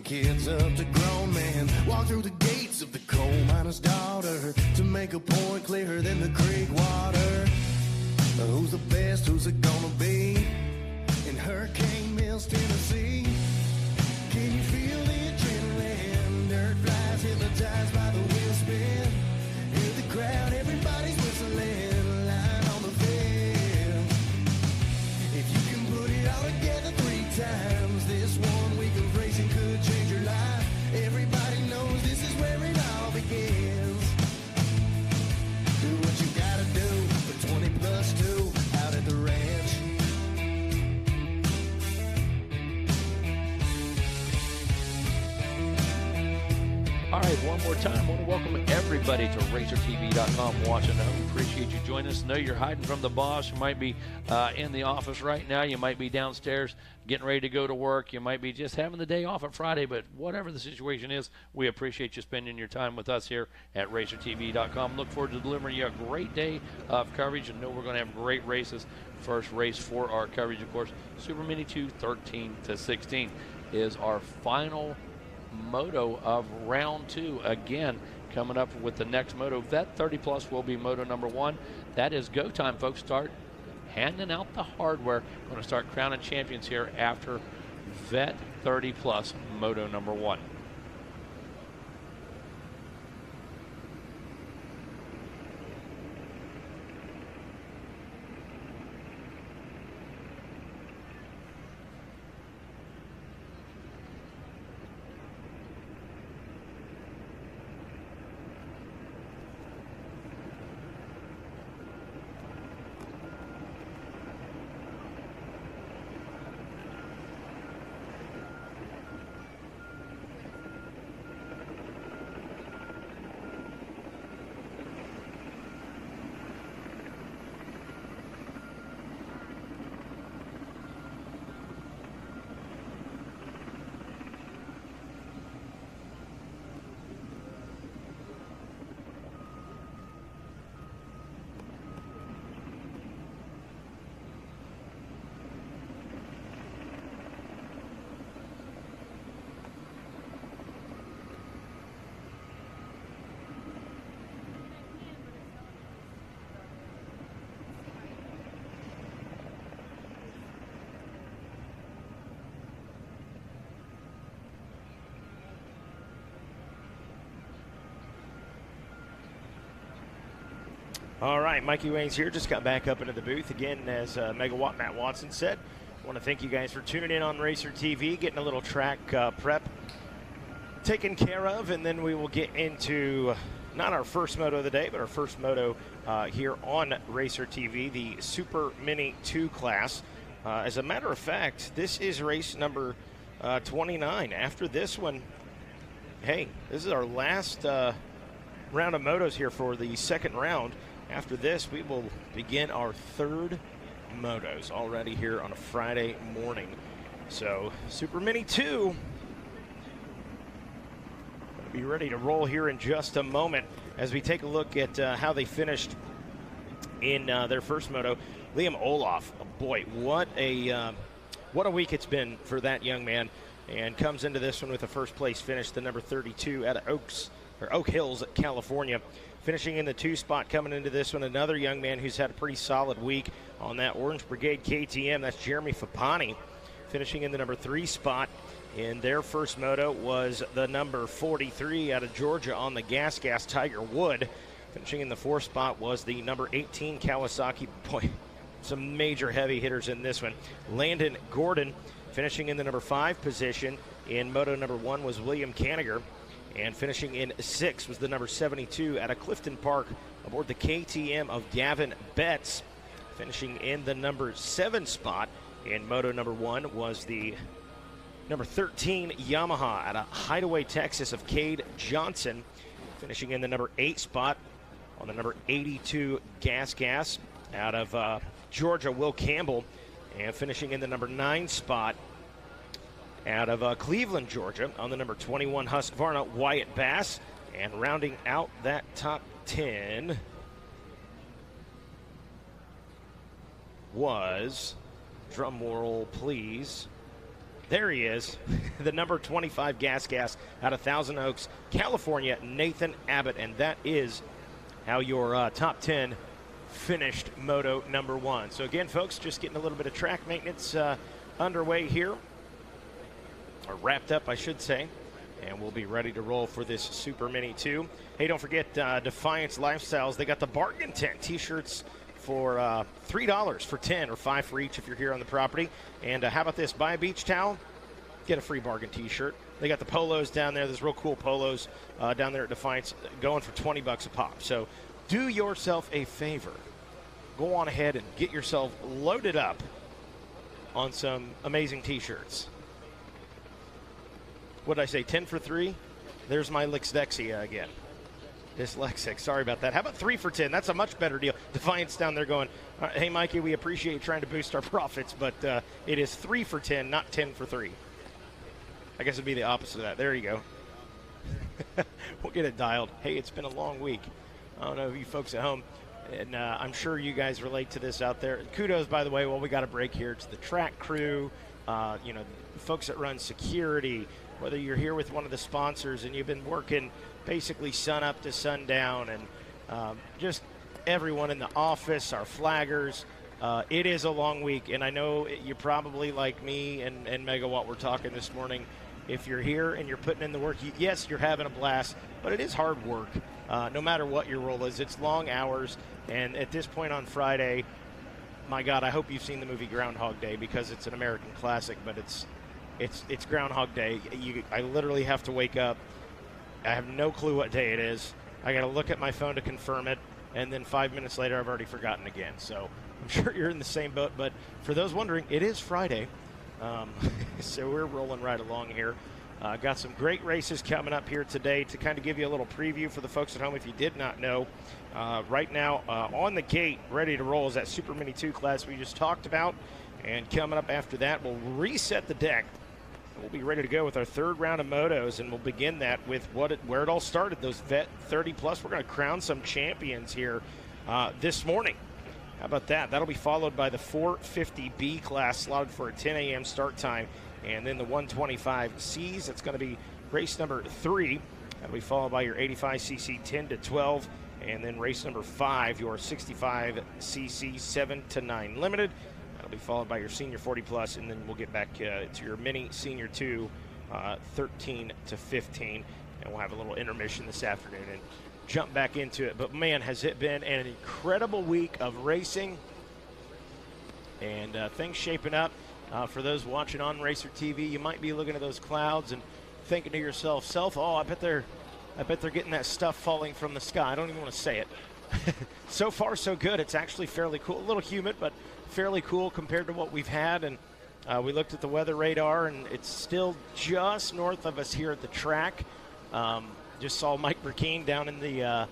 from kids up to grown men, walk through the gates of the coal miner's daughter to make a point clearer than the creek water. Who's the best? Who's it gonna be? In Hurricane Mills, Tennessee. Can you feel the adrenaline? Dirt flies hypnotized by the wheel spin. Hear the crowd, everybody's whistling. Line on the fence. If you can put it all together 3 times, this 1 week of racing could change your life. Everybody knows this is where it all begins. Do what you gotta do for 20 plus 2 out at the ranch. All right, one more time, I want to welcome everybody to RacerTV.com watching at home. Appreciate you joining us. Know you're hiding from the boss. You might be in the office right now. You might be downstairs getting ready to go to work. You might be just having the day off at Friday, but whatever the situation is, we appreciate you spending your time with us here at RacerTV.com. Look forward to delivering you a great day of coverage, and know we're going to have great races. First race for our coverage, of course, Super Mini 2, 13 to 16 is our final moto of round 2. Again, coming up with the next moto. Vet 30 plus will be moto number 1. That is go time, folks. Start handing out the hardware. Going to start crowning champions here after Vet 30 plus moto number 1. All right, Mikey Waynes here. Just got back up into the booth again. As Megawatt Matt Watson said, I want to thank you guys for tuning in on Racer TV, getting a little track prep taken care of, and then we will get into not our first moto of the day, but our first moto here on Racer TV, the Super Mini 2 class. As a matter of fact, this is race number 29. After this one, hey, this is our last round of motos here for the second round. After this, we will begin our third motos already here on a Friday morning. So, Super Mini 2 going to be ready to roll here in just a moment as we take a look at how they finished in their first moto. Liam Olaf, oh boy, what a week it's been for that young man, and comes into this one with a first place finish, the number 32 out of Oak Hills, California. Finishing in the 2 spot coming into this one, another young man who's had a pretty solid week on that Orange Brigade KTM. That's Jeremy Fapani. Finishing in the number 3 spot in their first moto was the number 43 out of Georgia on the Gas Tiger Wood. Finishing in the 4th spot was the number 18 Kawasaki. Boy, some major heavy hitters in this one. Landon Gordon. Finishing in the number 5 position in moto number 1 was William Caniger. And finishing in 6th was the number 72 out of Clifton Park aboard the KTM of Gavin Betts. Finishing in the number 7 spot in moto number 1 was the number 13 Yamaha out of Hideaway, Texas of Cade Johnson. Finishing in the number 8 spot on the number 82 Gas out of Georgia, Will Campbell. And finishing in the number 9 spot out of Cleveland, Georgia, on the number 21 Husqvarna, Wyatt Bass. And rounding out that top 10 was, drum roll please, There he is, the number 25 Gas out of Thousand Oaks, California, Nathan Abbott. And that is how your top 10 finished Moto number 1. So again, folks, just getting a little bit of track maintenance underway here, or wrapped up, I should say. And we'll be ready to roll for this Super Mini 2. Hey, don't forget Defiance Lifestyles. They got the bargain tent T-shirts for $3 for 10 or 5 for each if you're here on the property. And how about this? Buy a beach towel, get a free bargain T-shirt. They got the polos down there. There's real cool polos down there at Defiance going for $20 a pop. So do yourself a favor. Go on ahead and get yourself loaded up on some amazing T-shirts. What did I say, 10 for 3? There's my dyslexia again. Dyslexic, sorry about that. How about 3 for 10? That's a much better deal. Defiance down there going, hey, Mikey, we appreciate you trying to boost our profits, but it is 3 for 10, not 10 for 3. I guess it'd be the opposite of that. There you go. We'll get it dialed. Hey, it's been a long week. I don't know if you folks at home, and I'm sure you guys relate to this out there. Kudos, by the way, while we got a break here, to the track crew, the folks that run security, whether you're here with one of the sponsors and you've been working basically sun up to sundown, and just everyone in the office, our flaggers. It is a long week, and I know you're probably like me and Megawatt were talking this morning. If you're here and you're putting in the work, yes, you're having a blast, but it is hard work. No matter what your role is, it's long hours, and at this point on Friday, my God, I hope you've seen the movie Groundhog Day, because it's an American classic, but it's Groundhog Day. I literally have to wake up. I have no clue what day it is. I got to look at my phone to confirm it, and then 5 minutes later, I've already forgotten again. So I'm sure you're in the same boat, but for those wondering, it is Friday. So we're rolling right along here. Got some great races coming up here today. To kind of give you a little preview for the folks at home, if you did not know, right now on the gate, ready to roll, is that Super Mini 2 class we just talked about. And coming up after that, we'll reset the deck. We'll be ready to go with our third round of motos, and we'll begin that with where it all started, those Vet 30+. We're going to crown some champions here this morning. How about that? That'll be followed by the 450B class, slotted for a 10 a.m. start time, and then the 125Cs. That's going to be race number 3. That'll be followed by your 85cc 10 to 12, and then race number 5, your 65cc 7 to 9 limited. That'll be followed by your senior 40+, and then we'll get back to your mini senior 2, 13 to 15, and we'll have a little intermission this afternoon and jump back into it. But man, has it been an incredible week of racing, and things shaping up. For those watching on Racer TV, you might be looking at those clouds and thinking to yourself, oh, I bet they're getting that stuff falling from the sky. I don't even want to say it. So far, so good. It's actually fairly cool. A little humid, but fairly cool compared to what we've had. And we looked at the weather radar, and it's still just north of us here at the track. Just saw Mike Burkeen down in the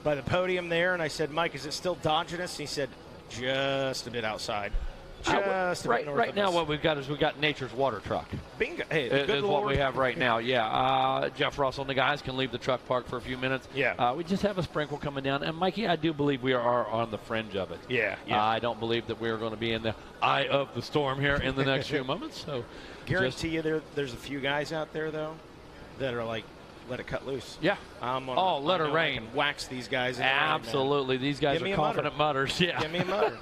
by the podium there, and I said, Mike, is it still dodging us? And he said, just a bit outside. Just right now, what we've got is Nature's Water Truck. Bingo. Hey, is what we have right now. Yeah. Jeff Russell and the guys can leave the truck park for a few minutes. Yeah. We just have a sprinkle coming down. And, Mikey, I do believe we are on the fringe of it. Yeah. I don't believe that we're going to be in the eye of the storm here in the next few moments. So, guarantee you there's a few guys out there, though, that are like, let it cut loose. Yeah. Let it rain. I can wax these guys. Absolutely. These guys are confident mutters. Yeah. Give me a mutter.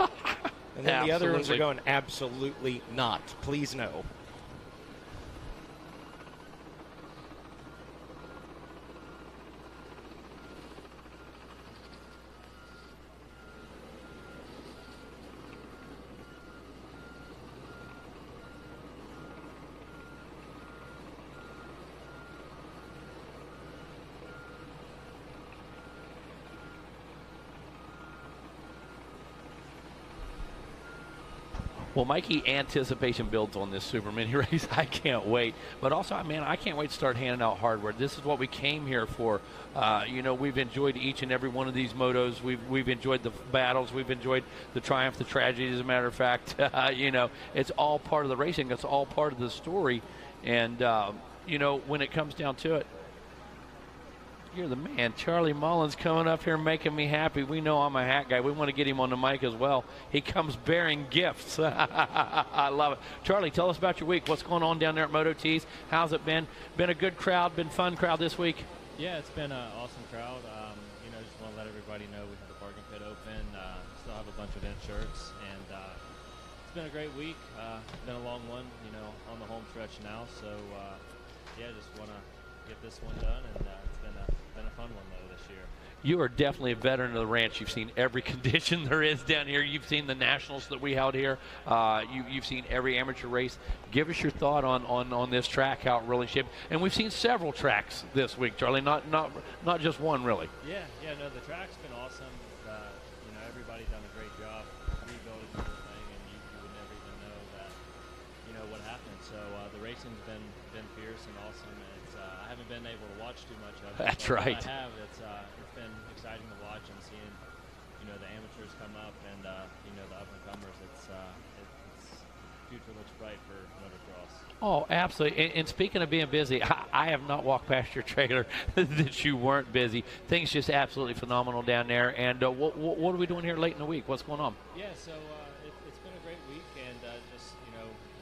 And then the other ones are going, absolutely not. Please no. Well, Mikey, anticipation builds on this Super Mini race. I can't wait. But also, man, I can't wait to start handing out hardware. This is what we came here for. We've enjoyed each and every one of these motos. We've enjoyed the battles. We've enjoyed the triumph, the tragedy, as a matter of fact. It's all part of the racing. It's all part of the story. And, when it comes down to it, You're the man. Charlie Mullins coming up here making me happy. We know I'm a hat guy. We want to get him on the mic as well. He comes bearing gifts. I love it. Charlie, tell us about your week. What's going on down there at Moto Tees? How's it been? Been a good crowd, been fun crowd this week? Yeah, it's been an awesome crowd. Just want to let everybody know we have the bargain pit open. Still have a bunch of event shirts, and it's been a great week. Been a long one, on the home stretch now. So, just want to get this one done, and it's been a fun one though this year. You are definitely a veteran of the ranch. You've seen every condition there is down here. You've seen the nationals that we held here. You've seen every amateur race. Give us your thought on this track, how it really shaped. And we've seen several tracks this week, Charlie. Not just one, really. Yeah. No, the track's been awesome. Everybody's done a great job rebuilding the whole thing, and you would never even know that, what happened. So the racing's been fierce and awesome. And I haven't been able to watch too much of it. That's but right. I have. It's been exciting to watch and seeing, the amateurs come up and the up and comers. It's future looks bright for motocross. Oh, absolutely. And speaking of being busy, I have not walked past your trailer that you weren't busy. Things just absolutely phenomenal down there. And what are we doing here late in the week? What's going on? Yeah, so it's been a great week, and just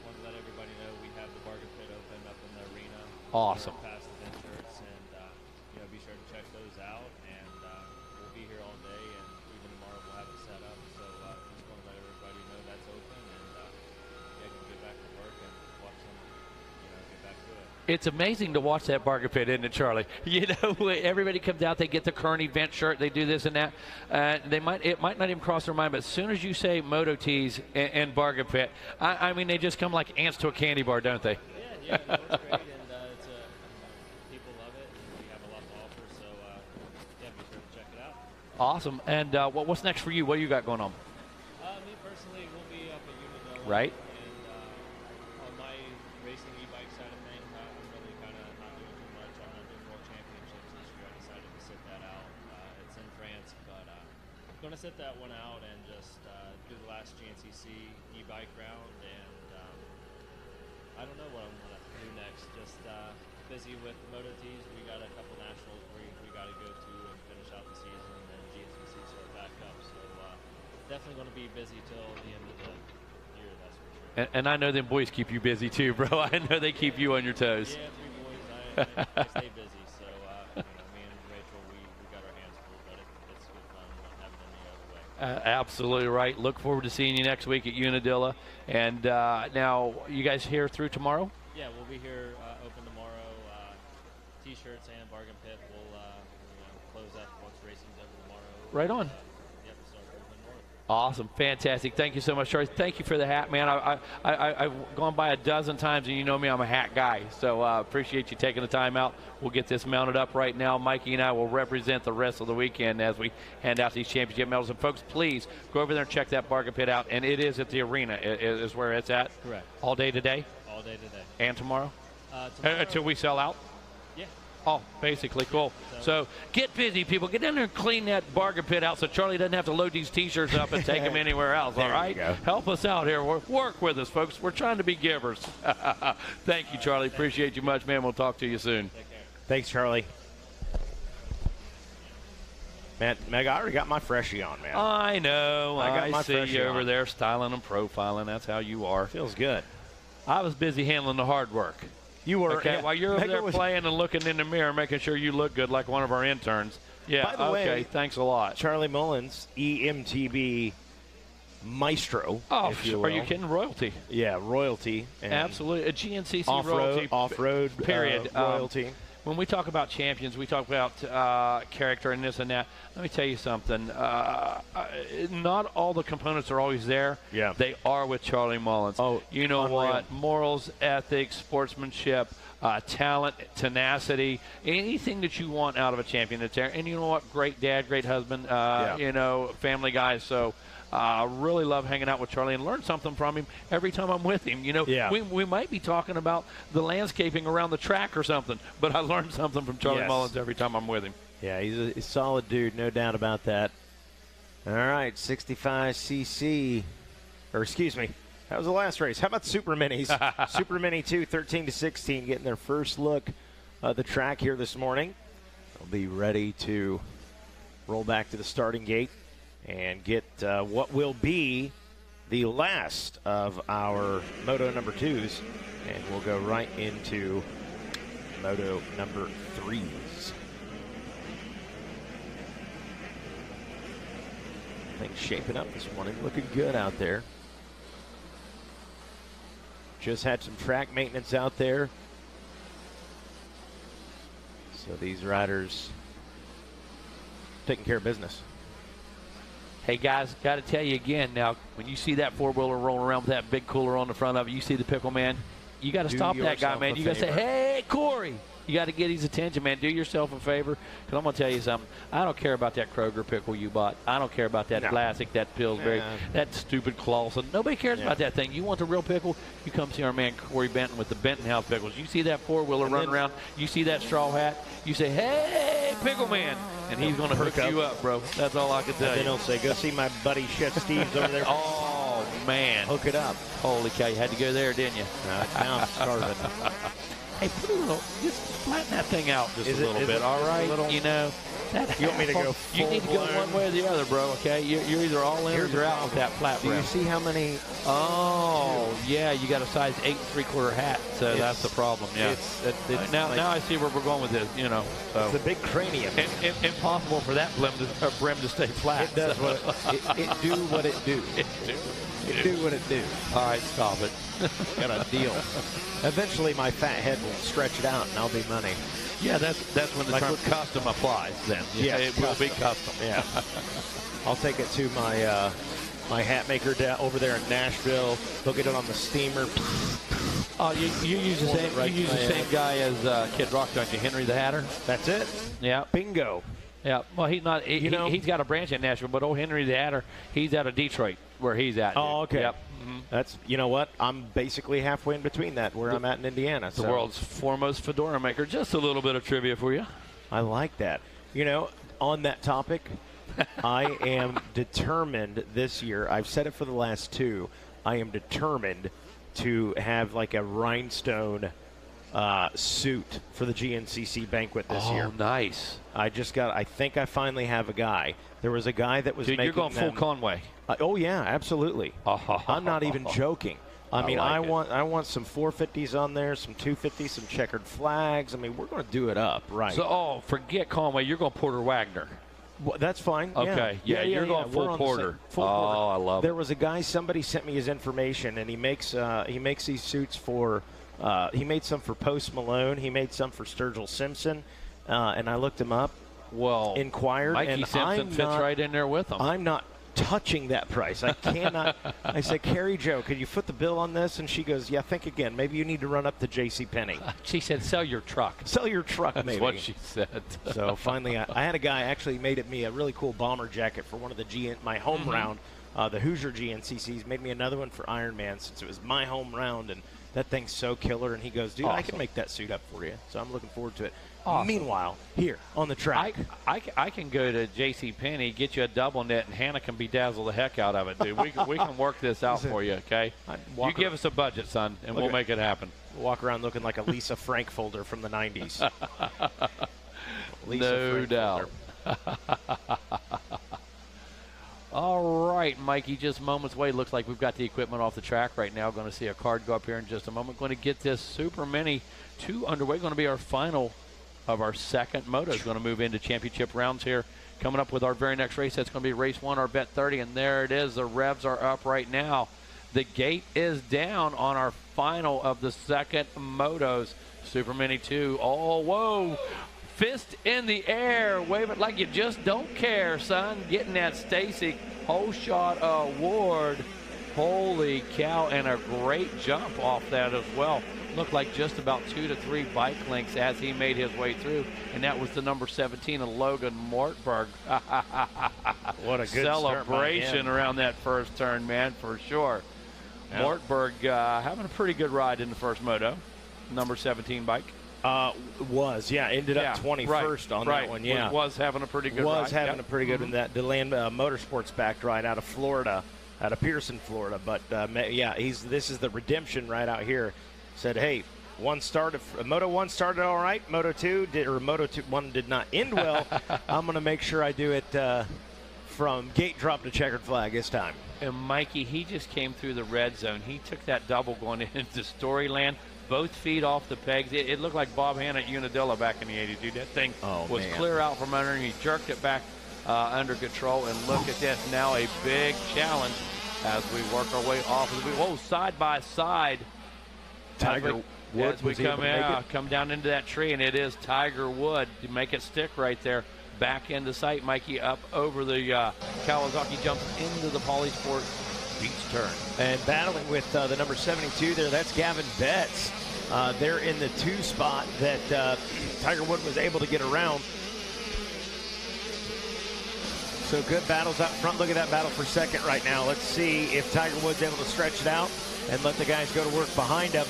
want to let everybody know we have the bargain pit open up in the arena. Awesome. Past event shirts, and be sure to check those out. And we'll be here all day, and even tomorrow we'll have it set up. So just want to let everybody know that's open, and can get back to work and watch them. Get back to it. It's amazing to watch that bargain pit, isn't it, Charlie? Everybody comes out, they get the current event shirt, they do this and that. It might not even cross their mind, but as soon as you say Moto Tees and bargain pit, I mean, they just come like ants to a candy bar, don't they? Yeah, no, it's great, and people love it, and we have a lot to offer, so be sure to check it out. Awesome. And what's next for you? What do you got going on? Me personally, we'll be up at Unadilla. Right. And on my racing e-bike side of things, I'm really kind of not doing too much. I'm not doing World Championships this year. I decided to sit that out. It's in France, but I'm going to sit that one out and just do the last GNCC e-bike round. And I don't know what I'm going to do next. Just busy with Moto Tees. We got a couple nationals we got to go to and finish out the season, and then GNCC start back up. So definitely going to be busy till the end of the year, that's for sure. And I know them boys keep you busy too, bro. I know they keep you on your toes. Yeah, 3 boys. I stay busy. So me and Rachel, we got our hands full, but it's good fun not having it any other way. Absolutely right. Look forward to seeing you next week at Unadilla. And now, you guys here through tomorrow? Yeah, we'll be here open tomorrow. T-shirts and bargain pit. We'll close up once racing's over tomorrow. Right on. Start moving north. Awesome. Fantastic. Thank you so much, Charlie. Thank you for the hat, man. I've gone by a dozen times, and you know me, I'm a hat guy. So appreciate you taking the time out. We'll get this mounted up right now. Mikey and I will represent the rest of the weekend as we hand out these championship medals. And, folks, please go over there and check that bargain pit out. And it is at the arena is where it's at. Correct. All day today? All day today. And tomorrow? Tomorrow Until we sell out? Yeah. Oh, basically, cool. So get busy, people. Get down there and clean that bargain pit out so Charlie doesn't have to load these T-shirts up and take them anywhere else, all right? Help us out here. Work with us, folks. We're trying to be givers. Thank you, Charlie. Appreciate you much, man. We'll talk to you soon. Take care. Thanks, Charlie. Man, Meg, I already got my freshie on, man. I know. I got my see freshie you over on. there styling and profiling. That's how you are. Feels good. I was busy handling the hard work. You were. Okay, yeah. while you're over Meg there was, playing and looking in the mirror, making sure you look good like one of our interns. Yeah, By the okay, way, thanks a lot. Charlie Mullins, EMTB maestro. Oh, if you are you will. kidding? Royalty. Yeah, royalty. And Absolutely. A GNCC off-road, royalty. off-road period. royalty. When we talk about champions, we talk about character and this and that. Let me tell you something. Not all the components are always there. Yeah. They are with Charlie Mullins. Oh, you know unreal. what? Morals, ethics, sportsmanship, talent, tenacity, anything that you want out of a champion that's there. And you know what? Great dad, great husband, you know, family guy. So I really love hanging out with Charlie and learn something from him every time I'm with him. You know, we might be talking about the landscaping around the track or something, but I learned something from Charlie Mullins every time I'm with him. Yeah, he's a solid dude, no doubt about that. All right, 65cc, or excuse me, that was the last race. How about Super Minis? Super Mini 2, 13 to 16, getting their first look of the track here this morning. will be ready to roll back to the starting gate and get what will be the last of our Moto number 2s, and we'll go right into Moto number 3s. Things shaping up this morning, looking good out there. Just had some track maintenance out there. So these riders taking care of business. Hey, guys, got to tell you again now, when you see that four-wheeler rolling around with that big cooler on the front of it, you see the pickle man, you got to stop that guy, man. You got to say, hey, Corey. You got to get his attention, man. Do yourself a favor, because I'm going to tell you something. I don't care about that Kroger pickle you bought. I don't care about that classic, that Pillsbury, that stupid Clausen. Nobody cares about that thing. You want the real pickle, you come see our man Corey Benton with the Benton House Pickles. You see that four-wheeler running around, you see that straw hat, you say, hey, pickle man, and he's going to hook you up, bro. That's all I can tell you. Then he'll say, go see my buddy Chef Steve's over there. Oh, man. Hook it up. Holy cow, you had to go there, didn't you? Now I'm starving. Hey, put a little, just flatten that thing out just a little bit, all right? You know, that you want me to go you need to go one way or the other, bro, okay? You're either all in or you're out with that flat rim. Do you see how many? Oh, yeah, you got a size 8 3/4 hat, so that's the problem, yeah. Now I see where we're going with this, you know. So. It's a big cranium. Impossible for that brim to stay flat. It does it do what it do. It do what it do. All right, stop it. Got a deal. Eventually, my fat head will stretch it out, and I'll be money. Yeah, that's when the term custom applies. Then it will be custom. Yeah, I'll take it to my my hat maker over there in Nashville. They'll get it on the steamer. Oh, you use the same. You use the same guy as Kid Rock, don't you? Henry the Hatter. That's it. Yeah. Bingo. Yeah. Well, he's not. He's got a branch in Nashville, but old Henry the Hatter, he's out of Detroit, where he's at. Oh, okay. Yep. That's, you know what? I'm basically halfway in between that, where I'm at in Indiana. The world's foremost fedora maker. Just a little bit of trivia for you. I like that. You know, on that topic, I am determined this year. I've said it for the last 2. I am determined to have like a rhinestone suit for the GNCC banquet this year. Oh, nice. I think I finally have a guy. There was a guy that was making you're going full Conway. Oh, yeah, absolutely. I'm not even joking. I mean, I want some 450s on there, some 250s, some checkered flags. I mean, we're going to do it up, right? So, forget Conway. You're going Porter Wagner. Well, that's fine. Okay. Yeah, you're going full Porter. Full Porter. I love it. There was a guy, somebody sent me his information, and he makes these suits for he made some for Post Malone. He made some for Sturgill Simpson, and I looked him up. Well, inquired, Mikey and Simpson fits right in there with him. I'm not touching that price. I cannot. I said, Carrie Jo, could you foot the bill on this? And she goes, yeah, think again. Maybe you need to run up to JCPenney. She said, sell your truck. Sell your truck, That's maybe. what she said. So finally, I had a guy actually made me a really cool bomber jacket for one of the my home round. The Hoosier GNCCs made me another one for Ironman since it was my home round, and that thing's so killer. And he goes, dude, I can make that suit up for you. So I'm looking forward to it. Awesome. Meanwhile, here on the track, I can go to JCPenney, get you a double knit, and Hannah can bedazzle the heck out of it, dude. We can work this out for you, okay? You give us a budget, son, and we'll make it happen. Walk around looking like a Lisa Frank folder from the 90s. No doubt. All right, Mikey, just moments away. Looks like we've got the equipment off the track right now. Going to see a card go up here in just a moment. Going to get this Super Mini 2 underway. Going to be our final of our second moto. Is going to move into championship rounds here. Coming up with our very next race. That's going to be race 1, our bet 30. And there it is. The revs are up right now. The gate is down on our final of the second motos. Super Mini 2. Oh, whoa. Fist in the air, wave it like you just don't care, son. Getting that Stacy Whole Shot Award. Holy cow, and a great jump off that as well. Looked like just about 2 to 3 bike lengths as he made his way through, and that was the number 17 of Logan Mortberg. What a good celebration around that first turn, man, for sure. Yep. Mortberg having a pretty good ride in the first moto, number 17 bike. Ended up 21st on that one. Yeah, was having a pretty good ride. A pretty good in that DeLand Motorsports backed ride out of Florida, out of Pearson, Florida. But this is the redemption right out here. Said, hey, Moto 1 started all right. Moto 2 1 did not end well. I'm going to make sure I do it from gate drop to checkered flag this time. And Mikey, he just came through the red zone. He took that double going into Storyland. Both feet off the pegs. It looked like Bob Hanna at Unadilla back in the 80s, dude. That thing was clear out from under him. He jerked it back under control. And look at this. Now a big challenge as we work our way off of the whoa, side by side. Tiger Wood as we come down into that tree, and it is Tiger Wood to make it stick right there. Back into sight, Mikey, up over the Kawasaki, jumps into the Polysport beach turn. And battling with the number 72 there, that's Gavin Betts. They're in the 2 spot that Tiger Wood was able to get around. So good battles out front. Look at that battle for second right now. Let's see if Tiger Wood's able to stretch it out and let the guys go to work behind him.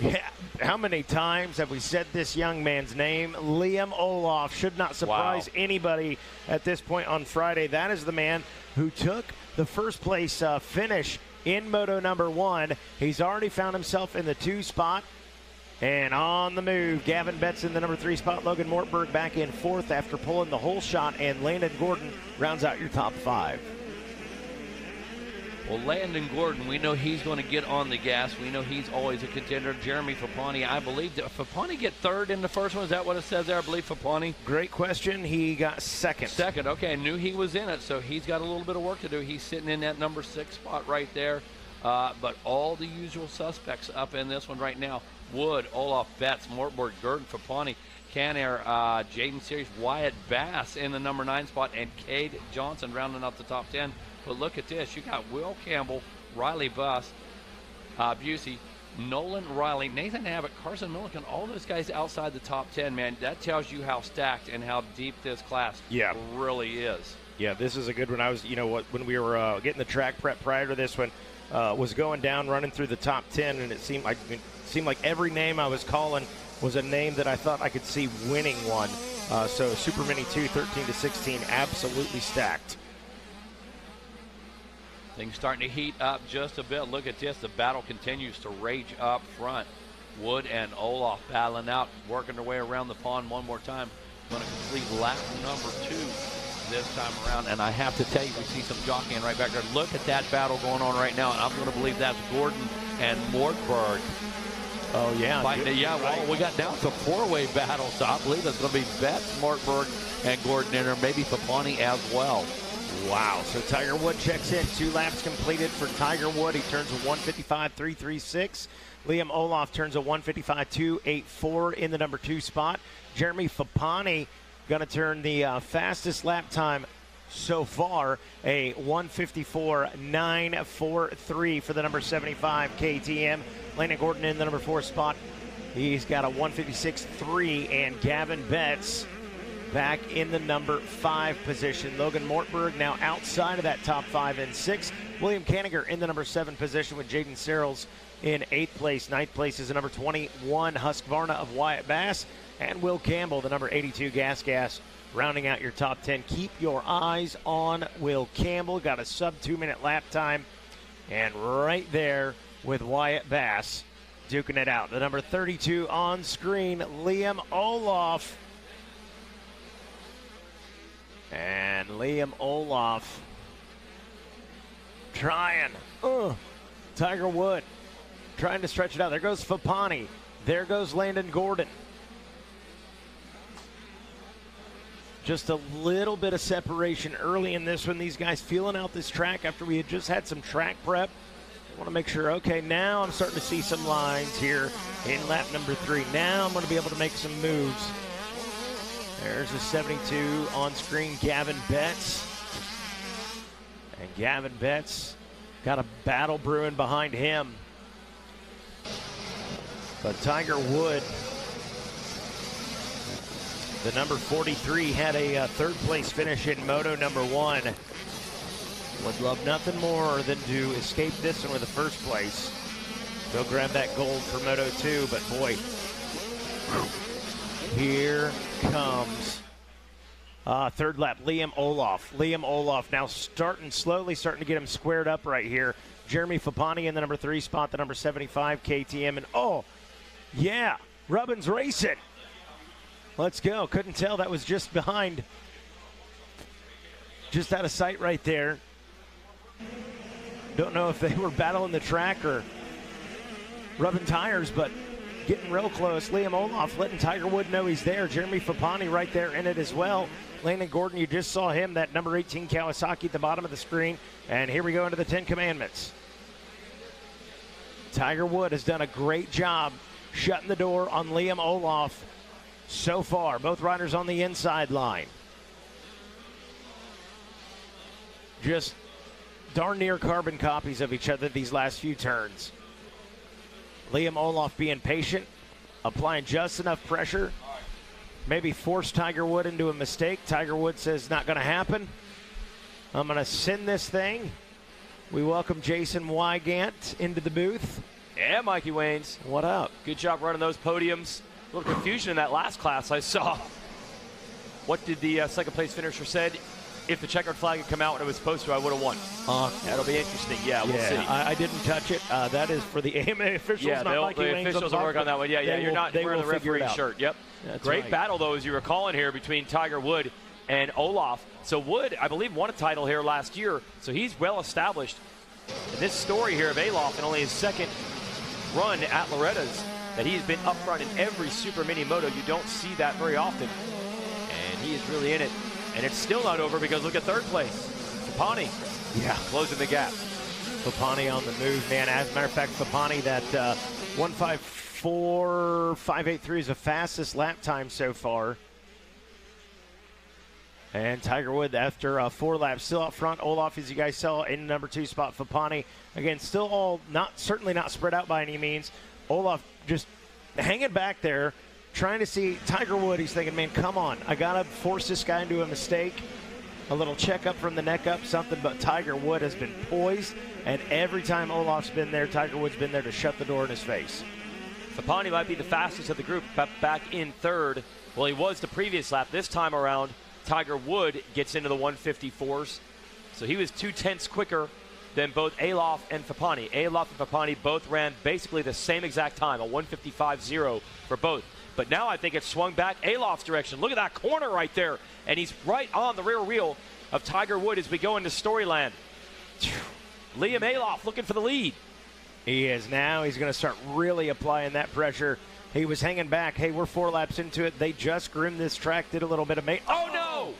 Yeah, how many times have we said this young man's name? Liam Olaf should not surprise anybody at this point on Friday. That is the man who took the first place finish in Moto number 1. He's already found himself in the 2 spot. And on the move, Gavin Betts in the number 3 spot. Logan Mortberg back in 4th after pulling the whole shot. And Landon Gordon rounds out your top 5. Well, Landon Gordon, we know he's going to get on the gas. We know he's always a contender. Jeremy Fapani, I believe. Did Fapani get 3rd in the first one? Is that what it says there? I believe Fapani. Great question. He got 2nd. 2nd. Okay, I knew he was in it, so he's got a little bit of work to do. He's sitting in that number 6 spot right there. But all the usual suspects up in this one right now. Wood, Olaf, Betts, Mortberg, Gordon, Fapani, Canair, Jaden Series, Wyatt Bass in the number 9 spot, and Cade Johnson rounding up the top 10. But look at this. You got Will Campbell, Riley Buss, Busey, Nolan Riley, Nathan Abbott, Carson Milliken, all those guys outside the top 10, man. That tells you how stacked and how deep this class really is. Yeah, this is a good one. I was, when we were getting the track prep prior to this one, was going down, running through the top 10, and it seemed like every name I was calling was a name that I thought I could see winning one. So Super Mini 2, 13 to 16, absolutely stacked. Things starting to heat up just a bit. Look at this. The battle continues to rage up front. Wood and Olaf battling out, working their way around the pond one more time. Going to complete lap number 2 this time around. And I have to tell you, we see some jockeying right back there. Look at that battle going on right now. And I'm going to believe that's Gordon and Mortberg. Oh, yeah. Well, we got down to 4-way battle. So I believe it's going to be Betts, Mortberg, and Gordon in there. Maybe Fapani as well. Wow. So Tiger Wood checks in. 2 laps completed for Tiger Wood. He turns a 155.336. Liam Olaf turns a 155.284 in the number 2 spot. Jeremy Fapani going to turn the fastest lap time so far, a 154.943 for the number 75 KTM. Landon Gordon in the number 4 spot. He's got a 156.3, and Gavin Betts back in the number 5 position. Logan Mortberg now outside of that top 5 in 6. William Kanigher in the number 7 position with Jaden Searles in 8th place. 9th place is the number 21 Husqvarna of Wyatt Bass. And Will Campbell, the number 82 Gas, rounding out your top 10. Keep your eyes on Will Campbell. Got a sub-2-minute lap time. And right there with Wyatt Bass duking it out. The number 32 on screen, Liam Olaf. And Liam Olaf trying. Tiger Wood trying to stretch it out. There goes Fapani. There goes Landon Gordon. Just a little bit of separation early in this one. These guys feeling out this track after we had just had some track prep. I want to make sure, okay, now I'm starting to see some lines here in lap number 3. Now I'm going to be able to make some moves. There's the 72 on screen, Gavin Betts. And Gavin Betts got a battle brewing behind him. But Tiger Wood, the number 43, had a 3rd place finish in Moto number 1. Would love nothing more than to escape this one with the 1st place. Go grab that gold for Moto 2, but boy, here comes 3rd lap, Liam Olaf. Liam Olaf now starting to get him squared up right here. Jeremy Fapani in the number 3 spot, the number 75 KTM, and Yeah, Rubbin's racing. Let's go. Couldn't tell. That was just behind. Just out of sight right there. Don't know if they were battling the track or rubbing tires, but getting real close. Liam Olaf letting Tiger Wood know he's there. Jeremy Fapani right there in it as well. Landon Gordon, you just saw him, that number 18 Kawasaki at the bottom of the screen. And here we go into the 10 Commandments. Tiger Wood has done a great job shutting the door on Liam Olaf so far. Both riders on the inside line. Just darn near carbon copies of each other these last few turns. Liam Olaf being patient, applying just enough pressure, maybe force Tiger Wood into a mistake. Tiger Wood says, not going to happen. I'm going to send this thing. We welcome Jason Wygant into the booth. Yeah, Mikey Waynes. What up? Good job running those podiums. A little confusion in that last class I saw. What did the second place finisher said? If the checkered flag had come out when it was supposed to, I would have won. That'll be interesting. Yeah, we'll see. I didn't touch it. That is for the AMA officials, yeah, not Mikey Waynes. The officials will work on that one. Yeah, you're not wearing the referee shirt. Yep. That's Great right. battle, though, as you were calling here between Tiger Wood and Olaf. So Wood, I believe, won a title here last year, so he's well established. And this story here of Olaf in only his second run at Loretta's, that he's been up front in every Super Mini Moto. You don't see that very often. And he is really in it. And it's still not over because look at third place. Fapani. Yeah. Closing the gap. Fapani on the move, man. As a matter of fact, Fapani, that 1:54.583 is the fastest lap time so far. And Tiger Wood, after 4 laps, still up front. Olaf, as you guys saw, in number 2 spot. Fapani, again, still all certainly not spread out by any means. Olaf just hanging back there, trying to see Tiger Wood. He's thinking, man, come on. I got to force this guy into a mistake. A little checkup from the neck up, something. But Tiger Wood has been poised. And every time Olaf's been there, Tiger Wood's been there to shut the door in his face. Fapani might be the fastest of the group, but back in third. Well, he was the previous lap. This time around, Tiger Wood gets into the 154s. So he was 0.2 quicker than both Olaf and Fapani. Olaf and Fapani both ran basically the same exact time, a 155.0 for both. But now I think it's swung back Olaf's direction. Look at that corner right there. And he's right on the rear wheel of Tiger Wood as we go into Storyland. Liam Olaf looking for the lead. He is now. He's going to start really applying that pressure. He was hanging back. Hey, we're 4 laps into it. They just groomed this track, did a little bit of Oh, no!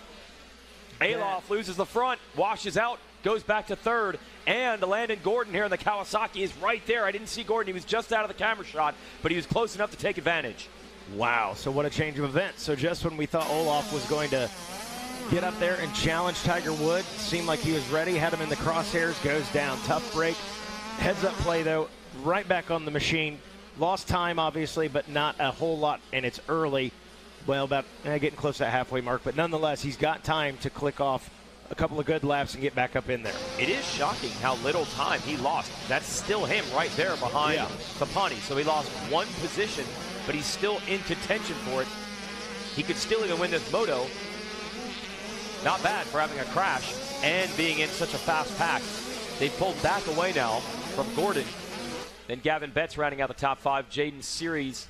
Olaf loses the front, washes out, goes back to third. And Landon Gordon here in the Kawasaki is right there. I didn't see Gordon. He was just out of the camera shot, but he was close enough to take advantage. Wow, so what a change of events. So just when we thought Olaf was going to get up there and challenge Tiger Wood, seemed like he was ready, had him in the crosshairs, goes down. Tough break. Heads up play, though, right back on the machine. Lost time, obviously, but not a whole lot, and it's early. Well, about getting close to that halfway mark, but nonetheless, he's got time to click off a couple of good laps and get back up in there. It is shocking how little time he lost. That's still him right there behind Fapani. So he lost 1 position, but he's still in contention for it. He could still even win this moto. Not bad for having a crash and being in such a fast pack. They pulled back away now from Gordon. Then Gavin Betts rounding out the top 5. Jaden Series,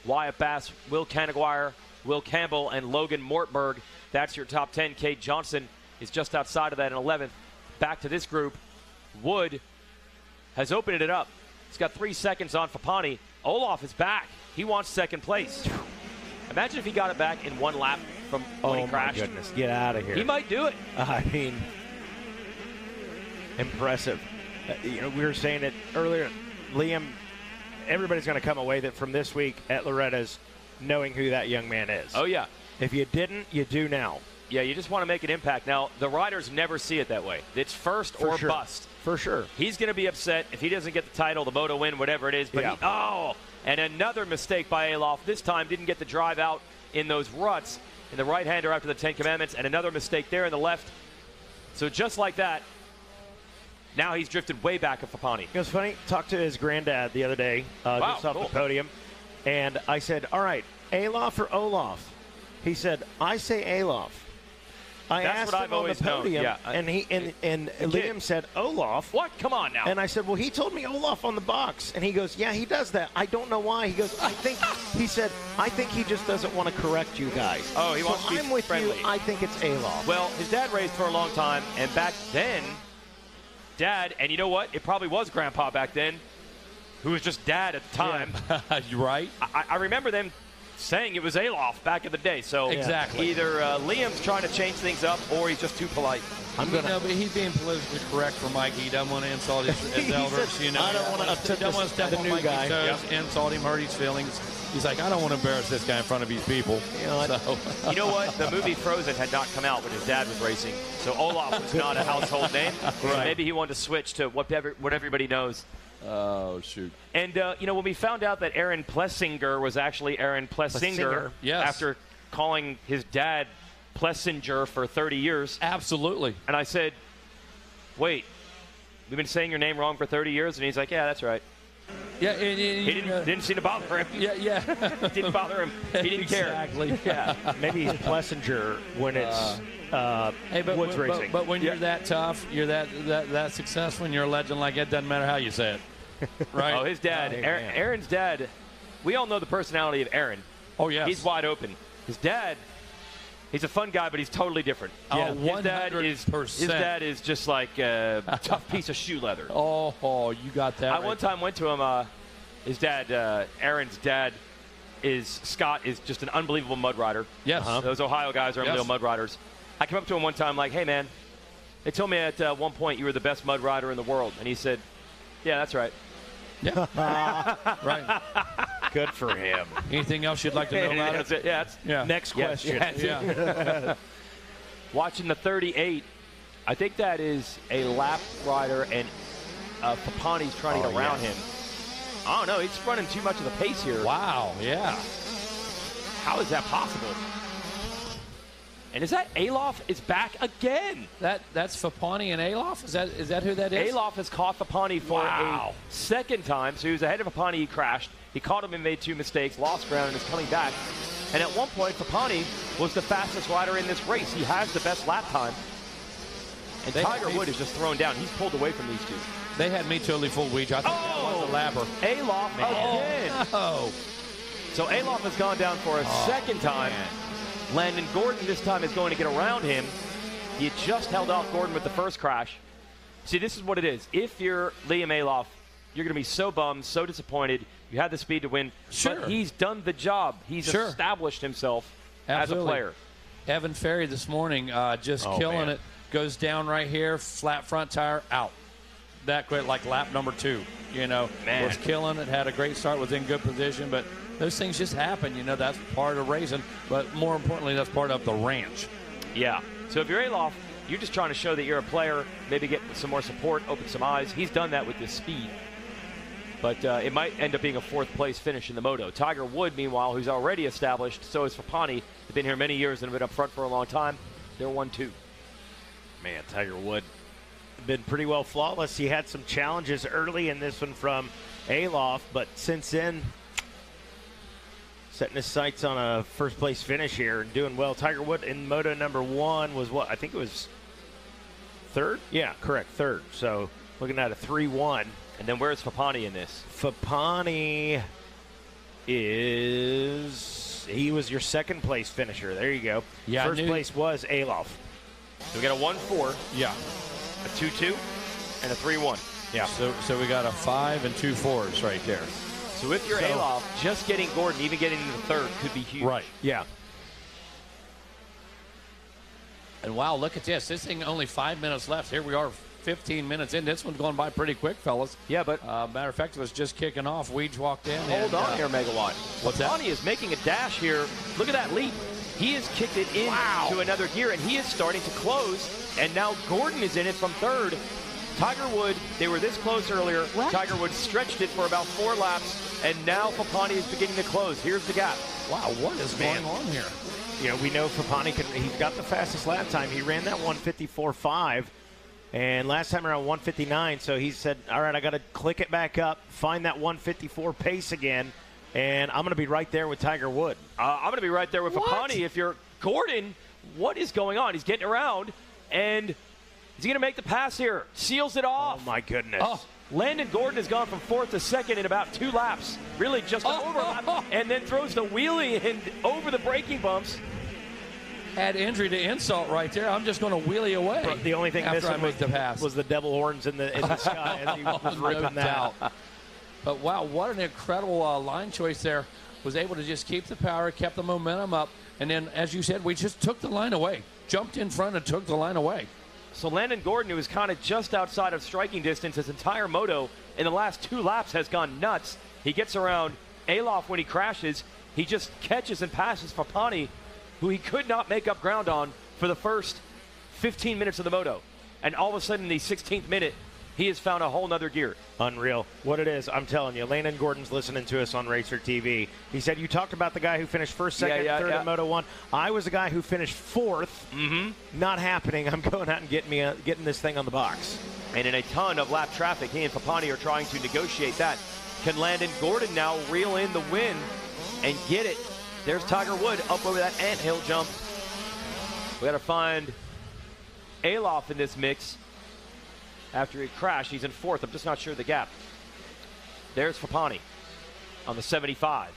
Wyatt Bass, Will Canaguire, Will Campbell, and Logan Mortberg. That's your top 10. Cade Johnson is just outside of that in 11th. Back to this group. Wood has opened it up. He's got 3 seconds on Fapani. Olaf is back. He wants second place. Imagine if he got it back in 1 lap from when he crashed. Oh, my goodness. Get out of here. He might do it. I mean, impressive. We were saying it earlier. Liam, everybody's going to come away from this week at Loretta's knowing who that young man is. Oh, yeah. If you didn't, you do now. Yeah, you just want to make an impact. Now, the riders never see it that way. It's first or bust. For sure. He's going to be upset if he doesn't get the title, the moto win, whatever it is. But and another mistake by Olaf. This time didn't get the drive out in those ruts in the right-hander after the 10 Commandments, and another mistake there in the left. So just like that, now he's drifted way back of Fapani. It was funny. Talked to his granddad the other day, just off the podium, and I said, all right, Olaf or Olaf? He said, I say Olaf. I That's asked what him I've on always the podium, known. Yeah. and Liam said Olaf. What? Come on now. And I said, well, he told me Olaf on the box. And he goes, yeah, he does that. I don't know why. He goes, I think he just doesn't want to correct you guys. Oh, he wants to be I'm with friendly. you. I think it's Olaf. Well, his dad raced for a long time, and back then, Dad, and you know what? It probably was Grandpa back then, who was just Dad at the time. Yeah. You're right. I remember them saying it was Alof back in the day. So Exactly. either Liam's trying to change things up, or he's just too polite. But he's being politically correct for Mikey. He doesn't want to insult his elders. said, I don't want to upset don't want to step the on new Mikey's guy. toes, insult him, hurt his feelings. He's like, I don't want to embarrass this guy in front of these people. You know what? So, You know what? The movie Frozen had not come out when his dad was racing, so Olaf was not a household name. Right. Maybe he wanted to switch to what everybody knows. oh, shoot. And, when we found out that Aaron Plessinger was actually Aaron Plessinger, Yes. after calling his dad Plessinger for 30 years, Absolutely. and I said, wait, we've been saying your name wrong for 30 years? And he's like, yeah, that's right. Yeah, He didn't seem to bother him. Yeah. Didn't bother him. He didn't care. Exactly. Yeah. Maybe he's Plessinger when it's Woods racing. But when you're that tough, you're that successful, and you're a legend like that, doesn't matter how you say it. Right? Oh, his dad, Aaron's dad, we all know the personality of Aaron. Oh, yes. He's wide open. His dad, he's a fun guy, but he's totally different. Yeah, his dad 100%. is just like a tough piece of shoe leather. Oh, you got that. I one time went to him. His dad, Aaron's dad, Scott is just an unbelievable mud rider. Yes. Those Ohio guys are unbelievable mud riders. I came up to him one time like, hey, man, they told me at one point you were the best mud rider in the world. And he said, yeah, that's right. Yeah. Right. Good for him. Anything else you'd like to know about That's it? it. Yeah. Next question. Yeah. Watching the 38, I think that is a lap rider, and Papani's trying to get around him. I don't know. He's running too much of the pace here. Wow. Yeah. How is that possible? And is that Alof is back again? That's Fapani and Alof? Is that who that is? Alof has caught Papani for a second time. So he was ahead of Papani. He crashed. He caught him and made two mistakes, lost ground, and is coming back. And at one point, Papani was the fastest rider in this race. He has the best lap time. And Tiger Wood is just thrown down. He's pulled away from these two. They had me totally fooled, Weege. I think that was a lapper. Alof again. Oh. So Alof has gone down for a second time. Man. Landon Gordon this time is going to get around him. He had just held off Gordon with the first crash. See, this is what it is. If you're Liam Alof, you're going to be so bummed, so disappointed. You had the speed to win. Sure. But he's done the job. He's established himself as a player. Evan Ferry this morning just killing it. Goes down right here, flat front tire, out. That quick, like lap number 2. Was killing it, had a great start, was in good position, but those things just happen. That's part of racing, but more importantly, that's part of the ranch. Yeah. So if you're Alof, you're just trying to show that you're a player, maybe get some more support, open some eyes. He's done that with this speed. But it might end up being a fourth-place finish in the Moto. Tiger Wood, meanwhile, who's already established, so is Fapani. They've been here many years and have been up front for a long time. They're 1-2. Man, Tiger Wood been pretty well flawless. He had some challenges early in this one from Alof, but since then, setting his sights on a first-place finish here and doing well. Tiger Wood in Moto number 1 was what? I think it was third? Yeah, correct, third. So looking at a 3-1. And then where's Fapani in this? Fapani he was your second-place finisher. There you go. Yeah, first place was Alof. So we got a 1-4, Yeah. a 2-2, and a 3-1. Yeah. So we got a 5 and 2 4s right there. So if you're Alof, just getting Gordon, even getting into the third, could be huge. Right. Yeah. And wow, look at this. This thing only 5 minutes left. Here we are, 15 minutes in. This one's going by pretty quick, fellas. Yeah, but matter of fact, it was just kicking off. Weege walked in. hold on here, Megawatt. What's that? Fapani is making a dash here. Look at that leap. He has kicked it in to another gear, and he is starting to close. And now Gordon is in it from third. Tiger Wood, they were this close earlier. What? Tiger Wood stretched it for about 4 laps, and now Fapani is beginning to close. Here's the gap. Wow, what is going on here? We know Fapani he's got the fastest lap time. He ran that 154.5, and last time around 159. So he said, all right, I got to click it back up, find that 154 pace again, and I'm going to be right there with Tiger Wood. I'm going to be right there with Fapani. If you're Gordon, what is going on? He's getting around, and is he going to make the pass here? Seals it off. Oh, my goodness. Oh, Landon Gordon has gone from 4th to 2nd in about 2 laps. Really just an overlap, and then throws the wheelie and over the braking bumps. Add injury to insult right there. I'm just going to wheelie away. The only thing after I missing make the pass was the devil horns in the sky as he was ripping no that out. doubt. But, wow, what an incredible line choice there. Was able to just keep the power, kept the momentum up, and then, as you said, we just took the line away. Jumped in front and took the line away. So Landon Gordon, who was kind of just outside of striking distance, his entire moto in the last 2 laps has gone nuts. He gets around Alof when he crashes. He just catches and passes Fapani, who he could not make up ground on for the first 15 minutes of the moto. And all of a sudden, in the 16th minute, he has found a whole nother gear. Unreal. What it is, I'm telling you, Landon Gordon's listening to us on Racer TV. He said, you talked about the guy who finished 1st, 2nd, 3rd in Moto 1. I was the guy who finished 4th. Not happening. I'm going out and getting this thing on the box. And in a ton of lap traffic, he and Fapani are trying to negotiate that. Can Landon Gordon now reel in the win and get it? There's Tiger Wood up over that anthill jump. We got to find Alof in this mix. After he crashed, he's in 4th. I'm just not sure the gap. There's Fapani on the 75.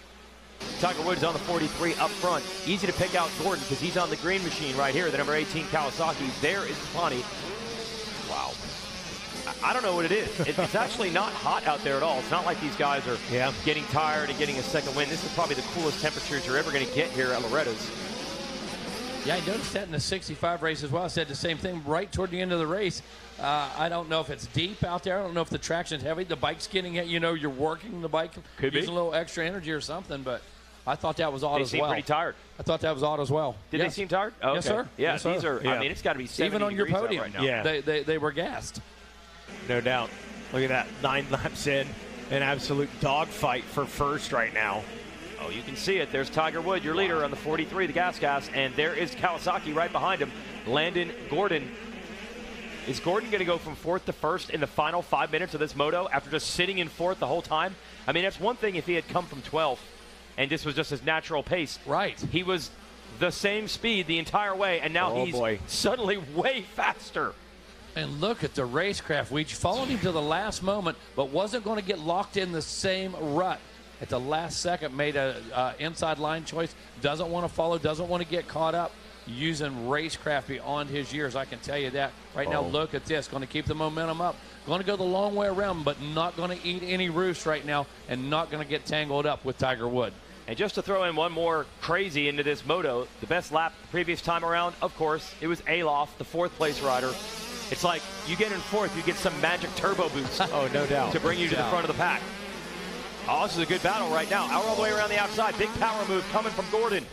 Tiger Woods on the 43 up front. Easy to pick out Gordon because he's on the green machine right here, the number 18 Kawasaki. There is Fapani. Wow. I don't know what it is. It's actually not hot out there at all. It's not like these guys are getting tired and getting a second win. This is probably the coolest temperatures you're ever going to get here at Loretta's. Yeah, I noticed that in the 65 race as well. I said the same thing right toward the end of the race. I don't know if it's deep out there. I don't know if the traction's heavy. The bike's getting it. You know, you're working the bike. Could using be. a little extra energy or something, but I thought that was odd as well. They seem pretty tired. I thought that was odd as well. Did they seem tired? Oh, Yes, okay. sir. Yeah, Yes, sir. these are, I mean, it's got to be 70 Even on your degrees out podium right now. Yeah. they were gassed. No doubt. Look at that. 9 laps in. An absolute dogfight for first right now. Oh, you can see it. There's Tiger Wood, your leader on the 43, the gas, and there is Kawasaki right behind him. Landon Gordon. Is Gordon going to go from 4th to 1st in the final 5 minutes of this moto after just sitting in 4th the whole time? I mean, that's one thing if he had come from 12th and this was just his natural pace. Right. He was the same speed the entire way, and now he's suddenly way faster. And look at the racecraft. We followed him to the last moment, but wasn't going to get locked in the same rut. At the last second, made a inside line choice. Doesn't want to follow, doesn't want to get caught up. Using racecraft beyond his years, I can tell you that. Right now, look at this. Going to keep the momentum up. Going to go the long way around, but not going to eat any roofs right now and not going to get tangled up with Tiger Wood. And just to throw in one more crazy into this moto, the best lap the previous time around, of course, it was Alof, the 4th place rider. It's like you get in 4th, you get some magic turbo boost. Oh, no doubt. To bring you to the front of the pack. Oh, this is a good battle right now. Out all the way around the outside. Big power move coming from Gordon.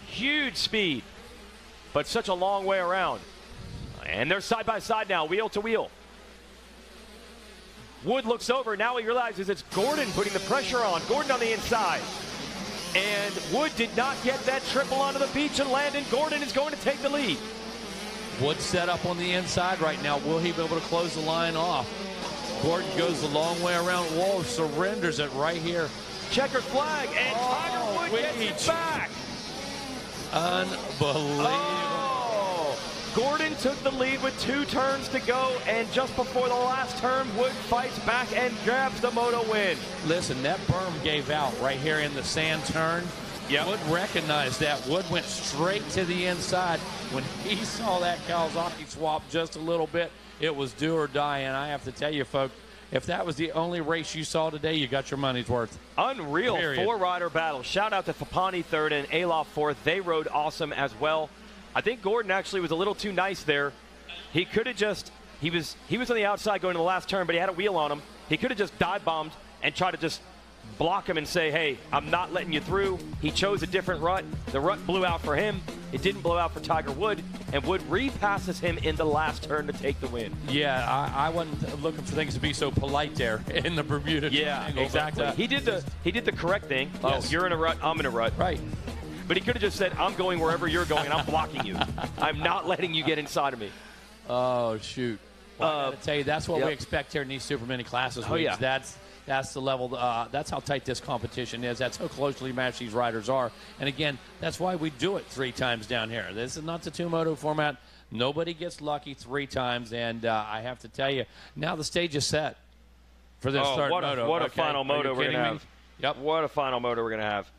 Huge speed, but such a long way around. And they're side by side now, wheel to wheel. Wood looks over. Now he realizes it's Gordon putting the pressure on. Gordon on the inside. And Wood did not get that triple onto the beach, and Landon Gordon is going to take the lead. Wood set up on the inside right now. Will he be able to close the line off? Gordon goes the long way around. Whoa, surrenders it right here. Checkered flag, and Tiger Wood gets it back. Unbelievable. Oh, Gordon took the lead with 2 turns to go, and just before the last turn, Wood fights back and grabs the moto win. Listen, that berm gave out right here in the sand turn. Yep. Wood recognized that. Wood went straight to the inside. When he saw that Kawasaki swap just a little bit, it was do or die. And I have to tell you, folks, if that was the only race you saw today, you got your money's worth. Unreal. Period. 4-rider battle. Shout out to Fapani 3rd and Alof 4th. They rode awesome as well. I think Gordon actually was a little too nice there. He could have just, he was on the outside going to the last turn, but he had a wheel on him. He could have just dive bombed and tried to just block him and say, hey, I'm not letting you through. He chose a different rut. The rut blew out for him. It didn't blow out for Tiger Wood, and Wood repasses him in the last turn to take the win. Yeah, I wasn't looking for things to be so polite there in the Bermuda Triangle. Exactly. He did the correct thing. Yes. Oh, you're in a rut, I'm in a rut. Right. But he could have just said, I'm going wherever you're going, and I'm blocking you. I'm not letting you get inside of me. Oh, shoot. Well, I got to tell you, that's what we expect here in these Super Mini classes. Oh, yeah. That's the level. That's how tight this competition is. That's how closely matched these riders are. And again, that's why we do it 3 times down here. This is not the 2 Moto format. Nobody gets lucky 3 times. And I have to tell you, now the stage is set for this third moto. What a final moto we're going to have. Yep. What a final moto we're going to have.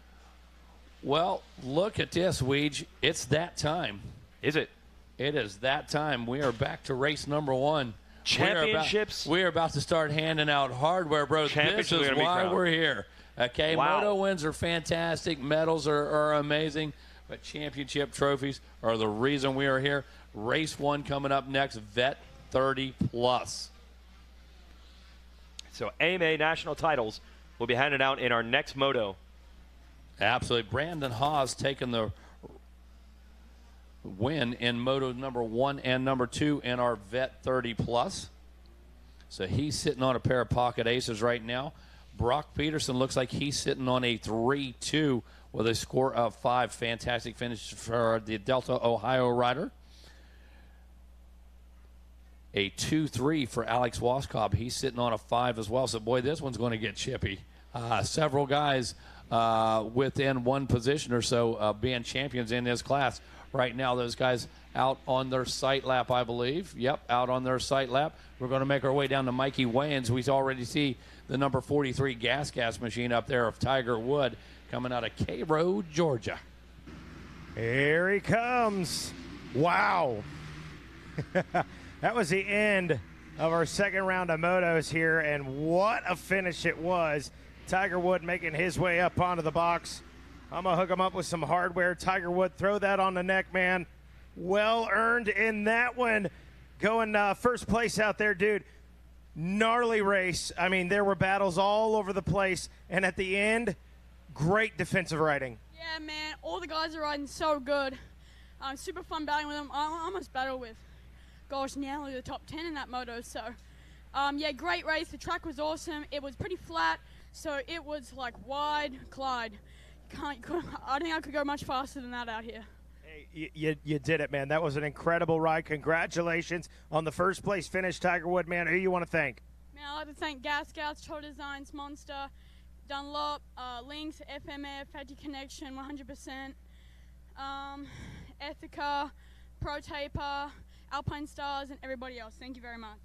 Well, look at this, Weege. It's that time. Is it? It is that time. We are back to race number 1. Championships. We are about to start handing out hardware, bro. This is why we're here. Okay, wow. Moto wins are fantastic. Medals are amazing. But championship trophies are the reason we are here. Race 1 coming up next, Vet 30 Plus. So AMA national titles will be handed out in our next moto. Absolutely. Brandon Haas taking the win in moto number 1 and number 2 in our Vet 30 Plus. So he's sitting on a pair of pocket aces right now. Brock Peterson looks like he's sitting on a 3-2 with a score of 5. Fantastic finish for the Delta, Ohio rider. A 2-3 for Alex Waskob. He's sitting on a 5 as well. So, boy, this one's going to get chippy. Several guys within one position or so being champions in this class. Right now, those guys out on their sight lap, I believe. Yep, out on their sight lap. We're going to make our way down to Mikey Wayans. We already see the number 43 gas machine up there of Tiger Wood coming out of Cairo, Georgia. Here he comes. Wow. That was the end of our second round of motos here, and what a finish it was. Tiger Wood making his way up onto the box. I'm going to hook him up with some hardware. Tiger Wood, throw that on the neck, man. Well earned in that one. Going first place out there, dude. Gnarly race. I mean, there were battles all over the place. And at the end, great defensive riding. Yeah, man. All the guys are riding so good. Super fun battling with them. I almost battled with, gosh, nearly the top 10 in that moto. So, yeah, great race. The track was awesome. It was pretty flat. So it was like wide Clyde. I think I could go much faster than that out here. Hey, you did it, man. That was an incredible ride. Congratulations on the first place finish, Tiger Wood, man. Who you want to thank? Man, I'd like to thank Gas Scouts, Troll Designs, Monster, Dunlop, Links, FMF, Fatty Connection, 100%, Ethica, Pro Taper, Alpine Stars, and everybody else. Thank you very much.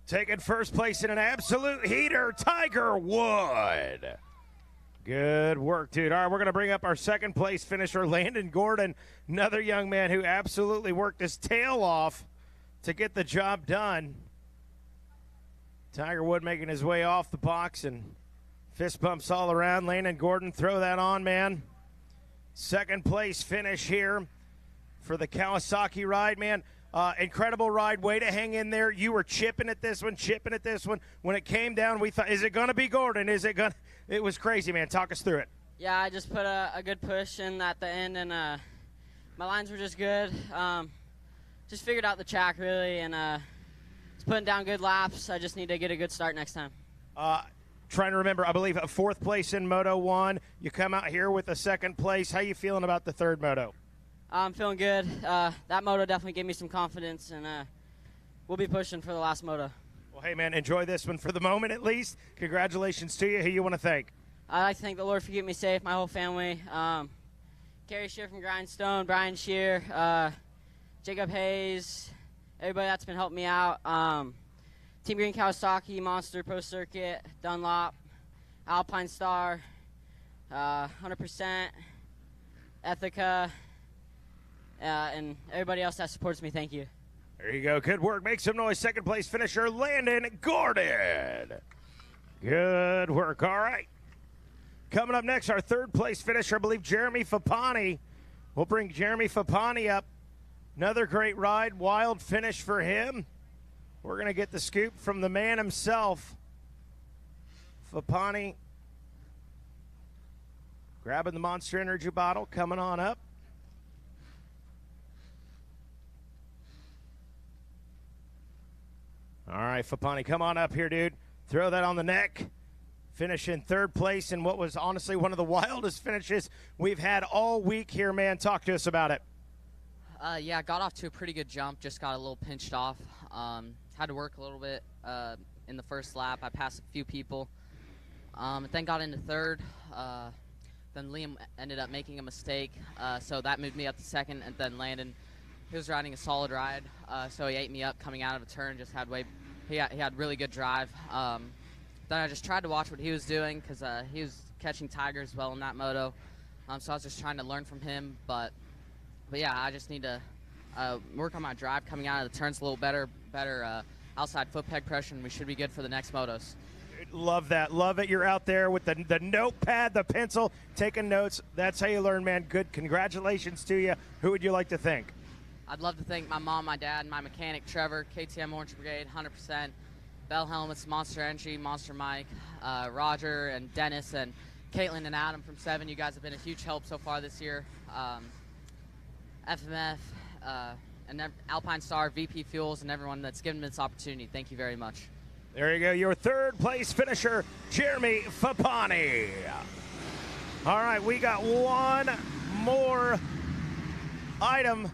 Taking first place in an absolute heater, Tiger Wood. Good work, dude. All right, we're going to bring up our second place finisher, Landon Gordon, another young man who absolutely worked his tail off to get the job done. Tiger Wood making his way off the box and fist bumps all around. Landon Gordon, throw that on, man. Second place finish here for the Kawasaki ride, man. Incredible ride. Way to hang in there. You were chipping at this one. When it came down, we thought, is it going to be Gordon? It was crazy, man. Talk us through it. Yeah, I just put a good push in at the end, and my lines were just good. Just figured out the track, really, and just putting down good laps. I just need to get a good start next time. Trying to remember, I believe, a fourth place in Moto 1. You come out here with a second place. How you feeling about the third Moto? I'm feeling good. That moto definitely gave me some confidence, and we'll be pushing for the last moto. Well, hey, man, enjoy this one for the moment at least. Congratulations to you. Who you want to thank? I'd like to thank the Lord for keeping me safe, my whole family. Carrie Shear from Grindstone, Brian Shear, Jacob Hayes, everybody that's been helping me out. Team Green Kawasaki, Monster, Pro Circuit, Dunlop, Alpine Star, 100%, Ethica, and everybody else that supports me, thank you. There you go. Good work. Make some noise. Second place finisher, Landon Gordon. Good work. All right. Coming up next, our third place finisher, I believe, Jeremy Fapani. We'll bring Jeremy Fapani up. Another great ride. Wild finish for him. We're going to get the scoop from the man himself. Fapani grabbing the Monster Energy bottle, coming on up. All right, Fapani, come on up here, dude. Throw that on the neck. Finish in third place in what was honestly one of the wildest finishes we've had all week here, man. Talk to us about it. Yeah, got off to a pretty good jump. Just got a little pinched off. Had to work a little bit in the first lap. I passed a few people. Then got into third. Then Liam ended up making a mistake, so that moved me up to second. And then Landon, he was riding a solid ride, so he ate me up coming out of a turn. Just had he had really good drive. Then I just tried to watch what he was doing because he was catching tigers well in that moto. So I was just trying to learn from him. But yeah, I just need to work on my drive coming out of the turns a little better outside foot peg pressure, and we should be good for the next motos. Love that. Love it. You're out there with the notepad, the pencil, taking notes. That's how you learn, man. Good. Congratulations to you. Who would you like to thank? I'd love to thank my mom, my dad, and my mechanic, Trevor, KTM Orange Brigade, 100%, Bell Helmets, Monster Energy, Monster Mike, Roger, and Dennis, and Caitlin and Adam from 7. You guys have been a huge help so far this year. FMF, and Alpine Star, VP Fuels, and everyone that's given me this opportunity. Thank you very much. There you go, your third place finisher, Jeremy Fapani. All right, we got one more item.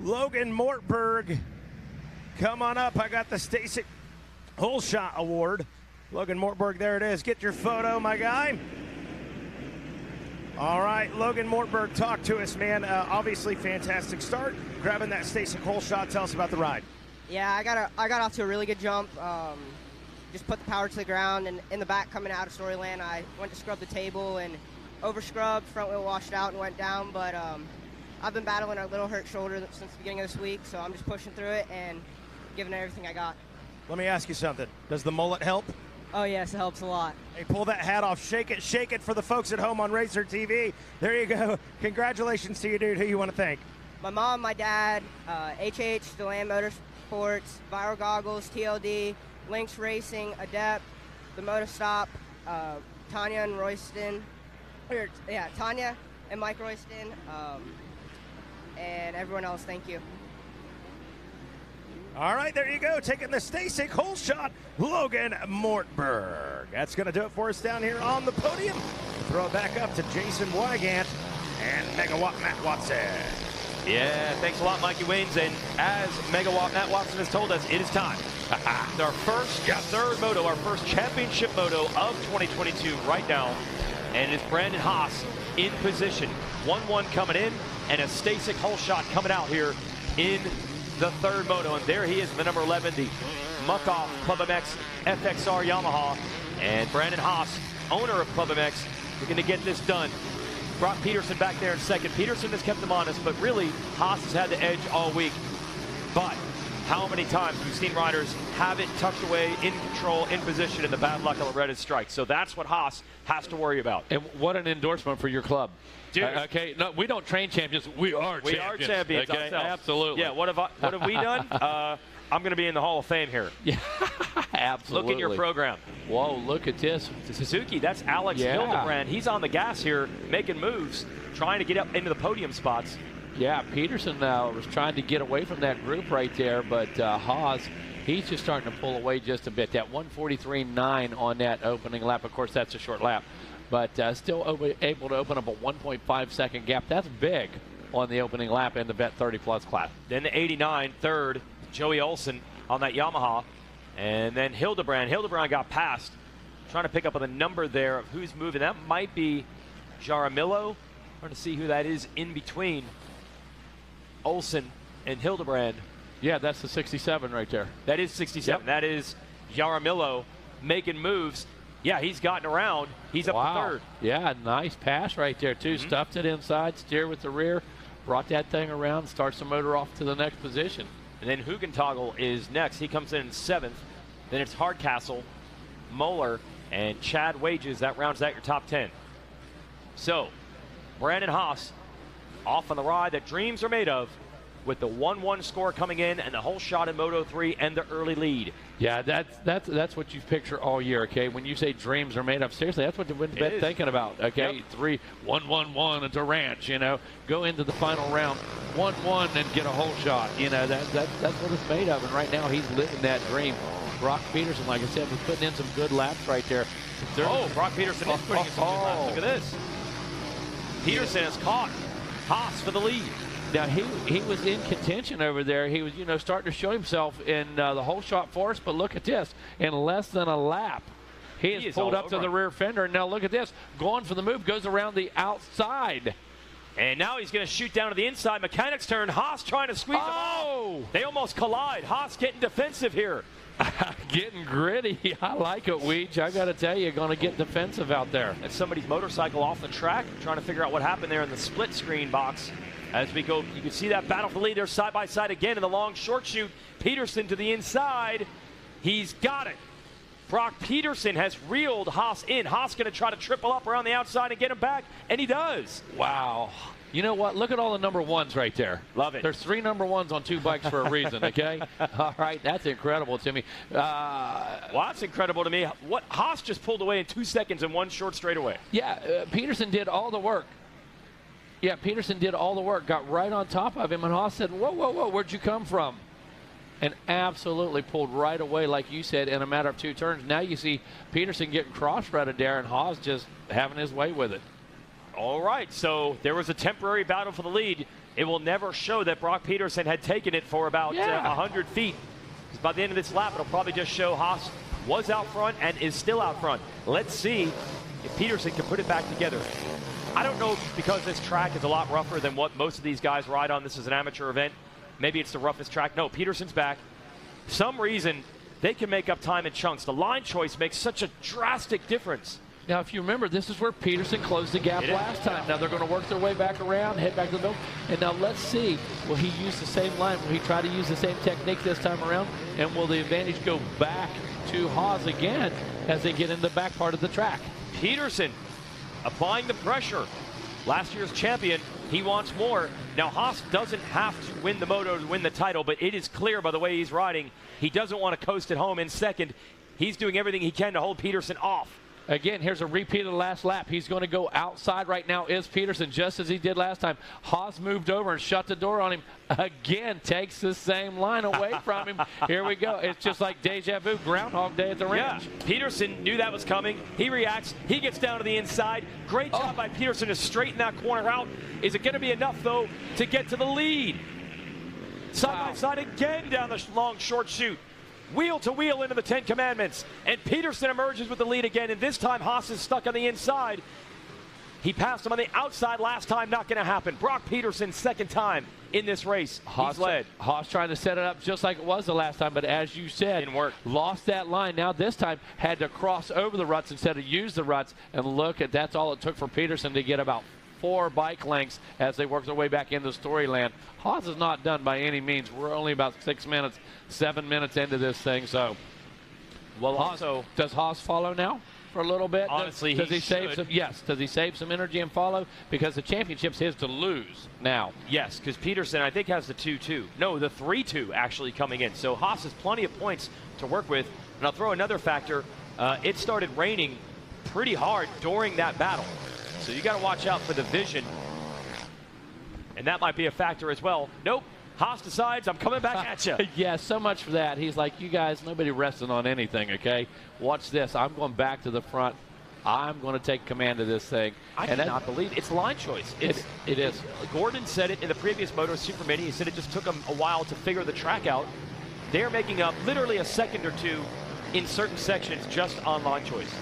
Logan Mortberg, come on up. I got the Stacy Holeshot Award. Logan Mortberg, there it is. Get your photo, my guy. All right, Logan Mortberg, talk to us, man. Obviously, fantastic start. Grabbing that Stacy Holeshot. Tell us about the ride. Yeah, I got off to a really good jump. Just put the power to the ground, and in the back coming out of Storyland, I went to scrub the table and over scrubbed, front wheel washed out and went down. But I've been battling a little hurt shoulder since the beginning of this week, so I'm just pushing through it and giving it everything I got. Let me ask you something. Does the mullet help? Oh yes, it helps a lot. Hey, pull that hat off, shake it for the folks at home on Racer TV. There you go. Congratulations to you, dude. Who you want to thank? My mom, my dad, DeLand Motorsports, Viral Goggles, TLD, Lynx Racing, Adept, the Moto Stop, Tanya and Royston, Tanya and Mike Royston, and everyone else. Thank you. All right, there you go. Taking the Stacy Holeshot, Logan Mortberg. That's going to do it for us down here on the podium. Throw it back up to Jason Wygant and Megawatt Matt Watson. Yeah, thanks a lot, Mikey Waynes. And as Megawatt Matt Watson has told us, it is time. Our third moto, our first championship moto of 2022 right now. And it's Brandon Haas in position. 1-1 coming in and a Stacy Holeshot coming out here in the third moto. And there he is, the number 11, the Muck-Off Club MX FXR Yamaha. And Brandon Haas, owner of Club MX, looking to get this done. Brought Peterson back there in second. Peterson has kept him honest, but really, Haas has had the edge all week. But how many times we've seen riders have it tucked away, in control, in position, and the bad luck of Loretta's strike. So that's what Haas has to worry about. And what an endorsement for your club. Dude. Okay, no, we don't train champions. We are champions. We are champions okay? ourselves. Absolutely. Yeah, what have we done? I'm going to be in the Hall of Fame here. Yeah, absolutely. Look at your program. Whoa, look at this. Suzuki, that's Alex Hildebrand. He's on the gas here, making moves, trying to get up into the podium spots. Yeah, Peterson was trying to get away from that group right there, but Haas, he's just starting to pull away just a bit. That 1:43.9 on that opening lap. Of course, that's a short lap, but still able to open up a 1.5 second gap. That's big on the opening lap in the Vet 30+ class. Then the 89, third, Joey Olson on that Yamaha. And then Hildebrand. Hildebrand got past. Trying to pick up on the number there of who's moving. That might be Jaramillo. Trying to see who that is in between Olson and Hildebrand. Yeah, that's the 67 right there. That is 67. Yep. That is Jaramillo making moves. Yeah, he's gotten around. He's up to third. Yeah, nice pass right there, too. Stuffed it inside, steer with the rear, brought that thing around, starts the motor off to the next position. And then Hugentagel is next. He comes in seventh. Then it's Hardcastle, Moeller, and Chad Wages. That rounds out your top 10. So, Brandon Haas off on the ride that dreams are made of, with the 1-1 score coming in and the whole shot in Moto 3 and the early lead. Yeah, that's what you picture all year, okay? When you say dreams are made of, seriously, that's what they've been thinking about, okay? Yep. 3-1-1-1 at the ranch, you know, go into the final round 1-1 and get a whole shot. You know, that's what it's made of, and right now he's living that dream. Brock Peterson, like I said, was putting in some good laps right there. Brock Peterson is putting in some good laps. Look at this. Peterson has caught Haas for the lead. Now, he was in contention over there. He was, starting to show himself in the whole shot for us. But look at this. In less than a lap, He is pulled up to the rear fender. And now look at this. Going for the move. Goes around the outside. And now he's going to shoot down to the inside. Mechanic's turn. Haas trying to squeeze him off. They almost collide. Haas getting defensive here. Getting gritty. I like it, Weege. I got to tell you, going to get defensive out there. That's somebody's motorcycle off the track. Trying to figure out what happened there in the split screen box. As we go, you can see that battle for the lead. They're side by side again in the long short shoot. Peterson to the inside. He's got it. Brock Peterson has reeled Haas in. Haas going to try to triple up around the outside and get him back, and he does. Wow. You know what? Look at all the number ones right there. Love it. There's 3 number ones on 2 bikes for a reason, okay? All right, that's incredible to me. Well, that's incredible to me. What Haas just pulled away in 2 seconds in one short straightaway. Yeah, Peterson did all the work. Yeah, Peterson did all the work, got right on top of him, and Haas said, whoa, whoa, whoa, where'd you come from? And absolutely pulled right away, like you said, in a matter of 2 turns. Now you see Peterson getting cross-threaded there, and Haas just having his way with it. All right, so there was a temporary battle for the lead. It will never show that Brock Peterson had taken it for about 100 feet. Because by the end of this lap, it'll probably just show Haas was out front and is still out front. Let's see if Peterson can put it back together. I don't know if because this track is a lot rougher than what most of these guys ride on. This is an amateur event. Maybe it's the roughest track. No, Peterson's back. For some reason, they can make up time in chunks. The line choice makes such a drastic difference. Now, if you remember, this is where Peterson closed the gap last time. Now they're going to work their way back around, head back to the middle. And now let's see, will he use the same line? Will he try to use the same technique this time around? And will the advantage go back to Haas again as they get in the back part of the track? Peterson applying the pressure. Last year's champion, he wants more. Now, Haas doesn't have to win the moto to win the title, but it is clear by the way he's riding, he doesn't want to coast at home in second. He's doing everything he can to hold Peterson off. Again, here's a repeat of the last lap. He's going to go outside right now is Peterson, just as he did last time. Haas moved over and shut the door on him. Again, takes the same line away from him. Here we go. It's just like deja vu, Groundhog Day at the ranch. Yeah, Peterson knew that was coming. He reacts. He gets down to the inside. Great job by Peterson to straighten that corner out. Is it going to be enough, though, to get to the lead? Side by side again down the long short chute. Wheel to wheel into the 10 Commandments. And Peterson emerges with the lead again, and this time Haas is stuck on the inside. He passed him on the outside last time, not going to happen. Brock Peterson, second time in this race. He's led. Haas trying to set it up just like it was the last time, but as you said, didn't work. Lost that line. Now this time had to cross over the ruts instead of use the ruts. And look at that's all it took for Peterson to get about 4 bike lengths as they work their way back into Storyland. Haas is not done by any means. We're only about 7 minutes into this thing. So, well, Haas, does Haas follow now for a little bit? Honestly, does he should. save some? Yes. Does he save some energy and follow? Because the championship's his to lose now. Yes, because Peterson, I think, has the 2-2. No, the 3-2 actually coming in. So Haas has plenty of points to work with. And I'll throw another factor. It started raining pretty hard during that battle. So you got to watch out for the vision. And that might be a factor as well. Nope. Haas decides, I'm coming back at you. Yeah, so much for that. He's like, you guys, nobody resting on anything, okay? Watch this. I'm going back to the front. I'm going to take command of this thing. I cannot believe it. It's line choice. It is. Gordon said it in the previous Moto Super Mini. He said it just took him a while to figure the track out. They're making up literally a second or two in certain sections just on line choice.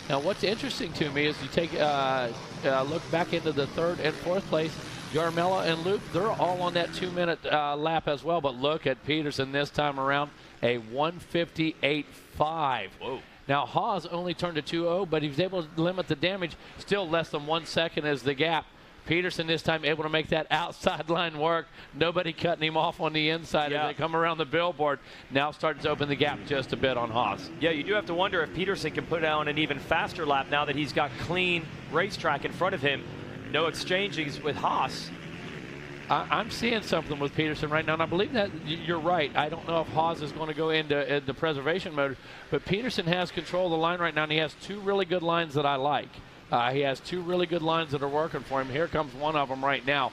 Now, what's interesting to me is you take look back into the 3rd and 4th place. Yarmella and Luke, they're all on that 2-minute lap as well. But look at Peterson this time around, a 158.5. Whoa. Now, Haas only turned to 2.0, but he was able to limit the damage. Still less than 1 second is the gap. Peterson this time able to make that outside line work. Nobody cutting him off on the inside as they come around the billboard. Now starting to open the gap just a bit on Haas. Yeah, you do have to wonder if Peterson can put on an even faster lap now that he's got clean racetrack in front of him. No exchanges with Haas. I'm seeing something with Peterson right now, and I believe that you're right. I don't know if Haas is going to go into the preservation mode, but Peterson has control of the line right now, and he has 2 really good lines that I like. He has 2 really good lines that are working for him. Here comes one of them right now.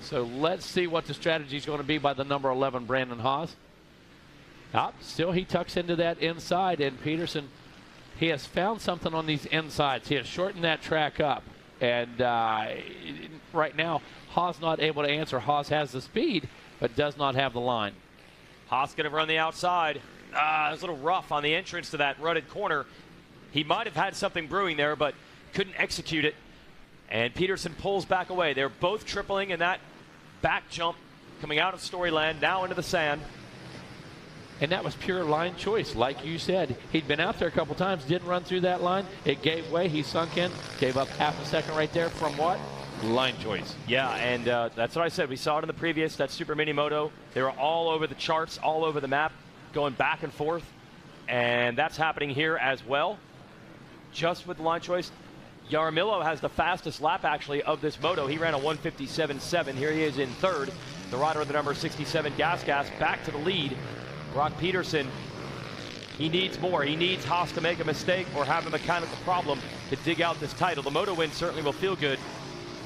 So let's see what the strategy is going to be by the number 11, Brandon Haas. Still he tucks into that inside, and Peterson, he has found something on these insides. He has shortened that track up. And right now, Haas not able to answer. Haas has the speed, but does not have the line. Haas going to run the outside. It's a little rough on the entrance to that rutted corner. He might have had something brewing there, but couldn't execute it. And Peterson pulls back away. They're both tripling in that back jump coming out of Storyland, now into the sand. And that was pure line choice. Like you said, he'd been out there a couple times, didn't run through that line. It gave way. He sunk in, gave up half a second right there from what? Line choice. Yeah, and that's what I said. We saw it in the previous, that Super Mini Moto. They were all over the charts, all over the map, going back and forth. And that's happening here as well, just with the line choice. Jaramillo has the fastest lap, actually, of this moto. He ran a 1:57.7. Here he is in third. The rider of the number 67, Gas back to the lead. Brock Peterson, he needs more. He needs Haas to make a mistake or have a mechanical problem to dig out this title. The moto win certainly will feel good.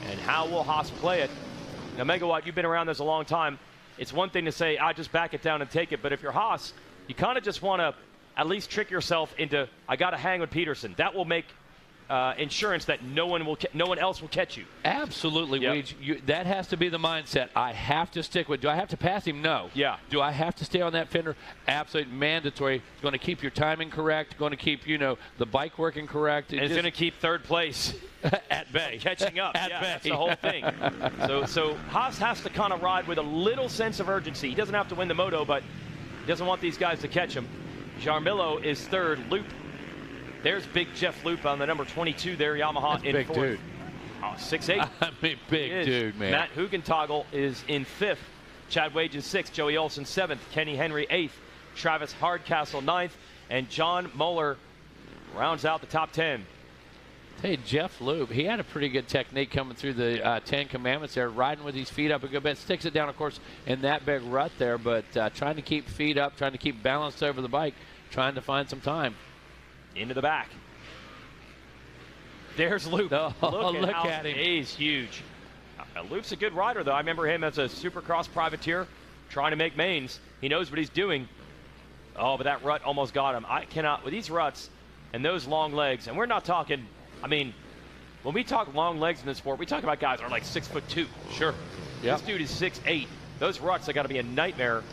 And how will Haas play it? Now, Megawatt, you've been around this a long time. It's one thing to say, I just back it down and take it. But if you're Haas, you kind of just want to at least trick yourself into, I got to hang with Peterson. That will make insurance that no one else will catch you. Absolutely, Yep. Weege. That has to be the mindset. I have to stick with. Do I have to pass him? No. Yeah. Do I have to stay on that fender? Absolutely mandatory. It's going to keep your timing correct. Going to keep the bike working correct. And it's going to keep third place at bay, catching up. At yeah, bay. That's the whole thing. so Haas has to kind of ride with a little sense of urgency. He doesn't have to win the moto, but he doesn't want these guys to catch him. Jaramillo is third. Loop. There's big Jeff Loop on the number 22 there, Yamaha. That's in big fourth. dude. Oh, 6'8". I mean, big dude, man. Matt Hugentoggle is in fifth. Chad Wage is sixth. Joey Olson seventh. Kenny Henry eighth. Travis Hardcastle ninth. And John Moeller rounds out the top 10. Hey, Jeff Loop, he had a pretty good technique coming through the 10 Commandments there, riding with his feet up a good bit. Sticks it down, of course, in that big rut there, but trying to keep feet up, trying to keep balanced over the bike, trying to find some time. Into the back. There's Loop. Oh, look how at him. He's huge. Loop's a good rider, though. I remember him as a Supercross privateer trying to make mains. He knows what he's doing. Oh, but that rut almost got him. I cannot, with these ruts and those long legs, and we're not talking, I mean, when we talk long legs in this sport, we talk about guys that are like 6'2". Sure. Yep. This dude is 6'8". Those ruts have got to be a nightmare.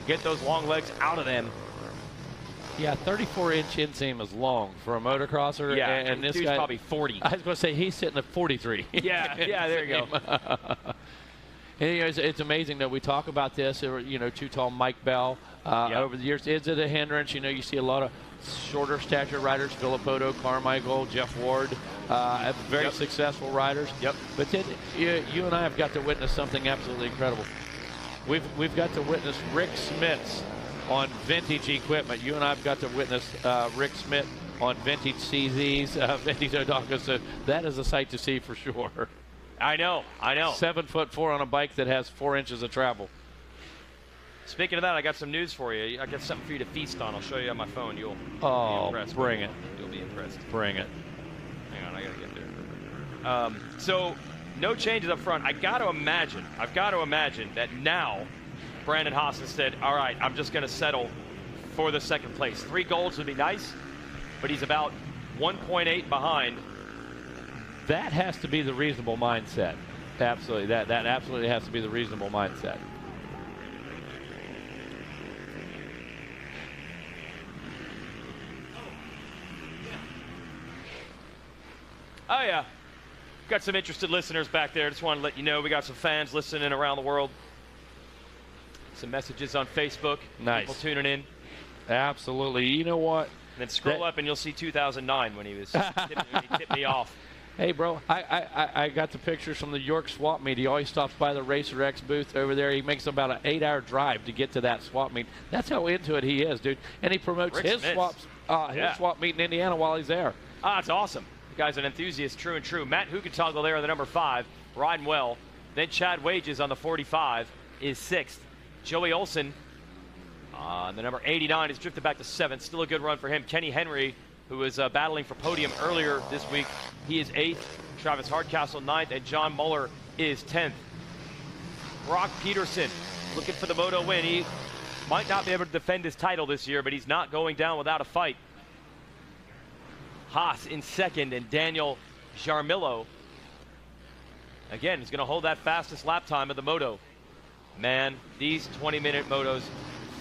Get those long legs out of them. Yeah, 34-inch inseam is long for a motocrosser. Yeah, and this dude's guy probably 40. I was going to say he's sitting at 43. Yeah, there you go. And, it's amazing that we talk about this. Too tall Mike Bell over the years. Is it a hindrance? You see a lot of shorter stature riders, Philip Otto, Carmichael, Jeff Ward, very successful riders. Yep. But then you and I have got to witness something absolutely incredible. We've got to witness Rick Smith's on vintage equipment. You and I have got to witness Rick Smith on vintage CZs, vintage Odakas. So that is a sight to see for sure. I know. 7'4" on a bike that has 4 inches of travel. Speaking of that, I got some news for you. I got something for you to feast on. I'll show you on my phone. You'll be impressed. Bring it. You'll be impressed. Bring it. Hang on, I gotta get there. So, no changes up front. I've got to imagine that now Brandon Haas has said, all right, I'm just going to settle for the second place. 3 golds would be nice, but he's about 1.8 behind. That has to be the reasonable mindset. Absolutely. That absolutely has to be the reasonable mindset. Oh, yeah. Got some interested listeners back there. Just want to let you know we got some fans listening around the world. Some messages on Facebook. Nice. People tuning in. Absolutely. You know what? And then scroll up and you'll see 2009 when he tipped me off. Hey, bro, I got the pictures from the York swap meet. He always stops by the Racer X booth over there. He makes about an 8-hour drive to get to that swap meet. That's how into it he is, dude. And he promotes his swap meet in Indiana while he's there. That's awesome. The guy's an enthusiast, true and true. Matt Hugentoggle there on the number 5, riding well. Then Chad Wages on the 45 is 6th. Joey Olson on the number 89 has drifted back to 7th. Still a good run for him. Kenny Henry, who was battling for podium earlier this week, he is 8th. Travis Hardcastle 9th, and John Muller is 10th. Brock Peterson looking for the moto win. He might not be able to defend his title this year, but he's not going down without a fight. Haas in 2nd, and Daniel Jaramillo, again, is going to hold that fastest lap time of the moto. Man, these 20-minute motos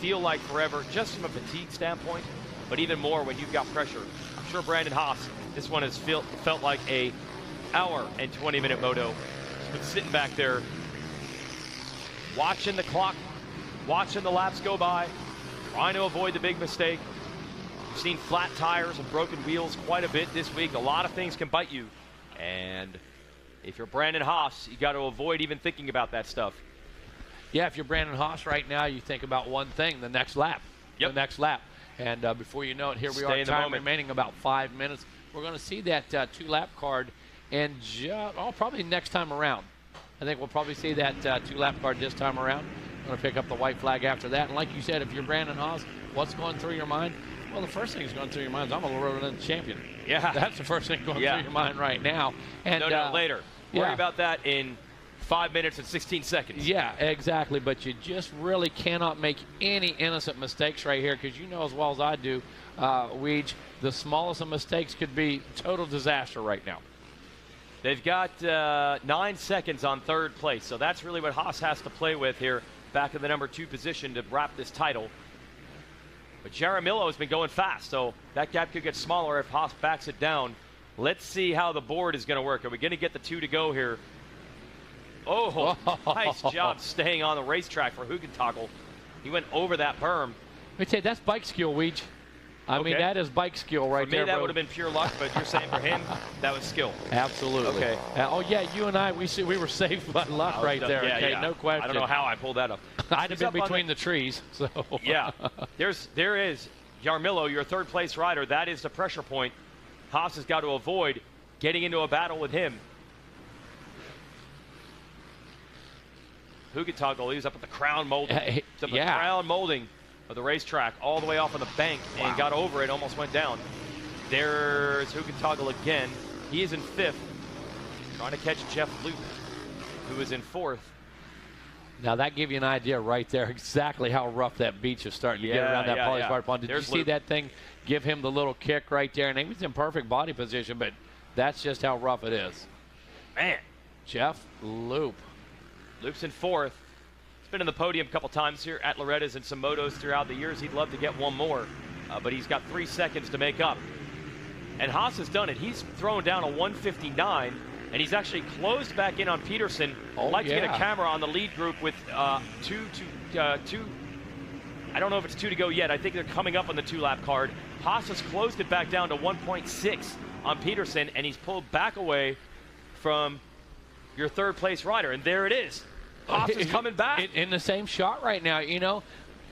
feel like forever, just from a fatigue standpoint, but even more when you've got pressure I'm sure Brandon Haas, this one has felt like a hour and 20-minute moto. He's been sitting back there, watching the clock, watching the laps go by, trying to avoid the big mistake. We've seen flat tires and broken wheels quite a bit this week. A lot of things can bite you. And if you're Brandon Haas, you got to avoid even thinking about that stuff. Yeah, if you're Brandon Haas right now, you think about one thing, the next lap. Yep. The next lap. And before you know it, here we are, time remaining about 5 minutes. We're going to see that 2-lap card, and probably next time around. I think we'll probably see that 2-lap card this time around. I'm going to pick up the white flag after that. And like you said, if you're Brandon Haas, what's going through your mind? Well, the first thing that's going through your mind is I'm a Loretta champion. Yeah. That's the first thing going through your mind right now. And no, later. Worry about that in 5 minutes and 16 seconds. Yeah, exactly. But you just really cannot make any innocent mistakes right here, because you know as well as I do, Weege, the smallest of mistakes could be total disaster right now. They've got 9 seconds on third place, so that's really what Haas has to play with here, back in the number 2 position to wrap this title. But Jaramillo has been going fast, so that gap could get smaller if Haas backs it down. Let's see how the board is going to work. Are we going to get the 2 to go here? Oh, nice job staying on the racetrack for Hugentagel. He went over that berm. Let me tell you, that's bike skill, Weege. I mean, that is bike skill right there. For me, that would have been pure luck, but you're saying for him, that was skill. Absolutely. Okay. Oh, yeah, you and I, we were saved by luck right there. Yeah, okay, yeah. no question. I don't know how I pulled that up. I'd have been between the trees. So. Yeah. There is Jaramillo, your third-place rider. That is the pressure point Haas has got to avoid getting into a battle with him. Hugentagel, he's up at the crown molding. The crown molding of the racetrack, all the way off on the bank, and got over it, almost went down. There's Hugentagel again. He is in 5th, trying to catch Jeff Luke, who is in 4th. Now that gives you an idea right there exactly how rough that beach is starting to get around that polysport pond. Did you see that thing give him the little kick right there? And he was in perfect body position, but that's just how rough it is. Man. Jeff Loop. Loop's in 4th. He's been in the podium a couple times here at Loretta's and some motos throughout the years. He'd love to get one more, but he's got 3 seconds to make up. And Haas has done it. He's thrown down a 159, and he's actually closed back in on Peterson. I'd like to get a camera on the lead group with two. I don't know if it's 2 to go yet. I think they're coming up on the 2-lap card. Haas has closed it back down to 1.6 on Peterson, and he's pulled back away from your third-place rider. And there it is. Haas is coming back. In the same shot right now, you know.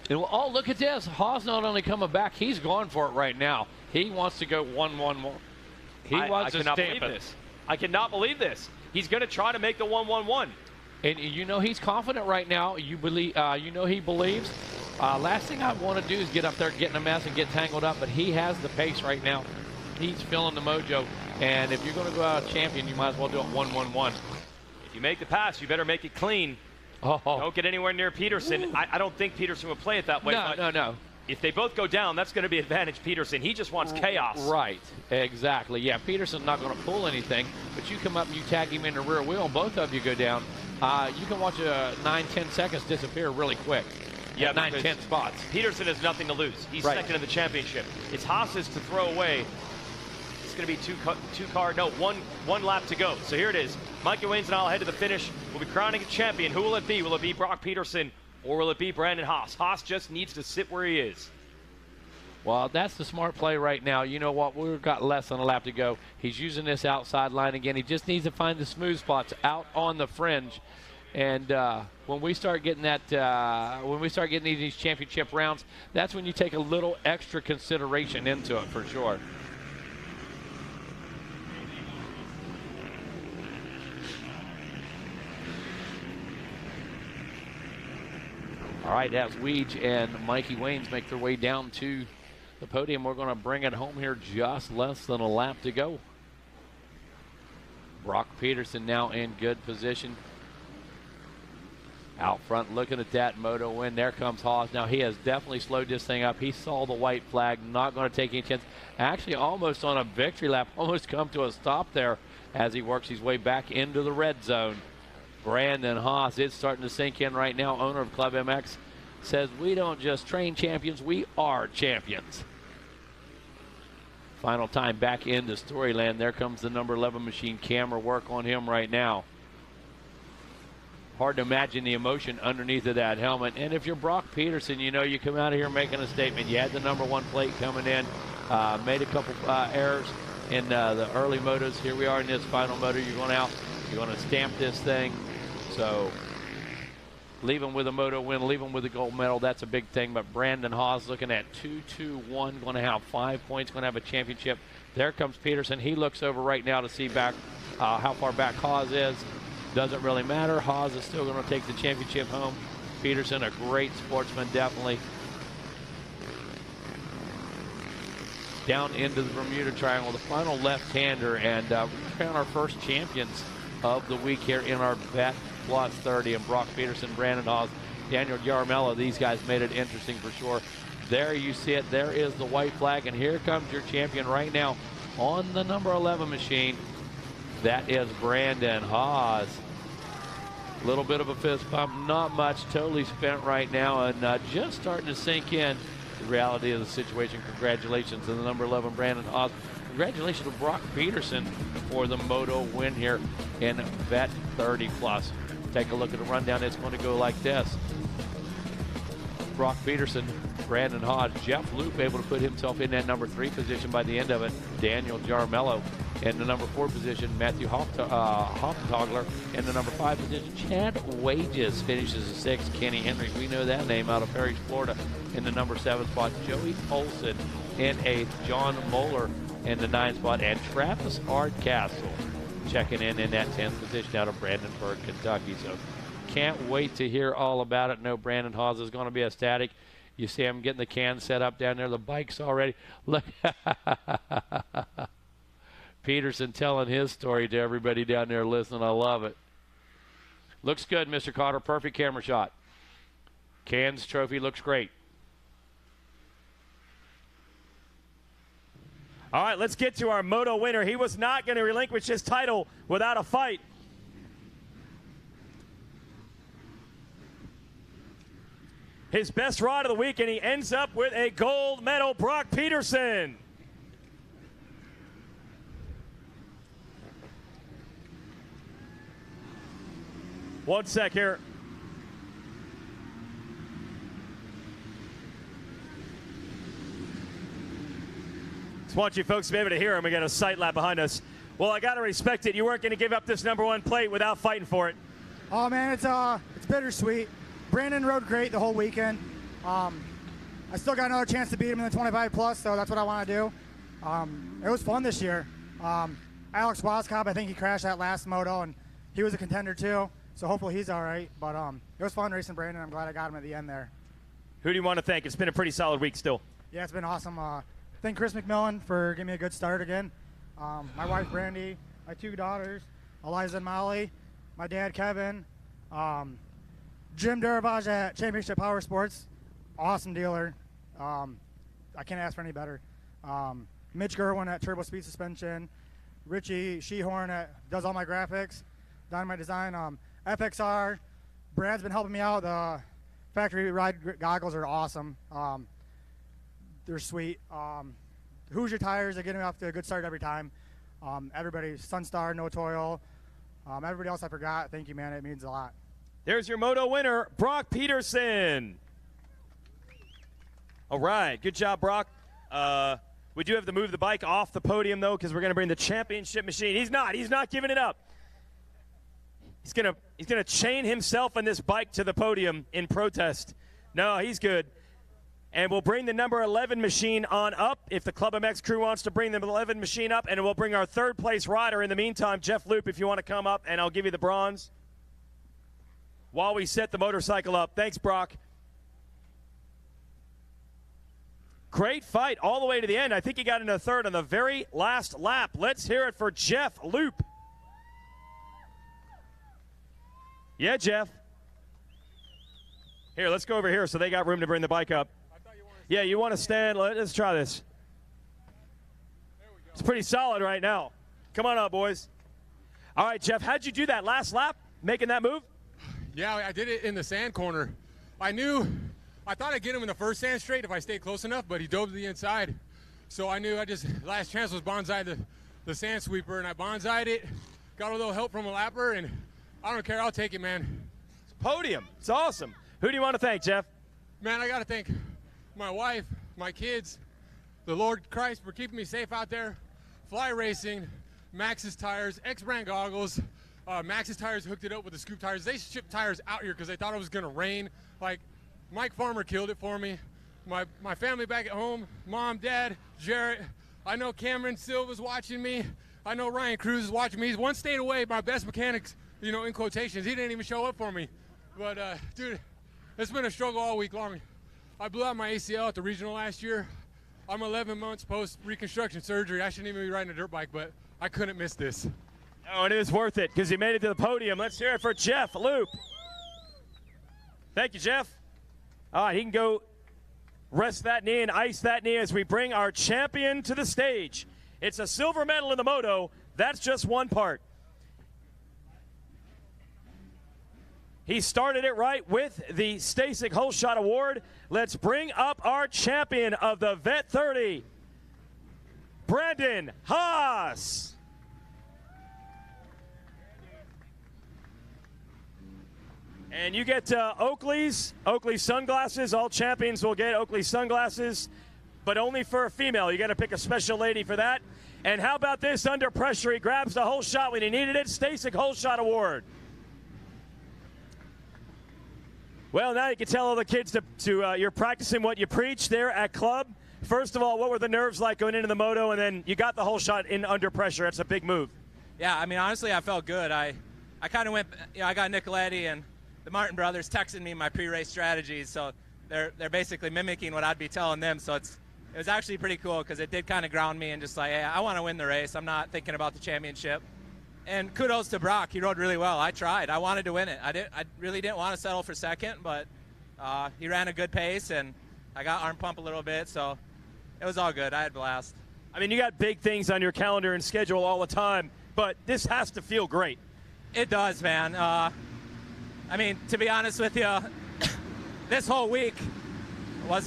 And, oh, look at this. Haas not only coming back, he's going for it right now. He wants to go 1-1 more. He wants to stamp it. I cannot believe this. He's going to try to make the 1-1-1. And you know he's confident right now. You believe. You know he believes. Last thing I want to do is get up there, get in a mess, and get tangled up. But he has the pace right now. He's feeling the mojo. And if you're going to go out champion, you might as well do it 1-1-1. If you make the pass, you better make it clean. Don't get anywhere near Peterson. I don't think Peterson would play it that way. No. If they both go down, that's going to be advantage Peterson. He just wants chaos. Right, exactly. Yeah, Peterson's not going to pull anything, but you come up and you tag him in the rear wheel, and both of you go down. You can watch 9-10 seconds disappear really quick. Yeah, 9-10 spots. Peterson has nothing to lose. He's second in the championship. It's Haas's to throw away. It's going to be one lap to go. So here it is. Mikey Waynes and I'll head to the finish. We'll be crowning a champion. Who will it be? Will it be Brock Peterson or will it be Brandon Haas? Haas just needs to sit where he is. Well, that's the smart play right now. You know what? We've got less than a lap to go. He's using this outside line again. He just needs to find the smooth spots out on the fringe. And when we start getting these championship rounds, that's when you take a little extra consideration into it for sure. All right, as Weege and Mikey Waynes make their way down to the podium, we're going to bring it home here, just less than a lap to go. Brock Peterson now in good position. Out front looking at that moto win. There comes Haas. Now he has definitely slowed this thing up. He saw the white flag, not going to take any chance. Actually almost on a victory lap, almost come to a stop there as he works his way back into the red zone. Brandon Haas, it's starting to sink in right now. Owner of Club MX says we don't just train champions, we are champions. Final time back into Storyland. There comes the number 11 machine. Camera work on him right now. Hard to imagine the emotion underneath of that helmet. And if you're Brock Peterson, you know you come out of here making a statement. You had the number 1 plate coming in, made a couple errors in the early motos. Here we are in this final moto. You're going out. You're going to stamp this thing. So leave him with a moto win, leave him with a gold medal. That's a big thing. But Brandon Haas looking at 2-2-1, going to have 5 points, going to have a championship. There comes Peterson. He looks over right now to see back how far back Haas is. Doesn't really matter. Haas is still going to take the championship home. Peterson, a great sportsman, definitely. Down into the Bermuda Triangle, the final left-hander, and we crown our first champions of the week here in our Bet Plus 30. And Brock Peterson, Brandon Haas, Daniel Jaramillo, these guys made it interesting for sure. There you see it. There is the white flag, and here comes your champion right now on the number 11 machine. That is Brandon Haas. A little bit of a fist pump, not much, totally spent right now, and just starting to sink in the reality of the situation. Congratulations to the number 11 Brandon Haas. Congratulations to Brock Peterson for the moto win here in Bet 30 Plus. Take a look at the rundown. It's going to go like this. Brock Peterson, Brandon Haas, Jeff Loop able to put himself in that number 3 position by the end of it. Daniel Jaramillo in the number 4 position. Matthew Hoftogler in the number 5 position. Chad Wages finishes the 6th. Kenny Henry, we know that name, out of Parrish, Florida, in the number 7 spot. Joey Olson in 8th. John Moeller in the 9th spot. And Travis Hardcastle checking in that 10th position out of Brandenburg, Kentucky. So can't wait to hear all about it. No, Brandon Haas is going to be ecstatic. You see him getting the can set up down there. The bike's already. Look. Peterson telling his story to everybody down there listening. I love it. Looks good, Mr. Carter. Perfect camera shot. Can's trophy looks great. All right, let's get to our moto winner. He was not going to relinquish his title without a fight. His best ride of the week, and he ends up with a gold medal. Brock Peterson. One sec here. Just want you folks to be able to hear him. We got a sight lap behind us. Well, I got to respect it. You weren't going to give up this number 1 plate without fighting for it. Oh, man, it's bittersweet. Brandon rode great the whole weekend. I still got another chance to beat him in the 25 plus, so that's what I want to do. It was fun this year. Alex Woskop, I think he crashed that last moto, and he was a contender too, so hopefully he's all right. But it was fun racing Brandon. I'm glad I got him at the end there. Who do you want to thank? It's been a pretty solid week still. Yeah, it's been awesome. Thank Chris McMillan for giving me a good start again. My wife, Brandy, my 2 daughters, Eliza and Molly, my dad, Kevin, Jim Darabaj at Championship Power Sports, awesome dealer. I can't ask for any better. Mitch Gerwin at Turbo Speed Suspension, Richie Shehorn does all my graphics, Dynamite Design, FXR. Brad's been helping me out. The factory ride goggles are awesome. They're sweet. Hoosier Tires, they get me off to a good start every time. Everybody, Sunstar, No Toil. Everybody else I forgot, thank you, man. It means a lot. There's your moto winner, Brock Peterson. All right, good job, Brock. We do have to move the bike off the podium, though, because we're going to bring the championship machine. He's not giving it up. He's gonna chain himself and this bike to the podium in protest. No, he's good. And we'll bring the number 11 machine on up if the Club MX crew wants to bring the 11 machine up, and we'll bring our 3rd place rider in the meantime, Jeff Loop, if you want to come up, and I'll give you the bronze while we set the motorcycle up. Thanks, Brock. Great fight all the way to the end. I think he got into 3rd on the very last lap. Let's hear it for Jeff Loop. Yeah, Jeff. Here, let's go over here so they got room to bring the bike up. Yeah, you want to stand? Let's try this. It's pretty solid right now. Come on up, boys. All right, Jeff, how'd you do that last lap, making that move? Yeah, I did it in the sand corner. I thought I'd get him in the first sand straight if I stayed close enough, but he dove to the inside. So I knew last chance was bonsai the sand sweeper, and I bonsai'd it, got a little help from a lapper, and I don't care, I'll take it, man. It's podium. It's awesome. Who do you want to thank, Jeff? Man, I got to thank my wife, my kids, the Lord Christ for keeping me safe out there. Fly Racing, Maxxis Tires, X-Brand Goggles. Maxxis Tires hooked it up with the scoop tires. They shipped tires out here because they thought it was going to rain. Like, Mike Farmer killed it for me. My family back at home, Mom, Dad, Jarrett. I know Cameron Silva's watching me. I know Ryan Cruz is watching me. He's one state away, my best mechanics, you know, in quotations. He didn't even show up for me. But, dude, it's been a struggle all week long. I blew out my ACL at the regional last year. I'm 11 months post-reconstruction surgery. I shouldn't even be riding a dirt bike, but I couldn't miss this. Oh, and it is worth it because he made it to the podium. Let's hear it for Jeff Loop. Thank you, Jeff. All right, he can go rest that knee and ice that knee as we bring our champion to the stage. It's a silver medal in the moto. That's just one part. He started it right with the Stasic Whole Shot Award. Let's bring up our champion of the Vet 30, Brandon Haas. And you get Oakley sunglasses. All champions will get Oakley sunglasses, but only for a female. You got to pick a special lady for that. And how about this? Under pressure, he grabs the whole shot when he needed it. Stasic Whole Shot Award. Well, now you can tell all the kids you're practicing what you preach there at club. First of all, what were the nerves like going into the moto, and then you got the whole shot in under pressure. That's a big move. Yeah, I mean, honestly, I felt good. I kind of went, I got Nicoletti and the Martin brothers texting me my pre-race strategies, so they're basically mimicking what I'd be telling them. So it was actually pretty cool because it did kind of ground me and just like, hey, I want to win the race. I'm not thinking about the championship. And kudos to Brock. He rode really well. I tried. I wanted to win it. I really didn't want to settle for second, but he ran a good pace, and I got arm pump a little bit, so it was all good. I had a blast. I mean, you got big things on your calendar and schedule all the time, but this has to feel great. It does, man. I mean, to be honest with you, this whole week was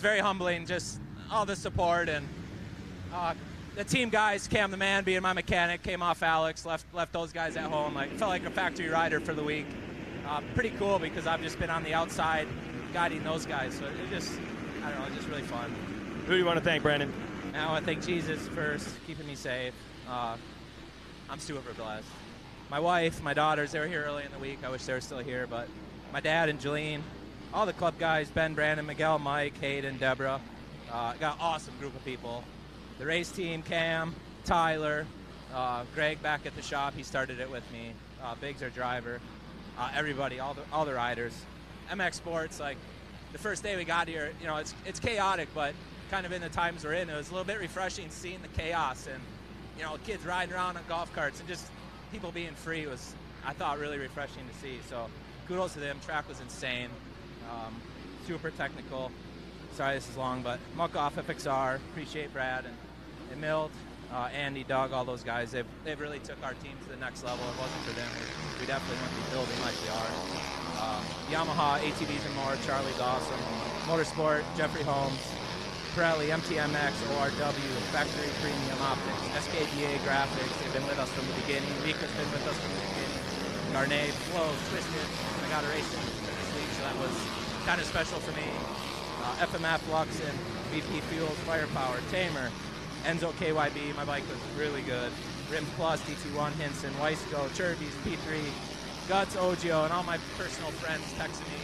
very humbling. Just all the support and the team guys, Cam the man being my mechanic, came off Alex, left those guys at home. I felt like a factory rider for the week. Pretty cool because I've just been on the outside guiding those guys. So it just, I don't know, it's just really fun. Who do you want to thank, Brandon? I want to thank Jesus first, keeping me safe. I'm super blessed. My wife, my daughters, they were here early in the week. I wish they were still here, but my dad and Jolene, all the club guys, Ben, Brandon, Miguel, Mike, Hayden, Deborah. Got an awesome group of people. The race team, Cam, Tyler, Greg back at the shop, he started it with me. Biggs, our driver, everybody, all the riders. MX Sports, like the first day we got here, you know, it's chaotic, but kind of in the times we're in, it was a little bit refreshing seeing the chaos and, you know, kids riding around on golf carts and just people being free was, I thought, really refreshing to see. So kudos to them. Track was insane. Super technical. Sorry this is long, but muck off FXR. Appreciate Brad and Milt, Andy, Doug, all those guys. They've really took our team to the next level. It wasn't for them, we definitely wouldn't be building like we are. Yamaha, ATVs and more. Charlie's awesome. Motorsport, Jeffrey Holmes, Pirelli, MTMX, ORW, Factory Premium Optics, SKBA Graphics. They've been with us from the beginning. Rika's been with us from the beginning. Garnet, Flow, Twisted. I got a race this week, so that was kind of special for me. FMF, Luxon, BP Fuels, Firepower, Tamer, Enzo KYB. My bike was really good. Rims Plus, DT1, Hinson, Weisco, Churbies, P3, Guts, Ogio, and all my personal friends texting me.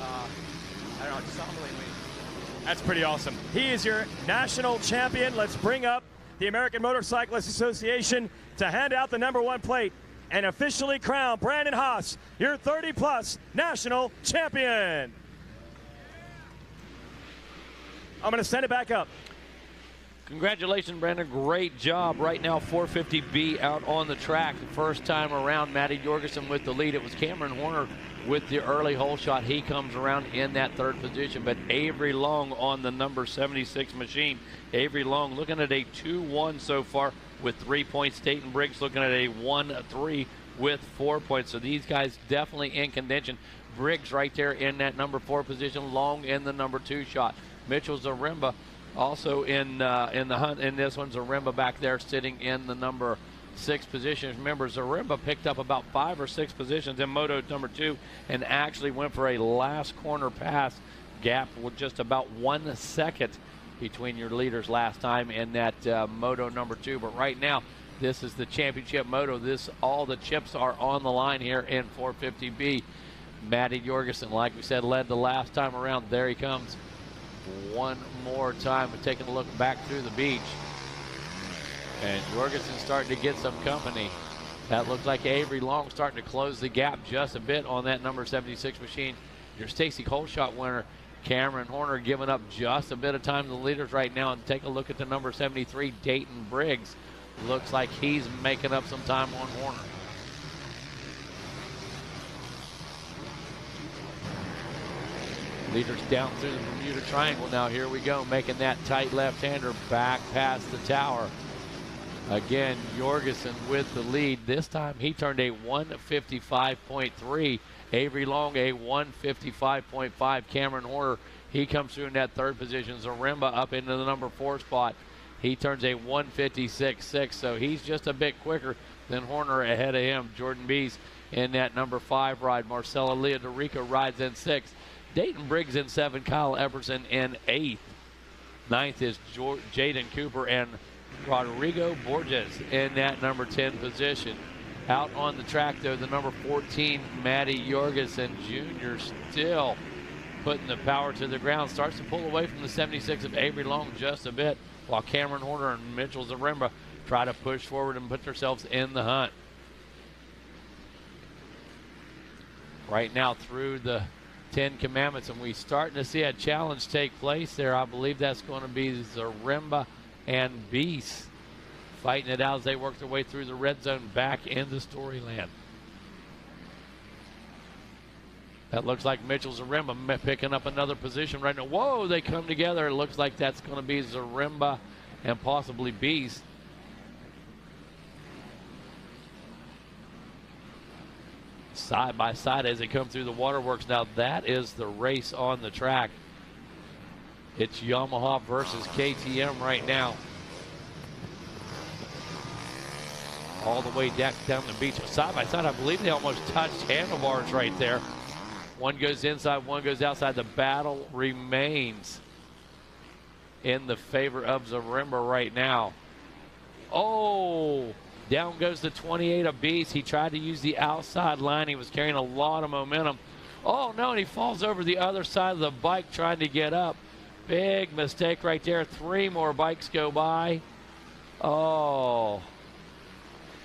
I don't know, just a humbling week. That's pretty awesome. He is your national champion. Let's bring up the American Motorcyclist Association to hand out the #1 plate and officially crown Brandon Haas your 30-plus national champion. I'm going to send it back up. Congratulations, Brandon. Great job. Right now, 450B out on the track. First time around, Matty Jorgensen with the lead. It was Cameron Horner with the early hole shot. He comes around in that third position. But Avery Long on the number 76 machine. Avery Long looking at a 2-1 so far with 3 points. Dayton Briggs looking at a 1-3 with 4 points. So these guys definitely in contention. Briggs right there in that number 4 position. Long in the number 2 shot. Mitchell Zaremba also in the hunt in this one. Zaremba back there sitting in the number 6 position. Remember, Zaremba picked up about 5 or 6 positions in Moto number 2 and actually went for a last corner pass. Gap with just about 1 second between your leaders last time in that Moto number 2. But right now, this is the championship Moto. All the chips are on the line here in 450B. Matty Jorgensen, like we said, led the last time around. There he comes one more time. We're taking a look back through the beach. And Jorgensen starting to get some company. That looks like Avery Long starting to close the gap just a bit on that number 76 machine. Your Stacy Coleshot winner, Cameron Horner, giving up just a bit of time to the leaders right now. And take a look at the number 73, Dayton Briggs. Looks like he's making up some time on Horner. Leaders down through the Bermuda Triangle now. Here we go, making that tight left-hander back past the tower. Again, Jorgensen with the lead. This time he turned a 155.3. Avery Long a 155.5. Cameron Horner, he comes through in that 3rd position. Zaremba up into the number 4 spot. He turns a 156.6, so he's just a bit quicker than Horner ahead of him. Jordan Bees in that number 5 ride. Marcelo Leodorico rides in 6. Dayton Briggs in 7. Kyle Epperson in 8th. 9th is Jaden Cooper and Rodrigo Borges in that number 10 position. Out on the track, though, the number 14, Matty Jorgensen Jr. still putting the power to the ground. Starts to pull away from the 76 of Avery Long just a bit, while Cameron Horner and Mitchell Zaremba try to push forward and put themselves in the hunt. Right now through the 10 Commandments, and we're starting to see a challenge take place there. I believe that's going to be Zaremba and Beast fighting it out as they work their way through the red zone back into Storyland. That looks like Mitchell Zaremba picking up another position right now. Whoa, they come together. It looks like that's going to be Zaremba and possibly Beast. Side by side as they come through the waterworks. Now that is the race on the track. It's Yamaha versus KTM right now. All the way down the beach. Side by side, I believe they almost touched handlebars right there. One goes inside, one goes outside. The battle remains in the favor of Zaremba right now. Oh, down goes the 28 of Beast. He tried to use the outside line. He was carrying a lot of momentum. Oh, no, and he falls over the other side of the bike trying to get up. Big mistake right there. 3 more bikes go by. Oh,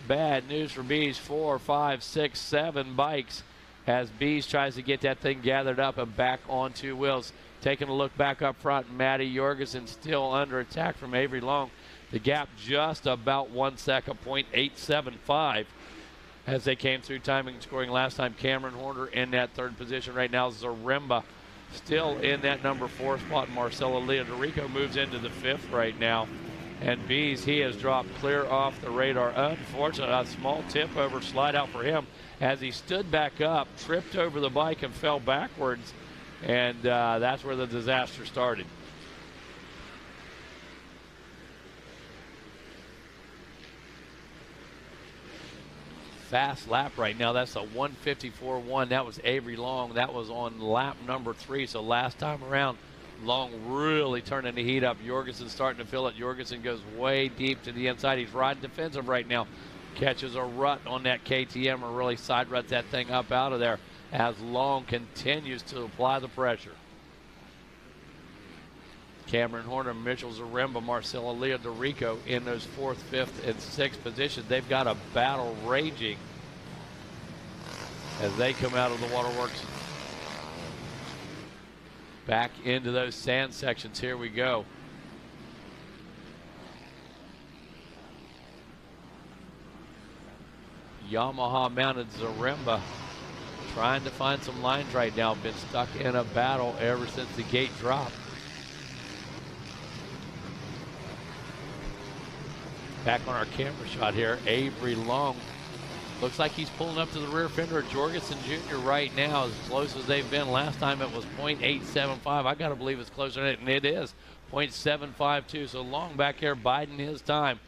bad news for Bees. 4, 5, 6, 7 bikes as Bees tries to get that thing gathered up and back on 2 wheels. Taking a look back up front, Matty Jorgensen still under attack from Avery Long. The gap just about 1 second, 0.875 as they came through timing and scoring last time. Cameron Horner in that 3rd position right now. Zaremba still in that number 4 spot. Marcelo Leodorico moves into the 5th right now. And Bees, he has dropped clear off the radar. Unfortunately, a small tip over slide out for him as he stood back up, tripped over the bike and fell backwards. And that's where the disaster started. Fast lap right now. That's a 154.1. That was Avery Long. That was on lap number 3. So last time around, Long really turning the heat up. Jorgensen starting to feel it. Jorgensen goes way deep to the inside. He's riding defensive right now. Catches a rut on that KTM or really side ruts that thing up out of there as Long continues to apply the pressure. Cameron Horner, Mitchell Zaremba, Marcelo Leodorico in those 4th, 5th, and 6th positions. They've got a battle raging as they come out of the waterworks. Back into those sand sections. Here we go. Yamaha mounted Zaremba trying to find some lines right now. Been stuck in a battle ever since the gate dropped. Back on our camera shot here, Avery Long Looks like he's pulling up to the rear fender of Jorgensen Jr. right now, as close as they've been. Last time it was .875. I got to believe it's closer than it, and it is .752. So Long back here biding his time.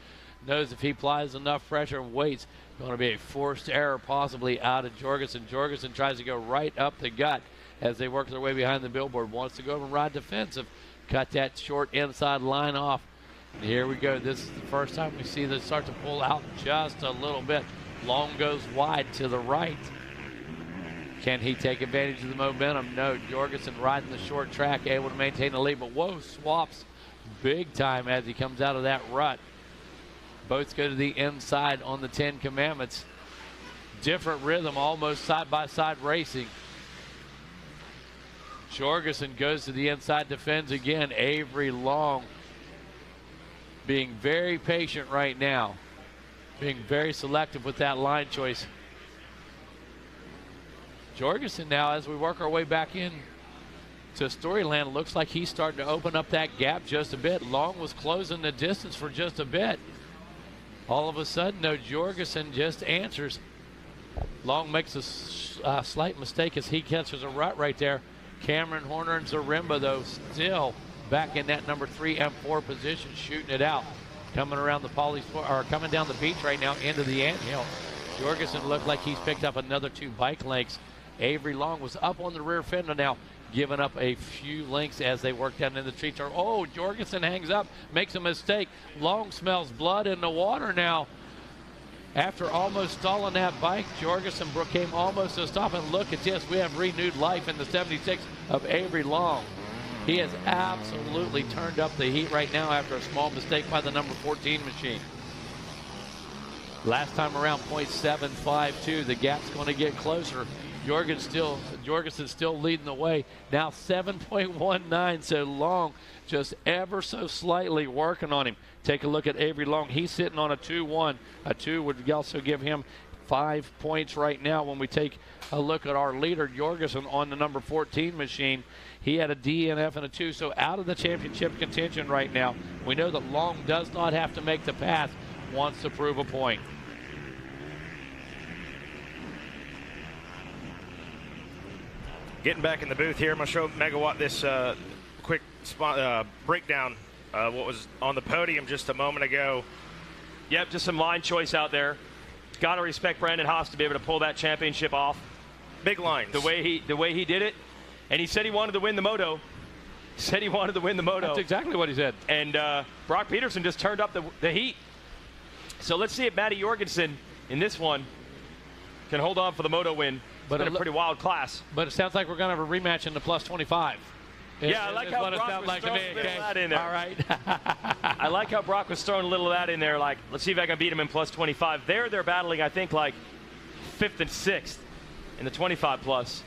Knows if he applies enough pressure and waits, going to be a forced error possibly out of Jorgensen. Jorgensen tries to go right up the gut as they work their way behind the billboard. Wants to go over and ride defensive. Cut that short inside line off. And here we go. This is the first time we see this start to pull out just a little bit. Long goes wide to the right. Can he take advantage of the momentum? No. Jorgensen riding the short track, able to maintain the lead. But whoa, swaps big time as he comes out of that rut. Both go to the inside on the 10 Commandments. Different rhythm, almost side-by-side racing. Jorgensen goes to the inside, defends again. Avery Long being very patient right now. Being very selective with that line choice. Jorgensen now, as we work our way back in to Storyland, looks like he's starting to open up that gap just a bit. Long was closing the distance for just a bit. All of a sudden, no, Jorgensen just answers. Long makes a slight mistake as he catches a rut right there. Cameron Horner and Zaremba, though, still back in that number 3 and 4 position, shooting it out. Coming around the coming down the beach right now into the anthill. Jorgensen looked like he's picked up another 2 bike lengths. Avery Long was up on the rear fender now, giving up a few lengths as they work down in the tree turn. Oh, Jorgensen hangs up, makes a mistake. Long smells blood in the water now. After almost stalling that bike, Jorgensen came almost to a stop, and look at this. We have renewed life in the 76 of Avery Long. He has absolutely turned up the heat right now after a small mistake by the number 14 machine. Last time around, .752. The gap's going to get closer. Jorgensen still leading the way. Now 7.19, so Long just ever so slightly working on him. Take a look at Avery Long. He's sitting on a 2-1. A 2 would also give him 5 points right now. When we take a look at our leader, Jorgensen, on the number 14 machine, he had a DNF and a 2, so out of the championship contention right now. We know that Long does not have to make the pass, wants to prove a point. Getting back in the booth here, I'm going to show Megawatt this quick breakdown. What was on the podium just a moment ago. Yep, just some line choice out there. Got to respect Brandon Haas to be able to pull that championship off. Big lines. The way he did it. And he said he wanted to win the moto. That's exactly what he said. And Brock Peterson just turned up the heat. So let's see if Matty Jorgensen in this one can hold on for the moto win. It's been a pretty wild class. But it sounds like we're going to have a rematch in the plus 25. Yeah, I like how Brock was throwing a little of that in there. All right. I like how Brock was throwing a little of that in there. Like, let's see if I can beat him in plus 25. They're battling, I think, like 5th and 6th in the 25 plus.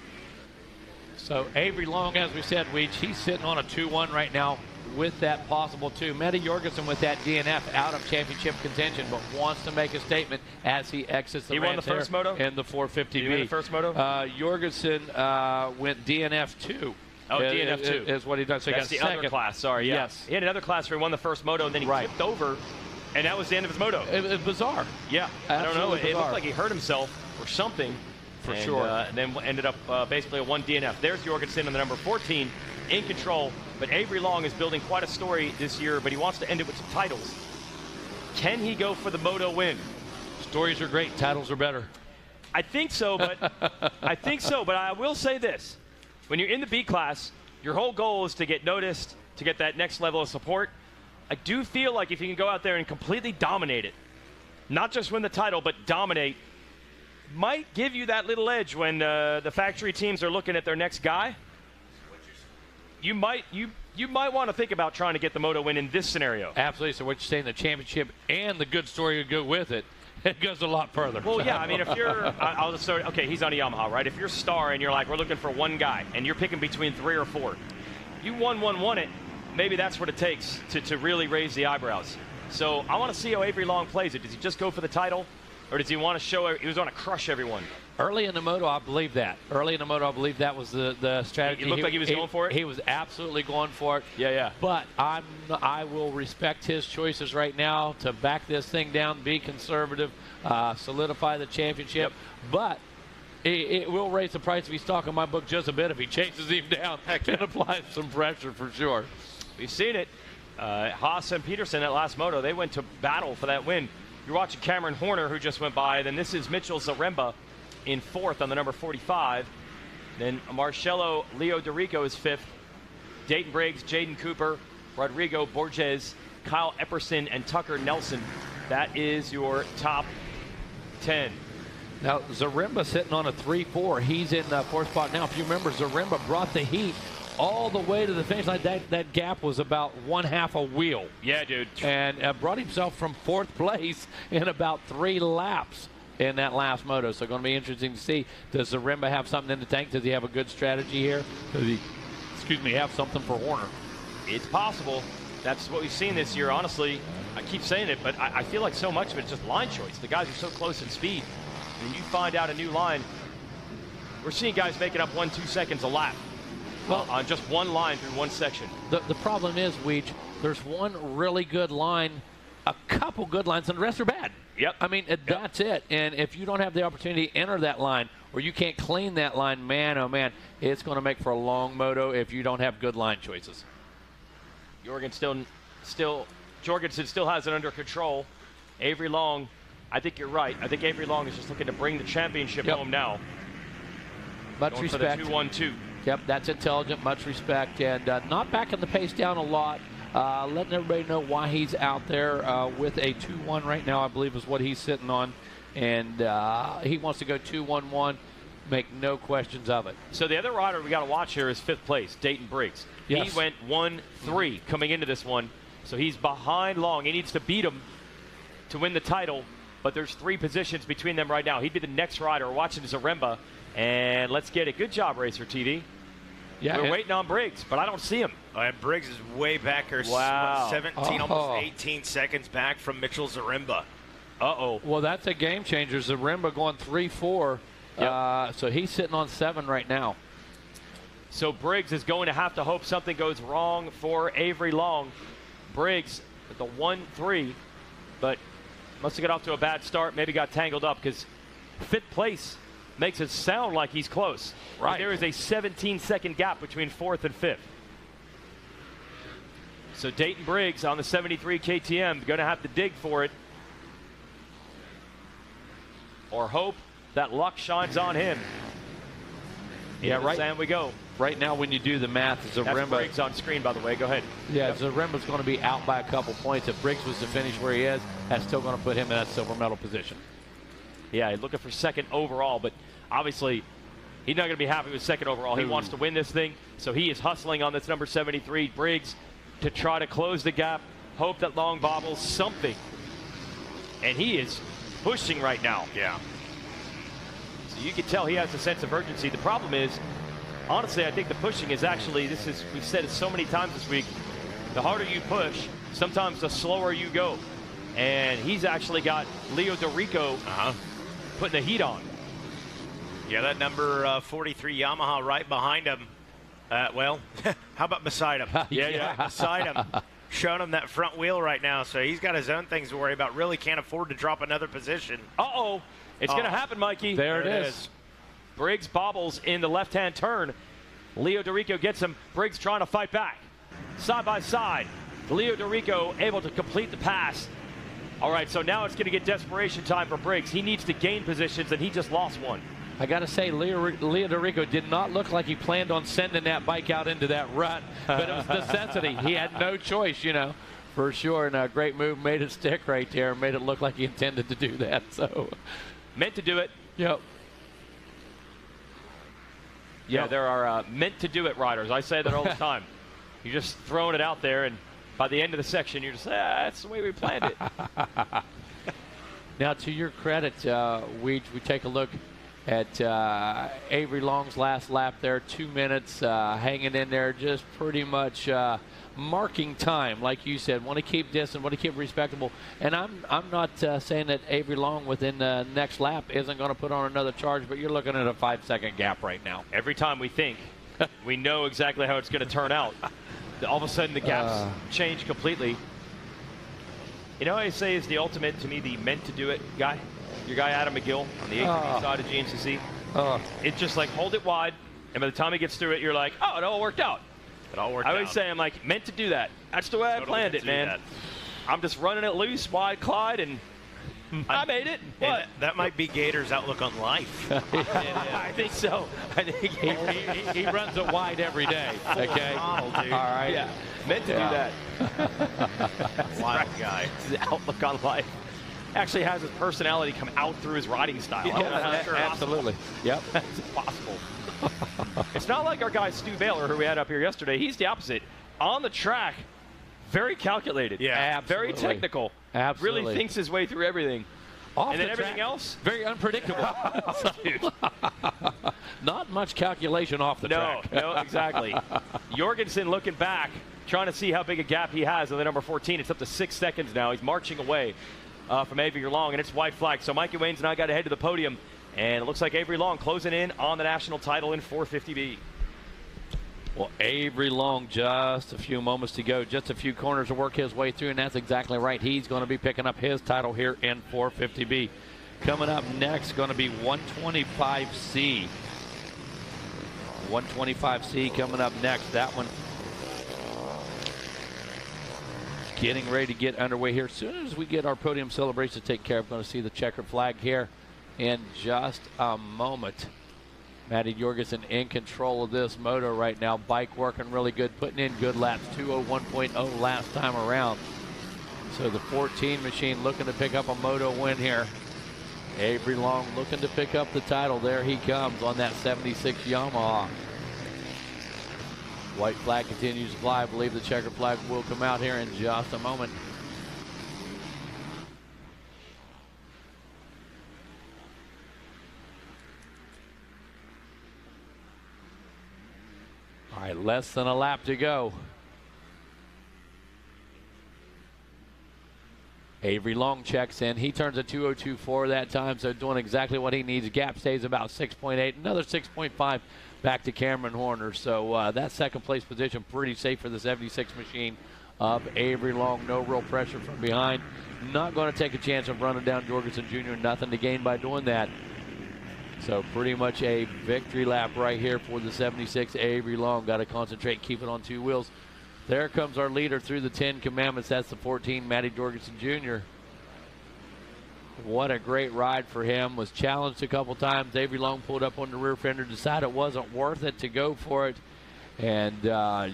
So Avery Long, as we said, he's sitting on a 2-1 right now with that possible 2. Matty Jorgensen with that DNF out of championship contention, but wants to make a statement as he exits the He won the first moto? in the 450B. He won the first moto? Jorgensen went DNF 2. Oh, DNF 2 is what he does. So that's the other class. Sorry, yeah. Yes. He had another class where he won the first moto, and then he tipped over, and that was the end of his moto. It was bizarre. Yeah, Absolutely I don't know. bizarre. It looked like he hurt himself or something. For sure. And then ended up basically a 1 DNF. There's Jorgensen on the number 14 in control. But Avery Long is building quite a story this year, but he wants to end it with some titles. Can he go for the moto win? Stories are great. Titles are better. I think so, but I will say this. When you're in the B class, your whole goal is to get noticed, to get that next level of support. I do feel like if you can go out there and completely dominate it, not just win the title, but dominate, might give you that little edge when the factory teams are looking at their next guy. You might want to think about trying to get the moto win in this scenario. Absolutely. So what you're saying, the championship and the good story would go with it. It goes a lot further. Well, yeah. I mean, if you're, I'll just start. Okay, he's on a Yamaha, right? If you're Star and you're like, we're looking for one guy, and you're picking between 3 or 4, you won it. Maybe that's what it takes to really raise the eyebrows. So I want to see how Avery Long plays it. Does he just go for the title? Or does he want to show he was going to crush everyone? Early in the moto, I believe that. Early in the moto, I believe that was the strategy. It looked like he was going for it? He was absolutely going for it. Yeah. But I will respect his choices right now to back this thing down, be conservative, solidify the championship. Yep. But it will raise the price of his stock in my book just a bit if he chases him down and applies some pressure for sure. We've seen it. Haas and Peterson at last moto, they went to battle for that win. You're watching Cameron Horner, who just went by. Then this is Mitchell Zaremba in 4th on the number 45. Then Marcello Leo Dorico is 5th. Dayton Briggs, Jaden Cooper, Rodrigo Borges, Kyle Epperson, and Tucker Nelson. That is your top 10. Now, Zaremba sitting on a 3-4. He's in 4th spot now. If you remember, Zaremba brought the heat all the way to the finish line. That gap was about 1/2 a wheel. Yeah, dude. And brought himself from 4th place in about 3 laps in that last moto. So going to be interesting to see. Does Zaremba have something in the tank? Does he have a good strategy here? Does he, have something for Horner? It's possible. That's what we've seen this year. Honestly, I keep saying it, but I feel like so much of it is just line choice. The guys are so close in speed. When you find out a new line, we're seeing guys making up 1-2 seconds a lap. Well, on just one line through one section. The problem is, Weech, there's one really good line, a couple good lines, and the rest are bad. Yep. I mean, that's it. And if you don't have the opportunity to enter that line, or you can't clean that line, man, oh man, it's going to make for a long moto if you don't have good line choices. Jorgensen still has it under control. Avery Long, I think you're right. I think Avery Long is just looking to bring the championship home now. Much Going respect. For the 2-1-2. Yep, that's intelligent. Much respect. And not backing the pace down a lot. Letting everybody know why he's out there with a 2-1 right now, I believe is what he's sitting on. And he wants to go 2-1-1. Make no questions of it. So the other rider we got to watch here is 5th place, Dayton Briggs. Yes. He went 1-3 coming into this one. So he's behind Long. He needs to beat him to win the title. But there's 3 positions between them right now. He'd be the next rider. We're watching Zaremba. And let's get it. Good job, Racer TV. Yeah, we're waiting on Briggs, but I don't see him. And Briggs is way back here. Wow. 17, almost 18 seconds back from Mitchell Zaremba. Uh-oh. Well, that's a game changer. Zaremba going 3-4. Yep. So he's sitting on 7 right now. So Briggs is going to have to hope something goes wrong for Avery Long. Briggs at the 1-3, but must have got off to a bad start. Maybe got tangled up because 5th place makes it sound like he's close. Right. There is a 17-second gap between 4th and 5th. So Dayton Briggs on the 73 KTM going to have to dig for it. Or hope that luck shines on him. Yeah, right. And we go. Right now, when you do the math, That's Zaremba. Briggs on screen, by the way. Go ahead. Yeah, Zaremba's going to be out by a couple points. If Briggs was to finish where he is, that's still going to put him in that silver medal position. Yeah, he's looking for 2nd overall, but obviously he's not going to be happy with 2nd overall. He wants to win this thing, so he is hustling on this number 73, Briggs, to try to close the gap, hope that Long bobbles something. And he is pushing right now. Yeah. So you can tell he has a sense of urgency. The problem is, honestly, I think the pushing is actually, we've said it so many times this week, the harder you push, sometimes the slower you go. And he's actually got Leo Dorico putting the heat on. Yeah, that number 43 Yamaha right behind him. Well, how about beside him? Yeah. Beside him. Showing him that front wheel right now. So he's got his own things to worry about. Really can't afford to drop another position. Uh-oh. It's going to happen, Mikey. There it is. Briggs bobbles in the left-hand turn. Leo Dorico gets him. Briggs trying to fight back. Side by side. Leo Dorico able to complete the pass. All right, so now it's going to get desperation time for Briggs. He needs to gain positions, and he just lost one. I got to say, Leo Dorico did not look like he planned on sending that bike out into that rut, but it was necessity. He had no choice, for sure. And a great move, made it stick right there, made it look like he intended to do that. So, meant to do it. Yep. Yeah, there are meant to do it riders. I say that all the time. You're just throwing it out there, and by the end of the section, you're just, that's the way we planned it. Now, to your credit, we take a look at Avery Long's last lap there. 2 minutes, hanging in there, just pretty much marking time, like you said. Want to keep distant, want to keep respectable. And I'm not saying that Avery Long within the next lap isn't going to put on another charge, but you're looking at a 5-second gap right now. Every time we think we know exactly how it's going to turn out, all of a sudden the gaps change completely. You know what I say is the ultimate, to me, the meant-to-do-it guy? Your guy Adam McGill on the ATV side of GNCC. It's just like, hold it wide, and by the time he gets through it, you're like, oh, it all worked out. It all worked out. I always say, I'm like, meant to do that. That's the way I planned it, man. I'm just running it loose, wide Clyde, and I made it. What? That might be Gator's outlook on life. I think so. I think he runs it wide every day. Okay. Model, dude. All right. Yeah. Meant to do that. Wild guy. His outlook on life actually has his personality come out through his riding style. Absolutely. Yep. That's impossible. It's not like our guy Stu Baylor, who we had up here yesterday. He's the opposite. On the track, very calculated. Yeah, very technical. Absolutely. Really thinks his way through everything. And then everything else? Very unpredictable. Not much calculation off the track. No, exactly. Jorgensen looking back, trying to see how big a gap he has on the number 14. It's up to 6 seconds now. He's marching away from Avery Long, and it's white flag. So Mikey Waynes and I got to head to the podium, and it looks like Avery Long closing in on the national title in 450B. Well, Avery Long, just a few moments to go, just a few corners to work his way through, and that's exactly right. He's going to be picking up his title here in 450B. Coming up next, going to be 125C. 125C coming up next. That one getting ready to get underway here. As soon as we get our podium celebration to take care of, going to see the checkered flag here in just a moment. Matty Jorgensen in control of this moto right now. Bike working really good, putting in good laps. 201.0 last time around. So the 14 machine looking to pick up a moto win here. Avery Long looking to pick up the title. There he comes on that 76 Yamaha. White flag continues to fly. I believe the checkered flag will come out here in just a moment. All right, less than a lap to go. Avery Long checks in. He turns a 2:02.4 that time, so doing exactly what he needs. Gap stays about 6.8, another 6.5 back to Cameron Horner. So that second place position pretty safe for the 76 machine of Avery Long. No real pressure from behind. Not going to take a chance of running down Jorgensen Jr. Nothing to gain by doing that. So pretty much a victory lap right here for the 76 Avery Long. Got to concentrate, keep it on two wheels. There comes our leader through the 10 commandments. That's the 14, Matty Jorgensen Jr. What a great ride for him. Was challenged a couple times. Avery Long pulled up on the rear fender, decided it wasn't worth it to go for it. And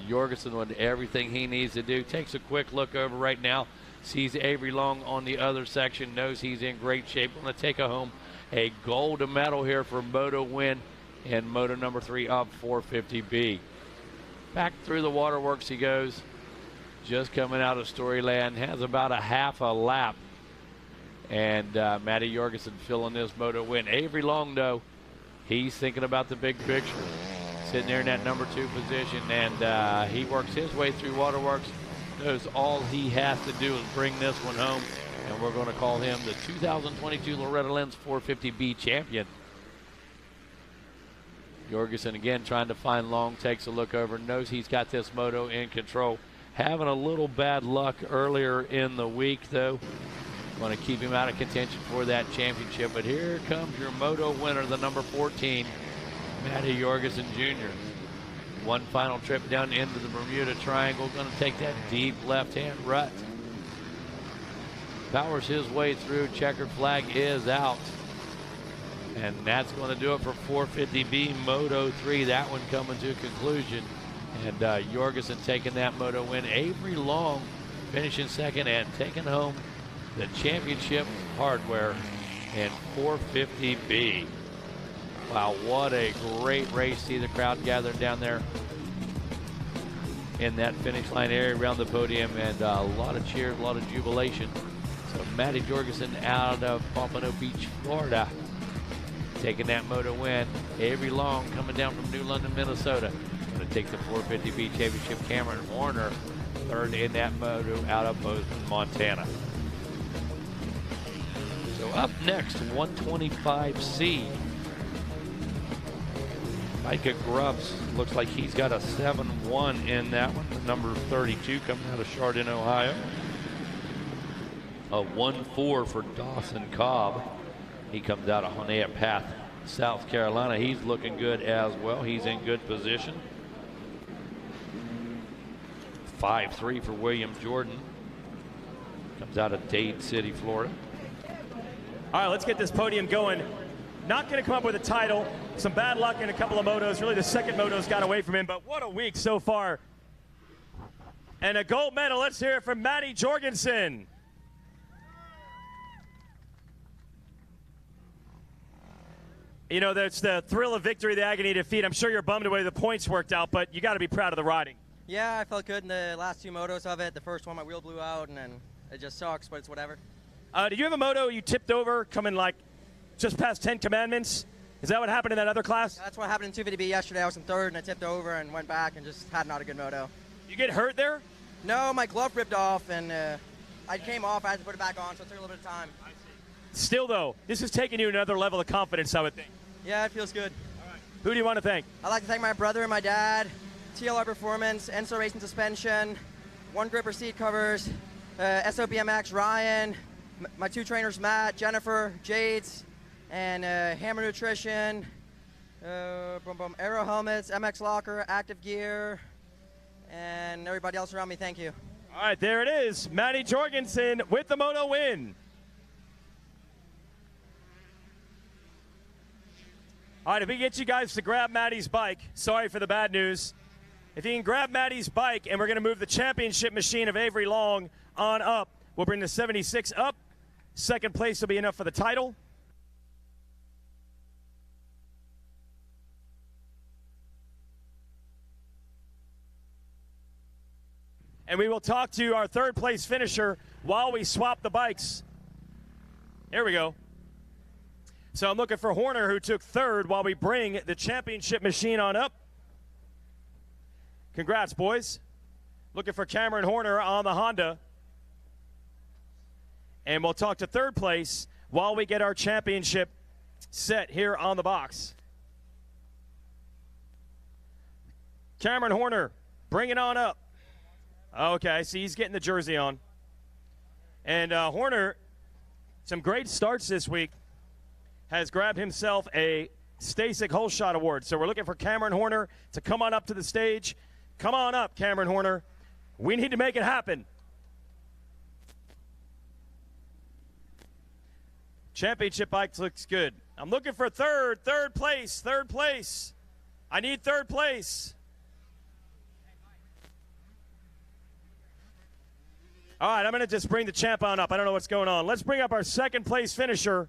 Jorgensen with everything he needs to do. Takes a quick look over right now. Sees Avery Long on the other section. Knows he's in great shape. Going to take home a gold medal here for Moto win in Moto number 3 of 450B. Back through the waterworks he goes. Just coming out of Storyland. Has about a half a lap. And Matty Jorgensen filling this Moto win. Avery Long, though, he's thinking about the big picture. Sitting there in that number 2 position. And he works his way through waterworks. Knows all he has to do is bring this one home. And we're going to call him the 2022 Loretta Lynn's 450B champion. Jorgensen again trying to find Long, takes a look over, knows he's got this moto in control. Having a little bad luck earlier in the week, though. Want to keep him out of contention for that championship. But here comes your moto winner, the number 14, Matty Jorgensen Jr. One final trip down into the Bermuda Triangle. Going to take that deep left-hand rut. Powers his way through. Checkered flag is out. And that's going to do it for 450B Moto 3. That one coming to a conclusion. And Jorgensen taking that moto win. Avery Long finishing second and taking home the championship hardware in 450B. Wow, what a great race. See the crowd gathered down there in that finish line area around the podium, and a lot of cheers, a lot of jubilation. So Matty Jorgensen out of Pompano Beach, Florida. taking that moto win. Avery Long coming down from New London, Minnesota. Going to take the 450B championship. Cameron Horner, third in that moto out of Bozeman, Montana. So up next, 125C. Micah Grubbs looks like he's got a 7-1 in that one. Number 32 coming out of Chardon, Ohio. A 1-4 for Dawson Cobb. He comes out of Honea Path, South Carolina. He's looking good as well. He's in good position. 5-3 for William Jordan. Comes out of Dade City, Florida. All right, let's get this podium going. Not going to come up with a title. Some bad luck in a couple of motos. Really, the second moto's got away from him, but what a week so far. And a gold medal. Let's hear it from Matty Jorgensen. You know, that's the thrill of victory, the agony of defeat. I'm sure you're bummed the way the points worked out, but you got to be proud of the riding. Yeah, I felt good in the last two motos of it. The first one, my wheel blew out, and then it just sucks, but it's whatever. Did you have a moto you tipped over coming like just past 10 commandments? Is that what happened in that other class? That's what happened in 250B yesterday. I was in third, and I tipped over and went back and just had not a good moto. You get hurt there? No, my glove ripped off, and I came off. I had to put it back on, so it took a little bit of time. Still, though, this has taken you another level of confidence, I would think. Yeah, it feels good. All right. Who do you want to thank? I'd like to thank my brother and my dad, TLR Performance, Enso Racing Suspension, One Gripper Seat Covers, SOBMX, Ryan, my two trainers, Matt, Jennifer, Jades, and Hammer Nutrition, Aero Helmets, MX Locker, Active Gear, and everybody else around me. Thank you. All right, there it is. Matty Jorgensen with the moto win. All right, if we get you guys to grab Matty's bike, sorry for the bad news. If you can grab Matty's bike, and we're going to move the championship machine of Avery Long on up, we'll bring the 76 up. Second place will be enough for the title. And we will talk to our third place finisher while we swap the bikes. There we go. So I'm looking for Horner, who took third, while we bring the championship machine on up. Congrats, boys. Looking for Cameron Horner on the Honda. And we'll talk to third place while we get our championship set here on the box. Cameron Horner, bring it on up. Okay, I see he's getting the jersey on. And Horner, some great starts this week, has grabbed himself a Stasic Hole Shot Award. So we're looking for Cameron Horner to come on up to the stage. Come on up, Cameron Horner. We need to make it happen. Championship bike looks good. I'm looking for third place. I need third place. All right, I'm going to just bring the champ on up. I don't know what's going on. Let's bring up our second place finisher.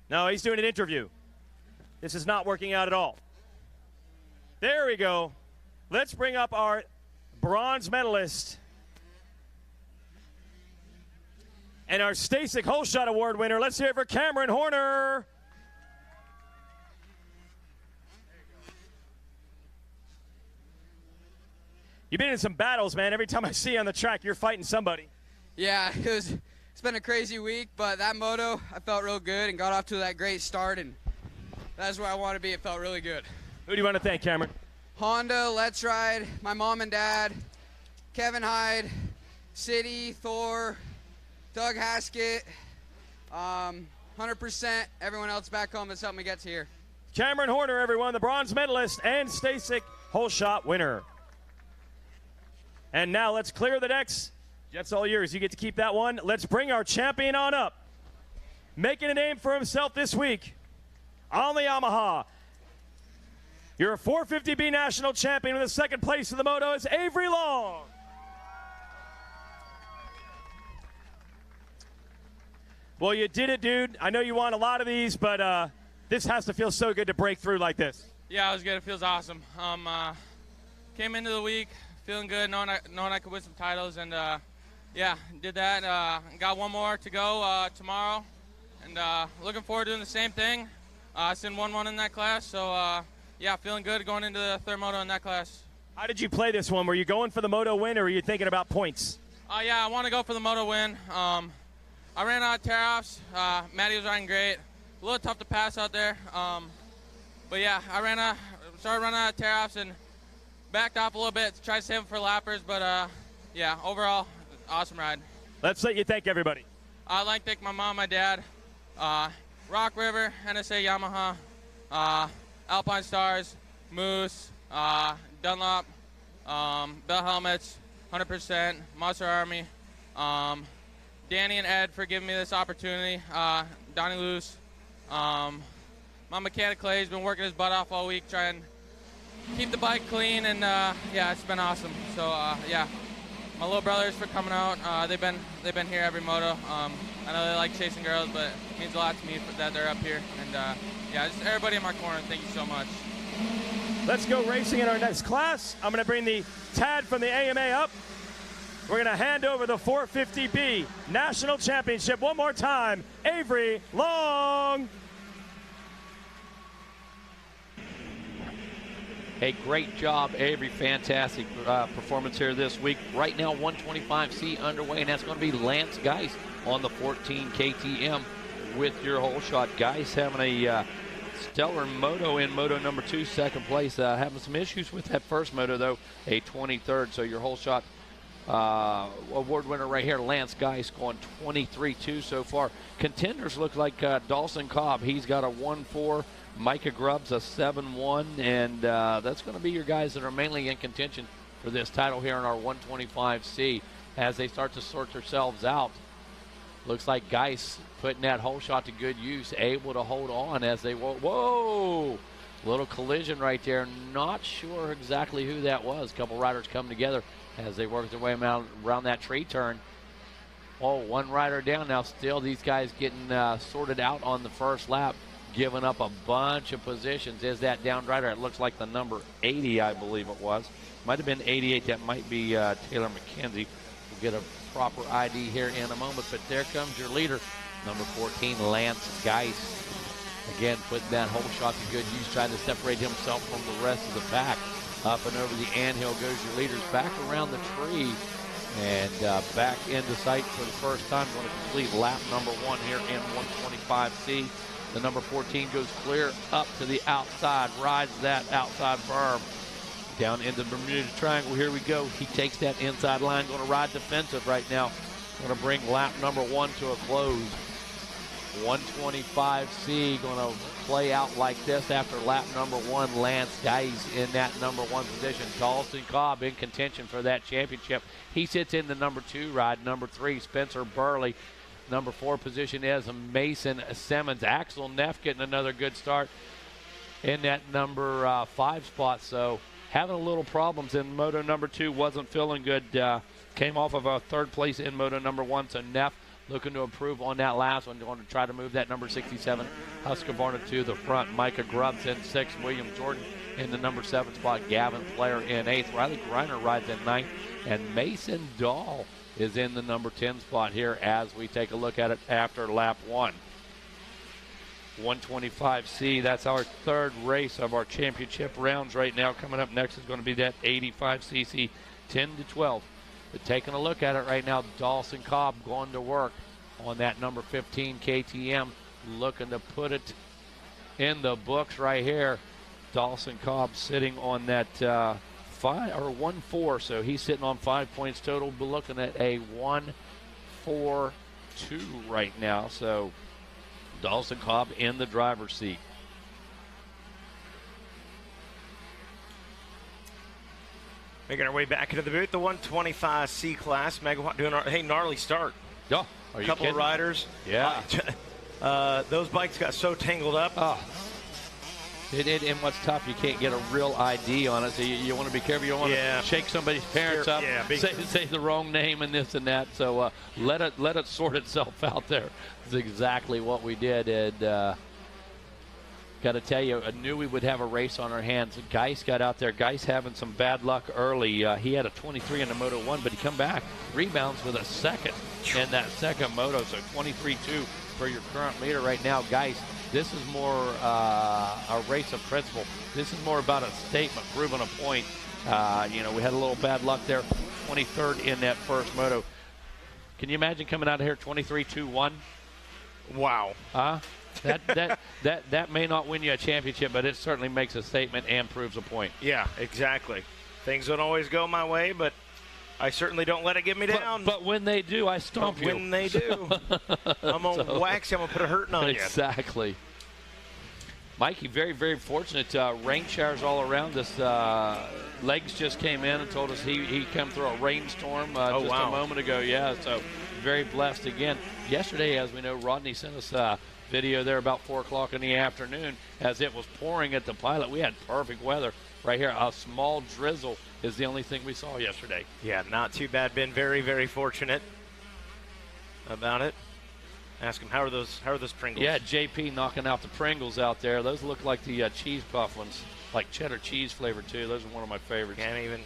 No, he's doing an interview. This is not working out at all. There we go. Let's bring up our bronze medalist and our Stasic Hole Shot Award winner. Let's hear it for Cameron Horner. You've been in some battles, man. Every time I see you on the track, you're fighting somebody. Yeah, it's been a crazy week, but that moto, I felt real good and got off to that great start, and that's where I want to be. It felt really good. Who do you want to thank, Cameron? Honda, Let's Ride, my mom and dad, Kevin Hyde, City, Thor, Doug Haskett, 100%, everyone else back home that's helped me get to here. Cameron Horner, everyone, the bronze medalist and Stasic Hole Shot winner. And now let's clear the decks. That's all yours. You get to keep that one. Let's bring our champion on up. Making a name for himself this week on the Yamaha. You're a 450B national champion with the second place in the moto. It's Avery Long. Well, you did it, dude. I know you won a lot of these, but this has to feel so good to break through like this. Yeah, it was good. It feels awesome. Came into the week feeling good, knowing I could win some titles, and yeah, did that. Got one more to go tomorrow, and looking forward to doing the same thing. Sitting 1-1 in that class, so yeah, feeling good going into the third moto in that class. How did you play this one? Were you going for the moto win, or were you thinking about points? Yeah, I want to go for the moto win. I ran out of tear-offs. Matty was riding great. A little tough to pass out there. But yeah, I started running out of tear-offs and backed off a little bit to try to save them for lappers. But yeah, overall, awesome ride. Let's let you thank everybody. I'd like to thank my mom, my dad, Rock River, NSA Yamaha, Alpine Stars, Moose, Dunlop, Bell Helmets, 100%, Monster Army, Danny and Ed for giving me this opportunity, Donnie Luce, my mechanic Clay's been working his butt off all week trying to keep the bike clean, and yeah, it's been awesome. So yeah, my little brothers for coming out. They've been here every moto. I know they like chasing girls, but it means a lot to me that they're up here. And yeah, just everybody in my corner, thank you so much. Let's go racing in our next class. I'm going to bring the Tad from the AMA up. We're going to hand over the 450B National Championship one more time. Avery Long. Hey, great job, Avery. Fantastic performance here this week. Right now, 125C underway, and that's going to be Lance Geis on the 14 KTM with your whole shot. Geis having a stellar moto in moto number 2, second place. Having some issues with that first moto, though, a 23rd. So your whole shot award winner right here, Lance Geis, going 23-2 so far. Contenders look like Dawson Cobb. He's got a 1-4. Micah Grubbs a 7-1, and that's going to be your guys that are mainly in contention for this title here in our 125C as they start to sort themselves out. Looks like Geis putting that whole shot to good use, able to hold on as they whoa, little collision right there. Not sure exactly who that was. A couple riders come together as they work their way around that tree turn. Oh, one rider down now. Still, these guys getting sorted out on the first lap. Giving up a bunch of positions. Is that down rider? It looks like the number 80, I believe it was. Might have been 88. That might be Taylor McKenzie. We'll get a proper ID here in a moment. But there comes your leader, number 14, Lance Geis. Again, putting that whole shot to good use, trying to separate himself from the rest of the pack. Up and over the anthill goes your leaders. Back around the tree and back into sight for the first time. Going to complete lap number 1 here in 125C. The number 14 goes clear up to the outside, rides that outside berm down into the Bermuda Triangle. Here we go. He takes that inside line, going to ride defensive right now. Going to bring lap number 1 to a close. 125C going to play out like this after lap number 1. Lance Geis in that number 1 position. Dawson Cobb in contention for that championship. He sits in the number 2 ride. Number 3, Spencer Burley. Number 4 position is Mason Simmons. Axel Neff getting another good start in that number 5 spot. So having a little problems in moto number 2. Wasn't feeling good. Came off of a 3rd place in moto number 1. So Neff looking to improve on that last one. Going to try to move that number 67 Husqvarna to the front. Micah Grubbs in 6th. William Jordan in the number 7 spot. Gavin Flair in 8th. Riley Greiner rides in 9th. And Mason Dahl is in the number 10 spot here as we take a look at it after lap 1. 125C, that's our 3rd race of our championship rounds right now. Coming up next is going to be that 85cc 10-12. But taking a look at it right now, Dawson Cobb going to work on that number 15 KTM, looking to put it in the books right here. Dawson Cobb sitting on that 1-4, so he's sitting on 5 points total. We're looking at a 1-4-2 right now. So Dawson Cobb in the driver's seat. Making our way back into the booth, the 125C class. Megawatt doing hey, gnarly start. Yeah, are you couple kidding? Of riders. Yeah. Those bikes got so tangled up. Oh. And what's tough, you can't get a real ID on it, so you want to be careful. You don't want to shake somebody's parents up, say the wrong name and this and that. So let it sort itself out there. That's exactly what we did. And got to tell you, I knew we would have a race on our hands. Geis got out there. Geis having some bad luck early. He had a 23 in the Moto 1, but he come back, rebounds with a 2nd in that 2nd moto. So 23-2 per your current leader right now, guys. This is more a race of principle. This is more about a statement, proving a point. You know, we had a little bad luck there. 23rd in that first moto. Can you imagine coming out of here 23-2-1? Wow. That may not win you a championship, but it certainly makes a statement and proves a point. Yeah, exactly. Things don't always go my way, but I certainly don't let it get me down. But when they do, I stomp you. When they do, I'm going to wax you. I'm going to put a hurting on you. Exactly. Mikey, very, very fortunate. Rain showers all around us. Legs just came in and told us he come through a rainstorm a moment ago. Yeah, so very blessed again. Yesterday, as we know, Rodney sent us a video there about 4 o'clock in the afternoon as it was pouring at the Pilot. We had perfect weather right here. A small drizzle is the only thing we saw yesterday. Yeah, not too bad. Been very, very fortunate about it. Ask him, how are those Pringles? Yeah, JP knocking out the Pringles out there. Those look like the cheese puff ones, like cheddar cheese flavor too. Those are one of my favorites. Can't even.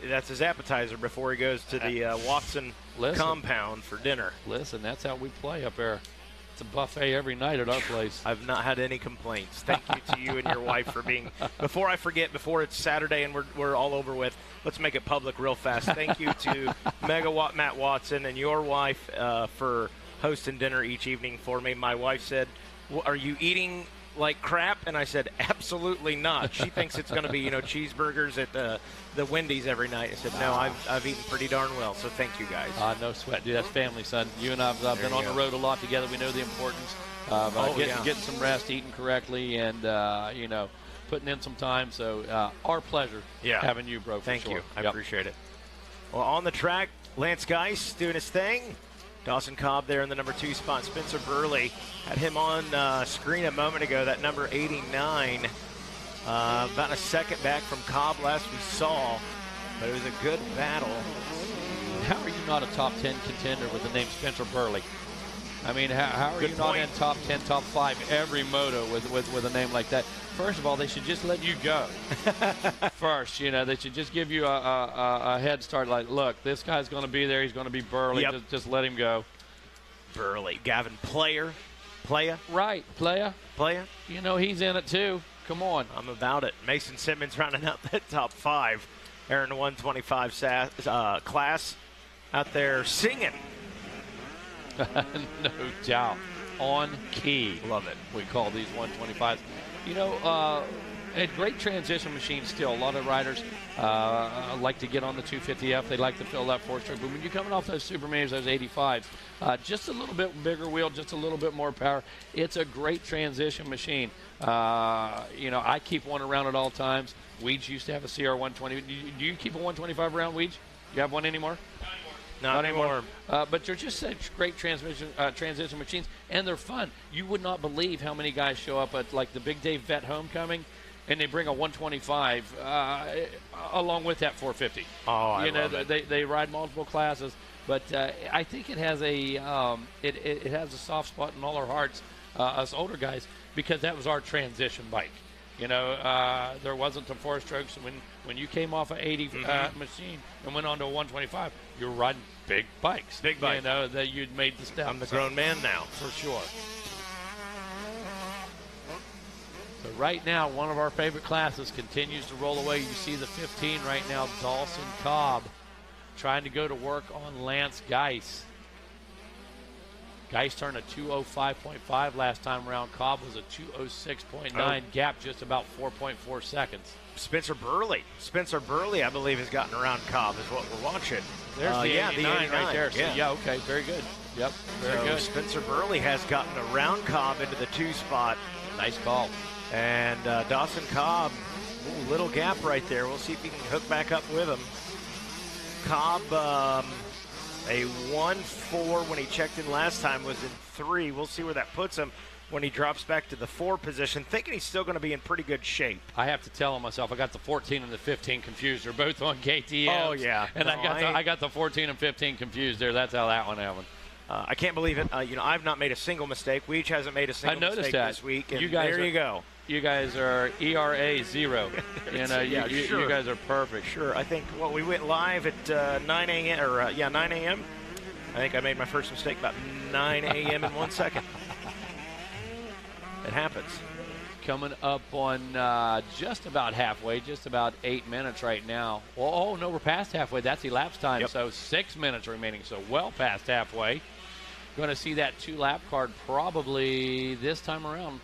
That's his appetizer before he goes to the Watson compound for dinner. Listen, that's how we play up there. It's a buffet every night at our place. I've not had any complaints. Thank you to you and your wife for being. Before I forget, before it's Saturday and we're all over with, let's make it public real fast. Thank you to Megawatt Matt Watson and your wife for hosting dinner each evening for me. My wife said, "Are you eating like crap?" And I said, "Absolutely not." She thinks it's going to be, cheeseburgers at the Wendy's every night. I said, "No, I've eaten pretty darn well." So thank you guys. No sweat, dude. That's family, son. You and I've been on the road a lot together. We know the importance of getting some rest, eating correctly, and putting in some time. So our pleasure having you, bro. Thank you. I appreciate it. Well, on the track, Lance Geis doing his thing. Dawson Cobb there in the number 2 spot. Spencer Burley had him on screen a moment ago, that number 89. About a second back from Cobb last we saw, but it was a good battle. How are you not a top 10 contender with the name Spencer Burley? I mean, how are you not in top 10, top 5 every moto with a name like that? First of all, they should just let you go. First, they should just give you a head start. Like, look, this guy's going to be there. He's going to be Burley. Yep. Just let him go. Burley. Gavin Playa. Right, Playa. He's in it too. Come on. I'm about it. Mason Simmons rounding out that top 5. Aaron 125 class out there singing. No doubt. On key. Love it. We call these 125s. A great transition machine still. A lot of riders like to get on the 250F. They like to fill that 4-stroke. But when you're coming off those Super Minis, those 85s, just a little bit bigger wheel, just a little bit more power, it's a great transition machine. I keep one around at all times. Weege used to have a CR120. Do you keep a 125 around, Weege? You have one anymore? Not anymore. But they're just such great transition machines, and they're fun. You would not believe how many guys show up at like the Big Dave Vet Homecoming, and they bring a 125 along with that 450. Oh, I love it. They ride multiple classes, but I think it has it has a soft spot in all our hearts, us older guys, because that was our transition bike. There wasn't the 4-strokes when you came off an 80 machine and went on to a 125. You're riding big bikes. Big bikes. That you'd made the step. I'm the grown man now. For sure. So right now, one of our favorite classes continues to roll away. You see the 15 right now, Dawson Cobb trying to go to work on Lance Geis. Geis turned a 2:05.5 last time around. Cobb was a 2:06.9 gap, just about 4.4 seconds. Spencer Burley, I believe, has gotten around Cobb, is what we're watching. There's the 89 right there. So, yeah, okay, very good. Yep, very good. Spencer Burley has gotten around Cobb into the 2 spot. Nice call. And Dawson Cobb, little gap right there. We'll see if he can hook back up with him. Cobb, a 1.4 when he checked in last time, was in 3. We'll see where that puts him when he drops back to the 4 position, thinking he's still going to be in pretty good shape. I have to tell myself I got the 14 and the 15 confused. They're both on KTM. Oh, yeah. And I got the 14 and 15 confused there. That's how that one happened. I can't believe it. I've not made a single mistake. Weege hasn't made a single mistake this week. And there you go. You guys are ERA 0. You guys are perfect. Sure. I think we went live at 9 a.m. 9 a.m. I think I made my first mistake about 9 a.m. in 1 second. It happens. Coming up on just about halfway, just about 8 minutes right now. Oh, no, we're past halfway. That's elapsed time, so 6 minutes remaining, so well past halfway. Going to see that 2-lap card probably this time around.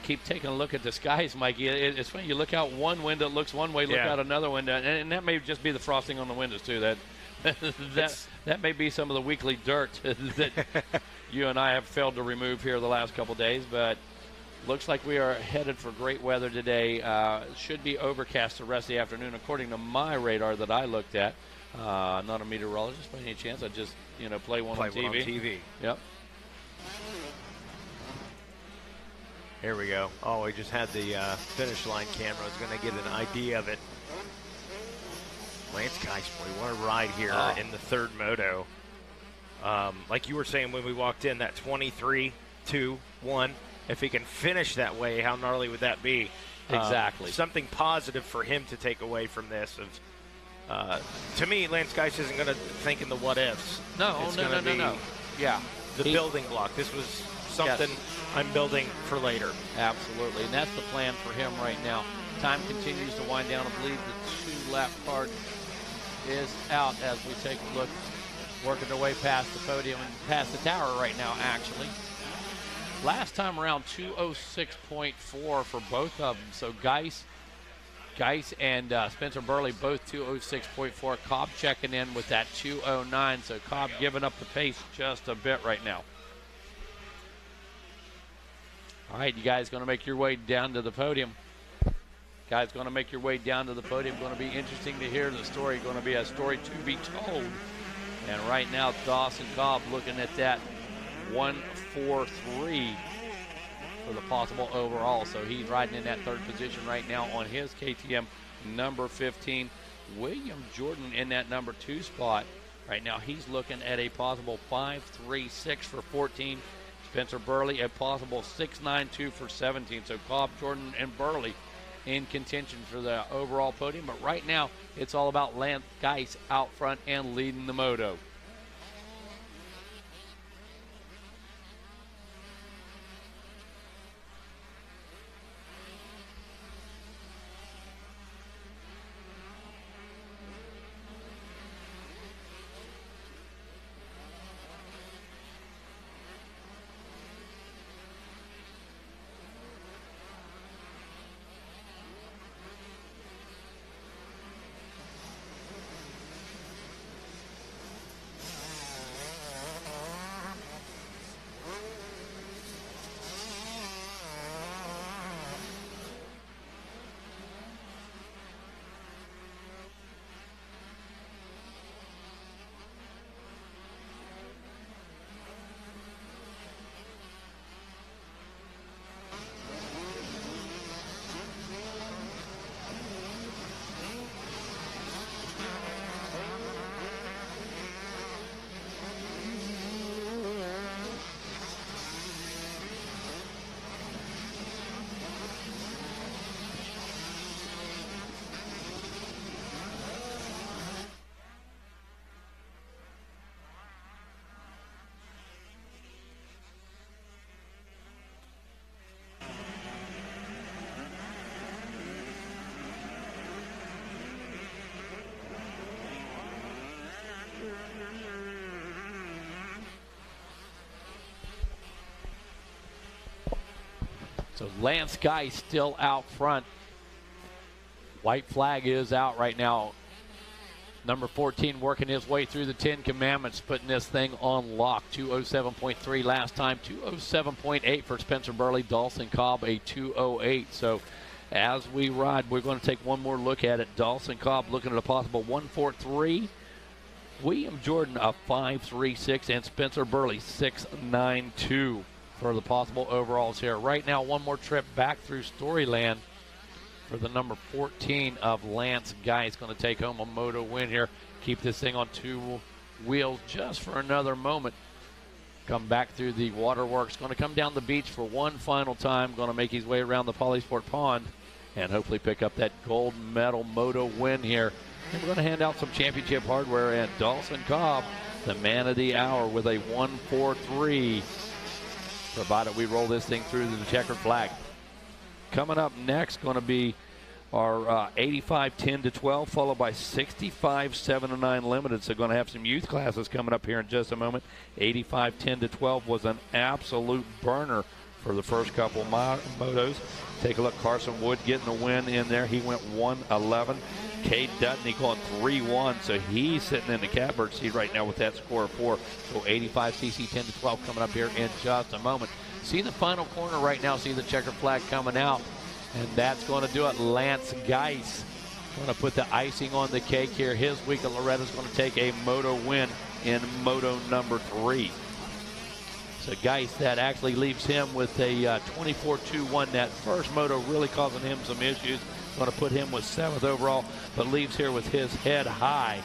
Keep taking a look at the skies, Mikey. It's funny. You look out one window, it looks one way. Look out another window, and that may just be the frosting on the windows too. That may be some of the weekly dirt that you and I have failed to remove here the last couple days. But looks like we are headed for great weather today. Should be overcast the rest of the afternoon, according to my radar that I looked at. Not a meteorologist by any chance. I just play one on TV. Yep. Here we go. Oh, we just had the finish line camera. I was going to get an idea of it. Lance Geisboy, what a ride here in the third moto. Like you were saying when we walked in, that 23-2-1. If he can finish that way, how gnarly would that be? Exactly. Something positive for him to take away from this. To me, Lance Geis isn't going to think in the what-ifs. No. Yeah. The building block. This was something I'm building for later. Absolutely, and that's the plan for him right now. Time continues to wind down. I believe the 2-lap card is out as we take a look, working their way past the podium and past the tower right now, actually. Last time around, 2:06.4 for both of them. So Geis and Spencer Burley both 2:06.4. Cobb checking in with that 2:09. So Cobb giving up the pace just a bit right now. All right, you guys going to make your way down to the podium. Guys going to make your way down to the podium. Going to be interesting to hear the story. Going to be a story to be told. And right now, Dawson Cobb looking at that 1-4-3 for the possible overall. So he's riding in that third position right now on his KTM number 15. William Jordan in that number 2 spot. Right now, he's looking at a possible 5-3-6 for 14. Spencer Burley, a possible 6-9-2 for 17. So Cobb, Jordan, and Burley in contention for the overall podium. But right now, it's all about Lance Geis out front and leading the moto. So Lance Geis still out front. White flag is out right now. Number 14 working his way through the 10 commandments, putting this thing on lock. 2:07.3 last time, 2:07.8 for Spencer Burley. Dawson Cobb a 2:08. So as we ride, we're going to take one more look at it. Dawson Cobb looking at a possible 1-4-3. William Jordan a 5-3-6, and Spencer Burley 6-9-2 for the possible overalls here. Right now, one more trip back through Storyland for the number 14 of Lance Geis. Going to take home a moto win here. Keep this thing on 2 wheels just for another moment. Come back through the waterworks. Going to come down the beach for one final time. Going to make his way around the Polysport Pond and hopefully pick up that gold medal moto win here And we're going to hand out some championship hardware, and Dawson Cobb, the man of the hour, with a 1-4-3, provided we roll this thing through to the checkered flag. Coming up next, going to be our 85 10-12, followed by 65 7-9 limited. So going to have some youth classes coming up here in just a moment. 85 10-12 was an absolute burner for the first couple motos. Take a look, Carson Wood getting the win in there. He went 1-11. Cade Dutton going 3-1, so he's sitting in the catbird seat right now with that score of 4. So 85cc 10-12 coming up here in just a moment. See the final corner right now. See the checkered flag coming out. And that's going to do it. Lance Geis going to put the icing on the cake here. His week at Loretta's going to take a moto win in moto number 3. So Geis, that actually leaves him with a 24-2-1. That first moto really causing him some issues. Going to put him with 7th overall, but leaves here with his head high,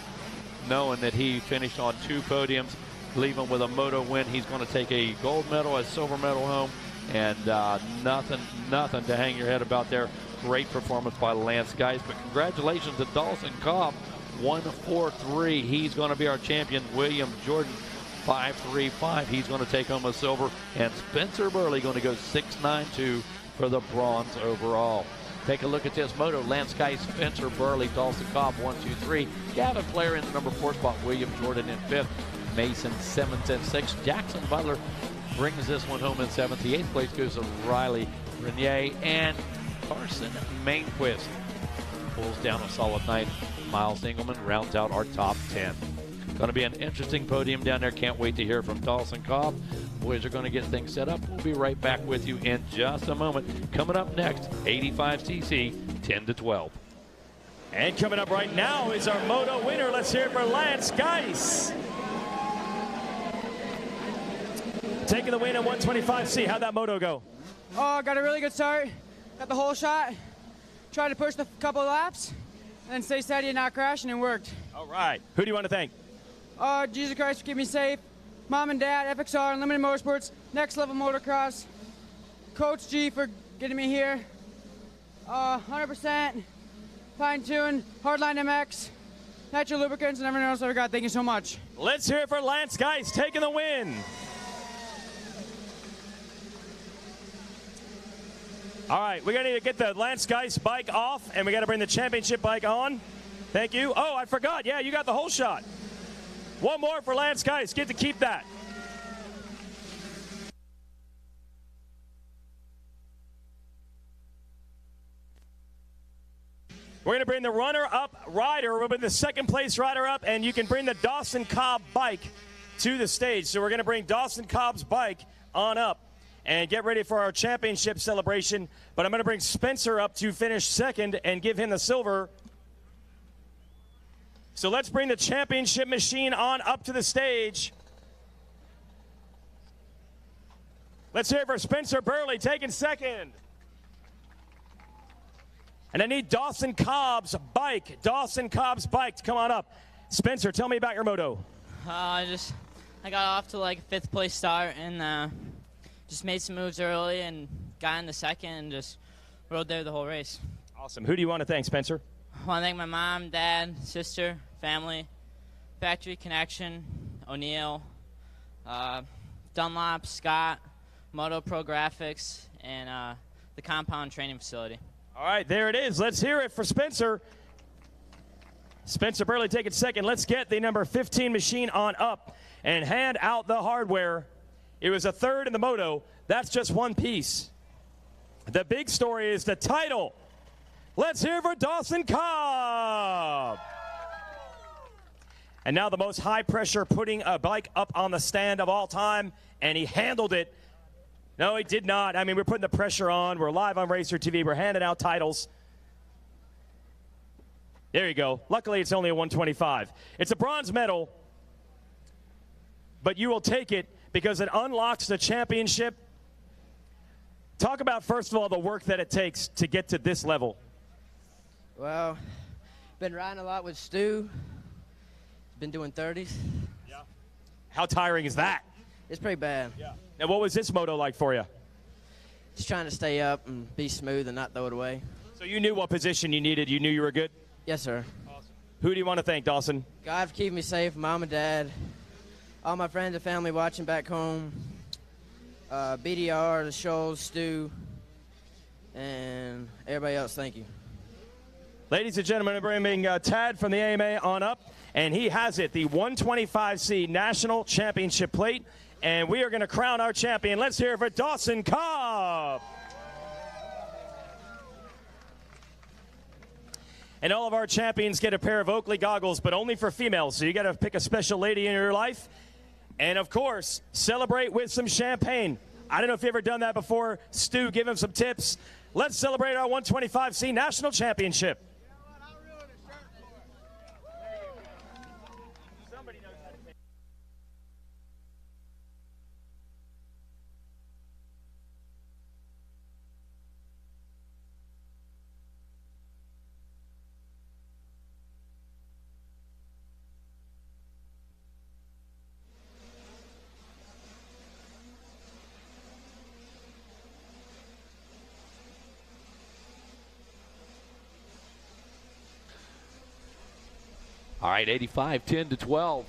knowing that he finished on 2 podiums, leaving with a moto win. He's going to take a gold medal, a silver medal home, and nothing to hang your head about there. Great performance by Lance Geis, but congratulations to Dawson Cobb, 1-4-3. He's going to be our champion. William Jordan, 5-3-5. He's going to take home a silver, and Spencer Burley going to go 6-9-2 for the bronze overall. Take a look at this moto. Lance Geis, Spencer Burley, Dawson Cobb, 1, 2, 3. Gavin Player in the number 4 spot. William Jordan in 5th. Mason 7th and 6th. Jackson Butler brings this one home in 7th. The 8th place goes to Riley Renier, and Carson Mainquist pulls down a solid 9th. Miles Engelman rounds out our top 10. Going to be an interesting podium down there. Can't wait to hear from Dawson Cobb. Boys are going to get things set up. We'll be right back with you in just a moment. Coming up next, 85cc 10-12. And coming up right now is our moto winner. Let's hear it for Lance Geis. Taking the win at 125C. How'd that moto go? Oh, got a really good start. Got the whole shot. Tried to push the couple of laps, and then stay steady and not crash, and it worked. All right. Who do you want to thank? Jesus Christ for keeping me safe. Mom and Dad, FXR, Unlimited Motorsports, Next Level Motocross, Coach G for getting me here. 100% fine-tuned, Hardline MX, Natural Lubricants, and everything else I forgot. Thank you so much. Let's hear it for Lance Geis taking the win. All right, we got to get the Lance Geis bike off, and we got to bring the championship bike on. Thank you. Oh, I forgot. Yeah, you got the whole shot. One more for Lance Geis. Get to keep that. We're going to bring the runner-up rider. We'll bring the second place rider up, and you can bring the Dawson Cobb bike to the stage. So we're going to bring Dawson Cobb's bike on up and get ready for our championship celebration. But I'm going to bring Spencer up to finish second and give him the silver. So let's bring the championship machine on up to the stage. Let's hear it for Spencer Burley taking second. And I need Dawson Cobb's bike. Dawson Cobb's bike to come on up. Spencer, tell me about your moto. I got off to like a 5th place start and just made some moves early and got in the second and just rode there the whole race. Awesome. Who do you want to thank, Spencer? I want to thank my mom, dad, sister, family, Factory Connection, O'Neill, Dunlop, Scott, Moto Pro Graphics, and the Compound Training Facility. All right, there it is. Let's hear it for Spencer. Spencer Burley taking second. Let's get the number 15 machine on up and hand out the hardware. It was a 3rd in the moto. That's just one piece. The big story is the title. Let's hear for Dawson Cobb. And now the most high pressure putting a bike up on the stand of all time, and he handled it. No, he did not. I mean, we're putting the pressure on. We're live on Racer TV. We're handing out titles. There you go. Luckily, it's only a 125. It's a bronze medal, but you will take it because it unlocks the championship. Talk about, first of all, the work that it takes to get to this level. Well, been riding a lot with Stu. Been doing 30s. Yeah. How tiring is that? It's pretty bad. Yeah. Now, what was this moto like for you? Just trying to stay up and be smooth and not throw it away. So you knew what position you needed. You knew you were good? Yes, sir. Awesome. Who do you want to thank, Dawson? God for keeping me safe, Mom and Dad, all my friends and family watching back home, BDR, the shows, Stu, and everybody else, thank you. Ladies and gentlemen, we're bringing Tad from the AMA on up, and he has it, the 125C National Championship plate, and we are going to crown our champion. Let's hear it for Dawson Cobb. And all of our champions get a pair of Oakley goggles, but only for females, so you got to pick a special lady in your life. And, of course, celebrate with some champagne. I don't know if you've ever done that before. Stu, give him some tips. Let's celebrate our 125C National Championship. All right, 85, 10-12.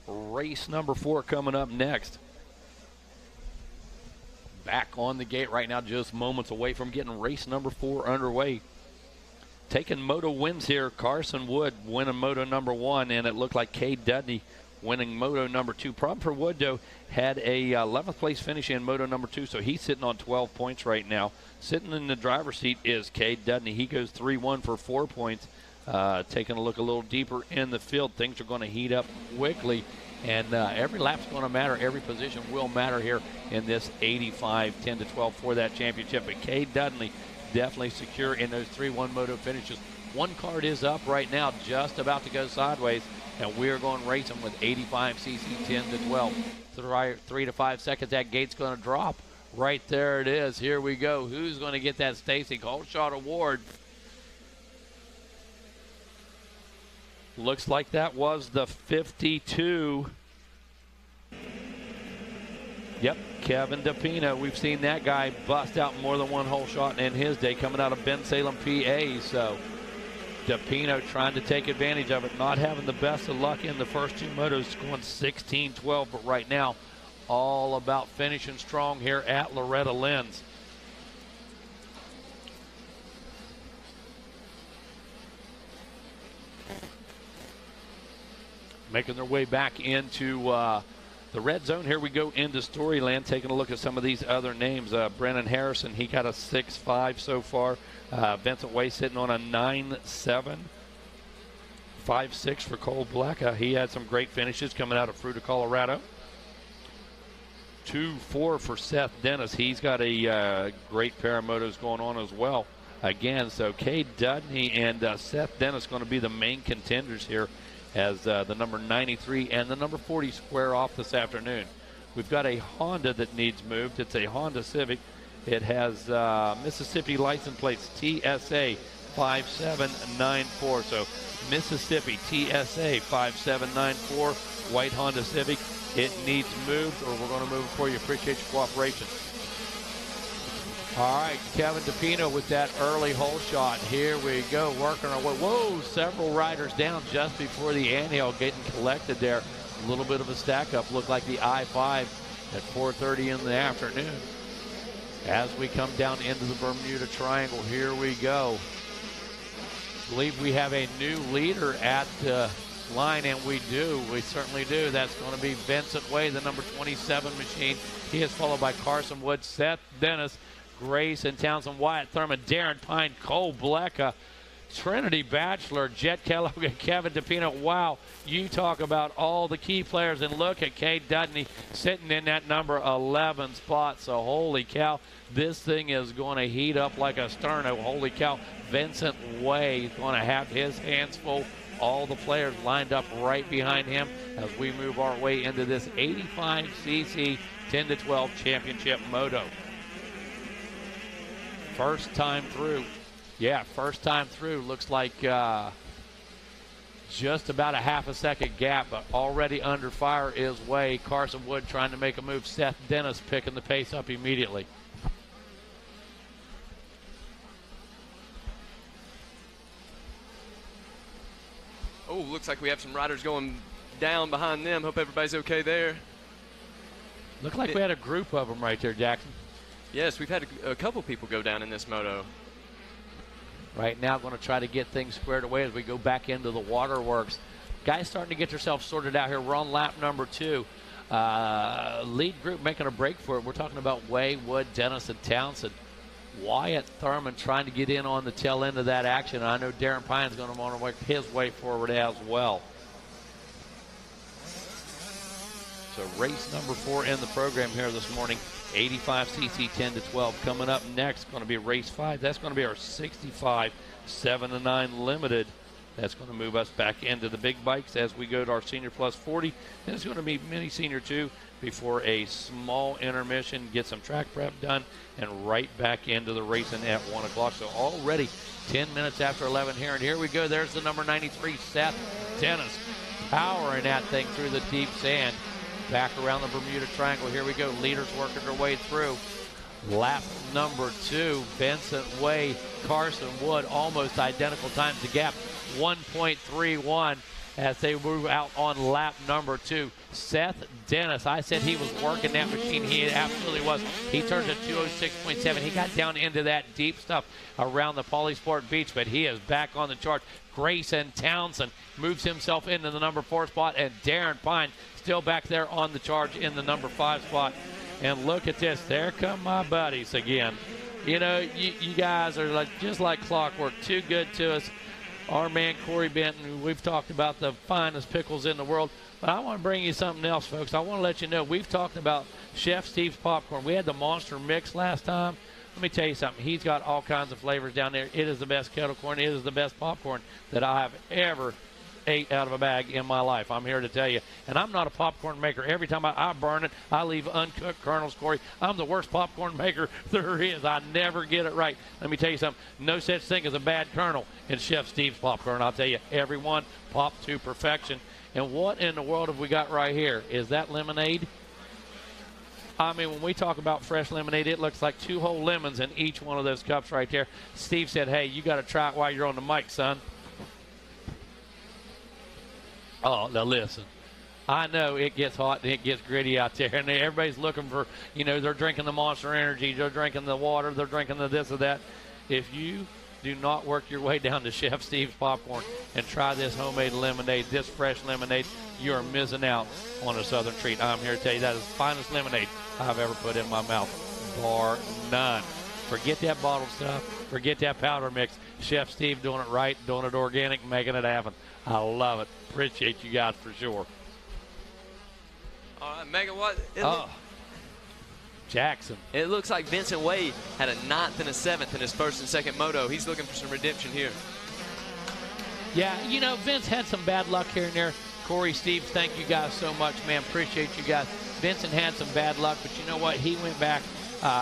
Race number 4 coming up next. Back on the gate right now, just moments away from getting race number 4 underway. Taking Moto wins here. Carson Wood winning Moto number 1, and it looked like Cade Dudney winning Moto number 2. Problem for Wood, though, had a 11th place finish in Moto number 2, so he's sitting on 12 points right now. Sitting in the driver's seat is Cade Dudney. He goes 3-1 for 4 points. Taking a look a little deeper in the field, things are going to heat up quickly, and every lap's going to matter. Every position will matter here in this 85, 10-12 for that championship. But Cade Dudley definitely secure in those 3-1 moto finishes. One card is up right now, just about to go sideways, and we're going racing with 85cc 10-12. 3 to 5 seconds, that gate's going to drop. Right there it is. Here we go. Who's going to get that Stacy Holshot Award? Looks like that was the 52. Yep, Kevin DePino. We've seen that guy bust out more than one hole shot in his day coming out of Bensalem, PA. So DePino trying to take advantage of it, not having the best of luck in the first 2 motos, going 16-12. But right now, all about finishing strong here at Loretta Lynn's. Making their way back into the red zone. Here we go into Storyland, taking a look at some of these other names. Brennan Harrison, he got a 6.5 so far. Vincent Way sitting on a 9.7. 5.6 for Cole Black. He had some great finishes coming out of Fruita, Colorado. 2.4 for Seth Dennis. He's got a great pair of motos going on as well. Again, so Cade Dudney and Seth Dennis going to be the main contenders here as the number 93 and the number 40 square off this afternoon. We've got a Honda that needs moved. It's a Honda Civic. It has Mississippi license plates TSA 5794. So Mississippi TSA 5794, white Honda Civic. It needs moved, or we're going to move it for you. Appreciate your cooperation. All right, Kevin DePino with that early hole shot. Here we go, working our way. Whoa, several riders down just before the anthill getting collected there. A little bit of a stack up. Looked like the I-5 at 4:30 in the afternoon. As we come down into the Bermuda Triangle, here we go. I believe we have a new leader at the line, and we do. We certainly do. That's going to be Vincent Way, the number 27 machine. He is followed by Carson Wood, Seth Dennis, Grayson Townsend, Wyatt Thurman, Darren Pine, Cole Blecka, Trinity Bachelor, Jet Kellogg, and Kevin DePino. Wow, you talk about all the key players, and look at Cade Dudney sitting in that number 11 spot. So holy cow, this thing is going to heat up like a sterno. Holy cow, Vincent Way is going to have his hands full. All the players lined up right behind him as we move our way into this 85cc 10-12 championship moto. First time through. Yeah, first time through. Looks like just about a half a second gap, but already under fire is Way. Carson Wood trying to make a move. Seth Dennis picking the pace up immediately. looks like we have some riders going down behind them. Hope everybody's okay there. Looked like we had a group of them right there, Jackson. Yes, we've had a couple people go down in this moto. Right now, going to try to get things squared away as we go back into the waterworks. Guys starting to get themselves sorted out here. We're on lap number 2. Lead group making a break for it. We're talking about Way, Wood, Dennis, and Townsend. Wyatt Thurman trying to get in on the tail end of that action. And I know Darren Pine's going to want to work his way forward as well. So race number 4 in the program here this morning. 85cc 10 to 12. Coming up next, going to be race 5. That's going to be our 65 7 to 9 limited. That's going to move us back into the big bikes as we go to our Senior Plus 40. Then it's going to be Mini Senior 2 before a small intermission, get some track prep done, and right back into the racing at 1 o'clock. So already 10 minutes after 11 here. And here we go. There's the number 93, Seth Dennis, powering that thing through the deep sand. Back around the Bermuda Triangle. Here we go. Leaders working their way through. Lap number 2, Vincent Way, Carson Wood, almost identical times. The gap 1.31 as they move out on lap number 2. Seth Dennis, I said he was working that machine. He absolutely was. He turned to 206.7. He got down into that deep stuff around the Polysport Beach, but he is back on the charge. Grayson Townsend moves himself into the number 4 spot, and Darren Pine still back there on the charge in the number 5 spot. And look at this. There come my buddies again. You know, you guys are just like clockwork. Too good to us. Our man Corey Benton, we've talked about the finest pickles in the world. But I want to bring you something else, folks. I want to let you know we've talked about Chef Steve's popcorn. We had the Monster Mix last time. Let me tell you something. He's got all kinds of flavors down there. It is the best kettle corn. It is the best popcorn that I have ever ate out of a bag in my life. I'm here to tell you. And I'm not a popcorn maker. Every time I burn it, I leave uncooked kernels, Corey. I'm the worst popcorn maker there is. I never get it right. Let me tell you something. No such thing as a bad kernel in Chef Steve's popcorn. I'll tell you, everyone popped to perfection. And what in the world have we got right here? Is that lemonade? I mean, when we talk about fresh lemonade, it looks like 2 whole lemons in each one of those cups right there. Steve said, hey, you got to try it while you're on the mic, son. Oh, now listen. I know it gets hot and it gets gritty out there, and everybody's looking for, they're drinking the Monster Energy, they're drinking the water, they're drinking the this or that. If you do not work your way down to Chef Steve's Popcorn and try this homemade lemonade, this fresh lemonade, you are missing out on a Southern treat. I'm here to tell you that is the finest lemonade I've ever put in my mouth, bar none. Forget that bottled stuff. Forget that powder mix. Chef Steve doing it right, doing it organic, making it happen. I love it. Appreciate you guys for sure. All right, Megan, Jackson. It looks like Vincent Way had a 9th and a 7th in his first and second moto. He's looking for some redemption here. Yeah, Vince had some bad luck here and there. Corey, Steve, thank you guys so much, man. Appreciate you guys. Vincent had some bad luck, but you know what? He went back,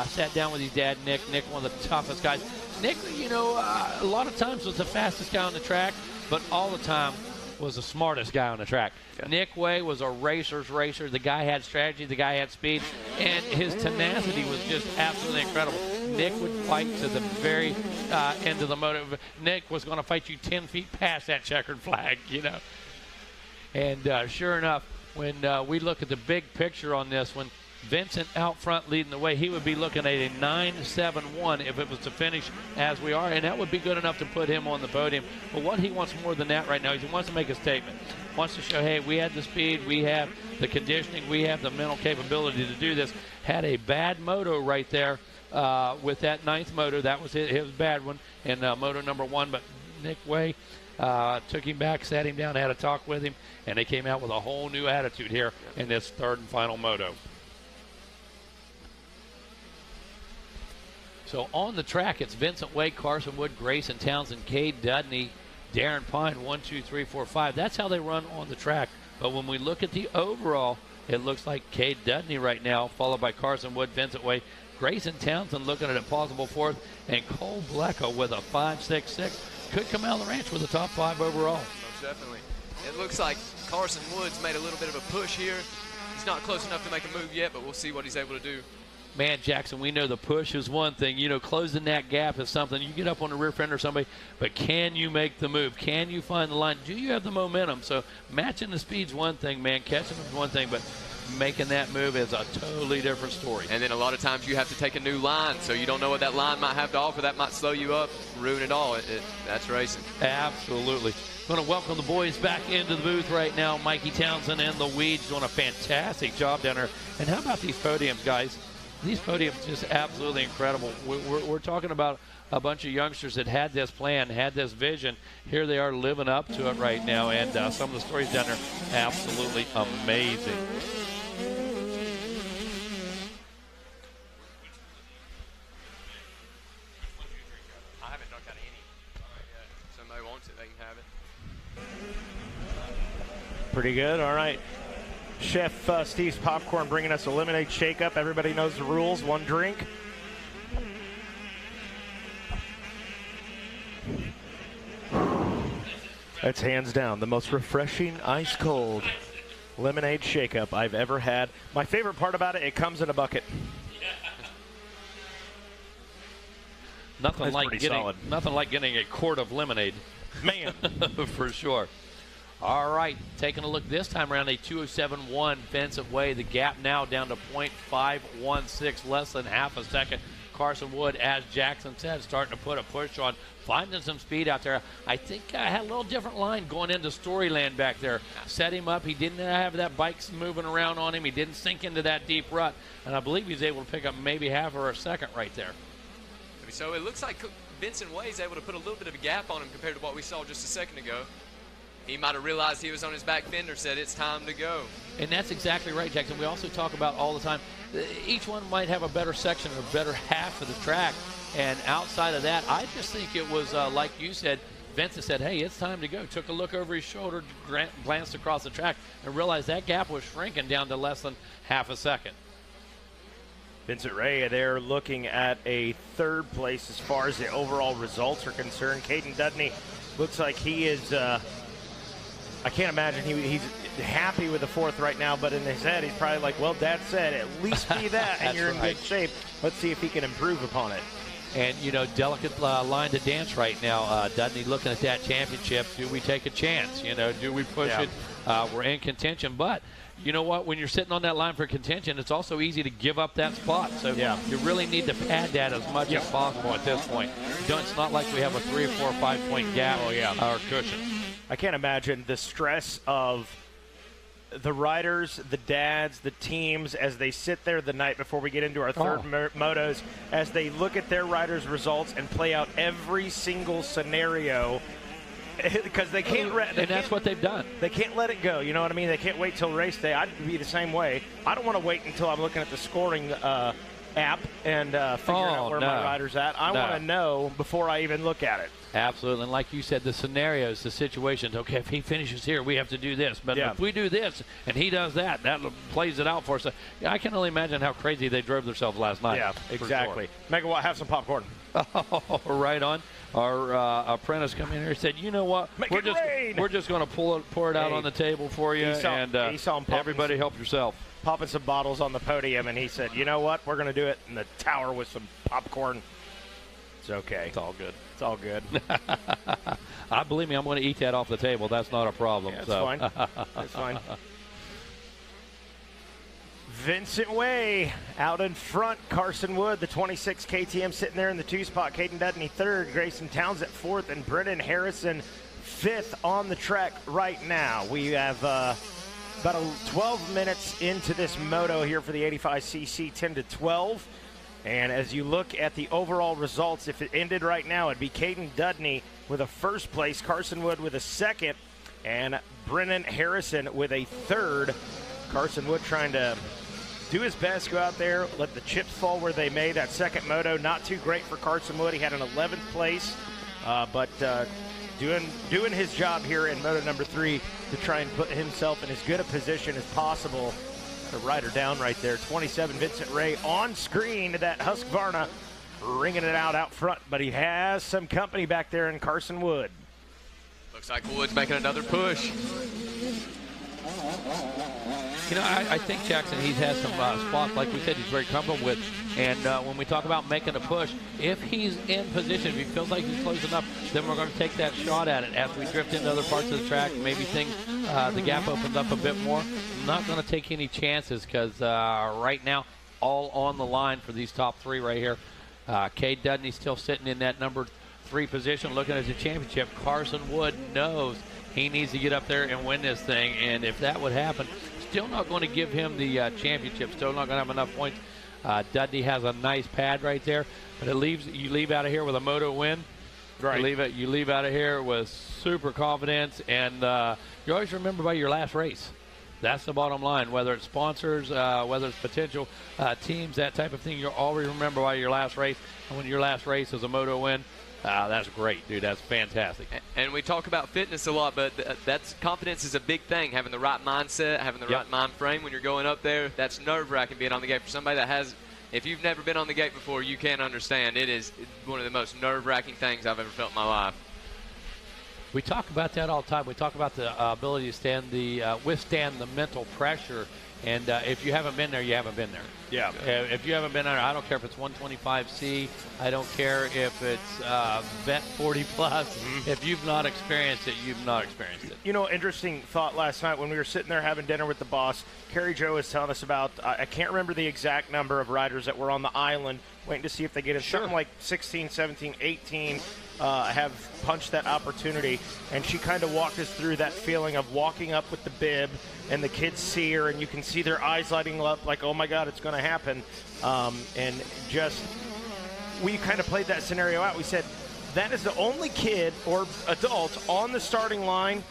sat down with his dad, Nick. Nick, one of the toughest guys. Nick, a lot of times was the fastest guy on the track, but all the time was the smartest guy on the track. Yeah. Nick Way was a racer's racer. The guy had strategy. The guy had speed. And his tenacity was just absolutely incredible. Nick would fight to the very end of the moto. Nick was going to fight you 10 feet past that checkered flag, And sure enough, when we look at the big picture on this one, Vincent out front leading the way, he would be looking at a 9.71 if it was to finish as we are, and that would be good enough to put him on the podium. But what he wants more than that right now is he wants to make a statement. Wants to show, hey, we have the speed, we have the conditioning, we have the mental capability to do this. Had a bad moto right there with that 9th moto. That was his bad one in moto number 1, but Nick Way took him back, sat him down, had a talk with him, and they came out with a whole new attitude here in this 3rd and final moto. So on the track, it's Vincent Way, Carson Wood, Grayson Townsend, Cade Dudney, Darren Pine, 1, 2, 3, 4, 5. That's how they run on the track. But when we look at the overall, it looks like Cade Dudney right now, followed by Carson Wood, Vincent Way, Grayson Townsend looking at a possible 4th, and Cole Blecko with a 5.66. Could come out of the ranch with a top 5 overall. Most definitely. It looks like Carson Woods made a little bit of a push here. He's not close enough to make a move yet, but we'll see what he's able to do. man, Jackson, we know the push is one thing. You know, closing that gap is something. You get up on the rear fender of somebody, but can you make the move? Can you find the line? Do you have the momentum? So matching the speed's one thing, man. Catching them is one thing, but making that move is a totally different story. And then a lot of times you have to take a new line, so you don't know what that line might have to offer. That might slow you up, ruin it all. That's racing. Absolutely. Going to welcome the boys back into the booth right now. Mikey Townsend and the Weeds doing a fantastic job down there. And how about these podiums, guys? These podiums just absolutely incredible. We're talking about a bunch of youngsters that had this plan, had this vision. Here they are living up to it right now. And some of the stories down there, absolutely amazing. I haven't drunk out of any. If somebody wants it, they can have it. Pretty good. All right. Chef Steve's Popcorn bringing us a lemonade shake-up. Everybody knows the rules. One drink. That's hands down the most refreshing, ice-cold lemonade shake-up I've ever had. My favorite part about it comes in a bucket. Nothing like getting a quart of lemonade. Man. For sure. All right, taking a look this time around, a 2:07.1 Vincent Way. The gap now down to .516, less than half a second. Carson Wood, as Jackson said, starting to put a push on, finding some speed out there. I think I had a little different line going into Storyland back there. Set him up. He didn't have that bike moving around on him. He didn't sink into that deep rut. And I believe he's able to pick up maybe half or a second right there. So it looks like Vincent Way is able to put a little bit of a gap on him compared to what we saw just a second ago. He might have realized he was on his back fender, said it's time to go. And that's exactly right, Jackson. We also talk about all the time, each one might have a better section or a better half of the track. And outside of that, I just think it was, like you said, Vincent said, hey, it's time to go. Took a look over his shoulder, glanced across the track, and realized that gap was shrinking down to less than half a second. Vincent Ray there looking at a third place as far as the overall results are concerned. Caden Dudney looks like he is, I can't imagine he's happy with the fourth right now, but in his head he's probably like, well, Dad said at least be that and you're in good shape. Let's see if he can improve upon it. And, you know, delicate line to dance right now. Dudney looking at that championship. Do we take a chance? You know, do we push it? We're in contention, but you know what? When you're sitting on that line for contention, it's also easy to give up that spot. So you really need to pad that as much as possible at this point. It's not like we have a 3 or 4 or 5 point gap or cushion. I can't imagine the stress of the riders, the dads, the teams as they sit there the night before we get into our third motos, as they look at their riders' results and play out every single scenario. Because they can't, and that's what they've done. They can't let it go. You know what I mean? They can't wait till race day. I'd be the same way. I don't want to wait until I'm looking at the scoring app and figuring out where my rider's at. I want to know before I even look at it. Absolutely. And like you said, the scenarios, the situations, okay, if he finishes here, we have to do this. But if we do this and he does that, that plays it out for us. I can only imagine how crazy they drove themselves last night. Yeah, exactly. Sure. Megawatt, have some popcorn. Oh, right on. Our apprentice come in here and said, you know what, we're just going to pour it out on the table for you, and everybody help yourself. Popping some bottles on the podium, and he said, you know what, we're going to do it in the tower with some popcorn. It's okay. It's all good. It's all good. I believe me, I'm going to eat that off the table. That's not a problem. Yeah, that's fine. That's fine. Vincent Way out in front. Carson Wood, the 26 KTM, sitting there in the 2 spot. Caden Dudney third. Grayson Townsend fourth. And Brennan Harrison fifth on the track right now. We have about 12 minutes into this moto here for the 85cc, 10-12. And as you look at the overall results, if it ended right now, it'd be Caden Dudney with a first place, Carson Wood with a second, and Brennan Harrison with a third. Carson Wood trying to do his best, go out there, let the chips fall where they may. That second moto, not too great for Carson Wood. He had an 11th place, but doing his job here in moto number 3 to try and put himself in as good a position as possible. The rider down right there, 27, Vincent Ray on screen. That Husqvarna ringing it out front, but he has some company back there in Carson Wood. Looks like Wood's making another push. You know, I think Jackson, he's had some spots, like we said, he's very comfortable with. And when we talk about making a push, if he's in position, if he feels like he's close enough, then we're going to take that shot at it. As we drift into other parts of the track, maybe things, the gap opens up a bit more. I'm not going to take any chances because right now, all on the line for these top three right here. Cade Dudney's still sitting in that number 3 position looking at the championship. Carson Wood knows he needs to get up there and win this thing, and if that would happen, still not going to give him the championship, still not going to have enough points. Dudney has a nice pad right there, but you leave out of here with a moto win. Right. You leave out of here with super confidence, and you always remember by your last race. That's the bottom line. Whether it's sponsors, whether it's potential teams, that type of thing, you'll always remember by your last race. And when your last race is a moto win, that's great, dude. That's fantastic. And we talk about fitness a lot, but that's confidence is a big thing. Having the right mindset, having the right mind frame when you're going up there, that's nerve-wracking being on the gate. For somebody that has, if you've never been on the gate before, you can't understand. It is one of the most nerve-wracking things I've ever felt in my life. We talk about that all the time. We talk about the ability to withstand the mental pressure. And if you haven't been there, you haven't been there. Yeah. If you haven't been there, I don't care if it's 125C. I don't care if it's Vet 40 plus. Mm-hmm. If you've not experienced it, you've not experienced it. You know, interesting thought last night when we were sitting there having dinner with the boss. Carrie Jo was telling us about, I can't remember the exact number of riders that were on the island waiting to see if they get it. Something like 16, 17, 18 have punched that opportunity. And she kind of walked us through that feeling of walking up with the bib and the kids see her and you can see their eyes lighting up like, oh my God, it's going to happen. And just, we kind of played that scenario out. We said, that is the only kid or adult on the starting line,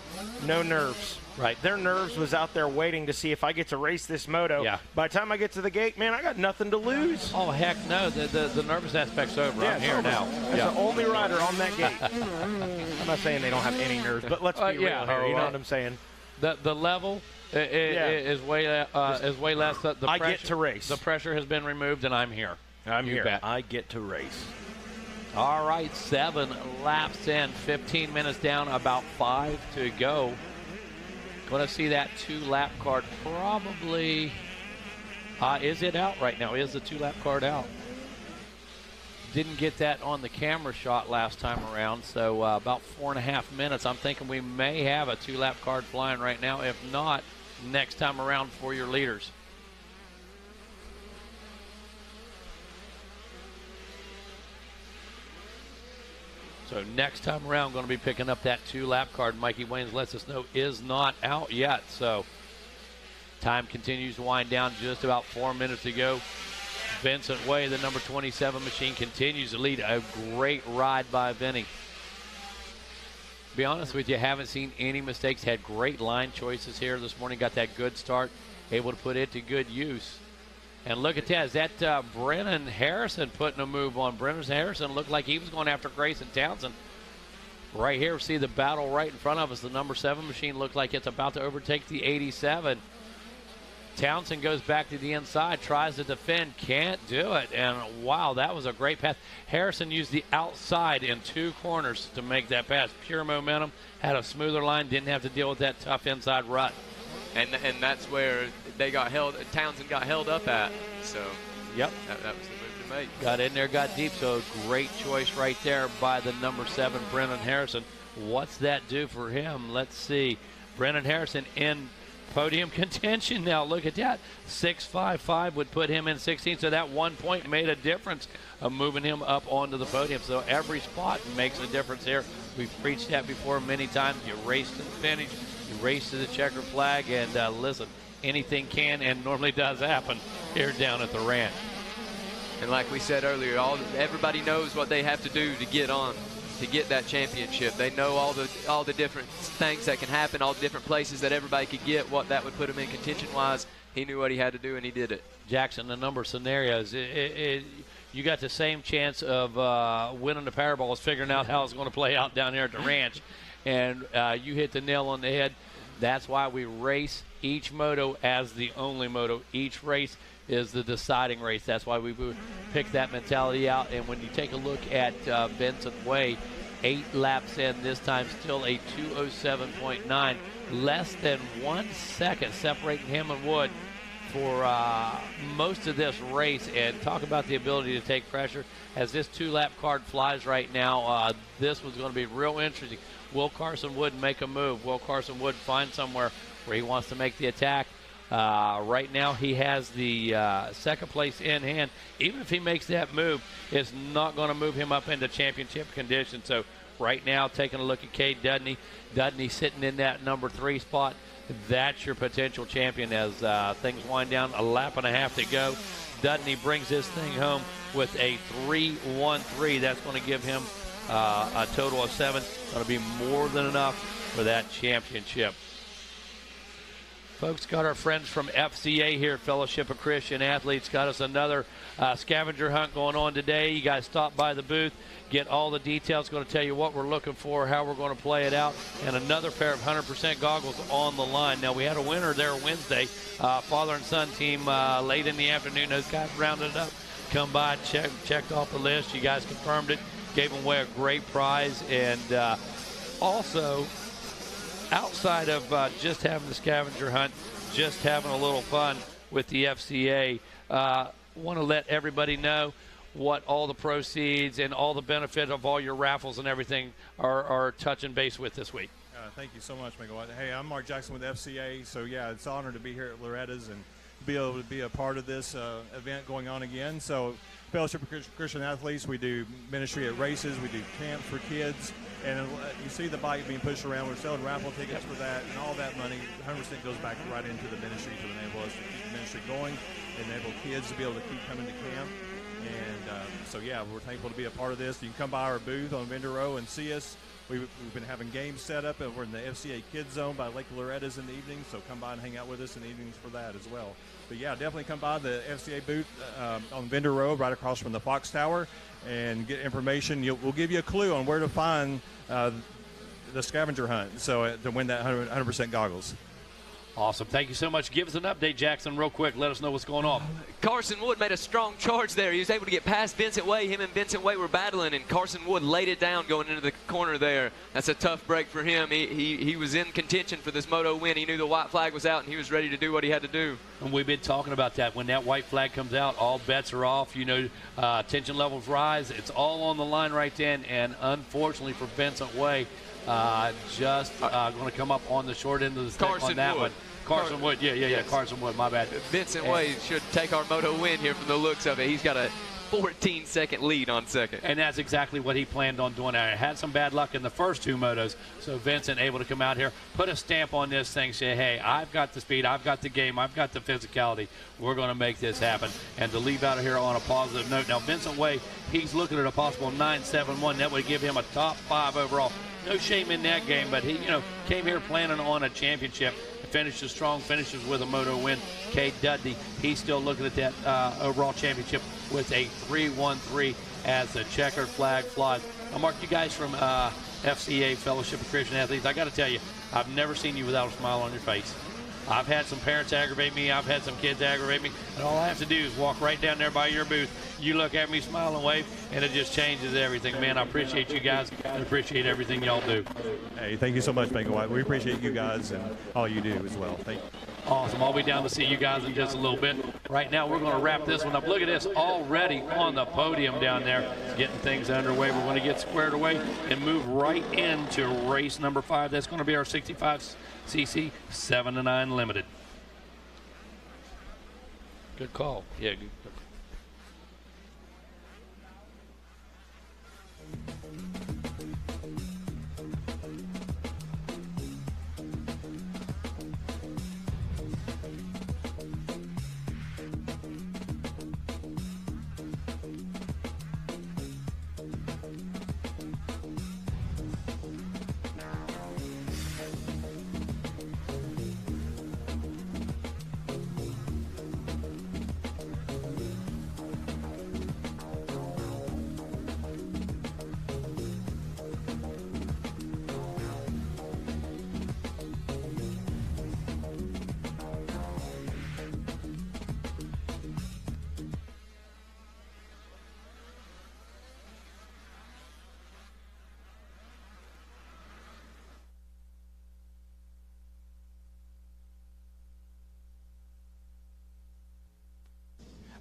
no nerves. Right. Their nerves was out there waiting to see if I get to race this moto. Yeah. By the time I get to the gate, man, I got nothing to lose. Oh, heck no. The nervous aspect's over. Yeah, I'm here now. That's the only rider on that gate. I'm not saying they don't have any nerves, but let's be real here. You know what I'm saying? The level is way less. The I pressure, get to race. The pressure has been removed, and I'm here. I'm You here. bet. I get to race. All right, 7 laps in, 15 minutes down, about 5 to go. Going to see that 2-lap card probably. Is it out right now? Is the 2-lap card out? Didn't get that on the camera shot last time around, so about 4.5 minutes. I'm thinking we may have a 2-lap card flying right now. If not, next time around for your leaders. So next time around, going to be picking up that 2-lap card. Mikey Waynes lets us know is not out yet. So time continues to wind down. Just about 4 minutes to go. Vincent Way, the number 27 machine, continues to lead. A great ride by Vinny. To be honest with you, haven't seen any mistakes. Had great line choices here this morning. Got that good start. Able to put it to good use. And look at that. Is that Brennan Harrison putting a move on? Brennan Harrison looked like he was going after Grayson Townsend. Right here, see the battle right in front of us. The number 7 machine looked like it's about to overtake the 87. Townsend goes back to the inside, tries to defend, can't do it. And, wow, that was a great pass. Harrison used the outside in 2 corners to make that pass. Pure momentum, had a smoother line, didn't have to deal with that tough inside rut. And that's where they got held. Townsend got held up at. So, yep, that was the move to make. Got in there, got deep. So great choice right there by the number 7, Brennan Harrison. What's that do for him? Let's see. Brennan Harrison in podium contention now. Look at that. 6.55 would put him in 16. So that 1 point made a difference of moving him up onto the podium. So every spot makes a difference here. We've preached that before many times. You race to the finish. You race to the checker flag. And listen, anything can and normally does happen here down at the ranch. And like we said earlier, everybody knows what they have to do to get on, to get that championship. They know all the different things that can happen, all the different places that everybody could get, what that would put him in contention-wise. He knew what he had to do, and he did it. Jackson, the number of scenarios, you got the same chance of winning the Powerball as figuring out how it's going to play out down here at the ranch. And you hit the nail on the head. That's why we race each moto as the only moto. Each race is the deciding race. That's why we pick that mentality out. And when you take a look at Vincent Way, 8 laps in, this time still a 2:07.9. Less than 1 second separating him and Wood for most of this race. And talk about the ability to take pressure. As this 2-lap card flies right now, this was going to be real interesting. Will Carson Wood make a move? Will Carson Wood find somewhere where he wants to make the attack? Right now he has the second place in hand. Even if he makes that move, it's not going to move him up into championship condition. So right now, taking a look at Cade Dudney. Dudney sitting in that number 3 spot. That's your potential champion as things wind down. A lap and a half to go. Dudney brings this thing home with a 3:13. That's going to give him a total of 7. Going to be more than enough for that championship. Folks, got our friends from FCA here, Fellowship of Christian Athletes. Got us another scavenger hunt going on today. You guys stop by the booth, get all the details. Going to tell you what we're looking for, how we're going to play it out, and another pair of 100% goggles on the line. Now, we had a winner there Wednesday. Father and son team late in the afternoon. Those guys rounded it up, come by, checked off the list. You guys confirmed it, gave them away a great prize, and also, outside of just having the scavenger hunt, just having a little fun with the FCA, want to let everybody know what all the proceeds and all the benefit of all your raffles and everything are touching base with this week. Thank you so much, Michael. Hey, I'm Mark Jackson with FCA. So, yeah, it's an honor to be here at Loretta's and be able to be a part of this event going on again. So, Fellowship of Christian Athletes, we do ministry at races, we do camps for kids, and you see the bike being pushed around. We're selling raffle tickets for that, and all that money, 100% goes back right into the ministry to enable us to keep the ministry going, enable kids to be able to keep coming to camp. And so, yeah, we're thankful to be a part of this. You can come by our booth on Vendor Row and see us. We've been having games set up, and we're in the FCA Kids Zone by Lake Loretta's in the evening, so come by and hang out with us in the evenings for that as well. But, yeah, definitely come by the FCA booth on Vendor Row right across from the Fox Tower and get information. We'll give you a clue on where to find the scavenger hunt to win that 100% goggles. Awesome. Thank you so much. Give us an update, Jackson, real quick. Let us know what's going on. Carson Wood made a strong charge there. He was able to get past Vincent Way. Him and Vincent Way were battling, and Carson Wood laid it down going into the corner there. That's a tough break for him. He was in contention for this moto win. He knew the white flag was out, and he was ready to do what he had to do. And we've been talking about that. When that white flag comes out, all bets are off. You know, tension levels rise. It's all on the line right then, and unfortunately for Vincent Way, just going to come up on the short end of the stick on that one. Carson Wood, yeah, Carson Wood, my bad. Vincent Way should take our moto win here from the looks of it. He's got a 14-second lead on second. And that's exactly what he planned on doing. I had some bad luck in the first 2 motos, so Vincent able to come out here, put a stamp on this thing, say, hey, I've got the speed, I've got the game, I've got the physicality. We're going to make this happen. And to leave out of here on a positive note. Now, Vincent Way, he's looking at a possible 9.71. That would give him a top 5 overall. No shame in that game, but he, came here planning on a championship. Finishes strong, finishes with a moto win. Cade Dudley, he's still looking at that overall championship with a 3:13 as the checkered flag flies. Now, Mark, you guys from FCA, Fellowship of Christian Athletes, I got to tell you, I've never seen you without a smile on your face. I've had some parents aggravate me. I've had some kids aggravate me. And all I have to do is walk right down there by your booth. You look at me, smile and wave, and it just changes everything. Man, I appreciate you guys. I appreciate everything y'all do. Hey, thank you so much, Michael White. We appreciate you guys and all you do as well. Thank you. Awesome. I'll be down to see you guys in just a little bit. Right now, we're going to wrap this one up. Look at this, already on the podium down there, getting things underway. We're going to get squared away and move right into race number 5. That's going to be our 65cc 7-9 Limited. Good call. Yeah, good.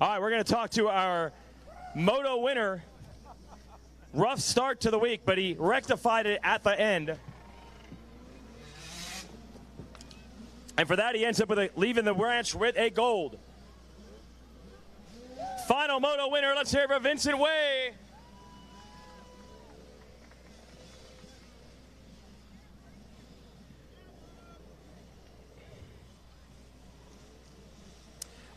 All right, we're going to talk to our moto winner. Rough start to the week, but he rectified it at the end. And for that, he ends up with leaving the ranch with a gold. Final moto winner, let's hear it for Vincent Way.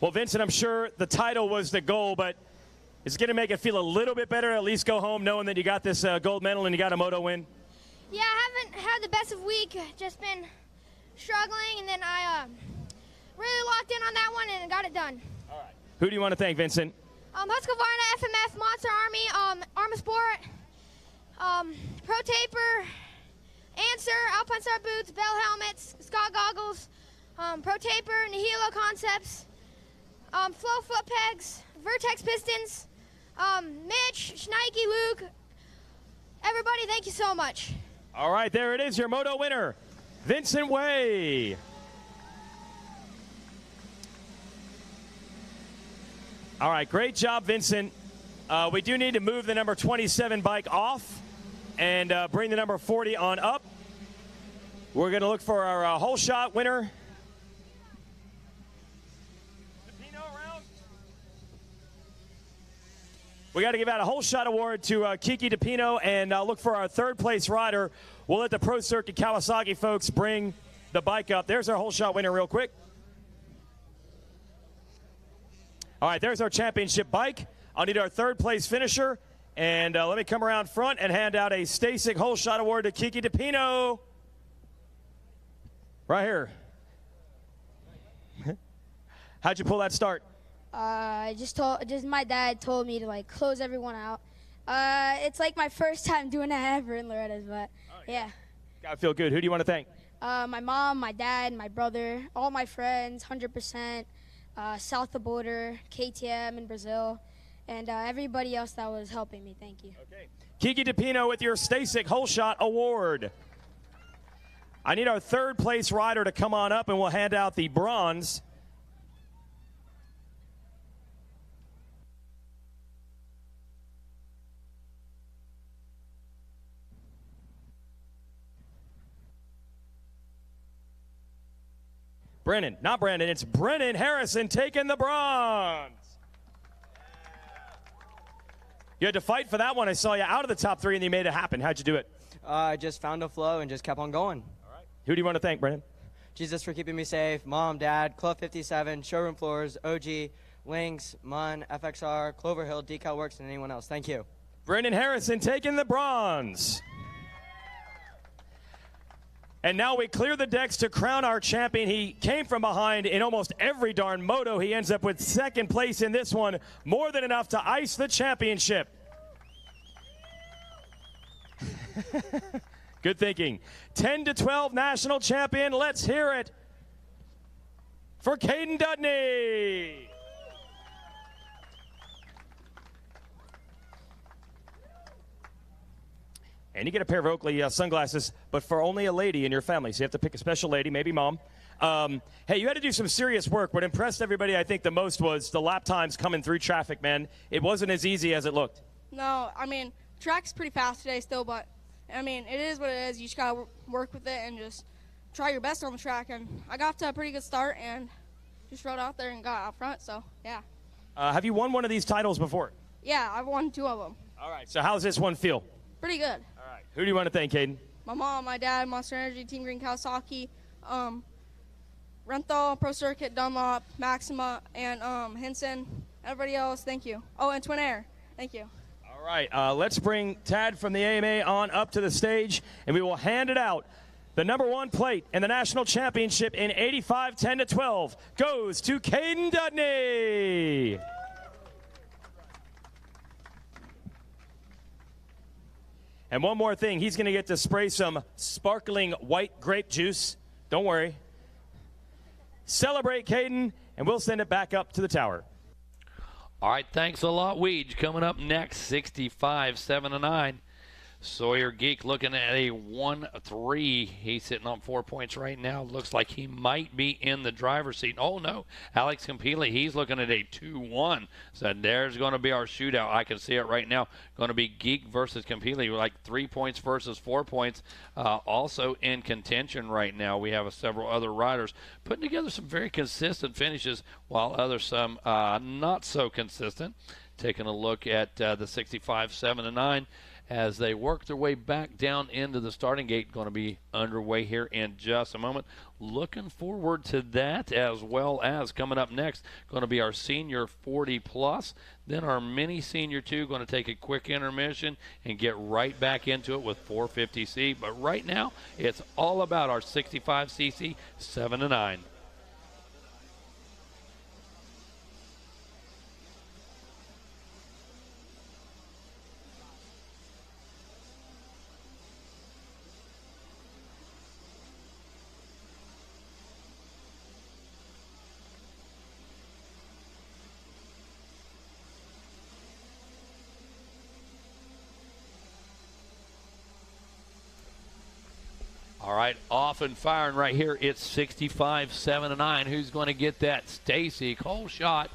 Well, Vincent, I'm sure the title was the goal, but it's going to make it feel a little bit better, at least go home knowing that you got this gold medal and you got a moto win? Yeah, I haven't had the best of week, just been struggling, and then I really locked in on that one and got it done. All right. Who do you want to thank, Vincent? Husqvarna, FMF, Monster Army, Arma Sport, Pro Taper, Answer, Alpine Star Boots, Bell Helmets, Scott Goggles, Pro Taper, Nihilo Concepts, Flow Foot Pegs, Vertex Pistons, Mitch, Schneike, Luke, everybody, thank you so much. All right, there it is, your moto winner, Vincent Way. All right, great job, Vincent. We do need to move the number 27 bike off and bring the number 40 on up. We're going to look for our whole shot winner. We got to give out a whole shot award to Kiki DePino and look for our third place rider. We'll let the Pro Circuit Kawasaki folks bring the bike up. There's our whole shot winner real quick. All right, there's our championship bike. I'll need our third place finisher. And let me come around front and hand out a Stasic whole shot award to Kiki DePino. Right here. How'd you pull that start? Just my dad told me to like close everyone out. It's like my first time doing that ever in Loretta's, but yeah. Gotta feel good. Who do you want to thank? My mom, my dad, my brother, all my friends, 100%, south of the border, KTM in Brazil, and everybody else that was helping me. Thank you. Okay. Kiki DePino with your Stasic whole shot award. I need our third place rider to come on up and we'll hand out the bronze. Brennan, not Brandon, it's Brennan Harrison taking the bronze. You had to fight for that one. I saw you out of the top three and you made it happen. How'd you do it? I just found a flow and just kept on going. All right. Who do you want to thank, Brennan? Jesus for keeping me safe, Mom, Dad, Club 57, Showroom Floors, OG, Lynx, Munn, FXR, Clover Hill, Decal Works, and anyone else. Thank you. Brennan Harrison taking the bronze. And now we clear the decks to crown our champion. He came from behind in almost every darn moto. He ends up with second place in this one. More than enough to ice the championship. Good thinking. 10-12 national champion. Let's hear it for Caden Dudney. And you get a pair of Oakley sunglasses, but for only a lady in your family. So you have to pick a special lady, maybe mom. Hey, you had to do some serious work. What impressed everybody, I think, the most was the lap times coming through traffic, man. It wasn't as easy as it looked. No, I mean, track's pretty fast today still, but, I mean, it is what it is. You just got to work with it and just try your best on the track. And I got to a pretty good start and just rode out there and got out front, so, yeah. Have you won one of these titles before? Yeah, I've won 2 of them. All right, so how's this one feel? Pretty good. All right. Who do you want to thank, Caden? My mom, my dad, Monster Energy, Team Green Kawasaki, Renthal, Pro Circuit, Dunlop, Maxima, and Henson. Everybody else, thank you. Oh, and Twin Air, thank you. All right, let's bring Tad from the AMA on up to the stage, and we will hand it out. The number 1 plate in the national championship in 85 10-12 goes to Caden Dudney. And one more thing, he's going to get to spray some sparkling white grape juice. Don't worry. Celebrate, Caden, and we'll send it back up to the tower. All right, thanks a lot, Weege. Coming up next, 65 7-9. Sawyer Geek looking at a 1-3. He's sitting on 4 points right now. Looks like he might be in the driver's seat. Oh, no. Alex Campili, he's looking at a 2-1. So there's going to be our shootout. I can see it right now. Going to be Geek versus Campili, like 3 points versus 4 points. Also in contention right now. We have several other riders putting together some very consistent finishes, while others some not so consistent. Taking a look at the 65, 7, and 9. As they work their way back down into the starting gate. Going to be underway here in just a moment. Looking forward to that, as well as coming up next, going to be our senior 40 plus. Then our mini senior 2 going to take a quick intermission and get right back into it with 450C. But right now, it's all about our 65cc 7 and 9. All right, off and firing right here. It's 65, 7, and 9. Who's going to get that? Stacy. Cole shot.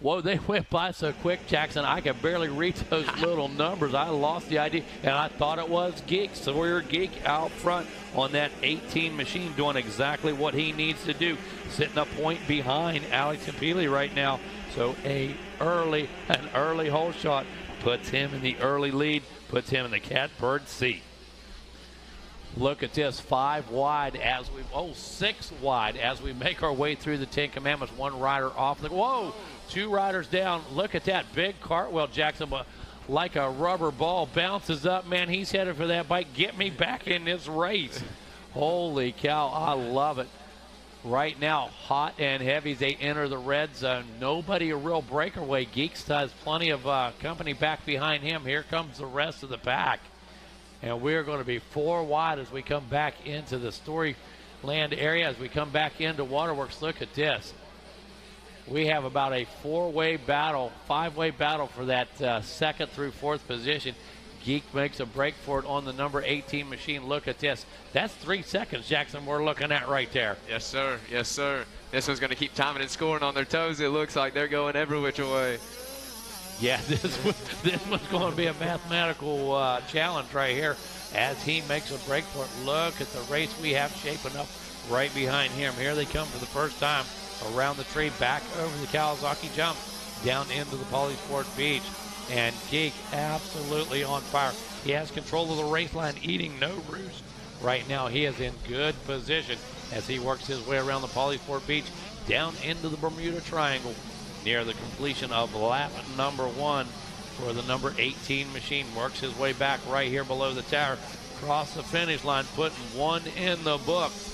Whoa, they went by so quick, Jackson. I could barely read those little numbers. I lost the idea, and I thought it was Geek. Sawyer Geek out front on that 18 machine doing exactly what he needs to do. Sitting a point behind Alex Campili right now. So an early hole shot puts him in the early lead, puts him in the catbird seat. Look at this, 5 wide as we, 6 wide as we make our way through the 10 Commandments. One rider off the, 2 riders down. Look at that big cartwheel, Jackson, like a rubber ball, bounces up. Man, he's headed for that bike. Get me back in this race. Holy cow, I love it. Right now, hot and heavy. They enter the red zone. Nobody a real breakaway. Geeks has plenty of company back behind him. Here comes the rest of the pack. And we're going to be 4 wide as we come back into the Storyland area, as we come back into Waterworks. Look at this. We have about a 4-way battle, 5-way battle for that 2nd through 4th position. Geek makes a break for it on the number 18 machine. Look at this. That's 3 seconds, Jackson, we're looking at right there. Yes, sir. Yes, sir. This one's going to keep timing and scoring on their toes. It looks like they're going every which way. Yeah, this one's going to be a mathematical challenge right here as he makes a break for it. Look at the race we have shaping up right behind him. Here they come for the first time around the tree, back over the Kawasaki jump, down into the Polysport Beach. And Geek absolutely on fire. He has control of the race line, eating no roost. Right now he is in good position as he works his way around the Polysport Beach, down into the Bermuda Triangle, near the completion of lap number 1 for the number 18 machine. Works his way back right here below the tower, across the finish line, putting 1 in the books.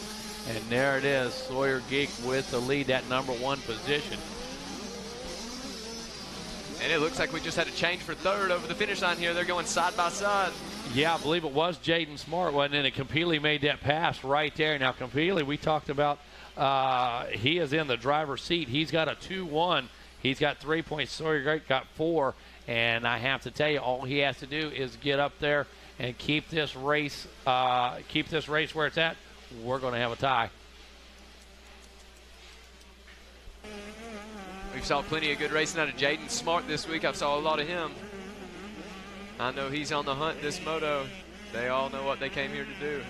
And there it is, Sawyer Geek with the lead at number 1 position. And it looks like we just had a change for 3rd over the finish line here. They're going side by side. Yeah, I believe it was Jaden Smart, wasn't it? And Campili made that pass right there. Now, Campili, we talked about, he is in the driver's seat. He's got a 2-1. He's got 3 points. Sawyer Geek got 4. And I have to tell you, all he has to do is get up there and keep this race where it's at. We're going to have a tie. We've saw plenty of good racing out of Jaden Smart this week. I've saw a lot of him. I know he's on the hunt this moto. They all know what they came here to do.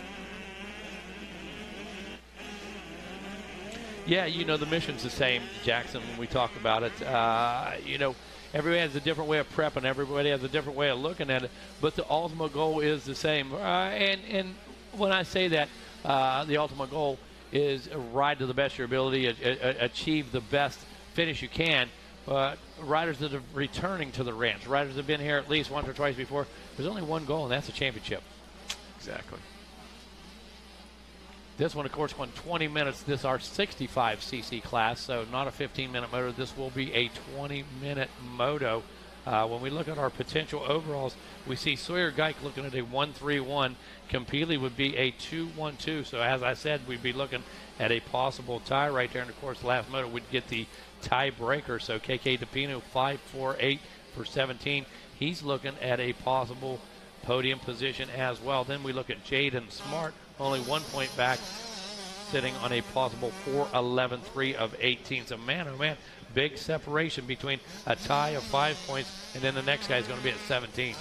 Yeah, the mission's the same, Jackson, when we talk about it. Everybody has a different way of prepping. Everybody has a different way of looking at it. But the ultimate goal is the same. And when I say that, the ultimate goal is ride to the best of your ability, achieve the best finish you can. But riders that are returning to the ranch, riders that have been here at least once or twice before, there's only one goal, and that's a championship. Exactly. This one, of course, won 20 minutes. This is our 65cc class, so not a 15-minute moto. This will be a 20-minute moto. When we look at our potential overalls, we see Sawyer Geik looking at a 1-3-1. Campili would be a 2-1-2. So as I said, we'd be looking at a possible tie right there. And, of course, last moto would get the tiebreaker. So KK DePino 5-4-8 for 17. He's looking at a possible podium position as well. Then we look at Jaden Smart, only 1 point back, sitting on a possible 4.11.3 of 18. So, man, oh, man, big separation between a tie of 5 points and then the next guy's going to be at 17.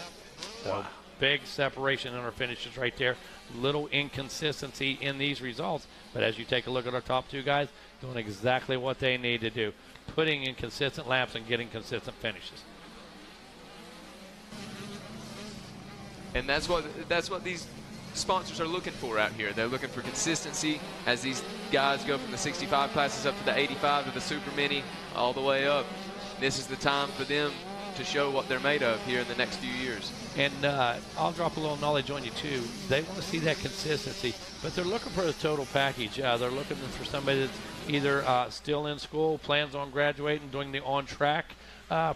So, big separation in our finishes right there. Little inconsistency in these results, but as you take a look at our top 2 guys, doing exactly what they need to do, putting in consistent laps and getting consistent finishes. And that's what these sponsors are looking for out here. They're looking for consistency as these guys go from the 65 classes up to the 85 to the Super Mini all the way up. This is the time for them to show what they're made of here in the next few years. And I'll drop a little knowledge on you too. They want to see that consistency, but they're looking for the total package. They're looking for somebody that's either still in school, plans on graduating, doing the on-track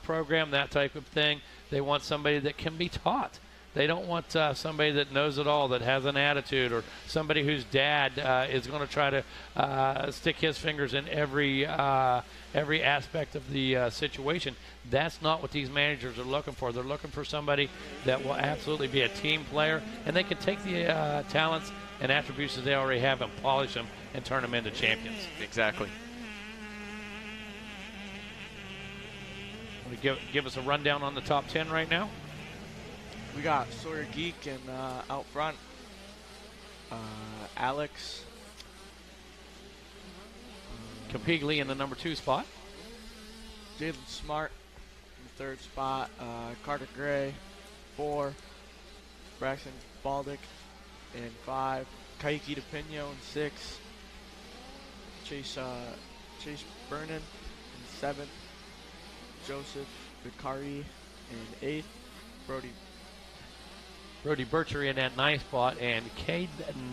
program, that type of thing. They want somebody that can be taught. They don't want somebody that knows it all, that has an attitude, or somebody whose dad is going to try to stick his fingers in every aspect of the situation. That's not what these managers are looking for. They're looking for somebody that will absolutely be a team player, and they can take the talents and attributes that they already have and polish them and turn them into champions. Exactly. Want to give us a rundown on the top 10 right now? We got Sawyer Geek and out front, Alex. Capigli in the number 2 spot. Jalen Smart in the 3rd spot. Carter Gray, 4. Braxton Baldick in 5. Kaiki DePino in 6. Chase Vernon in 7th. Joseph Vicari in 8th. Brody Birchery in that 9th spot, and Cade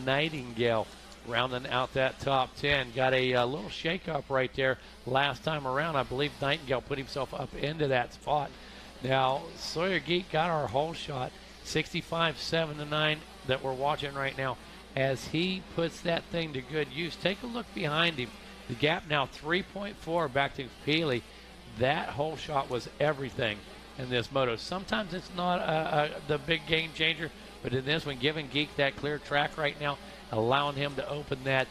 Nightingale rounding out that top 10. Got a little shake-up right there last time around. I believe Nightingale put himself up into that spot. Now, Sawyer Geek got our whole shot, 65-7-9 that we're watching right now. As he puts that thing to good use, take a look behind him. The gap now 3.4 back to Peely. That whole shot was everything in this moto. Sometimes it's not the big game changer, but in this one, giving Geek that clear track right now, allowing him to open that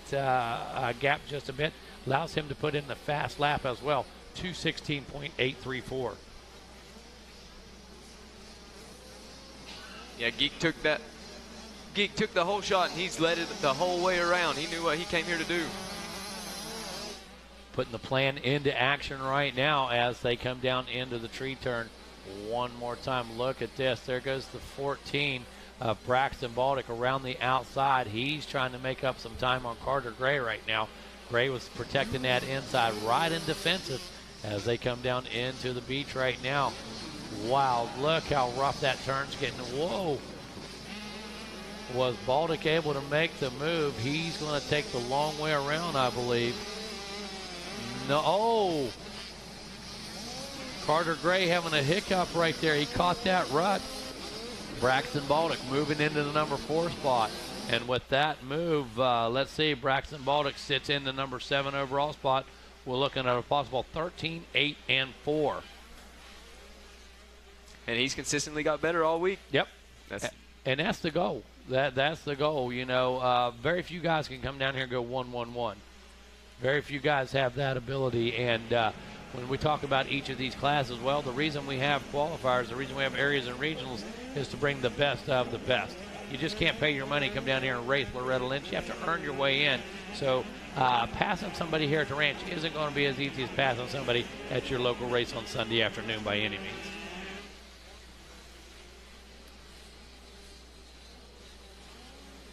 gap just a bit, allows him to put in the fast lap as well, 2:16.834. Yeah, Geek took the whole shot, and he's led it the whole way around. He knew what he came here to do. Putting the plan into action right now as they come down into the tree turn. One more time, look at this. There goes the 14 of Braxton Baldick around the outside. He's trying to make up some time on Carter Gray right now. Gray was protecting that inside, right in defensive as they come down into the beach right now. Wow, look how rough that turn's getting. Whoa. Was Baldick able to make the move? He's going to take the long way around, I believe. No. Oh. Carter Gray having a hiccup right there. He caught that rut. Braxton Baldick moving into the number 4 spot. And with that move, let's see, Braxton Baldick sits in the number 7 overall spot. We're looking at a possible 13, 8, and 4. And he's consistently got better all week. Yep. And that's the goal. That's the goal. You know, very few guys can come down here and go 1-1-1. Very few guys have that ability. And when we talk about each of these classes, well, the reason we have qualifiers, the reason we have areas and regionals is to bring the best of the best. You just can't pay your money, come down here and race Loretta Lynch. You have to earn your way in. So passing somebody here at the ranch isn't going to be as easy as passing somebody at your local race on Sunday afternoon by any means.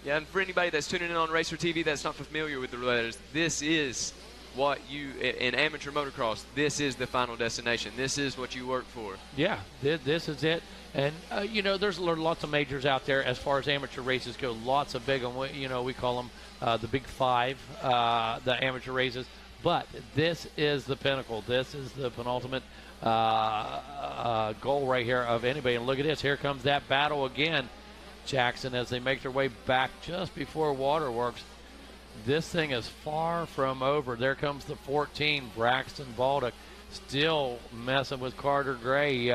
Yeah, and for anybody that's tuning in on Racer TV that's not familiar with the Lorettas, this is what you, in amateur motocross, this is the final destination. This is what you work for. Yeah, this is it. And, you know, there's lots of majors out there as far as amateur races go. Lots of big, you know, we call them the Big Five, the amateur races. But this is the pinnacle. This is the penultimate goal right here of anybody. And look at this. Here comes that battle again, Jackson, as they make their way back just before Waterworks. This thing is far from over. There comes the 14, Braxton Baldick. still messing with Carter Gray.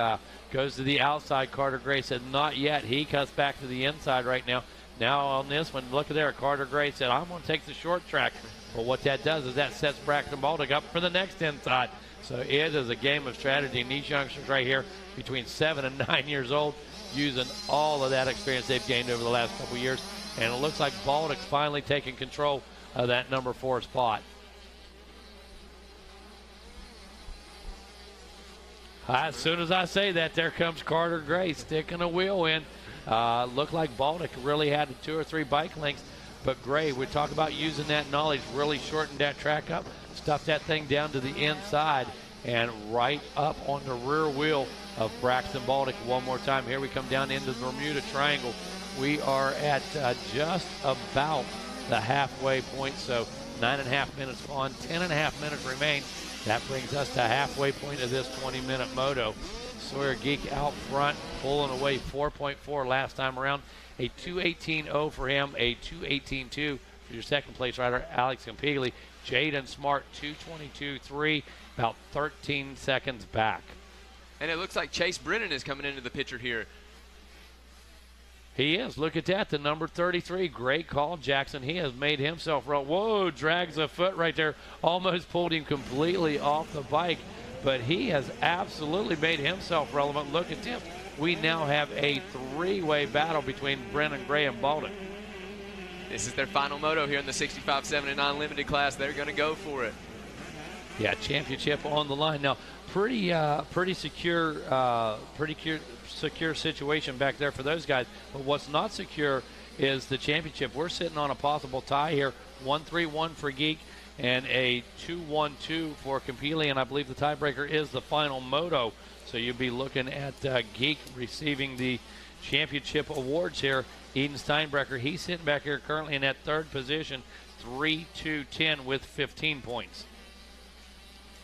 Goes to the outside. Carter Gray said not yet. He cuts back to the inside right now. Now on this one, look at there. Carter Gray said, I'm going to take the short track. But what that does is that sets Braxton Baltic up for the next inside. So it is a game of strategy. And these youngsters right here, between 7 and 9 years old, using all of that experience they've gained over the last couple years. And it looks like Baltic's finally taking control of that number 4 spot. As soon as I say that, there comes Carter Gray sticking a wheel in. Looked like Baltic really had 2 or 3 bike lengths, but Gray, we talk about using that knowledge, really shortened that track up, stuffed that thing down to the inside, and right up on the rear wheel of Braxton Baltic one more time. Here we come down into the Bermuda Triangle. We are at just about the halfway point, so 9.5 minutes on, 10.5 minutes remain. That brings us to halfway point of this 20-minute moto. Sawyer Geek out front, pulling away 4.4 last time around. A 2:18.0 for him, a 2:18.2 for your second place rider, Alex Campigli. Jaden Smart, 2:22.3, about 13 seconds back. And it looks like Chase Brennan is coming into the picture here. He is. Look at that, the number 33. Great call, Jackson. He has made himself run. Whoa, drags a foot right there. Almost pulled him completely off the bike. But he has absolutely made himself relevant. Look at him. We now have a 3-way battle between Brennan, Gray, and Baltic. This is their final moto here in the 65, 79 limited class. They're going to go for it. Yeah, championship on the line. Now, pretty secure situation back there for those guys. But what's not secure is the championship. We're sitting on a possible tie here. 1-3-1 for Geek and a 2-1-2 for Campigli. And I believe the tiebreaker is the final moto. So you'll be looking at Geek receiving the championship awards here. Eden Steinbrecher, he's sitting back here currently in that third position, 3-2-10 with 15 points.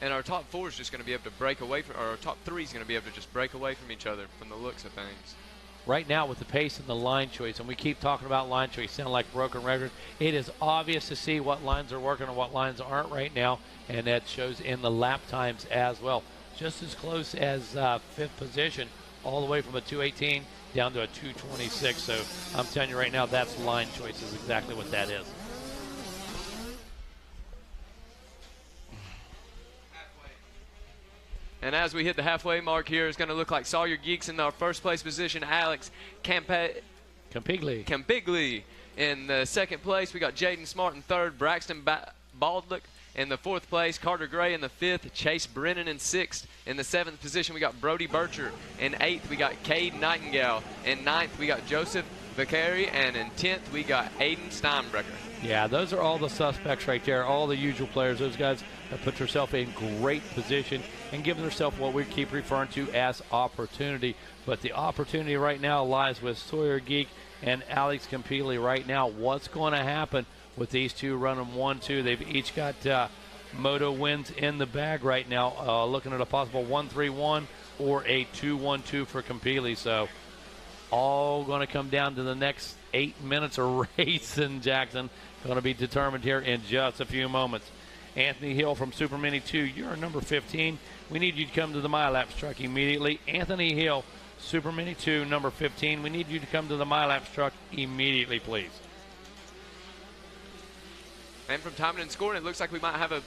And our top 4 is just going to be able to break away from, or our top 3 is going to be able to just break away from each other from the looks of things. Right now with the pace and the line choice, and we keep talking about line choice, sound like broken records, it is obvious to see what lines are working and what lines aren't right now, and that shows in the lap times as well. Just as close as 5th position, all the way from a 2:18 down to a 2:26. So I'm telling you right now, that's line choice is exactly what that is. And as we hit the halfway mark here, it's going to look like Sawyer Geeks in our first place position, Alex Campigli in the second place. We got Jaden Smart in third, Braxton Baldwick in the fourth place, Carter Gray in the fifth, Chase Brennan in sixth. In the seventh position, we got Brody Bircher. In eighth, we got Cade Nightingale. In ninth, we got Joseph Vicari. And in 10th, we got Aiden Steinbrecher. Yeah, those are all the suspects right there, all the usual players. Those guys have put themselves in great position and given themselves what we keep referring to as opportunity. But the opportunity right now lies with Sawyer Geek and Alex Campigli right now. What's going to happen with these two running 1-2? They've each got moto wins in the bag right now, looking at a possible 1-3-1 or a 2-1-2 for Campigli. So all going to come down to the next 8 minutes of race in Jackson. Going to be determined here in just a few moments. Anthony Hill from Super Mini 2, you're number 15. We need you to come to the MyLaps truck immediately. Anthony Hill, Super Mini 2, number 15. We need you to come to the MyLaps truck immediately, please. And from timing and scoring, it looks like we might have a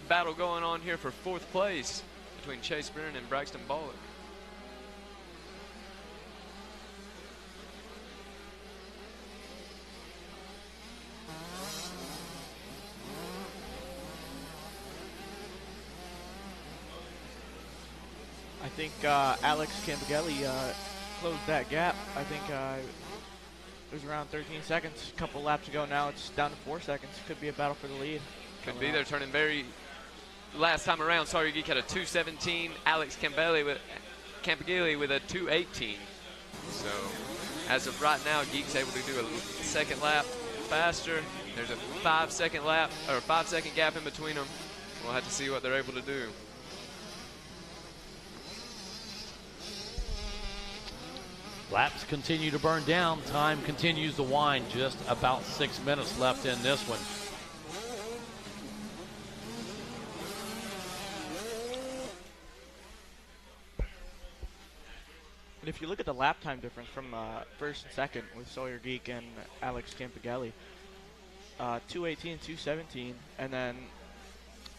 battle going on here for fourth place between Chase Brennan and Braxton Bullock. I think Alex Campigli closed that gap. I think it was around 13 seconds. A couple laps ago now, it's down to 4 seconds. Could be a battle for the lead. Could be. They're turning very... Last time around, Sawyer Geek had a 2:17. Alex Campigli with a 2:18. So, as of right now, Geek's able to do a second lap faster. There's a 5 second lap, or 5 second gap in between them. We'll have to see what they're able to do. Laps continue to burn down. Time continues to wind. Just about 6 minutes left in this one. And if you look at the lap time difference from first and second with Sawyer Geek and Alex Campigelli, 2:18, 2:17, and then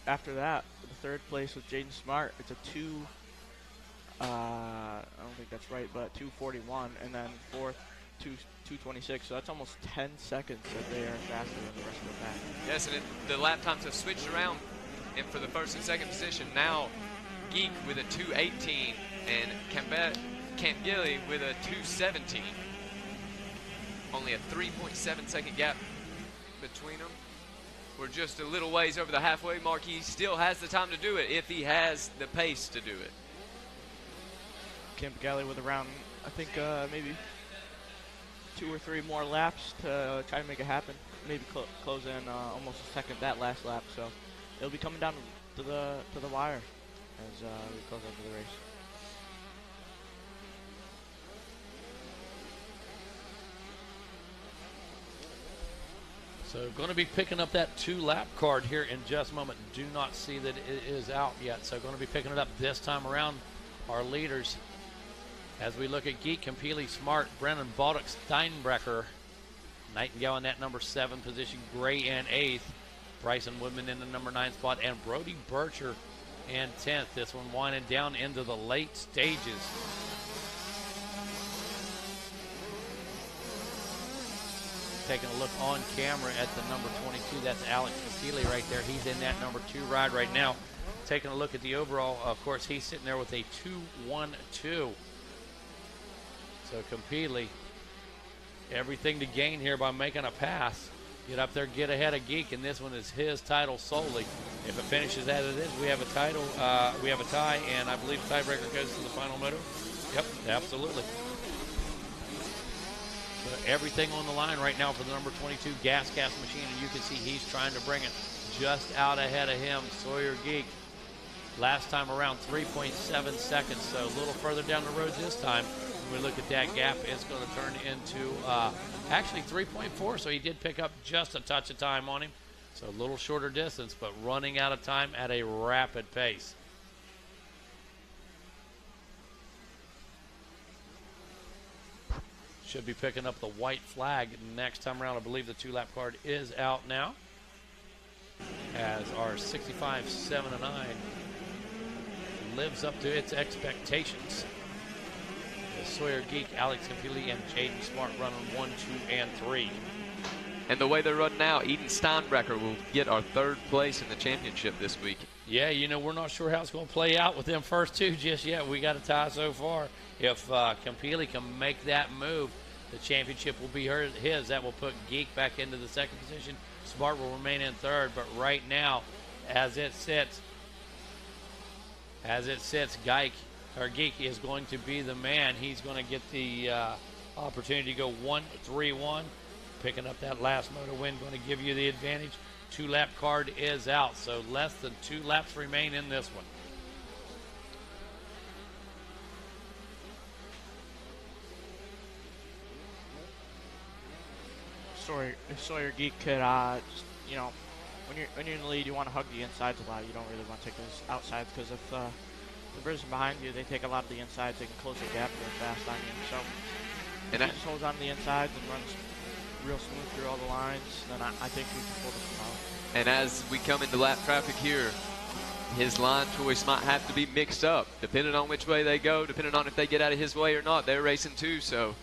after that, the third place with Jaden Smart, it's a I don't think that's right, but 2:41, and then fourth, 2:26. So that's almost 10 seconds that they are faster than the rest of the pack. Yes, and the lap times have switched around. And for the first and second position, now Geek with a 2:18 and Campigelli with a 2:17. Only a 3.7 second gap between them. We're just a little ways over the halfway mark. He still has the time to do it if he has the pace to do it. Campigelli with around, I think, maybe 2 or 3 more laps to try to make it happen. Maybe close in almost a second that last lap. So it'll be coming down to the wire as we close out the race. So going to be picking up that 2-lap card here in just a moment. Do not see that it is out yet. So going to be picking it up this time around. Our leaders, as we look at Geek, Campili, Smart, Brennan, Baldock, Steinbrecher, Nightingale in that number 7 position, Gray in 8th, Bryson Woodman in the number 9 spot, and Brody Bircher in 10th. This one winding down into the late stages. Taking a look on camera at the number 22, that's Alex Campili right there. He's in that number 2 ride right now. Taking a look at the overall, of course, he's sitting there with a 2:12. So Campili, everything to gain here by making a pass. Get up there, get ahead of Geek, and this one is his title solely. If it finishes as it is, we have a title, we have a tie, and I believe the tiebreaker goes to the final moto. Yep, absolutely. So everything on the line right now for the number 22 gas machine, and you can see he's trying to bring it just out ahead of him, Sawyer Geek. Last time around 3.7 seconds, so a little further down the road this time. When we look at that gap, it's going to turn into actually 3.4, so he did pick up just a touch of time on him. So a little shorter distance, but running out of time at a rapid pace. Should be picking up the white flag next time around. I believe the 2-lap card is out now, as our 65-7-9 lives up to its expectations. Sawyer Geek, Alex Campili, and Jaden Smart running 1, 2, and 3. And the way they're running now, Eden Steinbrecher will get our 3rd place in the championship this week. Yeah, you know, we're not sure how it's going to play out with them first 2 just yet. We got a tie so far. If Campili can make that move, the championship will be his. That will put Geek back into the 2nd position. Smart will remain in 3rd, but right now, as it sits, Geek is going to be the man. He's going to get the opportunity to go 1-3-1. Picking up that last moto win, going to give you the advantage. 2-lap card is out, so less than 2 laps remain in this one. Sawyer Geek could, you know, when you're in the lead, you want to hug the insides a lot. You don't really want to take those outsides, because if the person behind you, they take a lot of the insides, they can close the gap real fast on you. So if he just holds on to the insides and runs real smooth through all the lines, then I think we can pull this one out. And as we come into lap traffic here, his line choice might have to be mixed up, depending on which way they go, depending on if they get out of his way or not. They're racing too, so.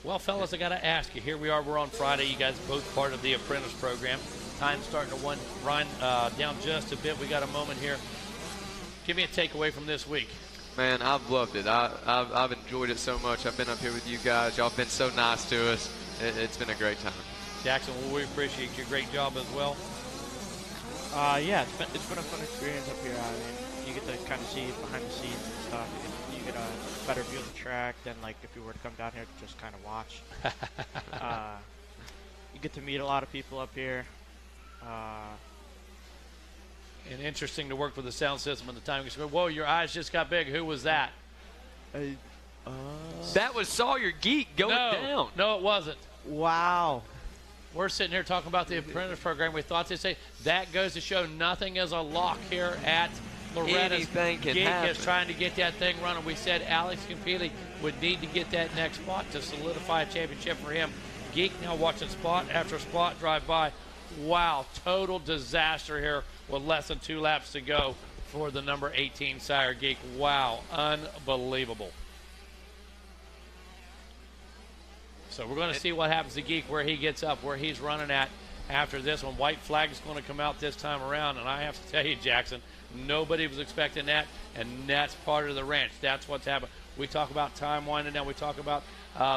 Well, fellas, I got to ask you. Here we are. We're on Friday. You guys both part of the apprentice program. Time's starting to run down just a bit. We got a moment here. Give me a takeaway from this week. Man, I've loved it. I've enjoyed it so much. I've been up here with you guys. Y'all have been so nice to us. It's been a great time. Jackson, well, we appreciate your great job as well. Yeah, it's been a fun experience up here. I mean, you get to kind of see behind the scenes and stuff. You get a better view of the track than like if you were to come down here to just kind of watch. You get to meet a lot of people up here. And interesting to work with the sound system and the timing. Whoa, your eyes just got big. Who was that? That was Sawyer Geek going down. No, it wasn't. Wow. we're sitting here talking about the apprentice program. We thought they'd say that goes to show nothing is a lock here at Loretta's. Anything can Geek happen. is trying to get that thing running. We said Alex Campili would need to get that next spot to solidify a championship for him. Geek now watching spot after spot drive by. Wow, total disaster here with less than 2 laps to go for the number 18 Sire Geek. Wow, unbelievable. So we're going to see what happens to Geek, where he gets up, where he's running at after this one. White flag is going to come out this time around, and I have to tell you, Jackson, nobody was expecting that, and that's part of the ranch. That's what's happened. We talk about time winding down. We talk about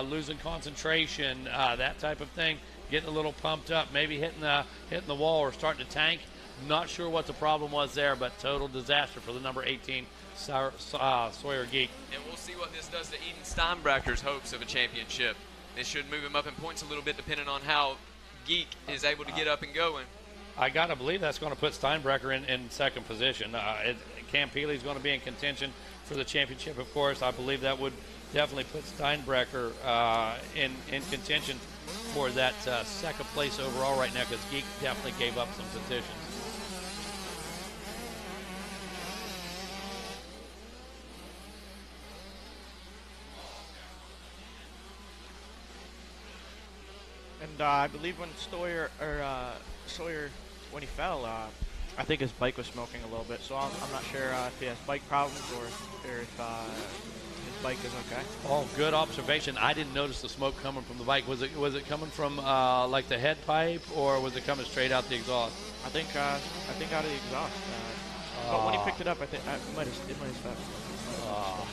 losing concentration, that type of thing, getting a little pumped up, maybe hitting the wall or starting to tank. Not sure what the problem was there, but total disaster for the number 18 Sawyer Geek. And we'll see what this does to Eden Steinbrecker's hopes of a championship. It should move him up in points a little bit, depending on how Geek is able to get up and going. I got to believe that's going to put Steinbrecker in second position. Campili is going to be in contention for the championship, of course. I believe that would definitely put Steinbrecker in contention for that second place overall right now, because Geek definitely gave up some positions. And I believe when Sawyer, when he fell, I think his bike was smoking a little bit. So I'm not sure if he has bike problems or if his bike is okay. Oh, good observation. I didn't notice the smoke coming from the bike. Was it coming from like the head pipe, or was it coming straight out the exhaust? I think out of the exhaust. But when he picked it up, I think it might have stopped.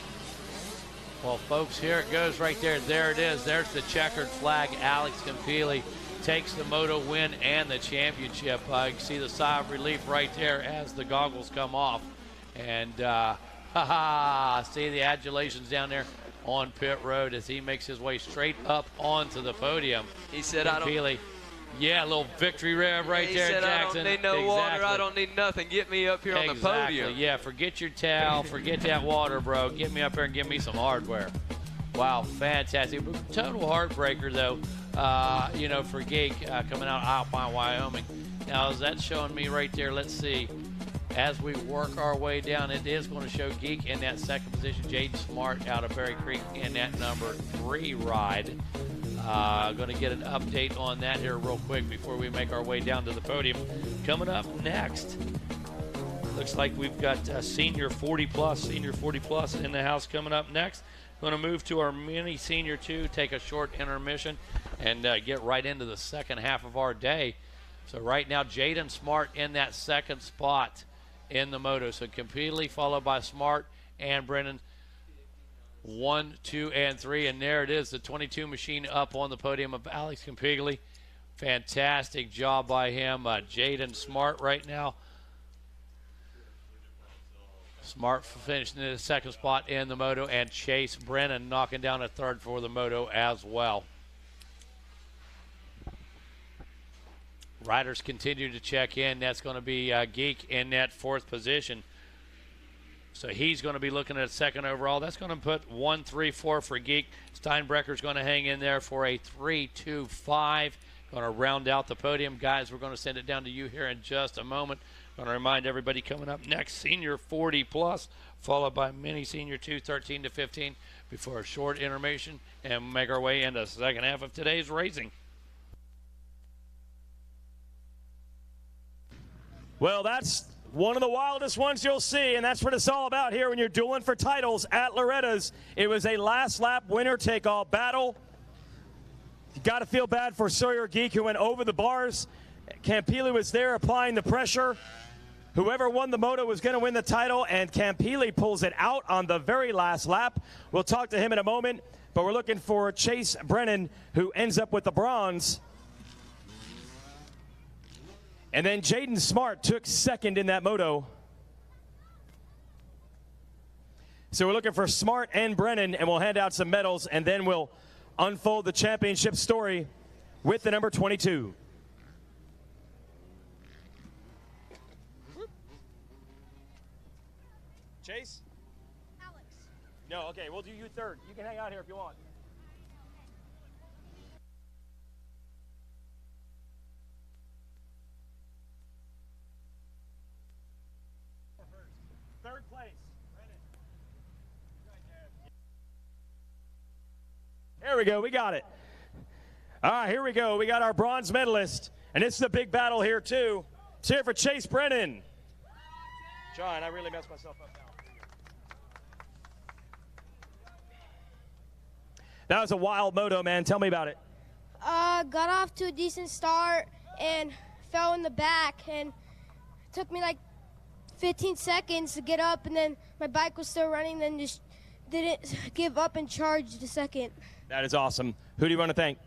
Well, folks, here it goes right there. There it is. There's the checkered flag. Alex Campili takes the moto win and the championship. You can see the sigh of relief right there as the goggles come off. And, see the adulations down there on pit road as he makes his way straight up onto the podium. He said, Campili, yeah, a little victory rev right he there, said, Jackson. I don't need no water. I don't need nothing. Get me up here on the podium. Yeah, forget your towel. Forget that water, bro. Get me up here and give me some hardware. Wow, fantastic. Total heartbreaker, though, for Geek coming out of Alpine, Wyoming. Now, is that showing me right there? Let's see. As we work our way down, it is going to show Geek in that second position. Jaden Smart out of Berry Creek in that number 3 ride. Going to get an update on that here real quick before we make our way down to the podium. Coming up next, looks like we've got senior 40 plus in the house coming up next. Going to move to our mini senior 2, take a short intermission, and get right into the second half of our day. So right now, Jaden Smart in that second spot in the moto. So Campili followed by Smart and Brennan. 1, 2, and 3, and there it is, the 22 machine up on the podium of Alex Campili. Fantastic job by him. Jaden Smart right now. Smart finishing in the second spot in the moto, and Chase Brennan knocking down a third for the moto as well. Riders continue to check in. That's going to be Geek in that 4th position. So he's going to be looking at second overall. That's going to put 1, 3, 4 for Geek. Steinbrecker's going to hang in there for a 3, 2, 5. Going to round out the podium. Guys, we're going to send it down to you here in just a moment. Going to remind everybody coming up next, senior 40 plus, followed by mini senior 2, 13 to 15, before a short intermission and make our way into the second half of today's racing. Well, that's one of the wildest ones you'll see, and that's what it's all about here when you're dueling for titles at Loretta's. It was a last lap winner-take-all battle. You got to feel bad for Sawyer Geek, who went over the bars. Campili was there applying the pressure. Whoever won the moto was going to win the title, and Campili pulls it out on the very last lap. We'll talk to him in a moment, but we're looking for Chase Brennan, who ends up with the bronze. And then Jaden Smart took second in that moto. So we're looking for Smart and Brennan, and we'll hand out some medals, and then we'll unfold the championship story with the number 22. Chase? Alex. No, okay, we'll do you third. You can hang out here if you want. There we go. We got it. All right, here we go. We got our bronze medalist, and it's the big battle here, too. Let's hear it for Chase Brennan. John, I really messed myself up now. That was a wild moto, man. Tell me about it. Got off to a decent start and fell in the back, and it took me like 15 seconds to get up, and then my bike was still running, then just didn't give up and charged a second. That is awesome. Who do you want to thank?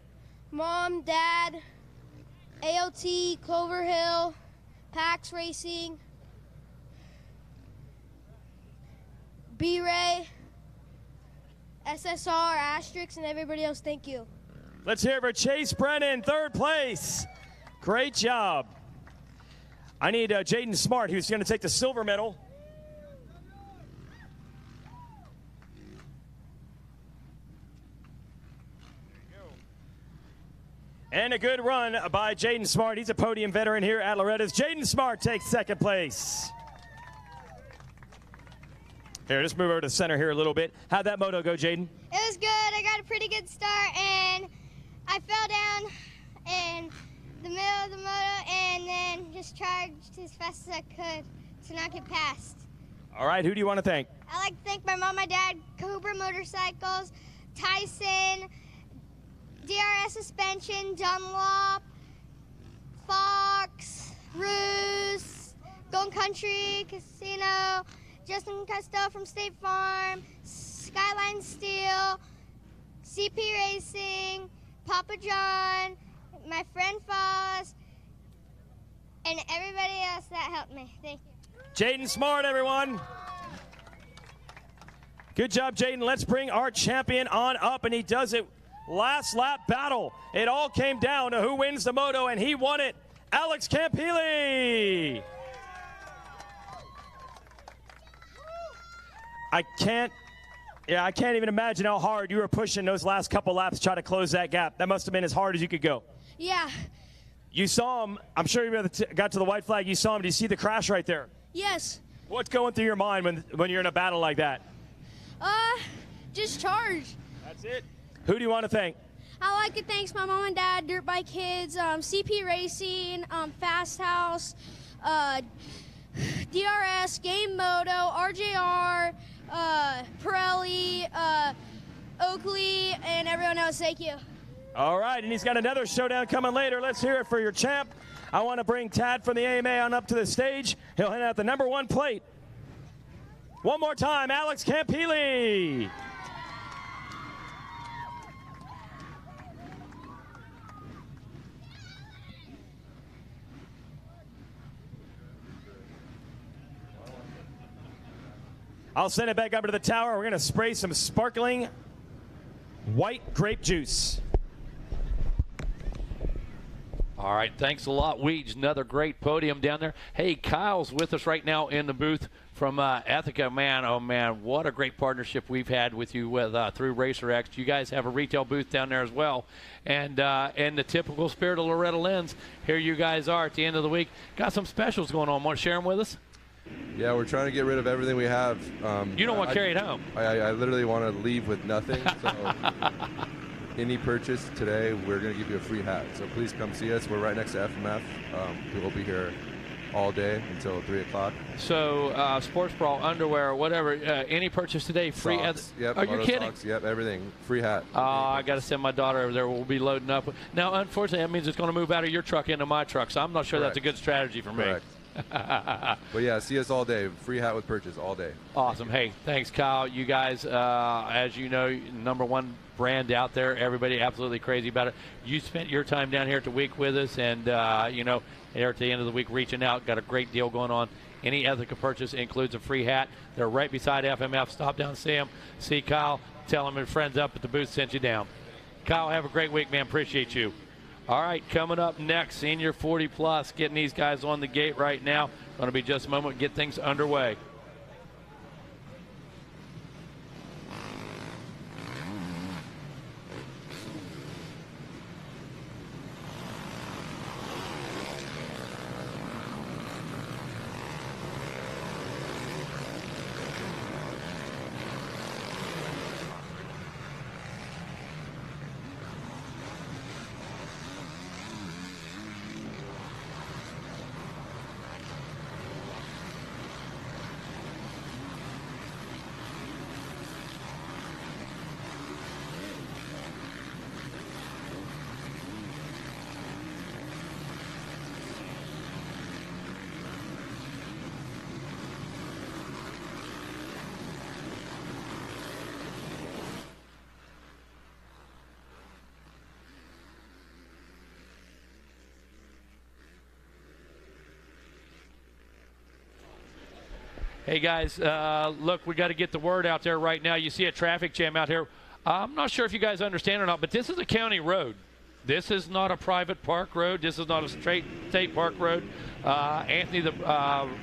Mom, Dad, ALT, Clover Hill, PAX Racing, B-Ray, SSR, Asterix, and everybody else. Thank you. Let's hear it for Chase Brennan, third place. Great job. I need Jaden Smart, who's going to take the silver medal. And a good run by Jaden Smart. He's a podium veteran here at Loretta's. Jaden Smart takes second place. Here, just move over to the center here a little bit. How'd that moto go, Jaden? It was good. I got a pretty good start, and I fell down in the middle of the moto and then just charged as fast as I could to not get past. All right, who do you want to thank? I'd like to thank my mom, my dad, Cobra Motorcycles, Tyson, DRS Suspension, Dunlop, Fox, Ruse, Golden Country, Casino, Justin Costello from State Farm, Skyline Steel, CP Racing, Papa John, my friend Foz, and everybody else that helped me. Thank you. Jaden Smart, everyone. Good job, Jaden. Let's bring our champion on up, and he does it. Last lap battle. It all came down to who wins the moto, and he won it. Alex Campili. I can't even imagine how hard you were pushing those last couple laps to try to close that gap. That must have been as hard as you could go. Yeah. You saw him. I'm sure you got to the white flag. You saw him. Did you see the crash right there? Yes. What's going through your mind when you're in a battle like that? Just charge. That's it. Who do you want to thank? I'd like to thank my mom and dad, Dirt Bike Kids, CP Racing, Fast House, DRS, Game Moto, RJR, Pirelli, Oakley, and everyone else. Thank you. All right, and he's got another showdown coming later. Let's hear it for your champ. I want to bring Tad from the AMA on up to the stage. He'll hand out the #1 plate. One more time, Alex Campili. I'll send it back up to the tower. We're going to spray some sparkling white grape juice. All right, thanks a lot, Weege. Another great podium down there. Hey, Kyle's with us right now in the booth from Ethica. Man, oh man, what a great partnership we've had with you through RacerX. You guys have a retail booth down there as well. And in the typical spirit of Loretta Lynn's, here you guys are at the end of the week. Got some specials going on. Want to share them with us? Yeah, we're trying to get rid of everything we have. You don't want to carry it home. I literally want to leave with nothing. So any purchase today, we're going to give you a free hat. So please come see us. We're right next to FMF. We'll be here all day until 3 o'clock. So sports bra, underwear, whatever, any purchase today, free. Yep, Are you kidding? Socks, yep, everything. Free hat. I got to send my daughter over there. We'll be loading up. Now, unfortunately, that means it's going to move out of your truck into my truck. So I'm not sure that's a good strategy for me. But yeah, see us all day. Free hat with purchase all day. Awesome. Hey, thanks, Kyle. You guys, as you know, #1 brand out there. Everybody absolutely crazy about it. You spent your time down here at the week with us, and you know, here at the end of the week, reaching out. Got a great deal going on. Any Ethica purchase includes a free hat. They're right beside FMF. Stop down and see them. See Kyle. Tell him his friends up at the booth sent you down. Kyle, have a great week, man. Appreciate you. All right, coming up next, Senior 40 Plus, getting these guys on the gate right now. Going to be just a moment, get things underway. Hey, guys, look, we got to get the word out there right now. You see a traffic jam out here. I'm not sure if you guys understand or not, but this is a county road. This is not a private park road. This is not a straight state park road. Anthony, the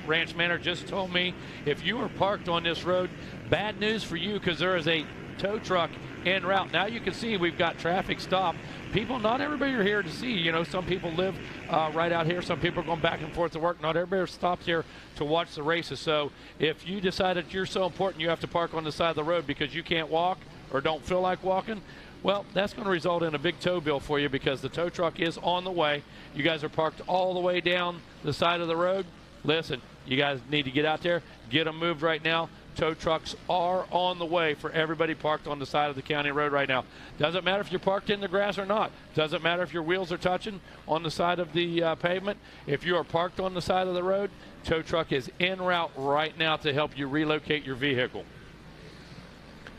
ranch manager, just told me if you are parked on this road, bad news for you because there is a tow truck en route. Now you can see we've got traffic stopped. People, not everybody are here to see. You know, some people live right out here. Some people are going back and forth to work. Not everybody stops here to watch the races. So if you decide that you're so important you have to park on the side of the road because you can't walk or don't feel like walking, well, that's going to result in a big tow bill for you because the tow truck is on the way. You guys are parked all the way down the side of the road. Listen, you guys need to get out there, get them moved right now. Tow trucks are on the way for everybody parked on the side of the county road right now. Doesn't matter if you're parked in the grass or not. Doesn't matter if your wheels are touching on the side of the pavement. If you are parked on the side of the road, tow truck is en route right now to help you relocate your vehicle.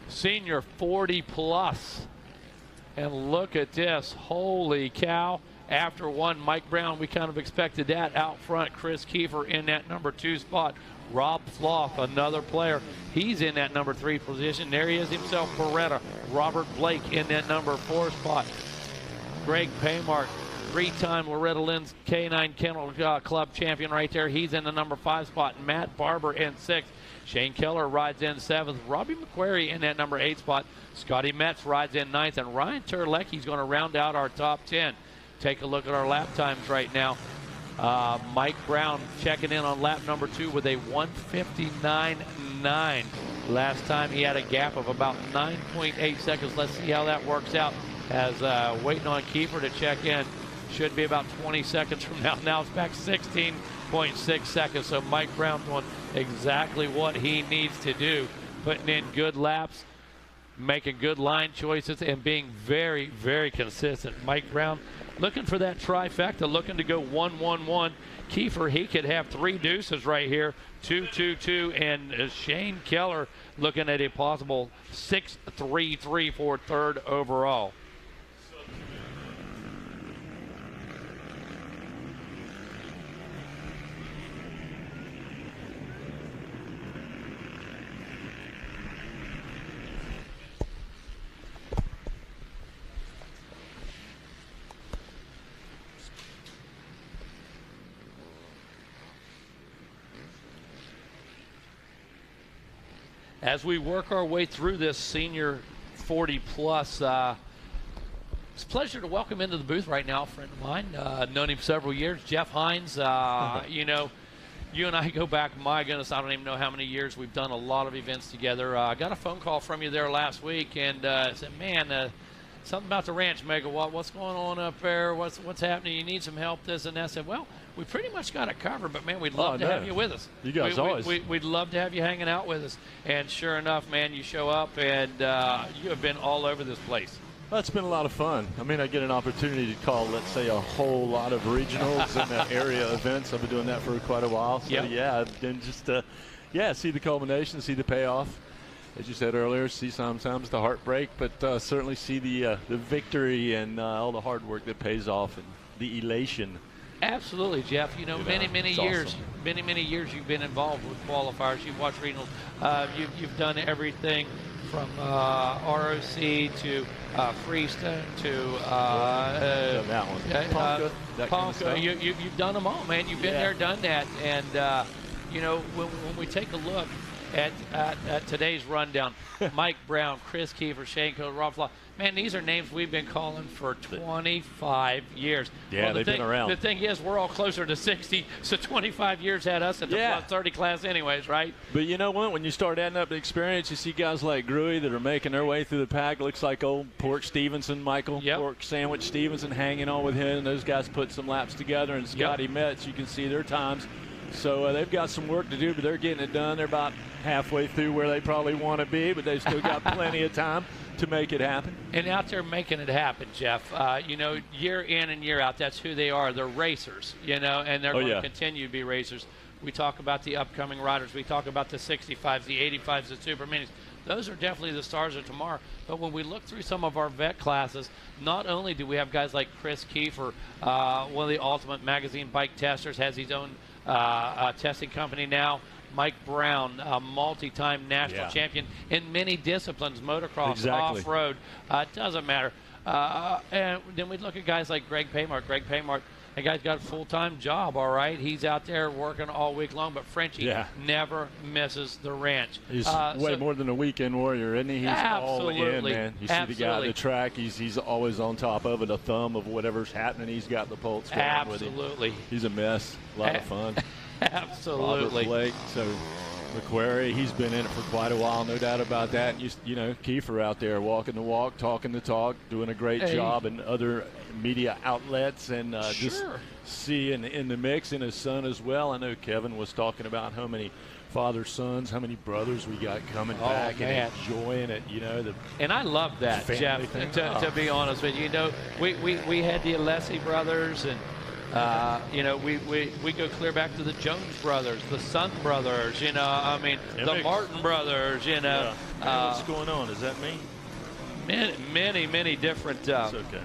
Senior 40 plus. And look at this. Holy cow. After one, Mike Brown, we kind of expected that. Out front, Chris Kiefer in that number 2 spot. Rob Floth, another player. He's in that number 3 position. There he is himself, Loretta. Robert Blake in that number 4 spot. Greg Paymark, 3-time Loretta Lynn's K9 Kennel Club champion right there. He's in the number 5 spot. Matt Barber in 6th. Shane Keller rides in 7th. Robbie McQuarrie in that number 8 spot. Scotty Metz rides in 9th. And Ryan Terlecki's going to round out our top 10. Take a look at our lap times right now. Mike Brown checking in on lap number 2 with a 1:59.9. Last time he had a gap of about 9.8 seconds. Let's see how that works out as waiting on Kiefer to check in. Should be about 20 seconds from now. Now it's back 16.6 seconds. So Mike Brown doing exactly what he needs to do. Putting in good laps, making good line choices, and being very, very consistent. Mike Brown looking for that trifecta, looking to go 1-1-1. Kiefer, he could have 3 deuces right here, 2-2-2, and Shane Keller looking at a possible 6-3-3 for 3rd overall. As we work our way through this senior 40 plus, it's a pleasure to welcome into the booth right now a friend of mine, known him several years, Jeff Hines. You know, you and I go back, my goodness, I don't even know how many years. We've done a lot of events together. I got a phone call from you there last week and said, man, something about the ranch, Megawatt. What's going on up there? What's happening? You need some help, this and that. I said, well, we pretty much got it covered, but, man, we'd love to have you with us. You guys we'd love to have you hanging out with us. And sure enough, man, you show up, and you have been all over this place. Well, it's been a lot of fun. I mean, I get an opportunity to call, let's say, a whole lot of regionals and area events. I've been doing that for quite a while. So, yeah, and just, see the culmination, see the payoff. As you said earlier, see sometimes the heartbreak, but certainly see the victory and all the hard work that pays off and the elation. Absolutely, Jeff. You know, many years, awesome. many years you've been involved with qualifiers. You've watched regionals. You've done everything from ROC to Freestone to that one. Ponca, that kind of stuff. You've done them all, man. You've been there, done that, and you know, when we take a look at today's rundown, Mike Brown, Chris Kiefer, Shane Keller, Rob Floth. Man, these are names we've been calling for 25 years. Yeah, they've been around. The thing is, we're all closer to 60, so 25 years had us at the plus 30 class anyways, right? But you know what? When you start adding up the experience, you see guys like Gruy that are making their way through the pack. Looks like old Pork Stevenson, Michael. Pork Sandwich Stevenson hanging on with him. And those guys put some laps together. And Scotty Metz, you can see their times. So they've got some work to do, but they're getting it done. They're about halfway through where they probably want to be, but they've still got plenty of time to make it happen. And out there making it happen, Jeff. You know, year in and year out, that's who they are. They're racers, you know, and they're going to continue to be racers. We talk about the upcoming riders. We talk about the 65s, the 85s, the Super Minis. Those are definitely the stars of tomorrow. But when we look through some of our vet classes, not only do we have guys like Chris Kiefer, one of the Ultimate Magazine bike testers, has his own testing company now. Mike Brown, a multi-time national champion in many disciplines, motocross, off-road, doesn't matter. And then we look at guys like Greg Paymart. Greg Paymart, that guy's got a full-time job, all right? He's out there working all week long, but Frenchie never misses the ranch. He's way more than a weekend warrior, isn't he? He's all in, man. You see the guy at the track, he's always on top of it, a thumb of whatever's happening. He's got the pulse going with him. Absolutely. He's a mess. A lot of fun. Absolutely. Robert Blake, so McQuarrie, he's been in it for quite a while, no doubt about that. And you know, Kiefer out there walking the walk, talking the talk, doing a great job in other media outlets, and just seeing in the mix, and his son as well. I know Kevin was talking about how many father-sons, how many brothers we got coming back and enjoying it, you know. And I love that, Jeff, to be honest with you. You know, we had the Alessi brothers, and you know, we go clear back to the Jones brothers, the Sun brothers, you know, I mean, the Martin brothers, you know. What's going on? Is that me? Many different. It's okay.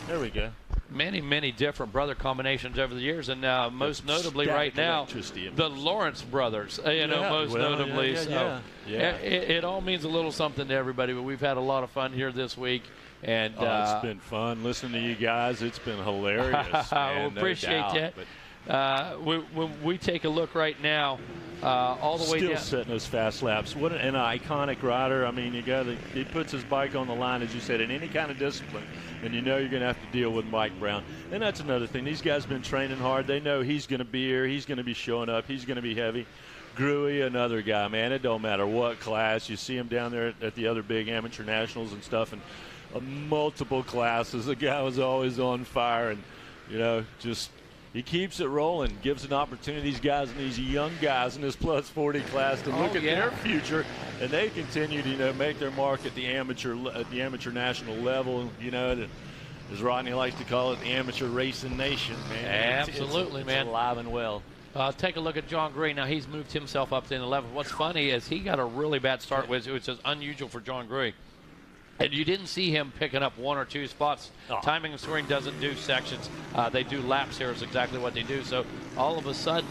There we go. Many different brother combinations over the years, and most notably right now, the Lawrence brothers, you know, most notably. It all means a little something to everybody, but we've had a lot of fun here this week. And it's been fun listening to you guys. It's been hilarious. I appreciate that. When we take a look right now, all the way down. Still setting those fast laps. What an iconic rider. I mean, he puts his bike on the line, as you said, in any kind of discipline, and you know you're going to have to deal with Mike Brown. And that's another thing. These guys have been training hard. They know he's going to be here. He's going to be showing up. He's going to be heavy. Gruy, another guy, man. It don't matter what class. You see him down there at the other big amateur nationals and stuff, and multiple classes. The guy was always on fire, and you know, just he keeps it rolling, gives an opportunity to these guys and these young guys in this plus 40 class to look at their future, and they continue to, you know, make their mark at the amateur national level. You know, as Rodney likes to call it, the amateur racing nation, man. Absolutely, it's alive and well. Take a look at John Gray. Now he's moved himself up to the 11th. What's funny is he got a really bad start, which is unusual for John Gray. And you didn't see him picking up one or two spots. Timing and scoring doesn't do sections. They do laps here is exactly what they do. So all of a sudden,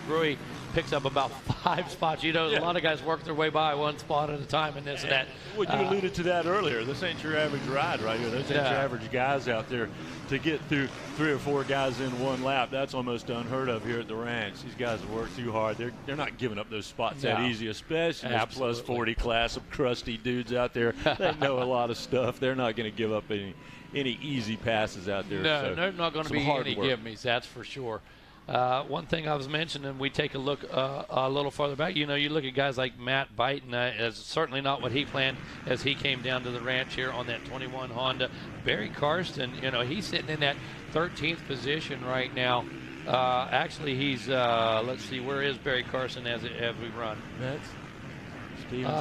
Gruy picks up about 5 spots. You know, a lot of guys work their way by one spot at a time and this and that. Well, you alluded to that earlier. This ain't your average ride right here. Those ain't your average guys out there. To get through 3 or 4 guys in one lap, that's almost unheard of here at the ranch. These guys work too hard. They're not giving up those spots that easy, especially this plus 40 class of crusty dudes out there. They know a lot of stuff. They're not going to give up any easy passes out there. No, so they're not going to be any give-me's, that's for sure. One thing I was mentioning, we take a look a little farther back. You know, you look at guys like Matt Byton, as certainly not what he planned as he came down to the ranch here on that 21 Honda. Barry Karsten, you know, he's sitting in that 13th position right now. Actually, he's, let's see, where is Barry Karsten as we run?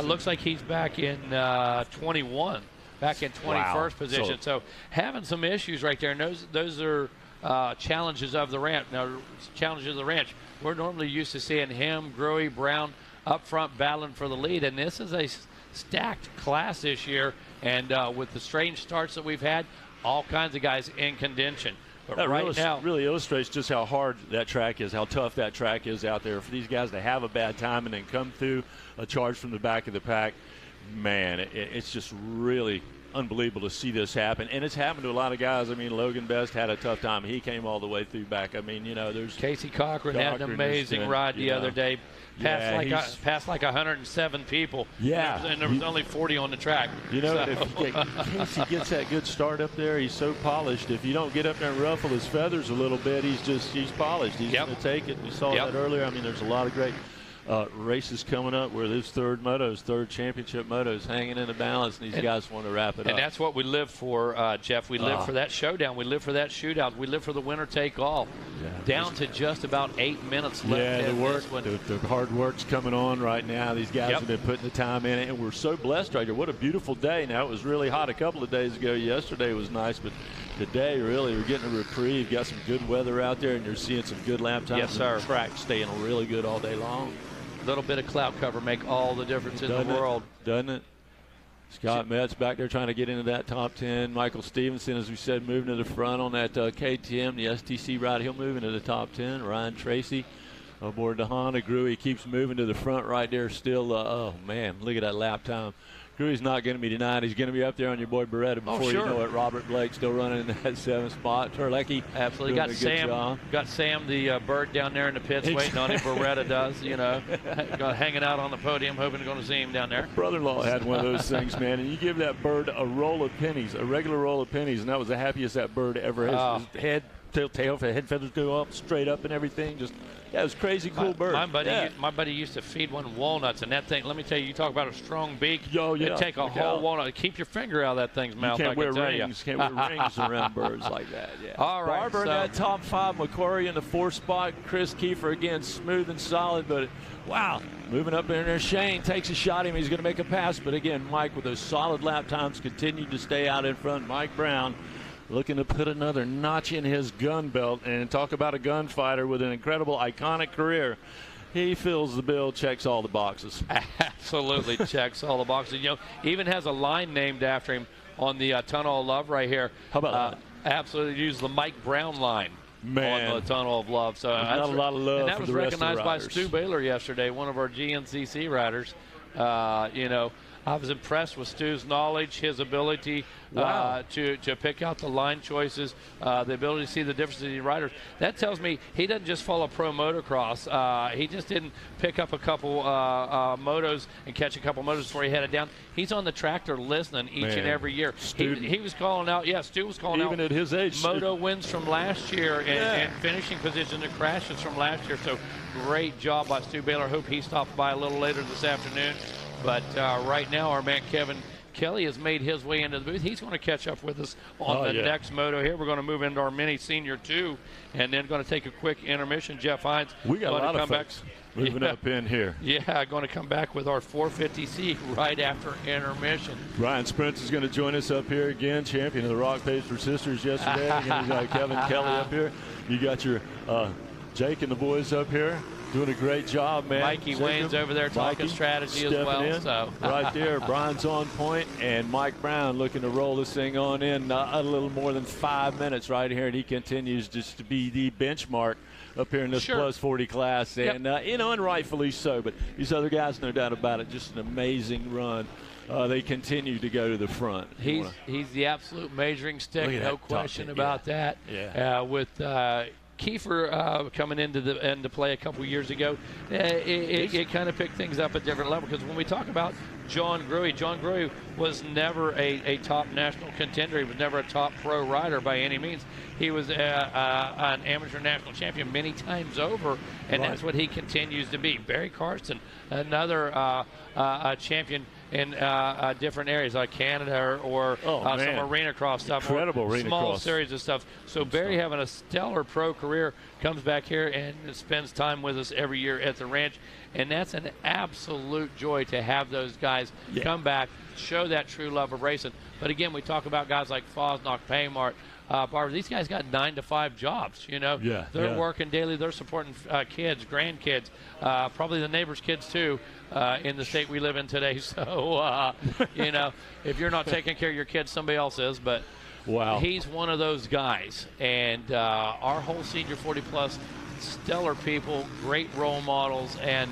Looks like he's back in 21, back in 21st position. So having some issues right there, and those are challenges of the ranch. Now, challenges of the ranch, we're normally used to seeing him, Gruy, Brown up front battling for the lead, and this is a stacked class this year, and with the strange starts that we've had, all kinds of guys in contention. But that right now really illustrates just how hard that track is, how tough that track is out there. For these guys to have a bad time and then come through a charge from the back of the pack, man, it's just really unbelievable to see this happen. And it's happened to a lot of guys. I mean, Logan Best had a tough time. He came all the way through back. I mean, you know, there's Casey Cochran had an amazing ride the other day. Passed like 107 people. Yeah. And there was only 40 on the track. You know, if Casey gets that good start up there, he's so polished. If you don't get up there and ruffle his feathers a little bit, he's polished. He's going to take it. We saw that earlier. I mean, there's a lot of great races coming up where those third championship motos hanging in the balance, and these guys want to wrap it up. And that's what we live for, Jeff. We live for that showdown. We live for that shootout. We live for the winner take all. Down to just about 8 minutes left. Yeah, the hard work's coming on right now. These guys have been putting the time in it, and we're so blessed right here. What a beautiful day. Now, it was really hot a couple of days ago. Yesterday was nice, but today, really, we're getting a reprieve. Got some good weather out there, and you're seeing some good lap times. Yes, sir. The track staying really good all day long. A little bit of cloud cover make all the difference in the world. Doesn't it? Scott Metz back there trying to get into that top 10. Michael Stevenson, as we said, moving to the front on that KTM, the STC ride. He'll move into the top 10. Ryan Tracy aboard the Honda. Gruey keeps moving to the front right there still. Oh, man, look at that lap time. Gruey's not going to be denied. He's going to be up there on your boy Loretta before you know it. Robert Blake still running in that 7th spot. Terlecki absolutely got Sam the bird down there in the pits waiting on him. Loretta does, hanging out on the podium, hoping to go to see him down there. Brother-in-law had one of those things, man, and you give that bird a roll of pennies, a regular roll of pennies, and that was the happiest that bird ever has. His head, tail, head feathers go up, straight up and everything. Just yeah, it was crazy cool bird. My buddy used to feed one walnuts, and that thing, let me tell you, you talk about a strong beak. Yo, yeah. It'd take a whole walnut. Keep your finger out of that thing's mouth. You can't wear rings. Can't wear rings around birds like that. Yeah. All right. Barber in that top 5. McQuarrie in the 4th spot. Chris Kiefer again, smooth and solid, but wow. Moving up in there, Shane takes a shot at him. He's going to make a pass, but again, Mike with those solid lap times continued to stay out in front. Mike Brown looking to put another notch in his gun belt, and talk about a gunfighter with an incredible, iconic career. He fills the bill, checks all the boxes. Absolutely checks all the boxes. Even has a line named after him on the Tunnel of Love right here. How about that? Absolutely use the Mike Brown line. Man. On the Tunnel of Love. So not a lot of love and that for was the rest of the recognized by riders. Stu Baylor yesterday, one of our GNCC riders. I was impressed with Stu's knowledge, his ability to pick out the line choices, the ability to see the differences in the riders. That tells me he doesn't just follow pro motocross. He just didn't pick up a couple motos and catch a couple motos before he headed down. He's on the tractor listening each and every year. He was calling out, Stu was calling out. Even at his age. Moto wins from last year and finishing position and crashes from last year. So great job by Stu Baylor. Hope he stops by a little later this afternoon. But right now, our man Kevin Kelly has made his way into the booth. He's going to catch up with us on the next moto here. We're going to move into our mini senior 2 and then going to take a quick intermission. Jeff Hines. We got a lot of folks moving up in here. Yeah, going to come back with our 450C right after intermission. Ryan Sprintz is going to join us up here again, champion of the Rock Paper Sisters yesterday. Again, you got Kevin Kelly up here. You got your Jake and the boys up here. Doing a great job, man. Mikey Wayne's over there talking strategy as well. So. Right there, Brian's on point, and Mike Brown looking to roll this thing on in a little more than 5 minutes right here, and he continues just to be the benchmark up here in this plus 40 class, and and rightfully so. But these other guys, no doubt about it, just an amazing run. They continue to go to the front. He's the absolute measuring stick, no question about that. Yeah. With Kiefer coming into play a couple years ago, it kind of picked things up at a different level. Because when we talk about John Gruey was never a top national contender. He was never a top pro rider by any means. He was an amateur national champion many times over, and that's what he continues to be. Barry Carson, another champion in different areas like Canada or some arena cross stuff. Incredible or arena small cross. series of stuff. So Barry having a stellar pro career, comes back here and spends time with us every year at the ranch. And that's an absolute joy to have those guys come back, show that true love of racing. But again, we talk about guys like Fosnock, Paymart, Barber. These guys got 9 to 5 jobs, They're working daily. They're supporting kids, grandkids, probably the neighbors' kids too, in the state we live in today. So, if you're not taking care of your kids, somebody else is. But he's one of those guys. And our whole senior 40-plus, stellar people, great role models, and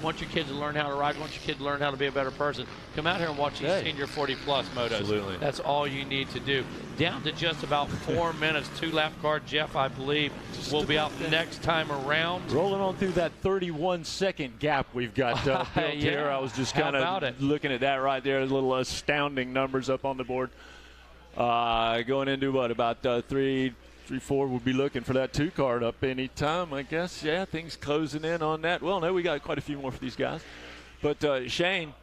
want your kids to learn how to ride, want your kids to learn how to be a better person. Come out here and watch these senior 40-plus motos. Absolutely. That's all you need to do. Down to just about 4 minutes. 2-lap car. Jeff, I believe, will be out next time around. Rolling on through that 31-second gap we've got built here. I was just kind of looking at that right there. Little astounding numbers up on the board. Going into what, about 3-4, we'll be looking for that 2 card up any time, I guess. Yeah, things closing in on that. Well, no, we got quite a few more for these guys. But Shane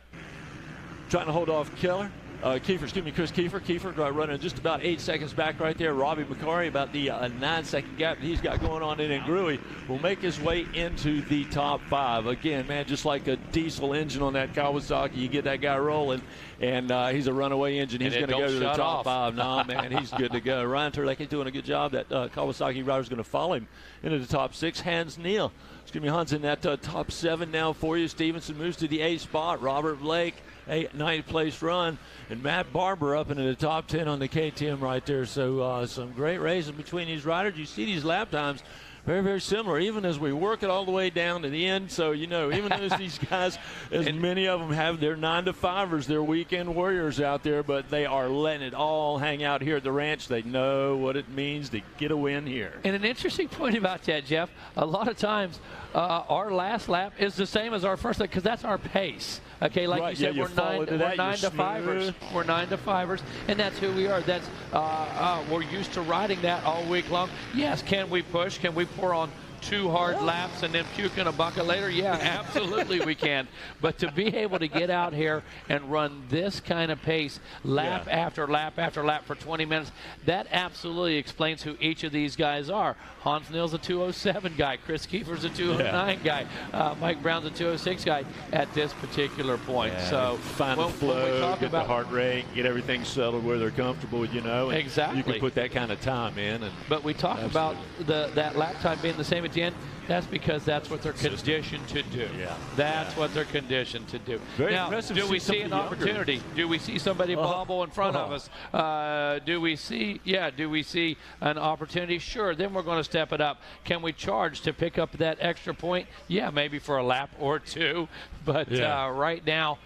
trying to hold off Chris Kiefer. Kiefer running just about 8 seconds back right there. Robbie McCarry about the 9-second gap that he's got going on in Gruey will make his way into the top 5. Again, man, just like a diesel engine on that Kawasaki, you get that guy rolling, and he's a runaway engine. He's going to go to the top 5. No, man, he's good to go. Ryan Terlecki doing a good job. That Kawasaki rider's going to follow him into the top 6. Hans in that top 7 now for you. Stevenson moves to the 8th spot. Robert Blake, 9th place run, and Matt Barber up into the top 10 on the KTM right there. So some great racing between these riders. You see these lap times very, very similar, even as we work it all the way down to the end. So, you know, even though these guys, as many of them have their 9-to-5ers, their weekend warriors out there, but they are letting it all hang out here at the ranch. They know what it means to get a win here. And an interesting point about that, Jeff, a lot of times our last lap is the same as our first lap because that's our pace. Okay, like you said, we're 9-to-5ers. We're 9-to-5ers, and that's who we are. That's we're used to riding that all week long. Yes, can we push? Can we pour on 2 hard laps and then puke in a bucket later? Yeah, absolutely we can. But to be able to get out here and run this kind of pace lap after lap after lap for 20 minutes, that absolutely explains who each of these guys are. Hans Nil's a 207 guy. Chris Kiefer's a 209 guy. Mike Brown's a 206 guy at this particular point. So find the flow, get the heart rate, get everything settled where they're comfortable, you know. And exactly. You can put that kind of time in. But we talk about that lap time being the same at the end. That's because that's what they're conditioned to do. That's what they're conditioned to do. Now, do we see an opportunity? Do we see somebody bobble in front of us? Do we see an opportunity? Sure, then we're going to step it up. Can we charge to pick up that extra point? Yeah, maybe for a lap or 2. But right now,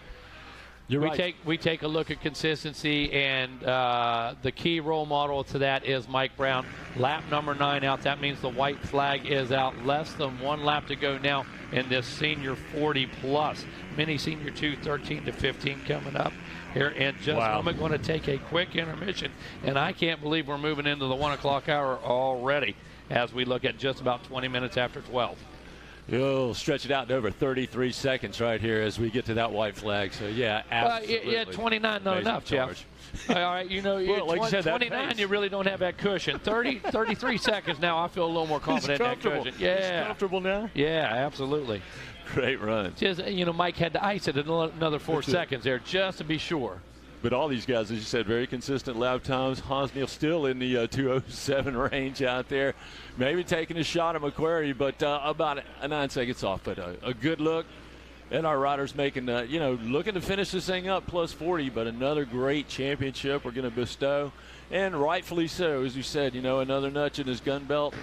we take a look at consistency, and the key role model to that is Mike Brown. Lap number 9 out. That means the white flag is out. Less than 1 lap to go now in this senior 40-plus. Mini senior 2, 13 to 15 coming up here in just a moment. Going to take a quick intermission, and I can't believe we're moving into the 1 o'clock hour already as we look at just about 20 minutes after 12. You'll stretch it out to over 33 seconds right here as we get to that white flag. So, yeah, absolutely. 29 not enough, Jeff. All right, you know, like you said, 29, you really don't have that cushion. 33 seconds now, I feel a little more confident in that cushion. Yeah. He's comfortable now? Yeah, absolutely. Great run. Just, you know, Mike had to ice it another 4 seconds there just to be sure. But all these guys, as you said, very consistent lap times. Hans Neal still in the 2:07 range out there. Maybe taking a shot at McQuarrie, but about 9 seconds off. But a good look. And our riders making, looking to finish this thing up plus 40, but another great championship we're going to bestow. And rightfully so, as you said, another notch in his gun belt.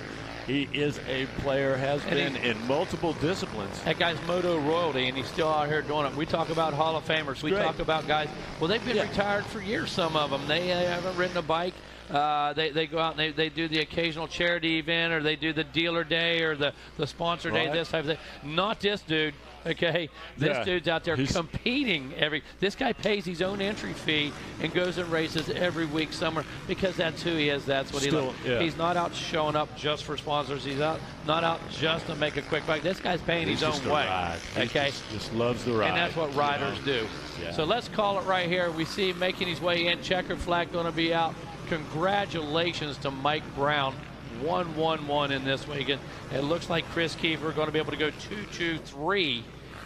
He is a player, has been in multiple disciplines. That guy's moto royalty, and he's still out here doing it. We talk about Hall of Famers. We talk about guys. Well, they've been retired for years, some of them. They haven't ridden a bike. They go out and they do the occasional charity event, or they do the dealer day or the sponsor day, this type of thing. Not this dude. Okay, this dude's out there competing this guy pays his own entry fee and goes and races every week somewhere because that's who he is. That's what he loves. He's not out showing up just for sponsors. He's not out just to make a quick buck. This guy's paying his own way. Okay, just loves the ride. And that's what riders do. So let's call it right here. We see him making his way in. Checkered flag going to be out. Congratulations to Mike Brown. 1-1-1 in this weekend. It looks like Chris Kiefer going to be able to go 2-2-3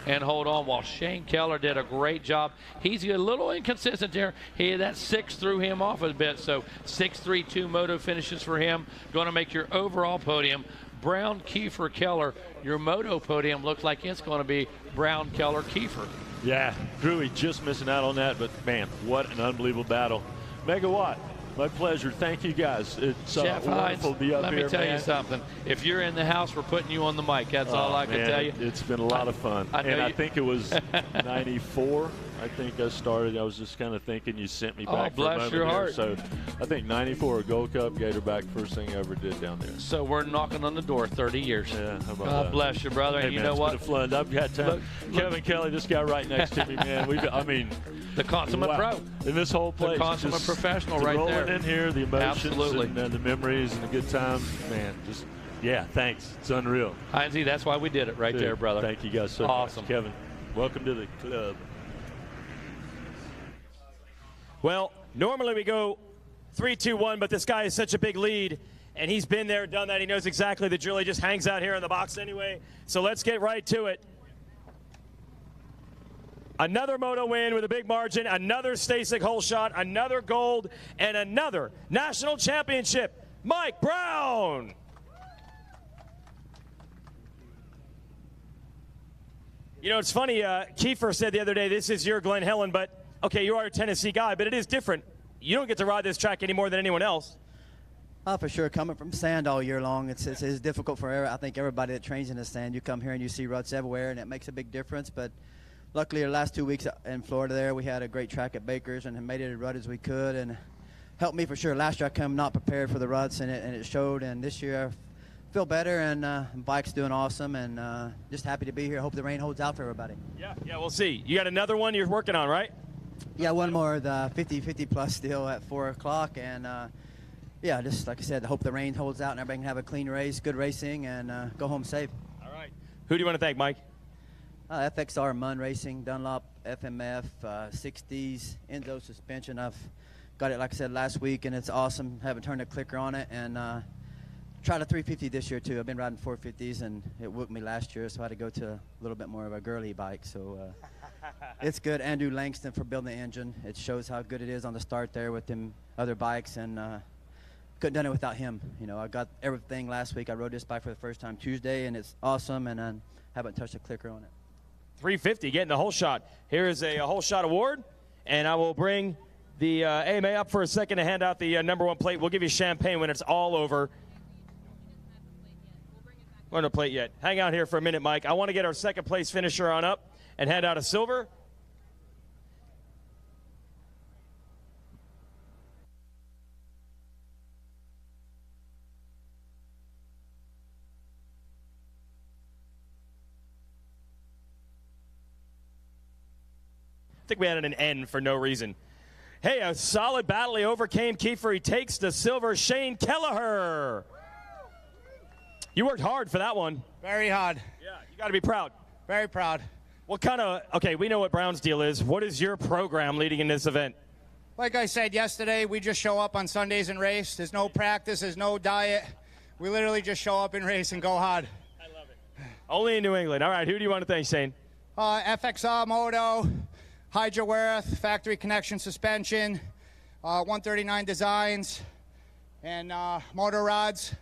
and hold on, while Shane Keller did a great job. He's a little inconsistent there. That 6 threw him off a bit, so 6-3-2 moto finishes for him. Going to make your overall podium Brown, Kiefer, Keller. Your moto podium looks like it's going to be Brown, Keller, Kiefer. Yeah, Drewy just missing out on that, but man, what an unbelievable battle. Megawatt. My pleasure. Thank you, guys. It's Jeff wonderful Hines, to be up let here, me tell you something. If you're in the house, we're putting you on the mic. That's all I can tell you. It's been a lot of fun. I think it was 94. I think I started. I was just kind of thinking you sent me back for a moment your heart. So I think 94, Gold Cup, Gatorback, first thing I ever did down there. So we're knocking on the door 30 years. Yeah, how about God that? Bless you, brother. Hey, and you man, know what? It's been a fun. I've got time. Kevin Kelly, this guy right next to me, man. The consummate pro. In this whole place. The consummate professional right there. Rolling in here, the emotions Absolutely. and the memories and the good times. Man, thanks. It's unreal. Heinzie, that's why we did it right there, brother. Thank you guys so awesome. much. Kevin, welcome to the club. Well, normally we go 3-2-1, but this guy is such a big lead, and he's been there, done that. He knows exactly the drill. He just hangs out here in the box anyway. So let's get right to it. Another moto win with a big margin, another Stasek hole shot, another gold, and another national championship. Mike Brown. You know, it's funny, Kiefer said the other day, this is your Glen Helen, but okay, you are a Tennessee guy, but it is different. You don't get to ride this track any more than anyone else. For sure. Coming from sand all year long, it's difficult for I think everybody that trains in the sand. You come here and you see ruts everywhere, and it makes a big difference. But luckily, the last 2 weeks in Florida there, we had a great track at Baker's and made it as rut as we could, and helped me for sure. Last year I come not prepared for the ruts, and it showed. And this year I feel better, and bike's doing awesome, and just happy to be here. Hope the rain holds out for everybody. Yeah, we'll see. You got another one you're working on, right? Yeah, one more, the 50 plus still at 4 o'clock, and yeah, just like I said, I hope the rain holds out and everybody can have a clean race, good racing, and go home safe. All right. Who do you want to thank, Mike? FXR, Munn Racing, Dunlop, FMF, 60s, Enzo suspension. I've got it, like I said, last week, and it's awesome. Haven't turned a clicker on it, and tried a 350 this year, too. I've been riding 450s, and it whooped me last year, so I had to go to a little bit more of a girly bike. So it's good. Andrew Langston for building the engine. It shows how good it is on the start there with them other bikes, and couldn't done it without him. You know, I got everything last week. I rode this bike for the first time Tuesday, and it's awesome, and I haven't touched a clicker on it. 350, getting the whole shot. Here is a whole shot award, and I will bring the AMA up for a second to hand out the #1 plate. We'll give you champagne when it's all over. We're on a plate yet. Hang out here for a minute, Mike. I want to get our second place finisher on up and hand out a silver. I think we added an N for no reason. Hey, a solid battle. He overcame Kiefer. He takes the silver. Shane Kelleher. You worked hard for that one. Very hard. Yeah, you got to be proud. Very proud. What kind of, okay, we know what Brown's deal is. What is your program leading in this event? Like I said yesterday, we just show up on Sundays and race. There's no practice. There's no diet. We literally just show up and race and go hard. I love it. Only in New England. All right, who do you want to thank, Shane? FXR Moto, Hydroworth, Factory Connection Suspension, 139 Designs, and Motor Rods.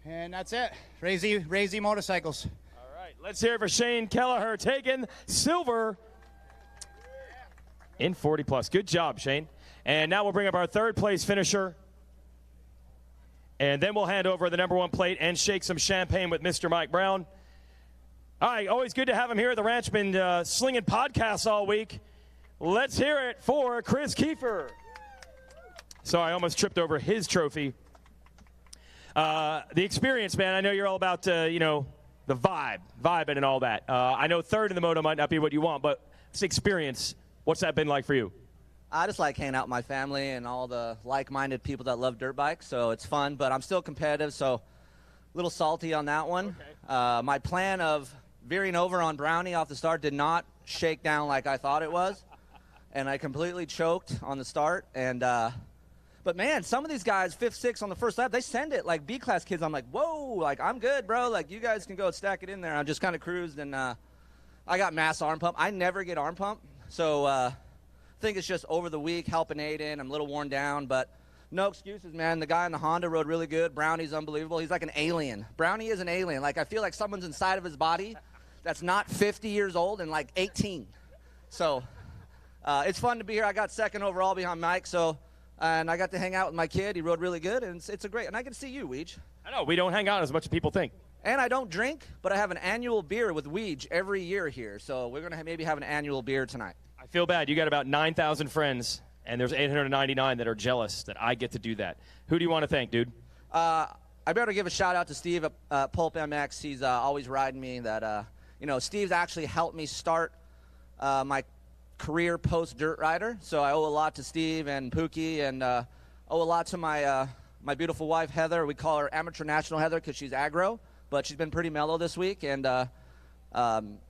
And that's it. Razy Motorcycles. All right, let's hear it for Shane Kelleher taking silver in 40 plus. Good job, Shane. And now we'll bring up our third place finisher. And then we'll hand over the #1 plate and shake some champagne with Mr. Mike Brown. All right, always good to have him here at the ranch. Been slinging podcasts all week. Let's hear it for Chris Kiefer. Sorry, I almost tripped over his trophy. The experience, man. I know you're all about, you know, the vibing and all that. I know third in the moto might not be what you want, but this experience, what's that been like for you? I just like hanging out with my family and all the like-minded people that love dirt bikes, so it's fun, but I'm still competitive, so a little salty on that one. Okay. My plan of veering over on Brownie off the start did not shake down like I thought it was, and I completely choked on the start, and but man, some of these guys, 5th, 6th on the first lap, they send it like B-class kids. I'm like, whoa, like I'm good, bro. Like you guys can go and stack it in there. I'm just kind of cruised, and I got mass arm pump. I never get arm pump, so I think it's just over the week helping Aiden. I'm a little worn down, but no excuses, man. The guy in the Honda rode really good. Brownie's unbelievable. He's like an alien. Brownie is an alien. Like I feel like someone's inside of his body that's not 50 years old and like 18. So it's fun to be here. I got 2nd overall behind Mike, so. And I got to hang out with my kid. He rode really good, and it's a great. And I get to see you, Weege. I know we don't hang out as much as people think. And I don't drink, but I have an annual beer with Weege every year here. So we're gonna maybe have an annual beer tonight. I feel bad. You got about 9,000 friends, and there's 899 that are jealous that I get to do that. Who do you want to thank, dude? I better give a shout out to Steve at Pulp MX. He's always riding me. That you know, Steve's actually helped me start my career post dirt rider, so I owe a lot to Steve and Pookie, and owe a lot to my my beautiful wife Heather. We call her Amateur National Heather because she's aggro, but she's been pretty mellow this week. And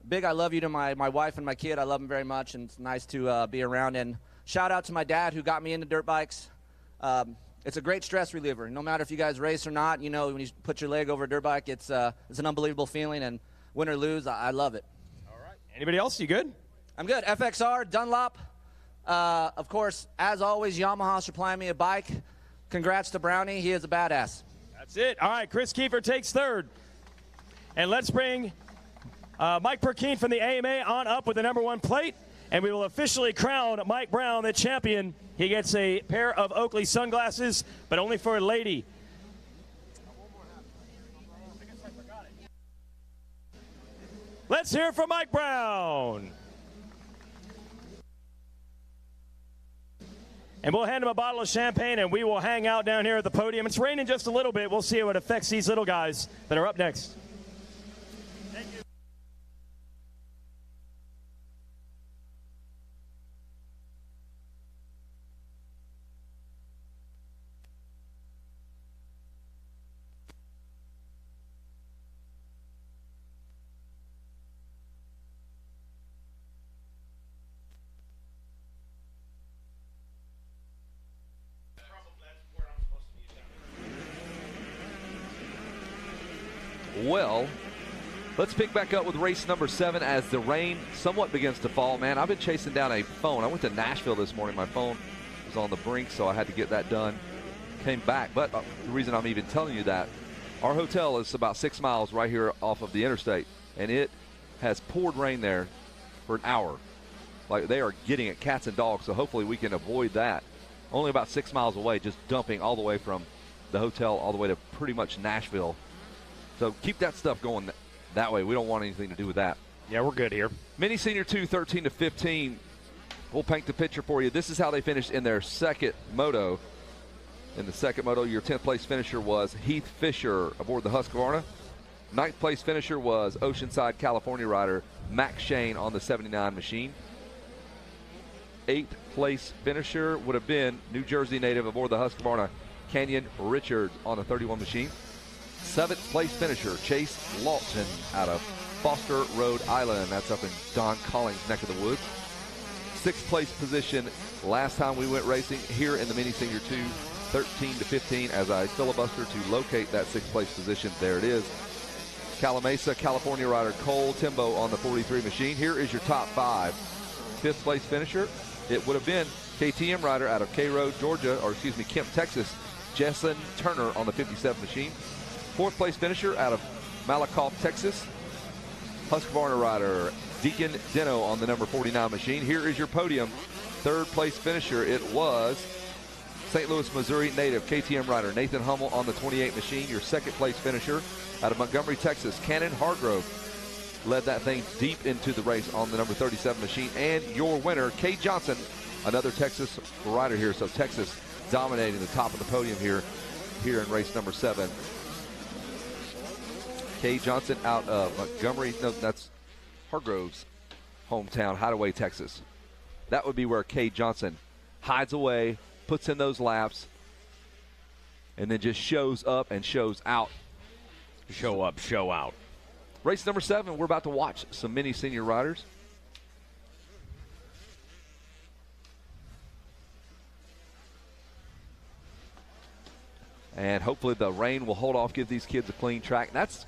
big I love you to my wife and my kid. I love them very much, and it's nice to be around. And shout out to my dad who got me into dirt bikes. It's a great stress reliever. No matter if you guys race or not, you know, when you put your leg over a dirt bike, it's an unbelievable feeling, and win or lose, I love it. All right. Anybody else? You good? I'm good. FXR, Dunlop. Of course, as always, Yamaha supplying me a bike. Congrats to Brownie. He is a badass. That's it. All right, Chris Kiefer takes 3rd. And let's bring Mike from the AMA on up with the #1 plate, and we will officially crown Mike Brown the champion He gets a pair of Oakley sunglasses, but only for a lady. Let's hear it from Mike Brown. And we'll hand him a bottle of champagne, and we will hang out down here at the podium. It's raining just a little bit. We'll see how it affects these little guys that are up next. Thank you. Well, let's pick back up with race number 7 as the rain somewhat begins to fall. Man, I've been chasing down a phone. I went to Nashville this morning. My phone was on the brink, so I had to get that done. Came back, but the reason I'm even telling you that, our hotel is about 6 miles right here off of the interstate, and it has poured rain there for an hour. Like, they are getting it cats and dogs, so hopefully we can avoid that. Only about 6 miles away, just dumping all the way from the hotel all the way to pretty much Nashville. So keep that stuff going that way. We don't want anything to do with that. Yeah, we're good here. Mini Senior 2, 13 to 15. We'll paint the picture for you. This is how they finished in their second moto. In the second moto, your 10th place finisher was Heath Fisher aboard the Husqvarna. 9th place finisher was Oceanside, California rider Max Shane on the 79 machine. 8th place finisher would have been New Jersey native aboard the Husqvarna Canyon Richards on the 31 machine. 7th place finisher, Chase Lawton out of Foster, Rhode Island. That's up in Don Collins' neck of the woods. 6th place position last time we went racing here in the Mini Senior 2, 13 to 15. As I filibuster to locate that 6th place position, there it is. Calamasa, California rider Cole Timbo on the 43 machine. Here is your top 5. 5th place finisher, it would have been KTM rider out of Cairo, Georgia, or excuse me, Kemp, Texas, Jessen Turner on the 57 machine. 4th place finisher out of Malakoff, Texas, Husqvarna rider Deacon Deno on the number 49 machine. Here is your podium. 3rd place finisher, it was St. Louis, Missouri native KTM rider Nathan Hummel on the 28 machine. Your 2nd place finisher out of Montgomery, Texas, Cannon Hargrove led that thing deep into the race on the number 37 machine. And your winner, Kay Johnson, another Texas rider here. So Texas dominating the top of the podium here in race number 7. Kay Johnson out of Montgomery. No, that's Hargrove's hometown, Hideaway, Texas. That would be where Kay Johnson hides away, puts in those laps, and then just shows up and shows out. Show up, show out. Race number 7, we're about to watch some Mini Senior riders. And hopefully the rain will hold off, give these kids a clean track. That's,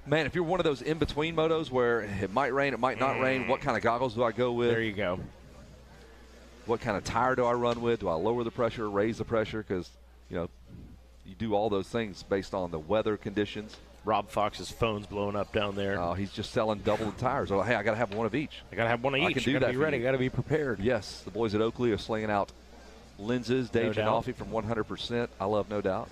man, if you're one of those in-between motos where it might rain, it might not rain, what kind of goggles do I go with? There you go. What kind of tire do I run with? Do I lower the pressure, raise the pressure? Because, you know, you do all those things based on the weather conditions. Rob Fox's phone's blowing up down there. Oh, he's just selling double the tires. Oh, hey, I got to have one of each. I got to have one of each. I can do you got that. to be ready. Got to be prepared. Yes, the boys at Oakley are slinging out lenses. Dave Janoffy from 100%. I love No Doubt.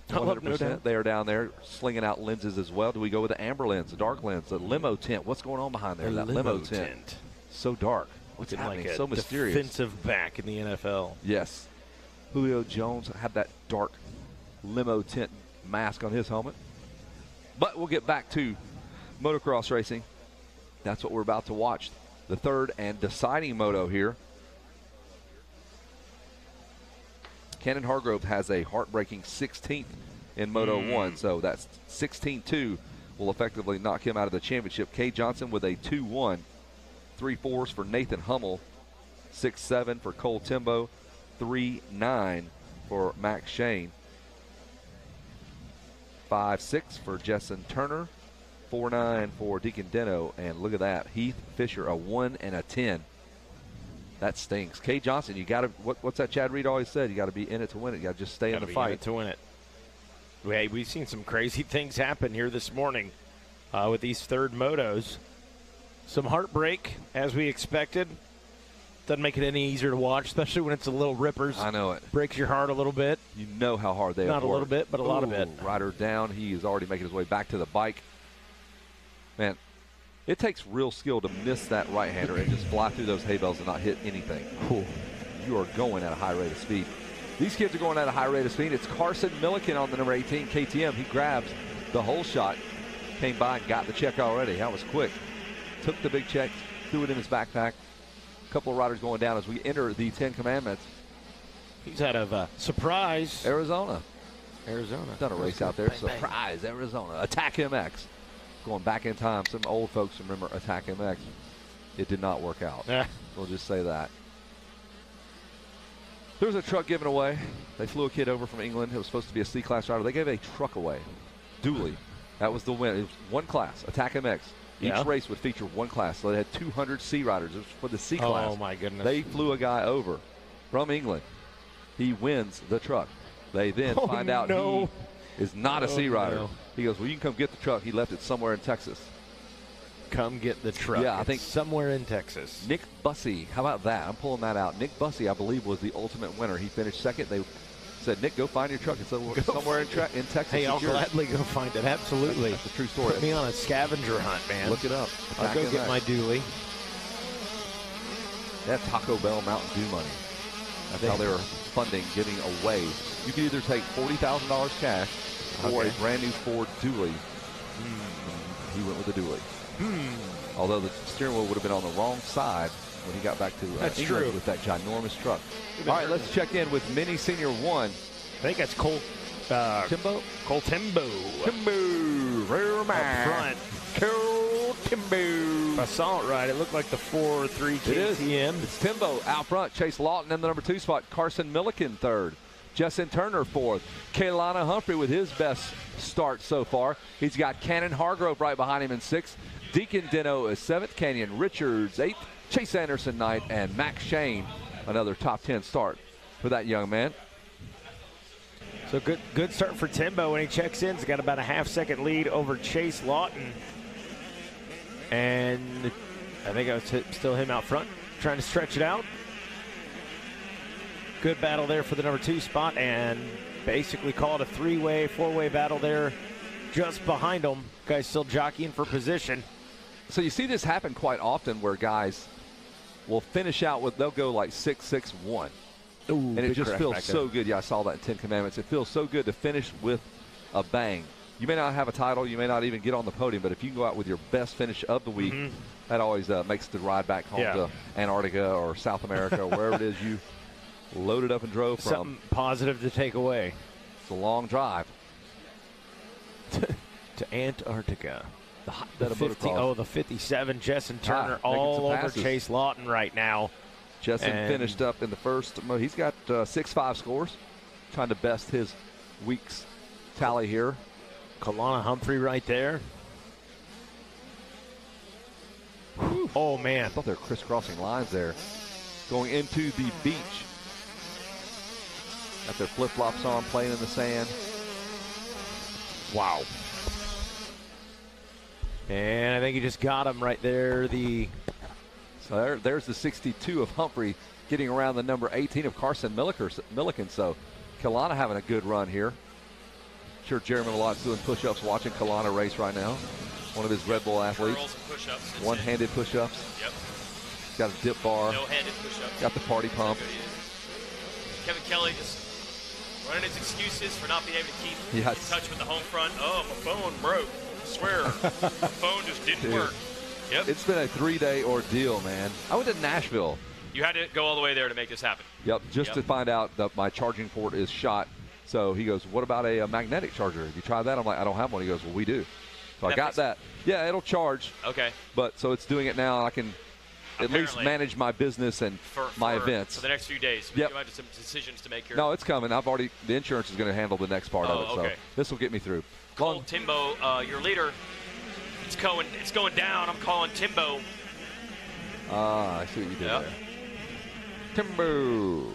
100%. I love No Doubt. They are down there slinging out lenses as well. Do we go with the amber lens, the dark lens, the limo tint? What's going on behind there? That limo tint. So dark. What's happening? Like a so mysterious. Defensive back in the NFL. Yes. Julio Jones had that dark limo tint mask on his helmet. But we'll get back to motocross racing. That's what we're about to watch. The 3rd and deciding moto here. Cannon Hargrove has a heartbreaking 16th in Moto 1, so that's 16-2 will effectively knock him out of the championship. Kay Johnson with a 2-1. 3-4s for Nathan Hummel. 6-7 for Cole Timbo. 3-9 for Max Shane. 5-6 for Jessen Turner. 4-9 for Deacon Deno. And look at that, Heath Fisher, a 1 and a 10. That stinks. Kay Johnson, you got to, what's that Chad Reed always said? You got to be in it to win it. You got to just stay in the fight. In it to win it. Hey, we've seen some crazy things happen here this morning with these 3rd motos. Some heartbreak, as we expected. Doesn't make it any easier to watch, especially when it's the little rippers. I know it. Breaks your heart a little bit. You know how hard they have Not a little bit, but a lot of it. Rider down. He is already making his way back to the bike. Man, it takes real skill to miss that right-hander and just fly through those hay bales and not hit anything. Cool. You are going at a high rate of speed. These kids are going at a high rate of speed. It's Carson Milliken on the number 18 KTM. He grabs the whole shot, came by and got the check already. That was quick. Took the big check, threw it in his backpack. A couple of riders going down as we enter the 10 Commandments. He's out of Surprise. Arizona. Done a race out there. Bang, bang. Surprise, Arizona. Attack MX. Going back in time. Some old folks remember Attack MX. It did not work out. We'll just say that. There was a truck given away. They flew a kid over from England. It was supposed to be a C-class rider. They gave a truck away. Dooley. That was the win. It was one class, Attack MX. Each race would feature one class. So they had 200 C riders. It was for the C class. Oh, my goodness. They flew a guy over from England. He wins the truck. They then find out he is not a C rider. No. He goes, well, you can come get the truck. He left it somewhere in Texas. Come get the truck. Yeah, I think somewhere in Texas. Nick Bussey, how about that? I'm pulling that out. Nick Bussey, I believe, was the ultimate winner. He finished second. They said, Nick, go find your truck. It's somewhere in Texas. Hey, I'll gladly go find it. Absolutely. That's a true story. Put me on a scavenger hunt, man. Look it up. I'll go get my dually. That Taco Bell Mountain Dew money. That's how they were funding, giving away. You could either take $40,000 cash or a brand new Ford dually. He went with the dually. Although the steering wheel would have been on the wrong side when he got back to England with that ginormous truck. All right, let's check in with Mini Senior 1. I think that's Cole Timbo? Cole Timbo. Rear man. Up front. Cole Timbo. If I saw it right, it looked like the 4-3 KTM. It is. It's Timbo out front. Chase Lawton in the number 2 spot. Carson Milliken third. Justin Turner fourth. Kaylana Humphrey with his best start so far. He's got Cannon Hargrove right behind him in 6th. Deacon Dino is 7th. Canyon Richards 8th. Chase Anderson 9th. And Max Shane, another top 10 start for that young man. So good start for Timbo when he checks in. He's got about a half-second lead over Chase Lawton. And I think it was still him out front, trying to stretch it out. Good battle there for the number 2 spot, and basically call it a 3-way, 4-way battle there just behind him. Guys still jockeying for position. So you see this happen quite often where guys will finish out with, they'll go like 6-6-1. Ooh, and it just feels so good. Yeah, I saw that in 10 Commandments. It feels so good to finish with a bang. You may not have a title, you may not even get on the podium, but if you can go out with your best finish of the week, that always makes the ride back home to Antarctica or South America or wherever it is you loaded up and drove from. Something positive to take away. It's a long drive. to Antarctica. The 57, Justin Turner all over Chase Lawton right now. Justin finished up in the first. He's got 6.5 scores, trying to best his week's tally here. Kalana Humphrey right there. Whew. Oh, man. I thought they were crisscrossing lines there. Going into the beach. Got their flip-flops on, playing in the sand. Wow. And I think he just got him right there. So there's the 62 of Humphrey getting around the number 18 of Carson Milliken. So Kalana having a good run here. Sure, Jeremy Malotte's doing push-ups watching Kalana race right now. One of his Red Bull athletes. Push-ups. One-handed push-ups. Yep. He's got a dip bar. No-handed push-ups. Got the party pump. Kevin Kelly just running his excuses for not being able to keep in touch with the home front. Oh, my phone broke. I swear. My phone just didn't work. Yep. It's been a 3-day ordeal, man. I went to Nashville. You had to go all the way there to make this happen. Yep, just to find out that my charging port is shot. So he goes, what about a magnetic charger? Have you tried that? I'm like, I don't have one. He goes, well, we do. So I got that. Yeah, it'll charge. Okay. But so it's doing it now, and I can at least manage my business and my events. For the next few days. Yep. You might have some decisions to make here. No, it's coming. The insurance is going to handle the next part of it. Okay. So this will get me through. Cole Timbo, your leader, it's going down. I'm calling Timbo. I see what you did there. Timbo.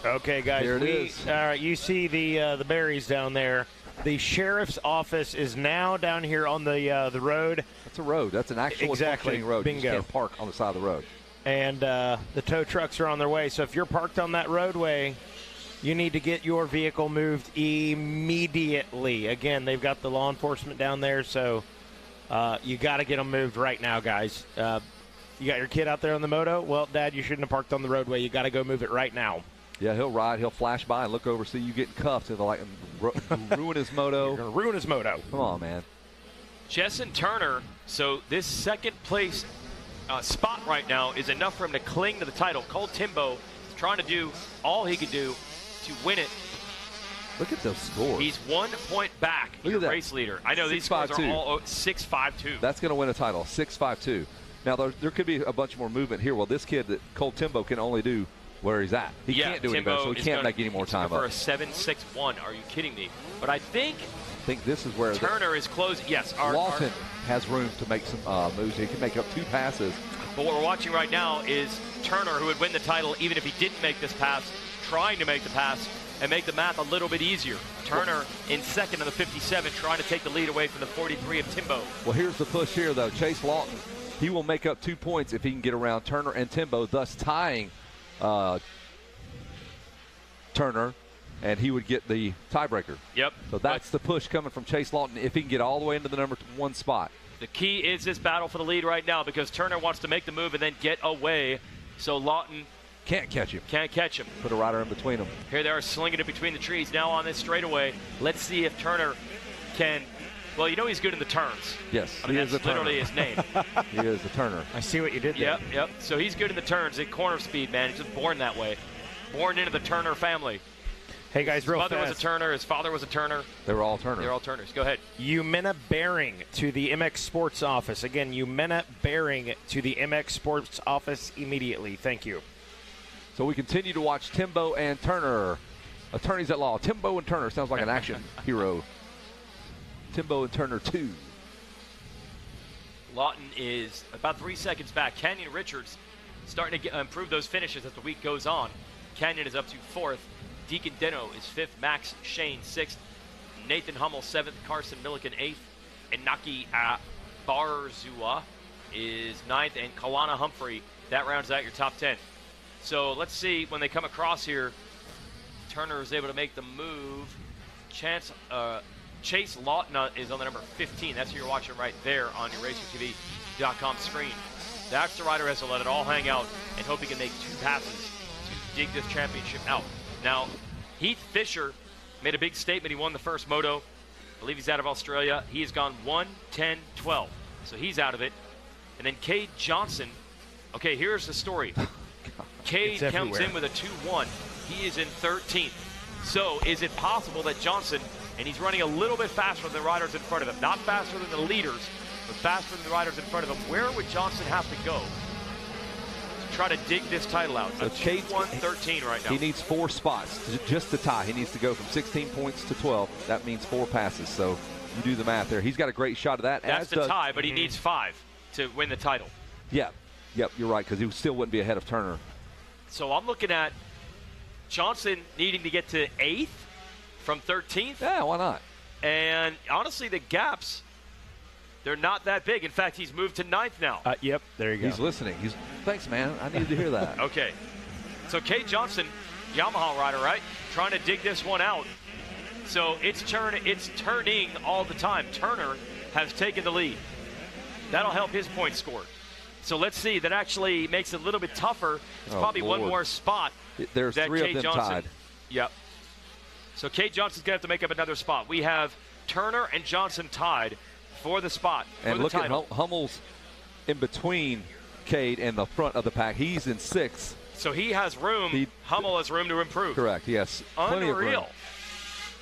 Okay, guys. Here it is. All right, you see the berries down there. The sheriff's office is now down here on the road. That's a road. That's an actual functioning road. Bingo. You just can't park on the side of the road. And the tow trucks are on their way. So if you're parked on that roadway, you need to get your vehicle moved immediately. Again, they've got the law enforcement down there, so you got to get them moved right now, guys. You got your kid out there on the moto? Well, Dad, you shouldn't have parked on the roadway. You got to go move it right now. Yeah, he'll ride. He'll flash by and look over, see you getting cuffed, and they're like, ruin his moto. You're going to ruin his moto. Come on, man. Jessen Turner, so this second place spot right now is enough for him to cling to the title. Cole Timbo is trying to do all he could do to win it. Look at those scores. He's 1 point back. Look at that. Race leader. I know these scores are all 6-5-2. That's going to win a title, 6-5-2. Now, there could be a bunch more movement here. Well, this kid, Cole Timbo, can only do where he's at. He can't do any better, so he can't make any more time up. For a 7-6-1. Are you kidding me? But I think this is where Turner is closing. Yes. Lawson has room to make some moves. He can make up 2 passes. But what we're watching right now is Turner, who would win the title even if he didn't make this pass, trying to make the pass and make the math a little bit easier. Turner in second in the 57, trying to take the lead away from the 43 of Timbo. Well, here's the push here, though. Chase Lawton, he will make up 2 points if he can get around Turner and Timbo, thus tying Turner, and he would get the tiebreaker. Yep. So that's the push coming from Chase Lawton if he can get all the way into the number 1 spot. The key is this battle for the lead right now because Turner wants to make the move and then get away. So Lawton can't catch him. Can't catch him. Put a rider in between them. Here they are slinging it between the trees now on this straightaway. Let's see if Turner can. Well, you know he's good in the turns. Yes, I mean, that's literally his name. He is a turner. I see what you did there. Yep. So he's good in the turns at corner speed, man. He's just born that way. Born into the Turner family. Hey, guys, real fast. His mother was a Turner. His father was a Turner. They were all Turners. They're all Turners. Go ahead. Umena Bearing to the MX Sports office. Again, Umena Bearing to the MX Sports office immediately. Thank you. So we continue to watch Timbo and Turner. Attorneys at law. Timbo and Turner. Sounds like an action hero. Timbo and Turner 2. Lawton is about 3 seconds back. Canyon Richards starting to improve those finishes as the week goes on. Canyon is up to 4th. Deacon Deno is 5th. Max Shane 6th. Nathan Hummel 7th. Carson Milliken 8th. And Naki Barzua is 9th. And Kalana Humphrey, that rounds out your top 10. So let's see when they come across here. Turner is able to make the move. Chase Lawton is on the number 15. That's who you're watching right there on your RacerTV.com screen. That's the rider who has to let it all hang out and hope he can make 2 passes to dig this championship out. Now, Heath Fisher made a big statement. He won the first moto. I believe he's out of Australia. He has gone 1-10-12. So he's out of it. And then Cade Johnson. Okay, here's the story. Cade comes in with a 2-1. He is in 13th. So is it possible that Johnson, and he's running a little bit faster than the riders in front of him, not faster than the leaders, but faster than the riders in front of him, where would Johnson have to go to try to dig this title out? So Cade's 1-13 right now. He needs 4 spots just to tie. He needs to go from 16 points to 12. That means 4 passes. So you do the math there. He's got a great shot of that. That's the tie, but he needs 5 to win the title. Yep, you're right, because he still wouldn't be ahead of Turner. So I'm looking at Johnson needing to get to 8th from 13th. Yeah, why not? And honestly, the gaps, they're not that big. In fact, he's moved to 9th now. Yep, there you go. He's listening. Thanks, man. I needed to hear that. Okay. So Cade Johnson, Yamaha rider, right? Trying to dig this one out. So it's turning all the time. Turner has taken the lead. That'll help his point score. So let's see. That actually makes it a little bit tougher. It's probably Lord. one more spot. There's that 3 Cade of them Johnson, tied. Yep. So Cade Johnson's going to have to make up another spot. We have Turner and Johnson tied for the spot. And for look the title. at Hummel's in between Cade and the front of the pack. He's in 6th. So he has room. Hummel has room to improve. Correct, yes. Plenty of room. Unreal.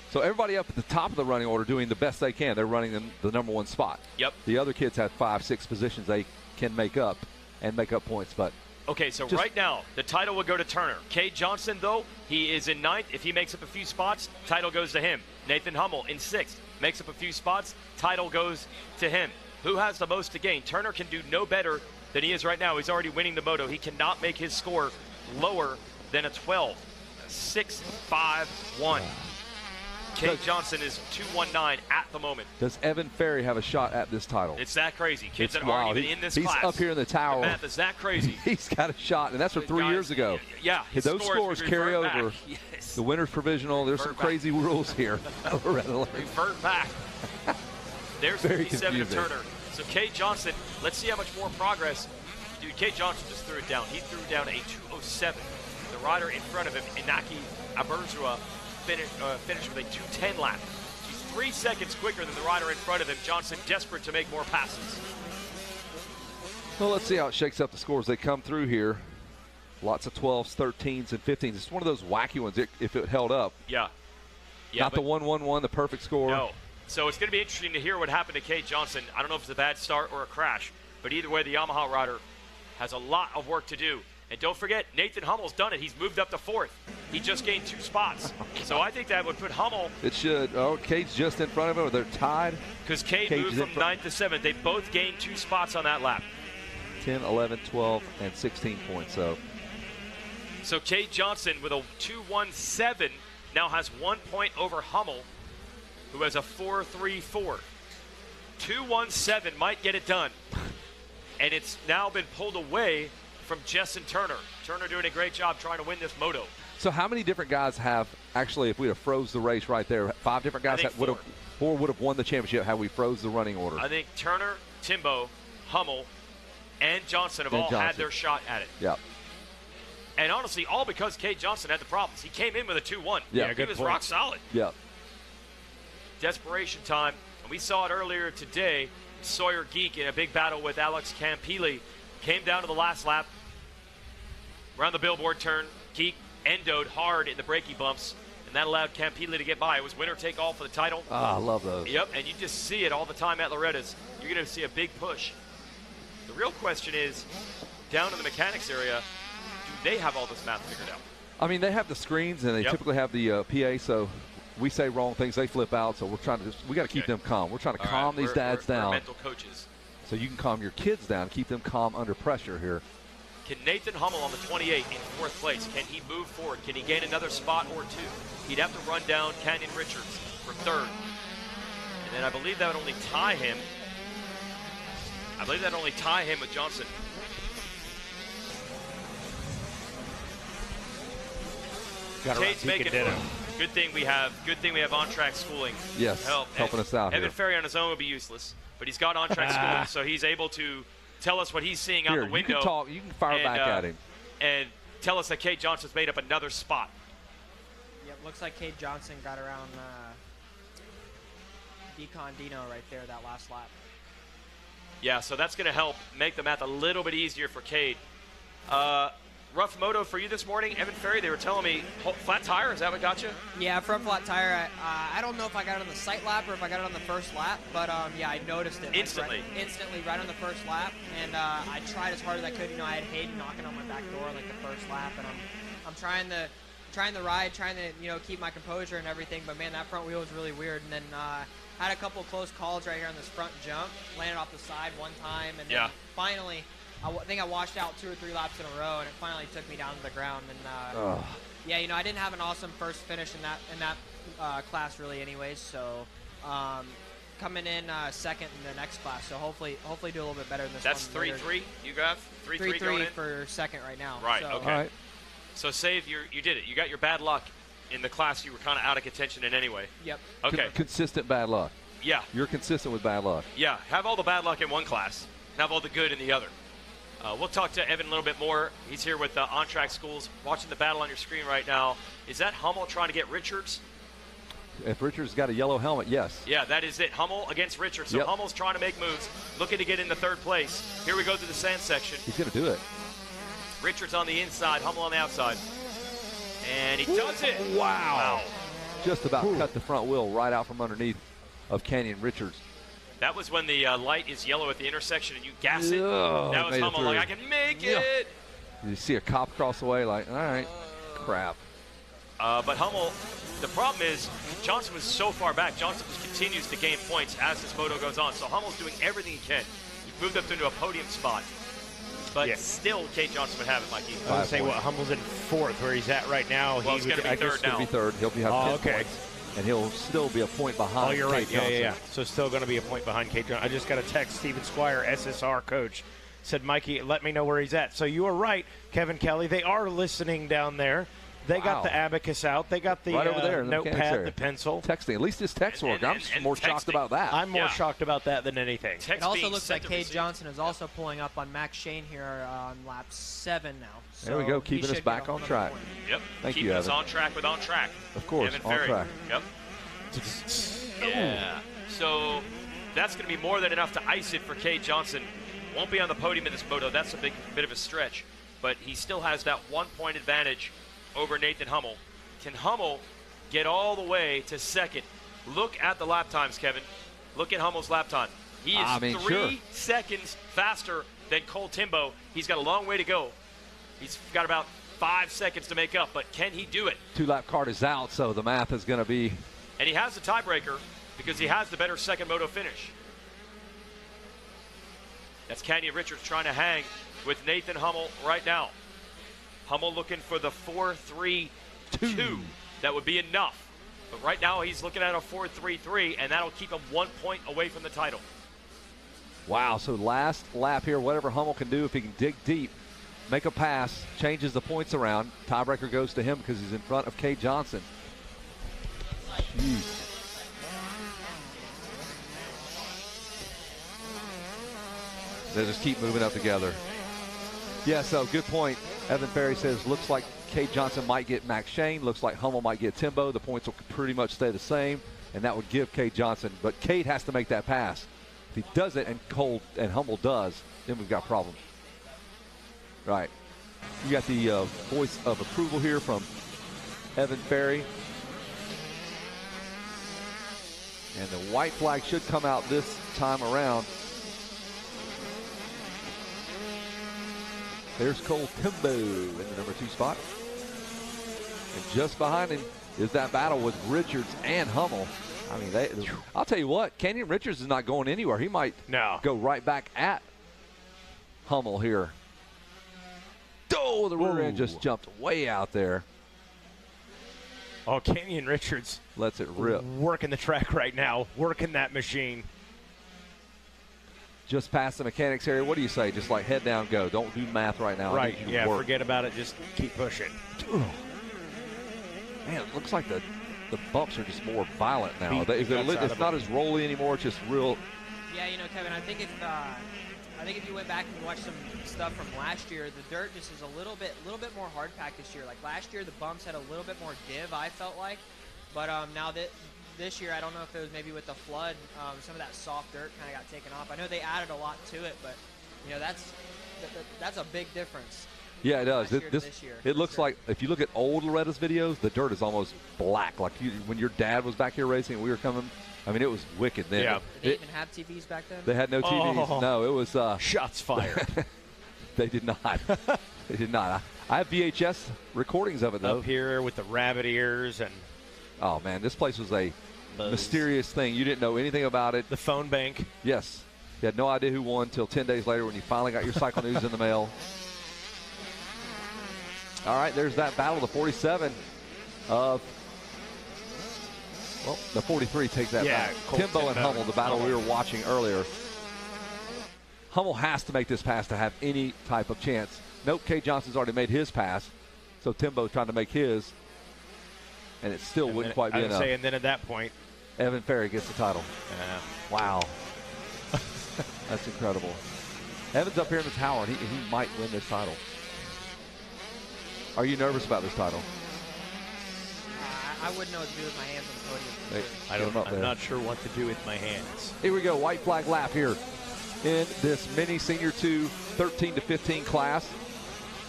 So everybody up at the top of the running order doing the best they can. They're running the number 1 spot. Yep. The other kids have 5, 6 positions they can make up and make up points. But okay, so right now, the title will go to Turner. Cade Johnson, though, he is in 9th. If he makes up a few spots, title goes to him. Nathan Hummel in 6th. Makes up a few spots, title goes to him. Who has the most to gain? Turner can do no better than he is right now. He's already winning the moto. He cannot make his score lower than a 12. 6-5-1. Cade Johnson is 219 at the moment. Does Evan Ferry have a shot at this title? It's that crazy. Kids It's that aren't wild. even in this He's class. up here in the tower. The math is that crazy. He's got a shot, and that's from 3 years ago. Yeah. his Those scores carry revert over. back. Yes. The winner's provisional. There's some Revert back. crazy rules here. Revert back. There's Very 57 to confusing. Turner. So Cade Johnson, let's see how much more progress. Dude, Cade Johnson just threw it down. He threw down a 207. The rider in front of him, Inaki Aburzua, finished with a 210 lap. He's 3 seconds quicker than the rider in front of him. Johnson desperate to make more passes. Well, let's see how it shakes up the scores. They come through here. Lots of 12s, 13s, and 15s. It's one of those wacky ones if it held up. Yeah. Not the 1-1-1, the perfect score. No. So it's going to be interesting to hear what happened to Cade Johnson. I don't know if it's a bad start or a crash, but either way, the Yamaha rider has a lot of work to do. And don't forget, Nathan Hummel's done it. He's moved up to 4th. He just gained 2 spots. So I think that would put Hummel. It should. Oh, Cade's just in front of him, or they're tied. Because Cade moved from 9th to 7th. They both gained 2 spots on that lap. 10, 11, 12, and 16 points. So Cade Johnson with a 2:17 now has 1 point over Hummel, who has a 4.34. 2:17 might get it done. And it's now been pulled away from Justin Turner. Turner doing a great job trying to win this moto. So how many different guys have, actually, if we have froze the race right there, 5 different guys think would have won the championship had we froze the running order? I think Turner, Timbo, Hummel, and Johnson have all had their shot at it. Yeah. And honestly, all because Cade Johnson had the problems. He came in with a 2-1. Yeah, he was rock solid. Yeah. Desperation time. And we saw it earlier today. Sawyer Geek in a big battle with Alex Campili came down to the last lap. Around the billboard turn, Geek endoed hard in the brakey bumps, and that allowed Campili to get by. It was winner take all for the title. Ah, I love those. Yep, and you just see it all the time at Loretta's. You're going to see a big push. The real question is, down in the mechanics area, do they have all this math figured out? I mean, they have the screens, and they typically have the PA, so we say wrong things, they flip out, so we're trying to we got to keep them calm. We're trying to calm these dads down. We're mental coaches. So you can calm your kids down, keep them calm under pressure here. Can Nathan Hummel on the 28 in 4th place, can he move forward? Can he gain another spot or 2? He'd have to run down Canyon Richards for 3rd. And then I believe that would only tie him. With Johnson. Cade's making it. Good thing we have on-track schooling. Yes, helping us out Evan here. Ferry on his own would be useless, but he's got on-track schooling, so he's able to tell us what he's seeing out the window. You can talk. You can fire back at him. And tell us that Cade Johnson's made up another spot. Yep, looks like Cade Johnson got around Decon Dino right there that last lap. Yeah, so that's going to help make the math a little bit easier for Cade. Rough moto for you this morning, Evan Ferry. They were telling me flat tire. Is that what got you? Yeah, front flat tire. I don't know if I got it on the sight lap or if I got it on the first lap, but yeah, I noticed it instantly. Right on the first lap, and I tried as hard as I could. You know, I had Hayden knocking on my back door like the first lap, and I'm trying to ride, trying to keep my composure and everything. But man, that front wheel was really weird. And then had a couple close calls right here on this front jump, landed off the side one time, and then finally. I think I washed out 2 or 3 laps in a row, and it finally took me down to the ground. And yeah, I didn't have an awesome first finish in that class really, anyways. So coming in second in the next class. So hopefully do a little bit better than this. That's one. 3-3. You got 3-3 going in for second right now. Right. So. Okay. All right. So save you did it. You got your bad luck in the class you were kind of out of contention in anyway. Yep. Okay. Consistent bad luck. Yeah. You're consistent with bad luck. Yeah. Have all the bad luck in one class, and have all the good in the other. We'll talk to Evan a little bit more. He's here with On-Track Schools, watching the battle on your screen right now. Is that Hummel trying to get Richards? If Richards got a yellow helmet, yes. Yeah, that is it. Hummel against Richards. So Hummel's trying to make moves, looking to get into 3rd place. Here we go through the sand section. He's going to do it. Richards on the inside, Hummel on the outside. And he does it. Wow. Just about cut the front wheel right out from underneath of Canyon Richards. That was when the light is yellow at the intersection and you gas it. Oh, that was Hummel like, I can make it. You see a cop cross the way like, all right, crap. But Hummel, the problem is Johnson was so far back. Johnson just continues to gain points as this moto goes on. So Hummel's doing everything he can. He moved up into a podium spot. But still, Cade Johnson would have it, Mikey. I would say Hummel's in 4th, where he's at right now. Well, he's going to be 3rd now. He'll be 3rd. He'll be having 10 points. and he'll still be a point behind. Oh, you're Cade right. Yeah. Johnson. So still going to be a point behind Cade Johnson. I just got a text. Steven Squire, SSR coach, said, Mikey, let me know where he's at. So you are right, Kevin Kelly. They are listening down there. They got the abacus out. They got the right over there, notepad, the pencil. Texting. At least his text work. I'm more shocked about that. I'm more shocked about that than anything. It also looks like Cade Johnson is also pulling up on Max Shane here on lap 7 now. So there we go, keeping us back on track. Yep. Thank keeping you, us Evan. on track with On Track. Of course, Evan on Ferry. track. Yep. Yeah. So that's going to be more than enough to ice it for Cade Johnson. Won't be on the podium in this moto. That's a bit of a stretch. But he still has that 1-point advantage over Nathan Hummel. Can Hummel get all the way to second? Look at the lap times, Kevin. Look at Hummel's lap time. He is 3 seconds faster than Cole Timbo. He's got a long way to go. He's got about 5 seconds to make up, but can he do it? 2-lap card is out, so the math is going to be. And he has the tiebreaker because he has the better second moto finish. That's Kenyon Richards trying to hang with Nathan Hummel right now. Hummel looking for the 4.32. That would be enough. But right now he's looking at a 4.33, and that'll keep him 1 point away from the title. Wow, so last lap here, whatever Hummel can do, if he can dig deep, make a pass, changes the points around, tiebreaker goes to him because he's in front of Cade Johnson. Jeez. They just keep moving up together. Yeah, so good point. Evan Ferry says, looks like Cade Johnson might get Max Shane. Looks like Hummel might get Timbo. The points will pretty much stay the same, and that would give Cade Johnson. But Cade has to make that pass. If he does it and Cole and Hummel does, then we've got problems. Right. You got the voice of approval here from Evan Ferry. And the white flag should come out this time around. There's Cole Timbo in the number 2 spot. And just behind him is that battle with Richards and Hummel. I mean, I'll tell you what, Kenyon Richards is not going anywhere. He might go right back at Hummel here. Oh, the rear end just jumped way out there. Oh, Kenyon Richards lets it rip. Working the track right now, working that machine. Just past the mechanics area. What do you say? Just like head down, go. Don't do math right now. Right, yeah, forget about it. Just keep pushing. Man, it looks like the bumps are just more violent now. It's not as rolly anymore. It's just real. Yeah, you know, Kevin, I think if you went back and watched some stuff from last year, the dirt just is a little bit more hard packed this year. Like last year, the bumps had a little bit more give, I felt like. But now that this year, I don't know if it was maybe with the flood, some of that soft dirt kind of got taken off. I know they added a lot to it, but you know that's a big difference. Yeah, it does. This year, it looks like if you look at old Loretta's videos, the dirt is almost black. Like when your dad was back here racing and we were coming. I mean, it was wicked then. Yeah. Did they even have TVs back then? They had no TVs. Oh. No, it was shots fired. They did not. They did not. I have VHS recordings of it though. Up here with the rabbit ears and. Oh man, this place was a mysterious thing. You didn't know anything about it. The phone bank. Yes. You had no idea who won until 10 days later when you finally got your cycle news in the mail. All right, there's that battle, the 47 of, well, the 43 takes that back. Timbo and Hummel, the battle we were watching earlier. Hummel has to make this pass to have any type of chance. Nope, Cade Johnson's already made his pass, so Timbo's trying to make his, and it still wouldn't quite be enough. And then at that point, Evan Ferry gets the title. Wow. That's incredible. Evan's up here in the tower, and he might win this title. Are you nervous about this title? I wouldn't know what to do with my hands on the podium. I'm not sure what to do with my hands. Here we go, white flag lap here in this mini Senior 2 13 to 15 class.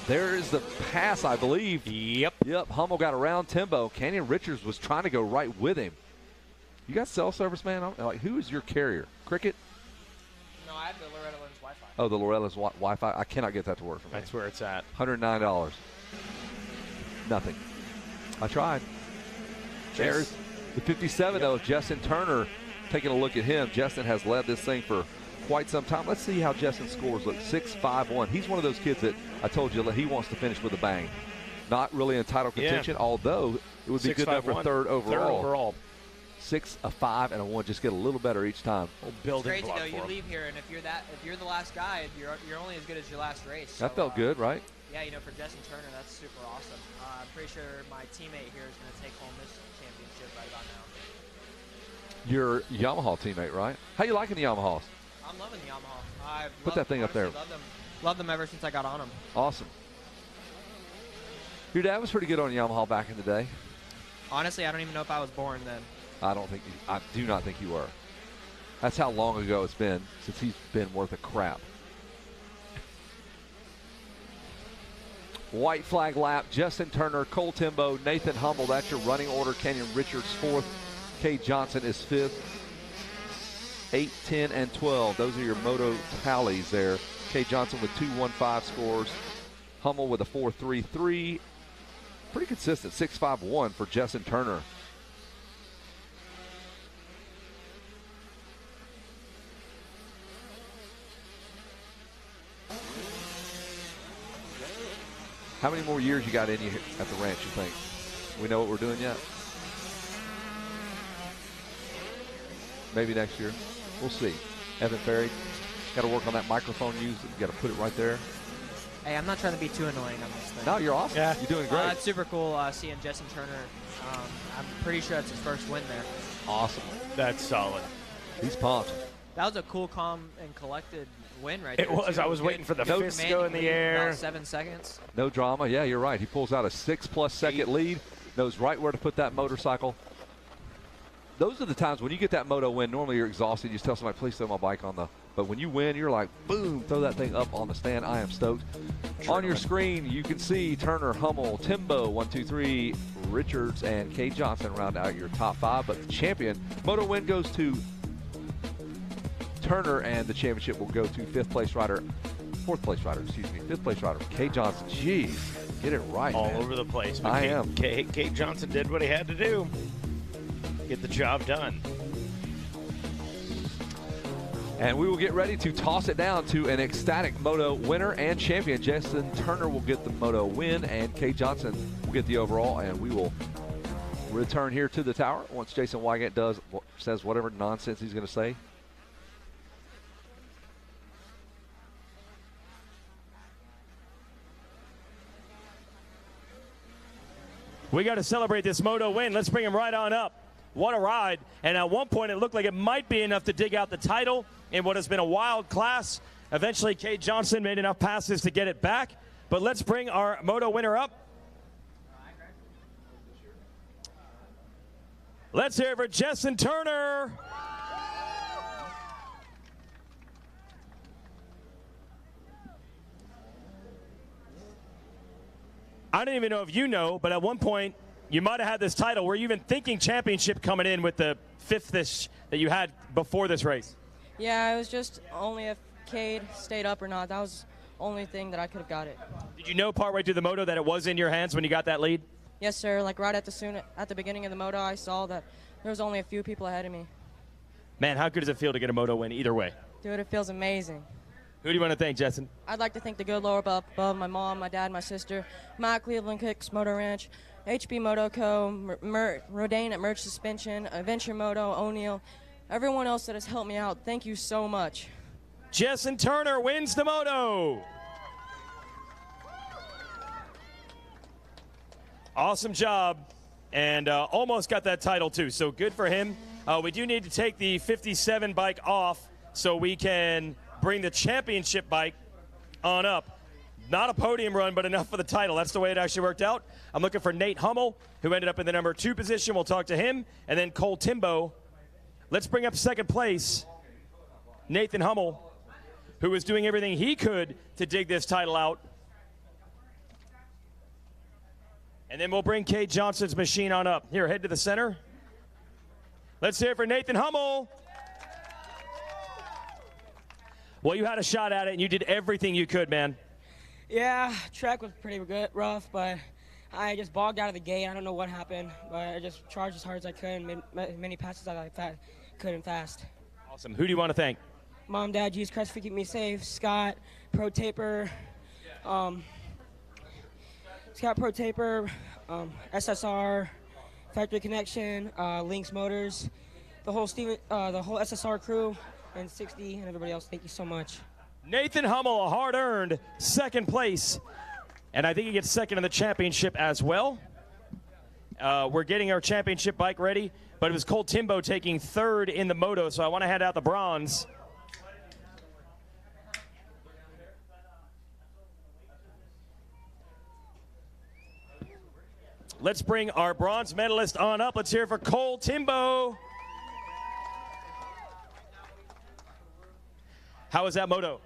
There is the pass, I believe. Yep. Hummel got around Timbo. Kenyon Richards was trying to go right with him. You got cell service, man? Like, who is your carrier? Cricket? No, I have the Loretta Lynn's Wi-Fi. Oh, the Loretta's Wi-Fi. I cannot get that to work for me. That's where it's at. $109. Nothing. I tried. There's the 57, though. Justin Turner, taking a look at him. Justin has led this thing for quite some time. Let's see how Justin scores. Look, 6-5-1. He's one of those kids that I told you that he wants to finish with a bang. Not really in title contention, although it would be good enough for third overall. 6, a 5, and a 1. Just get a little better each time. It's crazy though. You leave here, and if you're the last guy, you're only as good as your last race. That felt good, right? Yeah, for Justin Turner, that's super awesome. I'm pretty sure my teammate here is going to take home this championship right about now. Your Yamaha teammate, right? How you liking the Yamahas? I'm loving the Yamaha. Put that thing up there. Love them ever since I got on them. Awesome. Your dad was pretty good on Yamaha back in the day. Honestly, I don't even know if I was born then. I do not think you were. That's how long ago it's been since he's been worth a crap. White flag lap, Justin Turner, Cole Timbo, Nathan Hummel. That's your running order. Kenyon Richards 4th. Kate Johnson is 5th. 8, 10, and 12. Those are your moto tallies there. Kate Johnson with 2.15 scores. Hummel with a 4.33. Pretty consistent, 6.51 for Justin Turner. How many more years you got in you at the ranch, you think? We know what we're doing yet? Maybe next year. We'll see. Evan Ferry, got to work on that microphone use. You got to put it right there. Hey, I'm not trying to be too annoying on this thing. No, you're awesome. Yeah. You're doing great. It's super cool seeing Justin Turner. I'm pretty sure it's his first win there. Awesome. That's solid. He's pumped. That was a cool, calm, and collected win right there. It was. I was waiting for the fist to go in the air. About 7 seconds. No drama. Yeah, you're right. He pulls out a 6+ second lead. Knows right where to put that motorcycle. Those are the times when you get that moto win. Normally you're exhausted. You just tell somebody, please throw my bike on the. But when you win, you're like, boom, throw that thing up on the stand. I am stoked. On your screen, you can see Turner, Hummel, Timbo, 1, 2, 3, Richards, and Kate Johnson round out your top 5. But the champion, moto win goes to Turner, and the championship will go to 4th place rider, Kate Johnson. Jeez, get it right, All man. over the place. But I am. Kate Johnson did what he had to do. Get the job done. And we will get ready to toss it down to an ecstatic moto winner and champion. Justin Turner will get the moto win, and Kate Johnson will get the overall, and we will return here to the tower once Jason Wygant says whatever nonsense he's going to say. We got to celebrate this moto win. Let's bring him right on up. What a ride. And at one point, it looked like it might be enough to dig out the title in what has been a wild class. Eventually, Kate Johnson made enough passes to get it back. But let's bring our moto winner up. Let's hear it for Justin Turner. I don't even know if you know, but at one point, you might have had this title. Were you even thinking championship coming in with the 5th-ish that you had before this race? Yeah, it was just only if Cade stayed up or not. That was the only thing that I could have got it. Did you know partway through the moto that it was in your hands when you got that lead? Yes, sir. Like right at the beginning of the moto, I saw that there was only a few people ahead of me. Man, how good does it feel to get a moto win either way? Dude, it feels amazing. Who do you want to thank, Justin? I'd like to thank the good Lord above, my mom, my dad, my sister, Matt Cleveland Kicks Moto Ranch, HB Moto Co., Rodane at Merch Suspension, Adventure Moto, O'Neill, everyone else that has helped me out. Thank you so much. Justin Turner wins the moto. Awesome job, and almost got that title too, so good for him. We do need to take the 57 bike off so we can bring the championship bike on up. Not a podium run, but enough for the title. That's the way it actually worked out. I'm looking for Nate Hummel, who ended up in the number 2 position. We'll talk to him. And then Cole Timbo. Let's bring up 2nd place, Nathan Hummel, who was doing everything he could to dig this title out. And then we'll bring Kate Johnson's machine on up. Here, head to the center. Let's hear it for Nathan Hummel. Well, you had a shot at it, and you did everything you could, man. Yeah, track was pretty good, rough, but I just bogged out of the gate. I don't know what happened, but I just charged as hard as I could and made many passes as I could and fast. Awesome. Who do you want to thank? Mom, Dad, Jesus Christ for keeping me safe. Scott, Pro Taper, SSR, Factory Connection, Lynx Motors, the whole SSR crew, and 60 and everybody else. Thank you so much. Nathan Hummel, a hard-earned second place, and I think he gets second in the championship as well. We're getting our championship bike ready, but it was Cole Timbo taking third in the moto, so I want to hand out the bronze. Let's bring our bronze medalist on up. Let's hear it for Cole Timbo. How was that moto?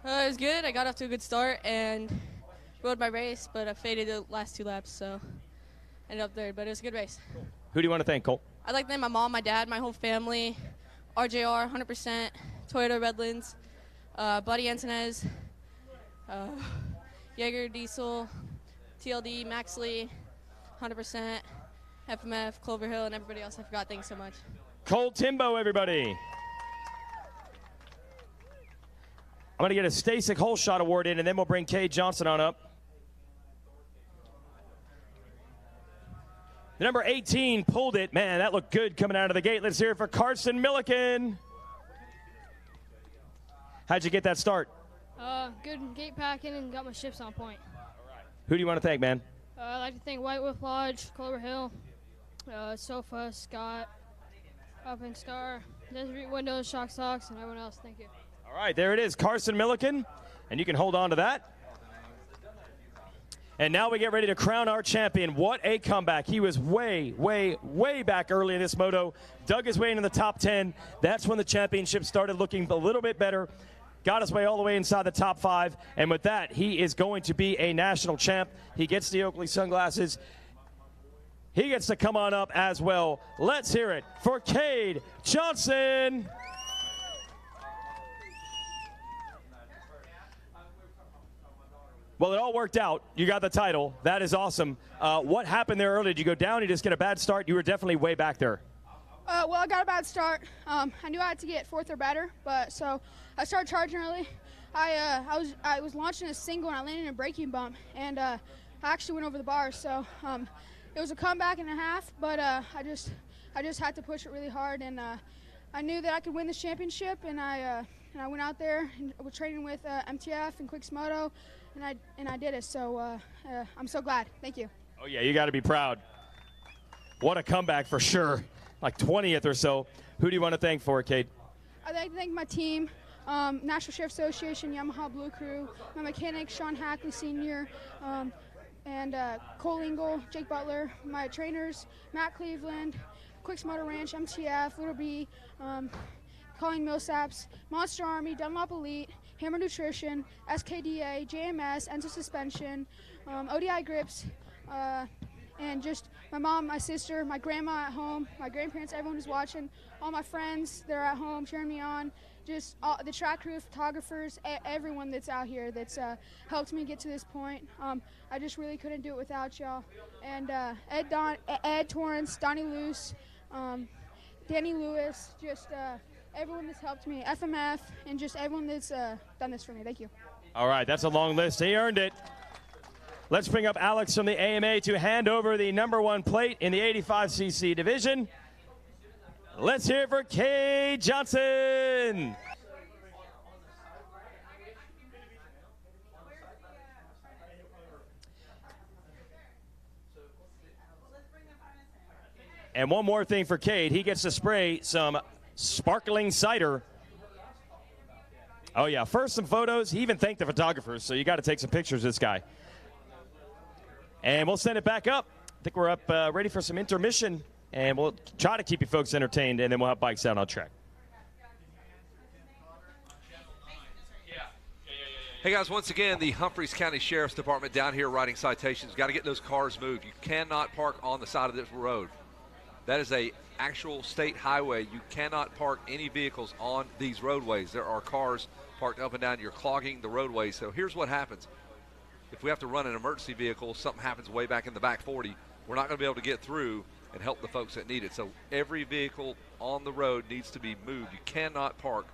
It was good. I got off to a good start and rode my race, but I faded the last 2 laps, so ended up third, but it was a good race. Who do you want to thank, Cole? I'd like to thank my mom, my dad, my whole family, RJR, 100%, Toyota Redlands, Buddy Antonez, Jaeger Diesel, TLD, Maxley, 100%, FMF, Clover Hill, and everybody else I forgot. Thanks so much. Cole Timbo, everybody. I'm going to get a Stasic Whole Shot Award in, and then we'll bring Kay Johnson on up. The number 18 pulled it. Man, that looked good coming out of the gate. Let's hear it for Carson Milliken. How'd you get that start? Good gate packing and got my shifts on point. Who do you want to thank, man? I'd like to thank White Wolf Lodge, Clover Hill, Sofa, Scott, Up and Star, Desert Windows, Shock Socks, and everyone else. Thank you. All right, there it is, Carson Milliken, and you can hold on to that. And now we get ready to crown our champion. What a comeback. He was way, way, way back early in this moto. Dug his way into the top 10. That's when the championship started looking a little bit better. Got his way all the way inside the top 5. And with that, he is going to be a national champ. He gets the Oakley sunglasses. He gets to come on up as well. Let's hear it for Cade Johnson. Well, it all worked out. You got the title. That is awesome. What happened there early? Did you go down? You just get a bad start? You were definitely way back there. Well, I got a bad start. I knew I had to get 4th or better, but so I started charging early. I was launching a single and I landed in a braking bump, and I actually went over the bars. So it was a comeback and a half, but I just had to push it really hard, and I knew that I could win this championship, and I went out there and was training with MTF and Quick Moto, and I did it. So I'm so glad. Thank you. Oh yeah, you got to be proud. What a comeback for sure. Like 20th or so. Who do you want to thank for it, Kate? I'd like to thank my team, National Sheriff Association, Yamaha Blue Crew, my mechanic, Sean Hackley Sr., and Cole Engel, Jake Butler, my trainers, Matt Cleveland, Quicks Motor Ranch, MTF, Little B, Colleen Millsaps, Monster Army, Dunlop Elite, Hammer Nutrition, SKDA, JMS, Enzo Suspension, ODI Grips, and just my mom, my sister, my grandma at home, my grandparents, everyone who's watching, all my friends, they're at home cheering me on, just all, the track crew, photographers, everyone that's out here that's helped me get to this point. I just really couldn't do it without y'all. And Ed Torrance, Donnie Luce, Danny Lewis, just everyone that's helped me, FMF, and just everyone that's done this for me. Thank you. All right, that's a long list. He earned it. Let's bring up Alex from the AMA to hand over the #1 plate in the 85cc division. Let's hear it for Kay Johnson. And one more thing for Cade. He gets to spray some sparkling cider. Oh, yeah. First, some photos. He even thanked the photographers, so you got to take some pictures of this guy. And we'll send it back up. I think we're up ready for some intermission, and we'll try to keep you folks entertained, and then we'll have bikes out on track. Hey guys, once again, the Humphreys County Sheriff's Department down here writing citations. Got to get those cars moved. You cannot park on the side of this road. That is a actual state highway. You cannot park any vehicles on these roadways. There are cars parked up and down. You're clogging the roadways. So here's what happens. If we have to run an emergency vehicle, something happens way back in the back 40, we're not going to be able to get through and help the folks that need it. So every vehicle on the road needs to be moved. You cannot park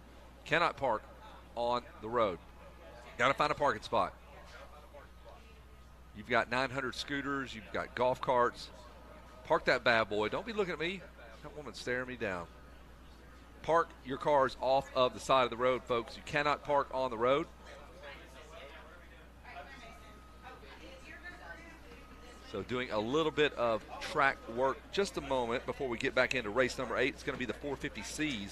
on the road. Got to find a parking spot. You've got 900 scooters. You've got golf carts. Park that bad boy. Don't be looking at me. That woman's staring me down. Park your cars off of the side of the road, folks. You cannot park on the road. So doing a little bit of track work just a moment before we get back into race number 8. It's going to be the 450Cs.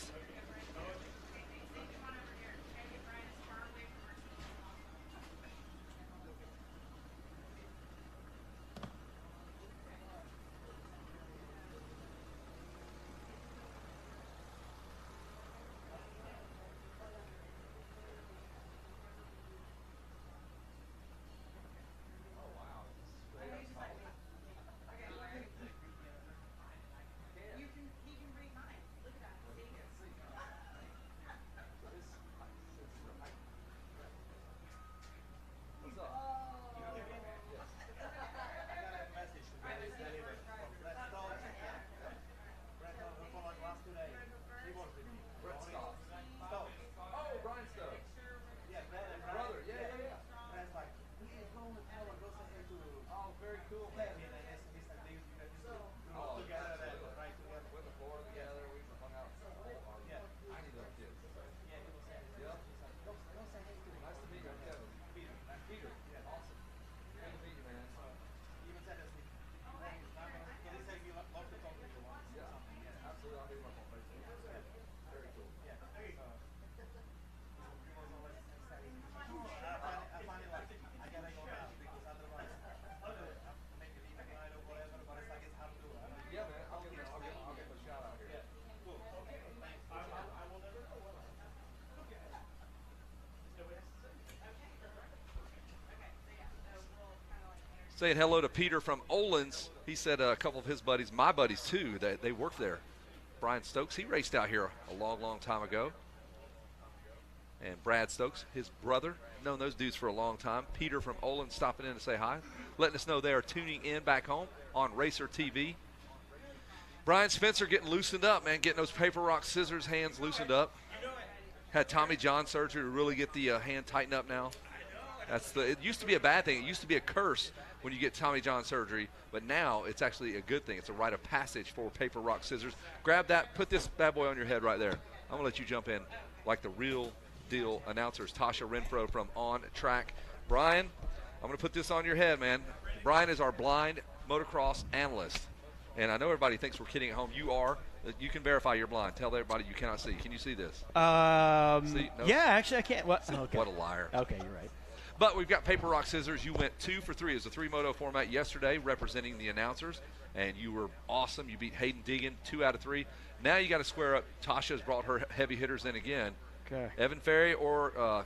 Saying hello to Peter from Olin's. He said a couple of his buddies, my buddies too, that they worked there. Brian Stokes, he raced out here a long, long time ago. And Brad Stokes, his brother, known those dudes for a long time. Peter from Olin's stopping in to say hi, letting us know they are tuning in back home on Racer TV. Brian Spencer getting loosened up, man, getting those paper, rock, scissors hands loosened up. Had Tommy John surgery to really get the hand tightened up now. It used to be a bad thing. It used to be a curse when you get Tommy John surgery, but now it's actually a good thing. It's a rite of passage for paper, rock, scissors. Grab that, put this bad boy on your head right there. I'm gonna let you jump in like the real deal announcers. Tasha Renfro from On Track. Brian, I'm gonna put this on your head, man. Brian is our blind motocross analyst. And I know everybody thinks we're kidding at home. You are. You can verify you're blind. Tell everybody you cannot see. Can you see this? See? No? Yeah, actually I can't. Okay. What a liar. Okay, you're right. But we've got paper, rock, scissors. You went 2 for 3 as a 3 moto format yesterday, representing the announcers, and you were awesome. You beat Hayden Deegan 2 out of 3. Now you got to square up. Tasha's brought her heavy hitters in again. Okay. Evan Ferry or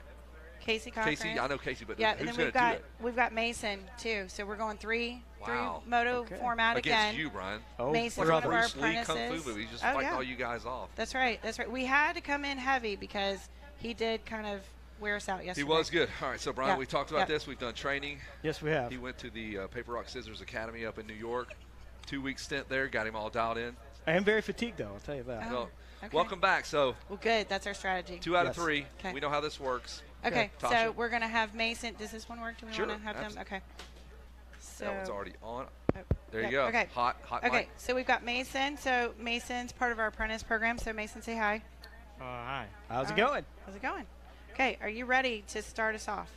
Casey Cochran. Casey, I know Casey, but yeah, who's and going then to do it? We've got Mason too. So we're going three Wow. moto format against again. you, Brian. Mason's one of our Bruce Lee apprentices. Kung Fu movie. He's just fighting all you guys off. That's right. That's right. We had to come in heavy because he did kind of wear us out yesterday. He was good. All right, so Brian, we talked about this. We've done training. Yes, we have. He went to the Paper Rock Scissors Academy up in New York. 2-week stint there, got him all dialed in. I am very fatigued, though. I'll tell you that. Well, welcome back. So, well, good. That's our strategy. 2 out of 3. Okay. We know how this works. Okay, Tasha. so we're going to have Mason. Does this one work? Do we Sure, want to have them? Okay. So that one's already on. There you go. Okay. Hot Okay, mic. so we've got Mason. So Mason's part of our apprentice program. So Mason, say hi. Hi. How's it going? How's it going? Okay, are you ready to start us off?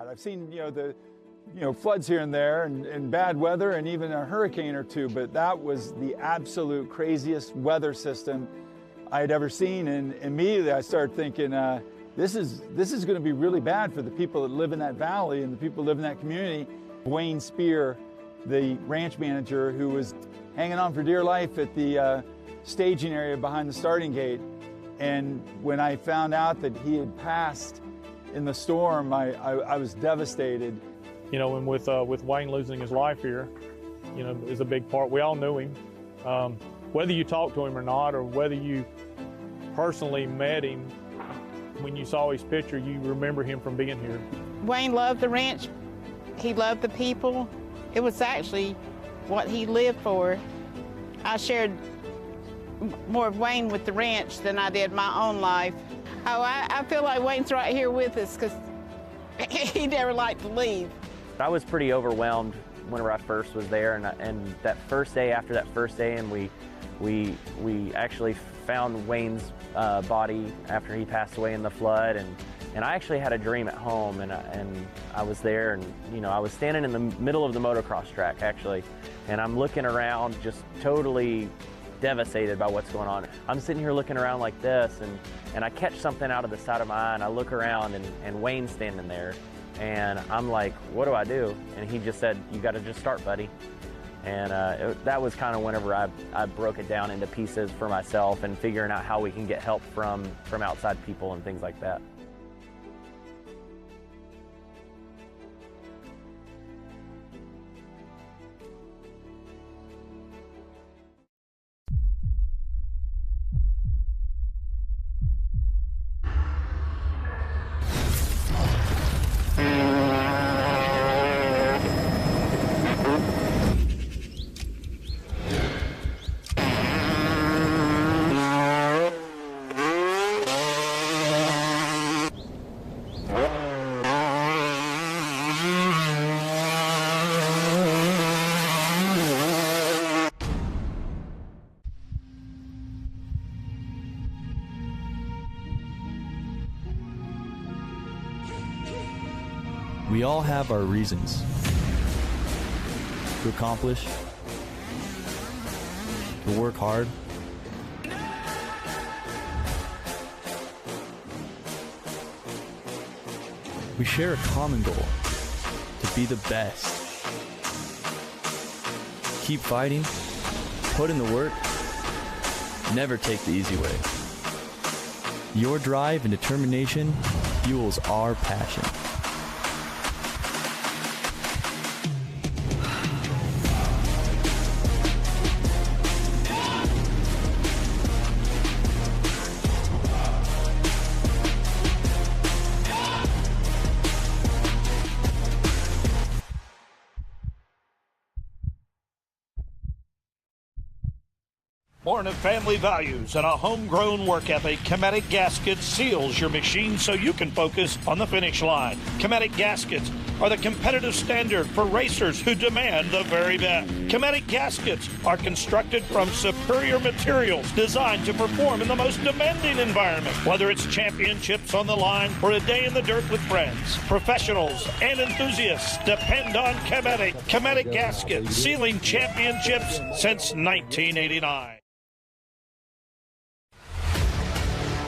I've seen, the floods here and there and bad weather and even a hurricane or two, but that was the absolute craziest weather system I'd ever seen. And immediately I started thinking, this is going to be really bad for the people that live in that valley and the people who live in that community. Wayne Spear, the ranch manager who was hanging on for dear life at the staging area behind the starting gate. And when I found out that he had passed in the storm, I was devastated. And with Wayne losing his life here, is a big part. We all knew him. Whether you talked to him or not, or whether you personally met him, when you saw his picture, you remember him from being here. Wayne loved the ranch. He loved the people. It was actually what he lived for. I shared more of Wayne with the ranch than I did my own life. Oh, I feel like Wayne's right here with us because he never liked to leave. I was pretty overwhelmed whenever I first was there, and that first day, after that first day, and we actually found Wayne's body after he passed away in the flood, and I actually had a dream at home, and I was there, and you know, I was standing in the middle of the motocross track actually, and I'm looking around just totally devastated by what's going on. I'm sitting here looking around like this, and I catch something out of the side of my eye, and I look around, and Wayne's standing there, and I'm like, what do I do? And he just said, you got to just start, buddy. And that was kind of whenever I broke it down into pieces for myself and figuring out how we can get help from outside people and things like that. We all have our reasons to accomplish, to work hard. We share a common goal, to be the best. Keep fighting, put in the work, never take the easy way. Your drive and determination fuels our passion. Born of family values and a homegrown work ethic, Cometic Gaskets seals your machine so you can focus on the finish line. Cometic Gaskets are the competitive standard for racers who demand the very best. Cometic Gaskets are constructed from superior materials designed to perform in the most demanding environment, whether it's championships on the line or a day in the dirt with friends. Professionals and enthusiasts depend on Cometic. Cometic Gaskets, sealing championships since 1989.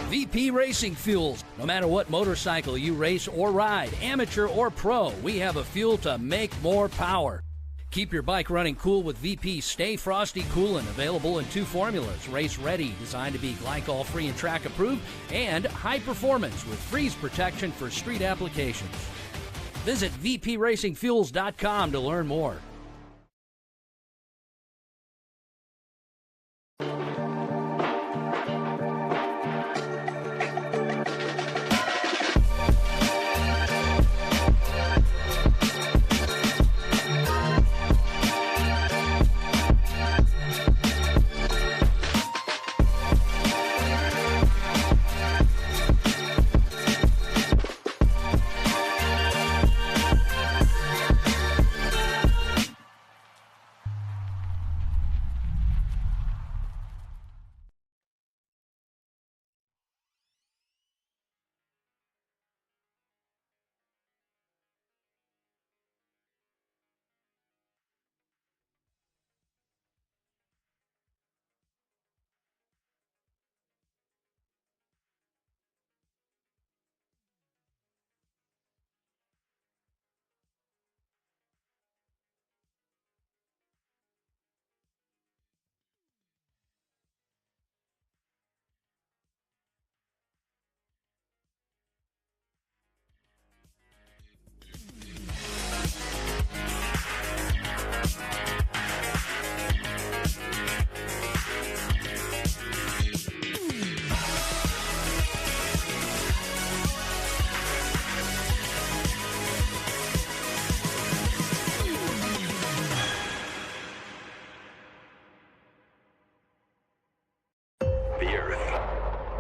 VP Racing Fuels. No matter what motorcycle you race or ride, amateur or pro, we have a fuel to make more power. Keep your bike running cool with VP Stay Frosty Coolant, available in 2 formulas. Race ready, designed to be glycol free and track approved, and high performance with freeze protection for street applications. Visit VPRacingFuels.com to learn more.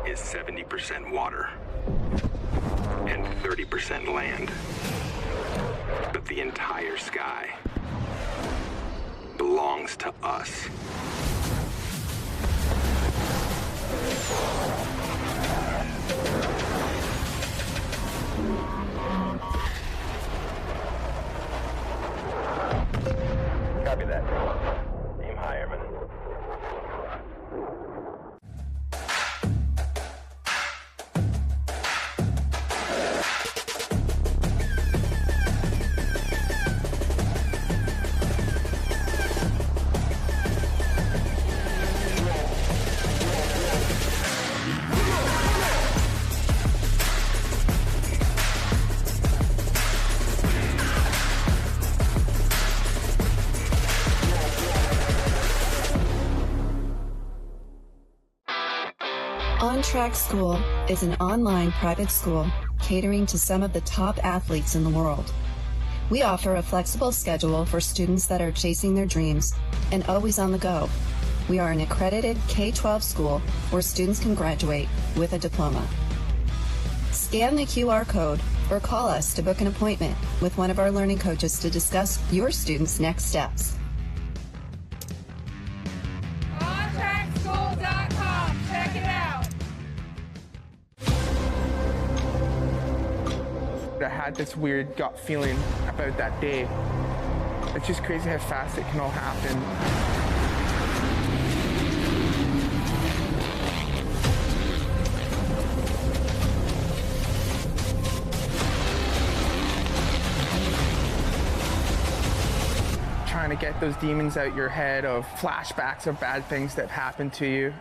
is 70% water and 30% land. But the entire sky belongs to us. Copy that. Aim high, Airman. On Track School is an online private school catering to some of the top athletes in the world. We offer a flexible schedule for students that are chasing their dreams and always on the go. We are an accredited K-12 school where students can graduate with a diploma. Scan the QR code or call us to book an appointment with one of our learning coaches to discuss your students' next steps. OnTrackSchool.com. Check it out. I had this weird gut feeling about that day. It's just crazy how fast it can all happen. Trying to get those demons out your head of flashbacks of bad things that have happened to you.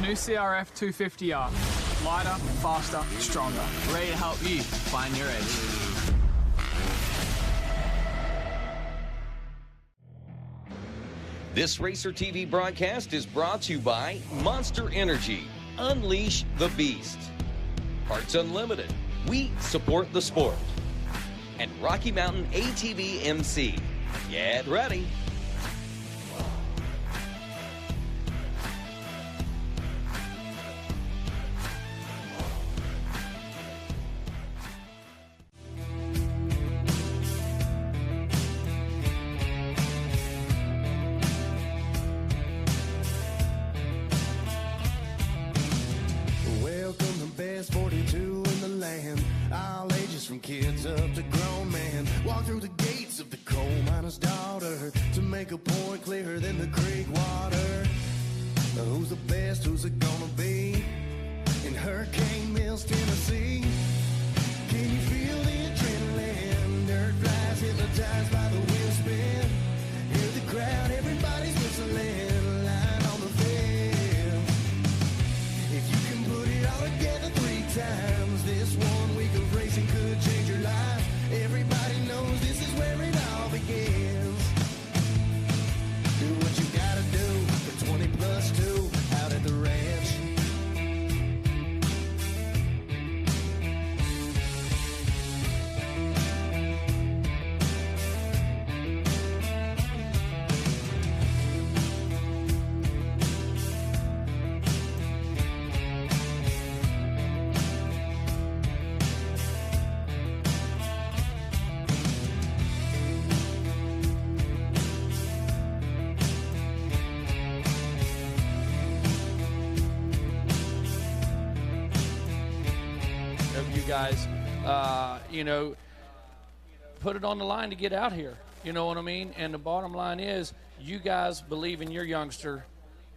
New CRF 250R. Lighter, faster, stronger. Ready to help you find your edge. This Racer TV broadcast is brought to you by Monster Energy. Unleash the beast. Parts Unlimited. We support the sport. And Rocky Mountain ATV MC. Get ready. Welcome to Best 42 in the land. All ages from kids up to grown men. Walk through the gates of the coal miner's daughter to make a point clearer than the creek water. Who's the best? Who's it gonna be? In Hurricane Mills, Tennessee. Can you feel the adrenaline? Dirt flies hypnotized by the wheel spin. Hear the crowd, everybody's whistling. Line on the field. If you can put it all together 3 times, this 1 week of racing could change your life. Everybody knows this is where it all begins. Do what you gotta do for 20 plus 2 out at the ranch. Of you guys, you know, put it on the line to get out here. You know what I mean? And the bottom line is, you guys believe in your youngster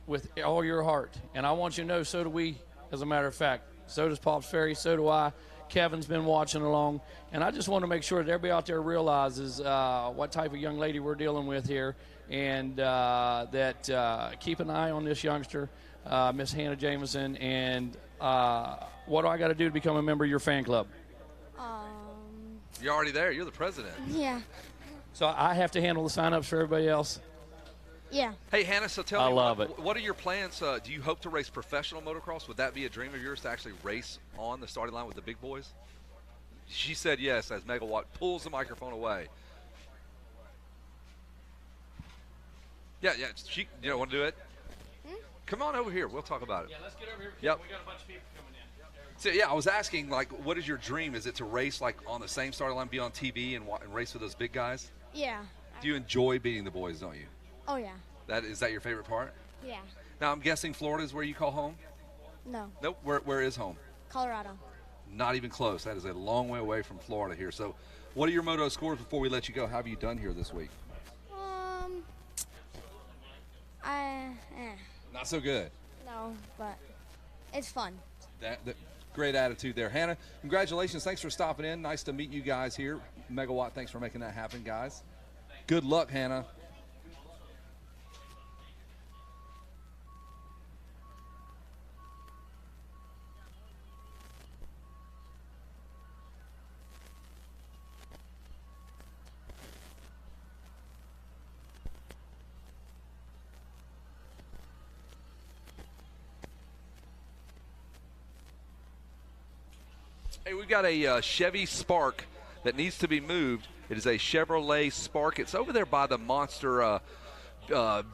with all your heart. And I want you to know, so do we, as a matter of fact. So does Pops Ferry, so do I. Kevin's been watching along. And I just want to make sure that everybody out there realizes what type of young lady we're dealing with here, and that keep an eye on this youngster, Miss Hannah Jameson, and what do I got to do to become a member of your fan club? You're already there. You're the president. Yeah. So I have to handle the sign-ups for everybody else? Yeah. Hey, Hannah, so tell me, love it. What are your plans? Do you hope to race professional motocross? Would that be a dream of yours to actually race on the starting line with the big boys? She said yes as Megawatt pulls the microphone away. Yeah. You don't want to do it? Come on over here. We'll talk about it. Yeah, let's get over here. Yep. We got a bunch of people coming in. So, yeah, I was asking, like, what is your dream? Is it to race, like, on the same starting line, be on TV and race with those big guys? Yeah. Do you enjoy beating the boys, don't you? Oh, yeah. Is that your favorite part? Yeah. Now, I'm guessing Florida is where you call home? No. Nope. Where is home? Colorado. Not even close. That is a long way away from Florida here. So, what are your moto scores before we let you go? How have you done here this week? Not so good. No, but it's fun. That great attitude there. Hannah, congratulations. Thanks for stopping in. Nice to meet you guys here. Megawatt, thanks for making that happen, guys. Good luck, Hannah. Hey, we've got a Chevy Spark that needs to be moved. It is a Chevrolet Spark. It's over there by the Monster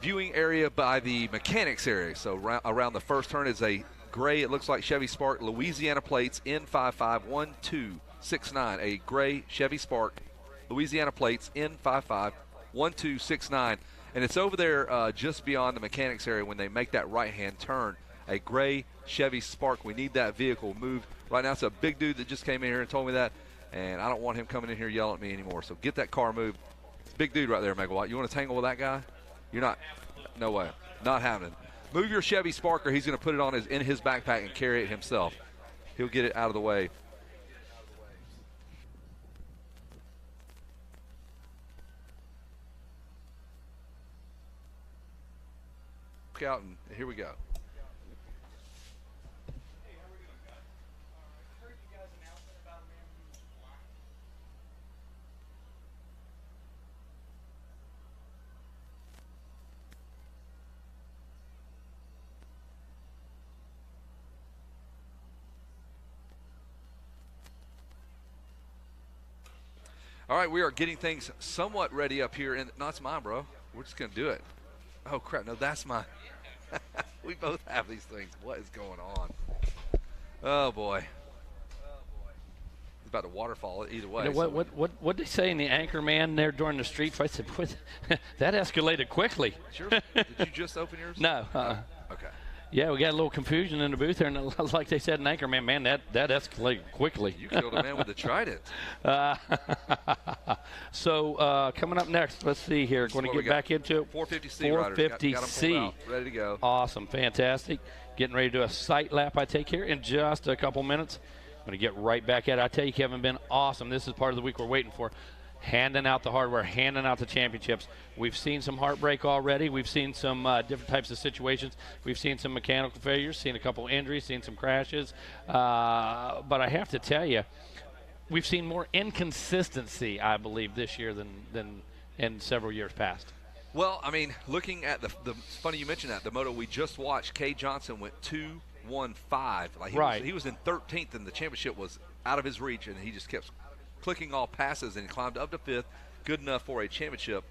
viewing area by the mechanics area. So around the first turn is a gray, it looks like Chevy Spark, Louisiana plates, N551269. A gray Chevy Spark, Louisiana plates, N551269. And it's over there just beyond the mechanics area when they make that right-hand turn. A gray Chevy Spark. We need that vehicle moved. Right now, it's a big dude that just came in here and told me that, and I don't want him coming in here yelling at me anymore. So get that car moved. It's a big dude right there, Megawatt. You want to tangle with that guy? You're not. No way. Not happening. Move your Chevy Spark, or he's going to put it on in his backpack and carry it himself. He'll get it out of the way. Look out, and here we go. All right, we are getting things somewhat ready up here. No, it's mine, bro. We're just going to do it. Oh, crap. No, that's mine. We both have these things. What is going on? Oh, boy. It's about to waterfall either way. You know, what did they say in the anchor man there during the street fight? I said, that escalated quickly. Sure. Did you just open yours? No. Okay. Yeah, we got a little confusion in the booth there, and like they said in Anchorman, man, that escalated quickly. You killed a man with a trident. So coming up next, let's see here. Going to get back into it. 450C 450C. Ready to go. Awesome, fantastic. Getting ready to do a sight lap, I take here in just a couple minutes. I'm going to get right back at it. I tell you, Kevin, been awesome. This is part of the week we're waiting for. Handing out the hardware, handing out the championships. We've seen some heartbreak already. We've seen some different types of situations. We've seen some mechanical failures, seen a couple injuries, seen some crashes. But I have to tell you, we've seen more inconsistency, I believe, this year than in several years past. Well, I mean, looking at the funny you mentioned that, the moto we just watched, Kay Johnson went 2-1-5. Like he was in 13th, and the championship was out of his reach, and he just kept clicking all passes and climbed up to 5th, good enough for a championship.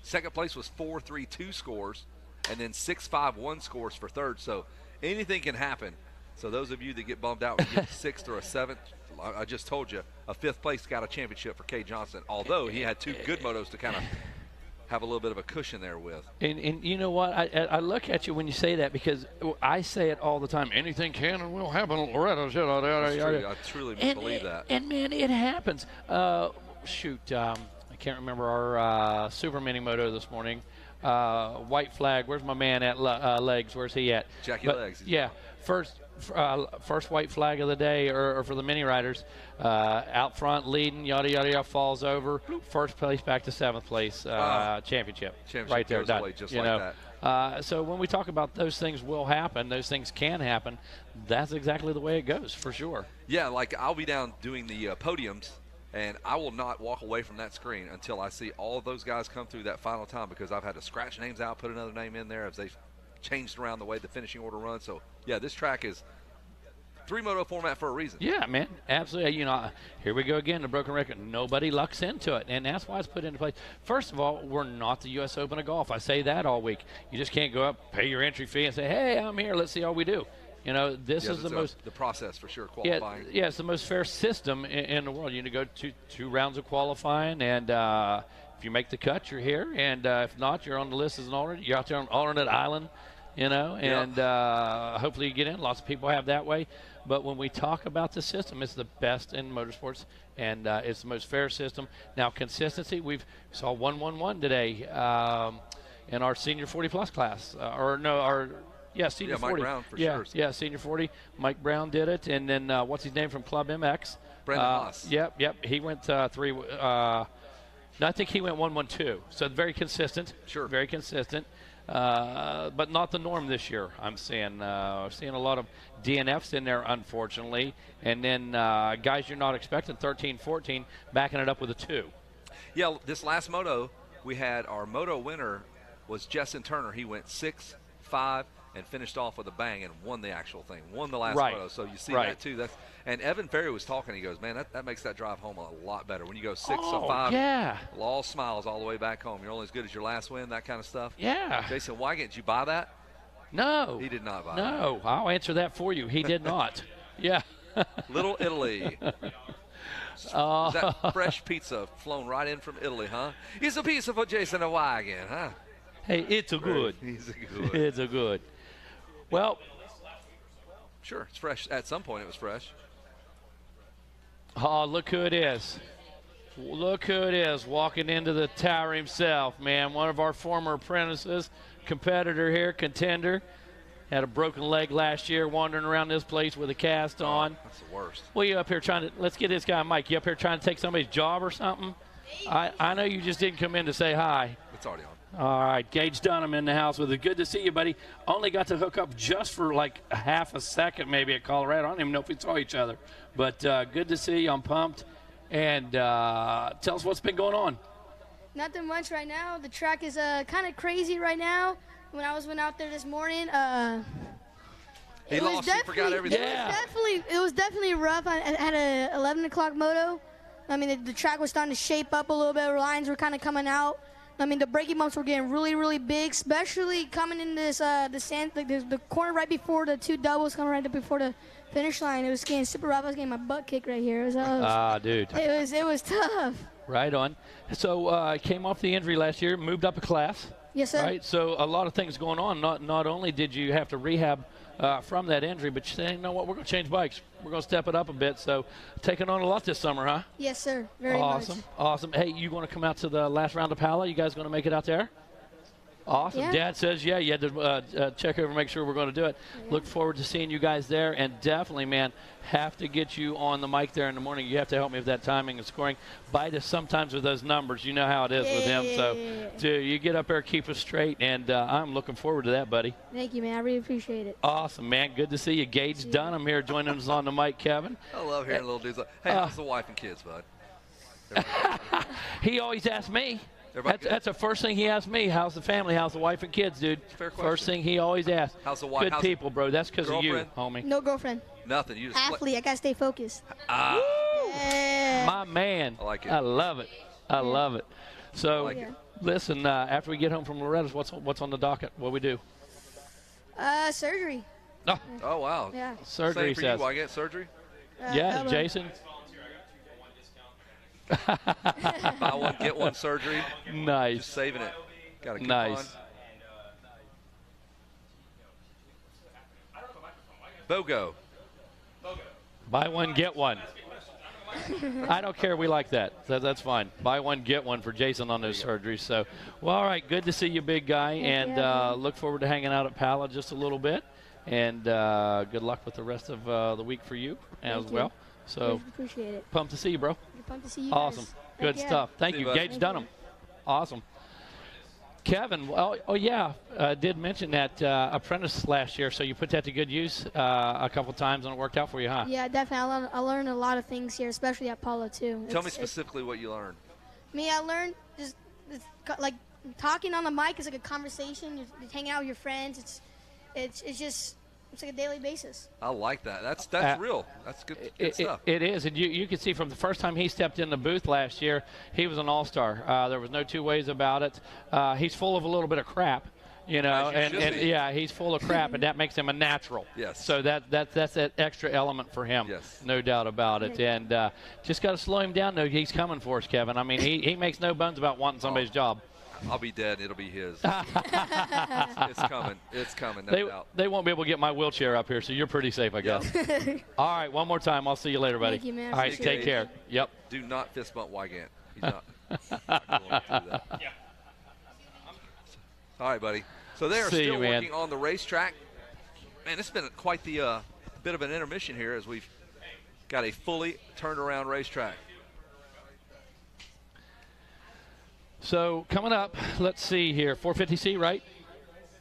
Second place was 4-3-2 scores, and then 6-5-1 scores for third. So anything can happen. So those of you that get bummed out when you get 6th or a 7th, I just told you, a 5th place got a championship for Kay Johnson, although he had 2 good motos to kind of have a little bit of a cushion there with. And you know what? I look at you when you say that, because I say it all the time. Anything can and will happen. Loretta, That's true. I truly believe that. And man, it happens. I can't remember our Super Mini Moto this morning. White flag. Where's my man at Legs? Where's he at? Jackie Legs. Yeah, first white flag of the day, or for the mini riders. Out front, leading, yada yada yada, falls over. First place back to 7th place. Championship. Right there, done. Just like that. So when we talk about those things will happen, those things can happen. That's exactly the way it goes, for sure. Yeah, like I'll be down doing the podiums. And I will not walk away from that screen until I see all of those guys come through that final time, because I've had to scratch names out, put another name in there as they've changed around the way the finishing order runs. So, yeah, this track is 3-moto format for a reason. Yeah, man, absolutely. You know, here we go again, the broken record. Nobody lucks into it, and that's why it's put into place. First of all, we're not the U.S. Open of golf. I say that all week. You just can't go up, pay your entry fee, and say, hey, I'm here, let's see how we do. You know, this is the process for sure, qualifying. Yeah, it's the most fair system in the world. You need to go two rounds of qualifying, and if you make the cut, you're here, and if not, you're on the list as an alternate. You're out there on alternate island, you know, and hopefully you get in. Lots of people have that way. But when we talk about the system, it's the best in motorsports, and it's the most fair system. Now, consistency, we saw 111 today in our senior 40-plus class, senior 40. Mike Brown for sure. Yeah, senior 40. Mike Brown did it, and then what's his name from Club MX? Brendan Haas. Yep. He went 3. I think he went 112. So very consistent. Sure. Very consistent. But not the norm this year. I'm seeing a lot of DNFs in there, unfortunately, and then guys you're not expecting, 13, 14, backing it up with a 2. Yeah, this last moto we had, our moto winner was Justin Turner. He went 6, 5. And finished off with a bang and won the actual thing, won the last moto. So you see that too. And Evan Ferry was talking. He goes, man, that makes that drive home a lot better. When you go 6 or 5, all smiles all the way back home. You're only as good as your last win, that kind of stuff. Yeah. Jason Wygant, did you buy that? No. He did not buy that. No, I'll answer that for you. He did not. Yeah. Little Italy. That fresh pizza flown right in from Italy, huh? It's a pizza for Jason Wygant, huh? Hey, it's a good. He's a good. It's a good. Well, sure, it's fresh. At some point, it was fresh. Oh, look who it is. Look who it is walking into the tower himself, man. One of our former apprentices, competitor here, contender. Had a broken leg last year, wandering around this place with a cast on. That's the worst. Well, you up here trying to, let's get this guy, Mike, you up here trying to take somebody's job or something? I know you just didn't come in to say hi. It's already on. All right, Gage Dunham in the house with it. Good to see you, buddy. Only got to hook up just for like a half a second maybe at Colorado. I don't even know if we saw each other. But good to see you. I'm pumped. And tell us what's been going on. Nothing much right now. The track is kind of crazy right now. When I went out there this morning, he lost. He forgot everything. It was definitely rough. I had a 11 o'clock moto. I mean, the track was starting to shape up a little bit. Lines were kind of coming out. I mean, the braking bumps were getting really, really big, especially coming in this the sand, like the corner right before the 2 doubles, coming right up before the finish line. It was getting super rough. I was getting my butt kicked right here. Dude. It was tough. Right on. So came off the injury last year, moved up a class. Yes, sir. Right. So a lot of things going on. Not only did you have to rehab from that injury, but you say, you know what, we're going to change bikes. We're going to step it up a bit. So taking on a lot this summer, huh? Yes, sir. Very much. Awesome. Hey, you want to come out to the last round of Pala? You guys going to make it out there? Awesome. Yeah. Dad says, yeah, you had to check over and make sure we're going to do it. Yeah. Look forward to seeing you guys there. And definitely, man, have to get you on the mic there in the morning. You have to help me with that timing and scoring. Bite us sometimes with those numbers. You know how it is with him. So you get up there, keep us straight. And I'm looking forward to that, buddy. Thank you, man. I really appreciate it. Awesome, man. Good to see you. Gage Dunham here joining us on the mic, Kevin. I love hearing little dudes like, hey, how's the wife and kids, bud? He always asks me. That's the first thing he asks me. How's the family? How's the wife and kids, dude? Fair question. First thing he always asks. How's the wife? Good people, bro. That's because of you, homie. No girlfriend. Nothing. You just athlete. I gotta stay focused. My man. I like it. I love it. I love it. So, listen. After we get home from Loretta's, what's on the docket? What we do? Surgery. Oh wow. Yeah. Surgery. Same for you. Why get surgery? Yeah, Jason. Buy one, get one surgery. Nice. Just saving it. Got a coupon. Nice. BOGO. Buy one, get one. I don't care. We like that. That's fine. Buy one, get one for Jason on those surgeries. So, well, all right. Good to see you, big guy. And look forward to hanging out at Pala just a little bit. And good luck with the rest of the week for you as well. So, appreciate it. Pumped to see you, bro. Pumped to see you Awesome. guys. Good stuff. Thank you. Gage Dunham. Awesome. Kevin, did mention that apprentice last year, so you put that to good use a couple times, and it worked out for you, huh? Yeah, definitely. I learned a lot of things here, especially at Polo, too. Tell me specifically what you learned. I learned just like talking on the mic is like a conversation. You're hanging out with your friends. It's like a daily basis. I like that. That's real. That's good stuff. It is, and you can see from the first time he stepped in the booth last year, he was an all-star. There was no two ways about it. He's full of a little bit of crap, and he's full of crap, and that makes him a natural. Yes. So that's that extra element for him. Yes. No doubt about it. And just got to slow him down, though. He's coming for us, Kevin. I mean, he makes no bones about wanting somebody's job. I'll be dead. It'll be his. It's coming. It's coming, no doubt. They won't be able to get my wheelchair up here, so you're pretty safe, I guess. All right, one more time. I'll see you later, buddy. Thank you, man. All right, take care. Yep. Do not fist bump Wygant. He's not going to do that. Yeah. All right, buddy. So they are still working on the racetrack. Man, it's been quite the bit of an intermission here as we've got a fully turned around racetrack. So coming up, let's see here, 450C, right?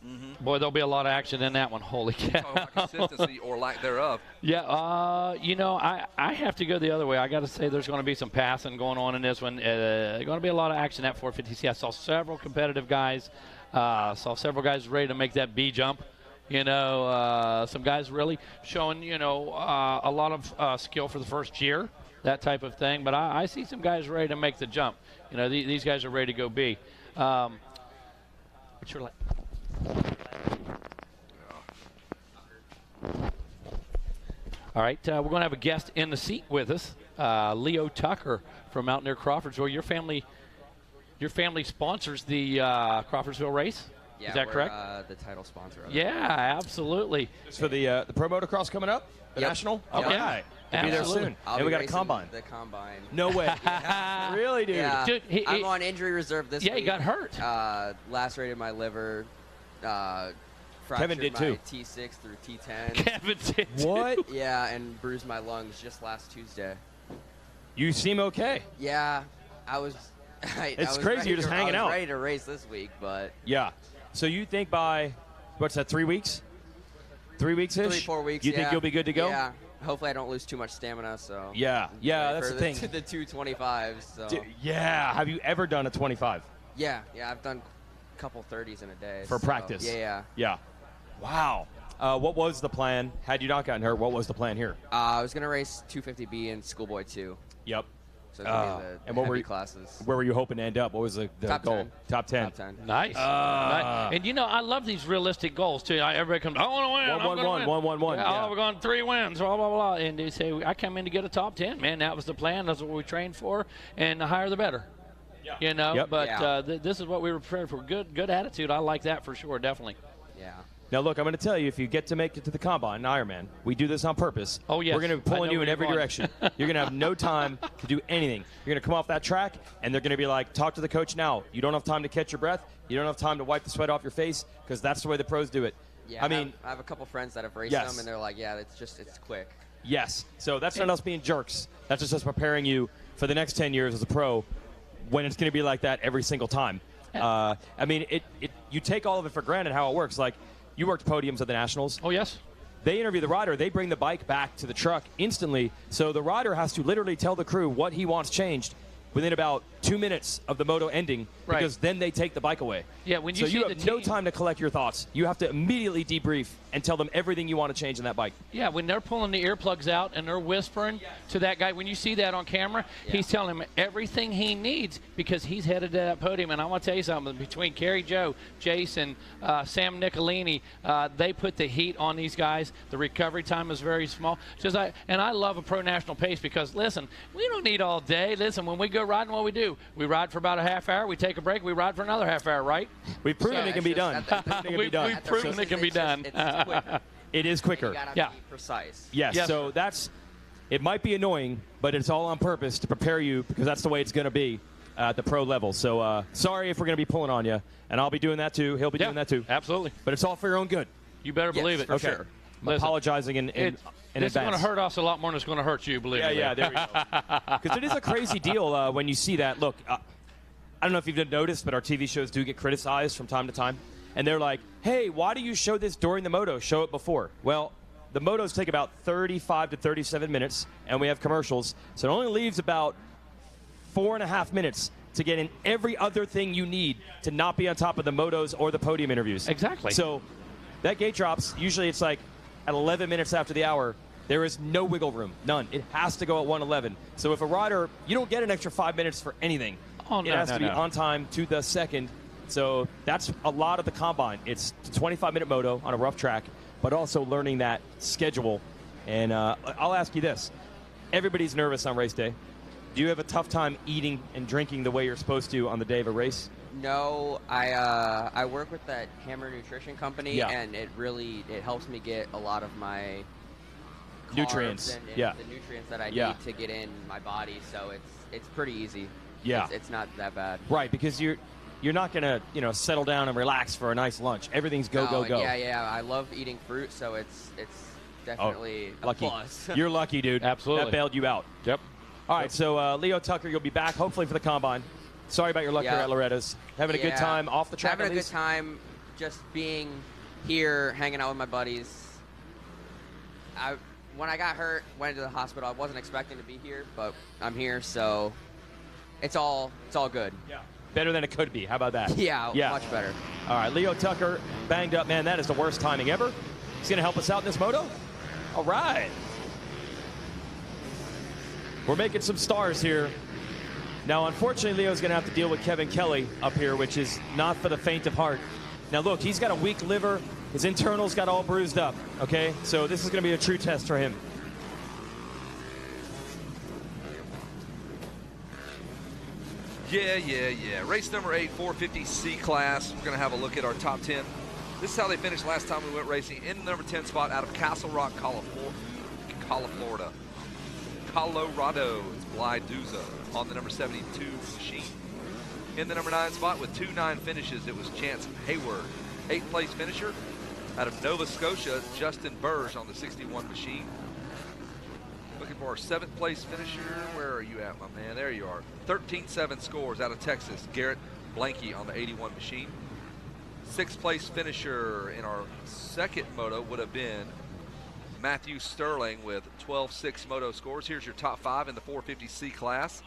Mm-hmm. Boy, there'll be a lot of action in that one. Holy cow. Talking about consistency or lack thereof. Yeah, I have to go the other way. I got to say there's going to be some passing going on in this one. Going to be a lot of action at 450C. I saw several competitive guys. Saw several guys ready to make that B jump. Some guys really showing, a lot of skill for the first year, that type of thing. But I see some guys ready to make the jump. These guys are ready to go B. What's your lap? All right, we're going to have a guest in the seat with us, Leo Tucker from out near Crawfordsville. Your family sponsors the Crawfordsville race. Yeah, is that correct? The title sponsor of it. Yeah, absolutely. It's for the Pro Motocross coming up, the national. Okay, yeah. We'll be there soon. And we got a combine. The combine. No way. Really, dude? Yeah. Dude, I'm on injury reserve this week. Yeah, he got hurt. Lacerated my liver. Fractured Kevin did too. My T6 through T10. Kevin did What? Yeah, and bruised my lungs just last Tuesday. You seem okay. Yeah, I was. It's crazy. You're just hanging out. I was ready to race this week, but. Yeah. So you think by, what's that, 3 weeks? 3 weeks-ish? 3-4 weeks, You think you'll be good to go? Yeah. Hopefully I don't lose too much stamina, so. Yeah, that's the thing. The 225s, so. Yeah. Have you ever done a 25? Yeah, I've done a couple 30s in a day. For practice? Yeah. Wow. What was the plan? Had you not gotten hurt, what was the plan here? I was going to race 250B and Schoolboy 2. Yep. So it's going to be the heavy classes. Where were you hoping to end up? What was the goal? 10. Top 10. Top 10. Nice. And, I love these realistic goals, too. Everybody comes, I want to win. 1-1-1. Yeah. Oh, we're going 3 wins, blah, blah, blah. And they say, I come in to get a top 10. Man, that was the plan. That's what we trained for. And the higher, the better. Yeah. But this is what we were prepared for. Good attitude. I like that for sure, definitely. Yeah. Now, look, I'm going to tell you, if you get to make it to the Combine, Ironman, we do this on purpose. Oh, yes. We're going to be pulling you in every direction. You're going to have no time to do anything. You're going to come off that track, and they're going to be like, talk to the coach now. You don't have time to catch your breath. You don't have time to wipe the sweat off your face, because that's the way the pros do it. Yeah, I have a couple friends that have raced them, and they're like, yeah, it's quick. Yes. So that's not us being jerks. That's just us preparing you for the next 10 years as a pro when it's going to be like that every single time. You take all of it for granted how it works. Like, you worked podiums at the Nationals. Oh, yes. They interview the rider. They bring the bike back to the truck instantly. So the rider has to literally tell the crew what he wants changed within about 2 minutes of the moto ending, because then they take the bike away. Yeah, when you so you have no time to collect your thoughts. You have to immediately debrief and tell them everything you want to change in that bike. Yeah, when they're pulling the earplugs out and they're whispering to that guy, when you see that on camera, he's telling him everything he needs because he's headed to that podium. And I want to tell you something. Between Kerry Joe, Jason, Sam Nicolini, they put the heat on these guys. The recovery time is very small. And I love a pro national pace because, listen, we don't need all day. Listen, when we go riding, what we do? We ride for about a half hour. We take a break. We ride for another half hour, right? We've proven it can be done. We've proven it can be done. It's quicker. It is quicker. You gotta be precise. Yes. So that's it might be annoying, but it's all on purpose to prepare you because that's the way it's going to be at the pro level. So sorry if we're going to be pulling on you, and I'll be doing that too. He'll be doing that too. Absolutely. But it's all for your own good. You better believe it. For sure. I'm apologizing in It's advance. going to hurt us a lot more than it's going to hurt you, believe me. Yeah, there we go. Because it is a crazy deal when you see that. Look, I don't know if you've noticed, but our TV shows do get criticized from time to time. And they're like, hey, why do you show this during the moto? Show it before. Well, the motos take about 35 to 37 minutes, and we have commercials. So it only leaves about 4.5 minutes to get in every other thing you need to not be on top of the motos or the podium interviews. Exactly. So that gate drops, usually it's like at 11 minutes after the hour. There is no wiggle room, none. It has to go at 1:11. So if a rider, you don't get an extra 5 minutes for anything. It has to be on time to the second. So that's a lot of the combine. It's a 25-minute moto on a rough track, but also learning that schedule. And I'll ask you this. Everybody's nervous on race day. Do you have a tough time eating and drinking the way you're supposed to on the day of a race? No, I work with that Hammer Nutrition company, Yeah. and it helps me get a lot of my nutrients, and the nutrients that I need to get in my body. So it's pretty easy. Yeah, it's not that bad. Right, because you're not gonna settle down and relax for a nice lunch. Everything's go. Yeah. I love eating fruit, so it's definitely a lucky. plus. You're lucky, dude. Absolutely. That bailed you out. Yep. All right, so Leo Tucker, you'll be back hopefully for the combine. Sorry about your luck here at Loretta's. Having a good time off the track. Having a good time, just being here, hanging out with my buddies. When I got hurt, went to the hospital. I wasn't expecting to be here, but I'm here, so it's all good. Yeah. Better than it could be. How about that? Yeah, much better. All right, Leo Tucker, banged up, man. That is the worst timing ever. He's going to help us out in this moto. All right. We're making some stars here. Now, unfortunately, Leo's going to have to deal with Kevin Kelly up here, which is not for the faint of heart. Now, look, he's got a weak liver. His internals got all bruised up, okay? So this is going to be a true test for him. Yeah. Race number 8, 450C class. We're going to have a look at our top 10. This is how they finished last time we went racing. In the number 10 spot out of Castle Rock, Colorado. It's Blythe Duza on the number 72 machine. In the number 9 spot with 2-9 finishes, it was Chance Hayward. 8th place finisher out of Nova Scotia, Justin Burge on the 61 machine. Looking for our 7th place finisher. Where are you at, my man? There you are. 13-7 scores out of Texas, Garrett Blanky on the 81 machine. 6th place finisher in our second moto would have been Matthew Sterling with 12-6 moto scores. Here's your top 5 in the 450C class.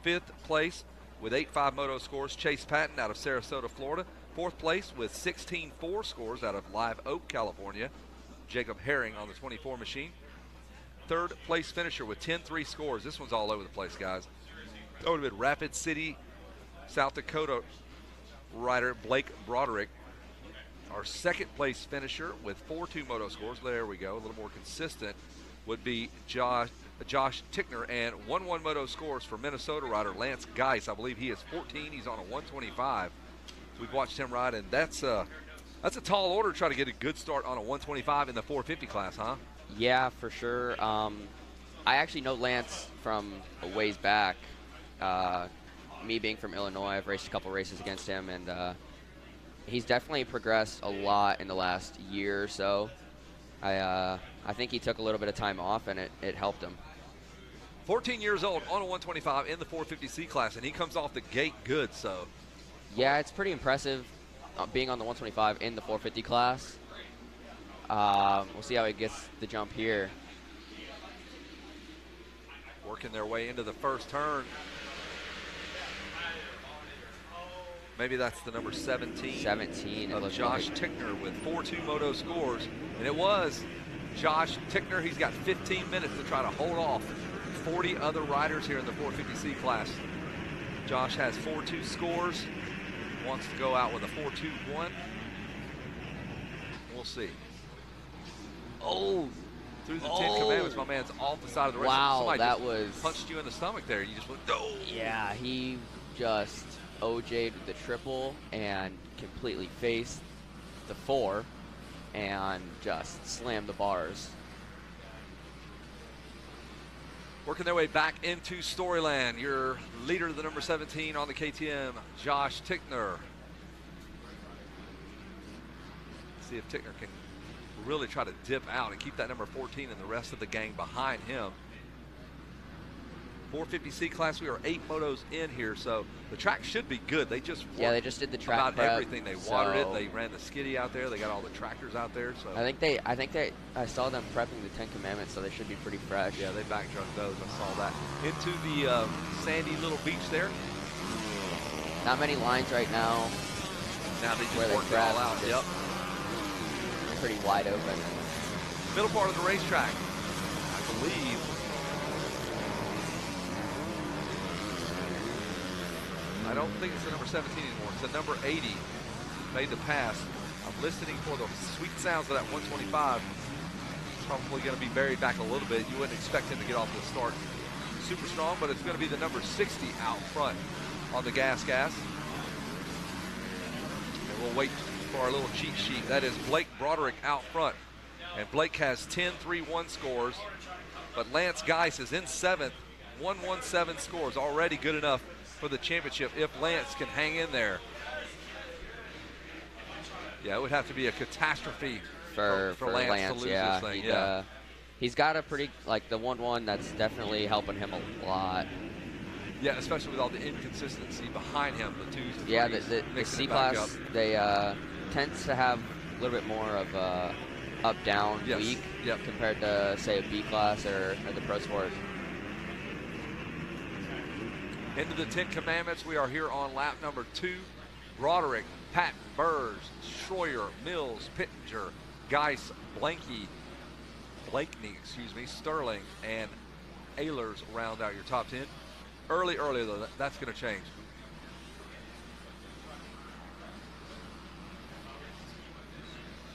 5th place with 8-5 moto scores, Chase Patton out of Sarasota, Florida. 4th place with 16-4 scores out of Live Oak, California, Jacob Herring on the 24 machine. 3rd place finisher with 10-3 scores. This one's all over the place, guys. That would have been Rapid City, South Dakota rider Blake Broderick. Our 2nd place finisher with 4-2 moto scores, there we go, a little more consistent, would be Josh Tickner, and 1-1 moto scores for Minnesota rider Lance Geis. I believe he is 14. He's on a 125. We've watched him ride, and that's a tall order to try to get a good start on a 125 in the 450 class, huh? Yeah, for sure. I actually know Lance from a ways back. Me being from Illinois, I've raced a couple races against him, and he's definitely progressed a lot in the last year or so. I think he took a little bit of time off, and it helped him. 14 years old on a 125 in the 450C class, and he comes off the gate good, so. Yeah, it's pretty impressive being on the 125 in the 450 class. We'll see how he gets the jump here. Working their way into the first turn. Maybe that's the number 17. 17. Of Josh Tickner with 4-2 moto scores. And it was Josh Tickner. He's got 15 minutes to try to hold off 40 other riders here in the 450C class. Josh has 4-2 scores. Wants to go out with a 4-2-1. We'll see. Oh, through the 10 commandments, my man's off the side of the race. Wow, somebody that just was punched you in the stomach there. You just went, no. Yeah, he just OJ'd the triple and completely faced the 4 and just slammed the bars. Working their way back into Storyland, your leader, the number 17 on the KTM, Josh Tickner. See if Tickner can really try to dip out and keep that number 14 and the rest of the gang behind him. 450C class, we are 8 motos in here, so the track should be good. They just they just did the track about prep, everything. They watered it. They ran the skiddy out there. They got all the tractors out there. So I saw them prepping the 10 Commandments, so they should be pretty fresh. Yeah, they backdrunked those. I saw that. Into the sandy little beach there. Not many lines right now. Now they just where worked it all out. Yep. Pretty wide open. Middle part of the racetrack, I believe. I don't think it's the number 17 anymore. It's the number 80. Made the pass. I'm listening for the sweet sounds of that 125. Probably going to be buried back a little bit. You wouldn't expect him to get off the start super strong, but it's going to be the number 60 out front on the gas. And we'll wait for our little cheat sheet. That is Blake Broderick out front. And Blake has 10-3-1 scores, but Lance Geis is in 7th. 117 scores, already good enough for the championship if Lance can hang in there. Yeah, it would have to be a catastrophe for Lance to lose this thing. He's got a pretty, the 1-1 that's definitely helping him a lot. Yeah, especially with all the inconsistency behind him, the 2s and 3s. Yeah, the C class, they tends to have a little bit more of a up-down week compared to, say, a B class or the Pro Sport. Into the 10 Commandments, we are here on lap number 2. Broderick, Patton, Burrs, Schroyer, Mills, Pittenger, Geis, Blakeney, Sterling, and Ehlers round out your top 10. Early though, that's going to change.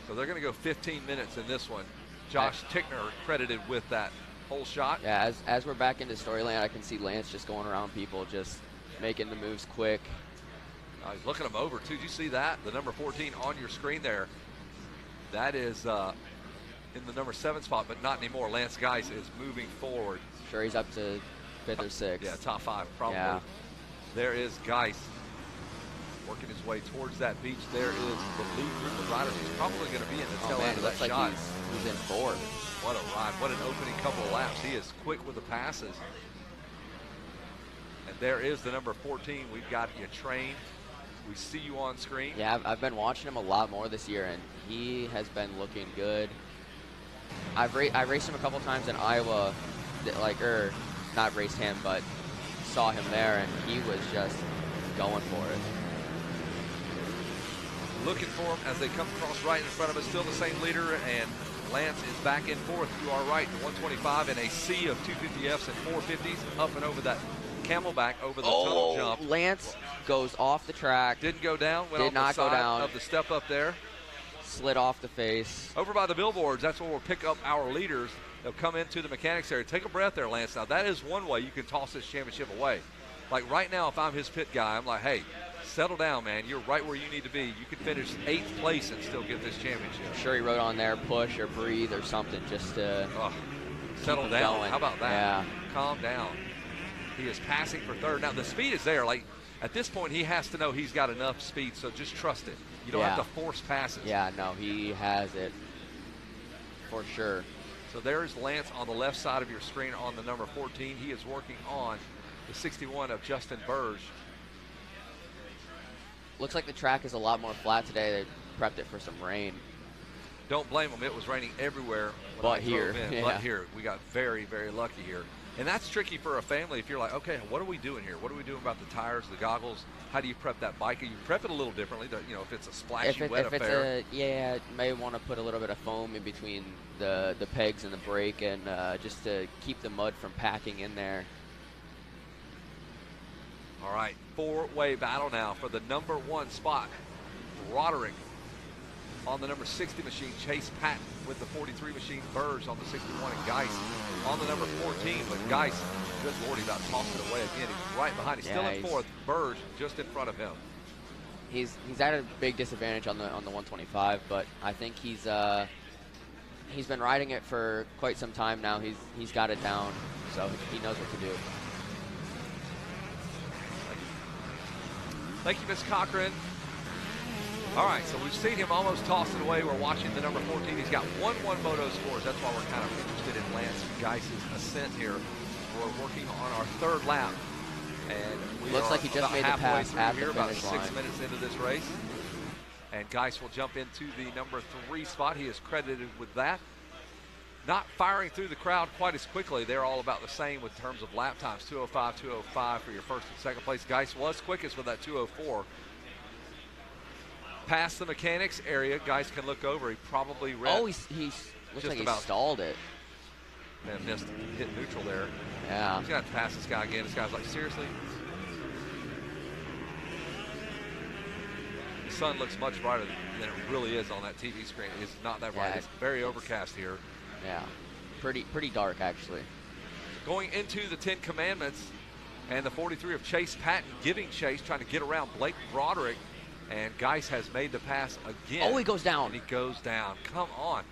So they're going to go 15 minutes in this one. Josh Tickner credited with that whole shot. Yeah, as we're back into Storyland, I can see Lance just going around people, just making the moves quick. He's looking them over too. Did you see that? The number 14 on your screen there. That is in the number 7 spot, but not anymore. Lance Geis is moving forward. Sure, he's up to 5th or 6th. Yeah, top 5 probably. Yeah. There is Geis working his way towards that beach. There is the lead group of riders. He's probably going to be in the tail end of that shot. He's in 4th. What a ride. What an opening couple of laps. He is quick with the passes. And there is the number 14. We've got you trained. We see you on screen. Yeah, I've been watching him a lot more this year, and he has been looking good. I raced him a couple times in Iowa, not raced him, but saw him there, and he was just going for it. Looking for him as they come across right in front of us. Still the same leader, and Lance is back in 4th. You are right, the 125 in a sea of 250Fs and 450s, up and over that Camelback over the tunnel jump. Lance goes off the track. Didn't go down. Went did off the not go side down. Of the step up there. Slid off the face. Over by the billboards, that's where we'll pick up our leaders. They'll come into the mechanics area. Take a breath there, Lance. Now, that is one way you can toss this championship away. Like right now, if I'm his pit guy, I'm like, hey, settle down, man. You're right where you need to be. You can finish 8th place and still get this championship. I'm sure he wrote on there, push or breathe or something just to settle down. Going. How about that? Yeah. Calm down. He is passing for 3rd. Now, the speed is there. Like, at this point, he has to know he's got enough speed, so just trust it. You don't have to force passes. Yeah, no, he has it for sure. So there's Lance on the left side of your screen on the number 14. He is working on the 61 of Justin Burge. Looks like the track is a lot more flat today. They prepped it for some rain. Don't blame them. It was raining everywhere when but I here, drove in. But here, we got very, very lucky here. And that's tricky for a family if you're like, okay, what are we doing here? What are we doing about the tires, the goggles? How do you prep that bike? You prep it a little differently. You know, if it's a splashy, wet affair. You may want to put a little bit of foam in between the pegs and the brake, and just to keep the mud from packing in there. All right, 4-way battle now for the number 1 spot. Broderick on the number 60 machine, Chase Patton with the 43 machine, Burge on the 61, and Geis on the number 14. But Geis, good Lord, he about tossed it away again. He's right behind. He's still in 4th. Burge just in front of him. He's at a big disadvantage on the 125, but I think he's been riding it for quite some time now. He's got it down. so he knows what to do. Thank you, Ms. Cochran. All right, so we've seen him almost toss it away. We're watching the number 14. He's got 1-1 moto scores. That's why we're kind of interested in Lance Geiss's ascent here. We're working on our third lap. And we Looks are like he just about made the halfway pass through at here, the about finish 6 line. minutes into this race. And Geiss will jump into the number 3 spot. He is credited with that. Not firing through the crowd quite as quickly. They're all about the same in terms of lap times. 2:05, 2:05 for your first and second place. Geiss was quickest with that 2:04. Past the mechanics area, Geiss can look over. He probably read. Oh, he's looks like he stalled it. And missed, hit neutral there. Yeah. He's going to have to pass this guy again. This guy's like, seriously? The sun looks much brighter than it really is on that TV screen. It's not that bright. Yeah, It's very overcast here. Yeah, pretty dark actually. Going into the 10 Commandments and the 43 of Chase Patton giving chase, trying to get around Blake Broderick, and Geiss has made the pass again. Oh, he goes down. And he goes down. Come on.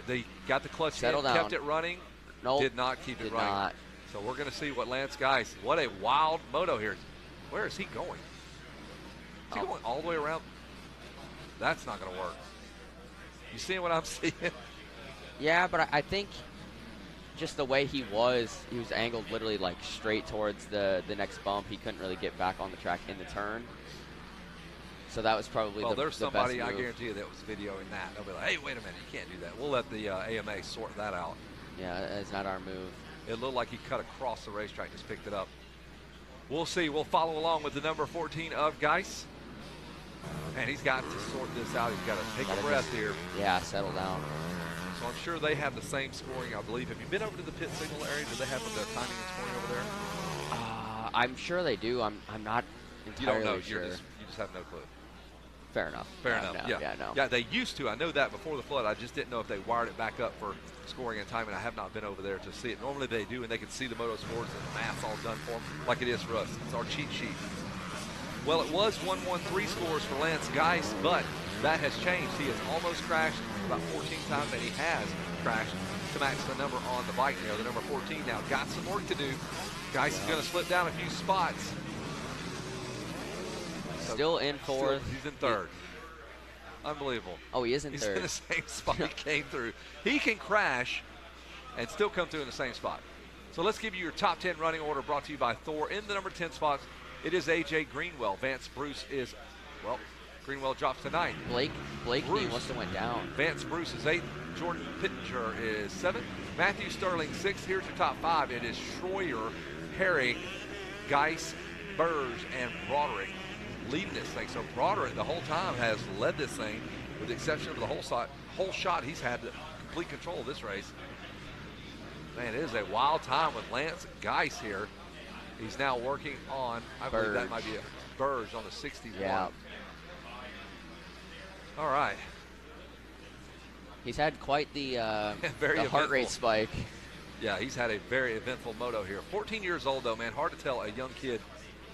They got the clutch Settle in, down. kept it running. Nope. Did not keep it Did running. not. So we're going to see what Lance Geiss, what a wild moto here. Where is he going? Is he going all the way around? That's not going to work. You seeing what I'm seeing? Yeah, but I think just the way he was angled literally like straight towards the next bump. He couldn't really get back on the track in the turn. So that was probably well, the there's the somebody, best I move. guarantee you, that was videoing that. They'll be like, hey, wait a minute, you can't do that. We'll let the AMA sort that out. Yeah, it's not our move. It looked like he cut across the racetrack, just picked it up. We'll see. We'll follow along with the number 14 of Geiss. And he's got to sort this out. He's got to take a breath here. Yeah, settle down. So I'm sure they have the same scoring, I believe. Have you been over to the pit signal area? Do they have the timing and scoring over there? I'm sure they do. I'm not entirely You don't know. sure. You just have no clue. Fair enough. Fair No, enough. no, Yeah. no. Yeah, they used to. I know that before the flood. I just didn't know if they wired it back up for scoring and timing. I have not been over there to see it. Normally they do, and they can see the moto scores and the math's all done for them, like it is for us. It's our cheat sheet. Well, it was 1-1-3 scores for Lance Geiss, but that has changed. He has almost crashed about 14 times, and he has crashed to match the number on the bike there. The number 14 now got some work to do. Geiss is going to slip down a few spots. Still in fourth. He's in third. Unbelievable. Oh, he is in He's third. in the same spot he came through. He can crash and still come through in the same spot. So let's give you your top 10 running order brought to you by Thor. In the number 10 spots, it is A.J. Greenwell. Vance Bruce is, well, Greenwell drops to 9th. Blake must have went down. Vance Bruce is 8th. Jordan Pittenger is 7th. Matthew Sterling 6th. Here's your top 5. It is Schroyer, Herring, Geiss, Burge, and Broderick leading this thing. So Broderick the whole time has led this thing, with the exception of the whole shot. He's had complete control of this race. Man, it is a wild time with Lance Geiss here. He's now working on, I believe that might be a Burge on the 61. Yeah. All right. He's had quite the Very heart rate eventful spike. Yeah, he's had a very eventful moto here. 14 years old, though, man. Hard to tell a young kid.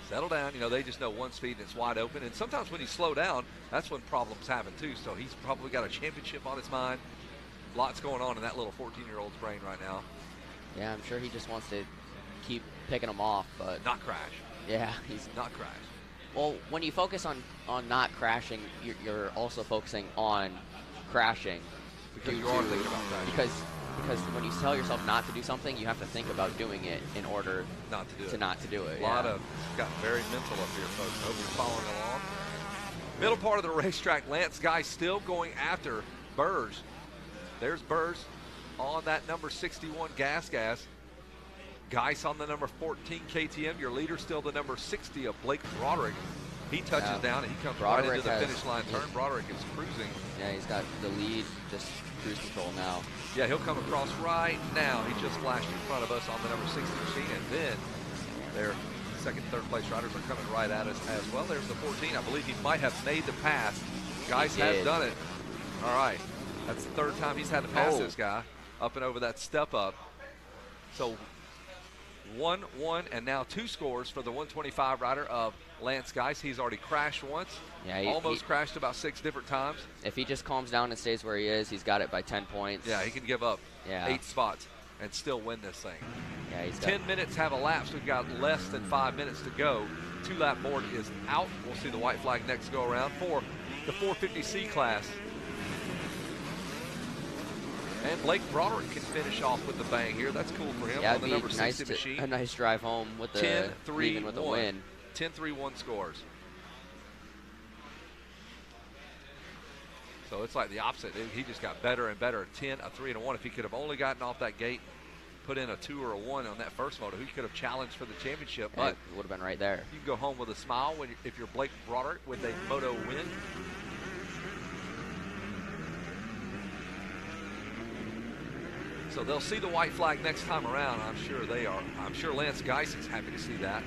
Settle down. You know, they just know one speed and it's wide open. And sometimes when you slow down, that's when problems happen, too. So he's probably got a championship on his mind. Lots going on in that little 14-year-old's brain right now. Yeah, I'm sure he just wants to keep picking them off, but not crash. Yeah, he's not crash. Well, when you focus on not crashing, you're also focusing on crashing. Because you are thinking about crashing. Because when you tell yourself not to do something, you have to think about doing it in order not to do it. A lot of, it's gotten very mental up here, folks. Hope you're following along. Middle part of the racetrack, Lance Geiss still going after Burge. There's Burge on that number 61 Gas. Geiss on the number 14 KTM. Your leader still the number 60 of Blake Broderick. He touches down and he comes right into the finish line turn. Broderick is cruising. Yeah, he's got the lead, just cruise control now. Yeah, he'll come across right now. He just flashed in front of us on the number 60 machine, and then their second, third place riders are coming right at us as well. There's the 14. I believe he might have made the pass. Geiss has done it. All right. That's the third time he's had to pass this guy up and over that step up. So 1-1 and now 2 scores for the 125 rider of Lance Geiss. He's already crashed once. Yeah, almost crashed about 6 different times. If he just calms down and stays where he is, he's got it by 10 points. Yeah, he can give up Yeah. 8 spots and still win this thing. Yeah, he's 10 minutes have elapsed. We've got less than 5 minutes to go. 2-lap board is out. We'll see the white flag next go around for the 450C class. And Blake Broderick can finish off with the bang here. That's cool for him on the number 60 machine. A nice drive home with the 10-3-1 with the win. 10-3-1 scores. So it's like the opposite. He just got better and better. 10, a 3, and a 1. If he could have only gotten off that gate, put in a 2 or a 1 on that first moto, he could have challenged for the championship. Yeah, but it would have been right there. You can go home with a smile if you're Blake Broderick with a moto win. So they'll see the white flag next time around. I'm sure they are. I'm sure Lance Geis is happy to see that.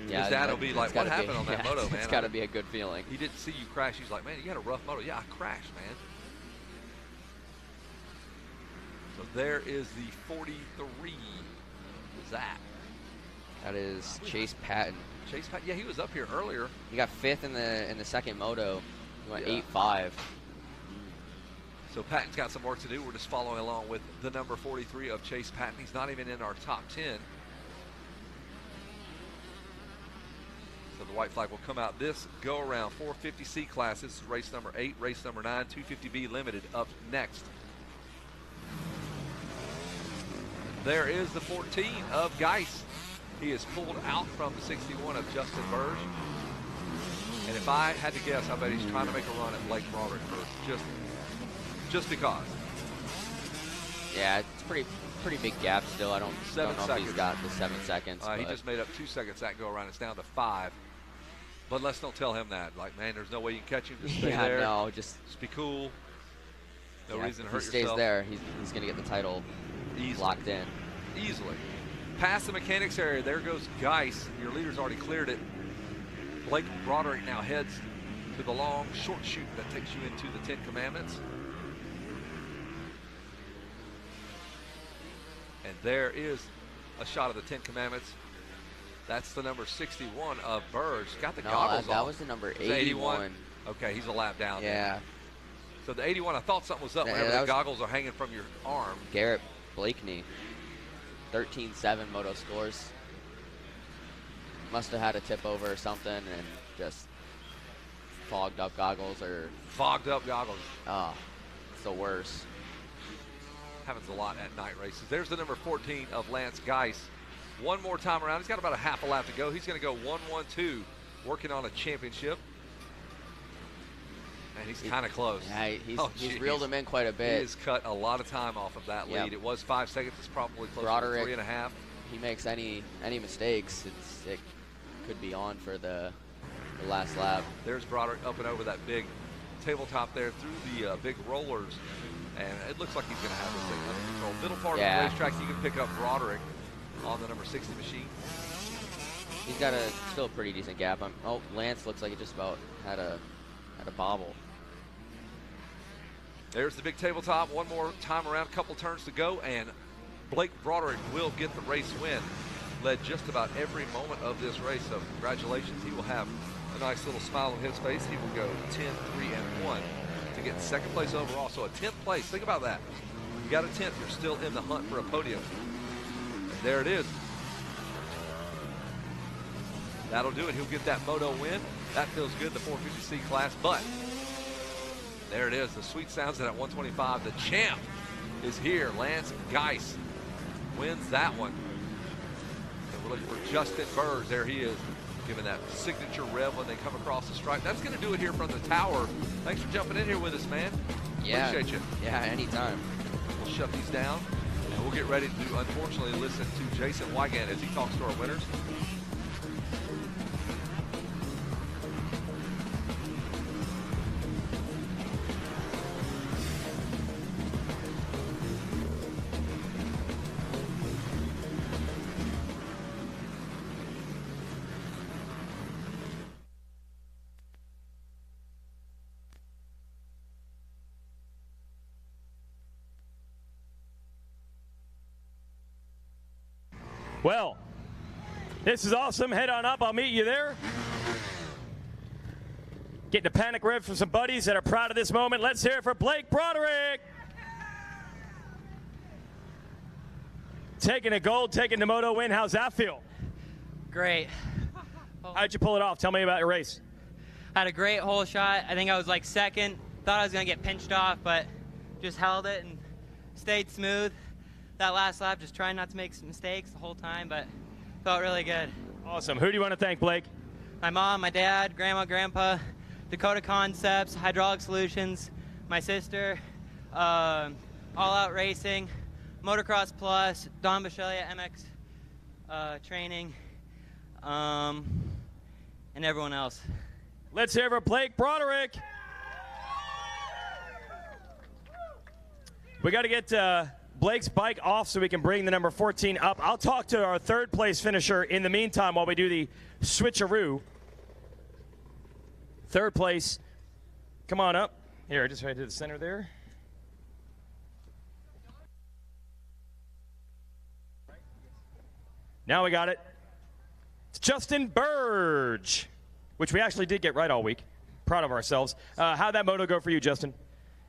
Yeah, his dad will be like, what happened on that moto, man? It's got to be a good feeling. He didn't see you crash. He's like, man, you had a rough moto. Yeah, I crashed, man. So there is the 43. Who's that? That is Chase Patton. Chase Patton, yeah, he was up here earlier. He got 5th in the second moto. He went 8.5. So Patton's got some work to do. We're just following along with the number 43 of Chase Patton. He's not even in our top 10. So the white flag will come out this go around. 450C class. This is race number 8, race number 9. 250B Limited up next. There is the 14 of Geis. He is pulled out from the 61 of Justin Burge. And if I had to guess, I bet he's trying to make a run at Blake Broderick first, just because. Yeah, it's pretty big gap still. I don't know if he's got the 7 seconds. He just made up 2 seconds that go around. It's down to 5. But let's don't tell him that. Like, man, there's no way you can catch him. Just stay there. No, just be cool. No reason to hurt yourself. If he stays there, he's going to get the title locked in. Easily. Past the mechanics area, there goes Geis. Your leader's already cleared it. Blake Broderick now heads to the long short chute that takes you into the 10 Commandments. And there is a shot of the 10 Commandments. That's the number 61 of Burge. Got the goggles off. That was the number 81. Okay, he's a lap down. Yeah. There. So the 81, I thought something was up whenever the goggles are hanging from your arm. Garrett Blakeney, 13.7 moto scores. Must have had a tip over or something and just fogged up goggles or... Fogged up goggles. Oh, it's the worst. Happens a lot at night races. There's the number 14 of Lance Geis. One more time around. He's got about a half a lap to go. He's going to go 1-1-2, working on a championship. And he's kind of close. Yeah, he's reeled him in quite a bit. He has cut a lot of time off of that lead. It was 5 seconds. It's probably closer to 3.5. He makes any mistakes, it could be on for the last lap. There's Broderick up and over that big tabletop there through the big rollers. And it looks like he's going to have this thing under control. Middle part of the racetrack, you can pick up Broderick on the number 60 machine. He's got still a pretty decent gap. Lance looks like he just about had a bobble. There's the big tabletop. One more time around, couple turns to go, and Blake Broderick will get the race win. Led just about every moment of this race, so congratulations. He will have a nice little smile on his face. He will go 10-3-1 to get second place overall. So a 10th place, think about that. You got a 10th, you're still in the hunt for a podium. And there it is. That'll do it. He'll get that moto win. That feels good, the 450C class, but there it is, the sweet sounds at 125. The champ is here. Lance Geis wins that one. So we're looking for Justin Burge. There he is, giving that signature rev when they come across the stripe. That's going to do it here from the tower. Thanks for jumping in here with us, man. Yeah. Appreciate you. Yeah, anytime. We'll shut these down, and we'll get ready to, unfortunately, listen to Jason Wygant as he talks to our winners. Well, this is awesome. Head on up. I'll meet you there. Getting a panic rev from some buddies that are proud of this moment. Let's hear it for Blake Broderick. taking a gold, taking the moto win. How's that feel? Great. How'd you pull it off? Tell me about your race. I had a great hole shot. I think I was like second. Thought I was going to get pinched off, but just held it and stayed smooth. That last lap, just trying not to make some mistakes the whole time, but felt really good. Awesome. Who do you want to thank, Blake? My mom, my dad, grandma, grandpa, Dakota Concepts, Hydraulic Solutions, my sister, All Out Racing, Motocross Plus, Don Bichelia MX Training, and everyone else. Let's hear for Blake Broderick. We got to get Blake's bike off so we can bring the number 14 up. I'll talk to our third place finisher in the meantime while we do the switcheroo. Third place, come on up. Here, just right to the center there. Now we got it. It's Justin Burge, which we actually did get right all week. Proud of ourselves. How'd that moto go for you, Justin?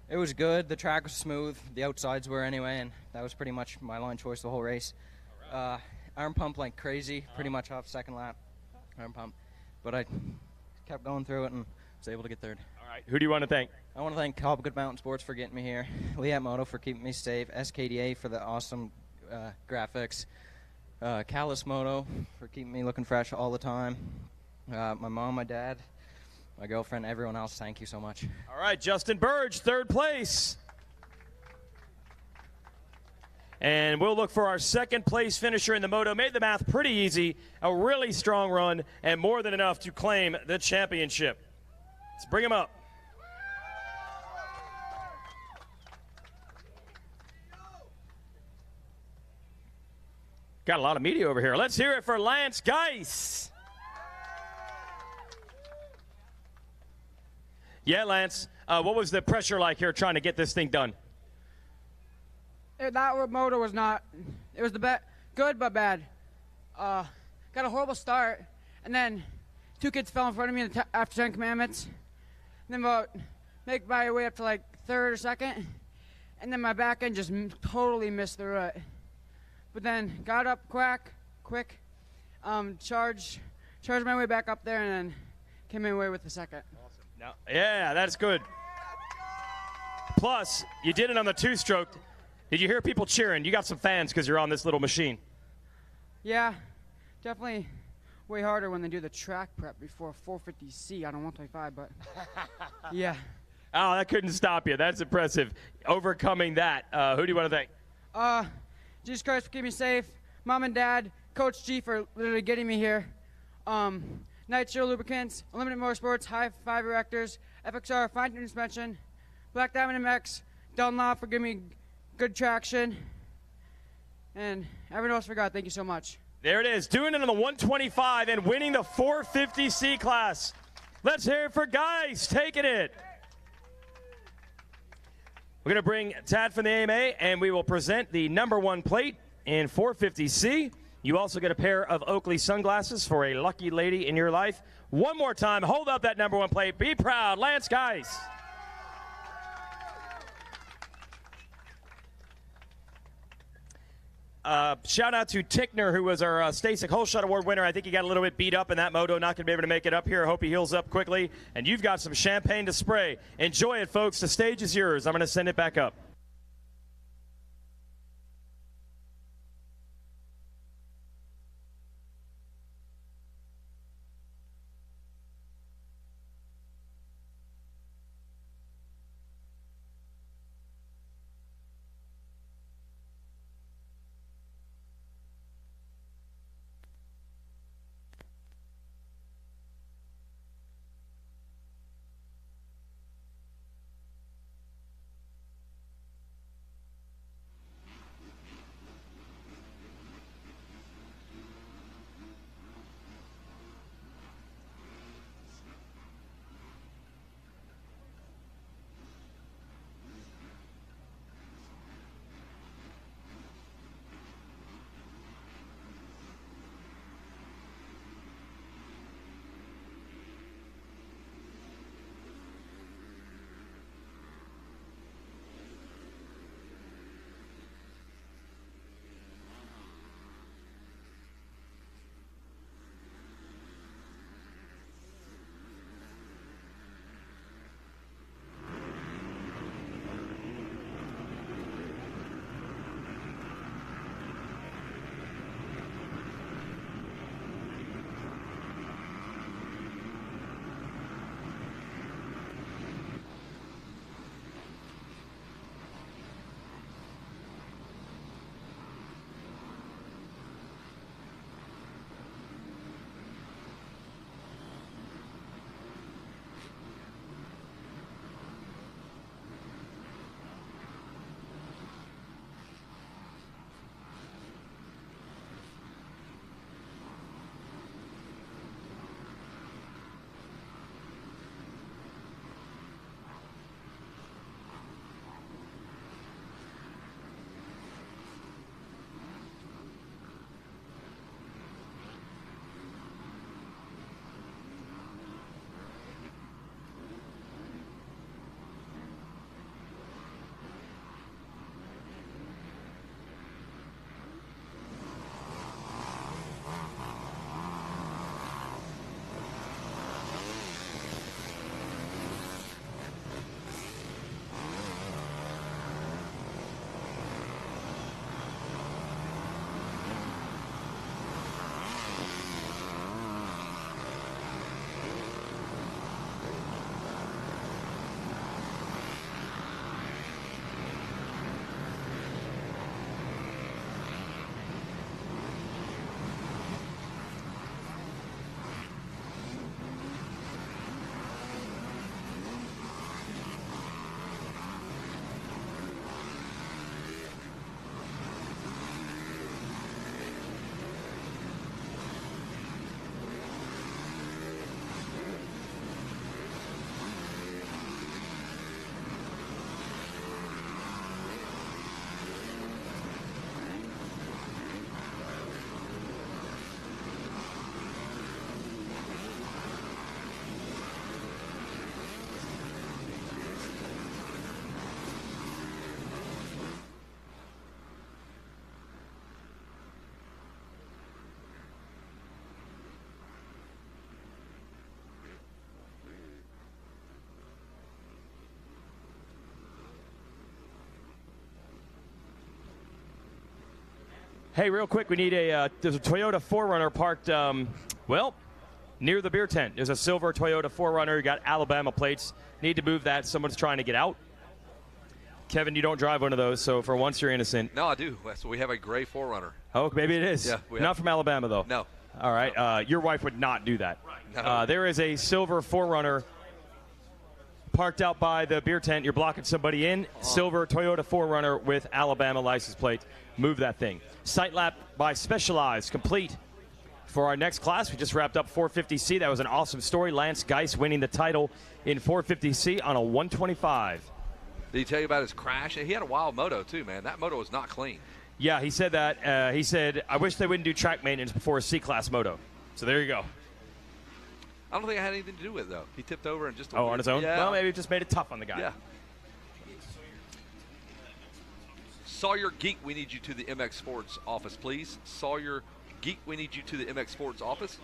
It was good. The track was smooth. The outsides were anyway, and that was pretty much my line choice the whole race. Arm pump like crazy, pretty much off second lap. Arm pump. But I kept going through it and was able to get third. All right. Who do you want to thank? I want to thank Hobgood Mountain Sports for getting me here. Liat Moto for keeping me safe. SKDA for the awesome graphics. Callus Moto for keeping me looking fresh all the time. My mom, my dad, my girlfriend, everyone else, thank you so much. All right, Justin Burge, third place. And we'll look for our second place finisher in the moto. Made the math pretty easy. A really strong run and more than enough to claim the championship. Let's bring him up. Got a lot of media over here. Let's hear it for Lance Geis. Yeah, Lance, what was the pressure like here trying to get this thing done? That motor was not, it was good but bad. Got a horrible start, and then two kids fell in front of me after 10 commandments. And then make my way up to like third or second, and then my back end just totally missed the rut. But then got up quick, charged my way back up there, and then came away with the second. Awesome. No, yeah, that's good. Plus, you did it on the two-stroke. Did you hear people cheering? You got some fans because you're on this little machine. Yeah, definitely way harder when they do the track prep before 450C on a 125, but yeah. Oh, that couldn't stop you. That's impressive. Overcoming that. Who do you want to thank? Jesus Christ for keeping me safe. Mom and Dad, Coach G for literally getting me here. Nitro Lubricants, Unlimited Motorsports, High Five Erectors, FXR Fine Tuning Suspension, Black Diamond MX, Dunlop for giving me good traction, and everyone else forgot. Thank you so much. There it is, doing it on the 125 and winning the 450C class. Let's hear it for Geis taking it. We're going to bring Tad from the AMA, and we will present the #1 plate in 450C. You also get a pair of Oakley sunglasses for a lucky lady in your life. One more time, hold up that #1 plate. Be proud, Lance Geis. Shout out to Tickner, who was our Stasic Hole Shot Award winner. I think he got a little bit beat up in that moto. Not going to be able to make it up here. I hope he heals up quickly. And you've got some champagne to spray. Enjoy it, folks. The stage is yours. I'm going to send it back up. Hey, real quick, we need there's a Toyota 4Runner parked, near the beer tent. There's a silver Toyota 4Runner. You got Alabama plates. Need to move that. Someone's trying to get out. Kevin, you don't drive one of those, so for once you're innocent. No, I do. So we have a gray 4Runner. Oh, maybe it is. Yeah. Not from Alabama, though. No. All right. Your wife would not do that. No. There is a silver 4Runner parked out by the beer tent. You're blocking somebody in. Silver Toyota 4Runner with Alabama license plate. Move that thing. Sight lap by Specialized complete. For our next class, we just wrapped up 450C. That was an awesome story. Lance Geis winning the title in 450C on a 125. Did he tell you about his crash? He had a wild moto, too, man. That moto was not clean. Yeah, he said that. He said, I wish they wouldn't do track maintenance before a C-Class moto. So there you go. I don't think it had anything to do with it, though. He tipped over and just... on his own? Yeah. Well, maybe it just made it tough on the guy. Yeah. Sawyer Geek, we need you to the MX Sports office, please. Sawyer Geek, we need you to the MX Sports office.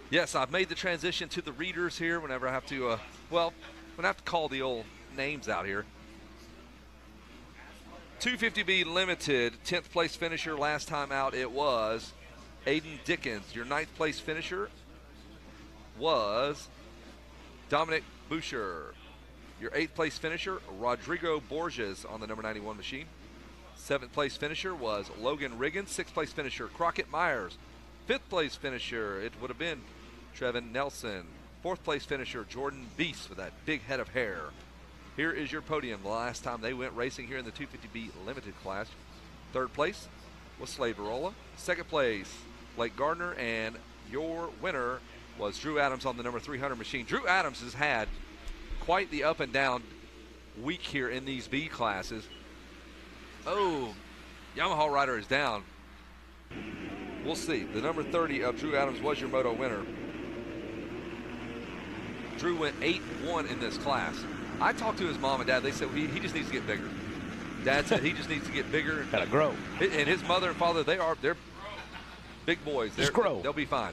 Yes, I've made the transition to the readers here whenever I have to, when I have to call the old names out here. 250B Limited, 10th place finisher. Last time out it was Aiden Dickens. Your 9th place finisher was Dominic Boucher. Your 8th place finisher, Rodrigo Borges on the number 91 machine. 7th place finisher was Logan Riggins. 6th place finisher, Crockett Myers. 5th place finisher, it would have been Trevin Nelson. 4th place finisher, Jordan Beast with that big head of hair. Here is your podium. The last time they went racing here in the 250B Limited class. 3rd place was Slade Barola. 2nd place, Blake Gardner. And your winner was Drew Adams on the number 300 machine. Drew Adams has had quite the up and down week here in these B classes. Oh, Yamaha rider is down. We'll see. The number 30 of Drew Adams was your moto winner. Drew went 8-1 in this class. I talked to his mom and dad. They said he just needs to get bigger. Dad said he just needs to get bigger. Gotta grow. And his mother and father, they're big boys. Just grow. They'll be fine.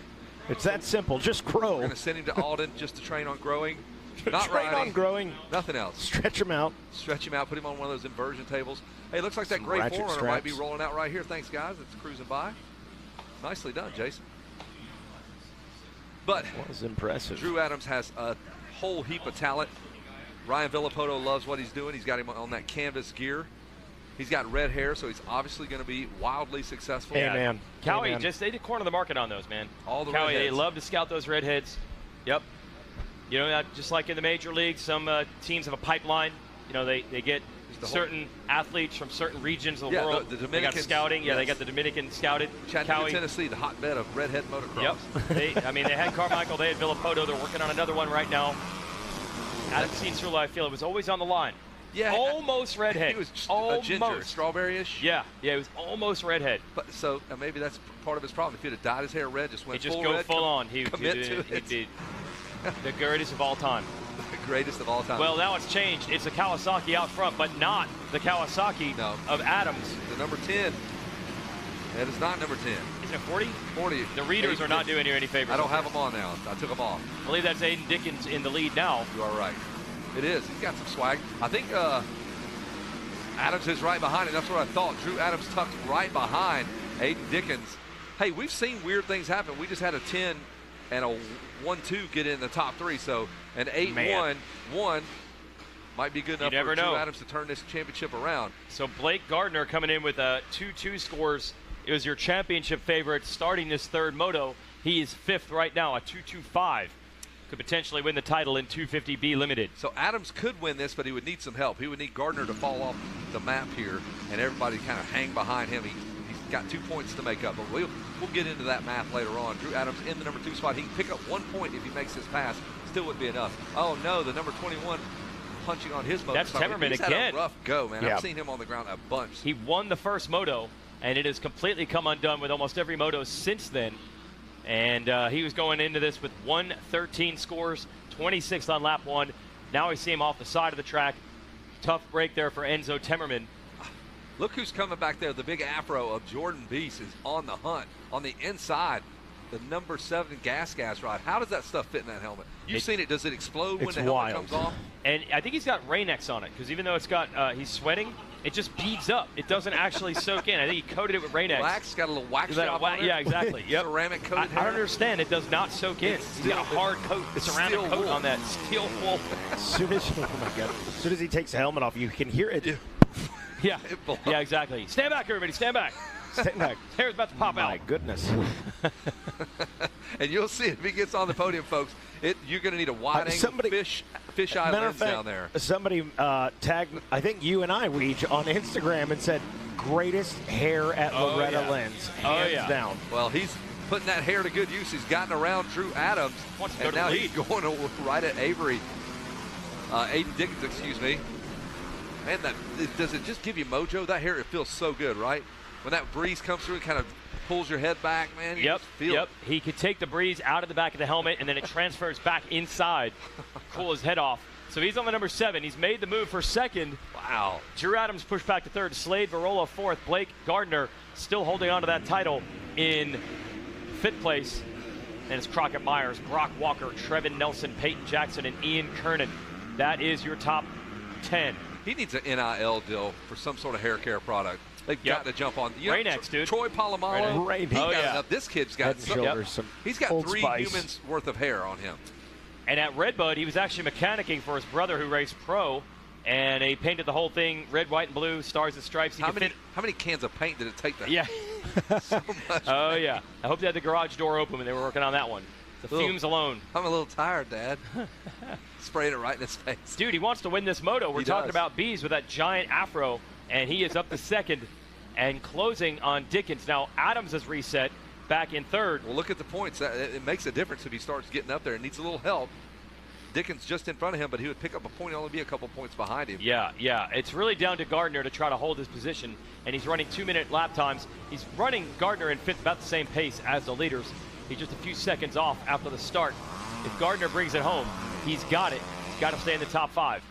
It's that simple. Just grow. We're going to send him to Alden just to train on growing. Not train riding. on growing. Nothing else. Stretch him out. Stretch him out. Put him on one of those inversion tables. Hey, looks like that gray 4Runner might be rolling out right here. Thanks, guys. It's cruising by. Nicely done, Jason. But that was impressive. Drew Adams has a whole heap of talent. Ryan Villapoto loves what he's doing. He's got him on that canvas gear. He's got red hair, so he's obviously going to be wildly successful. Hey, man. Cowie, hey, man. they did corner the market on those, man. All the Cowie, redheads. they love to scout those redheads. Yep. You know, just like in the major leagues, some teams have a pipeline. You know, they get certain athletes from certain regions of the world. The they got scouting. Yeah, yes. they got the Dominican scouted. Chattanooga, Tennessee, the hotbed of redhead motocross. Yep. They had Carmichael. They had Villapoto. They're working on another one right now. Adam Cianciullo, I feel it was always on the line. Yeah, almost redhead. He was almost a ginger, strawberry-ish. Yeah, it was almost redhead. But so maybe that's part of his problem. If he'd have dyed his hair red, just went He'd just full go red, full on. He'd be the greatest of all time. The greatest of all time. Well, now it's changed. It's a Kawasaki out front, but not the Kawasaki of Adams. The number 10. That is not number 10. Isn't it 40? 40. The readers are not doing you any favors. I don't have them on now. I took them off. I believe that's Aiden Dickens in the lead now. You are right. It is. He's got some swag. I think Adams is right behind it. That's what I thought. Drew Adams tucked right behind Aiden Dickens. Hey, we've seen weird things happen. We just had a 10 and a 1-2 get in the top 3. So an 8-1 might be good enough for Drew Adams to turn this championship around. So Blake Gardner coming in with 2-2 scores. It was your championship favorite starting this third moto. He is 5th right now, a 2-2-5. Could potentially win the title in 250B Limited. So Adams could win this, but he would need some help. He would need Gardner to fall off the map here and everybody kind of hang behind him. He's got 2 points to make up, but we'll get into that math later on. Drew Adams in the number 2 spot. He can pick up 1 point if he makes this pass. Still wouldn't be enough. Oh, no, the number 21 punching on his moto. That's Temmerman He's again. Had a rough go, man. I've seen him on the ground a bunch. He won the first moto, and it has completely come undone with almost every moto since then. And he was going into this with 113 scores, 26th on lap 1. Now we see him off the side of the track. Tough break there for Enzo Temmerman. Look who's coming back there. The big afro of Jordan Beast is on the hunt. On the inside, the number 7 gas rod. How does that stuff fit in that helmet? You've seen it. Does it explode when the helmet comes off? And I think he's got Rain-X on it, because even though it's got he's sweating, it just beads up. It doesn't actually soak in. I think he coated it with Rain-X. Wax, got a little wax job on it. Yeah, exactly. Yep. Ceramic coated I don't understand. It does not soak in. He's got a hard coat, ceramic coat wool. on that steel wool. As soon as he takes the helmet off, you can hear it. Yeah, yeah, exactly. Stand back, everybody. Stand back. Stand back. Hair's about to pop out. My goodness. And you'll see if he gets on the podium, folks. You're going to need a wide-angle fish-eye lens down there. Somebody tagged, I think you and I, Weege, on Instagram and said, greatest hair at Loretta Lynn's. Hands down. Well, he's putting that hair to good use. He's gotten around Drew Adams, and now he's going right at Aiden Dickens, excuse me. Man, does it just give you mojo? That hair, it feels so good, right? When that breeze comes through, it kind of pulls your head back, man. Yep. He could take the breeze out of the back of the helmet, and then it transfers back inside, cool his head off. So he's on the number 7. He's made the move for second. Wow. Drew Adams pushed back to third. Slade Varola fourth. Blake Gardner still holding on to that title in fifth place. And it's Crockett Myers, Brock Walker, Trevin Nelson, Peyton Jackson, and Ian Kernan. That is your top 10. He needs an NIL deal for some sort of hair care product. They've got to jump on. Rain-X, dude. Troy Polamalu. This kid's got he's got Old 3 Spice. humans worth of hair on him. And at Redbud, he was actually mechanicking for his brother who raced pro, and he painted the whole thing red, white, and blue, stars and stripes. How many cans of paint did it take to? Yeah. So much. Oh, yeah. I hope they had the garage door open when they were working on that one. The fumes alone. I'm a little tired, Dad. Spraying it right in his face. Dude, he wants to win this moto. We're talking about Bees with that giant afro, and he is up to second and closing on Dickens. Now, Adams has reset back in third. Well, look at the points. It makes a difference if he starts getting up there. It needs a little help. Dickens just in front of him, but he would pick up a point and only be a couple points behind him. Yeah. It's really down to Gardner to try to hold his position, and he's running 2-minute lap times. He's running Gardner in fifth about the same pace as the leaders. He's just a few seconds off after the start. If Gardner brings it home, he's got it. He's got to stay in the top 5.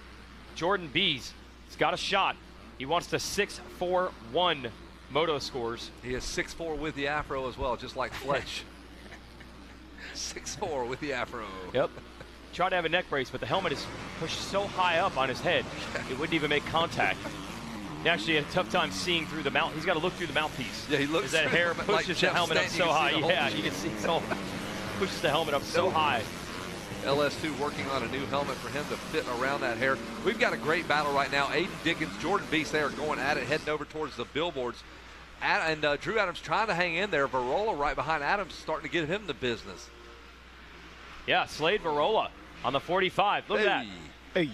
Jordan Bees, he's got a shot. He wants the 6-4-1 moto scores. He is 6'4" with the afro as well, just like Fletch. 6'4" with the afro. Yep. Tried to have a neck brace, but the helmet is pushed so high up on his head, it wouldn't even make contact. He actually had a tough time seeing through the mouth. He's got to look through the mouthpiece. Yeah, he looks. As that hair pushes like the helmet up so high. Yeah, you can see it pushes the helmet up so high. LS2 working on a new helmet for him to fit around that hair. We've got a great battle right now. Aiden Dickens, Jordan Beast, they are going at it, heading over towards the billboards. And Drew Adams trying to hang in there. Varola right behind Adams, starting to get him the business. Yeah, Slade Varola on the 45. Look at that. Hey.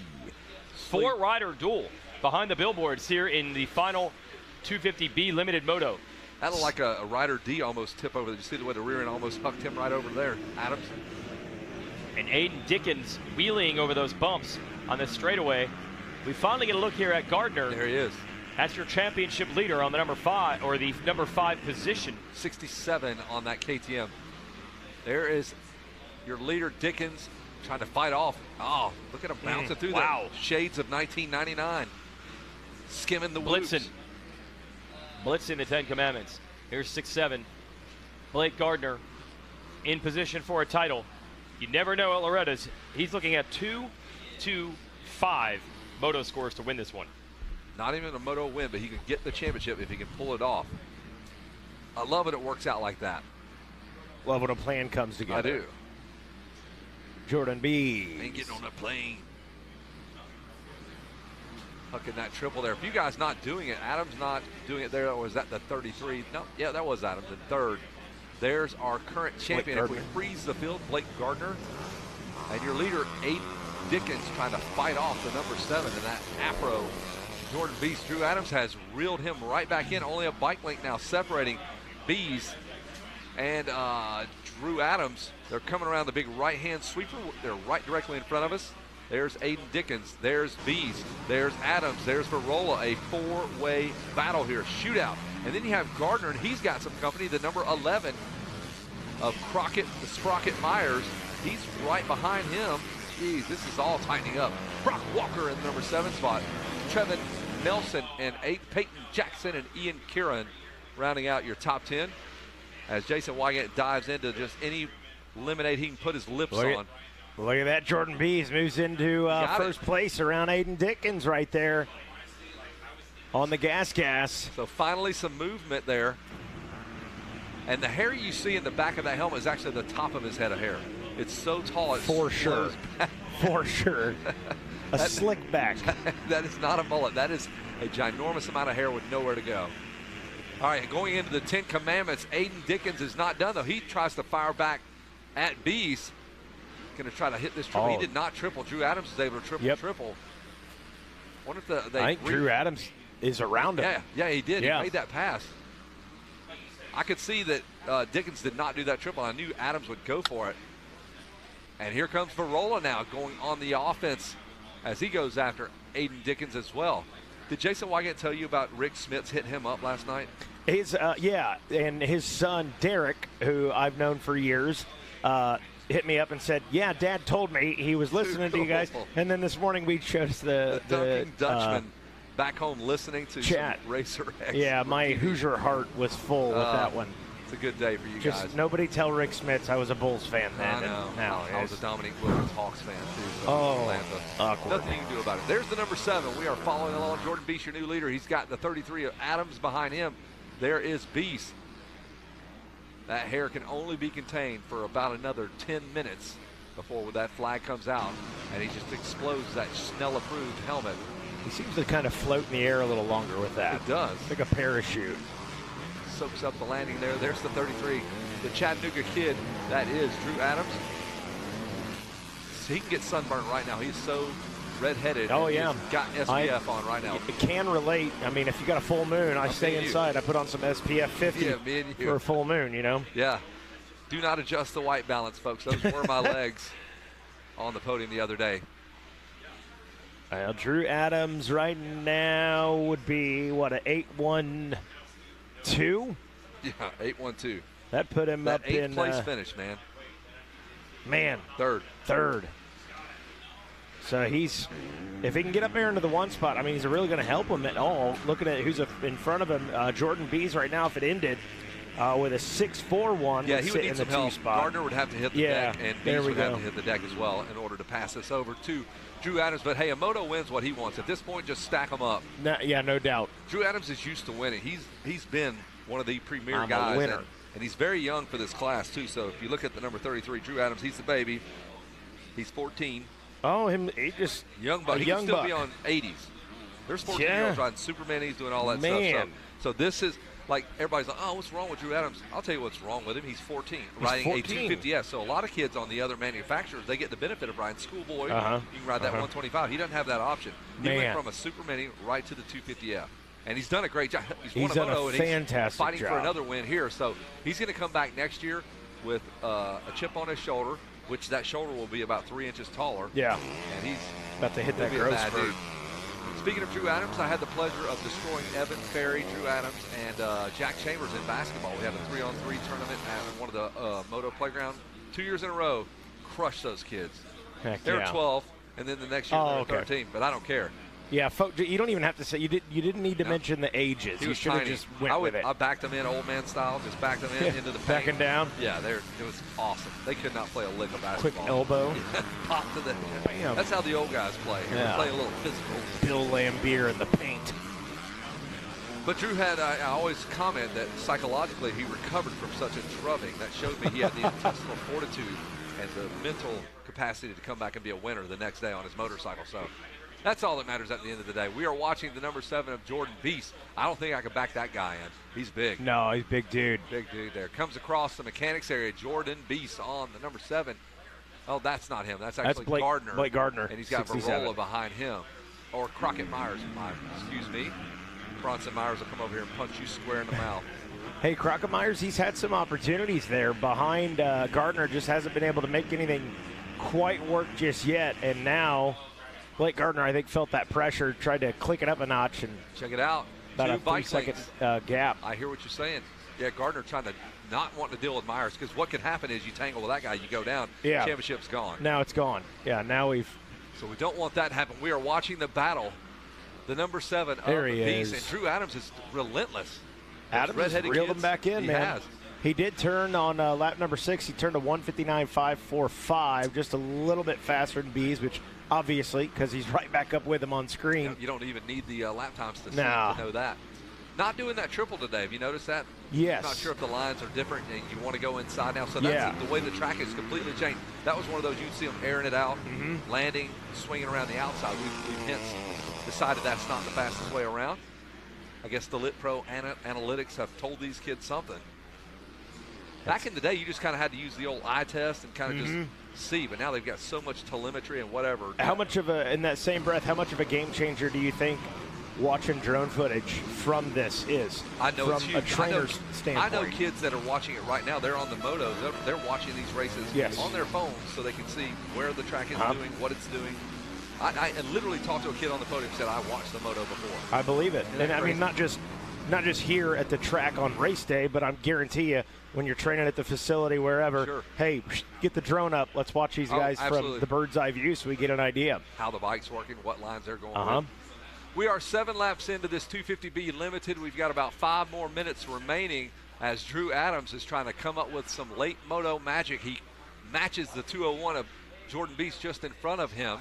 4-rider duel behind the billboards here in the final 250 B Limited Moto. That looked like a Rider D almost tip over. Did you see the way the rear end almost hucked him right over there? Adams. And Aiden Dickens wheeling over those bumps on this straightaway. We finally get a look here at Gardner. There he is. That's your championship leader on the number 5, or the number 5 position. 67 on that KTM. There is your leader, Dickens, trying to fight off. Oh, look at him bouncing through the shades of 1999. Skimming the whoops. Blitzing the 10 Commandments. Here's 6-7. Blake Gardner in position for a title. You never know at Loretta's. He's looking at 2-2-5 moto scores to win this one. Not even a moto win, but he can get the championship if he can pull it off. I love it works out like that. Love when a plan comes together. I do. Jordan B. Ain't getting on a plane. Hucking that triple there. If you guys not doing it, Adams not doing it there, or was that the 33? No, yeah, that was Adams in third. There's our current champion. If we freeze the field, Blake Gardner. And your leader, Aiden Dickens, trying to fight off the number 7 in that afro. Jordan Beast. Drew Adams has reeled him right back in. Only a bike link now separating Bees and Drew Adams. They're coming around the big right-hand sweeper. They're right directly in front of us. There's Aiden Dickens. There's Bees. There's Adams. There's Varola. A 4-way battle here. Shootout. And then you have Gardner, and he's got some company. The number 11 of Crockett, the Sprocket Myers. He's right behind him. Jeez, this is all tightening up. Brock Walker in the number 7 spot. Trevin Nelson and Peyton Jackson and Ian Kieran rounding out your top 10. As Jason Wygant dives into just any lemonade he can put his lips on. Look at that. Jordan Bees moves into first place around Aiden Dickens right there. on the gas. So finally some movement there. And the hair you see in the back of that helmet is actually the top of his head of hair. It's so tall. For sure. For sure. A slick back. That is not a mullet. That is a ginormous amount of hair with nowhere to go. All right, going into the 10 Commandments, Aiden Dickens is not done, though. He tries to fire back at Bees. Going to try to hit this triple. He did not triple. Drew Adams was able to triple. Wonder if I think Drew Adams is around him. Yeah, he did. Yeah. He made that pass. I could see that Dickens did not do that triple. I knew Adams would go for it. And here comes Varola now going on the offense as he goes after Aiden Dickens as well. Did Jason Wygant tell you about Rick Smits hit him up last night? Yeah, and his son Derek, who I've known for years, hit me up and said, yeah, Dad told me he was listening to you guys. And then this morning we chose the Duncan Dutchman back home listening to chat. Some Racer X. Yeah, my Hoosier heart was full with that one. It's a good day for you Just guys. Nobody tell Rick Smits I was a Bulls fan then. I know. And now I was a Dominique Williams Hawks fan too. So Atlanta. Awkward. Nothing you can do about it. There's the number 7. We are following along. Jordan Beast, your new leader. He's got the 33 of Adams behind him. There is Beast. That hair can only be contained for about another 10 minutes before that flag comes out, and he just explodes that Snell-approved helmet. He seems to kind of float in the air a little longer with that. It does. Like a parachute. Soaks up the landing there. There's the 33, the Chattanooga kid. That is Drew Adams. So he can get sunburned right now. He's so red-headed. Oh, yeah. He's got SPF on right now. It can relate. I mean, if you got a full moon, I stay inside. I put on some SPF 50 for a full moon, you know? Yeah. Do not adjust the white balance, folks. Those were my legs on the podium the other day. Well, Drew Adams right now would be, what, an 8-1-2? Yeah, 8-1-2. That put him that up in... 8th place finish, man. Third. So he's, if he can get up there into the 1 spot, I mean, he's really going to help him at all. Looking at who's in front of him, Jordan Bees right now, if it ended with a 6-4-1. Yeah, he would need some help. Spot. Gardner would have to hit the deck, and Bees would have to hit the deck as well in order to pass this over to Drew Adams. But hey, a moto wins what he wants. At this point, just stack them up. No doubt. Drew Adams is used to winning. He's been one of the premier I'm guys. A winner. And he's very young for this class, too. So if you look at the number 33, Drew Adams, he's the baby. He's 14. Oh, he just young buck. He can still be on 80s. There's 14-year-olds riding Super Minis, doing all that stuff. So this is like everybody's like, oh, what's wrong with Drew Adams? I'll tell you what's wrong with him. He's 14, riding a 250S. So a lot of kids on the other manufacturers, they get the benefit of riding Schoolboy. You can ride that 125. He doesn't have that option. He went from a Super Mini right to the 250F. And he's done a great job. He's won a moto, and he's fighting for another win here. So he's going to come back next year with a chip on his shoulder, which that shoulder will be about 3 inches taller. Yeah. And he's about to hit that growth spurt. Speaking of Drew Adams, I had the pleasure of destroying Evan Ferry, Drew Adams, and Jack Chambers in basketball. We had a 3-on-3 tournament at one of the Moto Playground 2 years in a row. Crushed those kids. They were 12, and then the next year they were 13, but I don't care. Yeah, folks, you don't even have to say you didn't need to mention the ages. He was should have tiny. just went with it. I backed them in old man style, just backed them in into the paint. Backing down. Yeah, it was awesome. They could not play a lick of basketball. Quick elbow. Pop to the. Bam. That's how the old guys play. They play a little physical. Bill Lambier in the paint. But Drew had, I always comment that psychologically he recovered from such a drubbing. That showed me he had the intestinal fortitude and the mental capacity to come back and be a winner the next day on his motorcycle. So that's all that matters at the end of the day. We are watching the number 7 of Jordan Beast. I don't think I could back that guy in. He's big. No, he's big dude. Big dude there. Comes across the mechanics area. Jordan Beast on the number 7. Oh, that's not him. That's actually Gardner. Blake Gardner. And he's got 67. Varola behind him. Or Crockett Myers. Excuse me. Bronson Myers will come over here and punch you square in the mouth. Hey, Crockett Myers, he's had some opportunities there behind Gardner. Just hasn't been able to make anything quite work just yet. And now Blake Gardner, I think, felt that pressure, tried to click it up a notch. And check it out. About a 3-second gap. I hear what you're saying. Yeah, Gardner trying to not want to deal with Myers, because what could happen is you tangle with that guy, you go down, championship's gone. Now it's gone. Yeah, now we've. So we don't want that to happen. We are watching the battle. The number 7 of these, and Drew Adams is relentless. Adams has reeled him back in, man. He did turn on lap number 6. He turned to 1:59.545, just a little bit faster than Bees, which obviously, because he's right back up with him on screen. You don't even need the lap times to, No. to know that. Not doing that triple today. Have you noticed that? Yes. I'm not sure if the lines are different and you want to go inside now. So that's the way the track is completely changed. That was one of those you'd see them airing it out, landing, swinging around the outside. We've hence decided that's not the fastest way around. I guess the Lit Pro analytics have told these kids something. Back in the day, you just kind of had to use the old eye test and kind of just see, but now they've got so much telemetry and whatever. How much of a, in that same breath, how much of a game changer do you think watching drone footage from this is? I know from it's huge. a trainer's standpoint. I know kids that are watching it right now. They're on the motos. They're watching these races on their phones so they can see where the track is doing, what it's doing. I literally talked to a kid on the podium and said, I watched the moto before. I believe it. And I mean, not just here at the track on race day, but I guarantee you, when you're training at the facility, wherever, hey, get the drone up. Let's watch these guys from the bird's eye view so we get an idea. How the bike's working, what lines they're going with. We are 7 laps into this 250B Limited. We've got about 5 more minutes remaining as Drew Adams is trying to come up with some late moto magic. He matches the 201 of Jordan Beast just in front of him.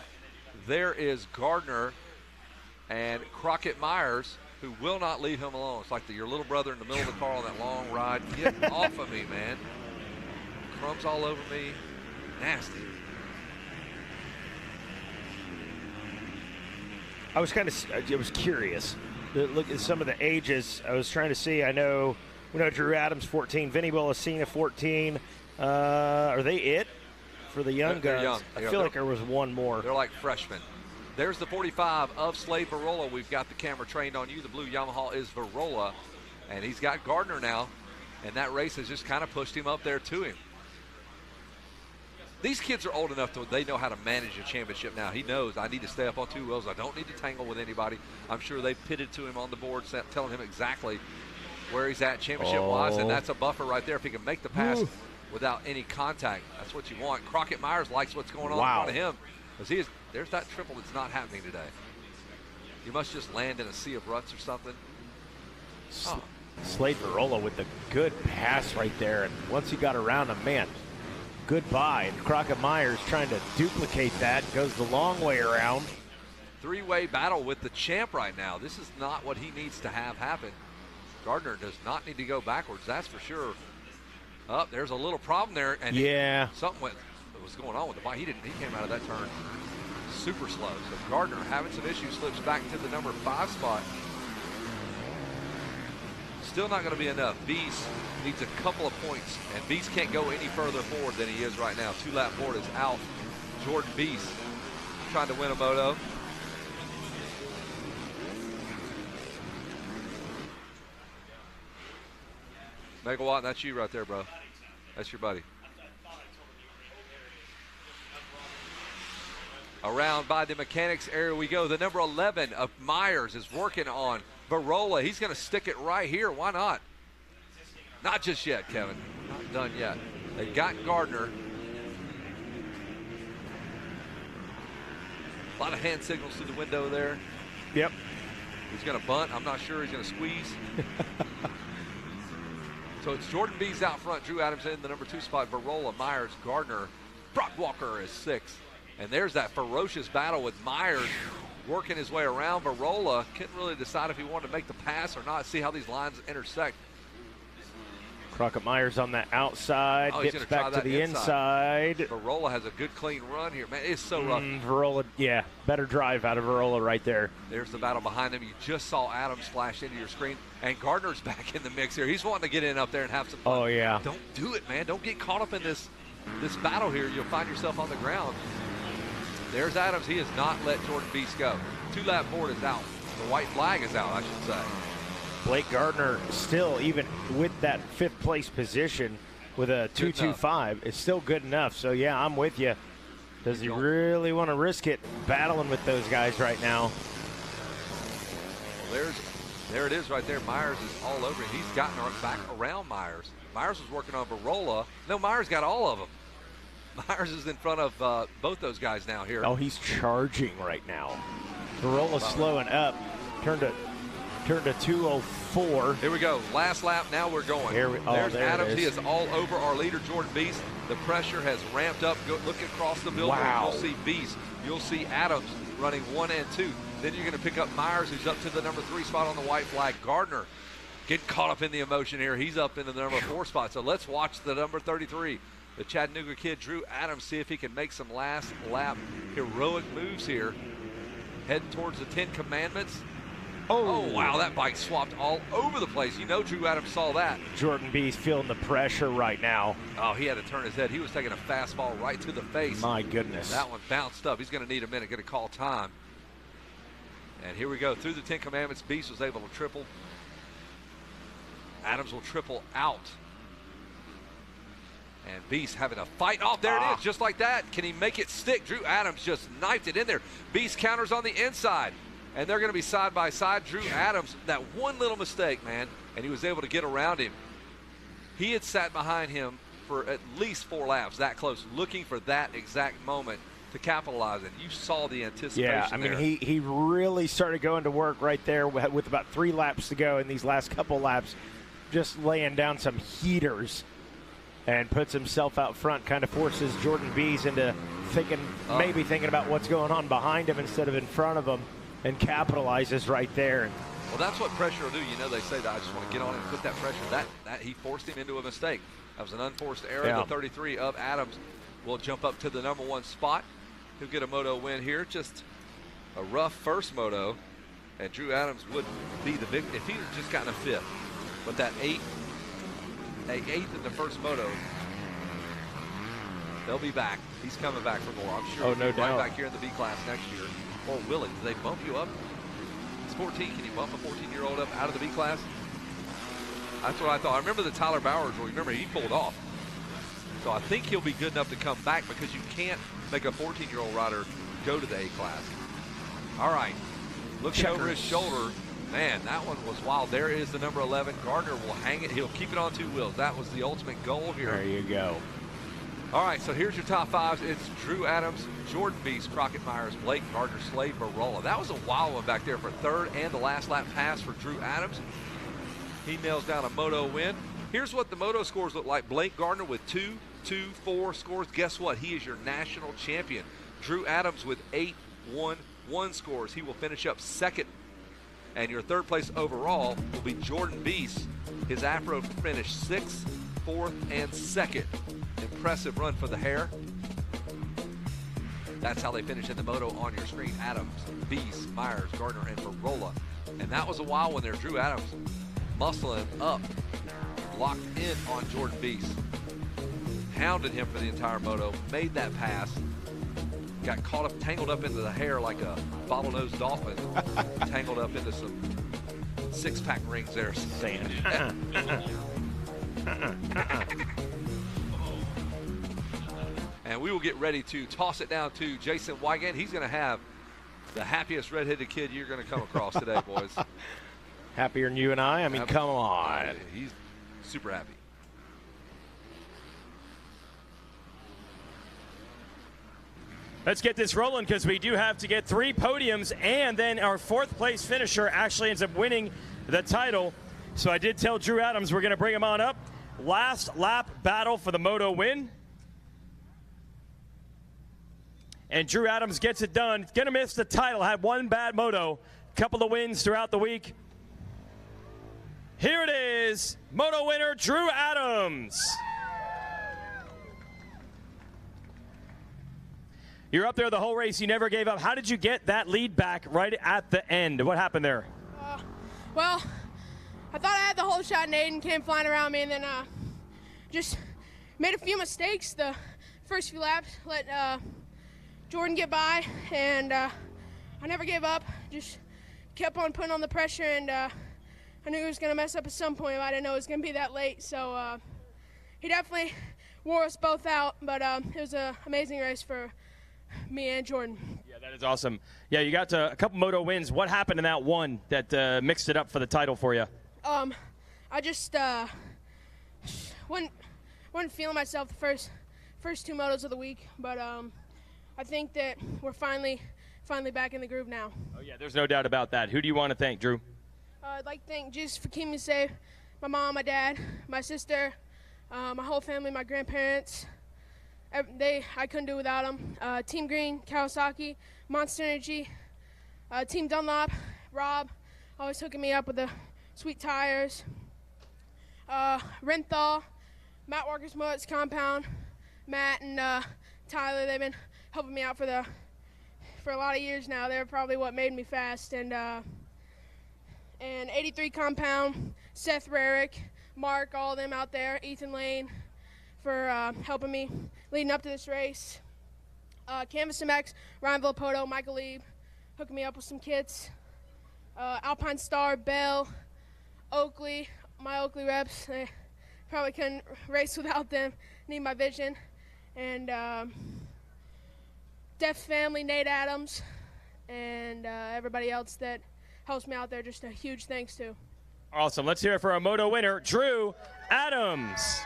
There is Gardner and Crockett Myers, who will not leave him alone. It's like your little brother in the middle of the car on that long ride. Get off of me, man. Crumbs all over me. Nasty. I was curious. Look at some of the ages. I was trying to see. We know Drew Adams 14, Vinny Bollicina 14. Are they it for the young guys? Young. I feel like there was one more. They're like freshmen. There's the 45 of Slade Varola. We've got the camera trained on you. The blue Yamaha is Varola, and he's got Gardner now, and that race has just kind of pushed him up there to him. These kids are old enough they know how to manage a championship now. He knows, I need to stay up on 2 wheels. I don't need to tangle with anybody. I'm sure they pitted to him on the board, telling him exactly where he's at championship-wise, and that's a buffer right there. If he can make the pass without any contact, that's what you want. Crockett Myers likes what's going on in front of him, because there's that triple that's not happening today. You must just land in a sea of ruts or something. Slade Varola with the good pass right there, and once he got around him, man, goodbye. And Crockett Myers trying to duplicate that, goes the long way around. 3-way battle with the champ right now. This is not what he needs to have happen. Gardner does not need to go backwards, that's for sure. There's a little problem there, and something was going on with the bike. He came out of that turn super slow. So Gardner having some issues, slips back to the number 5 spot. Still not going to be enough. Beast needs a couple of points, and Beast can't go any further forward than he is right now. 2-lap board is out. Jordan Beast trying to win a moto. Megawatt, that's you right there, bro. That's your buddy. Around by the mechanics area we go. The number 11 of Myers is working on Varola. He's going to stick it right here. Why not? Not just yet, Kevin. Not done yet. They got Gardner. A lot of hand signals through the window there. Yep. He's going to bunt. I'm not sure he's going to squeeze. So it's Jordan Bees out front. Drew Adams in the number 2 spot. Varola, Myers, Gardner. Brock Walker is 6th. And there's that ferocious battle with Myers working his way around. Varola couldn't really decide if he wanted to make the pass or not. See how these lines intersect. Crockett Myers on the outside, gets back to the inside. Varola has a good clean run here. Man, it's so rough. Varola, better drive out of Varola right there. There's the battle behind him. You just saw Adams flash into your screen. And Gardner's back in the mix here. He's wanting to get in up there and have some fun. Oh, yeah. Don't do it, man. Don't get caught up in this battle here. You'll find yourself on the ground. There's Adams. He has not let Jordan Beast go. 2-lap board is out. The white flag is out, I should say. Blake Gardner still, even with that 5th place position with a 2.25, is still good enough. So, yeah, I'm with you. Does he really want to risk it battling with those guys right now? Well, there it is right there. Myers is all over him. He's gotten back around Myers. Myers was working on Varola. No, Myers got all of them. Myers is in front of both those guys now here. Oh, he's charging right now. Varola's slowing up. Turned to turned to 2:04. Here we go. Last lap. Now we're going. There's there Adams. it He is. is all over our leader, Jordan Beast. The pressure has ramped up. Look across the billboard. Wow. You'll see Beast. You'll see Adams running 1 and 2. Then you're going to pick up Myers, who's up to the number 3 spot on the white flag. Gardner getting caught up in the emotion here. He's up into the number 4 spot. So let's watch the number 33, the Chattanooga kid, Drew Adams, see if he can make some last lap heroic moves here. Heading towards the 10 Commandments. Oh, wow, that bike swapped all over the place. You know Drew Adams saw that. Jordan B's feeling the pressure right now. Oh, he had to turn his head. He was taking a fastball right to the face. My goodness. That one bounced up. He's going to need a minute, going to call time. And here we go. Through the 10 Commandments, Beast was able to triple. Adams will triple out. And Beast having a fight. Oh, there it is, just like that. Can he make it stick? Drew Adams just knifed it in there. Beast counters on the inside. And they're going to be side by side. Drew Adams, that one little mistake, man, and he was able to get around him. He had sat behind him for at least 4 laps, that close, looking for that exact moment to capitalize it. You saw the anticipation. Yeah, I mean, he really started going to work right there with about 3 laps to go in these last couple laps, just laying down some heaters, and puts himself out front, kind of forces Jordan Bees into maybe thinking about what's going on behind him instead of in front of him, and capitalizes right there. Well, that's what pressure will do. You know, they say that I just want to get on and put that pressure. That he forced him into a mistake. That was an unforced error. Yeah. The 33 of Adams will jump up to the number 1 spot. He'll get a moto win here. Just a rough first moto, and Drew Adams would be the victor if he had just gotten a 5th. But that 8th in the first moto, they'll be back. He's coming back for more, I'm sure. Oh, no Right doubt. back here in the B class next year. Or will he? Do they bump you up? He's 14. Can you bump a 14-year-old up out of the B class? That's what I thought. I remember the Tyler Bowers rule. Remember, he pulled off. So I think he'll be good enough to come back, because you can't make a 14-year-old rider go to the A class. All right. Looking over his shoulder. Man, that one was wild. There is the number 11. Gardner will hang it. He'll keep it on 2 wheels. That was the ultimate goal here. There you go. All right, so here's your top 5s. It's Drew Adams, Jordan Beast, Crockett Myers, Blake, Gardner, Slade, Barola. That was a wild one back there for 3rd and the last lap pass for Drew Adams. He nails down a moto win. Here's what the moto scores look like. Blake Gardner with 2, 2, 4 scores. Guess what? He is your national champion. Drew Adams with 8, 1, 1 scores. He will finish up 2nd. And your 3rd place overall will be Jordan Beast. His Afro finished 6th, 4th, and 2nd. Impressive run for the hair. That's how they finish in the moto on your screen. Adams, Beast, Myers, Gardner, and Barola. And that was a wild one there. Drew Adams muscling up, locked in on Jordan Beast. Hounded him for the entire moto, made that pass. Got caught up, tangled up into the hair like a bottlenose dolphin. Tangled up into some 6-pack rings there. Sand. And we will get ready to toss it down to Jason Wygant. He's going to have the happiest redheaded kid you're going to come across today, boys. Happier than you and I? I mean, come on. He's super happy. Let's get this rolling, because we do have to get 3 podiums, and then our 4th place finisher actually ends up winning the title. So I did tell Drew Adams we're going to bring him on up. Last lap battle for the moto win. And Drew Adams gets it done. Going to miss the title. Had 1 bad moto. Couple of wins throughout the week. Here it is. Moto winner, Drew Adams. You're up there the whole race. You never gave up. How did you get that lead back right at the end? What happened there? Well, I thought I had the whole shot, and Aiden came flying around me, and then just made a few mistakes the first few laps. Let Jordan get by, and I never gave up. Just kept on putting on the pressure, and I knew he was going to mess up at some point, but I didn't know it was going to be that late. So he definitely wore us both out, but it was an amazing race for me and Jordan. Yeah, that is awesome. Yeah, you got to a couple moto wins. What happened in that one that mixed it up for the title for you? I just wasn't feeling myself the first 2 motos of the week, but I think that we're finally back in the groove now. Oh yeah, there's no doubt about that. Who do you want to thank, Drew? I'd like to thank Jesus for keeping me safe. My mom, my dad, my sister, my whole family, my grandparents. I couldn't do without them. Team Green, Kawasaki, Monster Energy, Team Dunlop, Rob, always hooking me up with the sweet tires. Renthal, Matt Walker's Mullets Compound, Matt and Tyler, they've been helping me out for a lot of years now. They're probably what made me fast. And 83 Compound, Seth Rarick, Mark, all of them out there, Ethan Lane, for helping me leading up to this race. Canvas MX, Ryan Villapoto, Michael Lieb, hooking me up with some kits. Alpine Star, Bell, Oakley, my Oakley reps. They probably couldn't race without them. Need my vision. And Def Family, Nate Adams, and everybody else that helps me out there, just a huge thanks to. Awesome. Let's hear it for our moto winner, Drew Adams.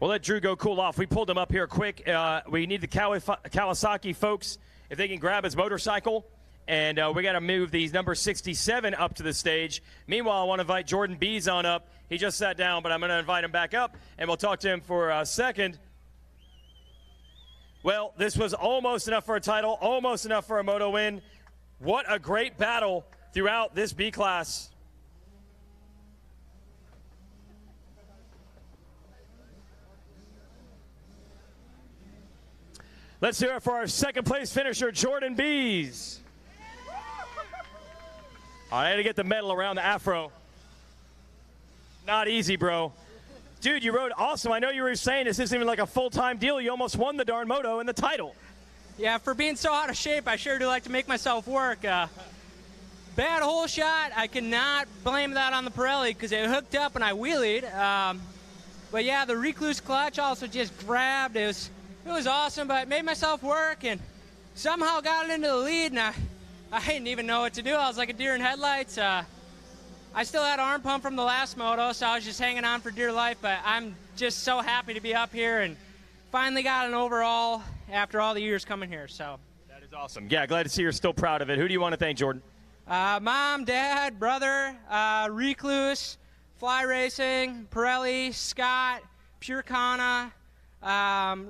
We'll let Drew go cool off. We pulled him up here quick. We need the Kawasaki folks, if they can grab his motorcycle. And we got to move these number 67 up to the stage. Meanwhile, I want to invite Jordan Bees on up. He just sat down, but I'm going to invite him back up, and we'll talk to him for a second. Well, this was almost enough for a title, almost enough for a moto win. What a great battle throughout this B class. Let's hear it for our second place finisher, Jordan Bees. I had to get the medal around the afro. Not easy, bro. Dude, you rode awesome. I know you were saying this isn't even like a full-time deal. You almost won the darn moto and the title. Yeah, for being so out of shape, I sure do like to make myself work. Bad hole shot. I cannot blame that on the Pirelli because it hooked up and I wheelied. But yeah, the Recluse clutch also just grabbed. It was awesome, but made myself work and somehow got it into the lead. And I didn't even know what to do. I was like a deer in headlights. I still had arm pump from the last moto, so I was just hanging on for dear life. But I'm just so happy to be up here and finally got an overall after all the years coming here. So that is awesome. Yeah, glad to see you're still proud of it. Who do you want to thank, Jordan? Mom, Dad, brother, Recluse, Fly Racing, Pirelli, Scott, Pure Kana,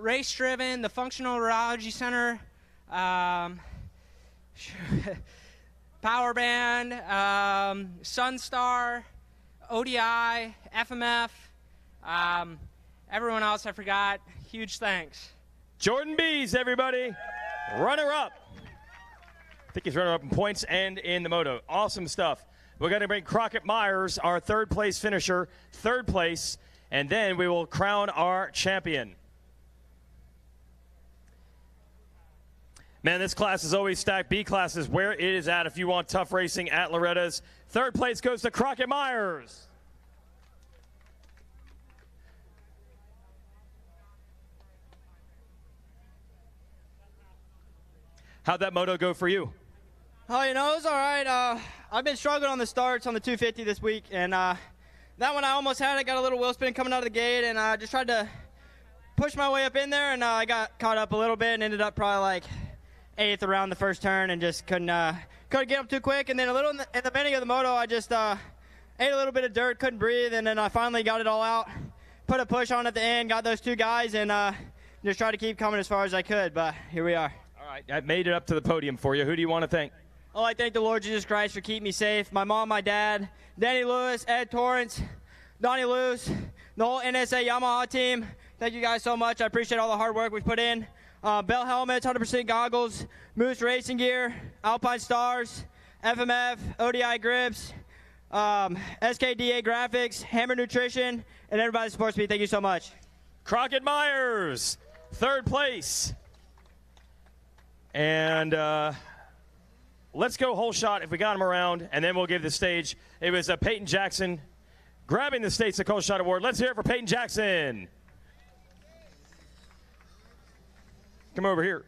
Race Driven, the Functional Neurology Center, Power Band, Sunstar, ODI, FMF, everyone else I forgot. Huge thanks. Jordan Bees, everybody. Runner-up. I think he's runner-up in points and in the moto. Awesome stuff. We're going to bring Crockett Myers, our third-place finisher, third place, and then we will crown our champion. Man, this class is always stacked. B class is where it is at if you want tough racing at Loretta's. Third place goes to Crockett Myers. How'd that moto go for you? Oh, you know, it was all right. I've been struggling on the starts on the 250 this week, and that one I almost had. I got a little wheel spin coming out of the gate, and I just tried to push my way up in there, and I got caught up a little bit and ended up probably like 8th around the first turn and just couldn't get up too quick. And then a little in the beginning of the moto, I just ate a little bit of dirt, couldn't breathe, and then I finally got it all out, put a push on at the end, got those two guys, and just tried to keep coming as far as I could, but here we are. All right, I made it up to the podium for you. Who do you want to thank? Oh, I thank the Lord Jesus Christ for keeping me safe. My mom, my dad, Danny Lewis, Ed Torrance, Donnie Lewis, the whole NSA Yamaha team. Thank you guys so much. I appreciate all the hard work we put in. Bell helmets, 100% goggles, Moose racing gear, Alpine Stars, FMF, ODI grips, SKDA graphics, Hammer Nutrition, and everybody that supports me. Thank you so much. Crockett Myers, third place. And let's go whole shot if we got him around, and then we'll give the stage. It was Peyton Jackson grabbing the State's Whole Shot Award. Let's hear it for Peyton Jackson. Come over here.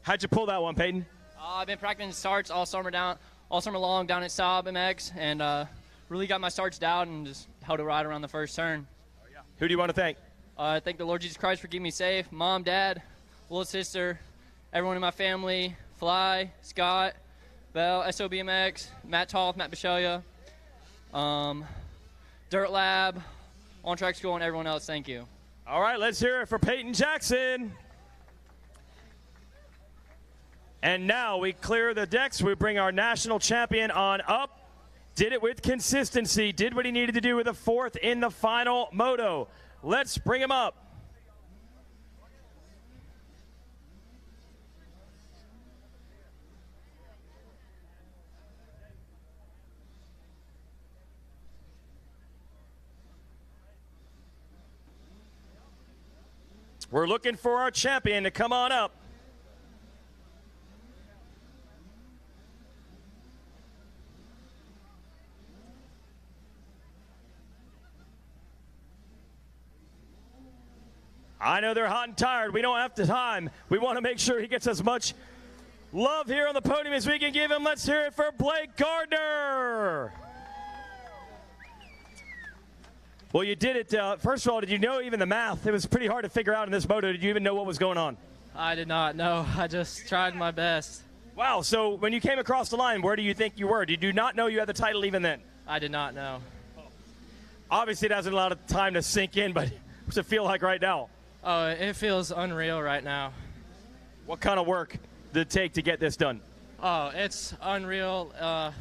How'd you pull that one, Peyton? I've been practicing starts all summer long down at Saab MX, and really got my starts down and just held it right around the first turn. Who do you want to thank? I thank the Lord Jesus Christ for keeping me safe. Mom, Dad, little sister, everyone in my family, Fly, Scott, Bell, SOBMX, Matt Toth, Matt Bishelia, Dirt Lab, On Track School, and everyone else. Thank you. All right, let's hear it for Peyton Jackson. And now we clear the decks. We bring our national champion on up. Did it with consistency. Did what he needed to do with a 4th in the final moto. Let's bring him up. We're looking for our champion to come on up. I know they're hot and tired. We don't have the time. We want to make sure he gets as much love here on the podium as we can give him. Let's hear it for Blake Gardner. Well, you did it. First of all, did you know even the math? It was pretty hard to figure out in this moto. Did you even know what was going on? I did not know. I just tried my best. Wow. So when you came across the line, where do you think you were? Did you not know you had the title even then? I did not know. Obviously, it hasn't a lot of time to sink in, but what's it feel like right now? Oh, it feels unreal right now. What kind of work did it take to get this done? Oh, it's unreal.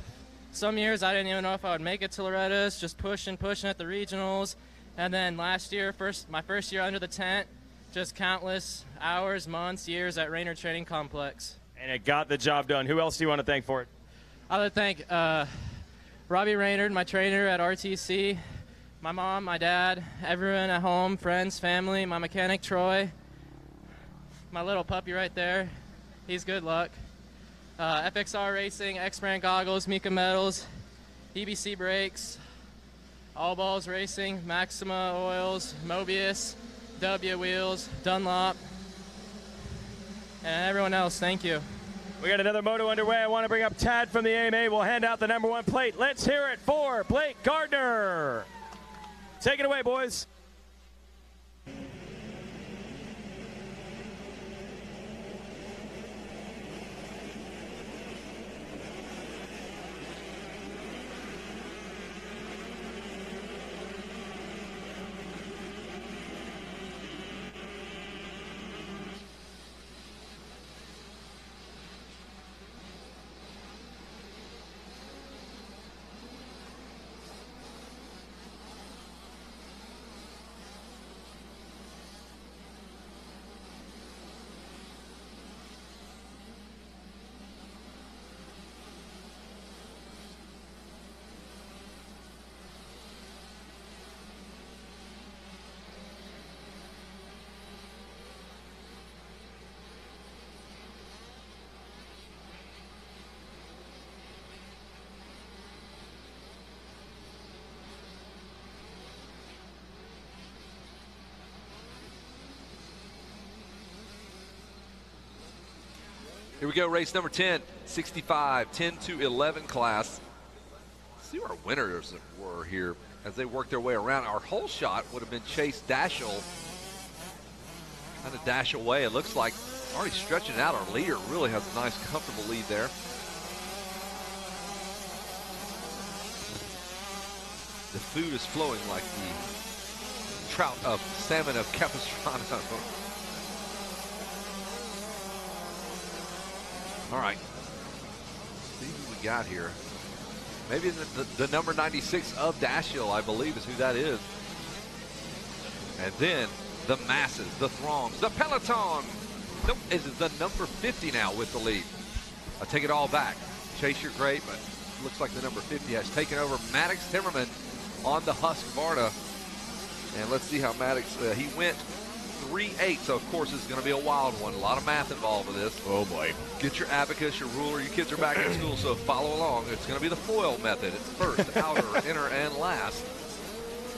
Some years I didn't even know if I would make it to Loretta's, just pushing at the regionals. And then last year, my first year under the tent, just countless hours, months, years at Raynard Training Complex. And it got the job done. Who else do you want to thank for it? I would thank Robbie Raynard, my trainer at RTC, my mom, my dad, everyone at home, friends, family, my mechanic, Troy, my little puppy right there. He's good luck. FXR Racing, X-Brand Goggles, Mika Metals, EBC Brakes, All Balls Racing, Maxima Oils, Mobius, W Wheels, Dunlop, and everyone else. Thank you. We got another moto underway. I want to bring up Tad from the AMA. We'll hand out the #1 plate. Let's hear it for Blake Gardner. Take it away, boys. Here we go, race number 10, 65, 10 to 11 class. Let's see who our winners were here as they work their way around. Our whole shot would have been Chase Dashel. Kind of dash away. It looks like already stretching it out. Our leader really has a nice, comfortable lead there. The food is flowing like the trout of salmon of Capistrano. All right, see who we got here. Maybe the number 96 of Dashiell, I believe, is who that is. And then the masses, the throngs, the peloton. Nope, is the number 50 now with the lead. I take it all back. Chase, you're great, but looks like the number 50 has taken over Maddox Timmerman on the Husqvarna. And let's see how Maddox, he went 3-8, so of course it's going to be a wild one. A lot of math involved with this. Oh boy. Get your abacus, your ruler. Your kids are back in school, so follow along. It's going to be the foil method. It's first, outer, inner, and last.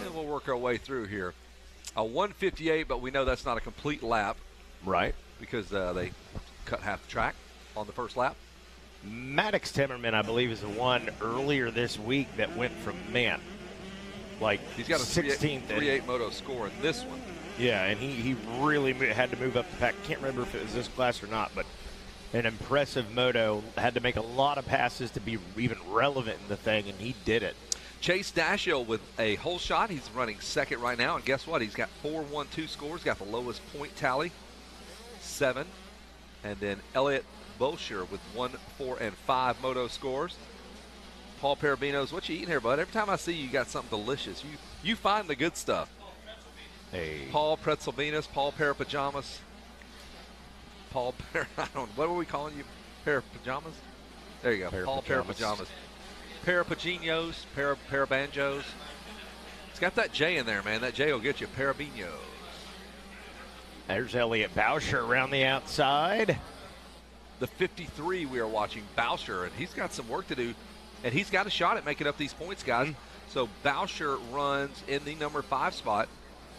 And we'll work our way through here. A 158, but we know that's not a complete lap. Right. Because they cut half the track on the first lap. Maddox Timmerman, I believe, is the one earlier this week that went from, like he's got a 16th 3-8 moto score in this one. Yeah, and he really had to move up the pack. Can't remember if it was this class or not, but an impressive moto. Had to make a lot of passes to be even relevant in the thing, and he did it. Chase Dashiell with a hole shot. He's running second right now, and guess what? He's got 4-1-2 scores, got the lowest point tally, 7. And then Elliott Bosher with 1, 4, and 5 moto scores. Paul Parabinos, what you eating here, bud? Every time I see you, you got something delicious. You find the good stuff. Hey. Paul Pretzelbenas, Paul Parapajamas. I don't know, what were we calling you? Parapajamas? There you go, Paul Parapajamas. Parapaginos, Parabanjos. It's got that J in there, man. That J will get you, Parabinos. There's Elliott Bosher around the outside. The 53 we are watching, Bosher, and he's got some work to do, and he's got a shot at making up these points, guys. So Bosher runs in the number 5 spot,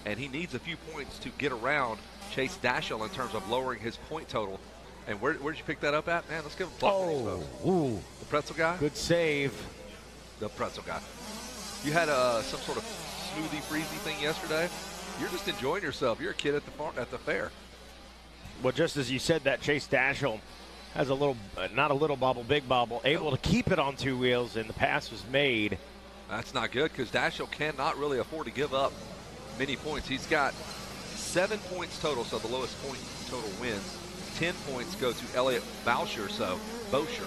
and he needs a few points to get around Chase Dashiell in terms of lowering his point total. And where did you pick that up at, man? Let's give him a plug. Ooh. The pretzel guy? Good save. The pretzel guy. You had some sort of smoothie freezy thing yesterday. You're just enjoying yourself. You're a kid at the fair. Well, just as you said that, Chase Dashiell has a little, not a little bobble, big bobble, able to keep it on 2 wheels, and the pass was made. That's not good because Dashiell cannot really afford to give up many points. He's got 7 points total, so the lowest point total wins. 10 points go to Elliott Bosher, Bosher.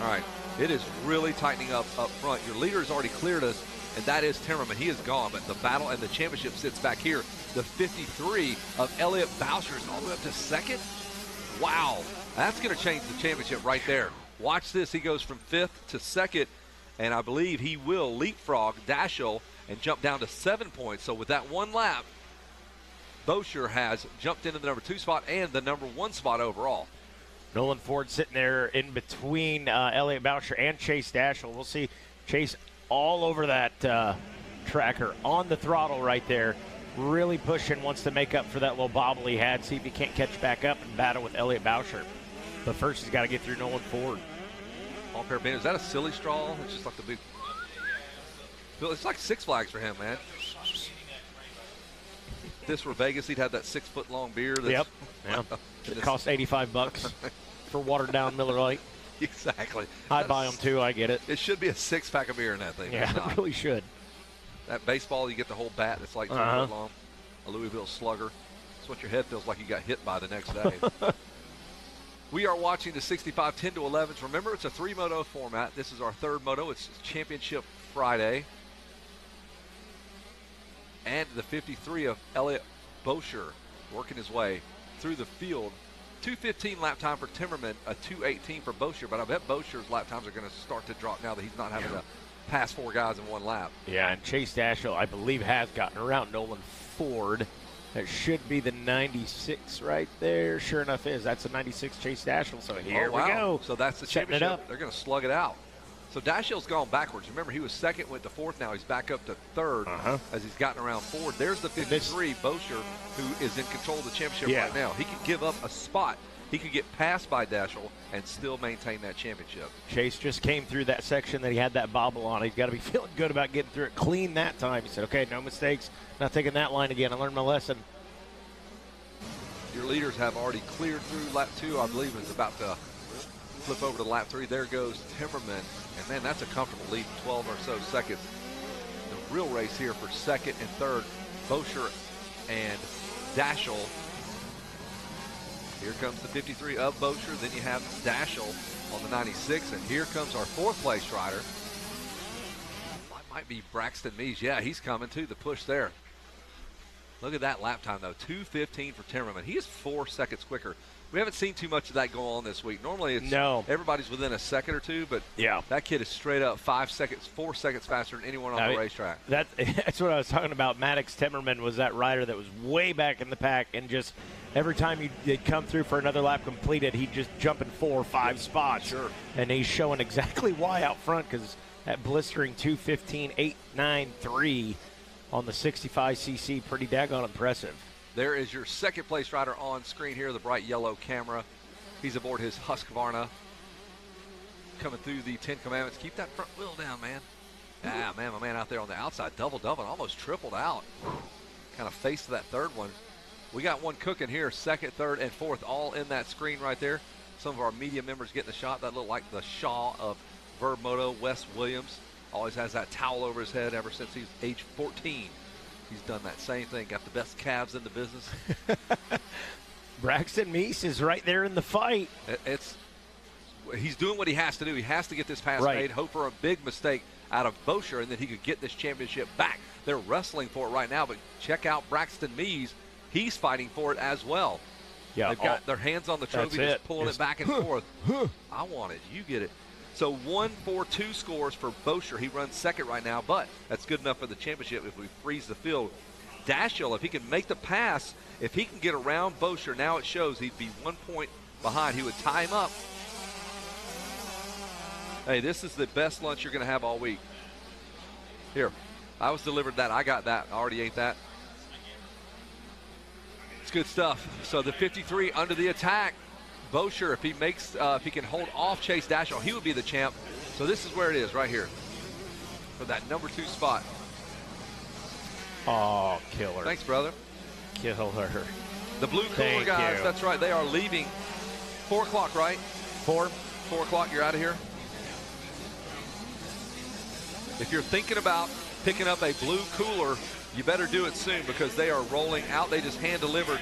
All right, it is really tightening up front. Your leader has already cleared us, and that is Timmerman. He is gone, but the battle and the championship sits back here. The 53 of Elliott Bosher is all the way up to second. Wow, that's going to change the championship right there. Watch this. He goes from 5th to 2nd, and I believe he will leapfrog Dashiell and jump down to 7 points. So with that 1 lap, Bosher has jumped into the number 2 spot and the number 1 spot overall. Nolan Ford sitting there in between Elliott Bosher and Chase Dashiell. We'll see Chase all over that tracker on the throttle right there. Really pushing, wants to make up for that little bobble he had. See if he can't catch back up and battle with Elliott Bosher. But first he's got to get through Nolan Ford. All pair of banners. Is that a silly straw? It's just like the big. It's like Six Flags for him, man. If this were Vegas, he'd have that 6-foot-long beer. Yep. Yeah. It costs $85 for watered down Miller Lite. Exactly. I'd buy them too. I get it. It should be a 6-pack of beer in that thing. Yeah, it really should. That baseball, you get the whole bat. It's like 2 foot long. A Louisville Slugger. That's what your head feels like you got hit by the next day. We are watching the 65 10-11s. Remember, it's a 3-moto format. This is our 3rd moto. It's Championship Friday. And the 53 of Elliott Bosher working his way through the field. 2:15 lap time for Timmerman, a 2:18 for Bosher, but I bet Bosher's lap times are going to start to drop now that he's not having to pass 4 guys in 1 lap. Yeah, and Chase Dashiell, I believe, has gotten around Nolan Ford. That should be the 96 right there. Sure enough is. That's a 96 Chase Dashiell, so here we go. So that's the championship. They're going to slug it out. So Dashiell's gone backwards. Remember, he was 2nd, went to 4th. Now he's back up to 3rd as he's gotten around Ford. There's the 53, Bosher, who is in control of the championship right now. He can give up a spot. He could get passed by Dashiell and still maintain that championship. Chase just came through that section that he had that bobble on. He's got to be feeling good about getting through it clean that time. He said, okay, no mistakes. Not taking that line again. I learned my lesson. Your leaders have already cleared through lap 2. I believe is about to flip over to lap 3. There goes Timmerman. And, man, that's a comfortable lead, 12 or so seconds. The real race here for 2nd and 3rd, Bosher and Dashiell. Here comes the 53 of Bosher. Then you have Dashiell on the 96. And here comes our 4th place rider. That might be Braxton Mees. Yeah, he's coming too, the push there. Look at that lap time, though. 2:15 for Timmerman. He is 4 seconds quicker. We haven't seen too much of that go on this week. Normally, it's everybody's within a second or two, but that kid is straight up 5 seconds, 4 seconds faster than anyone on the racetrack. That's what I was talking about. Maddox Timmerman was that rider that was way back in the pack, and just every time he'd come through for another lap completed, he'd just jump in 4 or 5 spots. Sure. And he's showing exactly why out front, because that blistering 2:15.893 on the 65cc, pretty daggone impressive. There is your 2nd place rider on screen here, the bright yellow camera. He's aboard his Husqvarna. Coming through the 10 Commandments. Keep that front wheel down, man. Ah, man, my man out there on the outside, double, almost tripled out. Kind of faced that 3rd one. We got one cooking here, second, third, and fourth, all in that screen right there. Some of our media members getting the shot. That looked like the Shaw of Verb Moto, Wes Williams. Always has that towel over his head ever since he's age 14. He's done that same thing. Got the best calves in the business. Braxton Meese is right there in the fight. He's doing what he has to do. He has to get this pass made, hope for a big mistake out of Bosher, and then he could get this championship back. They're wrestling for it right now, but check out Braxton Meese. He's fighting for it as well. Yeah, they've got their hands on the trophy, just pulling it back and forth. I want it. You get it. So 1-4-2 scores for Bosher. He runs second right now, but that's good enough for the championship if we freeze the field. Dashiell, if he can make the pass, if he can get around Bosher, now it shows he'd be 1 point behind. He would tie him up. Hey, this is the best lunch you're going to have all week. Here, I was delivered that. I got that. I already ate that. It's good stuff. So the 53 under the attack. Bosher, if he can hold off Chase Dashiell, he would be the champ. So this is where it is right here for that number 2 spot. Oh, killer. Thanks, brother. Killer. The blue cooler guys, that's right. They are leaving 4 o'clock, right? 4 o'clock, you're out of here. If you're thinking about picking up a blue cooler, you better do it soon because they are rolling out. They just hand-delivered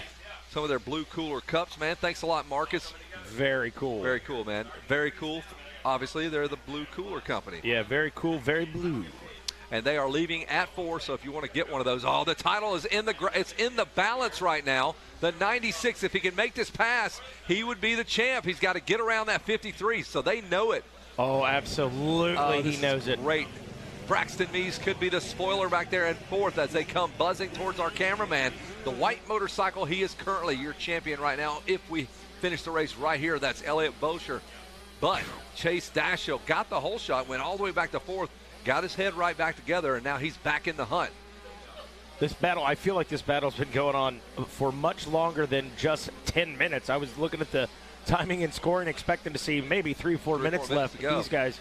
some of their blue cooler cups, man. Thanks a lot, Marcus. Very cool. Very cool, man. Very cool. Obviously, they're the blue cooler company. Yeah, very cool, very blue. And they are leaving at 4, so if you want to get one of those, the title is in the balance right now. The 96, if he can make this pass, he would be the champ. He's got to get around that 53, so they know it. Oh, absolutely, he knows it. Great. Braxton Meese could be the spoiler back there at 4th as they come buzzing towards our cameraman. The white motorcycle, he is currently your champion right now. If we finish the race right here, that's Elliott Bosher. But Chase Dashiell got the whole shot, went all the way back to 4th, got his head right back together, and now he's back in the hunt. This battle, I feel like this battle's been going on for much longer than just 10 minutes. I was looking at the timing and scoring, expecting to see maybe 3-4 minutes left. These guys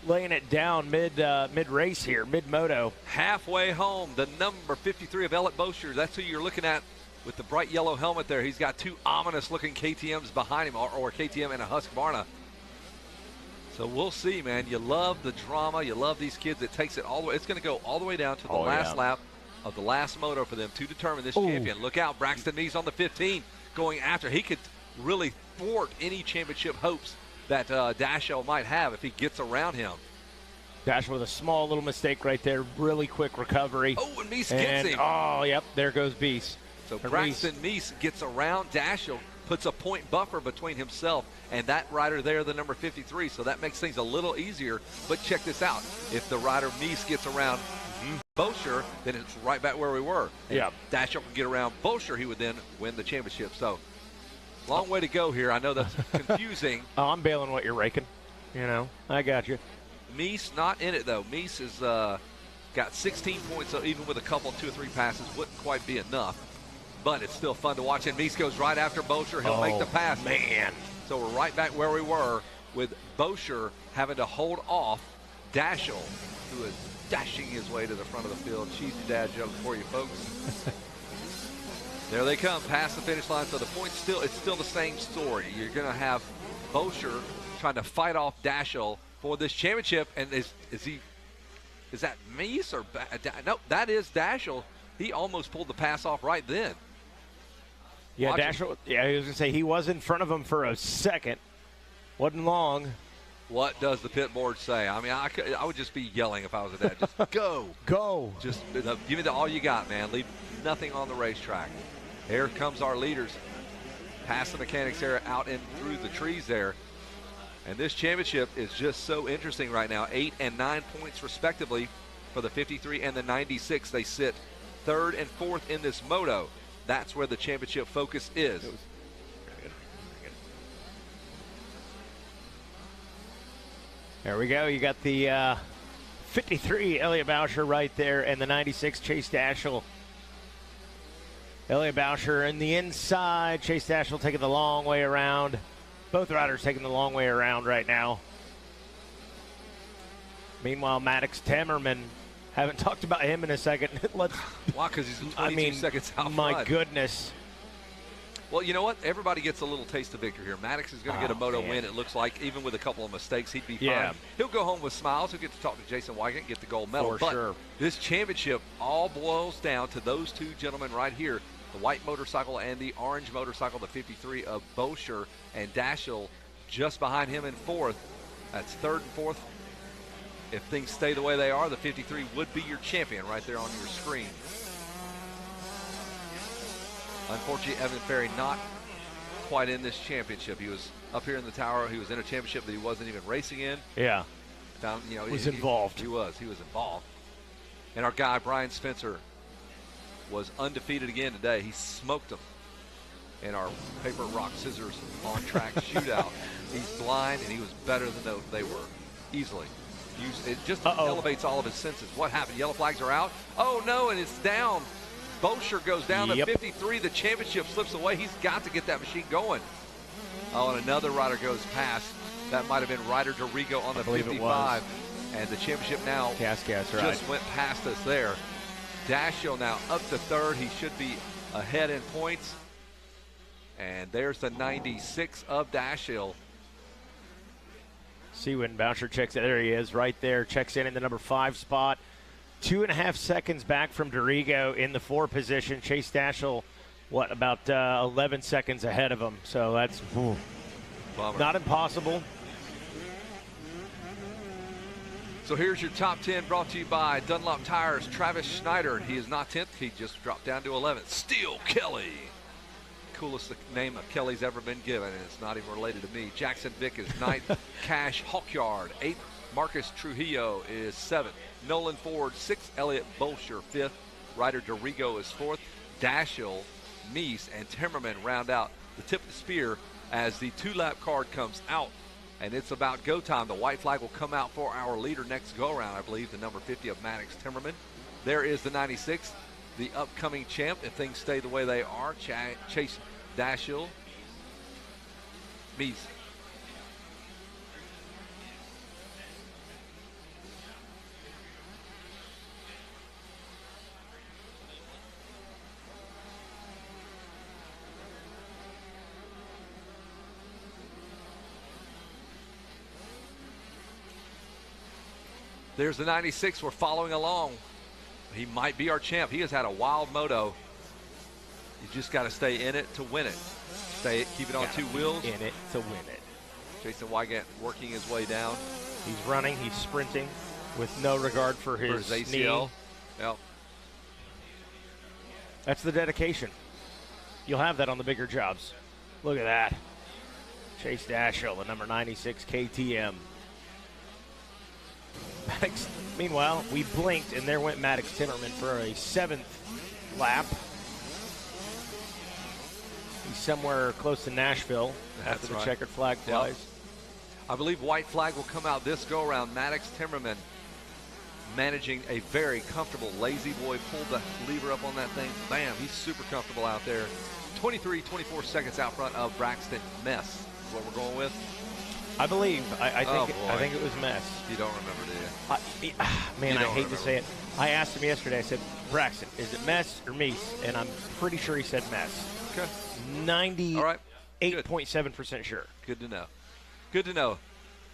laying it down mid-race here, mid-moto. Halfway home, the number 53 of Elliott Bosher. That's who you're looking at with the bright yellow helmet there. He's got 2 ominous-looking KTMs behind him, or KTM and a Husqvarna. So we'll see, man. You love the drama. You love these kids. It takes it all the way. It's going to go all the way down to the last lap of the last moto for them to determine this champion. Look out, Braxton Meese on the 15 going after. He could really thwart any championship hopes that Dashiell might have if he gets around him. Dashiell with a small little mistake right there. Really quick recovery. Oh, and Meese gets him. Oh, yep, there goes Meese. So Braxton Meese gets around Dashiell, puts a point buffer between himself and that rider there, the number 53. So that makes things a little easier. But check this out. If the rider Meese gets around Bosher, then it's right back where we were. Yeah. Dashiell can get around Bosher, he would then win the championship. So long way to go here. I know that's confusing. I'm bailing what you're raking. You know, I got you. Meese not in it, though. Meese has got 16 points, so even with a couple, 2 or 3 passes, wouldn't quite be enough. But it's still fun to watch. And Meese goes right after Bosher. He'll make the pass. Man. So we're right back where we were with Bosher having to hold off Dashiell, who is dashing his way to the front of the field. Cheesy dad joke for you folks. There they come, past the finish line. So the point's it's still the same story. You're going to have Bosher trying to fight off Dashiell for this championship. And is that Meese or no? That is Dashiell. He almost pulled the pass off right then. Yeah, Dashiell. Yeah, I was going to say he was in front of him for a second. Wasn't long. What does the pit board say? I mean, I would just be yelling if I was a dad. Just go. Go. Just give me all you got, man. Leave nothing on the racetrack. Here comes our leaders. Past the mechanics there, out and through the trees there. And this championship is just so interesting right now. 8 and 9 points respectively for the 53 and the 96. They sit 3rd and 4th in this moto. That's where the championship focus is. There we go. You got the 53 Elliott Bosher right there and the 96 Chase Dashiell. Elliott Bosher in the inside. Chase Dashiell taking the long way around. Both riders taking the long way around right now. Meanwhile, Maddox Temmerman, haven't talked about him in a second. Why? Because he's 22 seconds out. My goodness. Well, you know what? Everybody gets a little taste of victory here. Maddox is going to get a moto win, it looks like. Even with a couple of mistakes, he'd be fine. He'll go home with smiles. He'll get to talk to Jason Wygant and get the gold medal. For sure. This championship all boils down to those two gentlemen right here, the white motorcycle and the orange motorcycle, the 53 of Bosher, and Dashiell just behind him in fourth. That's third and fourth. If things stay the way they are, the 53 would be your champion right there on your screen. Unfortunately, Evan Ferry not quite in this championship. He was up here in the tower. He was in a championship that he wasn't even racing in. Yeah. Down, you know, was involved. He was involved. And our guy, Brian Spencer, was undefeated again today. He smoked him in our paper, rock, scissors on-track shootout. He's blind, and he was better than they were, easily. It just elevates all of his senses. What happened? Yellow flags are out. Oh, no, and it's down. Bosher goes down to 53. The championship slips away. He's got to get that machine going. Oh, and another rider goes past. That might have been Ryder Dorigo on the 55. And the championship now just went past us there. Dashiell now up to third. He should be ahead in points. And there's the 96 of Dashiell. See when Boucher checks, there he is right there, checks in the number 5 spot. 2.5 seconds back from Dorigo in the 4 position. Chase Dashiell, about 11 seconds ahead of him. So that's not impossible. So here's your top 10 brought to you by Dunlop Tires. Travis Schneider, he is not 10th. He just dropped down to 11th. Steel Kelly. Coolest name of Kelly's ever been given, and it's not even related to me. Jackson Vick is 9th. Cash Hawkyard, 8th. Marcus Trujillo is 7th. Nolan Ford, 6th. Elliott Bolsher, 5th. Ryder Dorigo is 4th. Dashiell, Meese, and Timmerman round out the tip of the spear as the 2-lap card comes out. And it's about go time. The white flag will come out for our leader next go-around, I believe, the number 50 of Maddox Timmerman. There is the 96th, the upcoming champ, if things stay the way they are. Chase Dashiell, Meese. There's the 96. We're following along. He might be our champ. He has had a wild moto. You just got to stay in it to win it. Keep it on 2 wheels. In it to win it. Jason Wygant working his way down. He's running. He's sprinting with no regard for his ACL. Knee. Yep. That's the dedication. You'll have that on the bigger jobs. Look at that. Chase Dashiell, the number 96 KTM. Maddox, meanwhile, we blinked, and there went Maddox Timmerman for a 7th lap. He's somewhere close to Nashville after the checkered flag flies. Yep. I believe white flag will come out this go-around. Maddox Timmerman managing a very comfortable lazy boy. Pulled the lever up on that thing. Bam, he's super comfortable out there. 24 seconds out front of Braxton Mess is what we're going with. I believe. I think it was Mess. You don't remember, do you? Man, I hate to say it. I asked him yesterday. I said, Braxton, is it Mess or Meese? And I'm pretty sure he said Mess. Okay. 98.7% sure. Good to know. Good to know.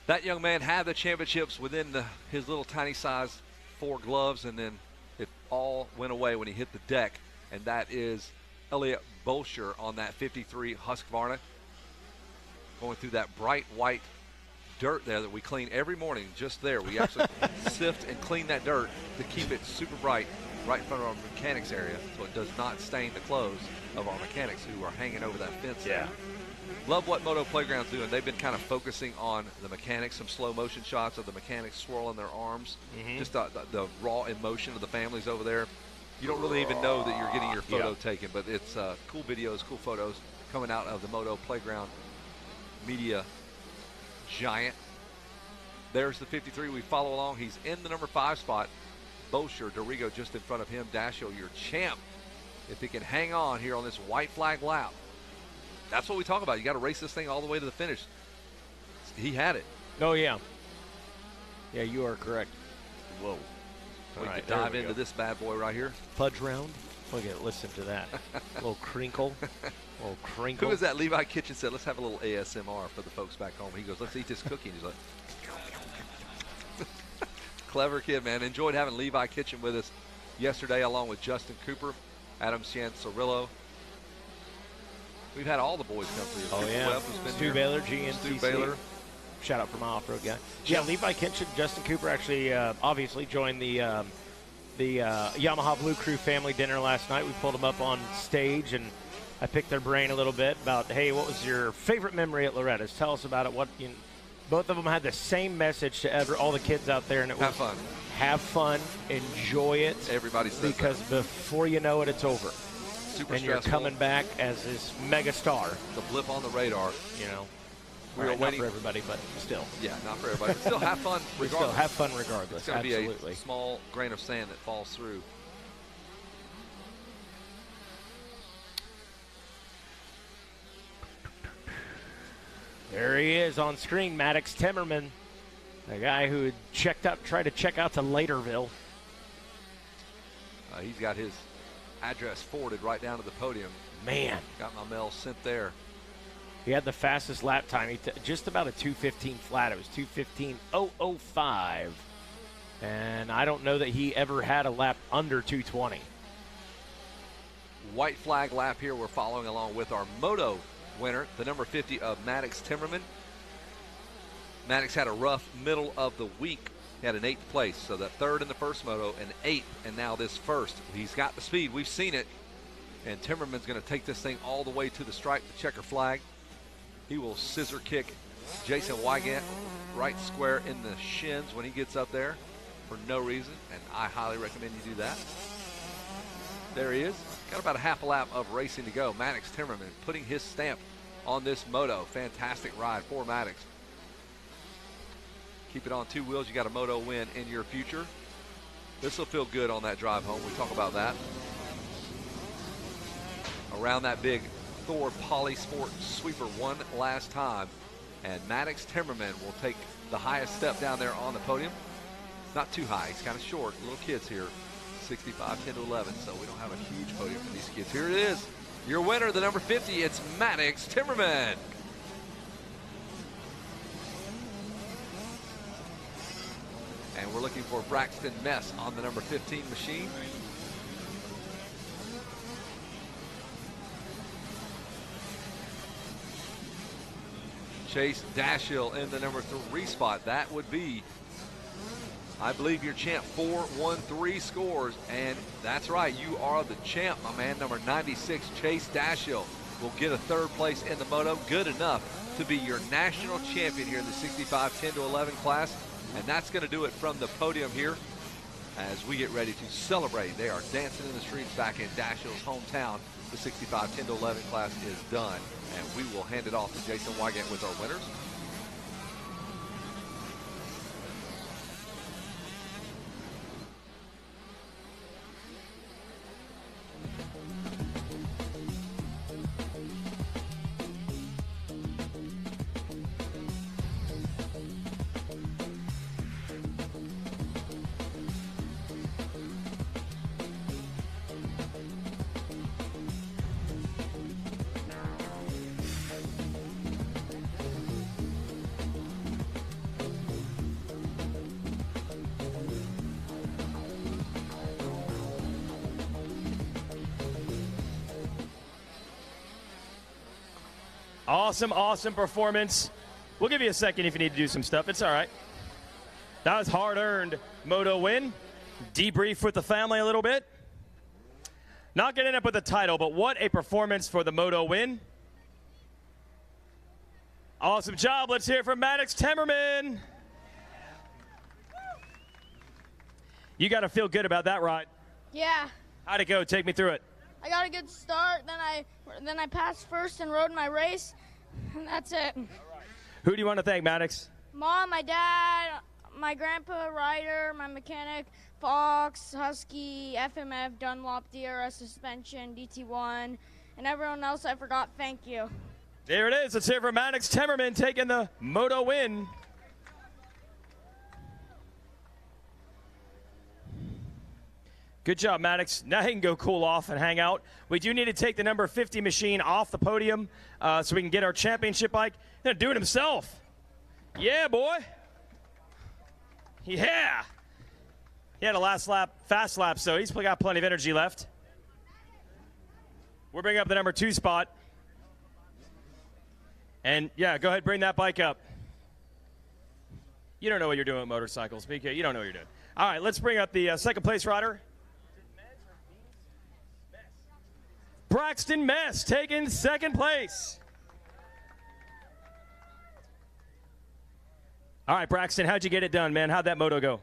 That young man had the championships within his little tiny size 4 gloves, and then it all went away when he hit the deck. And that is Elliott Bolsher on that 53 Husqvarna. Going through that bright white dirt there that we clean every morning. Just there, we actually sift and clean that dirt to keep it super bright right in front of our mechanics area, so it does not stain the clothes of our mechanics who are hanging over that fence. Yeah. There. Love what Moto Playground's doing. They've been kind of focusing on the mechanics, some slow motion shots of the mechanics swirling their arms, just the raw emotion of the families over there. You don't really even know that you're getting your photo taken, but it's cool videos, cool photos coming out of the Moto Playground media giant. There's the 53. We follow along. He's in the number 5 spot. Bolsher, Dorigo just in front of him. Dashiell, your champ. If he can hang on here on this white flag lap, that's what we talk about. You got to race this thing all the way to the finish. He had it. Oh, yeah. Yeah, you are correct. Whoa. We could dive into this bad boy right here. Fudge round. Look at, listen to that. A little crinkle. A little crinkle. Who is that? Levi Kitchen said, let's have a little ASMR for the folks back home. He goes, let's eat this cookie. He's like, clever kid, man. Enjoyed having Levi Kitchen with us yesterday, along with Justin Cooper, Adam Cianciarillo. We've had all the boys come through. Oh, yeah. Webb has been Stu here. Baylor, GNCC. Stu Baylor. Shout out for my off-road guy. Yeah, Levi Kitchen, Justin Cooper actually obviously joined the Yamaha Blue Crew family dinner last night. We pulled them up on stage, and I picked their brain a little bit about, hey, what was your favorite memory at Loretta's? Tell us about it. Both of them had the same message to all the kids out there, and it was have fun. Have fun, enjoy it. Everybody says because that. before you know it, it's over. Super and stressful. You're coming back as this mega star. The blip on the radar. You know. We were not waiting for everybody, but still. Yeah, not for everybody. But still have fun regardless. Still have fun regardless. It's going to be Absolutely. a small grain of sand that falls through. There he is on screen, Maddox Timmerman, the guy who had tried to check out to Laterville. He's got his address forwarded right down to the podium. Man. Got my mail sent there. He had the fastest lap time. Just about a 2:15 flat. It was 2:15.005. And I don't know that he ever had a lap under 2:20. White flag lap here. We're following along with our moto winner, the number 50 of Maddox Timmerman. Maddox had a rough middle of the week. He had an 8th place, so the 3rd in the first moto, an 8th, and now this 1st. He's got the speed. We've seen it. And Timmerman's going to take this thing all the way to the stripe, the checker flag. He will scissor kick Jason Wygant right square in the shins when he gets up there for no reason, and I highly recommend you do that. There he is. Got about a half a lap of racing to go. Maddox Timmerman putting his stamp on this moto. Fantastic ride for Maddox. Keep it on 2 wheels. You got a moto win in your future. This will feel good on that drive home. We talk about that. Around that big Thor Polysport sweeper one last time. And Maddox Timmerman will take the highest step down there on the podium. Not too high. He's kind of short. Little kids here. 65, 10 to 11. So we don't have a huge podium for these kids. Here it is. Your winner, the number 50. It's Maddox Timmerman. And we're looking for Braxton Mess on the number 15 machine. Chase Dashiell in the number 3 spot. That would be, I believe, your champ. 4-1-3 scores. And that's right, you are the champ, my man. Number 96, Chase Dashiell, will get a 3rd place in the moto. Good enough to be your national champion here in the 65, 10 to 11 class. And that's going to do it from the podium here as we get ready to celebrate. They are dancing in the streets back in Dashiell's hometown. The 65, 10 to 11 class is done. And we will hand it off to Jason Wygant with our winners. Awesome, awesome performance. We'll give you a second if you need to do some stuff. It's all right. That was hard-earned moto win. Debrief with the family a little bit. Not going to end up with the title, but what a performance for the moto win. Awesome job. Let's hear it from Maddox Timmerman. You got to feel good about that ride. Yeah, How'd it go? Take me through it. I got a good start. Then I passed first and rode my race, and that's it. Who do you want to thank, Maddox? Mom, my dad, my grandpa, Ryder, my mechanic, Fox, Husky, FMF, Dunlop, DRS suspension, DT1, and everyone else I forgot. Thank you. There it is. Let's hear it from Maddox Timmerman taking the moto win. Good job, Maddox. Now he can go cool off and hang out. We do need to take the number 50 machine off the podium so we can get our championship bike. He's going to do it himself. Yeah, boy. Yeah. He had a last lap, fast lap, so he's got plenty of energy left. We're bringing up the number 2 spot. And, yeah, go ahead, bring that bike up. You don't know what you're doing with motorcycles, BK. You don't know what you're doing. All right, let's bring up the second place rider. Braxton Mess taking second place. All right, Braxton, how'd you get it done, man? How'd that moto go?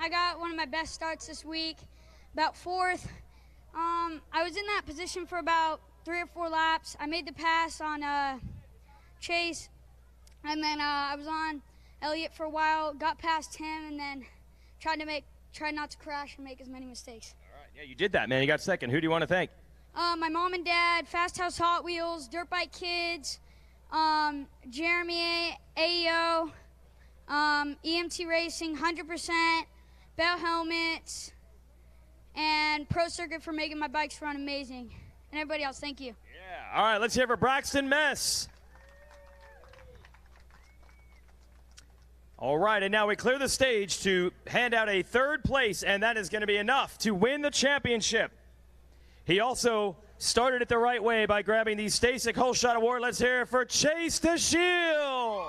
I got one of my best starts this week, about 4th. I was in that position for about 3 or 4 laps. I made the pass on Chase, and then I was on Elliott for a while, got past him, and then tried not to crash and make as many mistakes. All right, yeah, you did that, man. You got second. Who do you want to thank? My mom and dad, Fast House Hot Wheels, Dirt Bike Kids, Jeremy AEO, EMT Racing, 100%, Bell Helmets, and Pro Circuit for making my bikes run amazing. And everybody else, thank you. Yeah. All right, let's hear it for Braxton Mess. All right, and now we clear the stage to hand out a 3rd place, and that is going to be enough to win the championship. He also started it the right way by grabbing the Stasic Whole Shot Award. Let's hear it for Chase the Shield.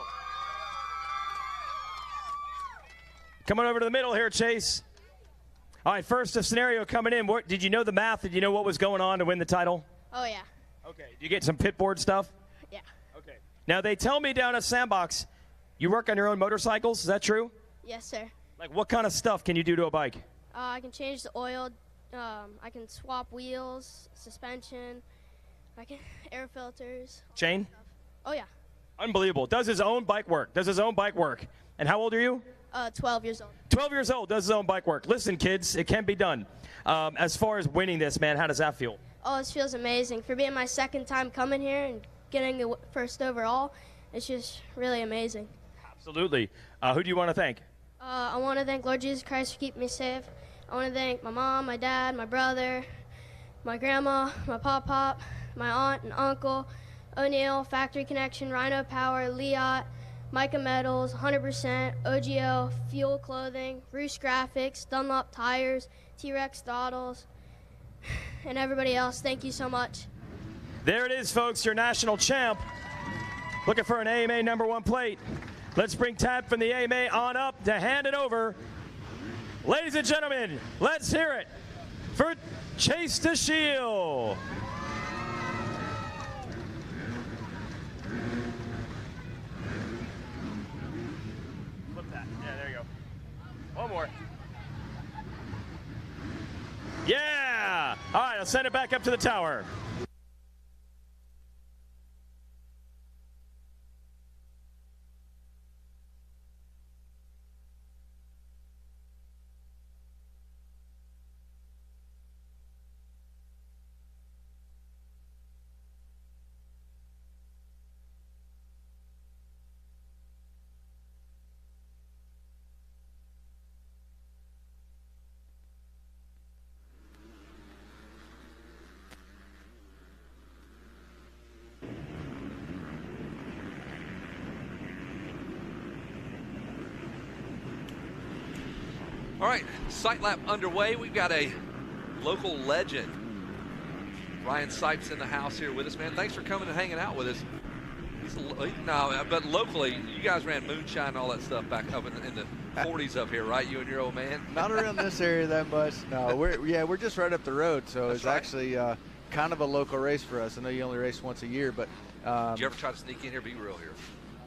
Come on over to the middle here, Chase. All right, first a scenario coming in. Did you know the math? Did you know what was going on to win the title? Oh, yeah. Okay. Did you get some pit board stuff? Yeah. Okay. Now, they tell me down at Sandbox, you work on your own motorcycles. Is that true? Yes, sir. Like, what kind of stuff can you do to a bike? I can change the oil. I can swap wheels, suspension. I can air filters. Chain? Oh, yeah. Unbelievable. Does his own bike work. And how old are you? 12 years old. 12 years old, does his own bike work. Listen, kids, it can be done. As far as winning this, man, how does that feel? Oh, this feels amazing. For being my 2nd time coming here and getting the 1st overall, it's just really amazing. Absolutely. Who do you want to thank? I want to thank Lord Jesus Christ for keeping me safe. I want to thank my mom, my dad, my brother, my grandma, my pop-pop, my aunt and uncle, O'Neill, Factory Connection, Rhino Power, Leot, Micah Metals, 100%, OGO, Fuel Clothing, Roost Graphics, Dunlop Tires, T-Rex Doddles, and everybody else. Thank you so much. There it is, folks, your national champ. Looking for an AMA #1 plate. Let's bring Tab from the AMA on up to hand it over. Ladies and gentlemen, let's hear it for Chase the Shield. Flip that. Yeah, there you go. One more. Yeah! All right, I'll send it back up to the tower. All right, sight lap underway. We've got a local legend. Ryan Sipes in the house here with us, man. Thanks for coming and hanging out with us. But locally, you guys ran moonshine and all that stuff back up in the 40s up here, right? You and your old man? Not around this area that much. No, we're just right up the road, so That's it's right. actually kind of a local race for us. I know you only race once a year, but Did you ever try to sneak in here? Be real here.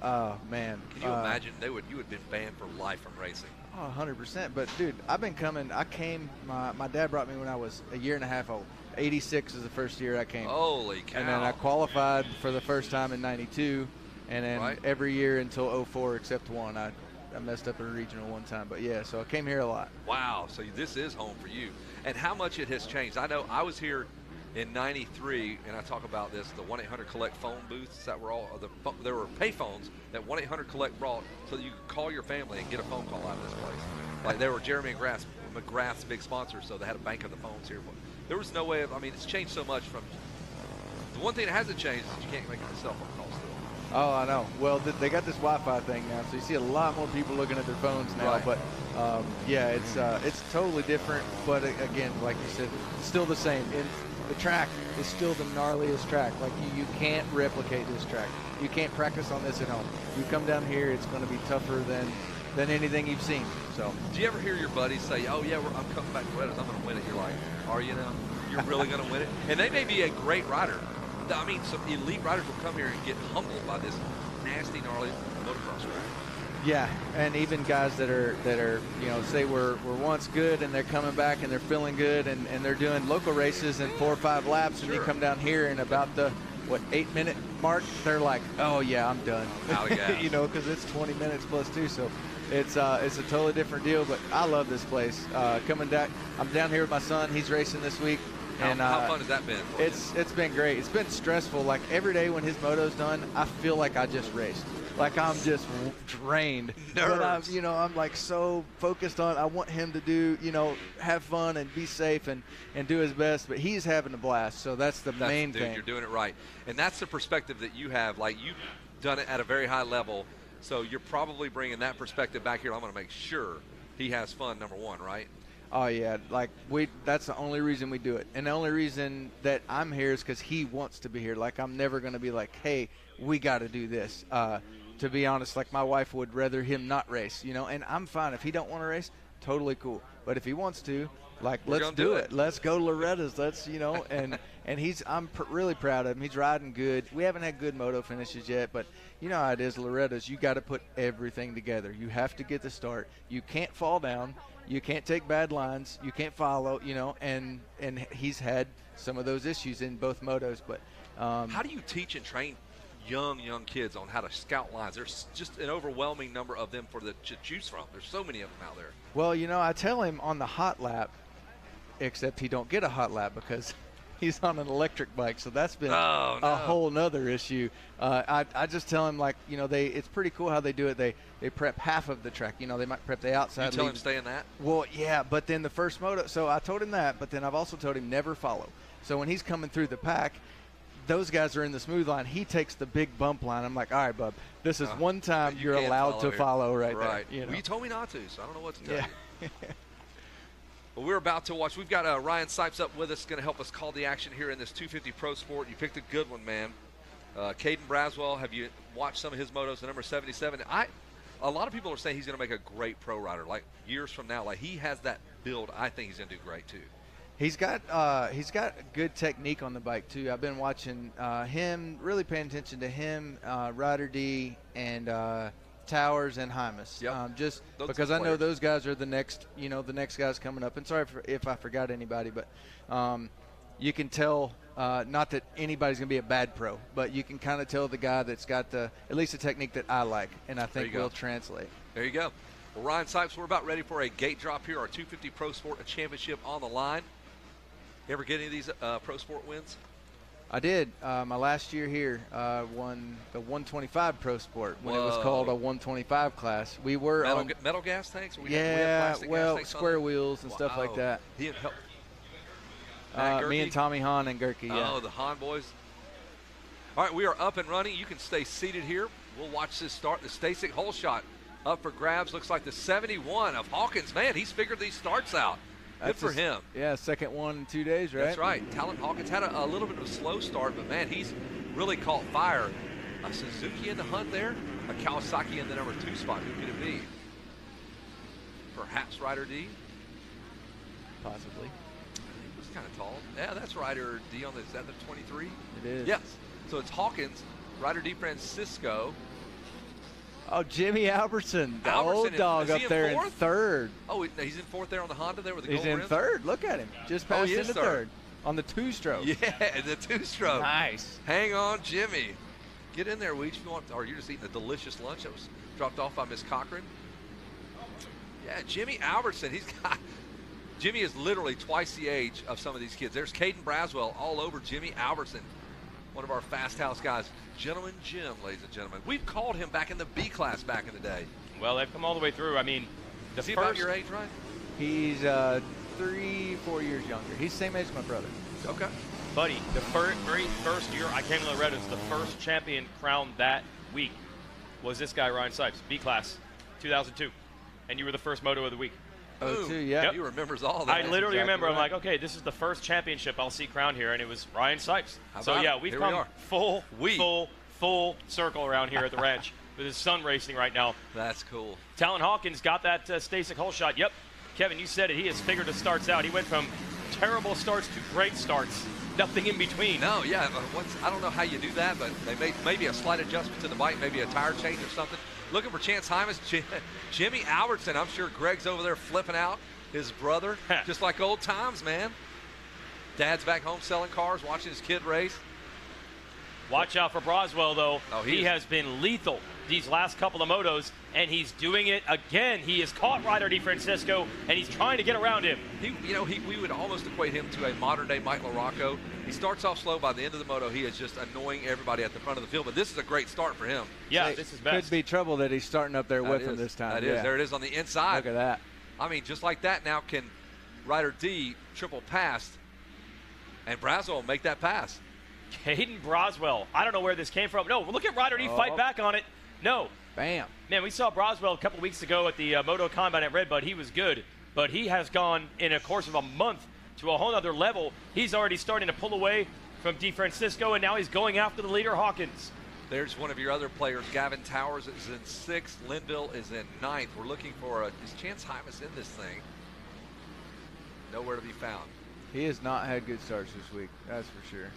oh man, Can you imagine you would have been banned for life from racing? Oh, 100%. But dude, my dad brought me when I was a year and a half old. 86 is the first year I came. Holy cow. And then I qualified for the first time in 92, and then every year until 04 except one. I messed up a regional one time, but yeah, so I came here a lot. Wow, so this is home for you. And how much it has changed. I know I was here in 93, and I talk about this, the 1-800-COLLECT phone booths that were all, there were pay phones that 1-800-COLLECT brought so that you could call your family and get a phone call out of this place. Like there were Jeremy and Grass McGrath's big sponsor, so they had a bank of the phones here. But there was no way of, I mean, it's changed so much from, the one thing that hasn't changed is you can't make a cell phone call still. Oh, I know. Well, they got this Wi-Fi thing now, so you see a lot more people looking at their phones now. Right. But yeah, it's totally different. But again, like you said, it's still the same. The track is still the gnarliest track. Like you can't replicate this track. You can't practice on this at home. You come down here, it's going to be tougher than anything you've seen. So. Do you ever hear your buddies say, "Oh yeah, I'm coming back to Loretta's, I'm going to win it"? You're like, "Are you now? You're really going to win it?" And they may be a great rider. I mean, some elite riders will come here and get humbled by this nasty, gnarly motocross track. Yeah, and even guys that are say were once good and they're coming back and they're feeling good and they're doing local races in 4 or 5 laps, and you come down here and about the 8-minute mark, they're like, oh yeah, I'm done. Out of gas. Because it's 20 minutes plus 2, so it's a totally different deal. But I love this place. Coming back, I'm down here with my son. He's racing this week. And how fun has that been? It's been great. It's been stressful. Like every day when his moto's done, I feel like I just raced. Like I'm just drained. Nerves. But I'm like so focused on. I want him to do, have fun and be safe and do his best. But he's having a blast. So that's the main thing. You're doing it right, and that's the perspective that you have. Like you've done it at a very high level, so you're probably bringing that perspective back here. I'm going to make sure he has fun. Number one, right? Oh yeah, like that's the only reason we do it. And the only reason that I'm here is because he wants to be here. Like I'm never going to be like, hey, we got to do this. To be honest, like my wife would rather him not race, and I'm fine. If he don't want to race, totally cool. But if he wants to, like, let's do it. Let's go Loretta's. Let's, and I'm really proud of him. He's riding good. We haven't had good moto finishes yet, but you know how it is, Loretta's. You got to put everything together. You have to get the start. You can't fall down. You can't take bad lines. You can't follow, and he's had some of those issues in both motos. But how do you teach and train young kids on how to scout lines? There's just an overwhelming number of them to choose from. There's so many of them out there. Well, I tell him on the hot lap, except he don't get a hot lap because he's on an electric bike, so that's been a whole nother issue. I just tell him, like, it's pretty cool how they do it. They prep half of the track. They might prep the outside. You tell him stay in that? Well, yeah, but then the first moto, so I told him that, but then I've also told him never follow. So when he's coming through the pack, those guys are in the smooth line. He takes the big bump line. I'm like, all right, bub, this is one time you're allowed to follow right there. Well, you told me not to, so I don't know what to tell you. Well, we're about to watch. We've got Ryan Sipes up with us, going to help us call the action here in this 250 Pro Sport. You picked a good one, man. Caden Braswell, have you watched some of his motos, the number 77? A lot of people are saying he's going to make a great pro rider, like years from now. Like he has that build. I think he's going to do great too. He's got good technique on the bike too. I've been watching him, really paying attention to him, Ryder D, and Towers and Hymas. Yep. Just those because I know those guys are the next guys coming up. And sorry if I forgot anybody, but you can tell. Not that anybody's going to be a bad pro, but you can kind of tell the guy that's got at least the technique that I like, and I think will translate. There you go. Well, Ryan Sipes, we're about ready for a gate drop here. Our 250 Pro Sport, a championship on the line. You ever get any of these Pro Sport wins? I did. My last year here, won the 125 Pro Sport when it was called a 125 class. We were metal gas tanks? Square wheels and stuff like that. He had help. Me and Tommy Hahn and Gerke. Yeah. Oh, the Hahn boys. All right, we are up and running. You can stay seated here. We'll watch this start. The Stasic hole shot up for grabs. Looks like the 71 of Hawkins. Man, he's figured these starts out. Good for him. Yeah, second one in 2 days, right? That's right. Talon Hawkins had a little bit of a slow start, but, man, he's really caught fire. A Suzuki in the hunt there, a Kawasaki in the number 2 spot. Who could it be? Perhaps Ryder D? Possibly. He was kind of tall. Yeah, that's Ryder D on the, is that the 23? It is. Yes. So it's Hawkins, Ryder D Francisco. Oh, Jimmy Albertson, the old dog up there in third. Oh, he's in fourth there on the Honda there with the gold rim? He's in third. Look at him. Just passed into third on the 2-stroke. Yeah, the 2-stroke. Nice. Hang on, Jimmy. Get in there, Weech, if you want. Or you're just eating a delicious lunch that was dropped off by Miss Cochran. Yeah, Jimmy Albertson. Jimmy is literally twice the age of some of these kids. There's Caden Braswell all over Jimmy Albertson, one of our Fast House guys. Gentleman Jim, ladies and gentlemen. We've called him back in the B class back in the day. Well, they've come all the way through. I mean, is he about your age, right? He's 3-4 years younger. He's the same age as my brother. Okay. Buddy, the very first year I came to Loretta, the first champion crowned that week was this guy, Ryan Sipes, B class, 2002. And you were the first moto of the week. Oh, too, yeah. Yep. He remembers all that. I literally exactly remember, right. I'm like, okay, this is the first championship I'll see crowned here, and it was Ryan Sipes. How So, about yeah, it? we've Here come we are. full circle around here at the ranch with his son racing right now. That's cool. Talon Hawkins got that Stasic hole shot. Yep, Kevin, you said it. He has figured the starts out. He went from terrible starts to great starts. Nothing in between. No, yeah. I don't know how you do that, but they made maybe a slight adjustment to the bike, maybe a tire change or something. Looking for Chance Hymas, Jimmy Albertson. I'm sure Greg's over there flipping out his brother, just like old times, man. Dad's back home selling cars, watching his kid race. Watch out for Broswell, though. Oh, he has been lethal these last couple of motos, and he's doing it again. He has caught Ryder DeFrancisco, and he's trying to get around him. We would almost equate him to a modern-day Mike LaRocco. He starts off slow. By the end of the moto, he is just annoying everybody at the front of the field. But this is a great start for him. Yeah, this is best. Could be trouble that he's starting up there with That him is. this time. That is. There it is on the inside. Look at that. I mean, just like that now can Ryder D triple past, and Brazo will make that pass. Caden Broswell. I don't know where this came from. No, look at Ryder D fight back on it. No. Bam. Man, we saw Broswell a couple weeks ago at the Moto Combine at Redbud. He was good, but he has gone in a course of a month to a whole other level. He's already starting to pull away from DeFrancisco, and now he's going after the leader, Hawkins. There's one of your other players. Gavin Towers is in 6th. Linville is in 9th. We're looking for is Chance Hymas in this thing? Nowhere to be found. He has not had good starts this week, that's for sure.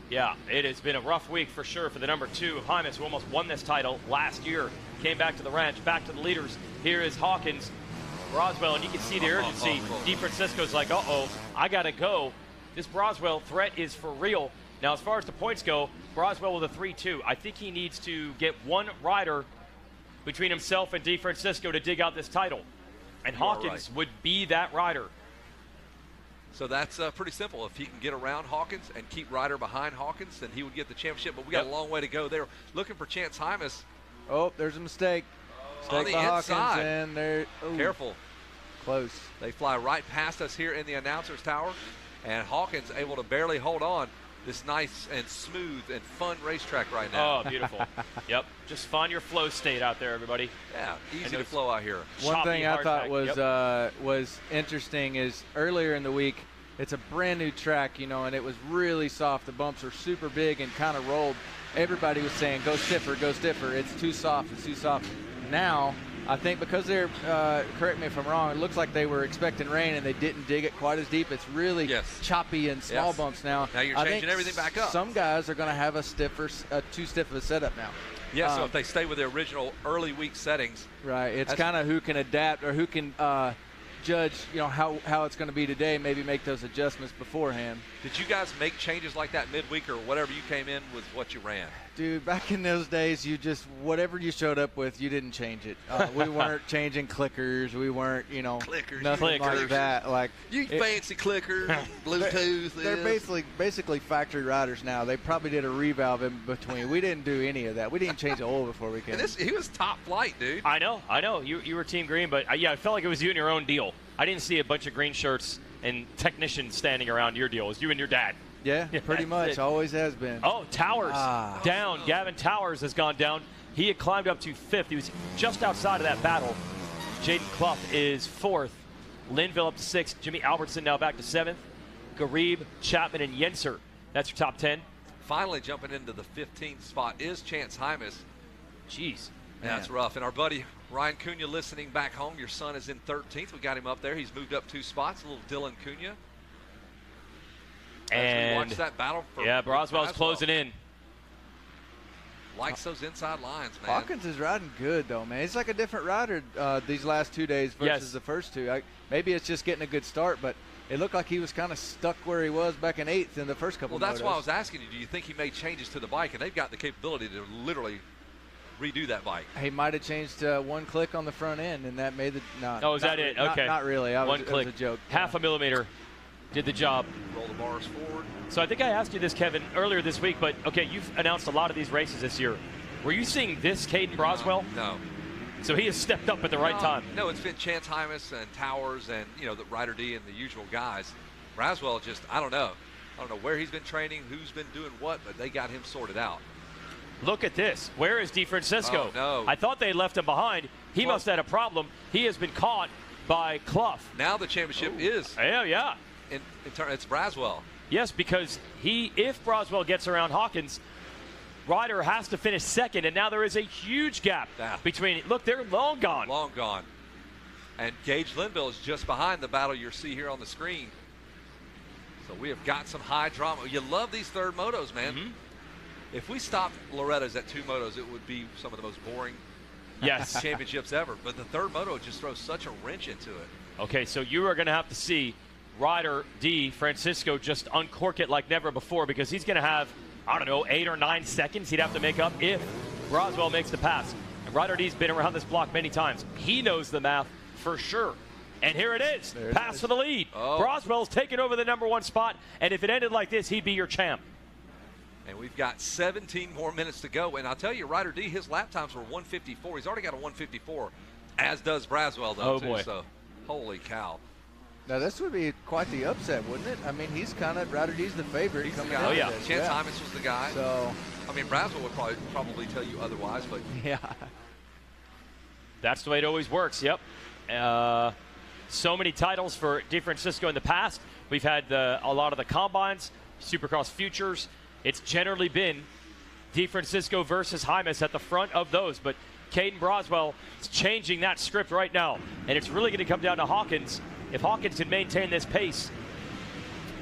Yeah, it has been a rough week for sure for the number 2 of Hymas, who almost won this title last year. Came back to the ranch, back to the leaders. Here is Hawkins, Broswell, and you can see the urgency. DeFrancisco's like, uh-oh, I got to go. This Broswell threat is for real. Now, as far as the points go, Broswell with a 3-2. I think he needs to get one rider between himself and DeFrancisco to dig out this title. And Hawkins would be that rider. So that's pretty simple. If he can get around Hawkins and keep Ryder behind Hawkins, then he would get the championship. But we got a long way to go there. Looking for Chance Hymas. Oh, there's a mistake. On the by inside. Hawkins, and there. Careful. Close. They fly right past us here in the announcer's tower. And Hawkins able to barely hold on. This nice and smooth and fun racetrack right now. Oh, beautiful. Yep. Just find your flow state out there, everybody. Yeah, easy to flow out here. One thing I thought was interesting is earlier in the week, it's a brand new track, you know, and it was really soft. The bumps are super big and kind of rolled. Everybody was saying, go stiffer, go stiffer. It's too soft, it's too soft. Now, I think because they're, correct me if I'm wrong, it looks like they were expecting rain and they didn't dig it quite as deep. It's really choppy and small bumps now. Now you're changing everything back up. Some guys are going to have a too stiff of a setup now. Yeah, so if they stay with the original early week settings. Right, it's kind of who can adapt or who can judge, you know, how it's going to be today, maybe make those adjustments beforehand. Did you guys make changes like that midweek or whatever you came in with what you ran? Dude, back in those days, you just, whatever you showed up with, you didn't change it. We weren't changing clickers. We weren't, you know, nothing like that. Like fancy clickers, Bluetooth. They're basically factory riders now. They probably did a revalve in between. We didn't do any of that. We didn't change the oil before we came. And he was top flight, dude. I know. You were Team Green, but yeah, I felt like it was you and your own deal. I didn't see a bunch of green shirts and technicians standing around your deal. It was you and your dad. Yeah, pretty much. Always has been. Oh, Towers down. Gavin Towers has gone down. He had climbed up to 5th. He was just outside of that battle. Jaden Clough is 4th. Linville up to 6th. Jimmy Albertson now back to 7th. Garib, Chapman, and Yenser. That's your top 10. Finally jumping into the 15th spot is Chance Hymas. Jeez. Yeah, that's rough. And our buddy Ryan Cunha listening back home. Your son is in 13th. We got him up there. He's moved up 2 spots. A little Dylan Cunha. And watch that battle for Broswell's closing in. Likes those inside lines, man. Hawkins is riding good, though, man. He's like a different rider these last 2 days versus the first 2. Maybe it's just getting a good start, but it looked like he was kind of stuck where he was back in 8th in the first couple of Well, that's why I was asking you, do you think he made changes to the bike? And they've got the capability to literally redo that bike. He might have changed one click on the front end, and that made the is that it? Okay. Not really. One click. It was a joke. Half a millimeter did the job. Roll the bars forward. So I think I asked you this, Kevin, earlier this week, but okay, you've announced a lot of these races this year. Were you seeing this Caden Broswell? No. So he has stepped up at the right time. No, it's been Chance Hymas and Towers and, the Ryder D and the usual guys. Braswell just, I don't know where he's been training, who's been doing what, but they got him sorted out. Look at this. Where is DeFrancisco? Oh, no. I thought they left him behind. He must have had a problem. He has been caught by Clough. Now the championship is. Yeah. It's Braswell. Yes, because if Braswell gets around Hawkins, Ryder has to finish second, and now there is a huge gap between. Look, they're long gone. Long gone. And Gage Linville is just behind the battle you see here on the screen. So we have got some high drama. You love these third motos, man. Mm-hmm. If we stopped Loretta's at 2 motos, it would be some of the most boring championships ever. But the third moto just throws such a wrench into it. Okay, so you are going to have to see Ryder D. Francisco just uncork it like never before, because he's going to have, 8 or 9 seconds he'd have to make up if Braswell makes the pass. And Ryder D's been around this block many times. He knows the math for sure. And here it is. Pass for the lead. Braswell's taken over the #1 spot, and if it ended like this, he'd be your champ. And we've got 17 more minutes to go. And I'll tell you, Ryder D, his lap times were 1:54. He's already got a 1:54, as does Braswell, though, too. Boy. So, holy cow. Now, this would be quite the upset, wouldn't it? I mean, he's kind of, Ryder D's the favorite. He's the coming guy. out of Yeah. this. Chance Hymas was the guy. So, I mean, Braswell would probably tell you otherwise, but. Yeah. That's the way it always works, yep. So many titles for DeFrancisco in the past. We've had a lot of the combines, Supercross Futures. It's generally been DeFrancisco versus Hymas at the front of those, but Caden Braswell is changing that script right now, and it's really going to come down to Hawkins. If Hawkins can maintain this pace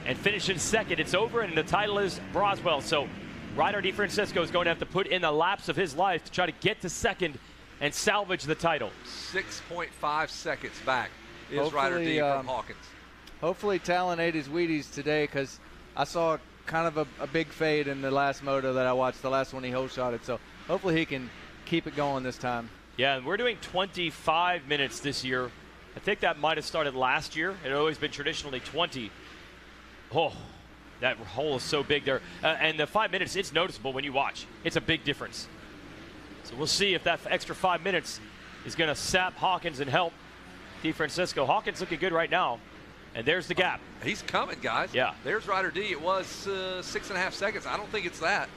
and finish in second, it's over, and the title is Braswell. So Ryder DeFrancisco is going to have to put in the laps of his life to try to get to second and salvage the title. 6.5 seconds back is Ryder D from Hawkins. Hopefully Talon ate his Wheaties today, because I saw kind of a big fade in the last moto that I watched, the last one he hole shotted. So hopefully he can keep it going this time. Yeah, and we're doing 25 minutes this year. I think that might have started last year. It had always been traditionally 20. Oh, that hole is so big there. And the 5 minutes, it's noticeable when you watch. It's a big difference. So we'll see if that extra 5 minutes is going to sap Hawkins and help DeFrancisco. Hawkins looking good right now. And there's the gap. He's coming, guys. Yeah. There's Ryder D. It was 6.5 seconds. I don't think it's that.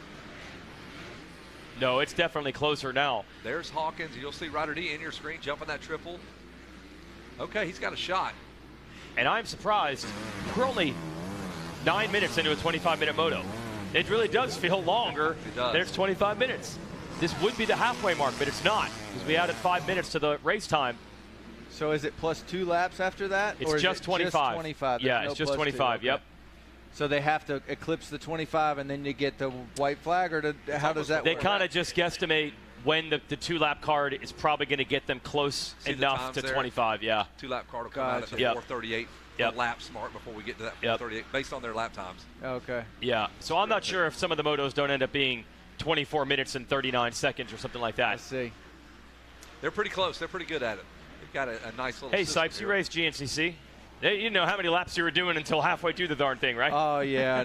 No, it's definitely closer now. There's Hawkins. You'll see Ryder D in your screen jumping that triple. Okay, he's got a shot. And I'm surprised. We're only 9 minutes into a 25-minute moto. It really does feel longer. It does. There's 25 minutes. This would be the halfway mark, but it's not, because we added 5 minutes to the race time. So is it plus 2 laps after that? It's or is just it 25. Just 25? Yeah, There's it's no just plus 25, 2. yep. Okay. So they have to eclipse the 25, and then you get the white flag, or how does that work? They kind of just guesstimate when the 2-lap card is probably going to get them close enough to 25, yeah. 2-lap card will come out at the 4:38 laps mark before we get to that 4:38, based on their lap times. Okay. Yeah, so I'm not sure if some of the motos don't end up being 24 minutes and 39 seconds or something like that. I see. They're pretty close. They're pretty good at it. They've got a nice little Hey, system Sipes, you here. raced GNCC. You didn't know how many laps you were doing until halfway through the darn thing, right? Oh, yeah,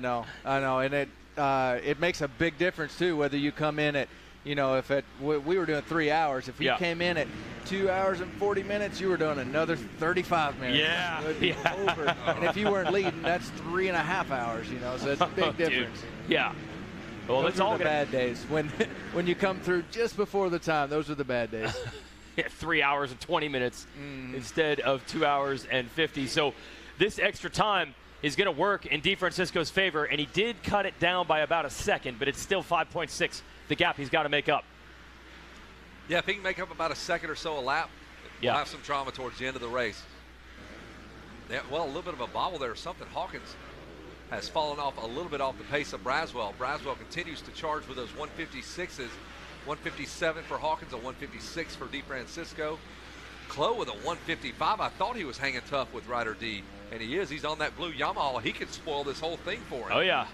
I know. And it makes a big difference, too, whether you come in at, if we were doing 3 hours. If we came in at 2 hours and 40 minutes, you were doing another 35 minutes. Yeah. It would be over. And if you weren't leading, that's 3.5 hours, so it's a big difference. Yeah. Well, those it's all the bad days. When you come through just before the time, those are the bad days. 3 hours and 20 minutes instead of 2 hours and 50. So this extra time is going to work in DeFrancisco's favor, and he did cut it down by about a second, but it's still 5.6, the gap he's got to make up. Yeah, if he can make up about a second or so a lap, we'll have some drama towards the end of the race. Yeah, well, a little bit of a bobble there or something. Hawkins has fallen off a little bit off the pace of Braswell. Braswell continues to charge with those 156s. 157 for Hawkins, a 156 for DeFrancisco. Clough with a 155. I thought he was hanging tough with Ryder D, and he is. He's on that blue Yamaha. He could spoil this whole thing for him. Oh, yeah.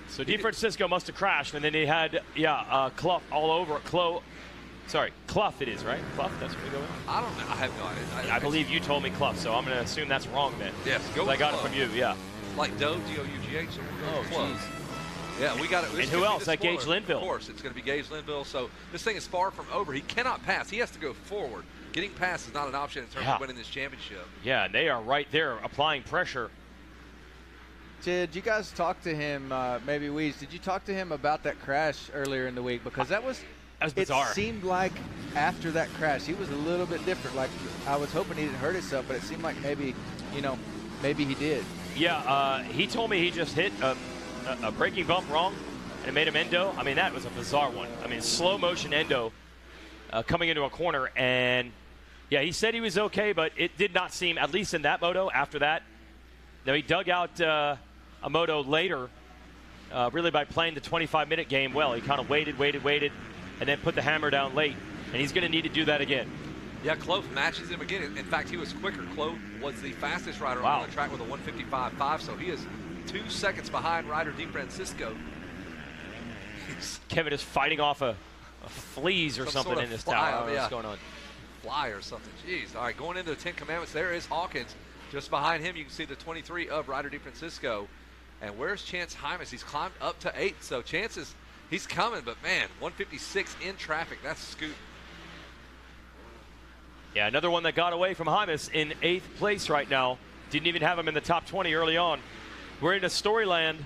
So DeFrancisco must have crashed, and then he had, Clough all over it. Clough it is, right? Clough, that's what we go with? I don't know. I have no idea. I believe you told me Clough, so I'm going to assume that's wrong then. Yes, go with I got Clough. it from you, yeah. Like Doe, D-O-U-G-H, so we're going with Clough. Yeah, we got it. And who else? Like Gage Linville. Of course, it's going to be Gage Linville. So this thing is far from over. He cannot pass. He has to go forward. Getting past is not an option in terms of winning this championship. Yeah, and they are right there applying pressure. Did you guys talk to him, maybe Weeze, did you talk to him about that crash earlier in the week? Because that was bizarre. It seemed like after that crash, he was a little bit different. Like, I was hoping he didn't hurt himself, but it seemed like maybe, maybe he did. Yeah, he told me he just hit a braking bump wrong, and it made him endo. I mean, that was a bizarre one. I mean, slow motion endo coming into a corner, and yeah, he said he was okay, but it did not seem, at least in that moto, after that. Now, he dug out a moto later, really by playing the 25-minute game well. He kind of waited, and then put the hammer down late, and he's going to need to do that again. Yeah, Clove matches him again. In fact, he was quicker. Clove was the fastest rider on the track with a 155.5, so he is 2 seconds behind rider DeFrancisco. Kevin is fighting off a fleas or something in this tower. I don't know what's going on. Fly or something. Jeez. All right, going into the 10 Commandments, there is Hawkins. Just behind him, you can see the 23 of rider DeFrancisco. And where's Chance Hymas? He's climbed up to 8th, so Chance he's coming, but man, 156 in traffic. That's a scoot. Yeah, another one that got away from Hymas in 8th place right now. Didn't even have him in the top 20 early on. We're into Storyland.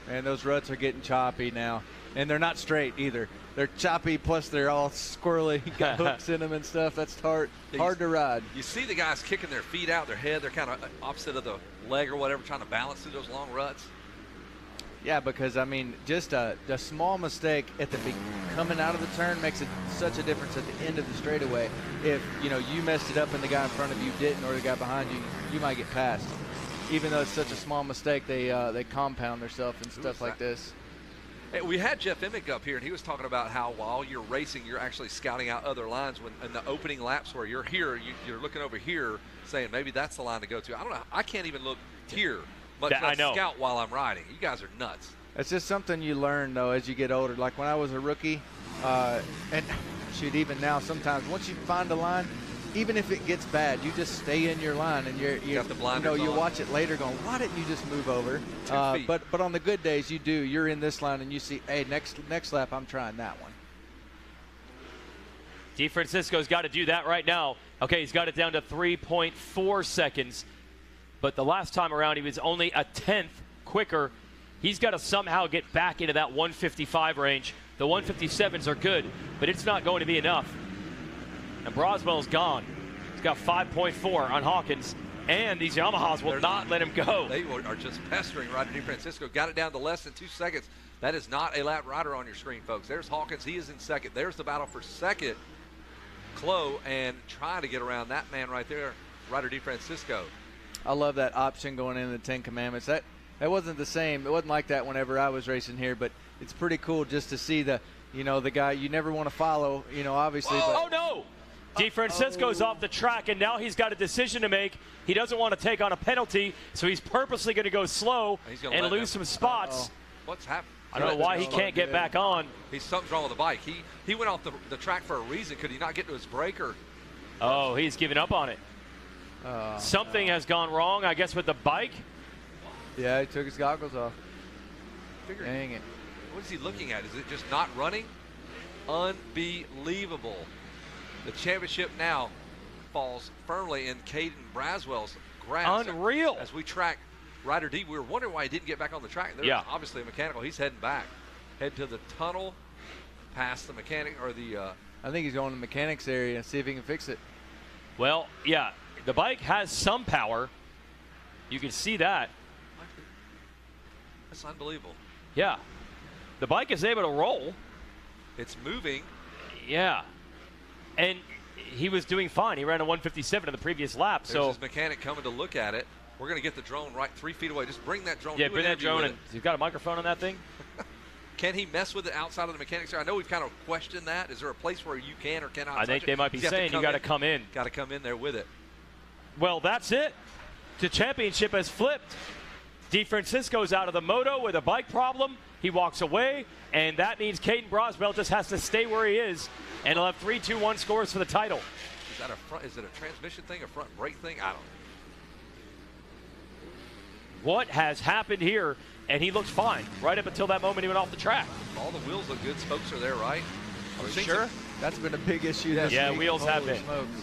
And those ruts are getting choppy now. And they're not straight either. They're choppy, plus they're all squirrely. Got hooks in them and stuff. That's hard to ride. You see the guys kicking their feet out, their head. They're kind of opposite of the leg or whatever, trying to balance through those long ruts. Yeah, because, I mean, just a small mistake at the coming out of the turn makes such a difference at the end of the straightaway. If, you messed it up and the guy in front of you didn't, or the guy behind you, you might get passed. Even though it's such a small mistake, they compound themselves and stuff like this. Hey, we had Jeff Emick up here, and he was talking about how while you're racing, you're actually scouting out other lines. When in the opening laps where you're here, you're looking over here saying maybe that's the line to go to. I don't know. I can't even look here, much less scout while I'm riding. You guys are nuts. It's just something you learn, though, as you get older. Like when I was a rookie, and shoot, even now sometimes, once you find a line, even if it gets bad, you just stay in your line, and you watch it later going, why didn't you just move over? But on the good days, you do. You're in this line, and you see, hey, next lap, I'm trying that one. DeFrancisco's got to do that right now. Okay, he's got it down to 3.4 seconds. But the last time around, he was only a 10th quicker. He's got to somehow get back into that 155 range. The 157s are good, but it's not going to be enough. And Broswell's gone. He's got 5.4 on Hawkins, and these Yamahas will not let him go. They are just pestering Ryder DeFrancisco. Got it down to less than 2 seconds. That is not a lap rider on your screen, folks. There's Hawkins. He is in second. There's the battle for second. Clo, and trying to get around that man right there, Ryder DeFrancisco. I love that option going into the 10 Commandments. That wasn't the same. It wasn't like that whenever I was racing here, but it's pretty cool just to see the guy you never want to follow, obviously. But oh, no. DeFrancisco's off the track, and now he's got a decision to make. He doesn't want to take on a penalty, so he's purposely going to go slow and lose some spots. What's happened? I don't know why he can't get back on. Something's wrong with the bike. He went off the track for a reason. Could he not get to his breaker? Oh, he's given up on it. Something has gone wrong, I guess, with the bike. Yeah, he took his goggles off. Dang it. What is he looking at? Is it just not running? Unbelievable. The championship now falls firmly in Caden Braswell's grasp. Unreal. As we track Ryder D, we were wondering why he didn't get back on the track. There's obviously a mechanical. He's heading back. Head to the tunnel, past the mechanic, or the... I think he's going to the mechanics area and see if he can fix it. Well, yeah, the bike has some power. You can see that. That's unbelievable. Yeah. The bike is able to roll. It's moving. Yeah. And he was doing fine. He ran a 157 in the previous lap. There's his mechanic coming to look at it. We're going to get the drone right 3 feet away. Just bring that drone. Yeah, bring that drone. And he's got a microphone on that thing. Can he mess with it outside of the mechanics area? I know we've kind of questioned that. Is there a place where you can or cannot? I think they might be saying you got to come in. Got to come in there with it. Well, that's it. The championship has flipped. DeFrancisco's out of the moto with a bike problem. He walks away, and that means Caden Broswell just has to stay where he is, and he'll have 3-2-1 scores for the title. Is that is it a transmission thing, a front brake thing? I don't know. What has happened here? and he looked fine right up until that moment he went off the track. All the wheels look good. Spokes are there, right? Are we sure? That's been a big issue this Yeah, week. wheels have Holy been. smokes.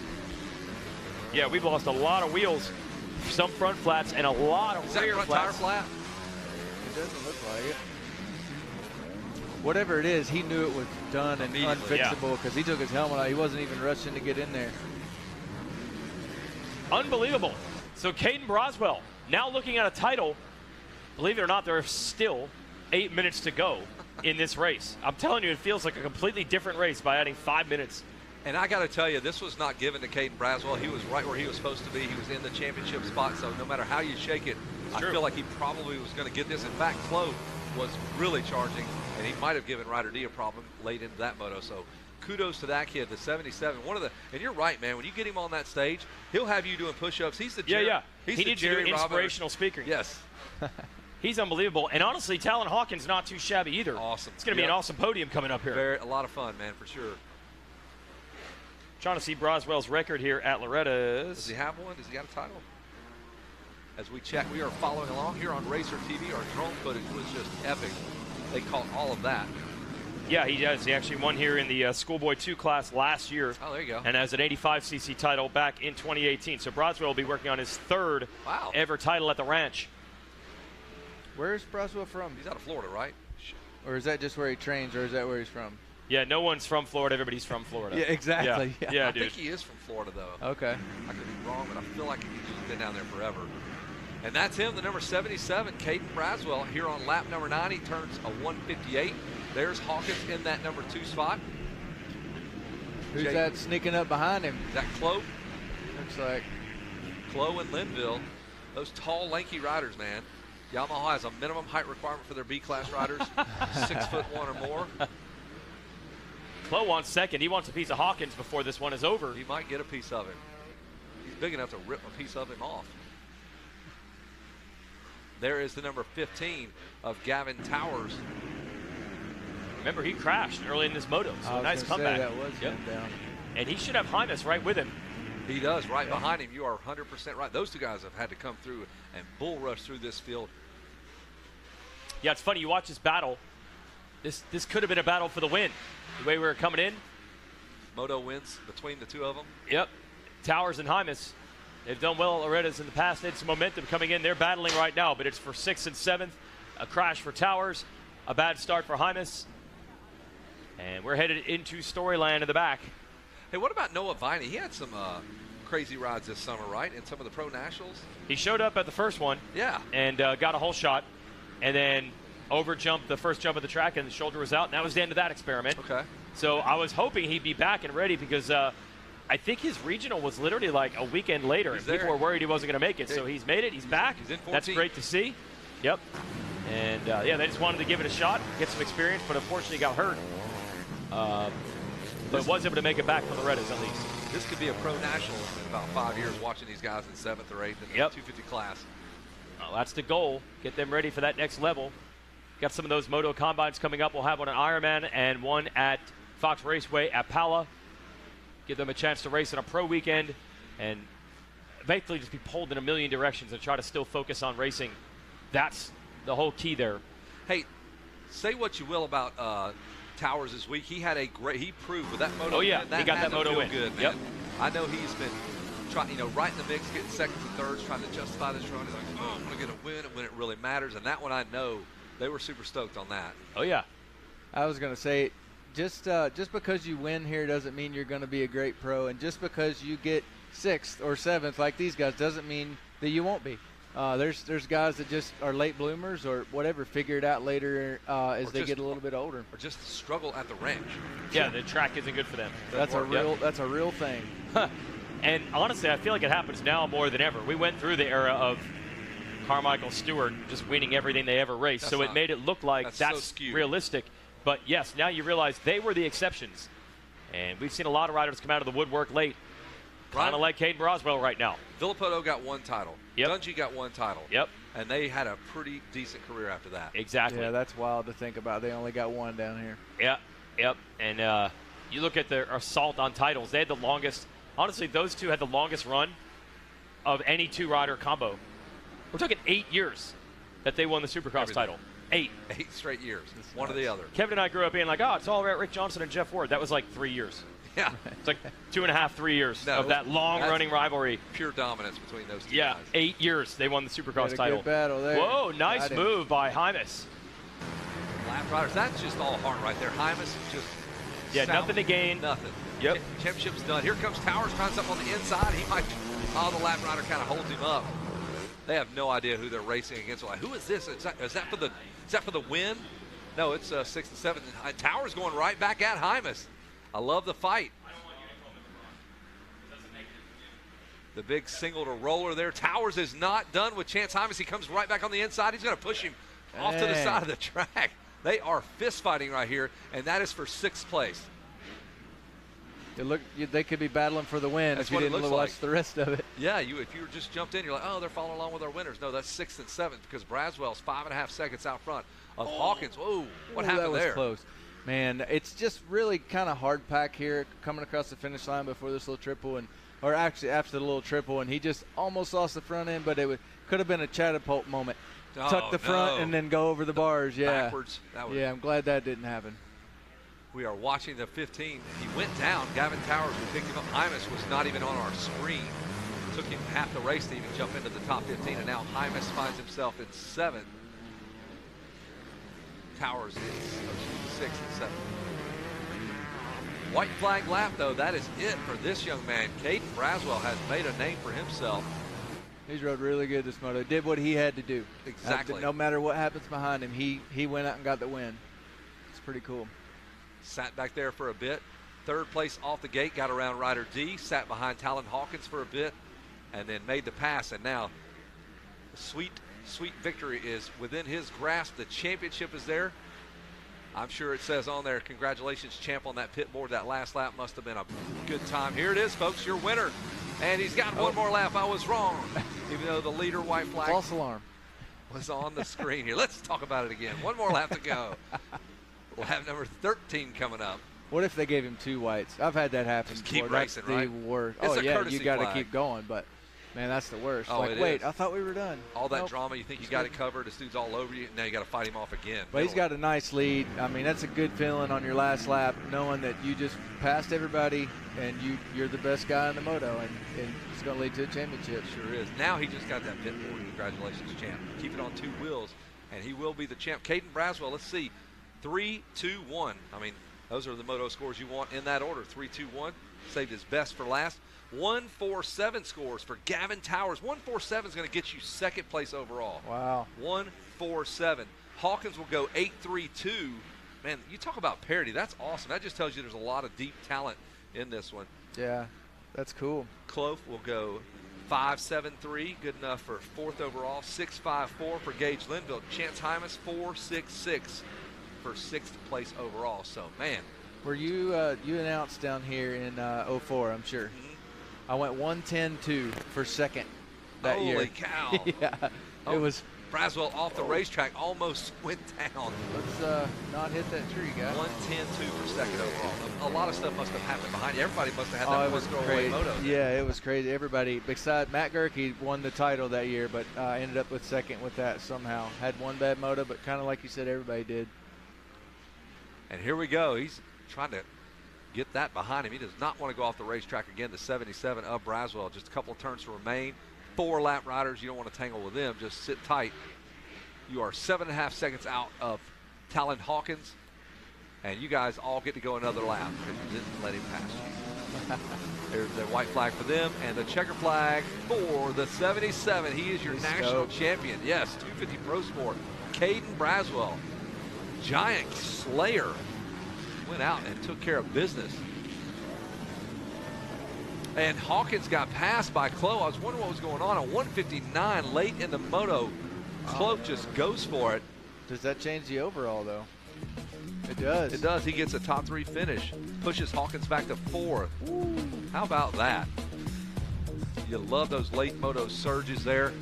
Yeah, we've lost a lot of wheels, some front flats, and a lot of Is that rear front flats. tire flat? It doesn't look like it. Whatever it is, he knew it was done and Immediately, unfixable because he took his helmet out. He wasn't even rushing to get in there. Unbelievable. So Caden Broswell now looking at a title. Believe it or not, there are still 8 minutes to go in this race. I'm telling you, it feels like a completely different race by adding 5 minutes. And I got to tell you, this was not given to Caden Braswell. He was right where he was supposed to be. He was in the championship spot, so no matter how you shake it, I feel like he probably was going to get this. In fact, Chloe was really charging, and he might have given Ryder D a problem late into that moto. So kudos to that kid, the 77. And you're right, man. When you get him on that stage, he'll have you doing push-ups. He's the Jerry, He's he the needs Jerry to do Robert. inspirational speaking. Yes. He's unbelievable. And honestly, Talon Hawkins not too shabby either. Awesome. It's going to be an awesome podium coming up here. A lot of fun, man, for sure. Trying to see Broswell's record here at Loretta's. Does he have one? Does he have a title? As we check, we are following along here on Racer TV. Our drone footage was just epic. They caught all of that. Yeah, he does. He actually won here in the Schoolboy 2 class last year. Oh, there you go. And has an 85cc title back in 2018. So Broswell will be working on his third ever title at the ranch. Where's Broswell from? He's out of Florida, right? Or is that just where he trains, or is that where he's from? Yeah, no one's from Florida. Everybody's from Florida. Yeah, exactly. Yeah, I dude. think he is from Florida, though. Okay. I could be wrong, but I feel like he's just been down there forever. And that's him, the number 77, Caden Braswell, here on lap number 9. He turns a 158. There's Hawkins in that number 2 spot. Who's that sneaking up behind him? Is that Chloe? Looks like Chloe and Linville. Those tall, lanky riders, man. Yamaha has a minimum height requirement for their B-class riders, 6'1" or more. Chloe wants second. He wants a piece of Hawkins before this one is over. He might get a piece of him. He's big enough to rip a piece of him off. There is the number 15 of Gavin Towers. Remember, he crashed early in this moto, so a nice comeback. That was him down. And he should have Hymas right with him. He does, right behind him. You are 100% right. Those two guys have had to come through and bull rush through this field. Yeah, it's funny. You watch this battle. This could have been a battle for the win. The way we were coming in. Moto wins between the two of them. Yep. Towers and Hymas. They've done well at Loretta's in the past. They had some momentum coming in. They're battling right now, but it's for 6th and 7th. A crash for Towers. A bad start for Hymas. And we're headed into Storyland in the back. Hey, what about Noah Viney? He had some crazy rides this summer, right? In some of the Pro Nationals. He showed up at the first one. Yeah. And got a whole shot. And then overjumped the first jump of the track, and the shoulder was out. And that was the end of that experiment. Okay. So I was hoping he'd be back and ready because I think his regional was literally like a weekend later. And people were worried he wasn't going to make it. So he's made it. He's back. He's in 14. That's great to see. Yep. And, yeah, they just wanted to give it a shot, get some experience, but unfortunately got hurt. But was able to make it back for Loretta's at least. This could be a Pro National in about 5 years, watching these guys in 7th or 8th in the 250 class. Well, that's the goal. Get them ready for that next level. Got some of those Moto Combines coming up. We'll have one at Ironman and one at Fox Raceway at Pala. Give them a chance to race on a pro weekend and basically just be pulled in a million directions and try to still focus on racing. That's the whole key there. Hey, say what you will about Towers this week. He had a great, he proved with that moto. Oh, yeah, win, he got that moto win. Good, man. Yep. I know he's been trying, right in the mix, getting seconds and thirds, trying to justify this run. He's like, oh, I'm going to get a win and when it really matters. And that one, I know they were super stoked on that. Oh, yeah. I was going to say, just because you win here doesn't mean you're going to be a great pro. And just because you get 6th or 7th like these guys doesn't mean that you won't be. There's guys that just are late bloomers or whatever, figure it out later as they get a little bit older. Or just struggle at the ranch. Yeah, the track isn't good for them. That's a real thing. And honestly, I feel like it happens now more than ever. We went through the era of Carmichael Stewart just winning everything they ever raced, so it made it look like that's so realistic. But yes, now you realize they were the exceptions. And we've seen a lot of riders come out of the woodwork late. Kind of like Caden Broswell right now. Villapoto got one title. Yep. Dungey got one title. Yep. And they had a pretty decent career after that. Exactly. Yeah, that's wild to think about. They only got one down here. Yep. And you look at their assault on titles. They had the longest. Honestly, those two had the longest run of any two-rider combo. We're talking 8 years. that they won the Supercross title. 8. 8 straight years. One or the other. Kevin and I grew up being like, oh, it's all about Rick Johnson and Jeff Ward. That was like 3 years. Yeah. It's like 2.5, 3 years of that long-running rivalry. Pure dominance between those two Yeah, guys. 8 years they won the Supercross Had a title. good battle there. Whoa, nice move by Hymas. Lap riders, that's just all heart right there. Hymas just nothing to gain. Nothing. Yep. Championship's done. Here comes Towers trying something on the inside. He might. Oh, the lap rider kind of holds him up. They have no idea who they're racing against. Like, who is this? Is that for the win? No, it's 6 and 7. Towers going right back at Hymas. I love the fight. The big single to roller there. Towers is not done with Chance Hymas. He comes right back on the inside. He's going to push him off to the side of the track. They are fist fighting right here, and that is for 6th place. They could be battling for the win That's if you what it didn't looks watch like. the rest of it. Yeah, if you were just jumped in, you're like, oh, they're following along with our winners. No, that's 6th and 7th because Braswell's 5.5 seconds out front of Hawkins. Whoa, what happened that was there? Close. Man, it's just really kind of hard pack here coming across the finish line before this little triple, or actually after the little triple, and he just almost lost the front end, but could have been a catapult moment. Oh, Tuck the front no. and then go over the bars. Yeah. Backwards. Yeah, I'm glad that didn't happen. We are watching the 15. He went down. Gavin Towers, we picked him up. Hymas was not even on our screen. Took him half the race to even jump into the top 15, and now Hymas finds himself in 7th. Towers is 6 and 7. White flag lap, though, that is it for this young man. Caden Braswell has made a name for himself. He's rode really good this moto. Did what he had to do. Exactly. No matter what happens behind him, he went out and got the win. It's pretty cool. Sat back there for a bit. 3rd place off the gate, got around Rider D, sat behind Talon Hawkins for a bit, and then made the pass. And now the sweet victory is within his grasp. The championship is there. I'm sure it says on there, congratulations, champ, on that pit board. That last lap must have been a good time. Here it is, folks, your winner. And he's got one more lap. I was wrong, even though the leader white flag False alarm was on the screen here. Let's talk about it again. One more lap to go. Lap number 13 coming up. What if they gave him 2 whites? I've had that happen Just before. keep racing, That's right? the worst. It's oh, a yeah, courtesy you got to flag. keep going, but, man, that's the worst. Oh, like, it wait, is. I thought we were done. All that Nope. drama, you think you got it covered, this dude's all over you, and now you got to fight him off again. But he's got a nice lead. I mean, that's a good feeling on your last lap, knowing that you just passed everybody and you're the best guy in the moto, and it's going to lead to a championship. Sure is. Now he just got that pit board. Congratulations, champ. Keep it on 2 wheels, and he will be the champ. Caden Braswell, let's see. 3, 2, 1. I mean, those are the moto scores you want in that order. 3, 2, 1. Saved his best for last. 147 scores for Gavin Towers. 147 is going to get you 2nd place overall. Wow. 147. Hawkins will go 8-3-2. Man, you talk about parity. That's awesome. That just tells you there's a lot of deep talent in this one. Yeah, that's cool. Clough will go 5-7-3, good enough for 4th overall. 6-5-4 for Gage Linville. Chance Hymas 4-6-6 for 6th place overall. So, man. Were you announced down here in 04, I'm sure. Mm-hmm. I went 110-2 for 2nd that year. Holy cow. Yeah, it was. Braswell off the racetrack almost went down. Let's not hit that tree, guys. 110-2 for 2nd overall. A lot of stuff must have happened behind you. Everybody must have had Oh, that it was first crazy. moto. Yeah, it was crazy. Everybody, besides Matt Gerke, won the title that year, but ended up with 2nd with that somehow. Had one bad moto, but kind of like you said, everybody did. And here we go. He's trying to get that behind him. He does not want to go off the racetrack again. The 77 of Braswell. Just a couple of turns to remain. 4 lap riders. You don't want to tangle with them. Just sit tight. You are 7.5 seconds out of Talon Hawkins. And you guys all get to go another lap because you didn't let him pass you. There's the white flag for them and the checker flag for the 77. He is your national champion. Yes, 250 Pro Sport. Caden Braswell, giant slayer, went out and took care of business. And Hawkins got passed by Clough. I was wondering what was going on. At 159 late in the moto, Clough just goes for it. Does that change the overall, though? It does. It does. He gets a top 3 finish. Pushes Hawkins back to 4th. How about that? You love those late moto surges there.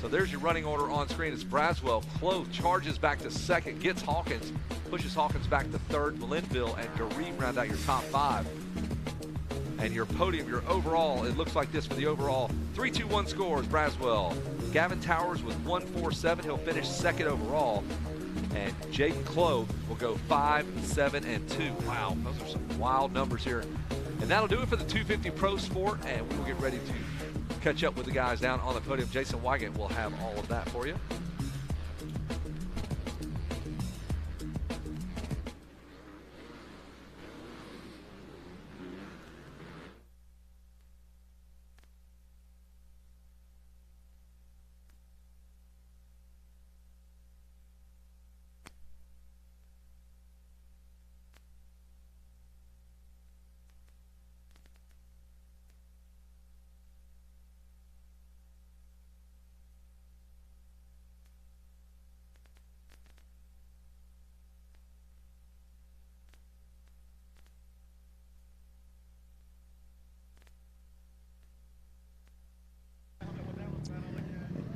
So there's your running order on screen. It's Braswell. Clough charges back to 2nd, gets Hawkins, pushes Hawkins back to 3rd. Linville and Garib round out your top 5. And your podium, your overall, it looks like this for the overall. 3-2-1 scores, Braswell. Gavin Towers with 1-4-7. He'll finish second overall. And Jaden Clove will go 5-7-2. Wow, those are some wild numbers here. And that'll do it for the 250 Pro Sport. And we will get ready to catch up with the guys down on the podium. Jason Wygant will have all of that for you.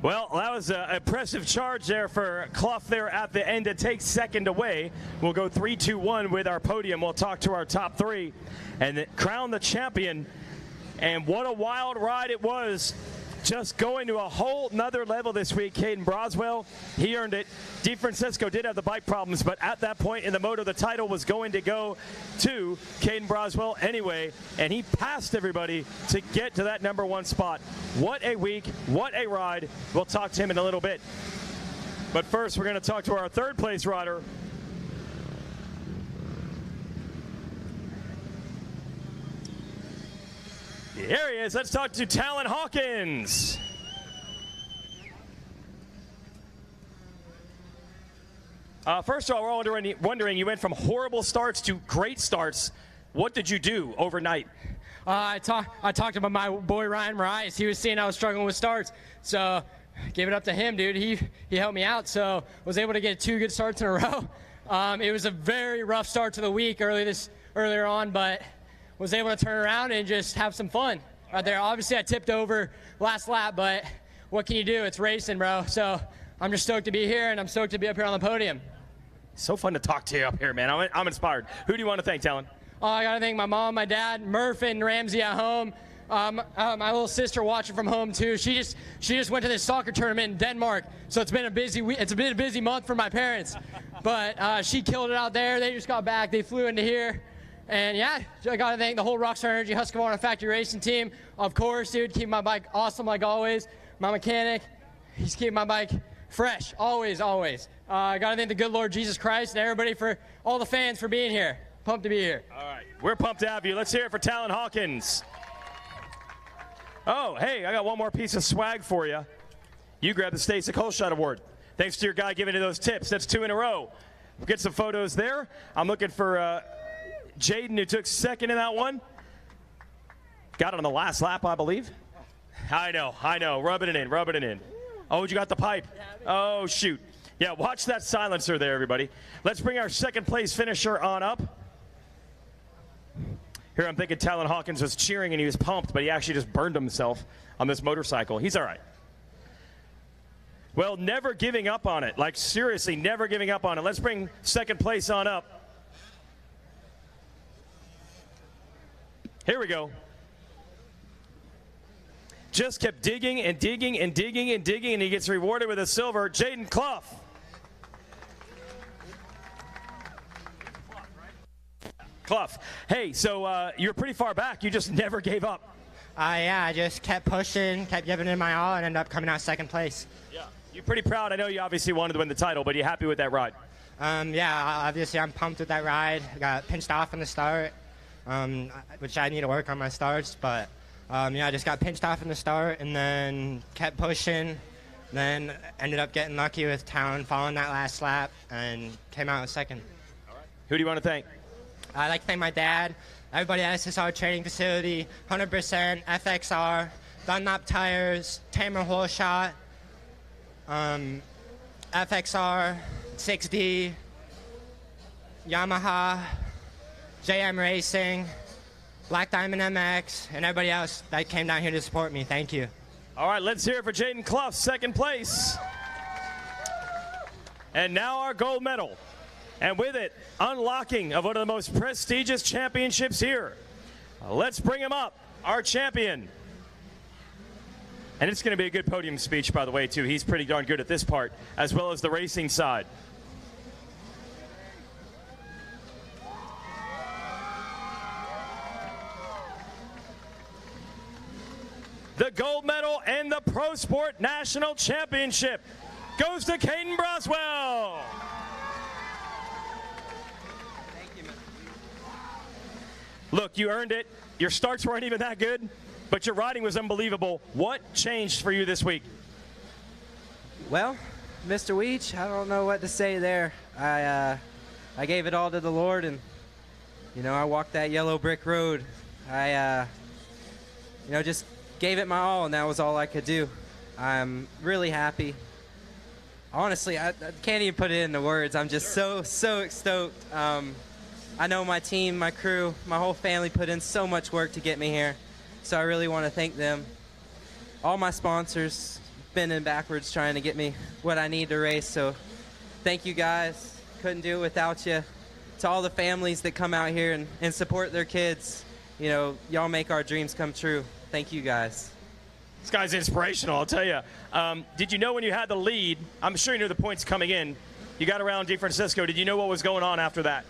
Well, that was an impressive charge there for Clough there at the end to take second away. We'll go 3-2-1 with our podium. We'll talk to our top three and crown the champion. And what a wild ride it was. Just going to a whole nother level this week. Caden Braswell, he earned it. DeFrancisco did have the bike problems, but at that point in the moto, the title was going to go to Caden Braswell anyway, and he passed everybody to get to that #1 spot. What a week, what a ride. We'll talk to him in a little bit. But first, we're going to talk to our third place rider. Here he is. Let's talk to Talon Hawkins. First of all, we're wondering, you went from horrible starts to great starts. What did you do overnight? I talked about my boy Ryan Rice. He was seeing I was struggling with starts, so give it up to him, dude. He helped me out, so was able to get 2 good starts in a row. It was a very rough start to the week earlier on, but was able to turn around and just have some fun right there. Obviously, I tipped over last lap, but what can you do? It's racing, bro. So I'm just stoked to be here, and I'm stoked to be up here on the podium. So fun to talk to you up here, man. I'm inspired. Who do you want to thank, Talon? I got to thank my mom, my dad, Murph and Ramsey at home. My little sister watching from home too. She just went to this soccer tournament in Denmark, so it's been a busy week. It's been a busy month for my parents, but she killed it out there. They just got back. They flew into here. And yeah, I got to thank the whole Rockstar Energy Husqvarna factory racing team. Of course, dude, keeping my bike awesome like always. My mechanic, he's keeping my bike fresh, always, always. I got to thank the good Lord Jesus Christ and everybody for all the fans for being here. Pumped to be here. All right, we're pumped to have you. Let's hear it for Talon Hawkins. Oh, hey, I got one more piece of swag for you. You grabbed the Stacey Colshot Award. Thanks to your guy giving you those tips. That's 2 in a row. We'll get some photos there. I'm looking for Jaden, who took second in that one. Got it on the last lap, I believe. I know. Rubbing it in. Oh, you got the pipe. Oh, shoot. Yeah, watch that silencer there, everybody. Let's bring our second place finisher on up. Here I'm thinking Talon Hawkins was cheering and he was pumped, but he actually just burned himself on this motorcycle. He's all right. Well, never giving up on it. Like, seriously, never giving up on it. Let's bring second place on up. Here we go. Just kept digging and digging and digging and digging, and he gets rewarded with a silver. Jaden Clough. Clough. Hey, so you're pretty far back. You just never gave up. Yeah, I just kept pushing, kept giving it my all, and ended up coming out second place. Yeah. You're pretty proud. I know you obviously wanted to win the title, but you happy with that ride? Yeah, obviously I'm pumped with that ride. I got pinched off in the start, which I need to work on my starts, but yeah, I just got pinched off in the start and then kept pushing, then ended up getting lucky with Talon following that last lap and came out second. All right. Who do you want to thank? I'd like to thank my dad, everybody at SSR Training Facility, 100%, FXR, Dunlop Tires, Tamer Whole Shot, FXR, 6D, Yamaha, JM Racing, Black Diamond MX, and everybody else that came down here to support me. Thank you. All right, let's hear it for Jaden Clough, second place. And now our gold medal. And with it, unlocking of one of the most prestigious championships here. Let's bring him up, our champion. And it's going to be a good podium speech, by the way, too. He's pretty darn good at this part, as well as the racing side. The gold medal and the Pro Sport National Championship goes to Caden Broswell. Look, you earned it. Your starts weren't even that good, but your riding was unbelievable. What changed for you this week? Well, Mr. Weech, I don't know what to say there. I gave it all to the Lord, and, you know, I walked that yellow brick road. I just gave it my all, and that was all I could do. I'm really happy. Honestly, I can't even put it into words. I'm just so stoked. I know my team, my crew, my whole family put in so much work to get me here, so I really want to thank them. All my sponsors, bending backwards trying to get me what I need to race, so thank you guys. Couldn't do it without you. To all the families that come out here and support their kids, you know, y'all make our dreams come true. Thank you guys. This guy's inspirational, I'll tell you. Did you know when you had the lead, I'm sure you knew the points coming in, you got around DeFrancisco, did you know what was going on after that?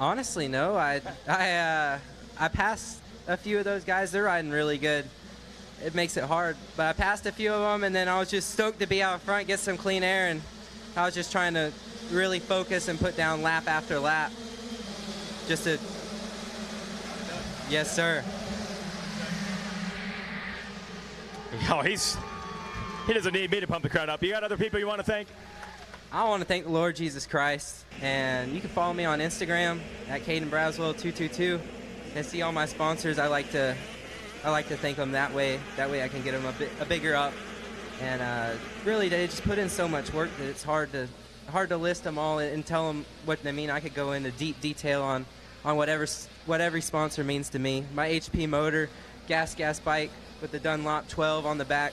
Honestly, no. I passed a few of those guys. They're riding really good. It makes it hard. But I passed a few of them, and then I was just stoked to be out front, get some clean air, and I was just trying to really focus and put down lap after lap. Just to... Yes, sir. Oh, he doesn't need me to pump the crowd up. You got other people you want to thank? I want to thank the Lord Jesus Christ, and you can follow me on Instagram at Caden Braswell 222 and see all my sponsors. I like to thank them that way. That way I can get them a bigger up. And really, they just put in so much work that it's hard to list them all and tell them what they mean. I could go into deep detail on what every sponsor means to me. My HP motor, gas bike with the Dunlop 12 on the back.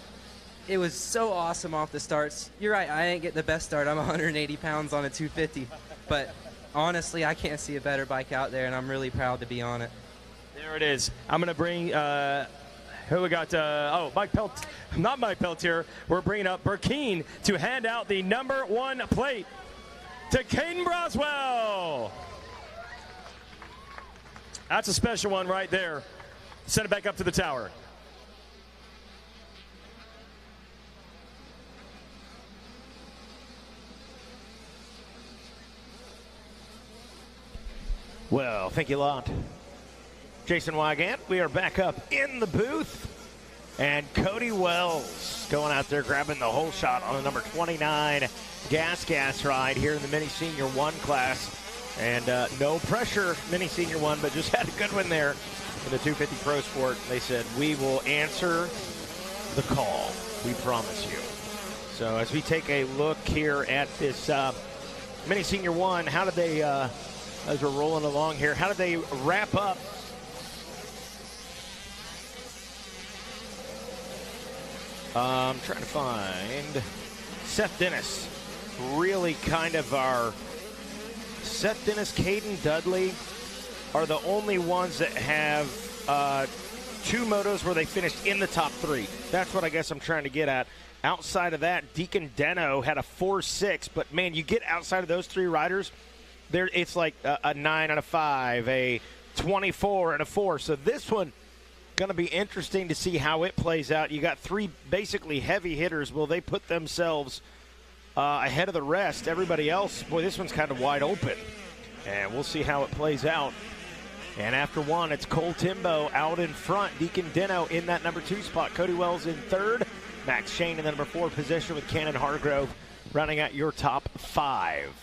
It was so awesome off the starts. You're right, I didn't get the best start. I'm 180 pounds on a 250. But honestly, I can't see a better bike out there, and I'm really proud to be on it. There it is. I'm going to bring, who we got? Mike Pelt, not Mike Peltier. We're bringing up Burkeen to hand out the #1 plate to Caden Broswell. That's a special one right there. Send it back up to the tower. Well, thank you a lot, Jason Wygant. We are back up in the booth, and Cody Wells going out there grabbing the whole shot on the number 29 gas ride here in the Mini Senior 1 class. And no pressure, Mini Senior 1, but just had a good one there in the 250 Pro Sport. They said, we will answer the call. We promise you. So as we take a look here at this Mini Senior 1, how did they... as we're rolling along here, how did they wrap up? I'm trying to find Seth Dennis. Really kind of our Seth Dennis, Caden Dudley are the only ones that have 2 motos where they finished in the top 3. That's what I guess I'm trying to get at. Outside of that, Deacon Deno had a 4.6, but man, you get outside of those 3 riders, there, it's like a 9 and a 5, a 24 and a 4. So this one going to be interesting to see how it plays out. You got 3 basically heavy hitters. Will they put themselves ahead of the rest? Everybody else, boy, this one's kind of wide open. And we'll see how it plays out. And after 1, it's Cole Timbo out in front. Deacon Deno in that number 2 spot. Cody Wells in 3rd. Max Shane in the number 4 position with Cannon Hargrove rounding out your top 5.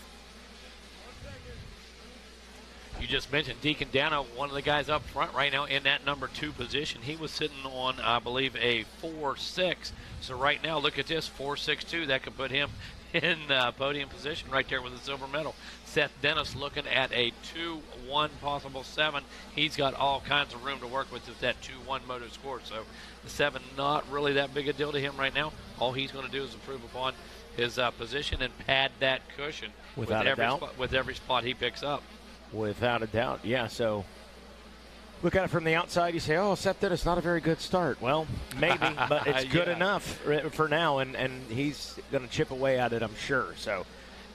You just mentioned Deacon Dano, one of the guys up front right now in that number 2 position. He was sitting on, I believe, a 4.6. So right now, look at this, 4.62. That could put him in podium position right there with a silver medal. Seth Dennis looking at a 2-1, possible 7. He's got all kinds of room to work with that 2-1 moto score. So the 7, not really that big a deal to him right now. All he's going to do is improve upon his position and pad that cushion with every spot he picks up. Without a doubt, yeah. So look at it from the outside, you say, oh, Seth Dennis, not a very good start. Well, maybe, but it's good enough for now, and he's going to chip away at it, I'm sure. So,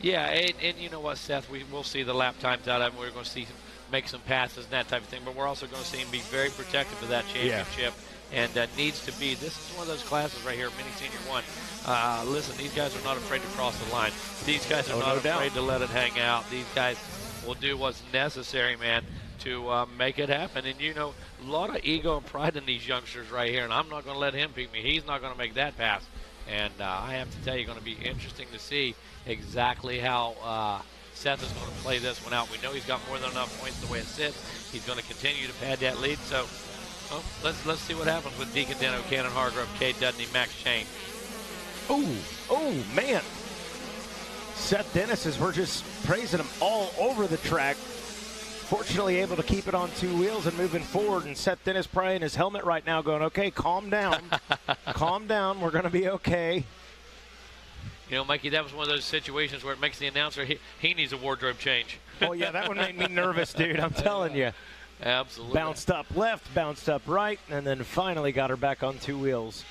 yeah, and you know what, Seth, we'll see the lap times out of him. We're going to see him make some passes and that type of thing, but we're also going to see him be very protective of that championship. And needs to be. This is one of those classes right here, Mini Senior 1. Listen, these guys are not afraid to cross the line. These guys are not afraid to let it hang out. These guys will do what's necessary, man, to make it happen. And, you know, a lot of ego and pride in these youngsters right here, and I'm not going to let him beat me. He's not going to make that pass. And I have to tell you, going to be interesting to see exactly how Seth is going to play this one out. We know he's got more than enough points the way it sits. He's going to continue to pad that lead. So, let's see what happens with Deacon Deno, Cannon Hargrove, Cade Dudney, Max Shane. Oh, man. Seth Dennis, as we're just praising him all over the track, fortunately able to keep it on two wheels and moving forward. And Seth Dennis probably in his helmet right now going, okay, calm down. Calm down. We're going to be okay. You know, Mikey, that was one of those situations where it makes the announcer, he needs a wardrobe change. Oh, yeah, that one made me nervous, dude. I'm telling you. Absolutely. Bounced up left, bounced up right, and then finally got her back on two wheels.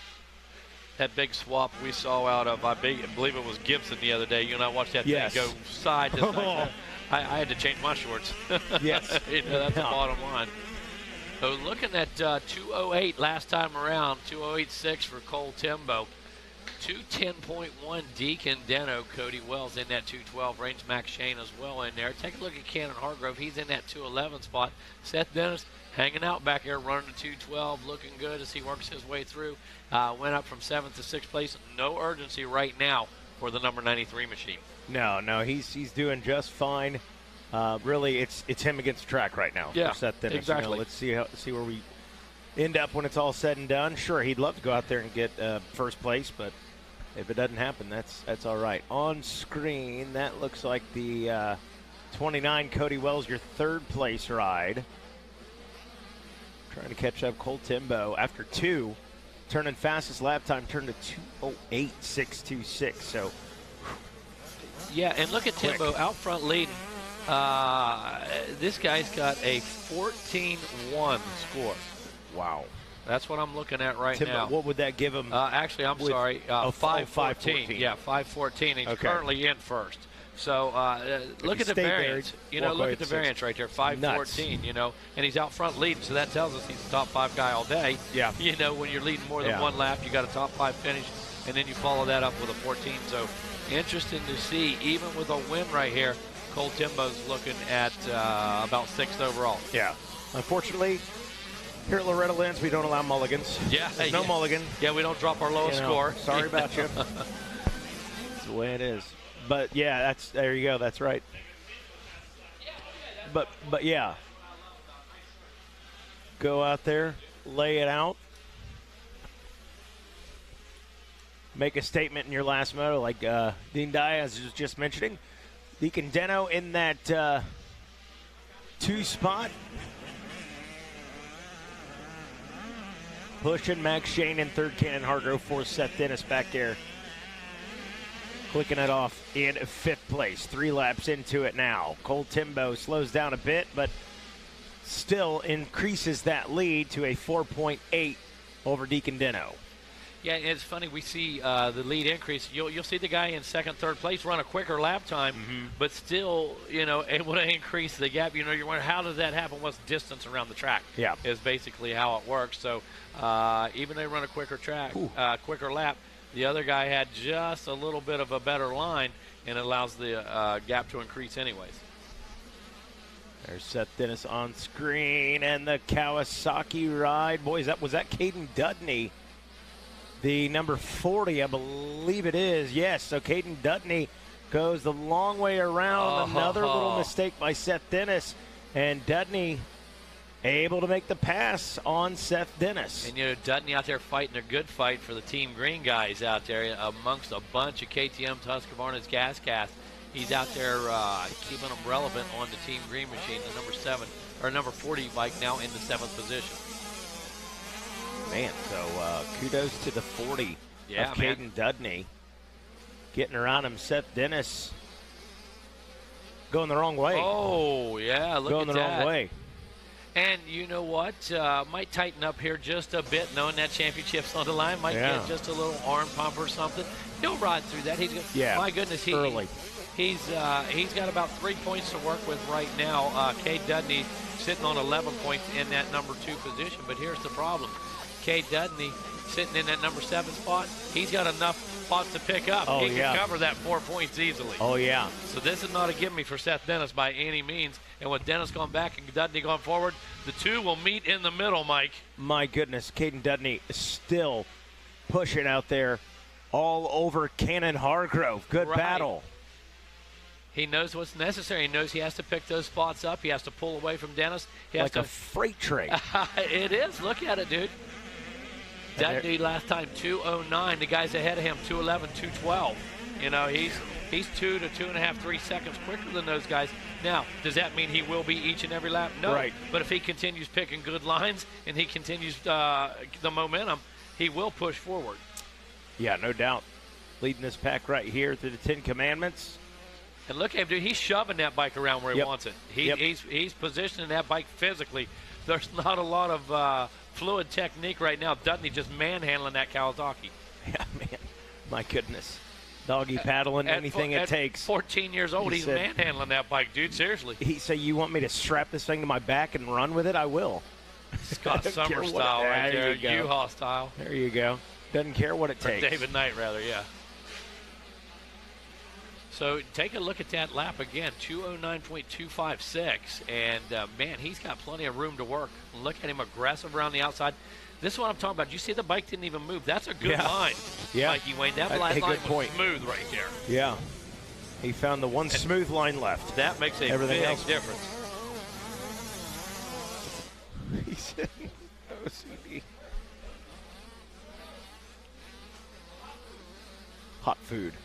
That big swap we saw out of, I believe it was Gibson the other day. You and I watched that thing go side to side. I had to change my shorts. Yes. You know, that's the bottom line. So looking at 208 last time around, 208.6 for Cole Timbo. 210.1 Deacon Deno, Cody Wells in that 212 range, Max Shane as well in there. Take a look at Cannon Hargrove. He's in that 211 spot. Seth Dennis hanging out back there, running to 212, looking good as he works his way through. Went up from 7th to 6th place. No urgency right now for the number 93 machine. No, he's doing just fine. Really, it's him against the track right now. Yeah, for Seth Dennis. exactly. You know, let's see where we end up when it's all said and done. Sure, he'd love to go out there and get first place, but if it doesn't happen, that's all right. On screen, that looks like the 29 Cody Wells, your third place ride. Trying to catch up Cole Timbo after 2. Turning fastest lap time, turned to 2:08.626. So, yeah, and look at Timbo out front leading. This guy's got a 14-1 score. Wow. That's what I'm looking at right Timbo, now. what would that give him? Actually, I'm sorry. 5:14. Yeah, 5:14. He's currently in first. So look at the variance. You know, look at the variance right there. 5:14. You know, and he's out front leading, so that tells us he's the top 5 guy all day. Yeah. You know, when you're leading more than one lap, you got a top 5 finish, and then you follow that up with a 14. So interesting to see, even with a win right here, Cole Timbo's looking at about 6th overall. Yeah. Unfortunately, here at Loretta Lynn's, we don't allow mulligans. Yeah. There's no mulligan. Yeah, we don't drop our lowest score. Sorry about you. That's the way it is. But, yeah, there you go. That's right. But yeah. Go out there, lay it out. Make a statement in your last moto, like Dean Diaz was just mentioning. Deacon Deno in that 2 spot. Pushing Max Shane in third, Cannon Hargrove, 4th, Seth Dennis back there. Clicking it off in 5th place. 3 laps into it now. Cole Timbo slows down a bit, but still increases that lead to a 4.8 over Deacon Deno. Yeah, it's funny. We see the lead increase. You'll see the guy in 2nd, 3rd place run a quicker lap time, but still, you know, able to increase the gap. You know, you're wondering, how does that happen? What's the distance around the track? Yeah, is basically how it works. So even they run a quicker quicker lap, the other guy had just a little bit of a better line, and it allows the gap to increase anyways. There's Seth Dennis on screen, and the Kawasaki ride. Boys, was that Caden Dudney? The number 40, I believe it is. Yes, so Caden Dudney goes the long way around. Another little mistake by Seth Dennis. And Dudney able to make the pass on Seth Dennis. And, you know, Dudney out there fighting a good fight for the Team Green guys out there amongst a bunch of KTM Husqvarna's gas cast. He's out there keeping them relevant on the Team Green machine, the number 40 bike now in the 7th position. Man, so kudos to the 40 of Caden Dudney. Getting around him, Seth Dennis going the wrong way. Oh, yeah, look going at the that. wrong way. And you know what? Might tighten up here just a bit, knowing that championship's on the line. Might get just a little arm pump or something. He'll ride through that. My goodness, early. He's got about 3 points to work with right now. Cade Dudney sitting on 11 points in that number 2 position. But here's the problem. Cade Dudney sitting in that number 7 spot. He's got enough spots to pick up. He can cover that 4 points easily. Oh, yeah. So this is not a gimme for Seth Dennis by any means. And with Dennis going back and Dudney going forward, the two will meet in the middle, Mike. My goodness, Caden Dudney is still pushing out there all over Cannon Hargrove. Good battle. He knows what's necessary. He knows he has to pick those spots up. He has to pull away from Dennis. He has like to, a freight train. It is. Look at it, dude. Dudney last time 2:09. The guys ahead of him 2:11, 2:12. You know, he's 2 to 2.5, 3 seconds quicker than those guys. Now, does that mean he will be each and every lap? No. Right. But if he continues picking good lines and he continues the momentum, he will push forward. Yeah, no doubt. Leading this pack right here through the 10 Commandments. And look at him, dude. He's shoving that bike around where he wants it. He's positioning that bike physically. There's not a lot of fluid technique right now. Dudney just manhandling that Kawasaki. Yeah, man. My goodness. Doggy paddling, anything it takes. 14 years old, he's manhandling that bike, dude. Seriously. He said, "You want me to strap this thing to my back and run with it? I will." Scott Summer style right there. U-Haul style. There you go. Doesn't care what it takes. David Knight, rather, yeah. So take a look at that lap again, 2:09.256. And, man, he's got plenty of room to work. Look at him aggressive around the outside. This is what I'm talking about. You see the bike didn't even move. That's a good line. Yeah. Mikey Wayne. That line was smooth right there. Yeah. He found the one smooth line left. That makes a Everything big else. difference. He said OCD. Hot food.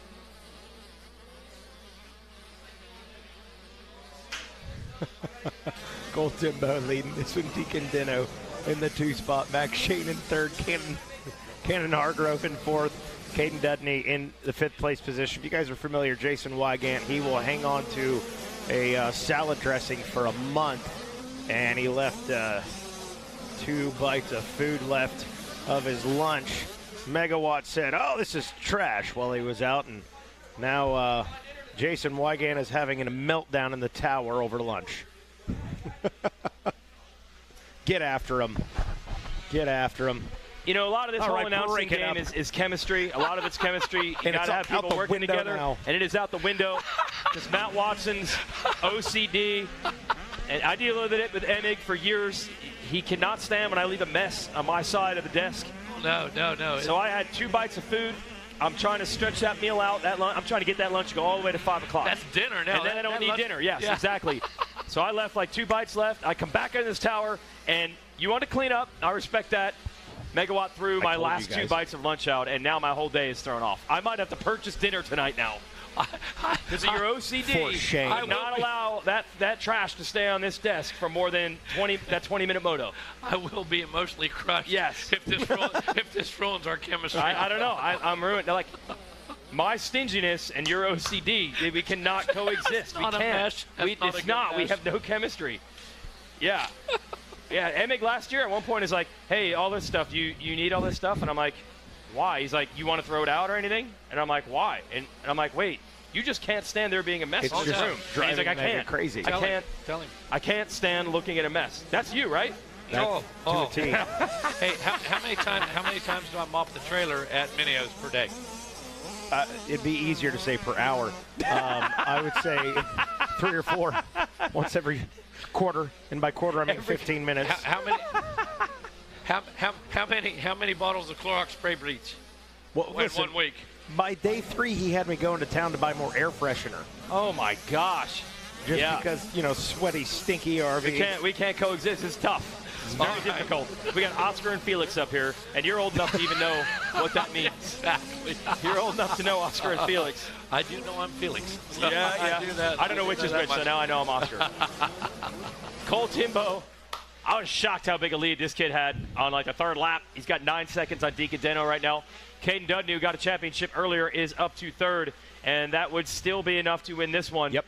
Gold Timbo leading this one. Deacon Dino in the 2 spot. Max Shane in 3rd. Cannon Hargrove in 4th. Caden Dudney in the 5th place position. If you guys are familiar, Jason Wygant, he will hang on to a salad dressing for a month. And he left 2 bites of food left of his lunch. Megawatt said, "Oh, this is trash," while he was out. And now Jason Wygant is having a meltdown in the tower over lunch. Get after him. Get after him. You know, a lot of this whole announcing game is chemistry. A lot of it's chemistry. You And got it's to have out people the working window together, now. and it is out the window. Just Matt Watson's OCD, and I deal with it with Emig for years. He cannot stand when I leave a mess on my side of the desk. No. So I had 2 bites of food. I'm trying to stretch that meal out. I'm trying to get that lunch to go all the way to 5 o'clock. That's dinner now. And then I don't need dinner. Yes, yeah. exactly. So I left like 2 bites left. I come back in this tower, and you want to clean up. I respect that. Megawatt threw my last 2 bites of lunch out, and now my whole day is thrown off. I might have to purchase dinner tonight now. Because of your OCD, For shame. I will not allow that trash to stay on this desk for more than 20-minute moto. I will be emotionally crushed. Yes. If this ruins our chemistry. I don't know. I'm ruined. Like, my stinginess and your OCD, we cannot coexist. Not we a can't. mesh. It's not. We have no chemistry. Yeah. Yeah, Emig last year at one point is like, "Hey, all this stuff, you need all this stuff?" And I'm like, "Why?" He's like, "You want to throw it out or anything?" And I'm like, "Why?" And I'm like, "Wait, you just can't stand there being a mess It's in this just room." And he's like, "I driving can't. crazy. Tell him. I can't stand looking at a mess." That's you, right? Oh. To a T. Hey, how many times do I mop the trailer at Minios per day? It'd be easier to say per hour. I would say 3 or 4 once every quarter, and by quarter I mean 15 minutes. How many bottles of Clorox spray bleach? Well, in listen, 1 week. by day 3, he had me going to town to buy more air freshener. Oh my gosh. Just because, sweaty, stinky RV. We can't coexist. It's tough. It's very difficult. We got Oscar and Felix up here, and you're old enough to even know what that means. Exactly. You're old enough to know Oscar and Felix. I do know I'm Felix. So Yeah. I don't know which is which, so now I know I'm Oscar. Cole Timbo. I was shocked how big a lead this kid had on like the 3rd lap. He's got 9 seconds on Deacon Deno right now. Caden Dudney, who got a championship earlier, is up to 3rd, and that would still be enough to win this one. Yep.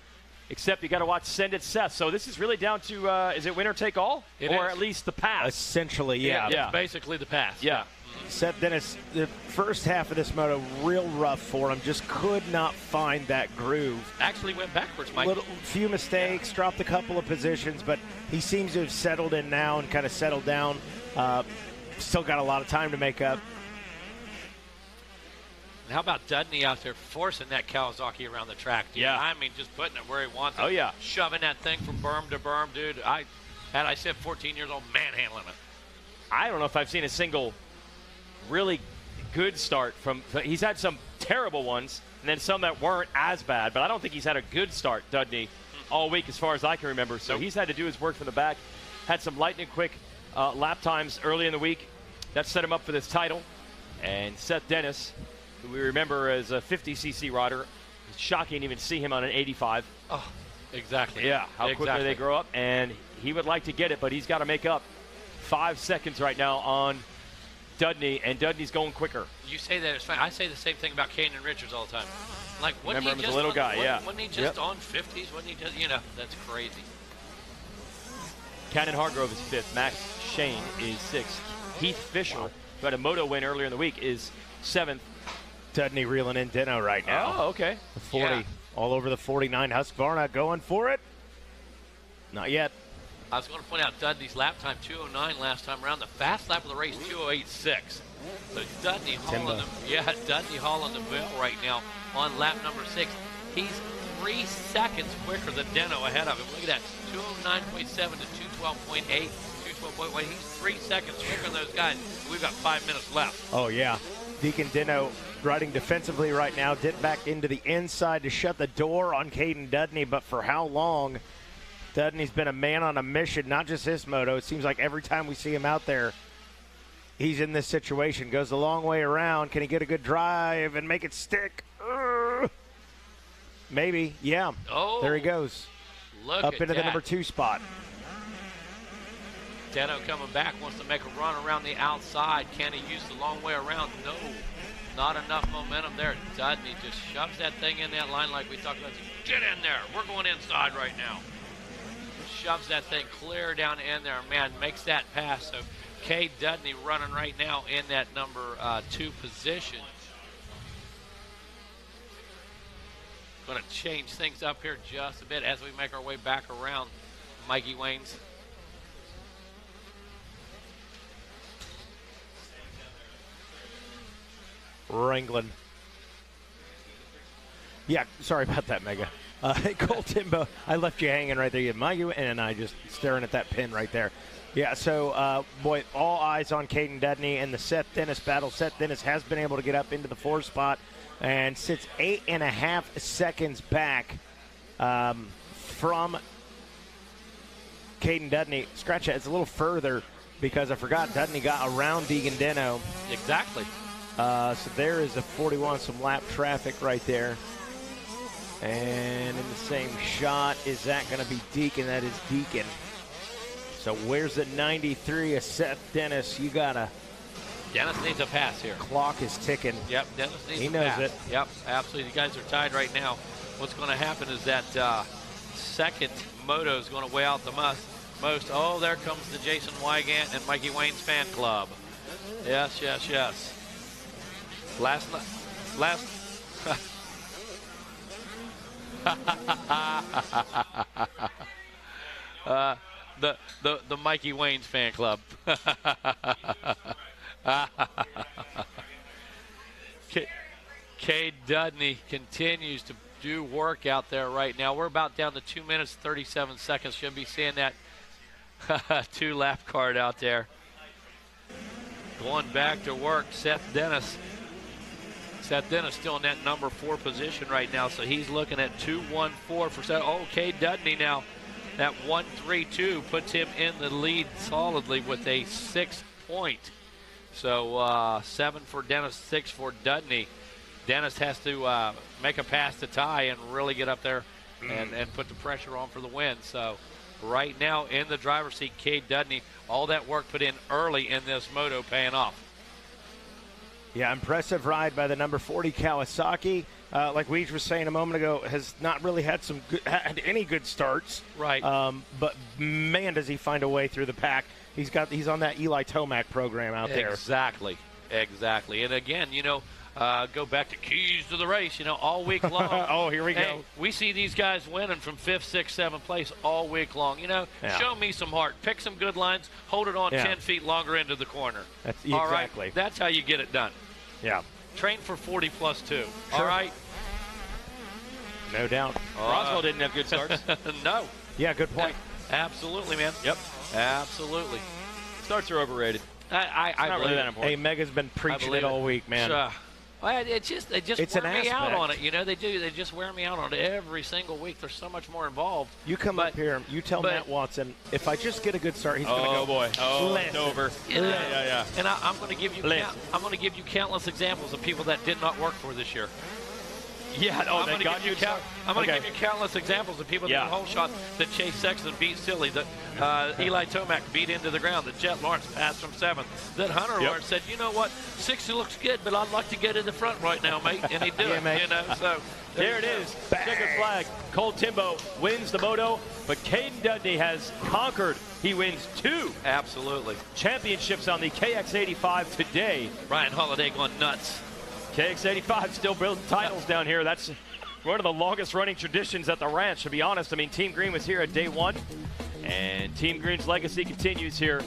except you got to watch Send It Seth. So this is really down to, is it winner take all? It or is. at least the pass? Essentially, yeah. Yeah. It's basically the pass. Yeah. Seth Dennis, the first half of this moto, real rough for him. Just could not find that groove. Actually went backwards, Mike. Few mistakes, dropped a couple of positions, but he seems to have settled in now and kind of settled down. Still got a lot of time to make up. And how about Dudney out there forcing that Kawasaki around the track, dude? Yeah. I mean, just putting it where he wants it. Oh, yeah. Shoving that thing from berm to berm, dude. I said 14 years old, manhandling it. I don't know if I've seen a single really good start from. He's had some terrible ones and then some that weren't as bad, but I don't think he's had a good start, Dudney, all week as far as I can remember. So he's had to do his work from the back. Had some lightning quick lap times early in the week. That set him up for this title. And Seth Dennis, who we remember as a 50cc rider, it's shocking to even see him on an 85. Oh, exactly. Yeah, how quickly Exactly. they grow up. And he would like to get it, but he's got to make up 5 seconds right now on Dudney, and Dudney's going quicker. You say that it's fine. I say the same thing about Kanan Richards all the time. Like, wasn't Remember he him as a just little on, guy, yeah. Wasn't he just on 50s? Wasn't he just, that's crazy. Cannon Hargrove is 5th. Max Shane is 6th. Heath Fisher, who had a moto win earlier in the week, is 7th. Dudney reeling in Dino right now. Oh, okay. The 40, all over the 49. Husqvarna going for it. Not yet. I was going to point out Dudney's lap time, 2:09 last time around. The fast lap of the race, 2:08.6. So Dudney hauling the bill right now on lap number 6. He's 3 seconds quicker than Deno ahead of him. Look at that, 209.7 to 212.8, 212.1. He's 3 seconds quicker than those guys. We've got 5 minutes left. Oh, yeah. Deacon Dino riding defensively right now. Dipped back into the inside to shut the door on Caden Dudney, but for how long? Dudney's been a man on a mission, not just this moto. It seems like every time we see him out there, he's in this situation. Goes a long way around. Can he get a good drive and make it stick? Maybe, yeah. Oh, there he goes. Look up at into the that. number 2 spot. Deno coming back, wants to make a run around the outside. Can he use the long way around? No, not enough momentum there. Dudney just shoves that thing in that line like we talked about. Get in there. We're going inside right now. Shoves that thing clear down in there. Man, makes that pass. So Cade Dudney running right now in that number 2 position. Going to change things up here just a bit as we make our way back around Mikey Wayne's. Wrangling. Yeah, sorry about that, Mega. Cole Timbo, I left you hanging right there. You had Mikey and I just staring at that pin right there. Yeah, so, boy, all eyes on Caden Dudney and the Seth Dennis battle. Seth Dennis has been able to get up into the 4 spot and sits 8.5 seconds back from Caden Dudney. Scratch that. It's a little further because I forgot Dudney got around Deegan Deno. Exactly. So there is a 41, some lap traffic right there. And in the same shot, is that going to be Deacon? That is Deacon. So where's the 93 of Seth Dennis? You got to. Dennis needs a pass here. Clock is ticking. Yep, Dennis needs he a knows pass. it. Yep, absolutely. You guys are tied right now. What's going to happen is that second moto is going to weigh out the most. Oh, there comes the Jason Wygant and Mikey Wayne's fan club. Yes, yes, yes. Last the Mikey Wayne's fan club. Cade Dudney continues to do work out there right now. We're about down to 2 minutes 37 seconds. Should be seeing that 2 lap card out there. Going back to work, Seth Dennis. Seth Dennis still in that number 4 position right now, so he's looking at 2:14 for Seth. Oh, Cade Dudney now. That 1:32 puts him in the lead solidly with a 6 point. So 7 for Dennis, 6 for Dudney. Dennis has to make a pass to tie and really get up there and put the pressure on for the win. So right now in the driver's seat, Cade Dudney, all that work put in early in this moto paying off. Yeah, impressive ride by the number 40 Kawasaki. Like Weege was saying a moment ago, has not really had any good starts. Right. But man, does he find a way through the pack. He's on that Eli Tomac program out there. Exactly. And again, go back to keys to the race, all week long. Oh, here we go. Hey, we see these guys winning from 5th, 6th, 7th place all week long. Show me some heart. Pick some good lines. Hold it on 10 feet longer into the corner. That's all exactly. right? That's how you get it done. Yeah. Train for 40+2. Sure. All right? No doubt. Roswell didn't have good starts. No. Yeah, good point. Absolutely, man. Yep. Absolutely. Starts are overrated. I not really that important. Hey, Mega's been preaching it all week, man. Well, they just It's wear an me out aspect. on it. They do. They just wear me out on it every single week. There's so much more involved. You come up here, you tell Matt Watson, if I just get a good start, he's going to go. Oh boy! Oh, Listen. it's over. Yeah. And I'm going to give you. I'm going to give you countless examples of people that did not work for this year. Yeah. Oh, they got you. I'm going to give you countless examples of people that did whole shot, that Chase Sexton beat Silly, that Eli Tomac beat into the ground, that Jet Lawrence passed from 7th, that Hunter Lawrence said, you know what, 60 looks good, but I'd like to get in the front right now, mate, and he'd do it. Mate. So there it is. Checkered flag. Cole Timbo wins the moto, but Caden Dudney has conquered. He wins 2 absolutely championships on the KX85 today. Ryan Holiday going nuts. KX85 still building titles down here. That's one of the longest running traditions at the ranch, to be honest. I mean, Team Green was here at day 1, and Team Green's legacy continues here.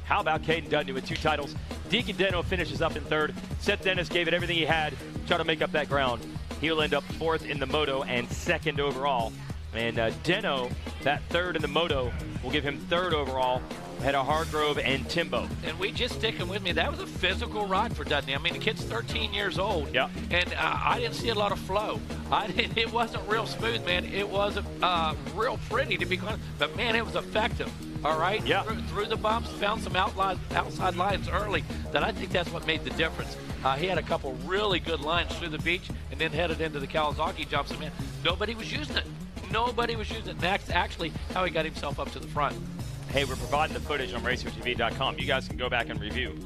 How about Caden Dudney with 2 titles? Deacon Deno finishes up in 3rd. Seth Dennis gave it everything he had, try to make up that ground. He'll end up 4th in the moto and 2nd overall. And Deno, that 3rd in the moto, will give him 3rd overall. Ahead of Hargrove and Timbo. And we just sticking with me. That was a physical ride for Dudney. I mean, the kid's 13 years old. Yeah. And I didn't see a lot of flow. It wasn't real smooth, man. It wasn't real pretty, to be honest. But, man, it was effective. All right? Yeah. Through the bumps, found some outside lines early. That I think that's what made the difference. He had a couple really good lines through the beach and then headed into the Kawasaki jumps. And, man, nobody was using it. Nobody was using it. That's actually how he got himself up to the front. Hey, we're providing the footage on racertv.com. You guys can go back and review.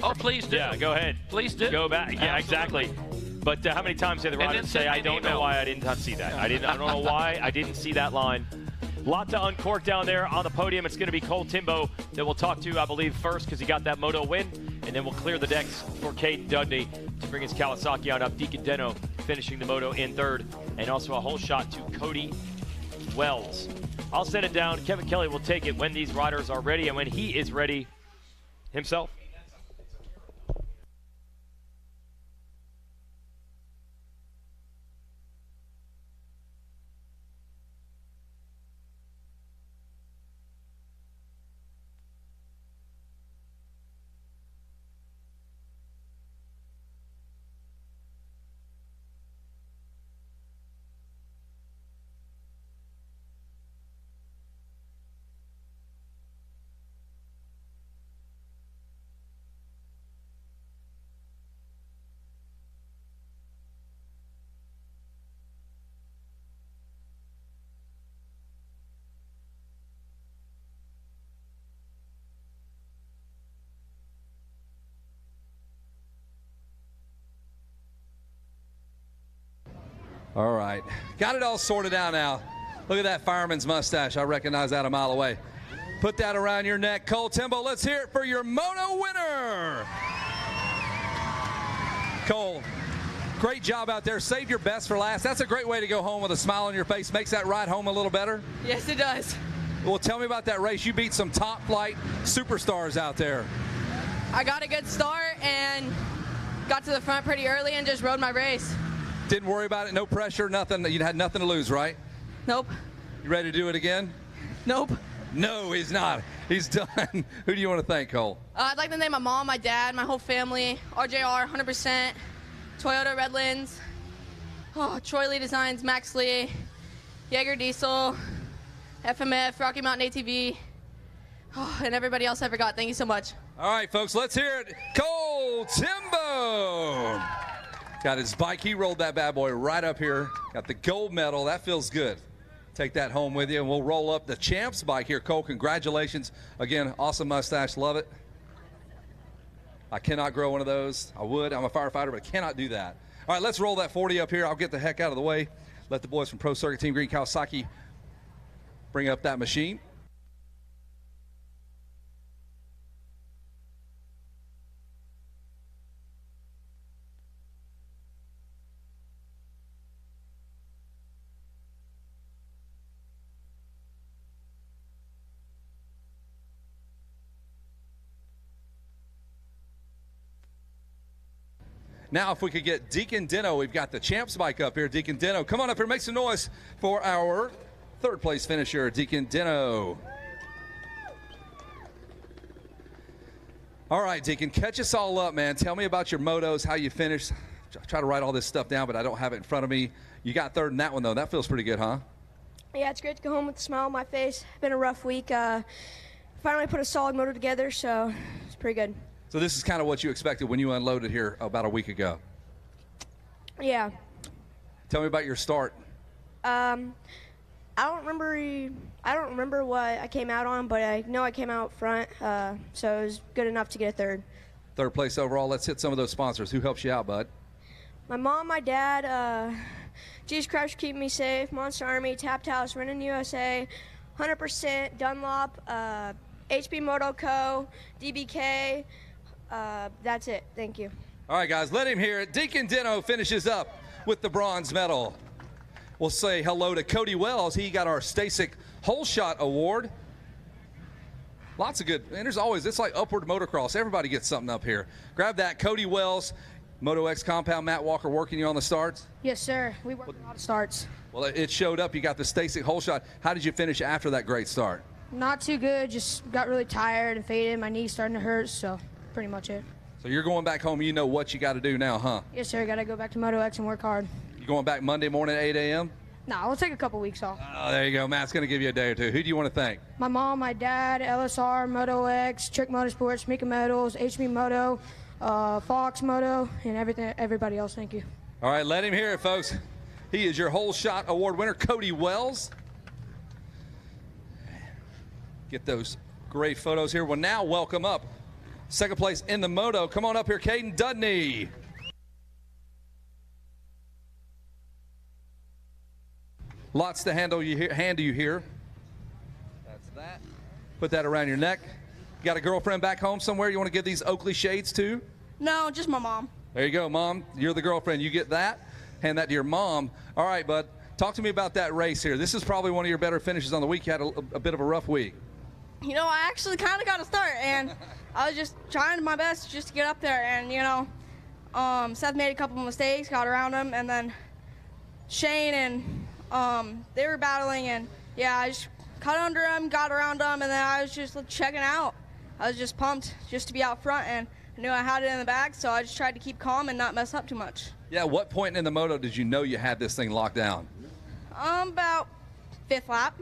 Oh, please do. Yeah, go ahead. Please do. Go back. Yeah, Absolutely. exactly. But how many times did the riders say, I don't know why I did not see that. I don't know why I didn't see that line. Lot to uncork down there on the podium. It's going to be Cole Timbo that we'll talk to, I believe, first because he got that moto win. And then we'll clear the decks for Caden Dudney to bring his Kawasaki on up. Deacon Deno finishing the moto in 3rd. And also a whole shot to Cody Wells. I'll send it down. Kevin Kelly will take it when these riders are ready and when he is ready himself. All right. Got it all sorted out now. Look at that fireman's mustache. I recognize that a mile away. Put that around your neck. Cole Timbo, let's hear it for your moto winner. Cole, great job out there. Save your best for last. That's a great way to go home with a smile on your face. Makes that ride home a little better. Yes, it does. Well, tell me about that race. You beat some top flight superstars out there. I got a good start and got to the front pretty early and just rode my race. Didn't worry about it, no pressure, nothing. You had nothing to lose, right? Nope. You ready to do it again? Nope. No, he's not. He's done. Who do you want to thank, Cole? I'd like to thank my mom, my dad, my whole family, RJR, 100%, Toyota Redlands, Troy Lee Designs, Max Lee, Jaeger Diesel, FMF, Rocky Mountain ATV, and everybody else I forgot. Thank you so much. All right, folks, let's hear it. Cole Timbo. Got his bike. He rolled that bad boy right up here. Got the gold medal. That feels good. Take that home with you, and we'll roll up the champ's bike here. Cole, congratulations. Again, awesome mustache. Love it. I cannot grow one of those. I would. I'm a firefighter, but I cannot do that. All right, let's roll that 40 up here. I'll get the heck out of the way. Let the boys from Pro Circuit Team Green Kawasaki bring up that machine. Now, if we could get Deacon Dino, we've got the champs bike up here. Deacon Dino, come on up here, make some noise for our third place finisher, Deacon Dino. All right, Deacon, catch us all up, man. Tell me about your motos, how you finished. I try to write all this stuff down, but I don't have it in front of me. You got third in that one, though. That feels pretty good, huh? Yeah, it's great to go home with a smile on my face. Been a rough week. Finally put a solid motor together, so it's pretty good. So this is kind of what you expected when you unloaded here about a week ago. Yeah. Tell me about your start. I don't remember what I came out on, but I know I came out front, so it was good enough to get a third. Third place overall. Let's hit some of those sponsors. Who helps you out, bud? My mom, my dad, Jesus Christ for keeping me safe, Monster Army, Tapped House, Renin USA, 100%, Dunlop, HB Moto Co., DBK. That's it. Thank you. All right, guys, let him hear it. Deacon Dino finishes up with the bronze medal. We'll say hello to Cody Wells. He got our Stasic Hole Shot Award. Lots of good, and there's always, it's like Upward Motocross. Everybody gets something up here. Grab that, Cody Wells, Moto X Compound, Matt Walker working you on the starts? Yes, sir. We worked a lot of starts. Well, it showed up. You got the Stasic Hole Shot. How did you finish after that great start? Not too good. Just got really tired and faded. My knee's starting to hurt, so pretty much it. So you're going back home. You know what you got to do now, huh? Yes, sir. Got to go back to Moto X and work hard. You going back Monday morning at 8 a.m.? No, we'll take a couple weeks off. Oh, there you go. Matt's going to give you a day or two. Who do you want to thank? My mom, my dad, LSR, Moto X, Trick Motorsports, Mika Metals, HB Moto, Fox Moto, and everybody else. Thank you. All right, let him hear it, folks. He is your Hole Shot Award winner, Cody Wells. Get those great photos here. We'll now welcome up second place in the moto. Come on up here, Caden Dudney. Lots to hand to you here. That's that. Put that around your neck. You got a girlfriend back home somewhere you want to give these Oakley shades to? No, just my mom. There you go, Mom. You're the girlfriend. You get that. Hand that to your mom. All right, bud. Talk to me about that race here. This is probably one of your better finishes on the week. You had a bit of a rough week. You know, I actually kind of got a start, and I was just trying my best just to get up there. And, you know, Seth made a couple mistakes, got around him, and then Shane and they were battling, and, yeah, I just cut under him, got around him, and then I was just checking out. I was just pumped just to be out front, and I knew I had it in the bag, so I just tried to keep calm and not mess up too much. Yeah, what point in the moto did you know you had this thing locked down? About 5th lap.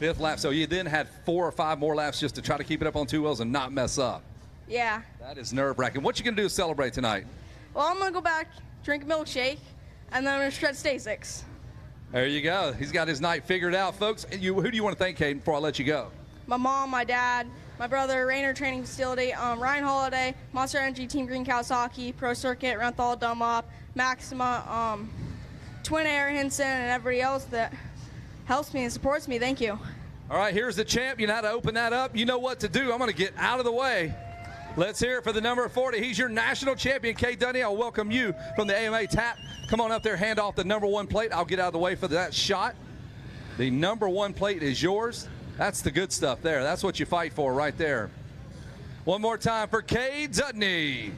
5th lap, so you then had 4 or 5 more laps just to try to keep it up on 2 wheels and not mess up. Yeah. That is nerve-wracking. What you going to do to celebrate tonight? Well, I'm going to go back, drink a milkshake, and then I'm going to shred Stasics. There you go. He's got his night figured out, folks. Who do you want to thank, Caden, before I let you go? My mom, my dad, my brother, Rainer Training Facility, Ryan Holiday, Monster Energy, Team Green Kawasaki, Pro Circuit, Renthal, Dunlop, Maxima, Twin Air, Hinson, and everybody else that helps me and supports me. Thank you. All right, here's the champ. You know how to open that up. You know what to do. I'm going to get out of the way. Let's hear it for the number 40. He's your national champion, Kay Dunny. I'll welcome you from the AMA Tap. Come on up there, hand off the number 1 plate. I'll get out of the way for that shot. The number 1 plate is yours. That's the good stuff there. That's what you fight for right there. One more time for Kay Dudney.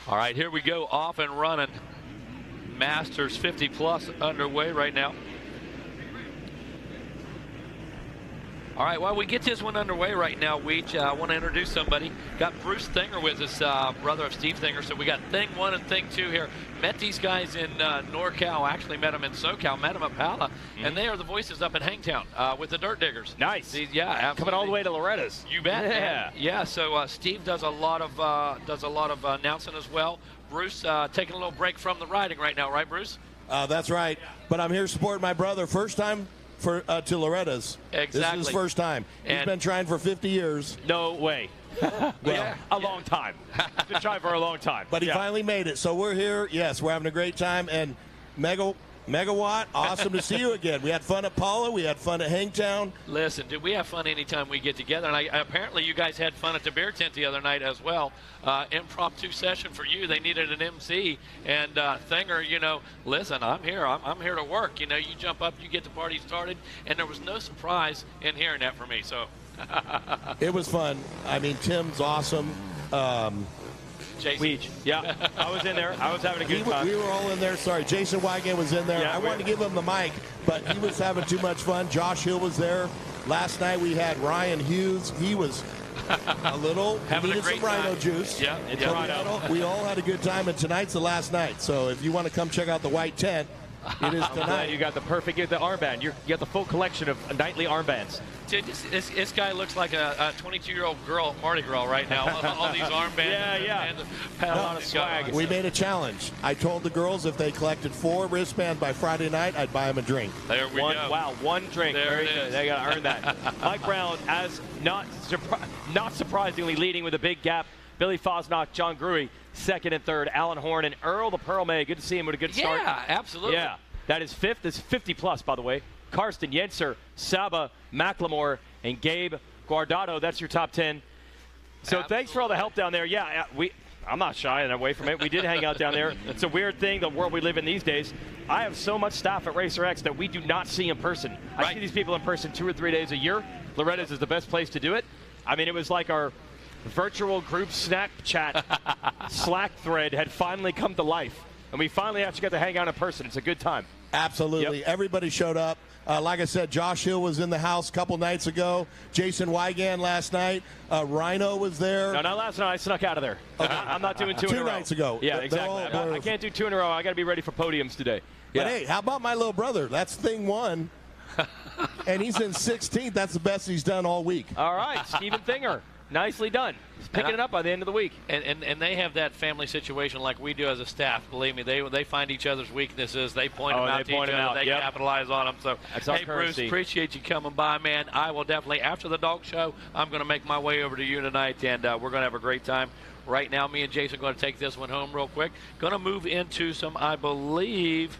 All right, here we go, off and running. Masters 50 plus underway right now. All right, well, we get this one underway right now, Weech. I want to introduce somebody. Got Bruce Thinger with us, brother of Steve Thinger. So we got Thing 1 and Thing 2 here. Met these guys in NorCal. Actually met them in SoCal. Met them at Pala. And they are the voices up in Hangtown with the Dirt Diggers. Nice. Yeah, absolutely. Coming all the way to Loretta's. You bet. Yeah. Yeah, so Steve does a lot of announcing as well. Bruce taking a little break from the riding right now, right, Bruce? That's right. But I'm here to support my brother. First time to Loretta's. Exactly. This is his first time. He's been trying for 50 years. No way. Well, a long time. He's been trying for a long time. But he finally made it. So we're here. Yes, we're having a great time. And Megawatt, awesome to see you again. We had fun at Paula. We had fun at Hangtown. Listen, dude, we have fun anytime we get together. And apparently you guys had fun at the beer tent the other night as well. Impromptu session for you. They needed an MC. And Thinger, listen, I'm here. I'm here to work. You jump up, you get the party started. And there was no surprise in hearing that for me. So it was fun. I mean, Tim's awesome. Jason. Yeah, I was in there. I was having a good time. We were all in there. Sorry, Jason Wygant was in there. Yeah, I wanted to give him the mic, but he was having too much fun. Josh Hill was there. Last night we had Ryan Hughes. He was a little having needed a great some Rhino time. juice. Yeah, it's Rhino. We all had a good time, and tonight's the last night. So if you want to come check out the white tent, it is I'm glad tonight. you got the armband. You got the full collection of nightly armbands. Dude, this guy looks like a 22-year-old girl at Mardi Gras right now. All these armbands. And a lot of swag. We made a challenge. I told the girls if they collected 4 wristbands by Friday night, I'd buy them a drink. There we go. Wow, one drink. There Very it good. is. They got to earn that. Mike Brown, as not surprisingly, leading with a big gap. Billy Fosnock, John Gruey, second and third. Alan Horn and Earl the Pearl May. Good to see him with a good start. Yeah, absolutely. Yeah, that is fifth. It's 50-plus, by the way. Karsten Yenser, Saba, McLemore, and Gabe Guardado. That's your top 10. So thanks for all the help down there. Yeah, I'm not shying away from it. We did hang out down there. It's a weird thing, the world we live in these days. I have so much staff at Racer X that we do not see in person. I see these people in person 2 or 3 days a year. Loretta's is the best place to do it. I mean, it was like our virtual group Snapchat Slack thread had finally come to life. And we finally actually got to hang out in person. It's a good time. Absolutely. Yep. Everybody showed up. Like I said, Josh Hill was in the house a couple nights ago. Jason Wygant last night. Rhino was there. No, not last night. I snuck out of there. Okay. I'm not doing 2 in a row. 2 nights ago. Yeah, exactly. I can't do 2 in a row. I got to be ready for podiums today. Yeah. But hey, how about my little brother? That's thing 1. And he's in 16th. That's the best he's done all week. All right, Stephen Thinger. Nicely done. He's picking it up by the end of the week. And they have that family situation like we do as a staff. Believe me, they find each other's weaknesses. They point them out to each other. They capitalize on them. So, hey, Bruce, appreciate you coming by, man. I will definitely, after the dog show, I'm going to make my way over to you tonight, and we're going to have a great time. Right now, me and Jason are going to take this one home real quick. Going to move into some, I believe,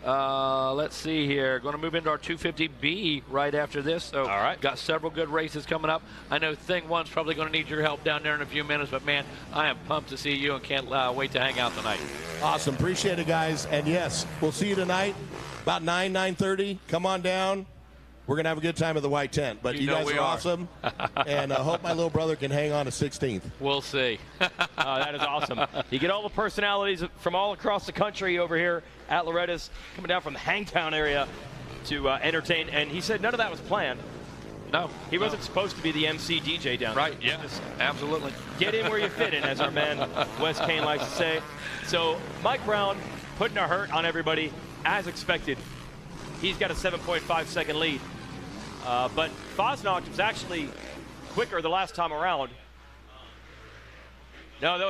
let's see here. Going to move into our 250B right after this. So, all right. Got several good races coming up. I know Thing 1's probably going to need your help down there in a few minutes, but man, I am pumped to see you and can't wait to hang out tonight. Awesome. Appreciate it, guys. And yes, we'll see you tonight about 9:30. Come on down. We're going to have a good time at the white tent. But you guys are awesome. And I hope my little brother can hang on to 16th. We'll see. That is awesome. You get all the personalities from all across the country over here at Loretta's, coming down from the Hangtown area to entertain. And he said none of that was planned. No. He wasn't supposed to be the MC DJ down there. Right, yeah, absolutely. Get in where you fit in, as our man Wes Kane likes to say. So Mike Brown putting a hurt on everybody, as expected. He's got a 7.5-second lead. But Fosnock was actually quicker the last time around. No, that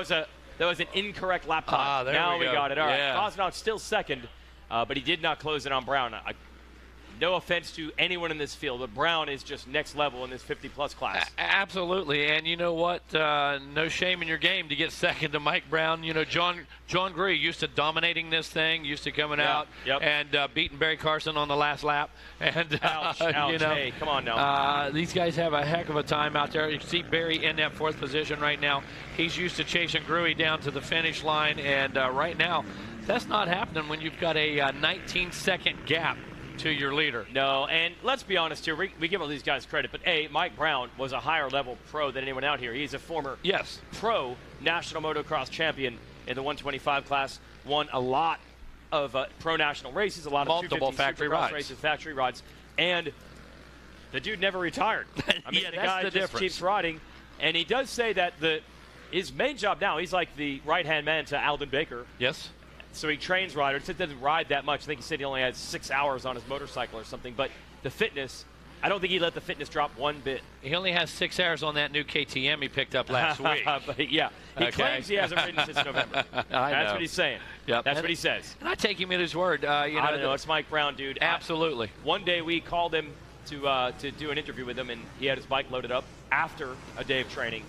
was an incorrect lap time. Now we got it. All right. Fosnock still second, but he did not close it on Brown. No offense to anyone in this field, but Brown is just next level in this 50-plus class. Absolutely, and you know what? No shame in your game to get second to Mike Brown. You know, John Gruey used to dominating this thing, used to coming out and beating Barry Carson on the last lap. And ouch, you know, hey, come on now. These guys have a heck of a time out there. You see Barry in that 4th position right now. He's used to chasing Gruey down to the finish line, and right now, that's not happening when you've got a 19-second gap to your leader. No, and let's be honest here. We give all these guys credit, but Mike Brown was a higher level pro than anyone out here. He's a former pro national motocross champion in the 125 class. Won a lot of pro national races, a lot multiple of factory rides. races, factory rides, and The dude never retired. I mean, Yeah, the that's guy the just difference. keeps riding. And he does say that his main job now, he's like the right-hand man to Alden Baker. Yes. So he trains riders. He doesn't ride that much. I think he said he only has 6 hours on his motorcycle or something. But the fitness, I don't think he let the fitness drop one bit. He only has 6 hours on that new KTM he picked up last week. But yeah, he claims he hasn't ridden since November. That's what he's saying. Yep. That's what he says. And I take him at his word. I don't know. It's Mike Brown, dude. Absolutely. One day we called him to do an interview with him, and he had his bike loaded up after a day of training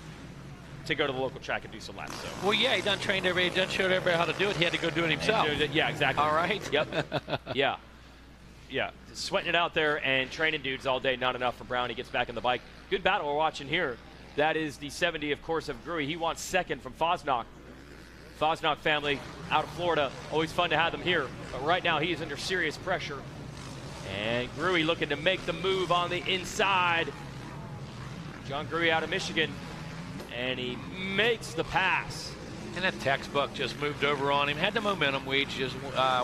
to go to the local track and do some laps. So. Well, yeah, he done trained everybody, he done showed everybody how to do it. He had to go do it himself. Yeah, exactly. All right. Yep. Yeah. Sweating it out there and training dudes all day, not enough for Brown. He gets back on the bike. Good battle we're watching here. That is the 70, of course, of Gruy. He wants second from Fosnock. Fosnock family out of Florida. Always fun to have them here. But right now he is under serious pressure. And Gruy looking to make the move on the inside. John Gruy out of Michigan. And he makes the pass. And that textbook just moved over on him. Had the momentum. Weege just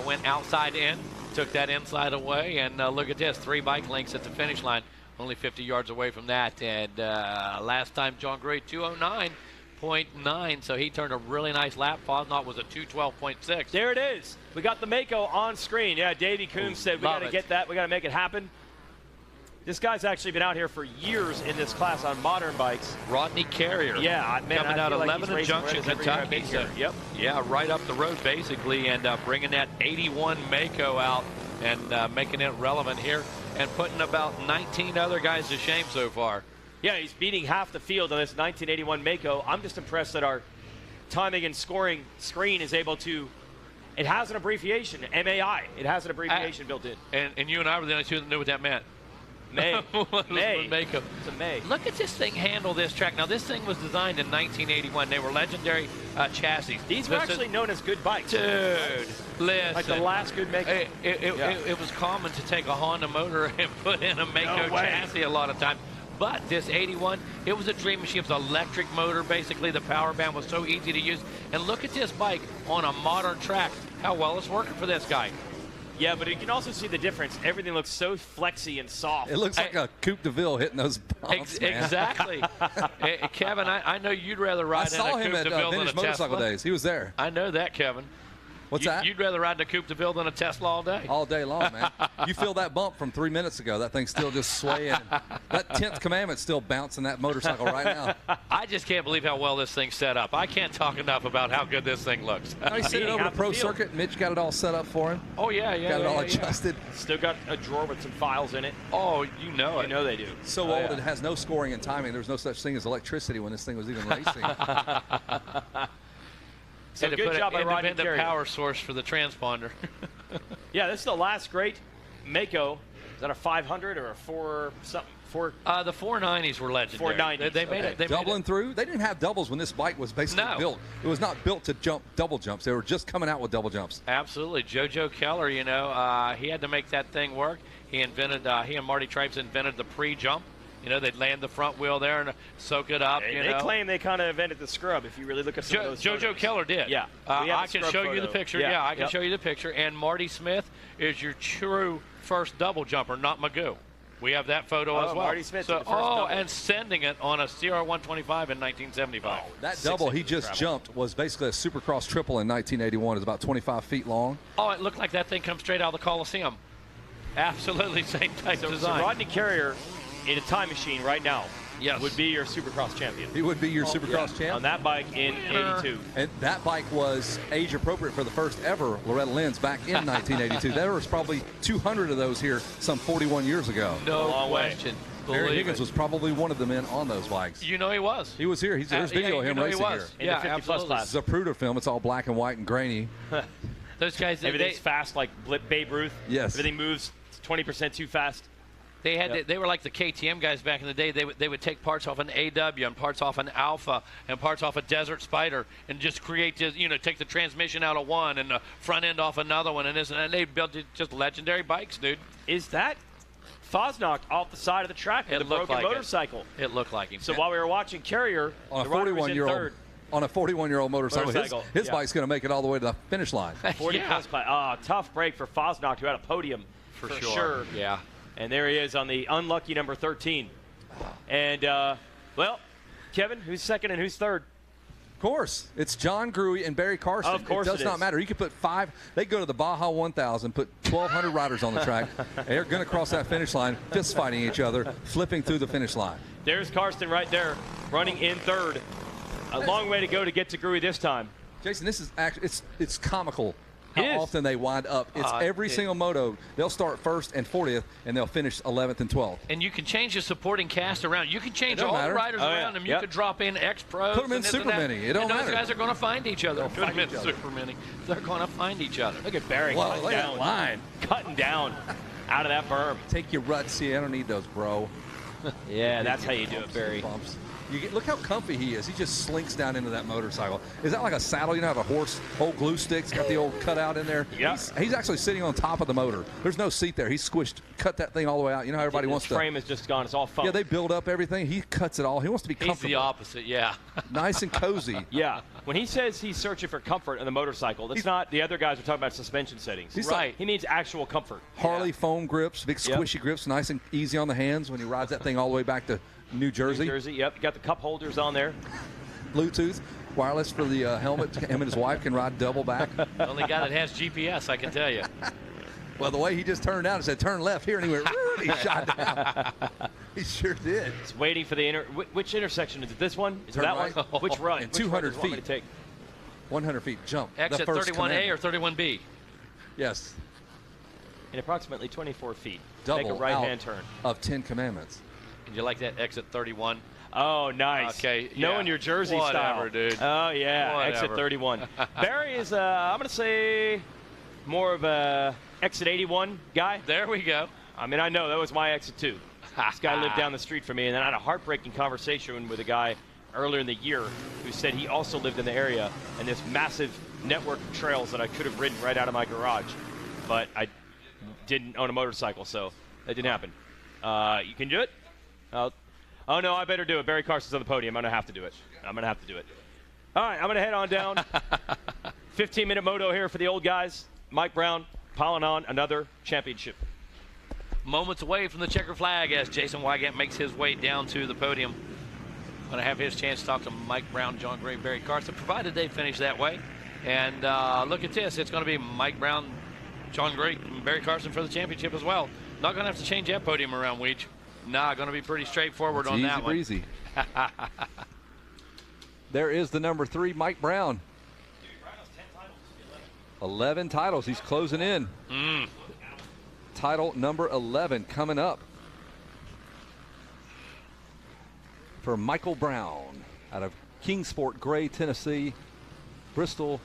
went outside in, took that inside away. And look at this, 3 bike lengths at the finish line. Only 50 yards away from that. And last time, John Gruy, 209.9. So he turned a really nice lap. Fosnock was a 212.6. There it is. We got the Mako on screen. Yeah, Davey Coombs said we got to get that. We got to make it happen. This guy's actually been out here for years in this class on modern bikes. Rodney Carrier. Yeah, man, coming out of Lebanon Junction, Kentucky. So, yep. Yeah, right up the road basically, and bringing that 81 Mako out and making it relevant here and putting about 19 other guys to shame so far. Yeah, he's beating half the field on this 1981 Mako. I'm just impressed that our timing and scoring screen is able to. It has an abbreviation, MAI. It has an abbreviation built in. And you and I were the only two that knew what that meant. May. Mako. It's a May. Look at this thing handle this track. Now, this thing was designed in 1981. They were legendary chassis. These were actually known as good bikes. Dude, listen. Like the last good Mako. It was common to take a Honda motor and put in a Mako chassis a lot of times. But this 81, it was a dream machine. It was an electric motor, basically. The power band was so easy to use. And look at this bike on a modern track. How well it's working for this guy. Yeah, but you can also see the difference. Everything looks so flexy and soft. It looks like a Coupe de Ville hitting those bumps, man. Exactly. Kevin, I know you'd rather ride in a Coupe de Ville than a I saw him at Vintage Motorcycle Tesla. Days. He was there. I know that, Kevin. What's that? You'd rather ride in a Coupe de Ville than a Tesla all day? All day long, man. You feel that bump from 3 minutes ago. That thing's still just swaying. That 10th commandment's still bouncing that motorcycle right now. I just can't believe how well this thing's set up. I can't talk enough about how good this thing looks. He sent it over to Pro Circuit. Mitch got it all set up for him. Oh, yeah. Got it all adjusted. Still got a drawer with some files in it. Oh, you know it. You know they do. So old it has no scoring and timing. There was no such thing as electricity when this thing was even racing. So and good job by Rodney independent Carrier. power source for the transponder. Yeah, this is the last great Mako. Is that a 500 or a 4 something? The 490s were legendary. 490s. They made it. They Doubling through? They didn't have doubles when this bike was basically built. It was not built to jump double jumps. They were just coming out with double jumps. Absolutely. JoJo Keller, you know, he had to make that thing work. He and Marty Tripes invented the pre-jump. You know, they'd land the front wheel there and soak it up. They claim they kind of invented the scrub. If you really look at some of those JoJo photos. Keller did. Yeah. I can show you the picture. Yeah, I can Yep. show you the picture. And Marty Smith is your true first double jumper, not Magoo. We have that photo as well. Marty Smith did the first double. And sending it on a CR125 in 1975. That double he just jumped was basically a Supercross triple in 1981. It's about 25 feet long. Oh, it looked like that thing comes straight out of the Coliseum. Absolutely same type design. So Rodney Carrier in a time machine right now would be your Supercross champion. He would be your Supercross champ. On that bike in 82. And that bike was age appropriate for the first ever Loretta Lynn's back in 1982. There was probably 200 of those here some 41 years ago. No question. Barry Higgins was probably one of the men on those bikes. You know he was. He was here. There's video of him racing here. Yeah, absolutely. Zapruder film. It's all black and white and grainy. Those guys, everything's fast like Babe Ruth. Yes. Everything moves 20% too fast. They had they were like the KTM guys back in the day. They would take parts off an AW and parts off an Alpha and parts off a Desert Spider and just create take the transmission out of one and the front end off another one and they built just legendary bikes, dude. Is that Fosnock off the side of the track with a broken motorcycle? It looked like him. So while we were watching Carrier, on the a 41-year-old motorcycle, his bike's going to make it all the way to the finish line. 40 plus class. Tough break for Fosnock, who had a podium for sure. Yeah. And there he is on the unlucky number 13. And, well, Kevin, who's second and who's third? Of course. It's John Gruey and Barry Carson. Of course it does it not is. matter. You could put 5. They go to the Baja 1000, put 1,200 riders on the track. They're going to cross that finish line, fist fighting each other, flipping through the finish line. There's Karsten right there, running in third. A long way to go to get to Gruey this time. Jason, this is actually, it's comical how It is. often they wind up. It's every single moto. They'll start first and 40th, and they'll finish 11th and 12th. And you can change the supporting cast around. You can change It don't all matter. the riders Oh, yeah. around them. You Yep. could drop in X-Pros. Put 'em in and this and Super that. Mini. It don't and matter. those guys are going to find each other. They'll Put 'em find in each other. Super Mini. They're going to find each other. Look at Barry Well, cutting look at down. that line. Cutting down out of that berm. Take your ruts. See, I don't need those, bro. Yeah, that's how you do it, Barry. Bumps. Look how comfy he is. He just slinks down into that motorcycle. Is that like a saddle? You know, have a horse, old glue sticks, got the old cutout in there. Yeah. He's actually sitting on top of the motor. There's no seat there. He's squished, cut that thing all the way out. You know how everybody His wants to. frame is just gone. It's all foam. Yeah, they build up everything. He cuts it all. He wants to be He's comfortable. the opposite, yeah. Nice and cozy. Yeah. When he says he's searching for comfort on the motorcycle, that's not the other guys are talking about suspension settings. He's right. like- He needs actual comfort. Harley foam grips, big Yep. squishy grips, nice and easy on the hands when he rides that thing all the way back to New Jersey. New Jersey, yep. You got the cup holders on there. Bluetooth, wireless for the helmet. Him and his wife can ride double back. The only guy that has GPS, I can tell you. Well, the way he just turned out and said, turn left here, and he went, he shot down. He sure did. He's waiting for the which intersection is it? This one? Is it Turn that right. one? Which run? And Which run 200 does he want me feet. to take? 100 feet, jump. The Exit first 31A or commandment. 31B? Yes. In approximately 24 feet. Double Make a right-hand out turn. of 10 commandments. Did you like that exit 31? Oh, nice. Okay. Knowing yeah. your Jersey Whatever, style. dude. Oh, yeah. Whatever. Exit 31. Barry is, I'm going to say, more of a exit 81 guy. There we go. I mean, I know that was my exit too. This guy lived down the street from me, and then I had a heartbreaking conversation with a guy earlier in the year who said he also lived in the area and this massive network of trails that I could have ridden right out of my garage, but I didn't own a motorcycle, so that didn't happen. You can do it? Oh, no, I better do it. Barry Carson's on the podium. I'm going to have to do it. I'm going to have to do it. All right, I'm going to head on down. 15-minute moto here for the old guys. Mike Brown piling on another championship. Moments away from the checker flag as Jason Wygant makes his way down to the podium. Going to have his chance to talk to Mike Brown, John Gray, Barry Carson, provided they finish that way. And look at this. It's going to be Mike Brown, John Gray, and Barry Carson for the championship as well. Not going to have to change that podium around, Weech. Nah, going to be pretty straightforward on that one. Easy breezy. There is the number 3, Mike Brown. 11 titles. He's closing in. Title number 11 coming up for Michael Brown out of Kingsport, Gray, Tennessee, Bristol.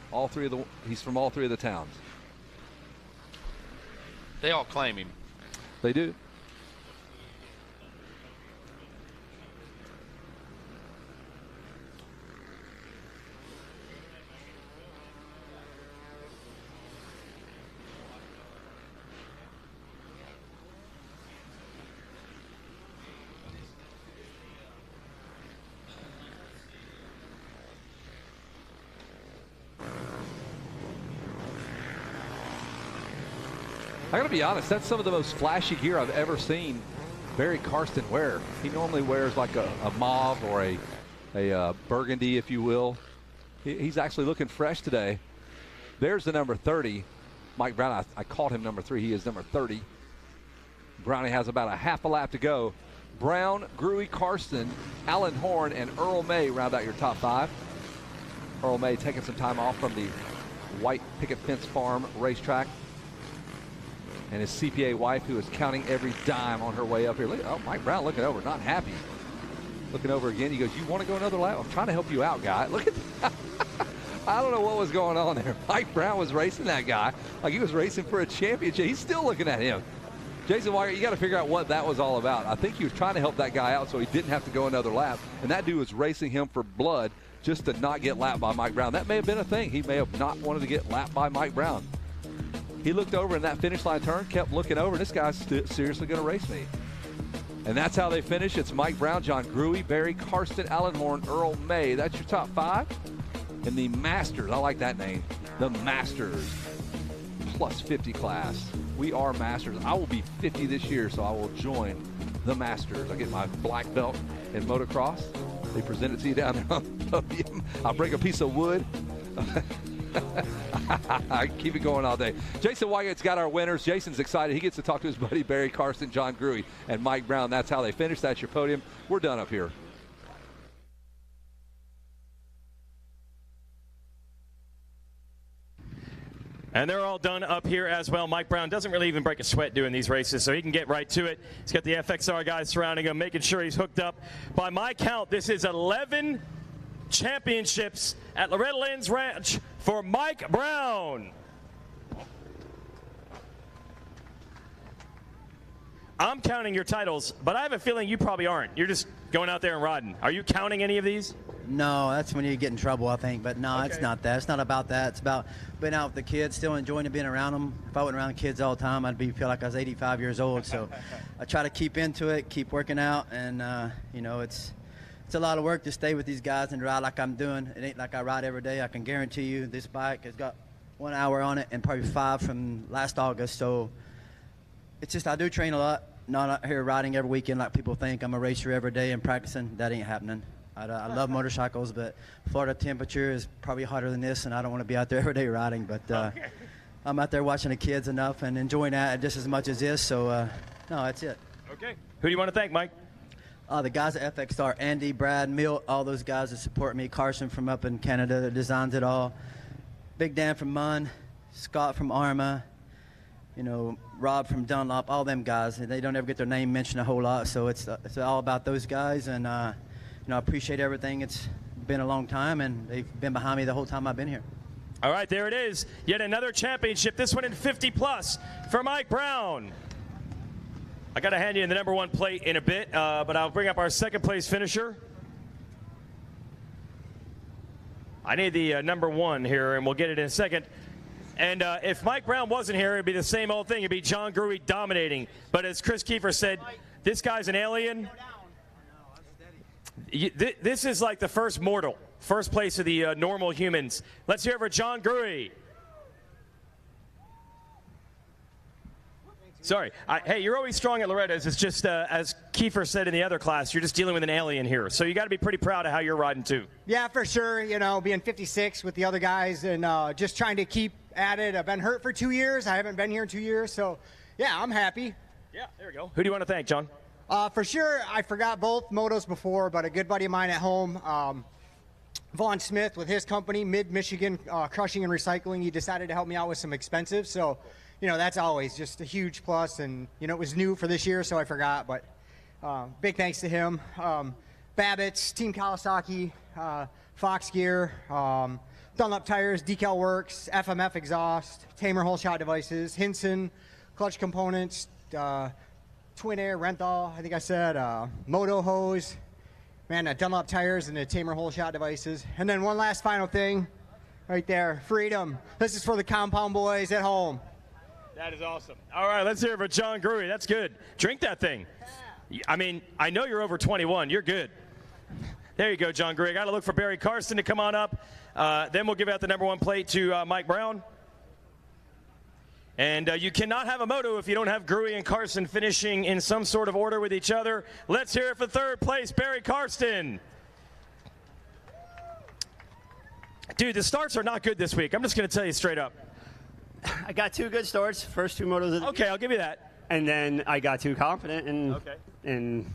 He's from all three of the towns. They all claim him. They do. I gotta be honest, that's some of the most flashy gear I've ever seen Barry Carson wear. He normally wears like a mauve or a burgundy, if you will. He's actually looking fresh today. There's the number 30. Mike Brown, I called him number 3. He is number 30. Brownie has about a half a lap to go. Brown, Gruey, Carson, Alan Horn, and Earl May round out your top 5. Earl May taking some time off from the White Picket Fence Farm racetrack. And his CPA wife, who is counting every dime on her way up here. Look, oh, Mike Brown looking over, not happy. Looking over again. He goes, you want to go another lap? I'm trying to help you out, guy. Look at that. I don't know what was going on there. Mike Brown was racing that guy like he was racing for a championship. He's still looking at him. Jason Wygant, you got to figure out what that was all about. I think he was trying to help that guy out so he didn't have to go another lap. And that dude was racing him for blood just to not get lapped by Mike Brown. That may have been a thing. He may have not wanted to get lapped by Mike Brown. He looked over in that finish line turn, kept looking over, and this guy's seriously going to race me. And that's how they finish. It's Mike Brown, John Gruey, Barry Carson, Alan Horn, Earl May. That's your top 5. And the Masters, I like that name, the Masters plus 50 class. We are Masters. I will be 50 this year, so I will join the Masters. I get my black belt in motocross. They present it to you down there on the podium. I'll bring a piece of wood. I keep it going all day. Jason Wyatt's got our winners. Jason's excited. He gets to talk to his buddy Barry Carson, John Gruey, and Mike Brown. That's how they finished. That's your podium. We're done up here. And they're all done up here as well. Mike Brown doesn't really even break a sweat doing these races, so he can get right to it. He's got the FXR guys surrounding him, making sure he's hooked up. By my count, this is 11 championships at Loretta Lynn's Ranch for Mike Brown. I'm counting your titles, but I have a feeling you probably aren't. You're just going out there and riding. Are you counting any of these? No, that's when you get in trouble, I think. But no, It's not that. It's not about that. It's about being out with the kids, still enjoying being around them. If I went around kids all the time, I'd feel like I was 85 years old. So I try to keep into it, keep working out, and you know, it's a lot of work to stay with these guys and ride like I'm doing. It ain't like I ride every day. I can guarantee you this bike has got 1 hour on it and probably 5 from last August. So it's just I do train a lot. Not out here riding every weekend like people think. I'm a racer every day and practicing. That ain't happening. I love motorcycles, but Florida temperature is probably hotter than this, and I don't want to be out there every day riding. But I'm out there watching the kids enough and enjoying that just as much as this. So, no, that's it. Okay. Who do you want to thank, Mike? The guys at FXR, Andy, Brad, Milt, all those guys that support me. Carson from up in Canada that designs it all. Big Dan from Munn, Scott from Arma, you know, Rob from Dunlop, all them guys. They don't ever get their name mentioned a whole lot, so it's all about those guys. And, you know, I appreciate everything. It's been a long time, and they've been behind me the whole time I've been here. All right, there it is. Yet another championship, this one in 50+ for Mike Brown. I got to hand you the #1 plate in a bit, but I'll bring up our second-place finisher. I need the #1 here, and we'll get it in a second. And if Mike Brown wasn't here, it'd be the same old thing. It'd be John Gruey dominating. But as Chris Kiefer said, this guy's an alien. This is like the first mortal, first place of the normal humans. Let's hear it for John Gruey. Sorry. Hey, you're always strong at Loretta's. It's just, as Kiefer said in the other class, you're just dealing with an alien here. So you got to be pretty proud of how you're riding, too. Yeah, for sure. You know, being 56 with the other guys and just trying to keep at it. I've been hurt for 2 years. I haven't been here in 2 years. So, yeah, I'm happy. Yeah, there we go. Who do you want to thank, John? For sure, I forgot both motos before, but a good buddy of mine at home, Vaughn Smith with his company, Mid-Michigan Crushing and Recycling, he decided to help me out with some expensive. So, you know, that's always just a huge plus. And, you know, it was new for this year, so I forgot. But big thanks to him. Babbitt's, Team Kawasaki, Fox Gear, Dunlop Tires, Decal Works, FMF Exhaust, Tamer Whole Shot Devices, Hinson, Clutch Components, Twin Air, Renthal, I think I said, Moto Hose, man, Dunlop Tires and the Tamer Whole Shot Devices. And then one last final thing right there, Freedom. This is for the compound boys at home. That is awesome. All right, let's hear it for John Gruey. That's good. Drink that thing. I mean, I know you're over 21. You're good. There you go, John Gruey. Got to look for Barry Carson to come on up. Then we'll give out the #1 plate to Mike Brown. And you cannot have a moto if you don't have Gruey and Carson finishing in some sort of order with each other. Let's hear it for third place, Barry Carson. Dude, the starts are not good this week. I'm just going to tell you straight up. I got 2 good starts, first 2 motos of the Okay, I'll give you that. And then I got too confident, and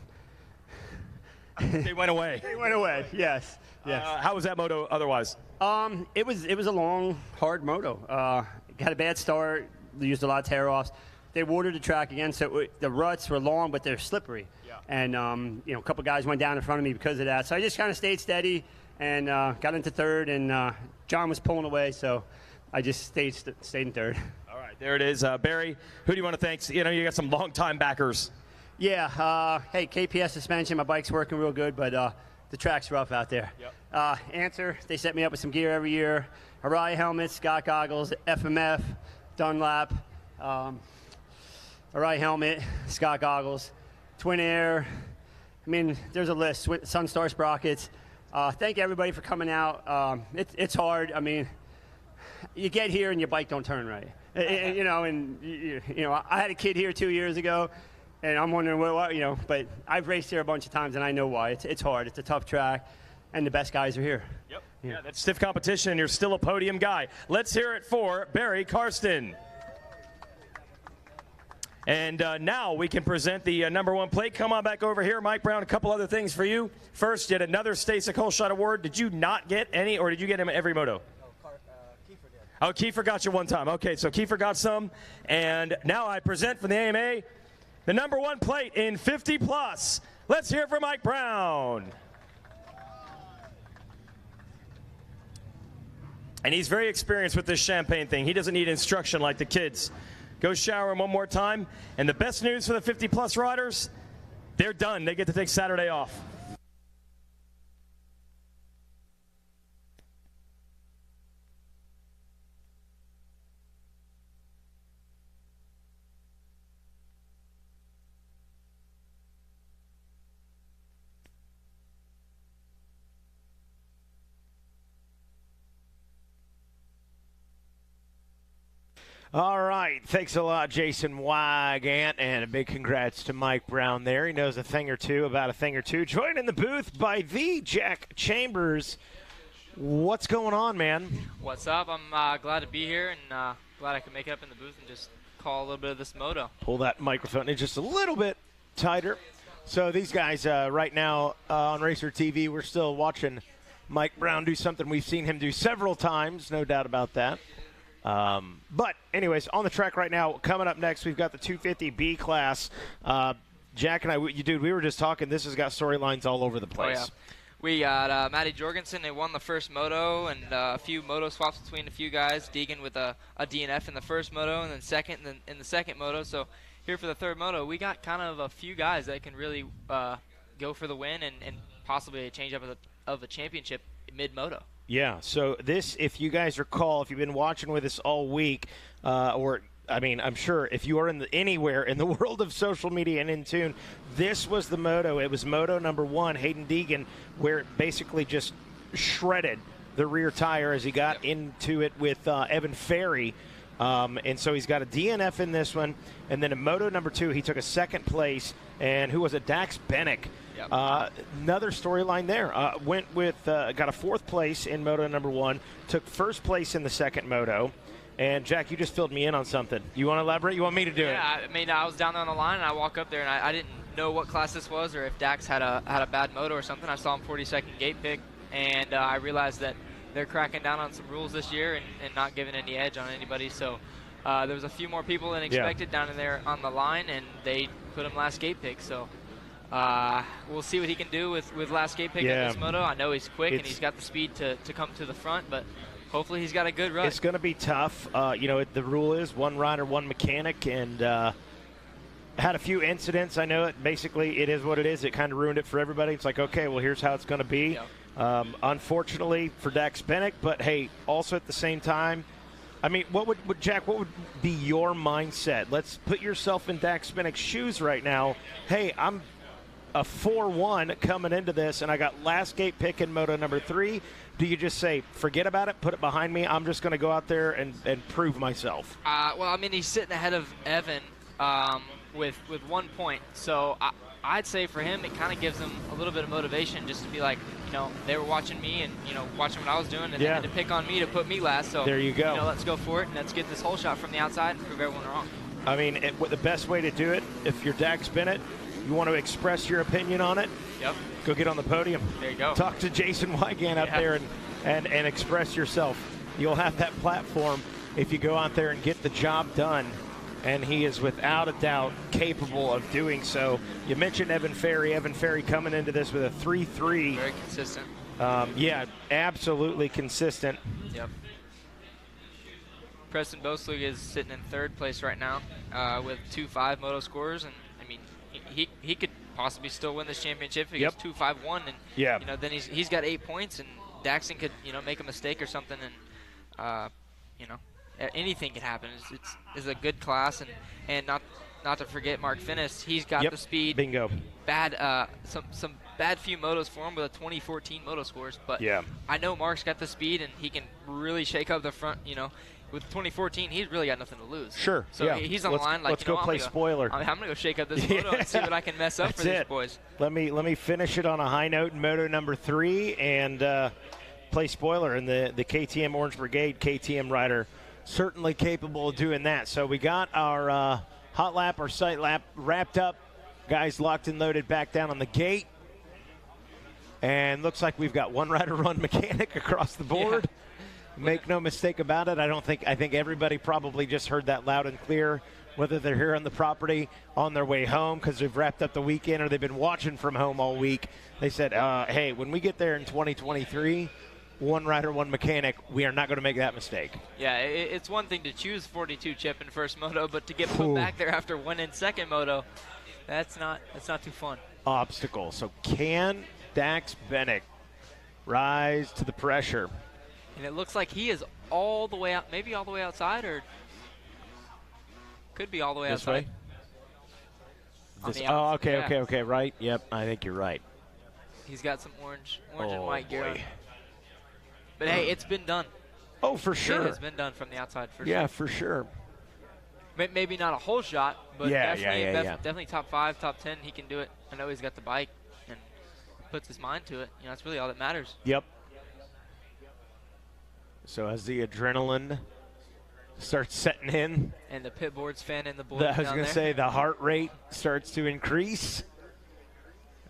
they went away. They went away. Yes. Yes. How was that moto otherwise? It was a long, hard moto. Got a bad start. Used a lot of tear-offs. They watered the track again, so the ruts were long, but they're slippery. Yeah. And you know, a couple guys went down in front of me because of that. So I just kind of stayed steady and got into third. And John was pulling away, so I just stayed in third. All right, there it is. Barry, who do you want to thank? You know, you got some long-time backers. Yeah. Hey, KPS suspension. My bike's working real good, but the track's rough out there. Yep. Answer. They set me up with some gear every year. Araya helmets, Scott goggles, FMF. Dunlop, Araya helmet, Scott goggles, Twin Air. I mean, there's a list. Sunstar sprockets. Thank everybody for coming out. It's hard. I mean, you get here and your bike don't turn right. You know, and you know, I had a kid here 2 years ago, and I'm wondering what, you know. But I've raced here a bunch of times, and I know why. It's hard. It's a tough track, and the best guys are here. Yep. Yeah, that's stiff competition, and you're still a podium guy. Let's hear it for Barry Karsten. And now we can present the number 1 plate. Come on back over here, Mike Brown. A couple other things for you. First, yet another Stasic Holeshot Award. Did you not get any, or did you get him every moto? Oh, Kiefer got you one time. Okay, so Kiefer got some. And now I present for the AMA the number 1 plate in 50 plus. Let's hear it for Mike Brown. And he's very experienced with this champagne thing. He doesn't need instruction like the kids. Go shower him one more time. And the best news for the 50 plus riders, they're done. They get to take Saturday off. All right. Thanks a lot, Jason Wygant, and a big congrats to Mike Brown there. He knows a thing or two about a thing or two. Joined in the booth by the Jack Chambers. What's going on, man? What's up? I'm glad to be here and glad I could make it up in the booth and just call a little bit of this moto. Pull that microphone in just a little bit tighter. So these guys right now on Racer TV, we're still watching Mike Brown do something we've seen him do several times, no doubt about that. But anyways, on the track right now, coming up next, we've got the 250B class. Jack and I, we were just talking. This has got storylines all over the place. Oh, yeah. We got Matty Jorgensen. They won the first moto, and a few moto swaps between a few guys. Deegan with a DNF in the first moto, and then second in the second moto. So here for the third moto, we got kind of a few guys that can really go for the win and possibly a change up of a championship mid-moto. Yeah, so this, if you guys recall, if you've been watching with us all week, I'm sure if you are anywhere in the world of social media and in tune, this was the moto. It was moto number 1, Hayden Deegan, where it basically just shredded the rear tire as he got into it with Evan Ferry. And so he's got a DNF in this one. And then in moto number 2, he took a second place. And who was it? Dax Bennick. Yep. Another storyline there. Went with, got a 4th place in moto number 1, took first place in the second moto. And Jack, you just filled me in on something. You want to elaborate? You want me to do it? Yeah, I mean, I was down there on the line, and I walk up there, and I didn't know what class this was or if Dax had a bad moto or something. I saw him 42nd gate pick, and I realized that they're cracking down on some rules this year and not giving any edge on anybody. So there was a few more people than expected down in there on the line, and they put him last gate pick. So we'll see what he can do with last gate pick in this moto. I know he's quick and he's got the speed to come to the front, but hopefully he's got a good run. It's going to be tough. The rule is 1 rider, 1 mechanic, and had a few incidents. I know it. Basically, it is what it is. It kind of ruined it for everybody. It's like, okay, well, here's how it's going to be. Yep. Unfortunately for Dax Bennick, but hey, also at the same time, I mean, Jack, what would be your mindset? Let's put yourself in Dax Bennick's shoes right now. Hey, I'm a 4-1 coming into this, and I got last gate pick in moto number 3. Do you just say, forget about it, put it behind me, I'm just going to go out there and prove myself? Well, I mean, he's sitting ahead of Evan with 1 point. So I'd say for him, it kind of gives him a little bit of motivation just to be like, they were watching me and, watching what I was doing, and they had to pick on me to put me last. So there you go. Let's go for it, and let's get this whole shot from the outside and prove everyone wrong. I mean, the best way to do it, if you're Dax Bennick, you want to express your opinion on it, go get on the podium. There you go. Talk to Jason Wygant up there and express yourself. You'll have that platform if you go out there and get the job done, and he is without a doubt capable of doing so. You mentioned Evan Ferry. Evan Ferry coming into this with a 3-3. Very consistent. Yeah, absolutely consistent. Yep. Preston Bosley is sitting in 3rd place right now with 2.5 moto scores, and I mean, he could possibly still win this championship if he gets 2.51, and then he's got 8 points, and Daxon could make a mistake or something, and anything could happen. It's a good class, and not not to forget Mark Finnis. He's got the speed. Bingo. Bad, some bad few motos for him with a 2014 moto scores, but I know Mark's got the speed and he can really shake up the front. You know, with 2014, he's really got nothing to lose. Sure. So he's on the line. Like, let's go play spoiler. I'm gonna go shake up this moto and see what I can mess up for these boys. Let me finish it on a high note in moto number 3 and play spoiler. And the KTM Orange Brigade KTM rider certainly capable of doing that. So we got our hot lap, our sight lap wrapped up. Guys locked and loaded back down on the gate. And looks like we've got one rider, one mechanic across the board. Yeah. Make no mistake about it. I think everybody probably just heard that loud and clear, whether they're here on the property on their way home because they've wrapped up the weekend or they've been watching from home all week. They said, hey, when we get there in 2023, one rider, one mechanic, we are not going to make that mistake. Yeah, it's one thing to choose 42 chip in first moto, but to get put back there after winning second moto, that's not too fun. Obstacle. So can Dax Bennick rise to the pressure? And it looks like he is all the way out, maybe all the way outside, or could be all the way outside. Okay, right. Yep, I think you're right. He's got some orange and white gear on. But hey, it's been done. Oh, for sure. It's been done from the outside for sure. Yeah, for sure. Maybe not a whole shot, but definitely top 5, top 10. He can do it. I know he's got the bike and puts his mind to it. You know, that's really all that matters. Yep. So as the adrenaline starts setting in, and the pit board's fanning the boys. I was going to say the heart rate starts to increase.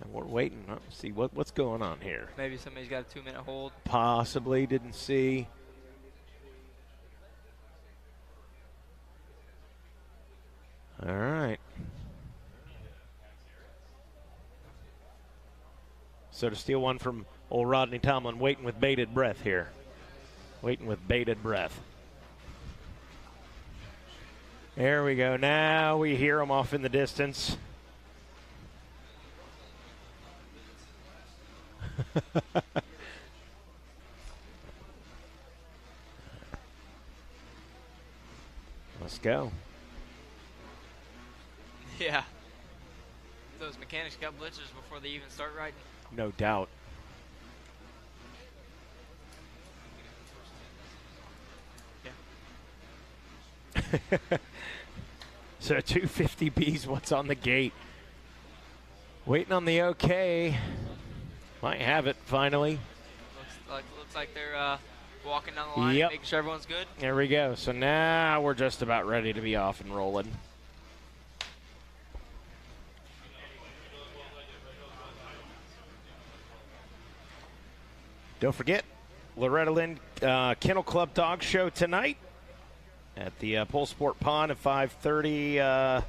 And we're waiting to see what's going on here. Maybe somebody's got a 2-minute hold. Possibly, didn't see. All right. So to steal one from old Rodney Tomlin, waiting with bated breath here. Waiting with bated breath. There we go. Now we hear them off in the distance. Let's go. Yeah. Those mechanics got blitzers before they even start riding. No doubt. So 250B's what's on the gate. Waiting on the okay. Might have it finally. Looks like they're walking down the line, making sure everyone's good. There we go. So now we're just about ready to be off and rolling. Don't forget, Loretta Lynn Kennel Club Dog Show tonight at the Pole Sport Pond at 5:30.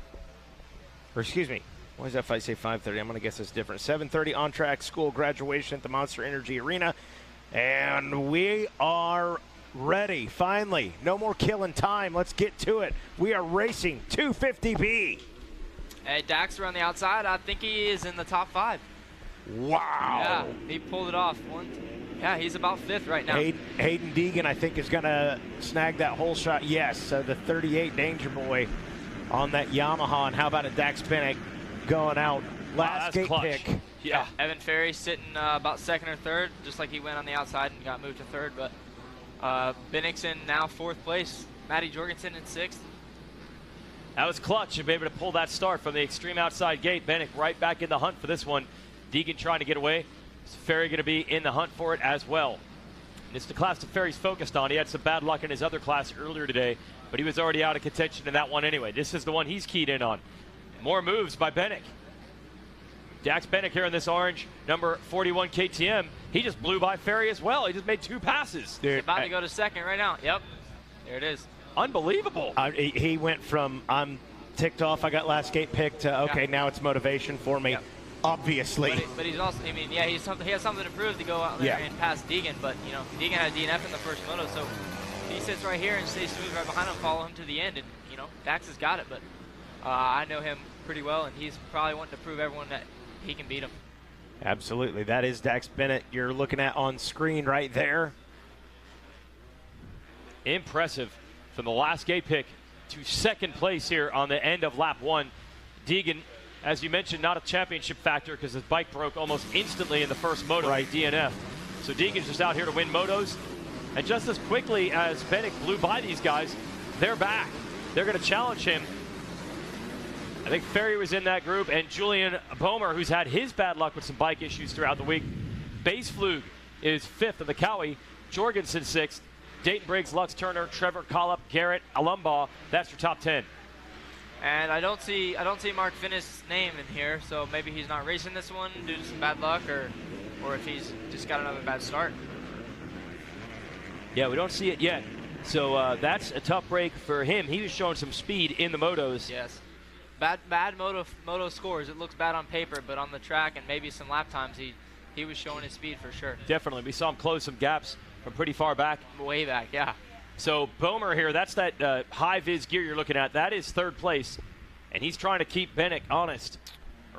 Or excuse me, why is that if I say 5:30? I'm going to guess it's different. 7:30 on-track school graduation at the Monster Energy Arena. And we are ready, finally. No more killing time. Let's get to it. We are racing 250B. Hey, Dax around the outside. I think he is in the top 5. Wow. Yeah, he pulled it off. Yeah, he's about 5th right now. Hayden Deegan, I think, is going to snag that whole shot. Yes, the 38 Danger Boy on that Yamaha. And how about a Dax Bennick going out? Last gate pick. Yeah. Evan Ferry sitting about 2nd or 3rd, just like he went on the outside and got moved to 3rd. But Bennick's in now 4th place. Matty Jorgensen in 6th. That was clutch to be able to pull that start from the extreme outside gate. Bennick right back in the hunt for this one. Deegan trying to get away. Ferry going to be in the hunt for it as well. And it's the class that Ferry's focused on. He had some bad luck in his other class earlier today, but he was already out of contention in that one anyway. This is the one he's keyed in on. More moves by Bennick. Dax Bennick here in this orange, number 41 KTM. He just blew by Ferry as well. He just made 2 passes. He's about to go to 2nd right now. Yep. There it is. Unbelievable. He went from I'm ticked off, I got last gate pick, to okay, now it's motivation for me. Yep. Obviously. But he's also, I mean, yeah, he has something to prove to go out there and pass Deegan. But, you know, Deegan had a DNF in the first moto, so he sits right here and stays smooth right behind him, follow him to the end. And, you know, Dax has got it. But I know him pretty well, and he's probably wanting to prove everyone that he can beat him. Absolutely. That is Dax Bennick you're looking at on screen right there. Impressive from the last gate pick to second place here on the end of lap 1. Deegan, as you mentioned, not a championship factor because his bike broke almost instantly in the first moto, right. DNF. So Deegan's just out here to win motos. And just as quickly as Bennett blew by these guys, they're back. They're going to challenge him. I think Ferry was in that group, and Julian Boehmer, who's had his bad luck with some bike issues throughout the week. Baseflug is 5th of the Cowie. Jorgensen 6th. Dayton Briggs, Lux Turner, Trevor Collop, Garrett Alumbaugh. That's your top 10. And I don't see Mark Finn's name in here, so maybe he's not racing this one due to some bad luck, or if he's just got another bad start. Yeah, we don't see it yet. So that's a tough break for him. He was showing some speed in the motos. Yes. Bad moto scores. It looks bad on paper, but on the track and maybe some lap times, he was showing his speed for sure. Definitely. We saw him close some gaps from pretty far back. Way back, yeah. So Boehmer here, that's that high-vis gear you're looking at. That is 3rd place, and he's trying to keep Bennett honest.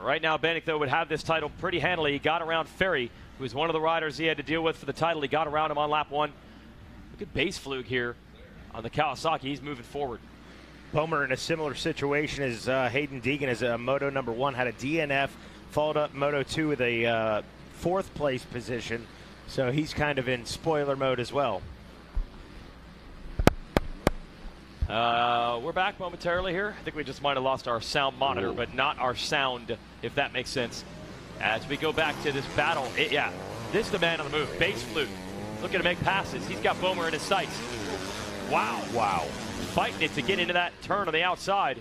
Right now, Bennett, though, would have this title pretty handily. He got around Ferry, who was one of the riders he had to deal with for the title. He got around him on lap 1. Look at Baseflug here on the Kawasaki. He's moving forward. Boehmer in a similar situation as Hayden Deegan as a Moto #1, had a DNF, followed up Moto 2 with a 4th place position. So he's kind of in spoiler mode as well. We're back momentarily here. I think we just might have lost our sound monitor, but not our sound, if that makes sense. As we go back to this battle, this is the man on the move, Baseflug. Looking to make passes. He's got Boehmer in his sights. Wow. Fighting it to get into that turn on the outside.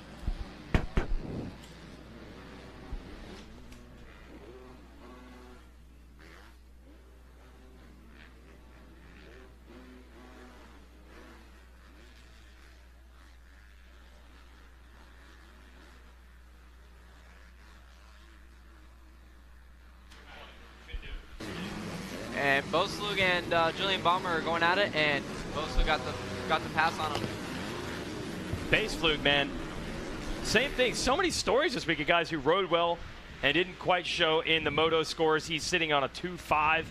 And Baseflug and Julian Boehmer are going at it, and Baseflug got the pass on him. Baseflug, man. Same thing. So many stories this week of guys who rode well and didn't quite show in the moto scores. He's sitting on a 2.5.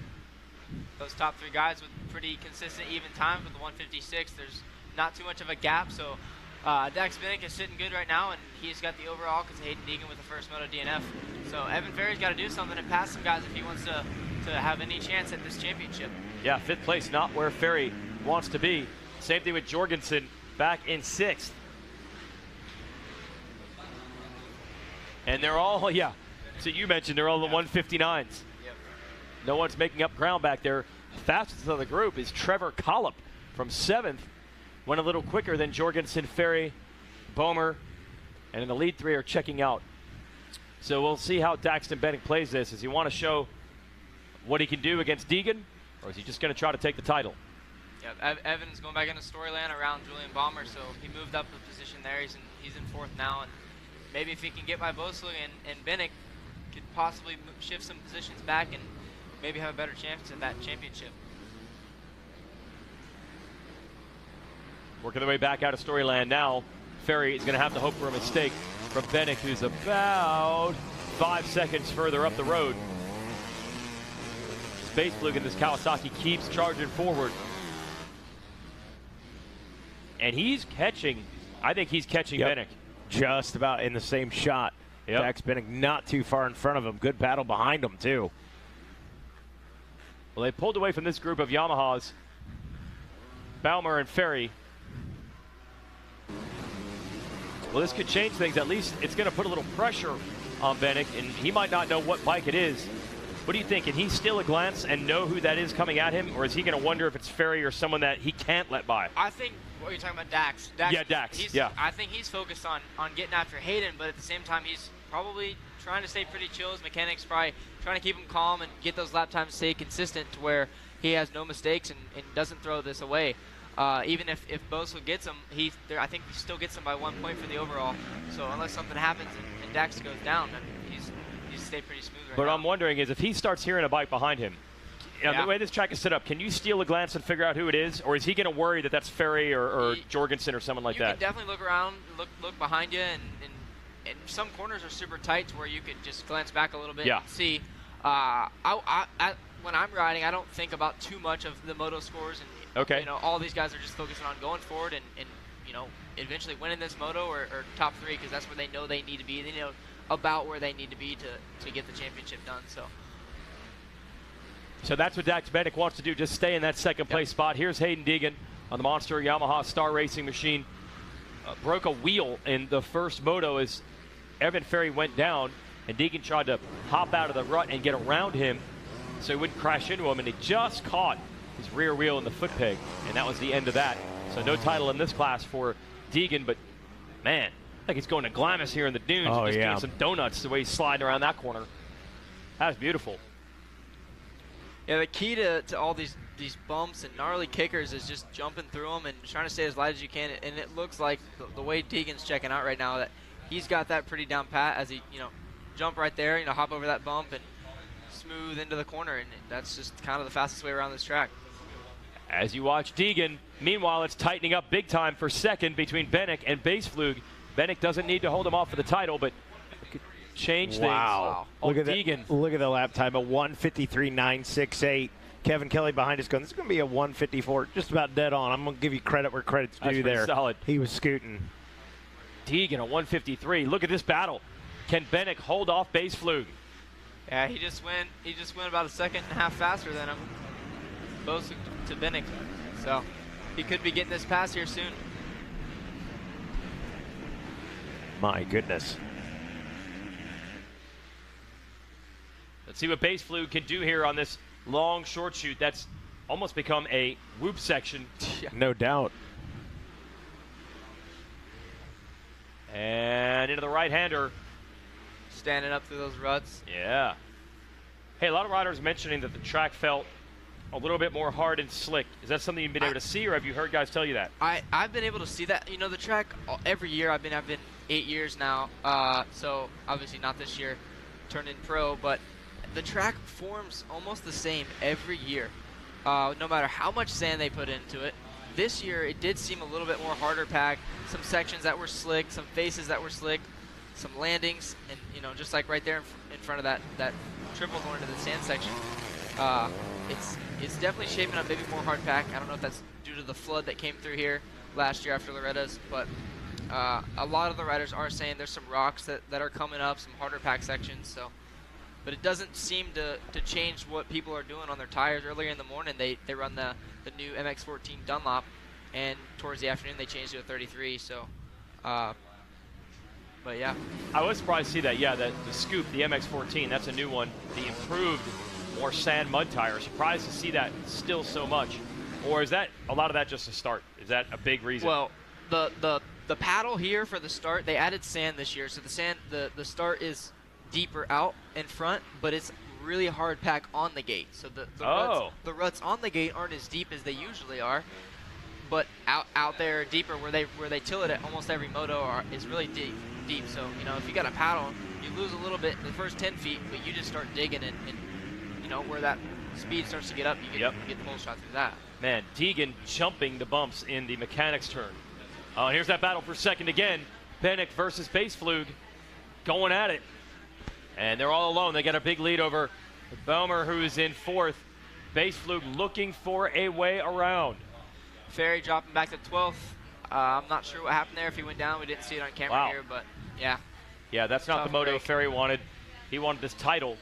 Those top 3 guys with pretty consistent even times with the 156. There's not too much of a gap, so Dax Bennett is sitting good right now, and he's got the overall because Hayden Deegan with the first moto DNF. So Evan Ferry's got to do something and pass some guys if he wants to have any chance at this championship. Yeah, 5th place, not where Ferry wants to be. Same thing with Jorgensen back in 6th. And they're all, so you mentioned they're all the 159s. Yep. No one's making up ground back there. Fastest of the group is Trevor Collop from 7th. Went a little quicker than Jorgensen, Ferry, Boehmer, and in the lead 3 are checking out. So we'll see how Daxton Bennett plays this. Does he want to show what he can do against Deegan, or is he just going to try to take the title? Yeah, Evan's going back into storyline around Julian Boehmer, so he moved up the position there. He's in 4th now, and maybe if he can get by Baseflug and Bennett, could possibly shift some positions back and maybe have a better chance at that championship. Working their way back out of Storyland now. Ferry is going to have to hope for a mistake from Bennett, who's about 5 seconds further up the road. Baseflug in this Kawasaki keeps charging forward. And he's catching, I think he's catching Bennett. Just about in the same shot. Dax Bennett not too far in front of him. Good battle behind him, too. Well, they pulled away from this group of Yamahas. Boehmer and Ferry. Well, this could change things. At least it's going to put a little pressure on Bennett, and he might not know what bike it is. What do you think? Can he steal a glance and know who that is coming at him, or is he going to wonder if it's Ferry or someone that he can't let by? I think, what you're talking about, Dax. Dax. I think he's focused on getting after Hayden, but at the same time, he's probably trying to stay pretty chill. His mechanics probably trying to keep him calm and get those lap times stay consistent to where he has no mistakes and doesn't throw this away. Even if Baseflug gets him, I think he still gets him by 1 point for the overall. So unless something happens and Dax goes down, then he's stayed pretty smooth right now. But I'm wondering is if he starts hearing a bike behind him, the way this track is set up, can you steal a glance and figure out who it is, or is he going to worry that that's Ferry or Jorgensen or someone like that? You can definitely look around, look behind you, and some corners are super tight to where you could just glance back a little bit and see. When I'm riding, I don't think about too much of the moto scores, and all these guys are just focusing on going forward and eventually winning this moto or top 3, because that's where they know they need to be. They know about where they need to be to get the championship done. So that's what Dax Bennick wants to do, just stay in that second place spot. Here's Hayden Deegan on the Monster Yamaha Star Racing machine. Broke a wheel in the first moto as Evan Ferry went down, and Deegan tried to hop out of the rut and get around him so he wouldn't crash into him, and he just caught his rear wheel in the foot peg, and that was the end of that. So no title in this class for Deegan, but man, like he's going to Glamis here in the dunes and just getting some donuts the way he's sliding around that corner. That was beautiful. Yeah, the key to all these bumps and gnarly kickers is just jumping through them and trying to stay as light as you can. And it looks like the way Deegan's checking out right now, that he's got that pretty down pat as he, jump right there, hop over that bump and smooth into the corner. And that's just kind of the fastest way around this track. As you watch Deegan, meanwhile, it's tightening up big time for second between Bennick and Baseflug. Bennick doesn't need to hold him off for the title, but could change things. Wow. Look at Deegan. Look at the lap time, a 1:53.968. Kevin Kelly behind us going, this is going to be a 1:54, just about dead on. I'm going to give you credit where credit's due there. Solid. He was scooting. Deegan, a 1:53. Look at this battle. Can Bennick hold off Baseflug? Yeah, he just went about a second and a half faster than him, both to Bennick. So he could be getting this pass here soon. My goodness. Let's see what Baseflug can do here on this long short shoot. That's almost become a whoop section. No doubt. And into the right-hander. Standing up through those ruts. Yeah. Hey, a lot of riders mentioning that the track felt a little bit more hard and slick. Is that something you've been able to see, or have you heard guys tell you that? I've been able to see that. The track every year. I've been 8 years now. So obviously not this year, turned in pro, but the track forms almost the same every year, no matter how much sand they put into it. This year, it did seem a little bit more harder packed. Some sections that were slick, some faces that were slick, some landings, and just like right there in front of that triple going into the sand section. It's definitely shaping up maybe more hard pack. I don't know if that's due to the flood that came through here last year after Loretta's, but a lot of the riders are saying there's some rocks that are coming up, some harder pack sections. So, but it doesn't seem to change what people are doing on their tires. Earlier in the morning, they run the new MX-14 Dunlop, and towards the afternoon they changed to a 33. So, but yeah. I was surprised to see that. Yeah, the Scoop, the MX-14, that's a new one. The improved, more sand mud tire. Surprised to see that still so much. Or is that a lot of that just a start? Is that a big reason? Well, the paddle here for the start, they added sand this year, so the start is deeper out in front, but it's really hard pack on the gate. So the ruts on the gate aren't as deep as they usually are, but out there deeper where they till it at almost every moto is really deep. So if you got a paddle, you lose a little bit in the first 10 feet, but you just start digging and where that speed starts to get up, you get the pole shot through that. Man, Deegan jumping the bumps in the mechanics turn. Here's that battle for second again. Bennick versus Baseflug going at it. And they're all alone. They got a big lead over Boehmer, who's in fourth. Baseflug looking for a way around. Ferry dropping back to 12th. I'm not sure what happened there. If he went down, we didn't see it on camera here, but yeah. Yeah, that's not the moto Ferry wanted. He wanted this title.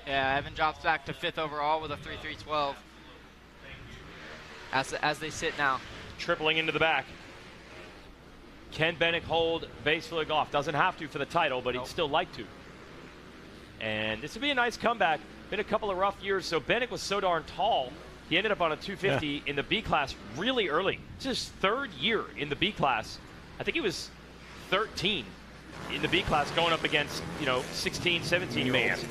Yeah, Evan drops back to 5th overall with a 3.312 as they sit now. Tripling into the back. Can Bennick hold Baseflug off? Doesn't have to for the title, but he'd still like to. And this would be a nice comeback. Been a couple of rough years, so Bennick was so darn tall, he ended up on a 250 in the B class really early. It's his third year in the B class. I think he was 13 in the B class going up against, 16, 17-year-olds.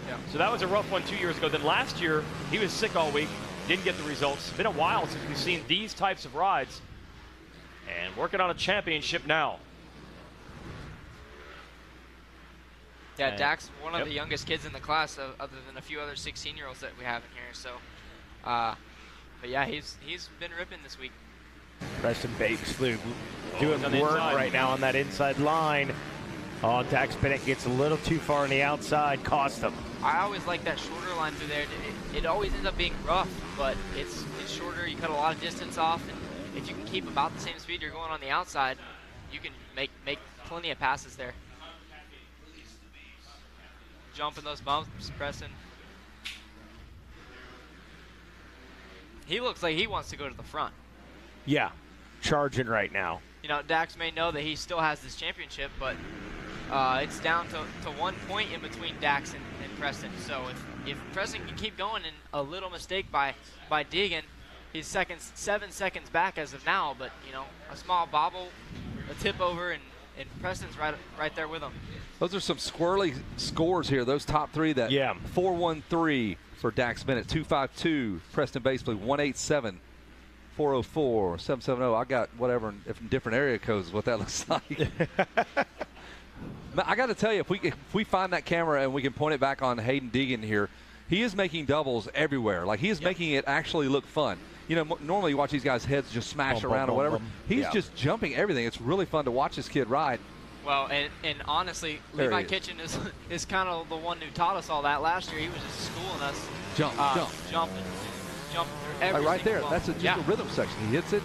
Yeah. So that was a rough one 2 years ago. Then last year, he was sick all week, didn't get the results. It's been a while since we've seen these types of rides. And working on a championship now. Yeah, Dax, one of the youngest kids in the class, other than a few other 16-year-olds that we have in here. So, but yeah, he's been ripping this week. Preston Baseflug doing work right now on that inside line. Oh, Dax Bennick gets a little too far on the outside, cost him. I always like that shorter line through there. It always ends up being rough, but it's shorter. You cut a lot of distance off, and if you can keep about the same speed you're going on the outside, you can make plenty of passes there. Jumping those bumps, Preston. He looks like he wants to go to the front. Yeah, charging right now. You know, Dax may know that he still has this championship, but it's down to 1 point in between Dax and Preston. So if Preston can keep going, and a little mistake by Deegan, he's 7 seconds back as of now. But you know, a small bobble, a tip over, and Preston's right there with him. Those are some squirrely scores here. Those top three. That 413 for Dax Bennett, 252 Preston Baseball, 187. 404, 770. I got whatever in different area codes is what that looks like. I got to tell you, if we find that camera and we can point it back on Hayden Deegan here, he is making doubles everywhere. Like, he is making it actually look fun. You know, normally you watch these guys' heads just smash around or whatever. He's just jumping everything. It's really fun to watch this kid ride. Well, and honestly, Levi Kitchen is kind of the one who taught us all that last year. He was just schooling us. Jumping through every right there. bump. That's just a rhythm section. He hits it.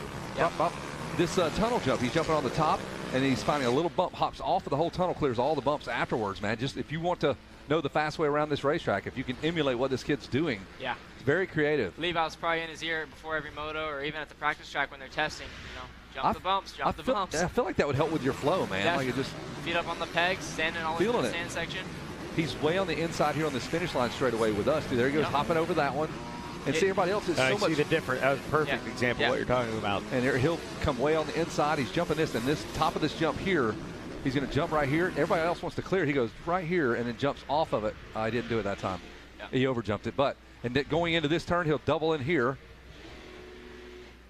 Bump. This tunnel jump, he's jumping on the top, and he's finding a little bump, hops off of the whole tunnel, clears all the bumps afterwards, man. Just if you want to know the fast way around this racetrack, if you can emulate what this kid's doing, it's very creative. Levi's probably in his ear before every moto, or even at the practice track when they're testing. You know, jump the bumps. I feel like that would help with your flow, man. Definitely. Like it just feet up on the pegs, standing all in the sand section. He's way on the inside here on this finish line straightaway with us. Dude, there he goes, hopping over that one. And see everybody else is so much. I see the difference. That was a perfect example of what you're talking about. And he'll come way on the inside. He's jumping this, and this top of this jump here, he's going to jump right here. Everybody else wants to clear it. He goes right here and then jumps off of it. I didn't do it that time. He overjumped it. And going into this turn, he'll double in here.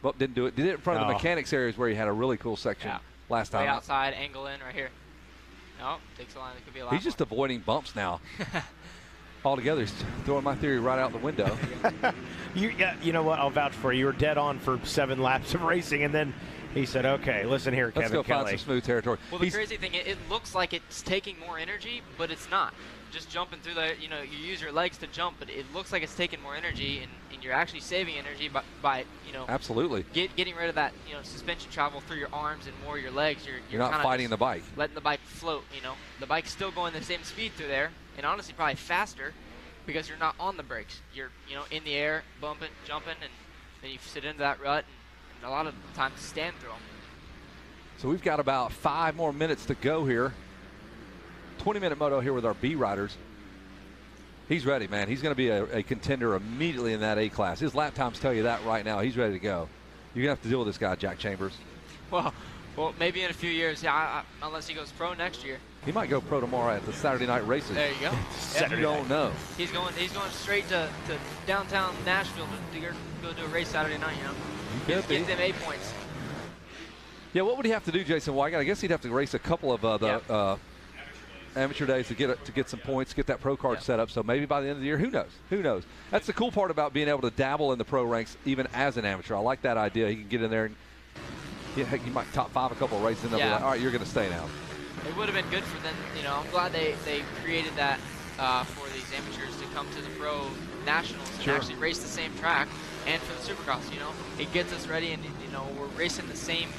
But didn't do it. Did it in front of the mechanics areas where he had a really cool section last time. Way outside, angle in right here. No, takes a line. It could be a lot. He's just avoiding bumps now. Altogether, he's throwing my theory right out the window. You know what? I'll vouch for you. You were dead on for 7 laps of racing, and then he said, okay, listen here, Kevin Let's go Kelly. find some smooth territory. Well, the crazy thing, it looks like it's taking more energy, but it's not. Just jumping through the, you know, you use your legs to jump, but it looks like it's taking more energy, and you're actually saving energy by you know, absolutely getting rid of that, you know, suspension travel through your arms and more your legs. You're not fighting the bike. Letting the bike float, you know. The bike's still going the same speed through there, and honestly probably faster, because you're not on the brakes. You're, you know, in the air, bumping, jumping, and then you sit into that rut, and a lot of times stand through them. So we've got about 5 more minutes to go here. 20-minute moto here with our B riders. He's ready, man. He's going to be a contender immediately in that A class. His lap times tell you that right now. He's ready to go. You're going to have to deal with this guy, Jack Chambers. Well, maybe in a few years, unless he goes pro next year. He might go pro tomorrow at the Saturday night races. There you go. You don't know. He's going straight to downtown Nashville to go do a race Saturday night, you know. Get them A points. Yeah, what would he have to do, Jason Weigand? I guess he'd have to race a couple of the amateur days to get some points, get that pro card set up. So maybe by the end of the year, who knows? Who knows? That's the cool part about being able to dabble in the pro ranks even as an amateur. I like that idea. He can get in there and he might top 5 a couple of races and they'll be like, all right, you're going to stay now. It would have been good for them. You know, I'm glad they created that for these amateurs to come to the pro nationals and actually race the same track, and for the Supercross. You know, it gets us ready, and you know, we're racing the same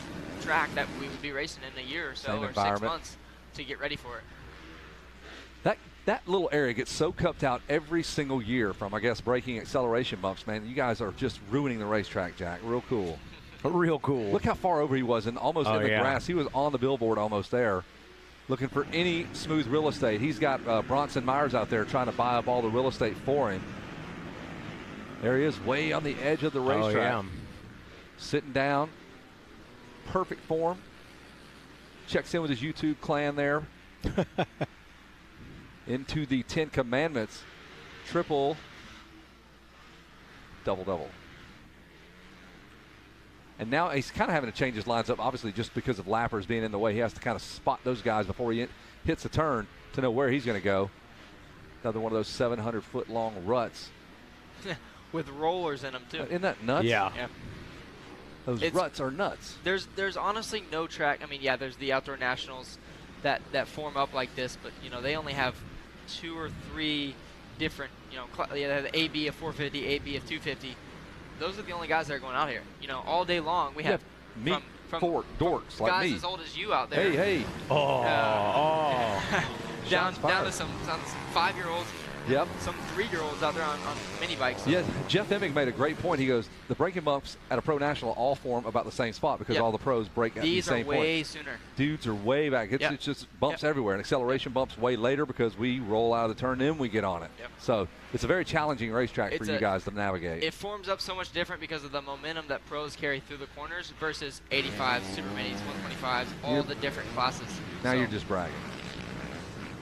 track that we would be racing in a year or so, or 6 months to get ready for it. That little area gets so cupped out every single year from, I guess, braking acceleration bumps, man. You guys are just ruining the racetrack, Jack. Real cool. Real cool. Look how far over he was and almost in the grass. He was on the billboard almost there, looking for any smooth real estate. He's got Bronson Myers out there trying to buy up all the real estate for him. There he is, way on the edge of the racetrack. Sitting down. Perfect form. Checks in with his YouTube clan there. Into the 10 Commandments. Triple. Double. And now he's kind of having to change his lines up, obviously, just because of lappers being in the way. He has to kind of spot those guys before he hits the turn to know where he's going to go. Another one of those 700-foot-long ruts. With rollers in them, too. Isn't that nuts? Yeah. Those ruts are nuts. There's honestly no track. I mean, there's the Outdoor Nationals that form up like this, but, you know, they only have 2 or 3 different, you know, the AB of 450, AB of 250. those are the only guys that are going out here. You know, all day long we have from dorks like guys me. as old as you out there. Hey. Down to some 5-year-olds. Yep. Some 3-year-olds out there on mini bikes. Yeah, Jeff Emig made a great point. He goes, the braking bumps at a pro national all form about the same spot because all the pros break at the same point. These are way sooner. Dudes are way back. It's just bumps everywhere, and acceleration bumps way later because we roll out of the turn, then we get on it. Yep. So it's a very challenging racetrack for you guys to navigate. It forms up so much different because of the momentum that pros carry through the corners versus 85s, super minis, 125s, all the different classes. Now you're just bragging.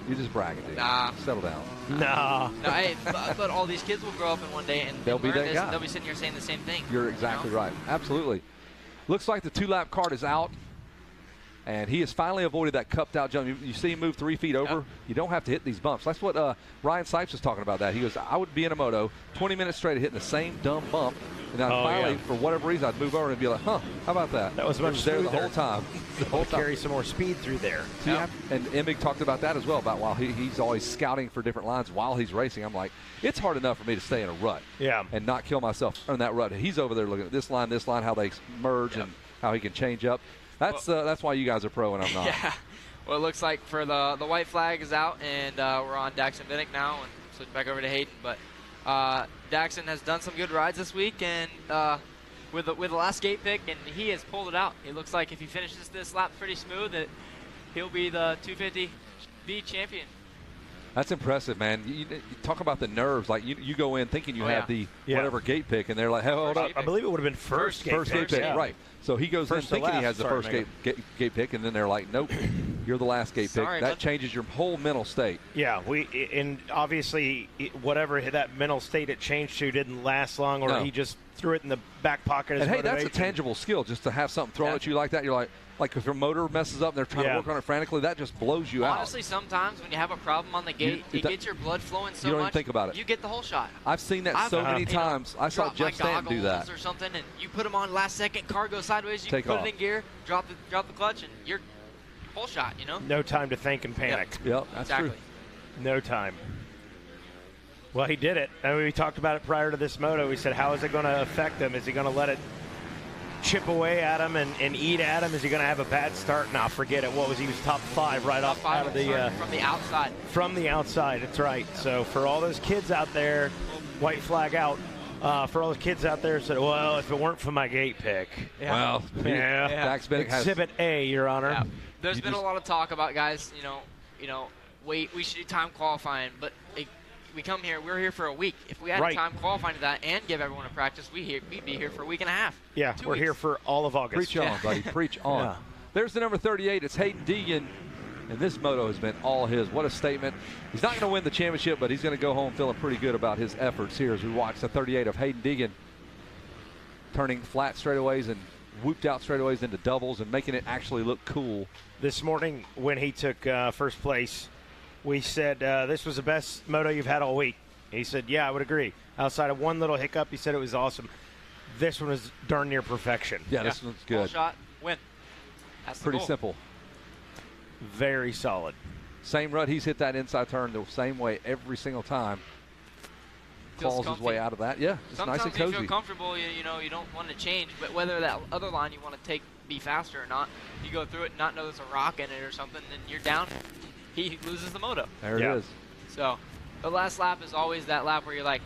You're just bragging, dude. Nah. Settle down. Nah. No, hey, but all these kids will grow up in one day and They'll be learn that this, guy. and they'll be sitting here saying the same thing. You're exactly right. Absolutely. Looks like the 2-lap card is out, and he has finally avoided that cupped-out jump. You see him move 3 feet over. You don't have to hit these bumps. That's what Ryan Sipes was talking about. That he goes, I would be in a moto 20 minutes straight of hitting the same dumb bump, and then finally, for whatever reason, I'd move over and be like, how about that? That was much there the smoother. whole time. The whole time. Carry some more speed through there. And Emig talked about that as well, about while he's always scouting for different lines while he's racing. I'm like, it's hard enough for me to stay in a rut and not kill myself in that rut. He's over there looking at this line, how they merge and how he can change up. That's why you guys are pro and I'm not. Yeah. Well, it looks like for the white flag is out, and we're on Daxon Vinnick now, and switch back over to Hayden. But Daxon has done some good rides this week, and with the last gate pick, and he has pulled it out. It looks like if he finishes this lap pretty smooth, that he'll be the 250B champion. That's impressive, man. You talk about the nerves. Like you go in thinking you have the whatever gate pick, and they're like, hey, hold up. I believe it would have been first gate pick. Right. So he goes in thinking he has the first gate pick, and then they're like, nope, you're the last gate pick. That changes your whole mental state. Yeah, and obviously whatever that mental state it changed to didn't last long, or he just threw it in the back pocket. And hey, that's a tangible skill, just to have something thrown at you like that. You're like if your motor messes up and they're trying to work on it frantically, that just blows you out. Honestly, sometimes when you have a problem on the gate, it gets your blood flowing so much. You don't even think about it. You get the whole shot. I've seen that so many times. I saw Jeff Stanton do that. Or something, and you put them on last second, car goes sideways, you put it in gear, drop the clutch, and you're whole shot. You know. No time to think and panic. Yep, that's true. No time. Well, he did it. I mean, we talked about it prior to this moto. We said, how is it going to affect him? Is he going to let it chip away at him and eat at him? Is he going to have a bad start? Nah, forget it. What was he was top 5 right off out of the from the outside. From the outside, that's right. So for all those kids out there, white flag out. For all those kids out there said, well, if it weren't for my gate pick. Well, Dax Bennick has Exhibit A, Your Honor. Yeah. There's been a lot of talk about guys, we should do time qualifying, but we come here, we're here for a week. If we had time qualifying to that and give everyone a practice, we'd be here for a week and a half. Yeah, we're here for all of August. Preach on, buddy. Preach on. Yeah. There's the number 38. It's Hayden Deegan, and this moto has been all his. What a statement. He's not going to win the championship, but he's going to go home feeling pretty good about his efforts here as we watch the 38 of Hayden Deegan turning flat straightaways and whooped out straightaways into doubles and making it actually look cool. This morning when he took first place, we said, this was the best moto you've had all week. He said, yeah, I would agree. Outside of one little hiccup, he said it was awesome. This one was darn near perfection. Yeah, this one's good. Full shot, win. That's pretty simple. Very solid. Same rut. He's hit that inside turn the same way every single time. Claws his way out of that. Yeah, it's sometimes nice and cozy. You feel comfortable, you don't want to change, but whether that other line you want to be faster or not, you go through it and not know there's a rock in it or something, then you're down. He loses the moto. There it is. So the last lap is always that lap where you're like,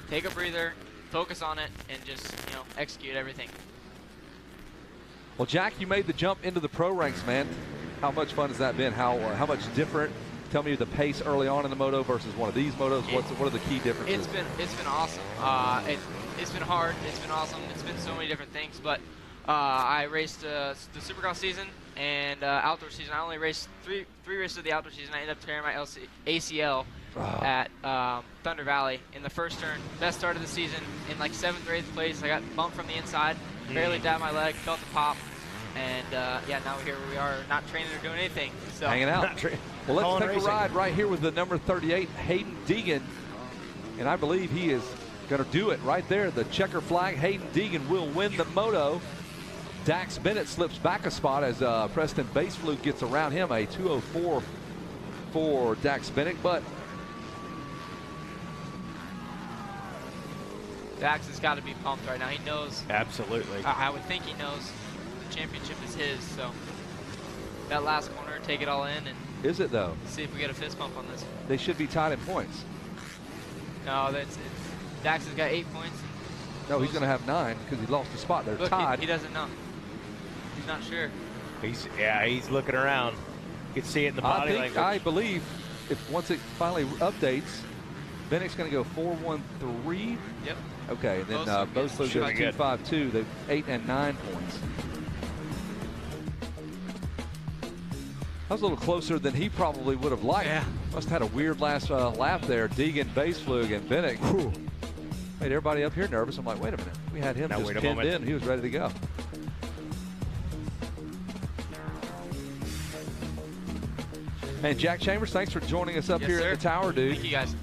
take a breather, focus on it, and just execute everything. Well, Jack, you made the jump into the pro ranks, man. How much fun has that been? How much different? Tell me the pace early on in the moto versus one of these motos. What are the key differences? It's been awesome. It's been hard. It's been awesome. It's been so many different things. But I raced the Supercross season and outdoor season. I only raced three races of the outdoor season. I ended up tearing my ACL at Thunder Valley in the first turn. Best start of the season in like 7th or 8th place. I got bumped from the inside, barely dabbed my leg, felt the pop. And, now here we are, not training or doing anything. So hanging out. Well, let's take a ride right here with the number 38, Hayden Deegan. And I believe he is going to do it right there. The checker flag. Hayden Deegan will win the moto. Dax Bennett slips back a spot as Preston Baseflute gets around him. A 2:04 for Dax Bennett. But Dax has got to be pumped right now. He knows. Absolutely. I would think he knows the championship is his. So that last corner, take it all in, and is it though? See if we get a fist bump on this. They should be tied in points. No, Dax has got 8 points. No, he's going to have 9 because he lost a spot. They're Look, tied. He doesn't know. He's not sure. He's looking around. You can see it in the body language. I believe if once it finally updates, Bennick's going to go 4-1-3. Yep. Okay, and then both goes 2-5-2. They've 8 and 9 points. That was a little closer than he probably would have liked. Yeah. Must have had a weird last lap there. Deegan, Baseflug, and Bennick. Made everybody up here nervous. I'm like, wait a minute. We had him just pinned in. He was ready to go. And Jack Chambers, thanks for joining us up here at the tower, dude. Thank you, guys.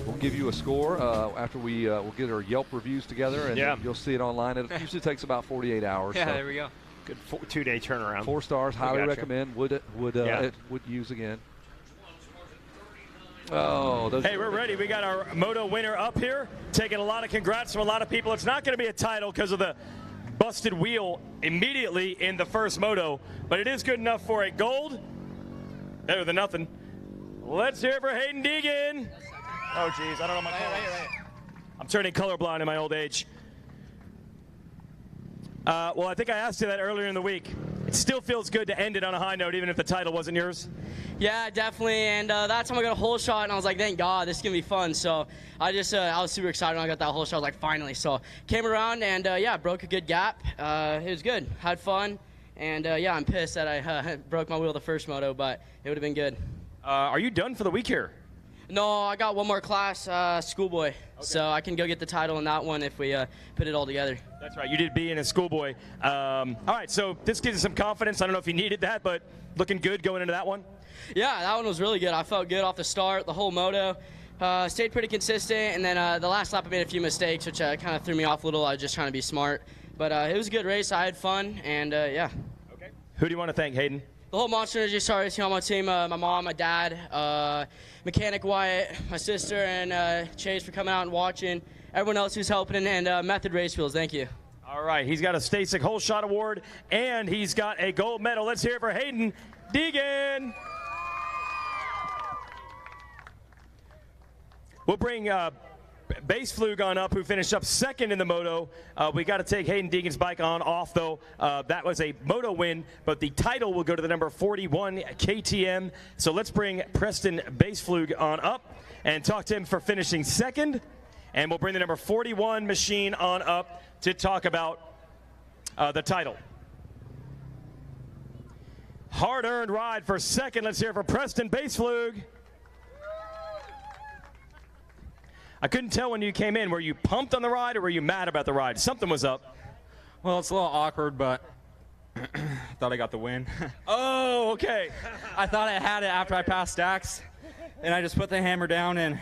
We'll give you a score after we'll get our Yelp reviews together, and you'll see it online. It usually takes about 48 hours. Yeah, so. There we go. Good 2-day turnaround. 4 stars, highly recommend. Would use again. Oh, hey, we're ready. We got our Moto winner up here, taking a lot of congrats from a lot of people. It's not going to be a title because of the busted wheel immediately in the first Moto, but it is good enough for a gold. Better than nothing. Let's hear it for Hayden Deegan. Oh, geez, I don't know my colors. Right. I'm turning colorblind in my old age. Well, I think I asked you that earlier in the week. It still feels good to end it on a high note, even if the title wasn't yours. Yeah, definitely, and that time I got a hole shot, and I was like, thank God, this is going to be fun. So I was super excited when I got that hole shot. I was like, finally. So came around, and broke a good gap. It was good. Had fun, and I'm pissed that I broke my wheel the first moto, but it would have been good. Are you done for the week here? No, I got one more class, schoolboy. Okay. So I can go get the title in that one if we put it all together. That's right. You did be in a schoolboy. All right, so this gives you some confidence. I don't know if you needed that, but looking good going into that one? Yeah, that one was really good. I felt good off the start, the whole moto. Stayed pretty consistent, and then the last lap I made a few mistakes, which kind of threw me off a little. I was just trying to be smart. But it was a good race. I had fun, and yeah. Okay. Who do you want to thank, Hayden? The whole Monster Energy Stars team on my team, my mom, my dad, Mechanic Wyatt, my sister, and Chase for coming out and watching. Everyone else who's helping, and Method Race Wheels, thank you. All right, he's got a Stasic Hole Shot Award, and he's got a gold medal. Let's hear it for Hayden Deegan. We'll bring Baseflug on up, who finished up second in the moto. We got to take Hayden Deegan's bike off, though. That was a moto win, but the title will go to the number 41 KTM. So let's bring Preston Baseflug on up and talk to him for finishing second. And we'll bring the number 41 machine on up to talk about the title. Hard-earned ride for second. Let's hear it for Preston Baseflug. I couldn't tell when you came in. Were you pumped on the ride or were you mad about the ride? Something was up. Well, it's a little awkward, but thought I got the win. Oh, okay. I thought I had it after I passed Dax, and I just put the hammer down, and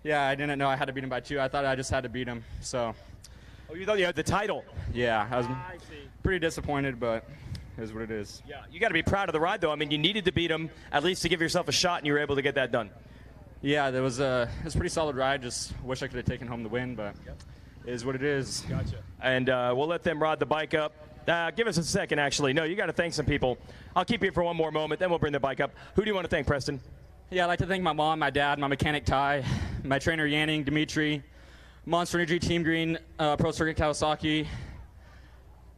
yeah, I didn't know I had to beat him by 2. I thought I just had to beat him, so. Oh, you thought you had the title? Yeah, I was pretty disappointed, but it is what it is. Yeah, you got to be proud of the ride, though. I mean, you needed to beat him at least to give yourself a shot, and you were able to get that done. Yeah, it was a pretty solid ride. Just wish I could have taken home the win, but it is what it is. Gotcha. And we'll let them ride the bike up. Give us a second, actually. No, you got to thank some people. I'll keep you for one more moment, then we'll bring the bike up. Who do you want to thank, Preston? Yeah, I'd like to thank my mom, my dad, my mechanic Ty, my trainer Yanning, Dimitri, Monster Energy, Team Green, Pro Circuit Kawasaki,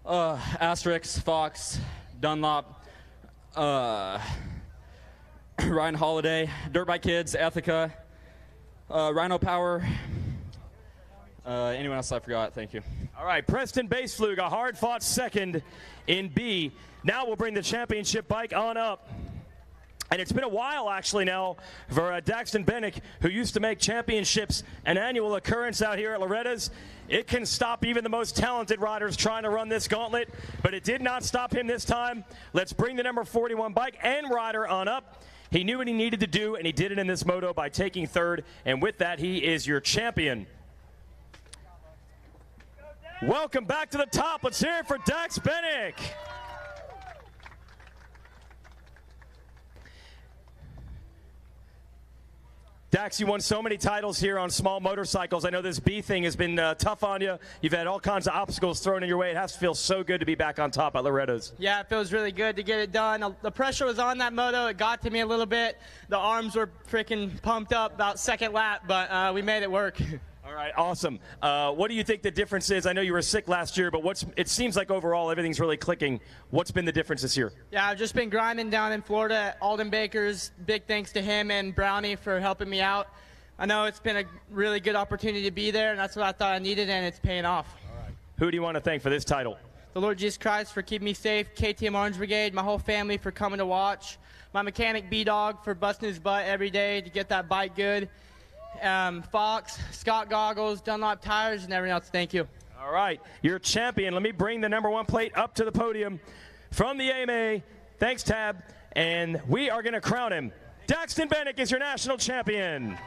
Asterix, Fox, Dunlop, Ryan Holiday, Dirt Bike Kids, Ethica, Rhino Power, anyone else I forgot, thank you. All right, Preston Baseflug, a hard-fought second in B. Now we'll bring the championship bike on up. And it's been a while, actually, now for Daxton Bennick, who used to make championships an annual occurrence out here at Loretta's. It can stop even the most talented riders trying to run this gauntlet, but it did not stop him this time. Let's bring the number 41 bike and rider on up. He knew what he needed to do, and he did it in this moto by taking third, and with that, he is your champion. Welcome back to the top. Let's hear it for Dax Bennick. Dax, you won so many titles here on small motorcycles. I know this B thing has been tough on you. You've had all kinds of obstacles thrown in your way. It has to feel so good to be back on top at Loretta's. Yeah, it feels really good to get it done. The pressure was on that moto. It got to me a little bit. The arms were freaking pumped up about second lap, but we made it work. All right, awesome. What do you think the difference is? I know you were sick last year, but it seems like overall everything's really clicking. What's been the difference this year? Yeah, I've just been grinding down in Florida at Alden Baker's. Big thanks to him and Brownie for helping me out. I know it's been a really good opportunity to be there, and that's what I thought I needed, and it's paying off. All right. Who do you want to thank for this title? The Lord Jesus Christ for keeping me safe, KTM Orange Brigade, my whole family for coming to watch, my mechanic B-Dog for busting his butt every day to get that bike good, Fox, Scott Goggles, Dunlop Tires, and everyone else. Thank you. All right, you're champion. Let me bring the #1 plate up to the podium from the AMA. Thanks, Tab. And we are going to crown him. Daxton Bennick is your national champion.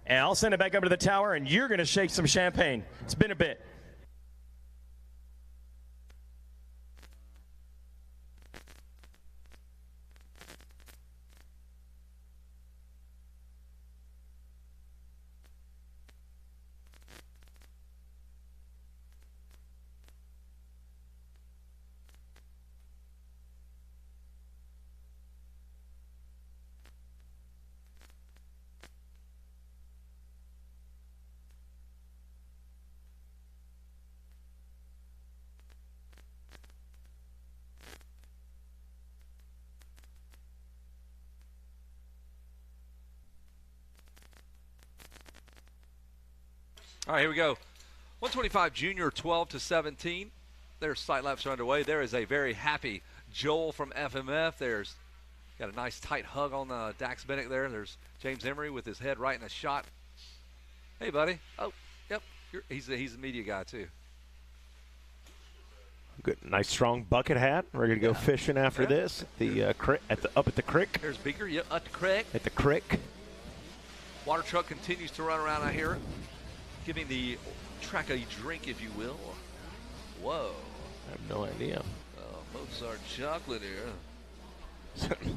And I'll send it back up to the tower, and you're going to shake some champagne. It's been a bit. All right, here we go. 125 junior, 12-17. Their sight laps are underway. There is a very happy Joel from FMF. There's got a nice tight hug on Dax Bennick there. There's James Emery with his head right in a shot. Hey, buddy. Oh, yep. He's a media guy, too. Good, nice strong bucket hat. Ready to go fishing after this. Up at the creek. There's Beaker. Yep, at the creek. At the creek. Water truck continues to run around out here, giving the track a drink, if you will. Whoa. I have no idea. Mozart chocolate here.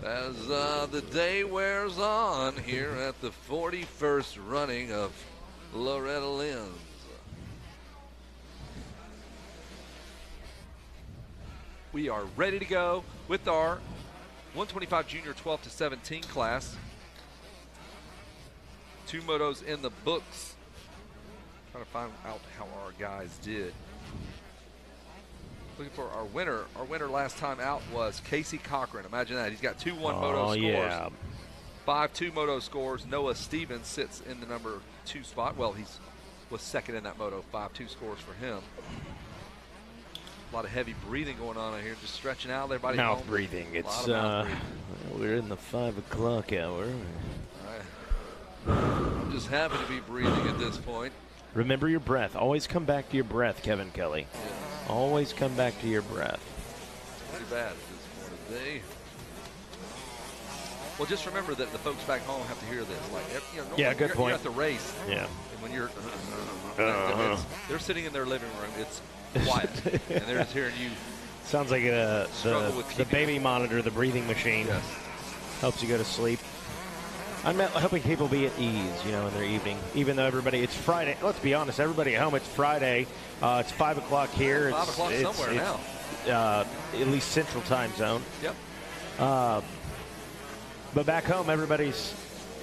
As the day wears on here at the 41st running of Loretta Lynn's. We are ready to go with our 125 junior 12-17 class. 2 motos in the books. Trying to find out how our guys did. Looking for our winner. Our winner last time out was Casey Cochran. Imagine that. He's got 2 1-moto scores. Yeah. 5 2-moto scores. Noah Stevens sits in the number 2 spot. Well, he was second in that moto. 5 2 scores for him. A lot of heavy breathing going on out here. Just stretching out. Everybody mouth breathing. It's we're in the 5 o'clock hour. I'm just happy to be breathing at this point. Remember your breath. Always come back to your breath, Kevin Kelly. Yeah. Always come back to your breath. Too bad at this point of the day. Well, just remember that the folks back home have to hear this. Like, you know, yeah, good point. You're at the race. Yeah. And when you're, they're sitting in their living room. It's quiet, and they're just hearing you. Sounds like the baby monitor, the breathing machine. Yes. Helps you go to sleep. I'm hoping people be at ease, you know, in their evening. Even though it's Friday. Let's be honest, everybody at home, it's Friday. It's 5 o'clock here. 5 o'clock somewhere now. At least Central Time Zone. Yep. But back home, everybody's,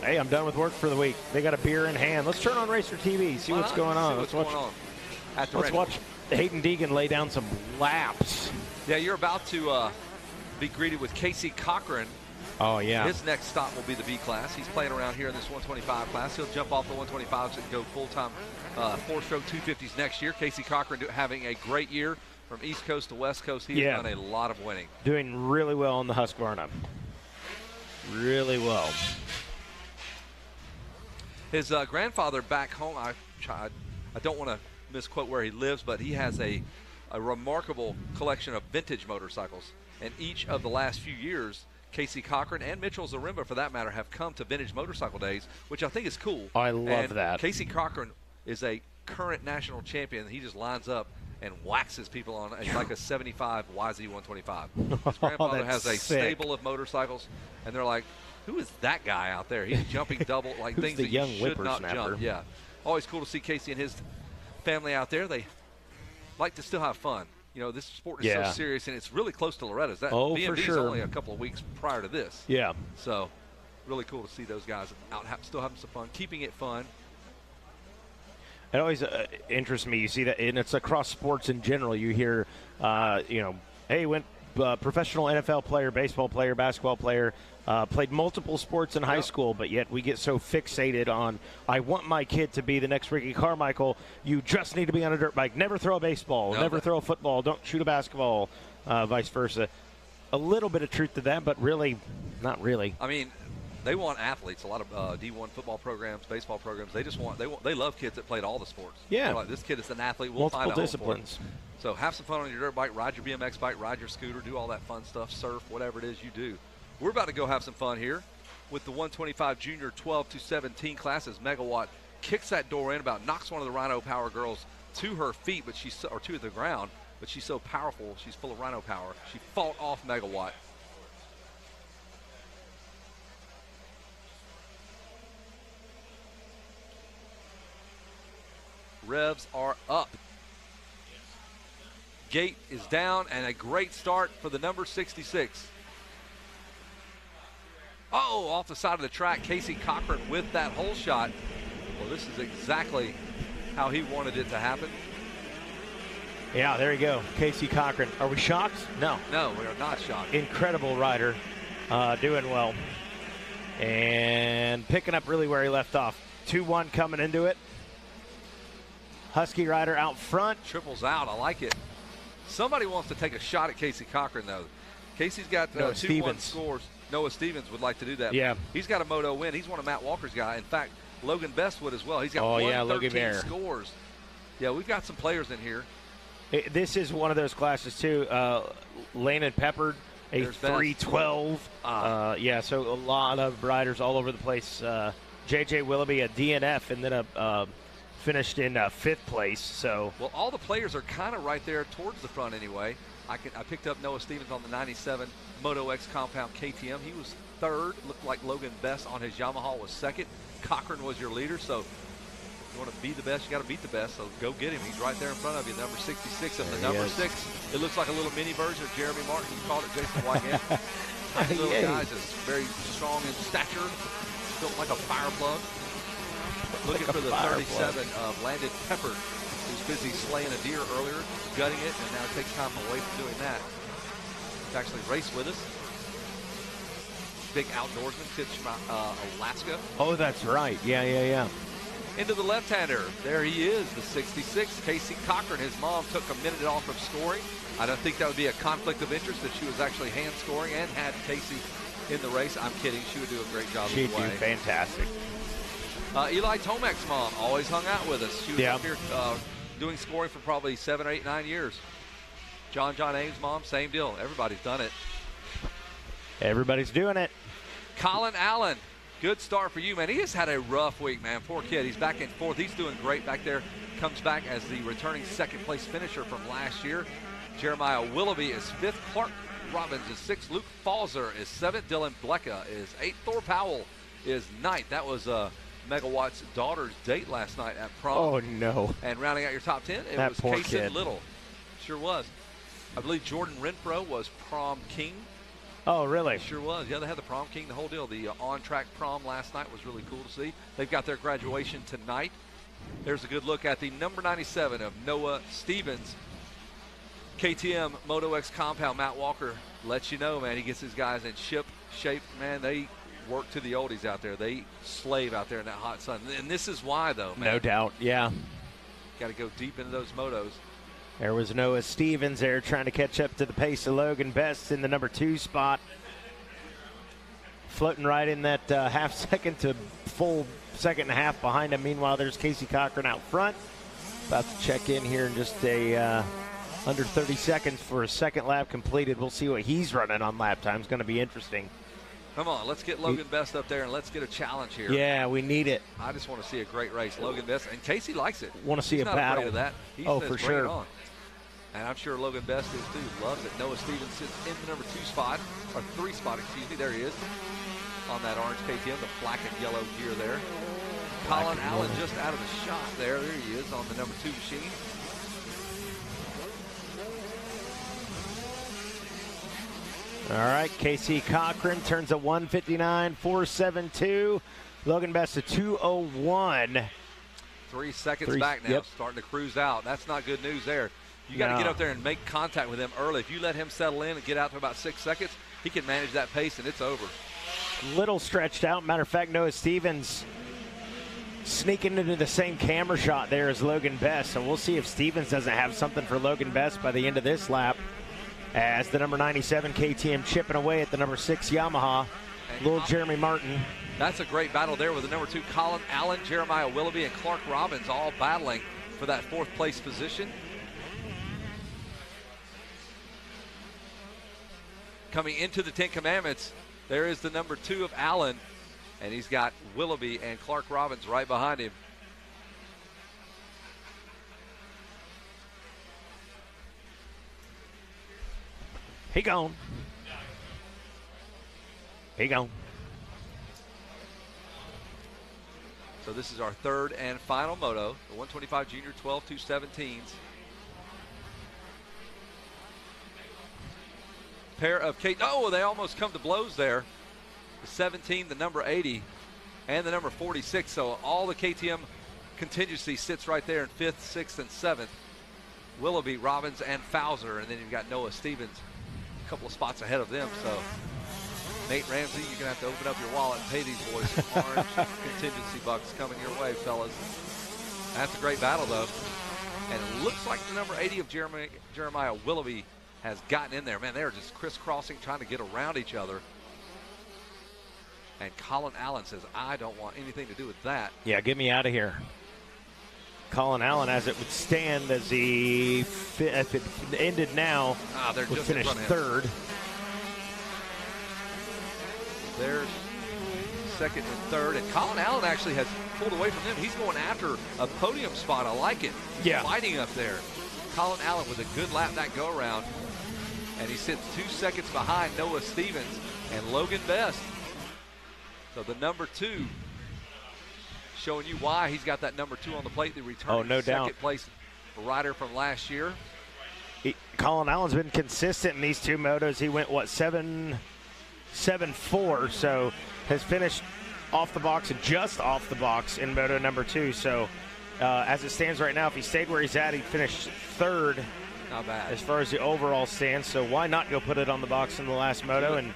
hey, I'm done with work for the week. They got a beer in hand. Let's turn on Racer TV, see what's going on. Let's watch Hayden Deegan lay down some laps. Yeah, you're about to be greeted with Casey Cochran. Oh, yeah. His next stop will be the B class. He's playing around here in this 125 class. He'll jump off the 125s and go full-time 4-stroke 250s next year. Casey Cochran having a great year from East Coast to West Coast. He's done a lot of winning. Doing really well on the Husqvarna. Really well. His grandfather back home, I don't want to misquote where he lives, but he has a remarkable collection of vintage motorcycles. And each of the last few years, Casey Cochran and Mitchell Zaremba, for that matter, have come to Vintage Motorcycle Days, which I think is cool. I love that. Casey Cochran is a current national champion. He just lines up and waxes people on. It's like a 75 YZ125. His grandfather has a stable of motorcycles, and they're like, who is that guy out there? He's jumping double, like things the that young you should not whippersnapper? jump. Yeah. Always cool to see Casey and his family out there. They like to still have fun. You know, this sport is so serious, and it's really close to Loretta's. That B&B's only a couple of weeks prior to this. Yeah. So, really cool to see those guys out still having some fun, keeping it fun. It always interests me. You see that, and it's across sports in general. You hear, hey, went professional NFL player, baseball player, basketball player, played multiple sports in high school, but yet we get so fixated on, I want my kid to be the next Ricky Carmichael. You just need to be on a dirt bike. Never throw a baseball. Never throw a football. Don't shoot a basketball, vice versa. A little bit of truth to that, but really, not really. I mean, they want athletes. A lot of D1 football programs, baseball programs. They love kids that played all the sports. Yeah. They're like, this kid is an athlete. We'll Multiple find a home disciplines. for him. So have some fun on your dirt bike. Ride your BMX bike. Ride your scooter. Do all that fun stuff. Surf. Whatever it is you do. We're about to go have some fun here with the 125 junior 12 to 17 classes. Megawatt kicks that door in, about knocks one of the Rhino Power girls to her feet, or to the ground. But she's so powerful. She's full of Rhino Power. She fought off Megawatt. Revs are up. Gate is down, and a great start for the number 66. Oh, off the side of the track, Casey Cochran with that hole shot. Well, this is exactly how he wanted it to happen. Yeah, there you go. Casey Cochran. Are we shocked? No. No, we are not shocked. Incredible rider. Doing well. And picking up really where he left off. 2-1 coming into it. Husky rider out front. Triples out. I like it. Somebody wants to take a shot at Casey Cochran, though. Casey's got 2-1 scores. Noah Stevens would like to do that. Yeah. He's got a moto win. He's one of Matt Walker's guys. In fact, Logan Best would as well. He's got 113 scores. Yeah, we've got some players in here. This is one of those classes, too. Lane and Peppard, a 312. Yeah, so a lot of riders all over the place. J.J. Willoughby, a DNF, and then finished in 5th place. So well, all the players are kind of right there towards the front anyway. I picked up Noah Stevens on the 97 Moto X Compound KTM. He was 3rd. Looked like Logan Best on his Yamaha was 2nd. Cochran was your leader. So if you want to be the best, you got to beat the best. So go get him. He's right there in front of you, number 66. And the number 6, it looks like a little mini version of Jeremy Martin. You called it Jason White. Little guys is very strong in stature, built like a fire plug. Looking for the 37 of Landon Peppard, who's busy slaying a deer earlier, gutting it, and now takes time away from doing that. He's actually raced with us. Big outdoorsman, sits from Alaska. Oh, that's right. Yeah. Into the left-hander. There he is, the 66, Casey Cochran. His mom took a minute off of scoring. I don't think that would be a conflict of interest if she was actually hand scoring and had Casey in the race. I'm kidding. She would do a great job. She'd do fantastic. Eli Tomek's mom always hung out with us. She was up here doing scoring for probably 7, 8, 9 years. John Ames' mom, same deal. Everybody's done it. Everybody's doing it. Colin Allen, good start for you, man. He has had a rough week, man. Poor kid. He's back in 4th. He's doing great back there. Comes back as the returning 2nd place finisher from last year. Jeremiah Willoughby is 5th. Clark Robbins is 6th. Luke Falzer is 7th. Dylan Blecka is 8th. Thor Powell is 9th. That was Megawatt's daughter's date last night at prom. Oh, no. And rounding out your top 10, it was Kaysen Little. Sure was. I believe Jordan Renfro was prom king. Oh, really? Sure was. Yeah, they had the prom king, the whole deal. The on-track prom last night was really cool to see. They've got their graduation tonight. There's a good look at the number 97 of Noah Stevens. KTM Moto X Compound, Matt Walker lets you know, man, he gets his guys in shape. Man, they work to the oldies out there. They slave out there in that hot sun. And this is why, though, man. No doubt, yeah. Got to go deep into those motos. There was Noah Stevens there trying to catch up to the pace of Logan Best in the number 2 spot. Floating right in that half second to full second and a half behind him. Meanwhile, there's Casey Cochran out front. About to check in here in just under 30 seconds for a second lap completed. We'll see what he's running on lap time. It's going to be interesting. Come on, let's get Logan Best up there and let's get a challenge here. Yeah, we need it. I just want to see a great race. Logan Best, and Casey likes it. Want to see He's a not battle. afraid of that. He oh, says, for bring sure. it on. And I'm sure Logan Best is too. Loves it. Noah Stevens sits in the number 2 spot, or 3 spot, excuse me. There he is on that orange KTM, the black and yellow gear there. Colin Allen just out of the shot there. There he is on the number 2 machine. All right, Casey Cochran turns a 1:59.472. Logan Best a 2:01. 3 seconds back now, starting to cruise out. That's not good news there. You got to get up there and make contact with him early. If you let him settle in and get out to about 6 seconds, he can manage that pace and it's over. Little stretched out. Matter of fact, Noah Stevens sneaking into the same camera shot there as Logan Best. So we'll see if Stevens doesn't have something for Logan Best by the end of this lap, as the number 97 KTM chipping away at the number 6 Yamaha. Little Jeremy Martin. That's a great battle there with the number 2 Colin Allen, Jeremiah Willoughby, and Clark Robbins all battling for that 4th place position. Coming into the 10 Commandments, there is the number 2 of Allen, and he's got Willoughby and Clark Robbins right behind him. He gone. He gone. So this is our 3rd and final moto, the 125 Junior 12-217s. Pair of they almost come to blows there. The 17, the number 80, and the number 46. So all the KTM contingency sits right there in 5th, 6th, and 7th. Willoughby, Robbins, and Fowler. And then you've got Noah Stevens a couple of spots ahead of them. So Nate Ramsey, you're going to have to open up your wallet and pay these boys some orange contingency bucks coming your way, fellas. That's a great battle, though. And it looks like the number 80 of Jeremiah Willoughby has gotten in there. Man, they're just crisscrossing, trying to get around each other. And Colin Allen says, I don't want anything to do with that. Yeah, get me out of here. Colin Allen, as it would stand, as if it ended now, would finish 3rd. There's 2nd and 3rd. And Colin Allen actually has pulled away from them. He's going after a podium spot. I like it. Yeah. Fighting up there. Colin Allen with a good lap that go around. And he sits 2 seconds behind Noah Stevens and Logan Best. So the number 2, showing you why he's got that number 2 on the plate. The returning second place rider from last year. Colin Allen's been consistent in these 2 motos. He went, 7.4, so has finished off the box and just off the box in moto number 2. So as it stands right now, if he stayed where he's at, he'd finish 3rd. Not bad. As far as the overall stands. So why not go put it on the box in the last moto and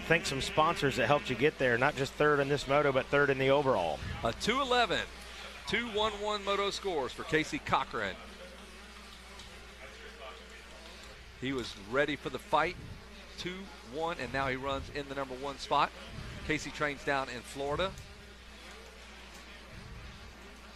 thank some sponsors that helped you get there. Not just 3rd in this moto, but 3rd in the overall. A 2:11, 2:11 moto scores for Casey Cochran. He was ready for the fight, 2-1, and now he runs in the number 1 spot. Casey trains down in Florida.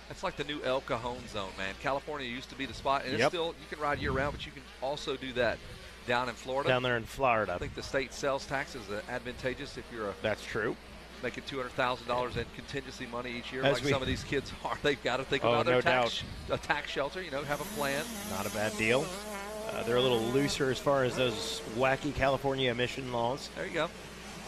That's like the new El Cajon zone, man. California used to be the spot, and it's still, you can ride year-round, but you can also do that down in Florida. Down there in Florida. I think the state sales tax is advantageous if you're That's true. Making $200,000 in contingency money each year, like some of these kids are. They've got to think about no their tax shelter, have a plan. Not a bad deal. They're a little looser as far as those wacky California emission laws. There you go.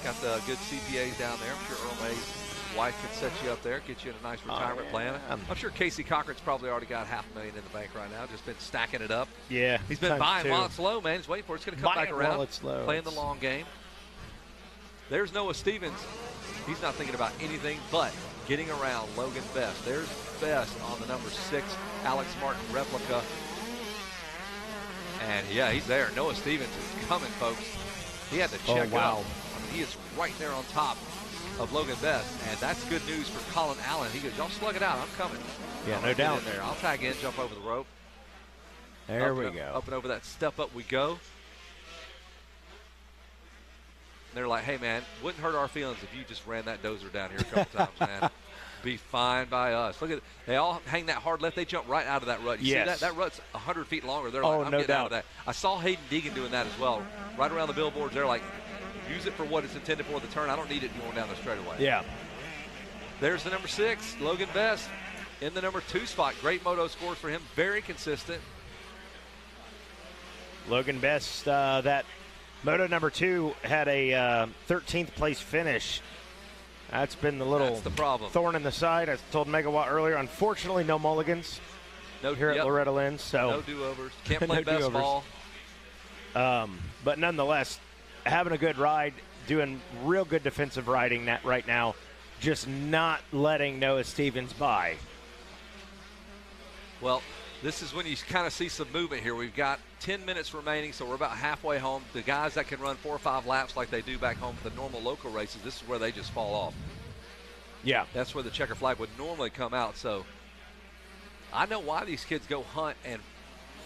Got the good CPAs down there. I'm sure Earl May's wife can set you up there, get you in a nice retirement plan. I'm sure Casey Cochran's probably already got $500,000 in the bank right now, just been stacking it up. Yeah. He's been buying while it's low, man. He's waiting for it. It's going to come back around. While it's low. Playing the long game. There's Noah Stevens. He's not thinking about anything but getting around Logan Best. There's Best on the number 6 Alex Martin replica. And yeah, he's there. Noah Stevens is coming, folks. He had to check out. I mean, he is right there on top of Logan Best, and that's good news for Colin Allen. He goes, y'all slug it out. I'm coming. Yeah, no doubt. In there. I'll tag in, jump over the rope. There we go. Up and over that step up we go. And they're like, hey, man, wouldn't hurt our feelings if you just ran that dozer down here a couple times, man. Be fine by us. Look at it. They all hang that hard left. They jump right out of that rut. You see that? That rut's 100 feet longer. They're like, I'm getting out of that. I saw Hayden Deegan doing that as well. Right around the billboards, they're like, use it for what it's intended for, the turn. I don't need it going down the straightaway. Yeah. There's the number 6, Logan Best, in the number 2 spot. Great moto scores for him. Very consistent. Logan Best, that Moto number 2 had a 13th place finish. That's been the little problem. Thorn in the side. I told Megawatt earlier, unfortunately, no mulligans here at Loretta Lynn. So no do-overs. Can't play no best ball. But nonetheless, having a good ride, doing real good defensive riding right now, just not letting Noah Stevens by. Well, this is when you kind of see some movement here. We've got 10 minutes remaining, so we're about halfway home. The guys that can run 4 or 5 laps like they do back home at the normal local races, this is where they just fall off. Yeah. That's where the checker flag would normally come out. So I know why these kids go hunt and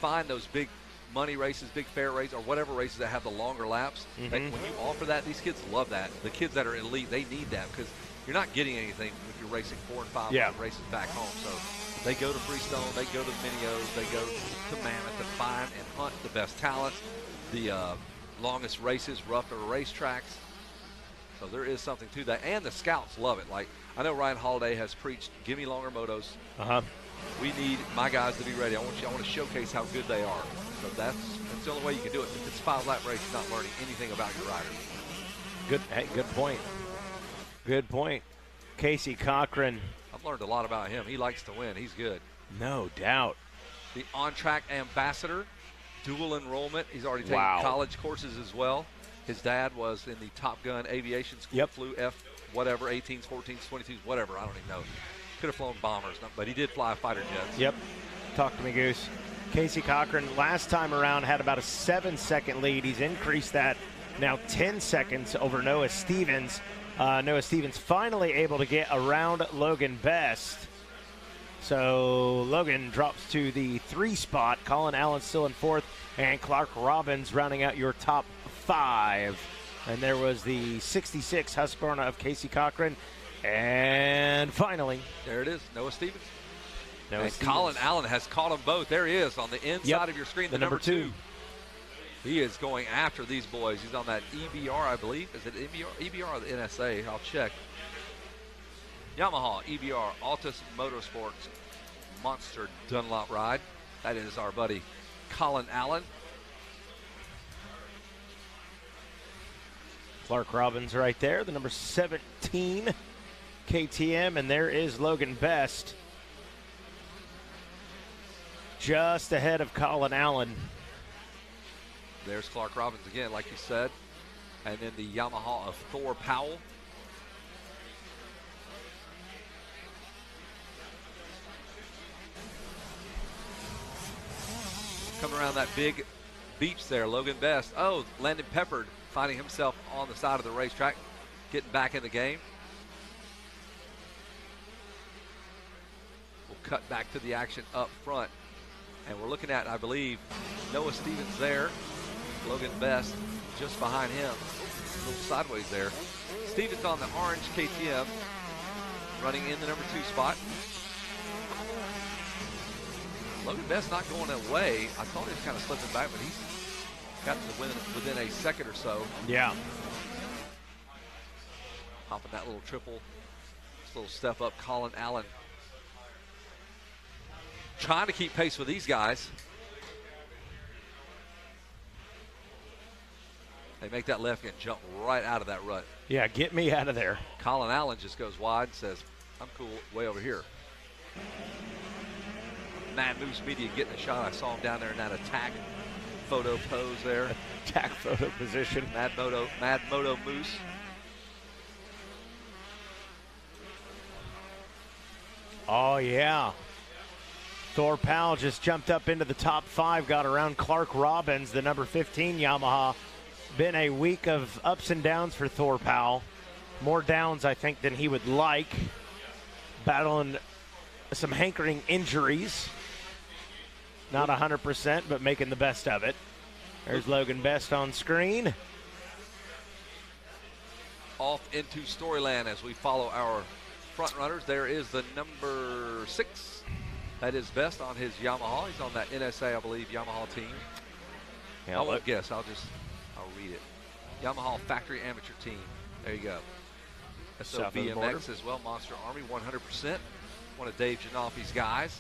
find those big money races, big fair races, or whatever races that have the longer laps. Mhm. When you offer that, these kids love that. The kids that are elite, they need that because you're not getting anything if you're racing 4 and 5 races back home. So they go to Freestone, they go to Minios, they go to Mammoth to find and hunt the best talents, the longest races, rougher racetracks. So there is something to that. And the scouts love it. Like, I know Ryan Holiday has preached, give me longer motos. We need my guys to be ready. I want to showcase how good they are. So that's the only way you can do it. If it's a 5-lap race, you're not learning anything about your riders. Good point. Good point. Casey Cochran. I've learned a lot about him. He likes to win. He's good. No doubt. The on-track ambassador, dual enrollment. He's already taken college courses as well. His dad was in the Top Gun aviation school. Flew F whatever, 18s, 14s, 22s, whatever. I don't even know. Could have flown bombers, but he did fly fighter jets. Yep. Talk to me, Goose. Casey Cochran last time around had about a 7-second lead. He's increased that now 10 seconds over Noah Stevens. Noah Stevens finally able to get around Logan Best. So Logan drops to the 3 spot. Colin Allen still in 4th, and Clark Robbins rounding out your top 5. And there was the 66 Husqvarna of Casey Cochran. And finally, there it is, Noah Stevens. Noah Stevens. Colin Allen has caught them both. There he is on the inside of your screen, the number 2. He is going after these boys. He's on that EBR, I believe. Is it EBR or the NSA? I'll check. Yamaha EBR Altus Motorsports Monster Dunlop ride. That is our buddy Colin Allen. Clark Robbins right there, the number 17 KTM, and there is Logan Best just ahead of Colin Allen. There's Clark Robbins again, like you said. And then the Yamaha of Thor Powell. Coming around that big beach there, Logan Best. Oh, Landon Peppard finding himself on the side of the racetrack, getting back in the game. We'll cut back to the action up front. And we're looking at, I believe, Noah Stevens there. Logan Best just behind him. A little sideways there. Stevens on the orange KTM, running in the number 2 spot. Logan Best not going away. I thought he was kind of slipping back, but he's got to win within a second or so. Yeah. Hopping that little triple, this little step up. Colin Allen trying to keep pace with these guys. They make that left and jump right out of that rut. Yeah, get me out of there. Colin Allen just goes wide and says, I'm cool way over here. Mad Moose Media getting a shot. I saw him down there in that attack photo pose there. Attack photo position. Mad Moto Moose. Oh, yeah. Thor Powell just jumped up into the top 5, got around Clark Robbins, the number 15 Yamaha. Been a week of ups and downs for Thor Powell. More downs, I think, than he would like. Battling some hankering injuries. Not 100%, but making the best of it. There's Logan Best on screen. Off into Storyland as we follow our front runners. There is the number 6. That is Best on his Yamaha. He's on that NSA, I believe, Yamaha team. Yeah, I won't guess. I'll read it. Yamaha Factory Amateur Team. There you go. SOBMX as well. Monster Army, 100%. One of Dave Janoffi's guys.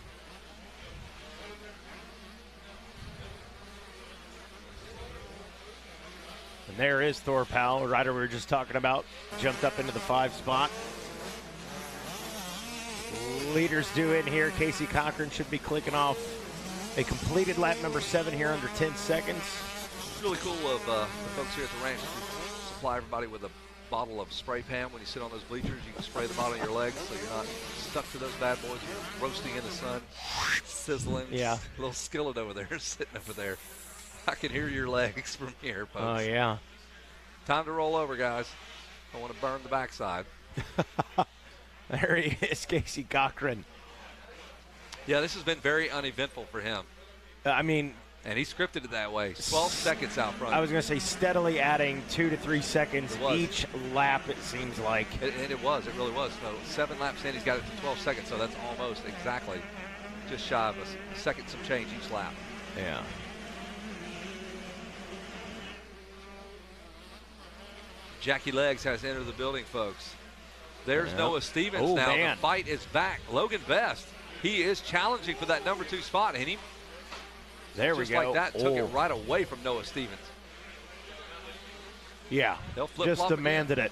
And there is Thor Powell, the rider we were just talking about, jumped up into the 5 spot. Leaders due in here. Casey Cochran should be clicking off a completed lap number 7 here under 10 seconds. It's really cool of the folks here at the ranch to supply everybody with a bottle of spray pan. When you sit on those bleachers, you can spray the bottle on your legs so you're not stuck to those bad boys. You're roasting in the sun, sizzling. Yeah. A little skillet over there, sitting over there. I can hear your legs from here, folks. Oh, yeah. Time to roll over, guys. I want to burn the backside. There he is, Casey Cochran. Yeah, this has been very uneventful for him. I mean, and he scripted it that way. 12 seconds out front. I was going to say steadily adding 2 to 3 seconds each lap, it seems like. And it was. It really was. So 7 laps in, he's got it to 12 seconds, so that's almost exactly just shy of a second some change each lap. Yeah. Jackie Legs has entered the building, folks. There's Yep. Noah Stevens now. The fight is back. Logan Best, he is challenging for that number 2 spot, and he just like that took it right away from Noah Stevens. Yeah, they'll flip just demanded it.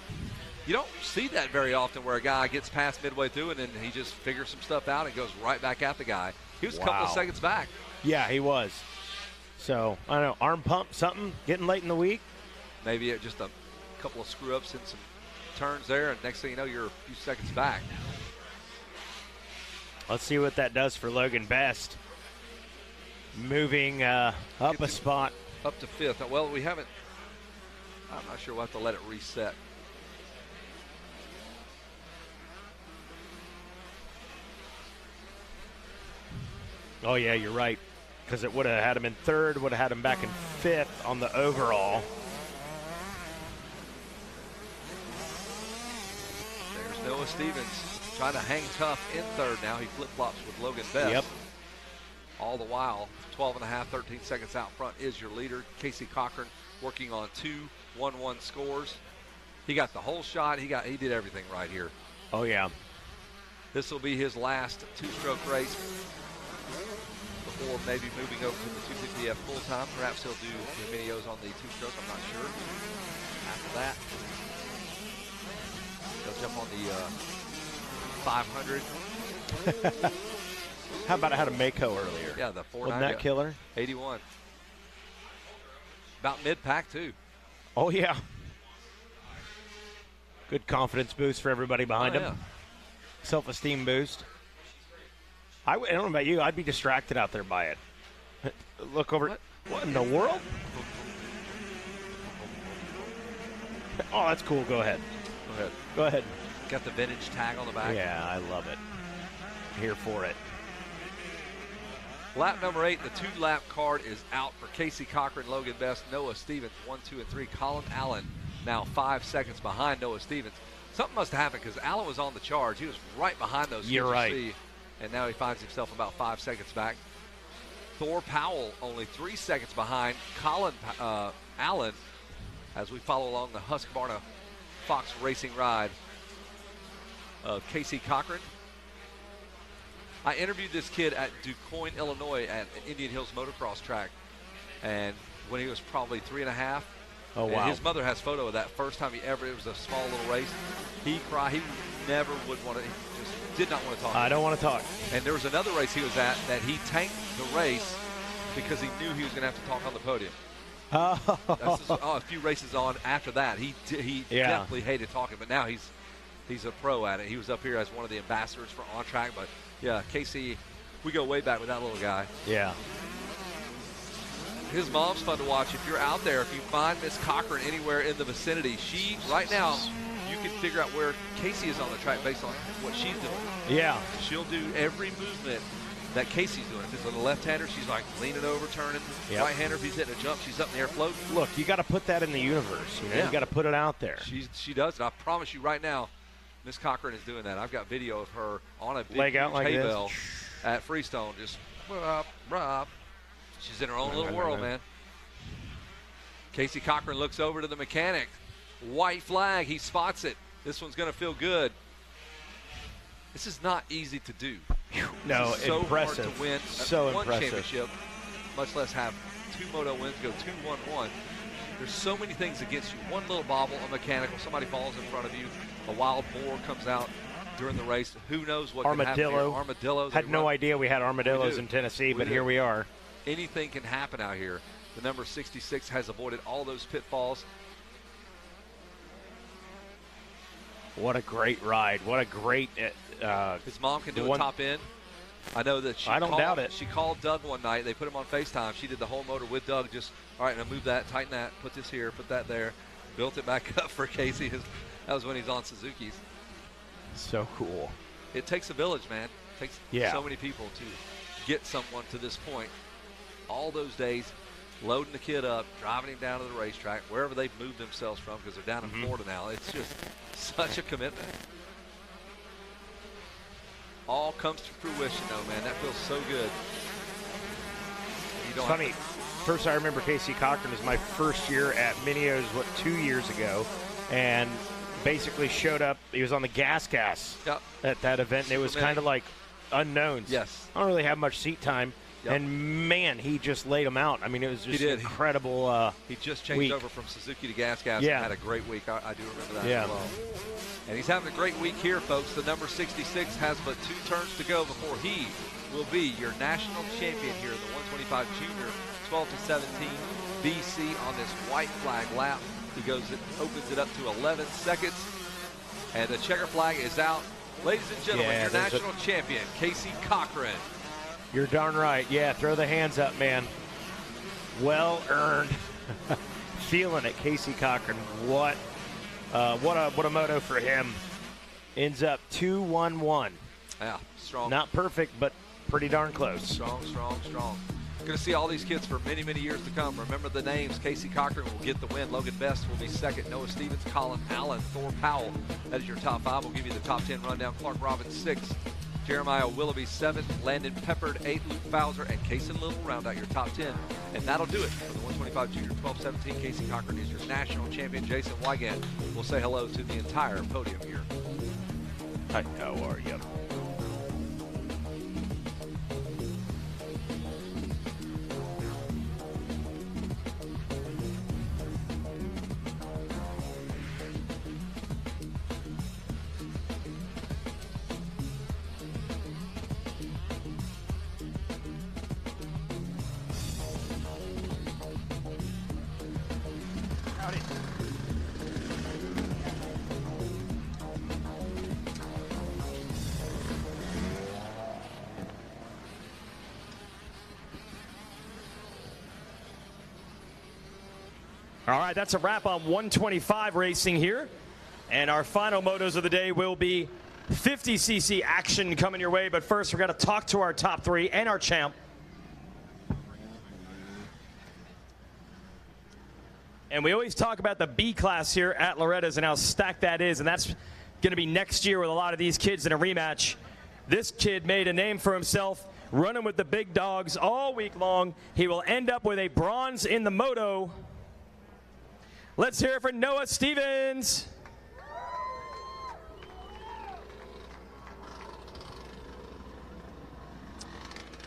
You don't see that very often where a guy gets past midway through and then he just figures some stuff out and goes right back at the guy. He was a couple of seconds back. Yeah, he was. So, I don't know, arm pump, something, getting late in the week. Maybe just a couple of screw-ups and some turns there, and next thing you know, you're a few seconds back. Let's see what that does for Logan Best. Moving up a spot. Up to 5th. Well, we haven't, I'm not sure we'll have to let it reset. Oh, yeah, you're right. Because it would have had him in 3rd, would have had him back in 5th on the overall. There's Noah Stevens trying to hang tough in 3rd now. He flip-flops with Logan Best. Yep. All the while, 12 and a half, 13 seconds out front is your leader. Casey Cochran working on 2 1-1 scores. He got the whole shot. He did everything right here. Oh, yeah. This will be his last 2-stroke race before maybe moving over to the 250F full-time. Perhaps he'll do videos on the 2-stroke. I'm not sure. After that, he'll jump on the 500. How about I had a Mako earlier? Yeah, the 490. Wasn't that killer? 81. About mid-pack, too. Oh, yeah. Good confidence boost for everybody behind him. Self-esteem boost. I don't know about you. I'd be distracted out there by it. Look over. What in the world? Oh, that's cool. Go ahead. Go ahead. Got the vintage tag on the back. Yeah, I love it. Here for it. Lap number 8, the 2-lap card is out for Casey Cochran, Logan Best, Noah Stevens, 1, 2, and 3. Colin Allen now 5 seconds behind Noah Stevens. Something must have happened because Allen was on the charge. He was right behind those. You're right. And now he finds himself about 5 seconds back. Thor Powell only 3 seconds behind Colin Allen as we follow along the Husqvarna Fox Racing ride of Casey Cochran. I interviewed this kid at DuQuoin, Illinois at Indian Hills Motocross track, and when he was probably 3.5. Oh, wow. And his mother has photo of that first time it was a small little race. He cried. He never would want to, he just did not want to talk. I don't want to talk. And there was another race he was at that he tanked the race because he knew he was going to have to talk on the podium. A few races on after that, he definitely hated talking, but now he's a pro at it. He was up here as one of the ambassadors for On Track, but yeah, Casey, we go way back with that little guy. Yeah. His mom's fun to watch. If you're out there, if you find Miss Cochran anywhere in the vicinity, she, right now, you can figure out where Casey is on the track based on what she's doing. Yeah. She'll do every movement that Casey's doing. If it's a left-hander, she's like leaning over, turning. Yep. Right-hander, if he's hitting a jump, she's up in the air floating. Look, you got to put that in the universe. You know, you got to put it out there. She does, and I promise you right now, Miss Cochran is doing that. I've got video of her on a big leg out like hay this bale at Freestone, just rup. She's in her own little world, man. Casey Cochran looks over to the mechanic. White flag, he spots it. This one's going to feel good. This is not easy to do. No, it's so impressive. hard to win So one impressive. championship, much less have 2 moto wins, go 2-1-1. There's so many things against you. One little bobble, a mechanical, somebody falls in front of you, a wild boar comes out during the race. Who knows what can happen here. Armadillo. Had no idea we had armadillos in Tennessee, but here we are. Anything can happen out here. The number 66 has avoided all those pitfalls. What a great ride. What a great his mom can do a top end. I know that I don't doubt it. She called Doug one night. They put him on FaceTime. She did the whole motor with Doug. Just, all right, now move that, tighten that, put this here, put that there. Built it back up for Casey. That was when he's on Suzuki's. So cool. It takes a village, man. It takes so many people to get someone to this point. All those days, loading the kid up, driving him down to the racetrack, wherever they've moved themselves from, because they're down in Florida now. It's just such a commitment. All comes to fruition, though, man. That feels so good. It's funny. First, I remember Casey Cochran was my first year at Minio's, 2 years ago, and basically showed up. He was on the gas at that event, and it was kind of like unknowns. Yes. I don't really have much seat time. And, man, he just laid them out. I mean, it was just an incredible He just changed over from Suzuki to Gas and had a great week. I do remember that as well. And he's having a great week here, folks. The number 66 has but 2 turns to go before he will be your national champion here in the 125 Junior 12 to 17 BC on this white flag lap. He opens it up to 11 seconds, and the checker flag is out. Ladies and gentlemen, your national champion, Casey Cochran. You're darn right. Yeah, throw the hands up, man. Well earned. Feeling it, Casey Cochran. What a moto for him. Ends up 2-1-1. Yeah, strong. Not perfect, but pretty darn close. Strong. Going to see all these kids for many, many years to come. Remember the names. Casey Cochran will get the win. Logan Best will be second. Noah Stevens, Colin Allen, Thor Powell. That is your top 5. We'll give you the top 10 rundown. Clark Robbins, 6th. Jeremiah Willoughby, 7th. Landon Peppard, 8th. Luke Bowser and Kason Little round out your top 10. And that'll do it for the 125 Junior 12-17. Casey Cochran is your national champion. Jason Wygant will say hello to the entire podium here. Hi, how are you? All right, that's a wrap on 125 racing here. And our final motos of the day will be 50cc action coming your way. But first, we're going to talk to our top 3 and our champ. And we always talk about the B class here at Loretta's and how stacked that is. And that's going to be next year with a lot of these kids in a rematch. This kid made a name for himself, running with the big dogs all week long. He will end up with a bronze in the moto. Let's hear it for Noah Stevens.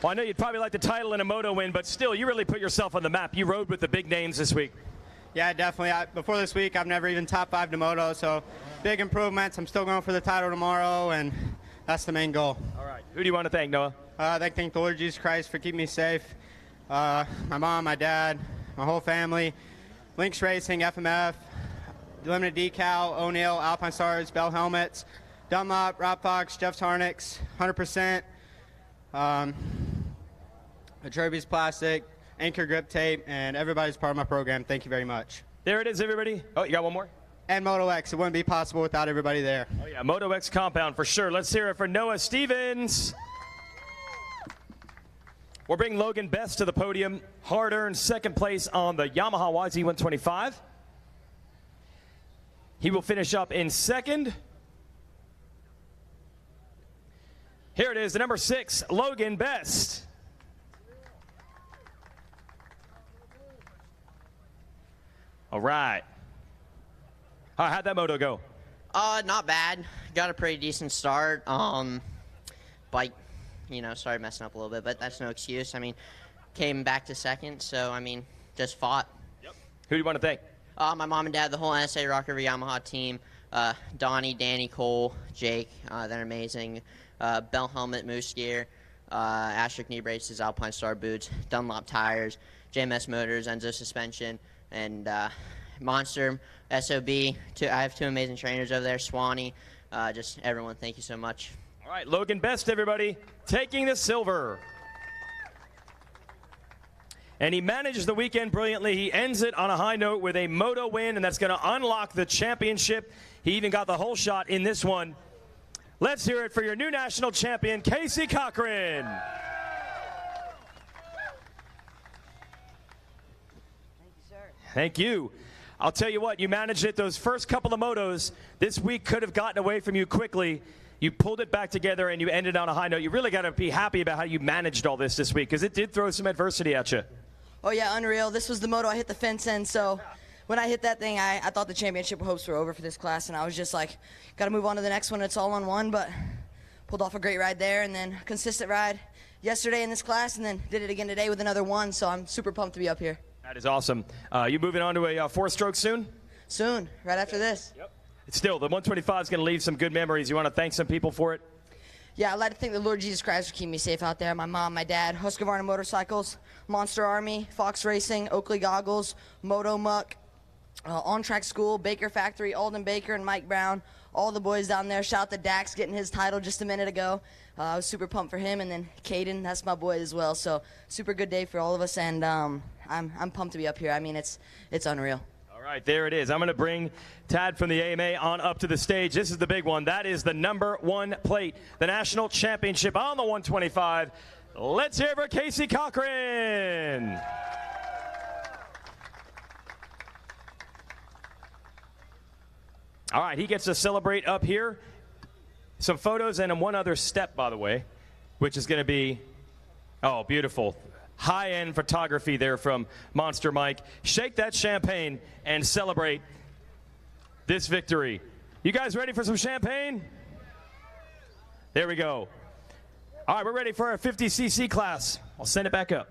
Well, I know you'd probably like the title and a moto win, but still, you really put yourself on the map. You rode with the big names this week. Yeah, definitely. Before this week, I've never even top 5 to moto, so big improvements. I'm still going for the title tomorrow, and that's the main goal. All right. Who do you want to thank, Noah? I'd like to thank the Lord Jesus Christ for keeping me safe. My mom, my dad, my whole family. Lynx Racing, FMF, Limited Decal, O'Neill, Alpine Stars, Bell Helmets, Dunlop, Rob Fox, Jeff Tarnix, 100%, Atrobes Plastic, Anchor Grip Tape, and everybody's part of my program. Thank you very much. There it is, everybody. Oh, you got one more? And Moto X. It wouldn't be possible without everybody there. Oh, yeah, Moto X compound for sure. Let's hear it for Noah Stevens. We'll bring Logan Best to the podium. Hard-earned second place on the Yamaha YZ125. He will finish up in second. Here it is, the number 6, Logan Best. All right. How'd that moto go? Not bad. Got a pretty decent start. Bike, started messing up a little bit, but that's no excuse. I mean, came back to second, so, just fought. Yep. Who do you want to thank? My mom and dad, the whole NSA Rock River Yamaha team, Donnie, Danny, Cole, Jake, they're amazing. Bell Helmet, Moose Gear, Asterisk knee braces, Alpine Star boots, Dunlop tires, JMS Motors, Enzo suspension, and Monster, SOB. I have 2 amazing trainers over there, Swanee. Just everyone, thank you so much. All right, Logan Best, everybody, taking the silver. And he manages the weekend brilliantly. He ends it on a high note with a moto win, and that's going to unlock the championship. He even got the whole shot in this one. Let's hear it for your new national champion, Casey Cochran. Thank you. I'll tell you what, you managed it those first couple of motos. This week could have gotten away from you quickly. You pulled it back together, and you ended on a high note. You really got to be happy about how you managed all this week, because it did throw some adversity at you. Oh, yeah, unreal. This was the moto I hit the fence in, so when I hit that thing, I thought the championship hopes were over for this class, and I was just like, got to move on to the next one. It's all on one, but pulled off a great ride there, and then consistent ride yesterday in this class, and then did it again today with another one, so I'm super pumped to be up here. That is awesome. You moving on to a 4-stroke soon? Soon, right after this. Yep. Still, the 125 is going to leave some good memories. You want to thank some people for it? Yeah, I'd like to thank the Lord Jesus Christ for keeping me safe out there. My mom, my dad, Husqvarna Motorcycles, Monster Army, Fox Racing, Oakley Goggles, Moto Muck, On Track School, Baker Factory, Alden Baker, and Mike Brown. All the boys down there. Shout out to Dax getting his title just a minute ago. I was super pumped for him. And then Caden, that's my boy as well. So super good day for all of us. And I'm pumped to be up here. I mean, it's unreal. All right, there it is. I'm going to bring Tad from the AMA on up to the stage. This is the big one. That is the #1 plate, the national championship on the 125. Let's hear it for Casey Cochran. All right, he gets to celebrate up here. Some photos and one other step, by the way, which is going to be, oh, beautiful. High-end photography there from Monster Mike. Shake that champagne and celebrate this victory. You guys ready for some champagne? There we go. All right, we're ready for our 50cc class. I'll send it back up.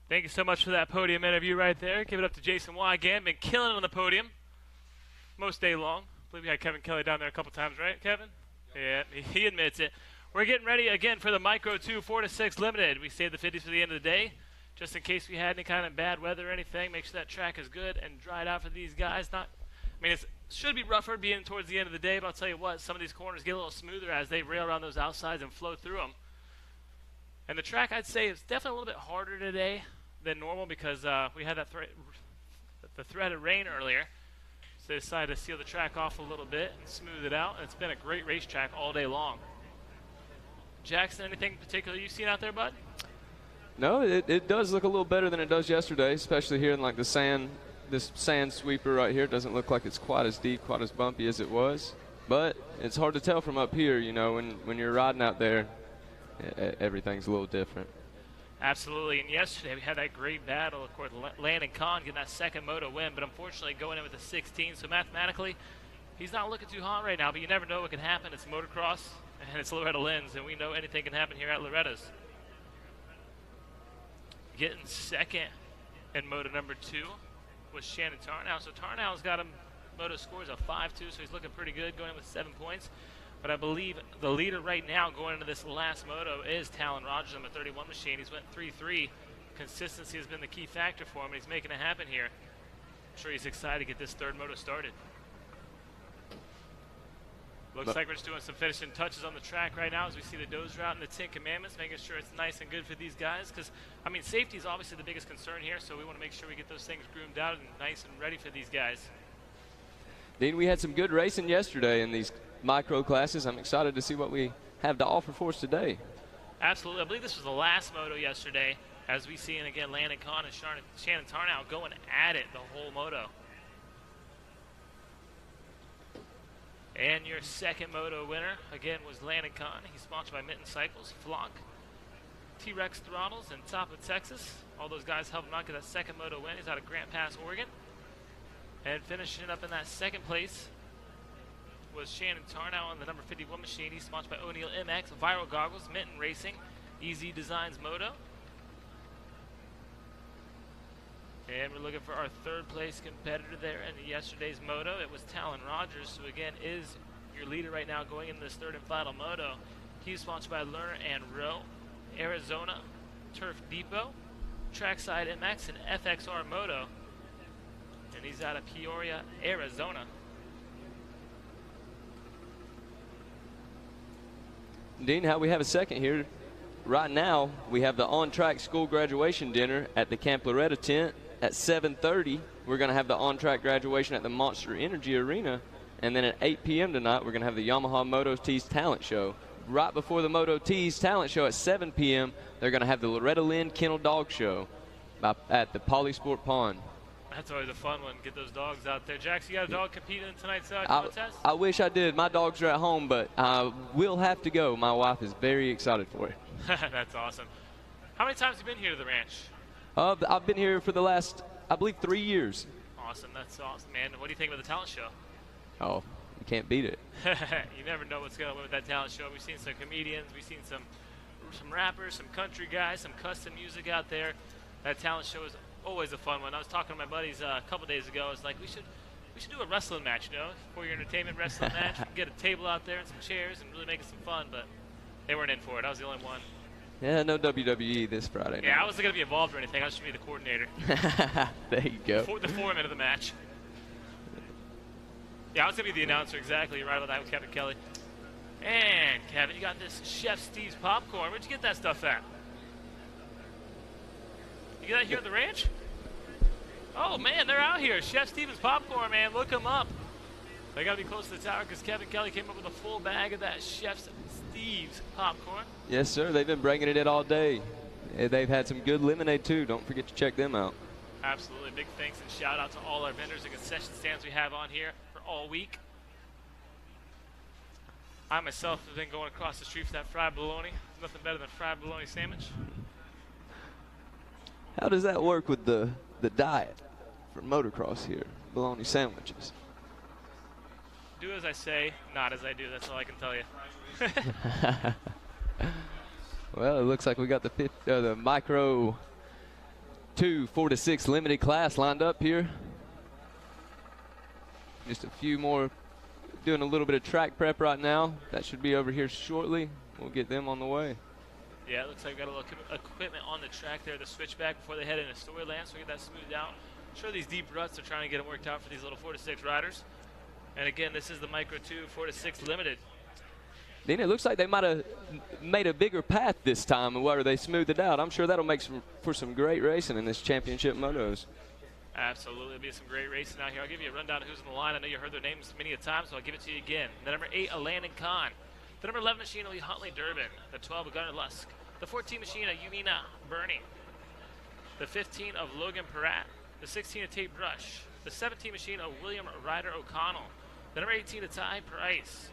Thank you so much for that podium interview right there. Give it up to Jason Wygant. Been killing it on the podium most day long. I believe we had Kevin Kelly down there a couple times, right, Kevin? Yeah, he admits it. We're getting ready again for the Micro 2 4-6 Limited. We saved the 50s for the end of the day, just in case we had any kind of bad weather or anything. Make sure that track is good and dried out for these guys. It should be rougher being towards the end of the day, but I'll tell you what, some of these corners get a little smoother as they rail around those outsides and flow through them. And the track, I'd say, is definitely a little bit harder today than normal because we had the threat of rain earlier. So they decided to seal the track off a little bit and smooth it out, and it's been a great racetrack all day long. Jackson, anything particular you've seen out there, bud? No, it does look a little better than it does yesterday, especially here in like the sand. This sand sweeper right here doesn't look like it's quite as deep, quite as bumpy as it was. But it's hard to tell from up here, you know, when you're riding out there, everything's a little different. Absolutely, and yesterday we had that great battle, of course, Landon Kahn getting that second moto win, but unfortunately going in with a 16, so mathematically he's not looking too hot right now, but you never know what can happen. It's motocross, and it's Loretta Lynn's, and we know anything can happen here at Loretta's. Getting second in moto number 2 was Shannon Tarnow, so Tarnow's got him moto scores of 5-2, so he's looking pretty good, going in with 7 points. But I believe the leader right now going into this last moto is Talon Rogers on the 31 machine. He's went 3-3. Consistency has been the key factor for him, and he's making it happen here. I'm sure he's excited to get this third moto started. Looks like we're just doing some finishing touches on the track right now as we see the dozer out in the 10 Commandments, making sure it's nice and good for these guys. Because, I mean, safety is obviously the biggest concern here, so we want to make sure we get those things groomed out and nice and ready for these guys. Dean, we had some good racing yesterday in these micro classes. I'm excited to see what we have to offer for us today. Absolutely. I believe this was the last moto yesterday, as we see, and again, Landon Kahn and Shannon Tarnow going at it the whole moto. And your second moto winner, again, was Landon Kahn. He's sponsored by Mitten Cycles, Flock, T-Rex Throttles, and Top of Texas. All those guys helped him out get that second moto win. He's out of Grant Pass, Oregon. And finishing up in that second place was Shannon Tarnow on the number 51 machine. He's sponsored by O'Neill MX, Viral Goggles, Minton Racing, Easy Designs Moto. And we're looking for our third place competitor there in yesterday's moto. It was Talon Rogers, who again is your leader right now going into this third and final moto. He's sponsored by Lerner and Rowe, Arizona, Turf Depot, Trackside MX, and FXR Moto. And he's out of Peoria, Arizona. Dean, how we have a second here. Right now, we have the on-track school graduation dinner at the Camp Loretta tent at 7:30. We're going to have the on-track graduation at the Monster Energy Arena. And then at 8 p.m. tonight, we're going to have the Yamaha Moto Tees Talent Show. Right before the Moto Tees Talent Show at 7 p.m., they're going to have the Loretta Lynn Kennel Dog Show at the Polysport Pond. That's always a fun one. Get those dogs out there. Jax, you got a dog competing in tonight's contest? I wish I did. My dogs are at home, but I will have to go. My wife is very excited for it. That's awesome. How many times have you been here to the ranch? I've been here for the last, I believe, 3 years. Awesome. That's awesome, man. What do you think about the talent show? Oh, you can't beat it. You never know what's going on with that talent show. We've seen some comedians. We've seen some rappers, some country guys, some custom music out there. That talent show is always a fun one. I was talking to my buddies a couple days ago. I was like, we should do a wrestling match, you know, for your entertainment wrestling match. We can get a table out there and some chairs and really make it some fun, but they weren't in for it. I was the only one. Yeah, no WWE this Friday. Yeah, I wasn't going to be involved or anything. I was just going to be the coordinator. There you go. The foreman of the match. Yeah, I was going to be the announcer, exactly. You're right about that with Kevin Kelly. And, Kevin, you got this Chef Steve's popcorn. Where'd you get that stuff at? You get that here at the ranch? Oh, man, they're out here. Chef Steve's popcorn, man. Look them up. They got to be close to the tower because Kevin Kelly came up with a full bag of that Chef Steve's popcorn. Yes, sir. They've been bringing it in all day. They've had some good lemonade, too. Don't forget to check them out. Absolutely. Big thanks and shout out to all our vendors and concession stands we have on here for all week. I myself have been going across the street for that fried bologna. There's nothing better than fried bologna sandwich. How does that work with the diet for motocross here? Bologna sandwiches. Do as I say, not as I do. That's all I can tell you. Well, it looks like we got the Micro 2 4-6 limited class lined up here. Just a few more, doing a little bit of track prep right now. That should be over here shortly. We'll get them on the way. Yeah, it looks like we've got a little equipment on the track there, the switchback before they head into Storyland, so we get that smoothed out. I'm sure these deep ruts are trying to get them worked out for these little 4-6 riders. And again, this is the Micro 2 4-6 limited. Dean, it looks like they might have made a bigger path this time where they smoothed it out. I'm sure that'll make for some great racing in this championship motos. Absolutely. It'll be some great racing out here. I'll give you a rundown of who's on the line. I know you heard their names many a time, so I'll give it to you again. The number 8, Landon Kahn. The number 11 machine will be Huntley Durbin. The 12 of Gunnar Lusk. The 14 machine of Yumina Bernie. The 15 of Logan Peratt. The 16 of Tate Brush. The 17 machine of William Ryder O'Connell. The number 18 of Ty Price.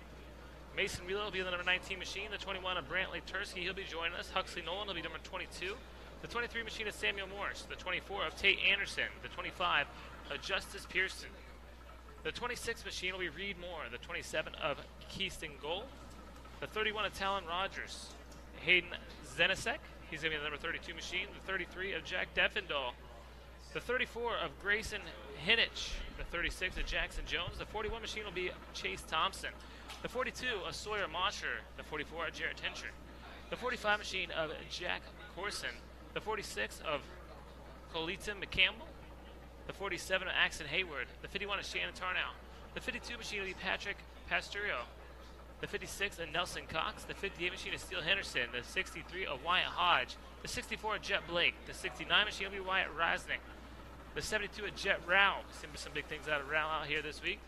Mason Wheeler will be the number 19 machine. The 21 of Brantley Tursky, he'll be joining us. Huxley Nolan will be number 22. The 23 machine of Samuel Morris. The 24 of Tate Anderson. The 25 of Justice Pearson. The 26 machine will be Reed Moore. The 27 of Keaston Gold. The 31 of Talon Rogers. Hayden Zenisek, he's going to be the number 32 machine. The 33 of Jack Defendahl. The 34 of Grayson Hinnich. The 36 of Jackson Jones. The 41 machine will be Chase Thompson. The 42 of Sawyer Mosher. The 44 of Jarrett Tincher. The 45 machine of Jack Corson. The 46 of Colita McCampbell. The 47 of Axon Hayward. The 51 of Shannon Tarnow. The 52 machine will be Patrick Pasturio. The 56 of Nelson Cox. The 58 machine of Steele Henderson. The 63 of Wyatt Hodge. The 64 of Jet Blake. The 69 machine will be Wyatt Rasnick. The 72 of Jet Rao. Some big things out of Rao out here this week.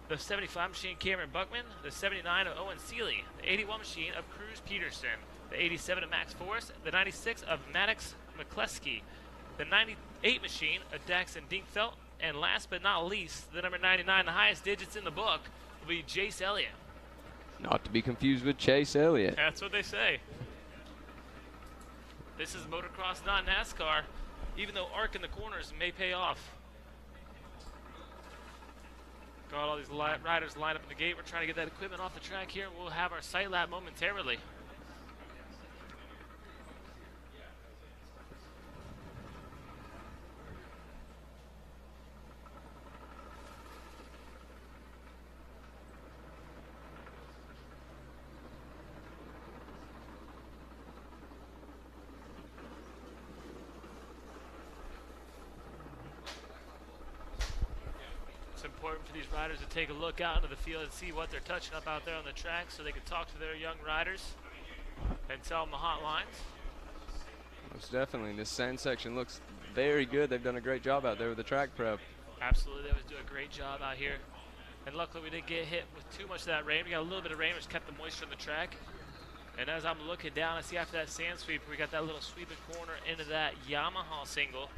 The 75 machine Cameron Buckman. The 79 of Owen Seeley. The 81 machine of Cruz Peterson. The 87 of Max Forrest. The 96 of Maddox McCleskey. The 98 machine of Daxon Dinkfelt. And last but not least, the number 99, the highest digits in the book, will be Jace Elliott. Not to be confused with Chase Elliott. That's what they say. This is motocross, not NASCAR, even though arc in the corners may pay off. Got all these riders lined up in the gate. We're trying to get that equipment off the track here. We'll have our sight lap momentarily. these riders to take a look out into the field and see what they're touching up out there on the track so they can talk to their young riders and tell them the hot lines. Most definitely. This sand section looks very good. They've done a great job out there with the track prep. Absolutely. They always do a great job out here. And luckily we didn't get hit with too much of that rain. We got a little bit of rain, which kept the moisture on the track. And as I'm looking down, I see after that sand sweep, we got that little sweeping corner into that Yamaha single.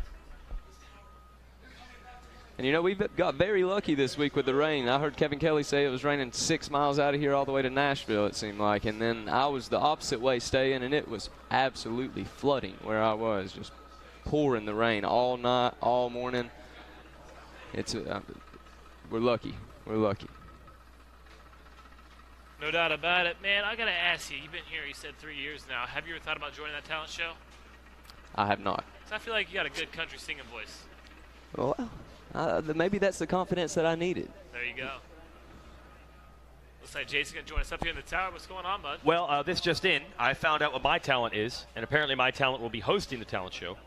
And you know, we've got very lucky this week with the rain. I heard Kevin Kelly say it was raining 6 miles out of here all the way to Nashville, it seemed like. And then I was the opposite way staying, and it was absolutely flooding where I was, just pouring the rain all night, all morning. It's we're lucky. We're lucky. No doubt about it. Man, I got to ask you, you've been here, you said 3 years now. Have you ever thought about joining that talent show? I have not. So I feel like you got a good country singing voice. Well, maybe that's the confidence that I needed. There you go. Looks like Jason going to join us up here in the tower. What's going on, bud? Well, this just in. I found out what my talent is, and apparently my talent will be hosting the talent show.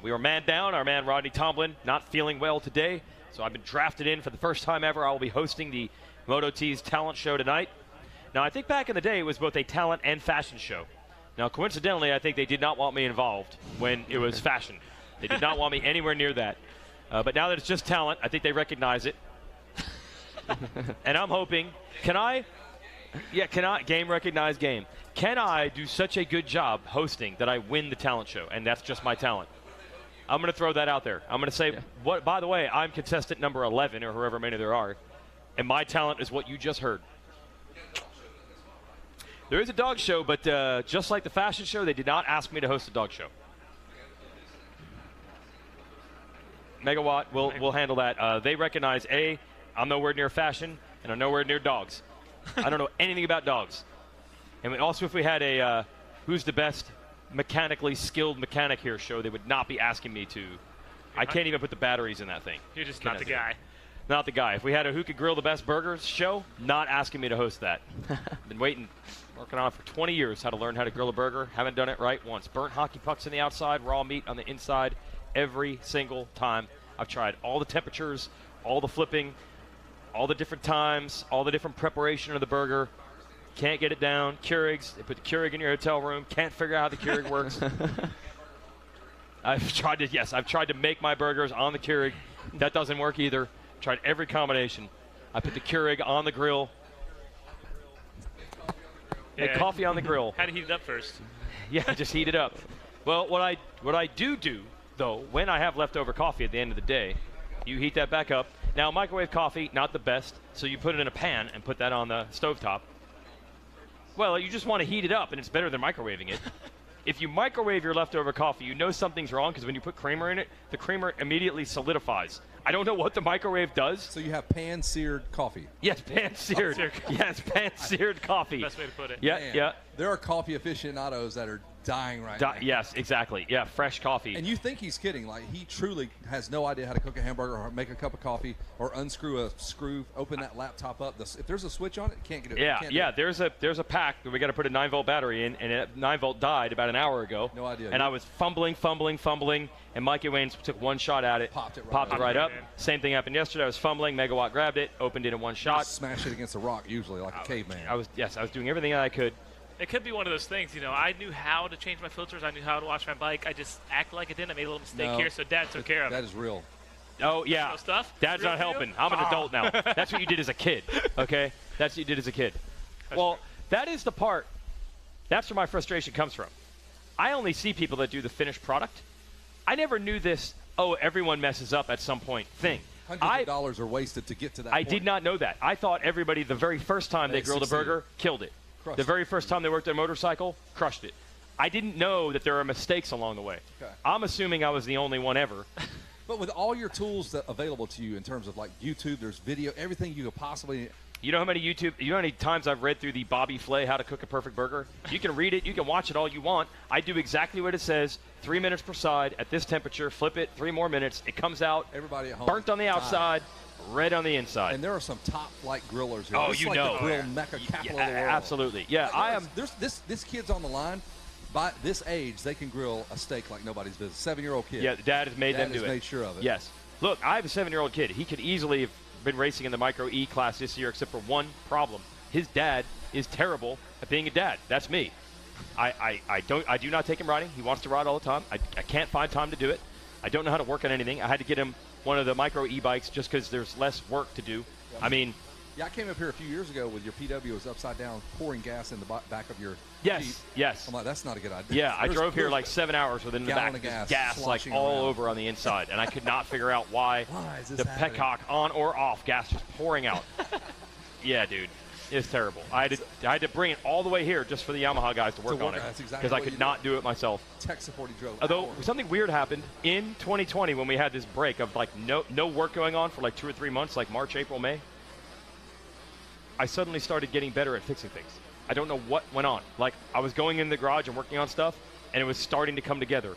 We were man down. Our man Rodney Tomlin not feeling well today, so I've been drafted in for the first time ever. I will be hosting the Moto T's talent show tonight. Now, I think back in the day it was both a talent and fashion show. Now, coincidentally, I think they did not want me involved when it was fashion. They did not want me anywhere near that. But now that it's just talent, I think they recognize it. And I'm hoping, game recognize game. Can I do such a good job hosting that I win the talent show? And that's just my talent. I'm going to throw that out there. I'm going to say, by the way, I'm contestant number 11 or however many there are. And my talent is what you just heard. There is a dog show, but just like the fashion show, they did not ask me to host a dog show. Megawatt will handle that. They recognize, I'm nowhere near fashion, and I'm nowhere near dogs. I don't know anything about dogs. And also, if we had a who's the best mechanically skilled mechanic here show, they would not be asking me to. I can't even put the batteries in that thing. You're just not the guy. Not the guy. If we had a who could grill the best burgers show, not asking me to host that. Been working on it for 20 years how to learn how to grill a burger. Haven't done it right once. Burnt hockey pucks on the outside, raw meat on the inside. Every single time. I've tried all the temperatures, all the flipping, all the different times, all the different preparation of the burger. Can't get it down. Keurigs, they put the Keurig in your hotel room. Can't figure out how the Keurig works. I've tried to make my burgers on the Keurig. That doesn't work either. Tried every combination. I put the Keurig on the grill. And coffee on the grill. Had to heat it up first. Yeah, just heat it up. Well, what I do, though, when I have leftover coffee at the end of the day, you heat that back up. Now, microwave coffee, not the best, so you put it in a pan and put that on the stovetop. Well, you just want to heat it up, and it's better than microwaving it. If you microwave your leftover coffee, you know something's wrong because when you put creamer in it, the creamer immediately solidifies. I don't know what the microwave does. So you have pan-seared coffee. Yes, pan-seared. Yes, pan-seared coffee. Best way to put it. Yeah, Man, yeah. There are coffee aficionados that are dying right now. Yes, exactly. Yeah, fresh coffee. And you think he's kidding. Like, he truly has no idea how to cook a hamburger or make a cup of coffee or unscrew a screw, open that laptop up. If there's a switch on it, can't get it. Yeah. There's a pack that we got to put a 9-volt battery in, and that 9-volt died about an hour ago. No idea. And I was fumbling, and Mikey Waynes took one shot at it. Popped it right up. Same thing happened yesterday. I was fumbling. Megawatt grabbed it, opened it in one shot. Smash it against a rock usually like a caveman. I was doing everything that I could. It could be one of those things, I knew how to change my filters. I knew how to wash my bike. I just acted like I didn't. I made a little mistake here, so Dad took care of it. That is real. Oh, yeah. No stuff? Dad's not helping. I'm an adult now. That's what you did as a kid, okay? That's what you did as a kid. That is the part. That's where my frustration comes from. I only see people that do the finished product. I never knew this, everyone messes up at some point thing. Hundreds of dollars are wasted to get to that point. I did not know that. I thought everybody, the very first time they grilled a burger, killed it. The very first time they worked on a motorcycle, crushed it. I didn't know that there are mistakes along the way. Okay. I'm assuming I was the only one ever. But with all your tools available to you in terms of like YouTube, there's video, everything you could possibly. You know how many times I've read through the Bobby Flay How to Cook a Perfect Burger? You can read it, you can watch it all you want. I do exactly what it says, 3 minutes per side at this temperature, flip it, 3 more minutes. It comes out everybody at home burnt on the outside, red on the inside. And there are some top flight grillers here. Oh, this you is like know. the grill mecca capital of the world. Absolutely. Yeah, I am. This kid's on the line. By this age, they can grill a steak like nobody's business. 7-year-old kid. Yeah, Dad has made them do it. Made sure of it. Yes. Look, I have a 7-year-old kid. He could easily have been racing in the Micro E class this year except for one problem. His dad is terrible at being a dad. That's me. I do not take him riding. He wants to ride all the time. I can't find time to do it. I don't know how to work on anything. I had to get him one of the Micro E-bikes just because there's less work to do. I mean, yeah, I came up here a few years ago with your PW. It was upside down, pouring gas in the back of your Jeep. Yes. I'm like, that's not a good idea. Yeah, I drove here like 7 hours within the back. Of gas like all over on the inside, and I could not figure out why is this the happening? petcock on or off, gas just pouring out. Yeah, dude. It's terrible. I had to bring it all the way here just for the Yamaha guys to work on it because I could not do it myself. Tech support he drove. Although something weird happened in 2020 when we had this break of like no work going on for like 2 or 3 months, like March, April, May. I suddenly started getting better at fixing things. I don't know what went on. Like I was going in the garage and working on stuff, and it was starting to come together.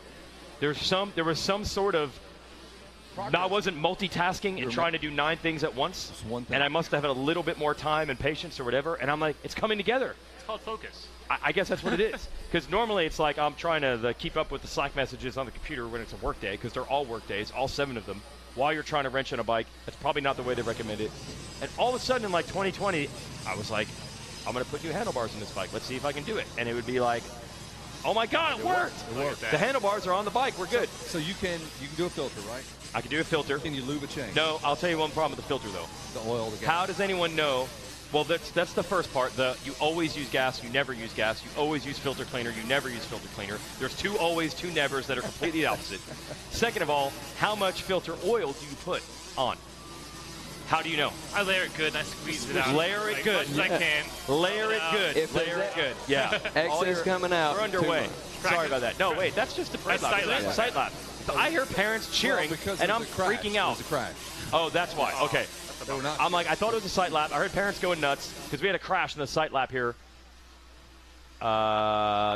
There was some sort of I wasn't multitasking and trying to do 9 things at once, and I must have had a little bit more time and patience or whatever, and I'm like, it's coming together. It's called focus. I guess that's what it is. Because normally it's like I'm trying to keep up with the Slack messages on the computer when it's a work day, because they're all work days, all 7 of them, while you're trying to wrench on a bike. That's probably not the way they recommend it. And all of a sudden in like 2020, I was like, I'm going to put new handlebars in this bike. Let's see if I can do it. And it would be like, oh my God, it worked. It worked. The handlebars are on the bike. We're good. So you can do a filter, right? I can do a filter. Can you lube a chain? No, I'll tell you one problem with the filter, though. The oil, the gas. How does anyone know? Well, that's the first part. You always use gas, you never use gas. You always use filter cleaner, you never use filter cleaner. There's 2 always, 2 nevers that are completely opposite. Second of all, how much filter oil do you put on? How do you know? I layer it good and I squeeze it out. Layer it good. As much as I can. Layer it good. If Layer it good. Yeah. Excess coming out. We're underway. Sorry about that. No, wait, that's just the That's lap. sight lap. That's sight lap. So I hear parents cheering, and I'm freaking out. It was a crash. Oh, that's why. Okay. I'm like, I thought it was a sight lap. I heard parents going nuts because we had a crash in the sight lap here.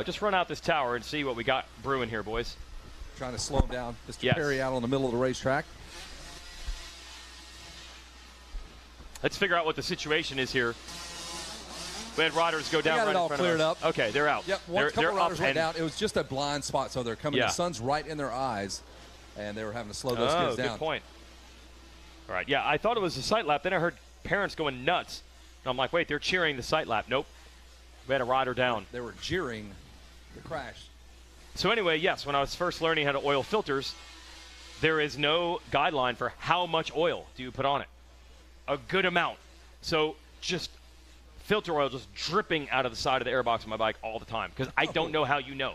Just run out this tower and see what we got brewing here, boys. Trying to slow him down. Mr. Yes. Perry out on the middle of the racetrack. Let's figure out what the situation is here. We had riders go down got right it all in front cleared of us. up. Okay, they're out. Yep, they're couple riders up went and down. It was just a blind spot, so they're coming. Yeah. The sun's right in their eyes, and they were having to slow those kids down. Good point. All right, yeah, I thought it was a sight lap. Then I heard parents going nuts. And I'm like, wait, they're cheering the sight lap. Nope. We had a rider down. They were jeering the crash. So anyway, yes, when I was first learning how to oil filters, there is no guideline for how much oil do you put on it. A good amount. So just filter oil just dripping out of the side of the airbox of my bike all the time because I don't know how you know.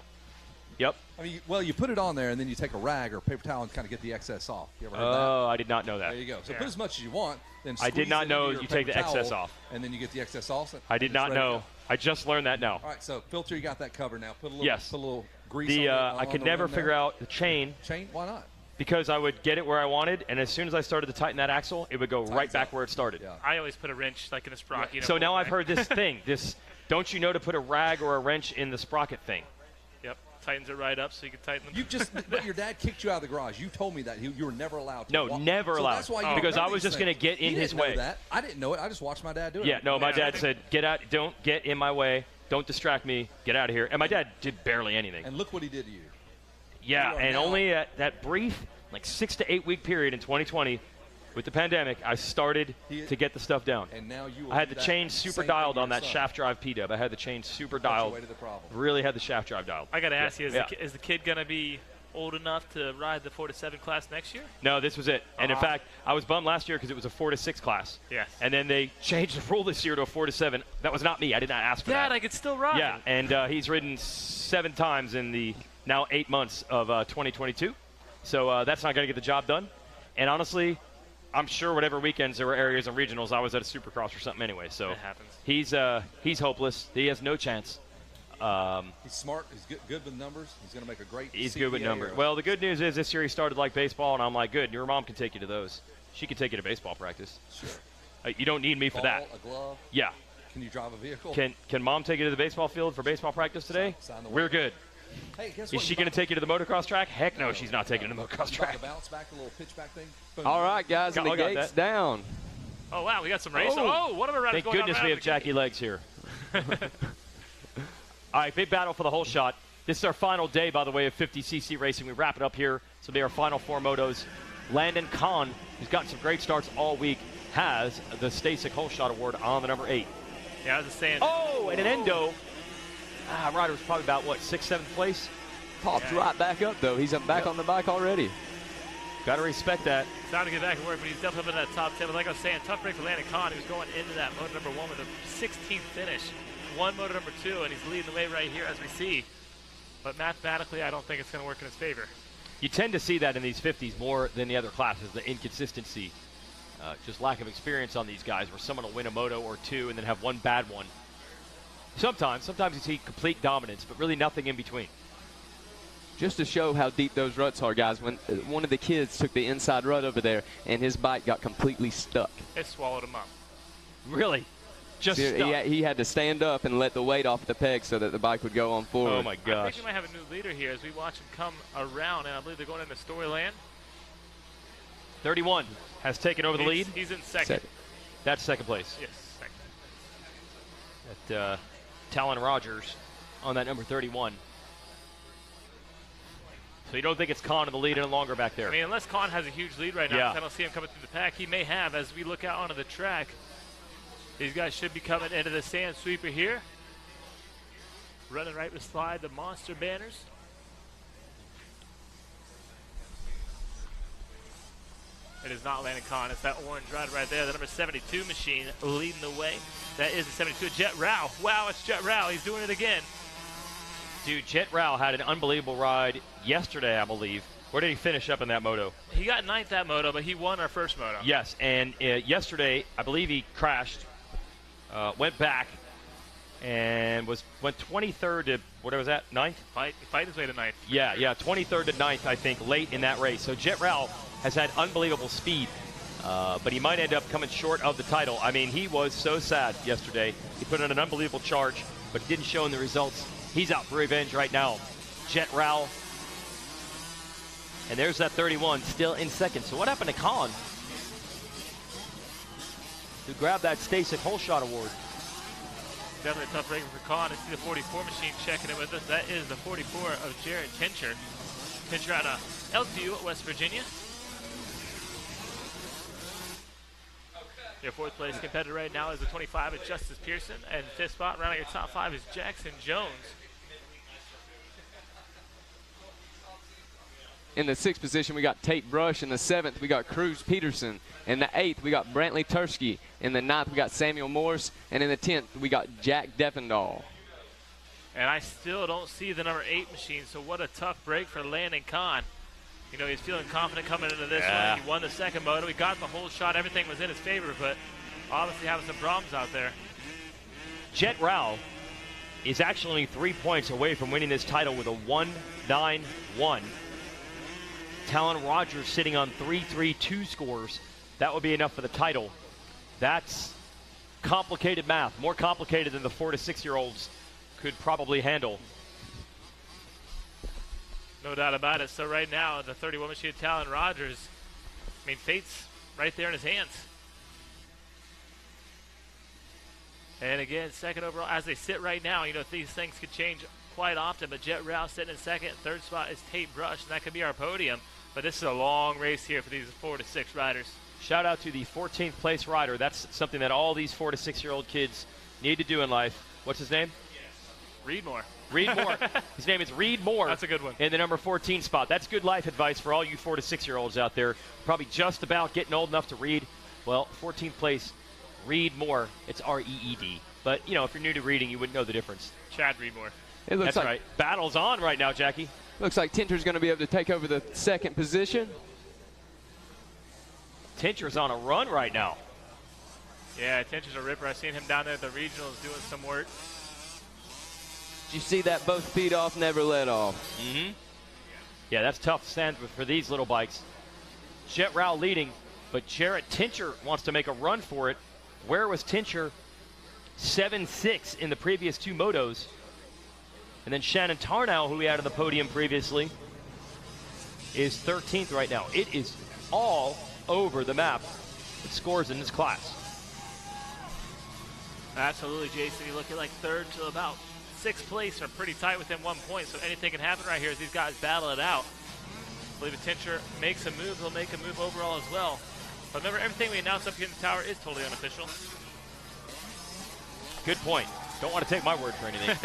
Yep. I mean, well, you put it on there, and then you take a rag or paper towel and kind of get the excess off. You ever heard that? Oh, I did not know that. There you go. So put as much as you want. Then I did not know you take the excess towel, off. And then you get the excess off. I did not know. I just learned that now. All right, so filter, you got that covered now. Put a little, yes. Put a little grease on I could never figure out the chain. Chain? Why not? Because I would get it where I wanted, and as soon as I started to tighten that axle, it would go right back where it started. Yeah. I always put a wrench like in a sprocket. Yeah. So now I've heard this thing. Don't you know to put a rag or a wrench in the sprocket thing? Yep. Tightens it right up so you can tighten them. You just, but your dad kicked you out of the garage. You told me that you were never allowed to. No, never allowed. That's why because I was just going to get in his way. That. I didn't know it. I just watched my dad do it. Yeah, no, my dad said, "Get out! Don't get in my way. Don't distract me. Get out of here." And my dad did barely anything. And look what he did to you. Yeah, and only at that brief, like 6 to 8 week period in 2020, with the pandemic, I started to get the stuff down. And now you. I had the chain super dialed on that shaft drive P-dub. I had the chain super dialed. Really had the shaft drive dialed. I got to ask you, is the kid going to be old enough to ride the 4 to 7 class next year? No, this was it. And in fact, I was bummed last year because it was a 4 to 6 class. Yes. And then they changed the rule this year to a 4 to 7. That was not me. I did not ask for that. Dad, I could still ride. Yeah, and he's ridden 7 times in the now 8 months of 2022. So that's not going to get the job done. And honestly, I'm sure whatever weekends there were areas and regionals, I was at a Supercross or something anyway. So he's hopeless. He has no chance. He's smart. He's good with numbers. He's going to make a great. He's good with numbers. Well, the good news is this year he started like baseball, and I'm like, good. Your mom can take you to those. She can take you to baseball practice. Sure. You don't need me for that. A glove. Yeah. Can you drive a vehicle? Can mom take you to the baseball field for baseball practice today? We're good. Hey, guess is what? she going to take you to the motocross track? Heck no, she's not taking you to the motocross track. The bounce back, the little pitch back thing. All right, guys, and the gate's down. Oh, wow, we got some race. Oh, what are riders thank going goodness on we have Jackie Legs here. All right, big battle for the whole shot. This is our final day, by the way, of 50cc racing. We wrap it up here. So they are final 4 motos. Landon Kahn, who's gotten some great starts all week, has the Stasic Hole Shot Award on the number 8. Yeah, I was just saying. Oh, and an endo. Ryder was probably about, what, 6th, 7th place? Popped right back up, though. He's back on the bike already. Got to respect that. It's time to get back and work, but he's definitely up in that top 10. But like I was saying, tough break for Landon Kahn. He was going into that moto number 1 with a 16th finish. Won moto number 2, and he's leading the way right here as we see. But mathematically, I don't think it's going to work in his favor. You tend to see that in these 50s more than the other classes, the inconsistency. Just lack of experience on these guys, where someone will win a moto or 2 and then have one bad one. Sometimes you see complete dominance, but really nothing in between. Just to show how deep those ruts are, guys, when one of the kids took the inside rut over there and his bike got completely stuck. It swallowed him up. Really? Just stuck? He had to stand up and let the weight off the peg so that the bike would go on forward. Oh, my gosh. I think we might have a new leader here as we watch him come around, and I believe they're going into Storyland. 31 has taken over the lead. He's in second. That's second place. Yes, second. At Talon Rogers on that number 31. So you don't think it's Kahn in the lead any longer back there? I mean, unless Kahn has a huge lead right now, Yeah. I don't see him coming through the pack. He may have as we look out onto the track. These guys should be coming into the sand sweeper here. Running right beside the monster banners. It is not Landon Kahn. It's that orange rider right there, the number 72 machine leading the way. That is the 72. Jet Rao. Wow, it's Jet Rao. He's doing it again. Dude, Jet Rao had an unbelievable ride yesterday, I believe. Where did he finish up in that moto? He got 9th that moto, but he won our first moto. Yes, and yesterday, I believe he crashed, went back, and went 23rd to, what was that, 9th? Fight his way to 9th. Yeah, 23rd to 9th, I think, late in that race. So Jet Rao has had unbelievable speed, but he might end up coming short of the title. I mean, he was so sad yesterday. He put in an unbelievable charge, but didn't show in the results. He's out for revenge right now. Jet Rao. And there's that 31 still in second. So what happened to Kahn, who grabbed that Stasic Hole Shot Award? Definitely a tough break for Kahn. I see the 44 machine checking in with us. That is the 44 of Jared Tincher. Tincher out of Elkview, West Virginia. Your 4th place competitor right now is the 25 of Justice Pearson. And 5th spot, rounding your top 5 is Jackson Jones. In the 6th position, we got Tate Brush. In the 7th, we got Cruz Peterson. In the 8th, we got Brantley Tursky. In the 9th, we got Samuel Morris. And in the 10th, we got Jack Defendahl. And I still don't see the number 8 machine, so what a tough break for Landon Kahn. You know, he's feeling confident coming into this one. He won the second moto. He got the whole shot. Everything was in his favor, but obviously having some problems out there. Jet Rao is actually only 3 points away from winning this title with a 1-9-1. Talon Rogers sitting on 3-3-2 scores. That would be enough for the title. That's complicated math, more complicated than the 4 to 6-year-olds could probably handle. No doubt about it. So right now, the 31 machine Talon Rogers, I mean, fate's right there in his hands. And again, second overall, as they sit right now, you know, these things could change quite often, but Jet Rao sitting in second. 3rd spot is Tate Brush, and that could be our podium. But this is a long race here for these 4 to 6 riders. Shout out to the 14th place rider. That's something that all these 4 to 6-year-old kids need to do in life. What's his name? Reed Moore. Reed Moore. His name is Reed Moore. That's a good one. In the number 14 spot. That's good life advice for all you 4 to 6-year-olds out there. Probably just about getting old enough to read. Well, 14th place, Reed Moore. It's R-E-E-D. But, you know, if you're new to reading, you wouldn't know the difference. Chad Reed Moore. It looks That's like, right. Battle's on right now, Jackie. Looks like Tinter's going to be able to take over the 2nd position. Tincher's on a run right now. Yeah, Tincher's a ripper. I've seen him down there at the regionals doing some work. Did you see that both feet off, never let off? Mm-hmm. Yeah, that's tough to stand for these little bikes. Jet Rao leading, but Jarrett Tincher wants to make a run for it. Where was Tincher? 7-6 in the previous 2 motos. And then Shannon Tarnow, who we had on the podium previously, is 13th right now. It is all over the map with scores in this class. Absolutely, Jason. You look at like 3rd to about 6th place are pretty tight within 1 point, so anything can happen right here as these guys battle it out. I believe if Tincher makes a move, he'll make a move overall as well. But remember, everything we announce up here in the tower is totally unofficial. Good point. Don't want to take my word for anything.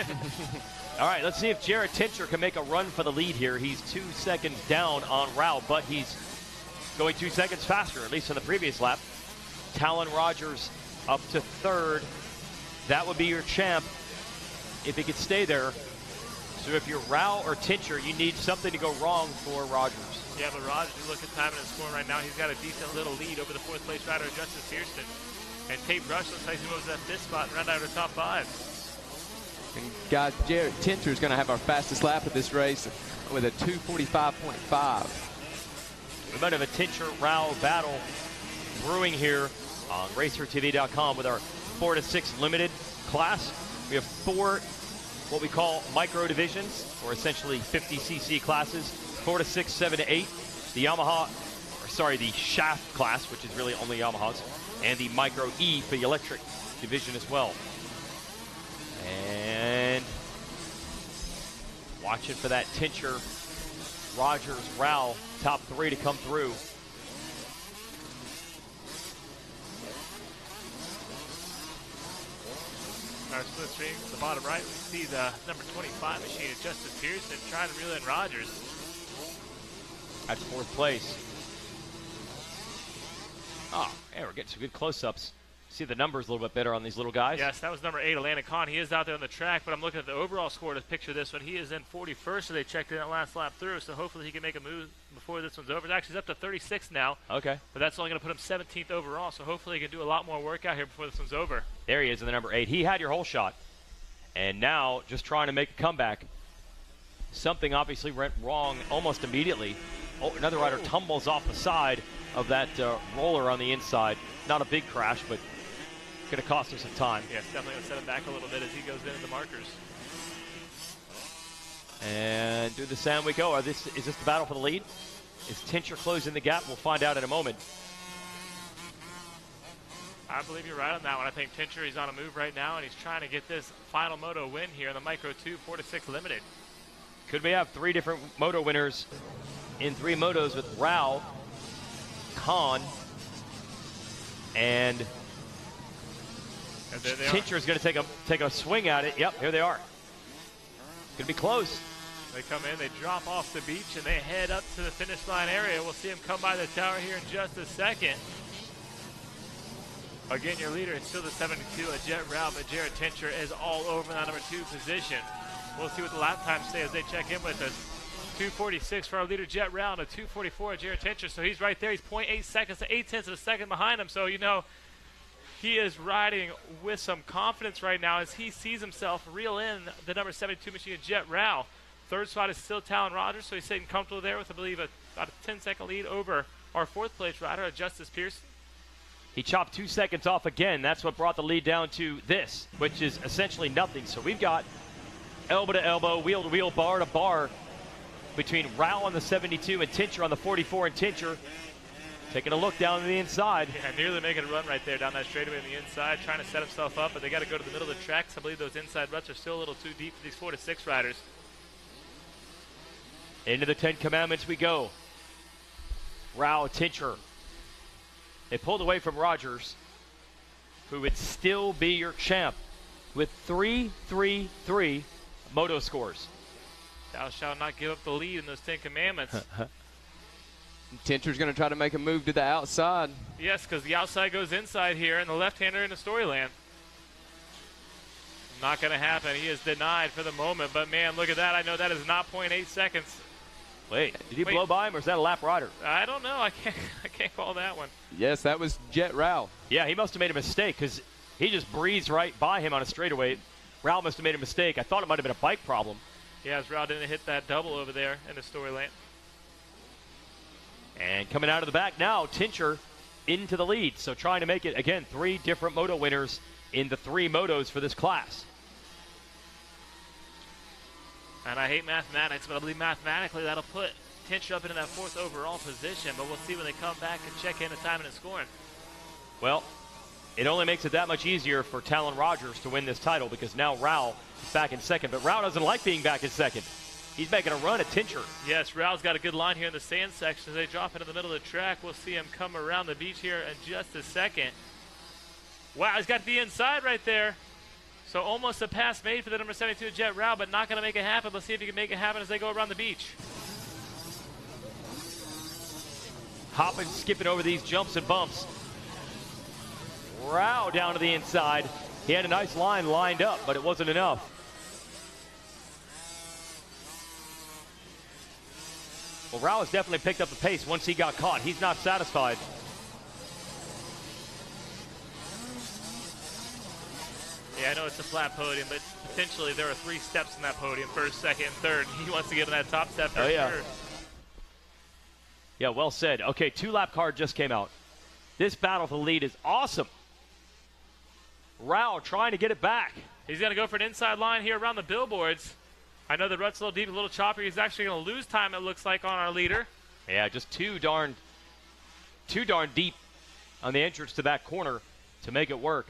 All right, let's see if Jarrett Tincher can make a run for the lead here. He's 2 seconds down on Rao, but he's going 2 seconds faster, at least in the previous lap. Talon Rogers up to third. That would be your champ if he could stay there. So if you're Rao or Tincher, you need something to go wrong for Rogers. Yeah, but Rogers, you look at timing and scoring right now, he's got a decent little lead over the 4th place rider, Justice Pearson. And Tate Brush looks like he moves that 5th spot and round out of the top 5. And guys, Jarrett Tincher is going to have our fastest lap of this race with a 2:45.5. We might have a Tincher-Rao battle brewing here on RacerTV.com with our 4 to 6 limited class. We have 4 what we call micro divisions, or essentially 50cc classes, 4 to 6, 7 to 8. The the shaft class, which is really only Yamahas, and the micro E for the electric division as well. And watching for that Tincher, Rogers, Rao, top 3 to come through. Our split screen, the bottom right, we see the number 25 machine of Justice Pearson trying to reel in Rogers. That's 4th place. Oh, yeah, we're getting some good close-ups. See the numbers a little bit better on these little guys. Yes, that was number 8, Atlanta Khan. He is out there on the track, but I'm looking at the overall score to picture this one. He is in 41st, so they checked in that last lap through, so hopefully he can make a move before this one's over. Actually, he's up to 36 now. Okay. But that's only going to put him 17th overall, so hopefully he can do a lot more work out here before this one's over. There he is in the number 8. He had your whole shot, and now just trying to make a comeback. Something obviously went wrong almost immediately. Oh, another rider tumbles off the side of that roller on the inside. Not a big crash, but going to cost him some time. Yeah, it's definitely going to set him back a little bit as he goes into the markers. And through the sand we go. Is this the battle for the lead? Is Tincher closing the gap? We'll find out in a moment. I believe you're right on that one. I think Tincher, he's on a move right now, and he's trying to get this final moto win here in the Micro 2 4 to 6 limited. Could we have 3 different moto winners in 3 motos with Rao, Khan, and Tincher's going to take a swing at it. Yep, here they are. Going to be close. They come in, they drop off the beach, and they head up to the finish line area. We'll see them come by the tower here in just a second. Again, your leader is still the 72, a Jet Rao, but Jarrett Tincher is all over that number 2 position. We'll see what the lap times say as they check in with us. 2:46 for our leader, Jet Rao, and a 2:44 Jarrett Tincher. So he's right there. He's 0.8 seconds to 0.8 of a second behind him. So, you know, he is riding with some confidence right now as he sees himself reel in the number 72 machine, Jet Rao. 3rd spot is still Talon Rogers, so he's sitting comfortable there with, I believe, about a 10-second lead over our 4th place rider, Justice Pearson. He chopped 2 seconds off again. That's what brought the lead down to this, which is essentially nothing. So we've got elbow to elbow, wheel to wheel, bar to bar between Rao on the 72 and Tincher on the 44, and Tincher taking a look down to the inside. Yeah, nearly making a run right there down that straightaway on the inside, trying to set himself up, but they got to go to the middle of the tracks. I believe those inside ruts are still a little too deep for these 4 to 6 riders. Into the 10 Commandments we go. Rao, Tincher. They pulled away from Rogers, who would still be your champ with 3-3-3 moto scores. Thou shalt not give up the lead in those 10 Commandments. Tincher's going to try to make a move to the outside. Yes, because the outside goes inside here, and the left-hander in the Storyland. Not going to happen. He is denied for the moment, but man, look at that. I know that is not 0.8 seconds. Wait, did he blow by him, or is that a lap rider? I don't know. I can't call that one. Yes, that was Jet Rao. Yeah, he must have made a mistake because he just breezed right by him on a straightaway. Rao must have made a mistake. I thought it might have been a bike problem. Yeah, as Rao didn't hit that double over there in the Storyland. And coming out of the back now, Tincher into the lead. So trying to make it, again, 3 different moto winners in the 3 motos for this class. And I hate mathematics, but I believe mathematically that'll put Tincher up into that 4th overall position. But we'll see when they come back and check in the timing and scoring. Well, it only makes it that much easier for Talon Rogers to win this title because now Rao is back in 2nd. But Rao doesn't like being back in 2nd. He's making a run at Tincher. Yes, Rao's got a good line here in the sand section as they drop into the middle of the track. We'll see him come around the beach here in just a second. Wow, he's got the inside right there. So almost a pass made for the number 72 Jet Rao, but not going to make it happen. Let's see if he can make it happen as they go around the beach. Hopping, skipping over these jumps and bumps. Rao down to the inside. He had a nice line lined up, but it wasn't enough. Well, Rao has definitely picked up the pace once he got caught. He's not satisfied. Yeah, I know it's a flat podium, but potentially there are 3 steps in that podium, first, second, and third. He wants to get in that top step for sure. Yeah, well said. Okay, 2-lap card just came out. This battle for the lead is awesome. Rao trying to get it back. He's going to go for an inside line here around the billboards. I know the rut's a little deep, a little choppy. He's actually going to lose time, it looks like, on our leader. Yeah, just too darn deep on the entrance to that corner to make it work.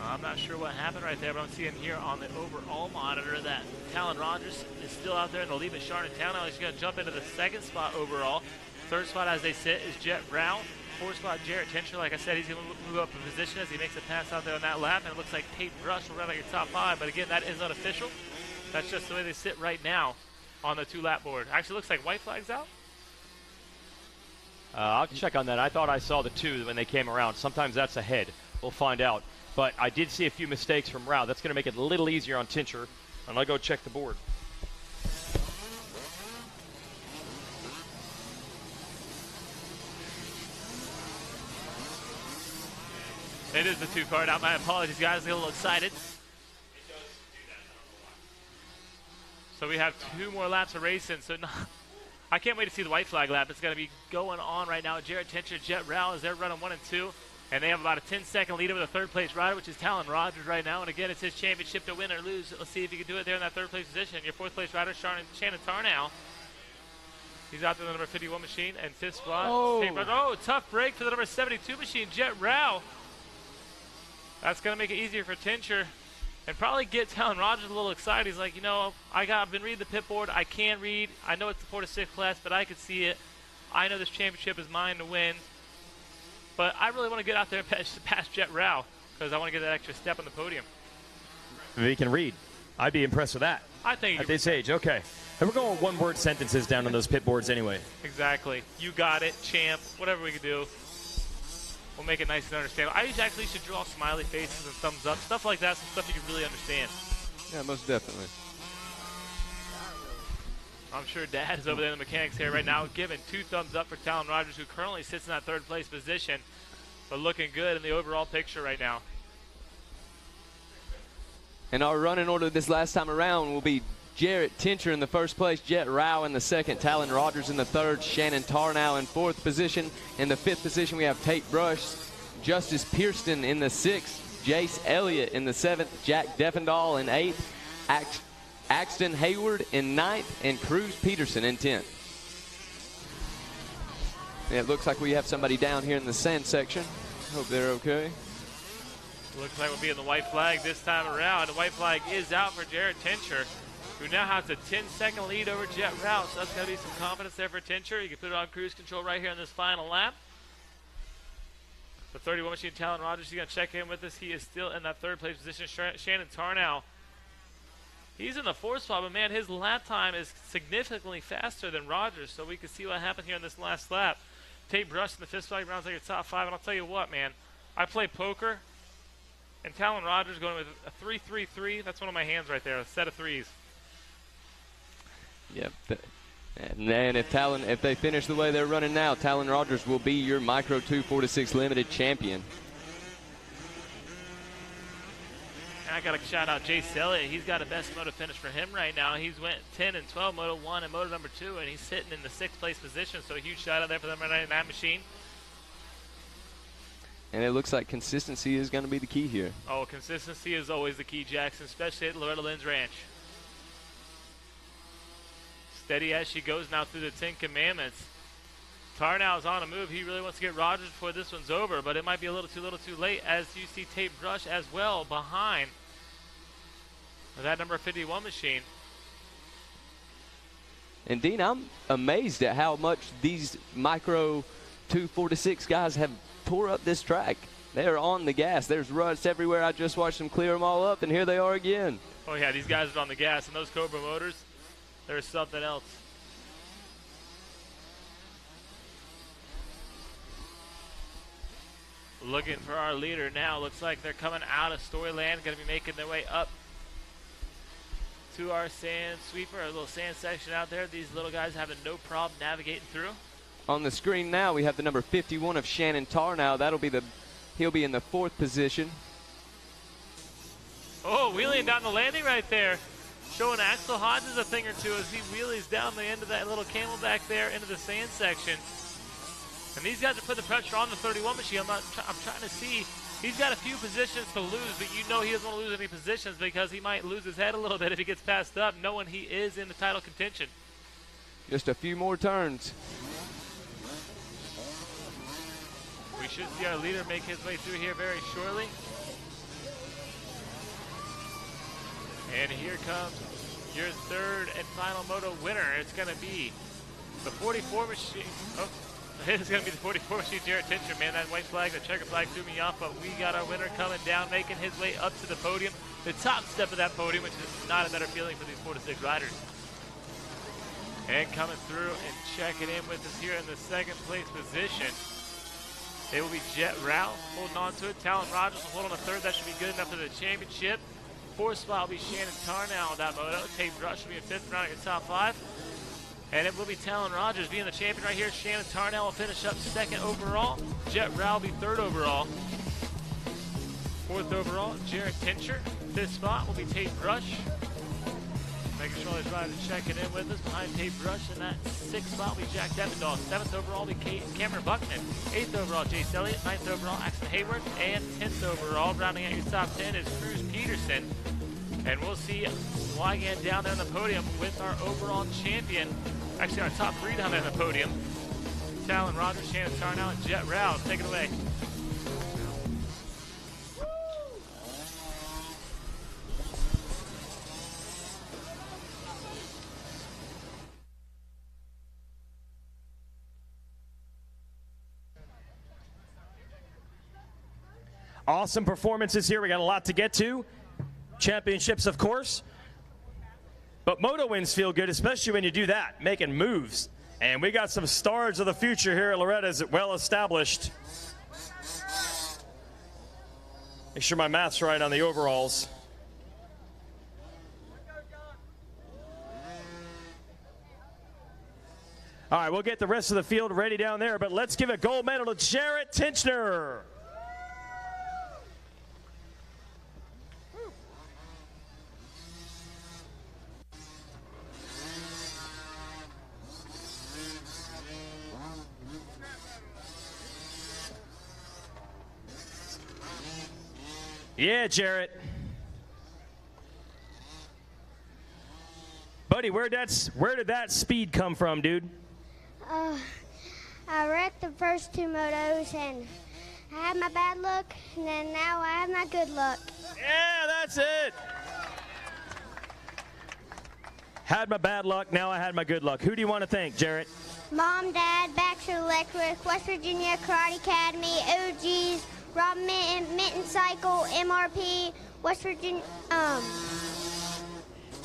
I'm not sure what happened right there, but I'm seeing here on the overall monitor that Talon Rogers is still out there in the lead with Charlotte Town. Now he's going to jump into the 2nd spot overall. 3rd spot as they sit is Jet Brown. 4th spot, Jarrett Tincher. Like I said, he's going to move up in position as he makes a pass out there on that lap. And it looks like Tate Brush will run out your top 5. But again, that is unofficial. That's just the way they sit right now on the 2-lap board. Actually, looks like white flag's out. I'll check on that. I thought I saw the 2 when they came around. Sometimes that's ahead. We'll find out. But I did see a few mistakes from Rao. That's going to make it a little easier on Tincher. And I'll go check the board. It is the 2 card out. My apologies, guys. A little excited. So we have 2 more laps of racing. So I can't wait to see the white flag lap. It's going to be going on right now. Jarrett Tincher, Jet Rao, as they're running 1 and 2. And they have about a 10-second lead over the 3rd place rider, which is Talon Rogers right now. And again, it's his championship to win or lose. Let's see if he can do it there in that 3rd place position. Your 4th place rider, Shannon Tarnow. He's out there, the number 51 machine. And 5th spot. Oh, tough break for the number 72 machine, Jet Rao. That's going to make it easier for Tincher and probably get Talon Rogers a little excited. He's like, you know, I've been reading the pit board. I can't read. I know it's the 4 to 6 class, but I could see it. I know this championship is mine to win. But I really want to get out there and pass Jet Rao because I want to get that extra step on the podium. If he can read, I'd be impressed with that. I think at this age, okay. And we're going 1-word sentences down on those pit boards anyway. Exactly. You got it, champ. Whatever we can do, we'll make it nice and understandable. I actually should draw smiley faces and thumbs up, stuff like that, some stuff you can really understand. Yeah, most definitely. I'm sure Dad is over there in the mechanics here right now giving 2 thumbs up for Talon Rogers, who currently sits in that 3rd place position, but looking good in the overall picture right now. And our running order this last time around will be Jarrett Tincher in the 1st place, Jet Rao in the 2nd, Talon Rogers in the 3rd, Shannon Tarnow in 4th position. In the 5th position, we have Tate Brush, Justice Pearston in the 6th, Jace Elliott in the 7th, Jack Defendahl in 8th, Axton Hayward in 9th, and Cruz Peterson in 10th. It looks like we have somebody down here in the sand section. Hope they're okay. Looks like we'll be in the white flag this time around. The white flag is out for Jarrett Tincher, who now has a 10-second lead over Jet Rao. So that's going to be some confidence there for Tincher. You can put it on cruise control right here in this final lap. The 31 machine, Talon Rogers, he's going to check in with us. He is still in that 3rd place position. Shannon Tarnow, he's in the 4th spot, but man, his lap time is significantly faster than Rogers, so we can see what happened here in this last lap. Tate Brush in the 5th spot, rounds like your top 5, and I'll tell you what, man, I play poker, and Talon Rogers going with a 3-3-3. That's one of my hands right there, a set of 3s. Yep. And if they finish the way they're running now, Talon Rogers will be your Micro 2 4 to 6 limited champion. And I got to shout out Jace Elliott. He's got a best moto finish for him right now. He's went 10 and 12 Moto 1 and Moto number 2, and he's sitting in the 6th place position. So a huge shout out there for them running that machine. And it looks like consistency is going to be the key here. Oh, consistency is always the key, Jackson, especially at Loretta Lynn's ranch. Steady as she goes now through the 10 Commandments. Tarnow is on a move. He really wants to get Rogers before this one's over, but it might be a little too late as you see Tate Brush as well behind with that number 51 machine. And Dean, I'm amazed at how much these micro 246 guys have tore up this track. They are on the gas. There's ruts everywhere. I just watched them clear them all up, and here they are again. Oh yeah, these guys are on the gas, and those Cobra motors, there's something else. Looking for our leader now. Looks like they're coming out of Storyland, going to be making their way up to our sand sweeper, our little sand section out there. These little guys having no problem navigating through. On the screen now, we have the number 51 of Shannon Tarnow. He'll be in the 4th position. Oh, wheeling down the landing right there. Showing Axel Hodges a thing or two as he wheelies down the end of that little camelback there into the sand section. And these guys are putting the pressure on the 31 machine. I'm trying to see. He's got a few positions to lose, but you know he doesn't want to lose any positions because he might lose his head a little bit if he gets passed up, knowing he is in the title contention. Just a few more turns. We should see our leader make his way through here very shortly. And here comes your 3rd and final moto winner. It's going to be the 44 machine. Oh, it's going to be the 44 machine, Jarrett Tincher. Man, that white flag, the checker flag threw me off, but we got our winner coming down, making his way up to the podium. The top step of that podium, which is not a better feeling for these 4 to 6 riders. And coming through and checking in with us here in the 2nd place position. It will be Jet Rao holding on to it. Talon Rogers will hold on the 3rd. That should be good enough for the championship. 4th spot will be Shannon Tarnow on that moto. Tate Brush will be in 5th, round at your top 5. And it will be Talon Rogers being the champion right here. Shannon Tarnow will finish up 2nd overall. Jet Rao will be 3rd overall. 4th overall, Jarrett Tincher. 5th spot will be Tate Brush. Making sure these riders checking in with us behind Tate Brush. And that 6th spot will be Jack Devendall. 7th overall will be Cameron Buckman. 8th overall, Jace Elliott. 9th overall, Axton Hayward. And 10th overall, rounding out your top 10 is Cruz Peterson. And we'll see Wygan down there on the podium with our overall champion. Actually, our top 3 down there on the podium. Talon Rogers, Shannon Tarnow, and Jet Rao. Take it away. Awesome performances here. We got a lot to get to. Championships, of course. But moto wins feel good, especially when you do that, making moves. And we got some stars of the future here at Loretta, well established. Make sure my math's right on the overalls. All right, we'll get the rest of the field ready down there, but let's give a gold medal to Jarrett Tinchner. Yeah, Jarrett. Buddy, where did that speed come from, dude? I wrecked the first 2 motos, and I had my bad luck, and then now I have my good luck. Yeah, that's it. Had my bad luck, now I had my good luck. Who do you want to thank, Jarrett? Mom, Dad, Baxter Electric, West Virginia Karate Academy, OGs, Rob Minton Cycle, MRP, West Virginia,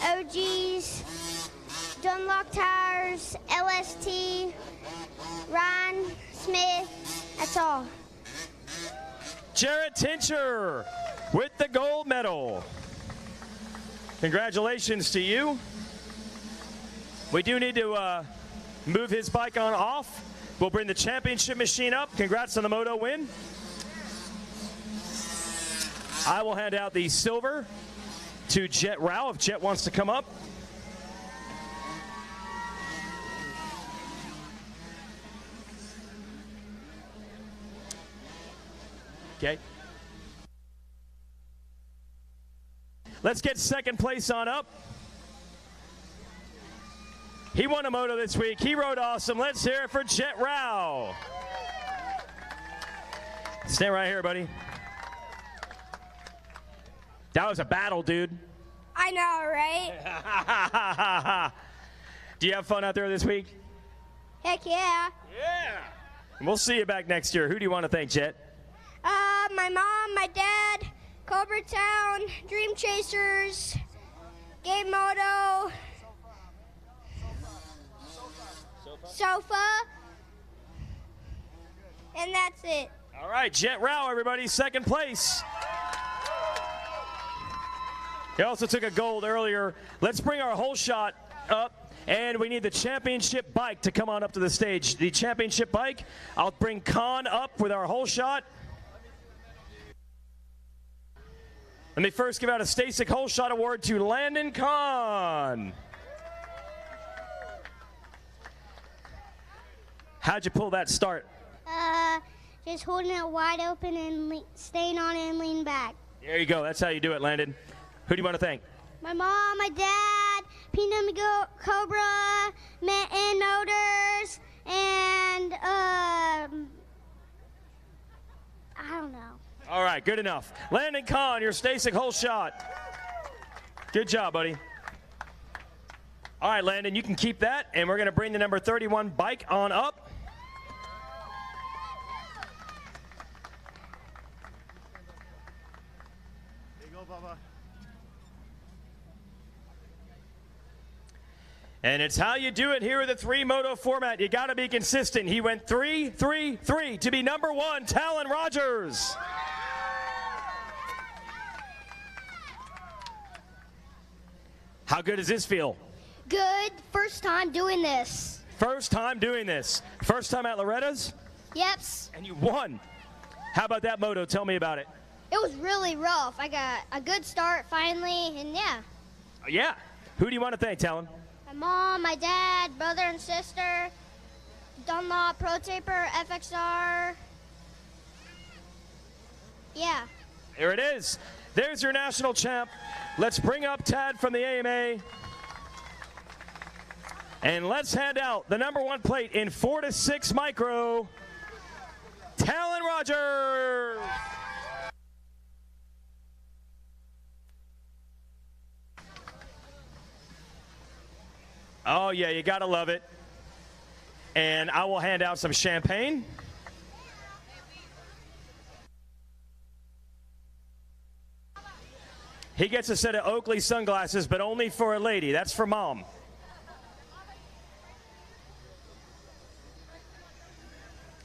OGs, Dunlock Tires, LST, Ryan Smith, that's all. Jarrett Tincher with the gold medal. Congratulations to you. We do need to move his bike on off. We'll bring the championship machine up. Congrats on the moto win. I will hand out the silver to Jet Rao if Jet wants to come up. Okay. Let's get 2nd place on up. He won a moto this week. He rode awesome. Let's hear it for Jet Rao. Stand right here, buddy. That was a battle, dude. I know, right? Do you have fun out there this week? Heck yeah. Yeah. And we'll see you back next year. Who do you want to thank, Jet? My mom, my dad, Cobra Town, Dream Chasers, B Moto, Sofa, and that's it. All right, Jet Rao, everybody, second place. He also took a gold earlier. Let's bring our whole shot up, and we need the championship bike to come on up to the stage. The championship bike, I'll bring Khan up with our whole shot. Let me first give out a Stasic Whole Shot Award to Landon Khan. How'd you pull that start? Just holding it wide open and staying on it and lean back. There you go. That's how you do it, Landon. Who do you want to thank? My mom, my dad, Peanut Cobra, and Motors, and I don't know. All right, good enough. Landon Kahn, your Stasic Whole Shot. Good job, buddy. All right, Landon, you can keep that, and we're going to bring the number 31 bike on up. There you go, Bubba. And it's how you do it here with the 3-moto format. You got to be consistent. He went 3-3-3 to be number 1, Talon Rogers. How good does this feel? Good. First time doing this. First time doing this. First time at Loretta's? Yeps. And you won. How about that moto? Tell me about it. It was really rough. I got a good start finally, and yeah. Yeah. Who do you want to thank, Talon? My mom, my dad, brother and sister, Dunlop, Pro Taper, FXR. Yeah. There it is. There's your national champ. Let's bring up Tad from the AMA. And let's hand out the number 1 plate in 4 to 6 micro. Talon Rogers. Oh, yeah, you got to love it. And I will hand out some champagne. He gets a set of Oakley sunglasses, but only for a lady. That's for Mom.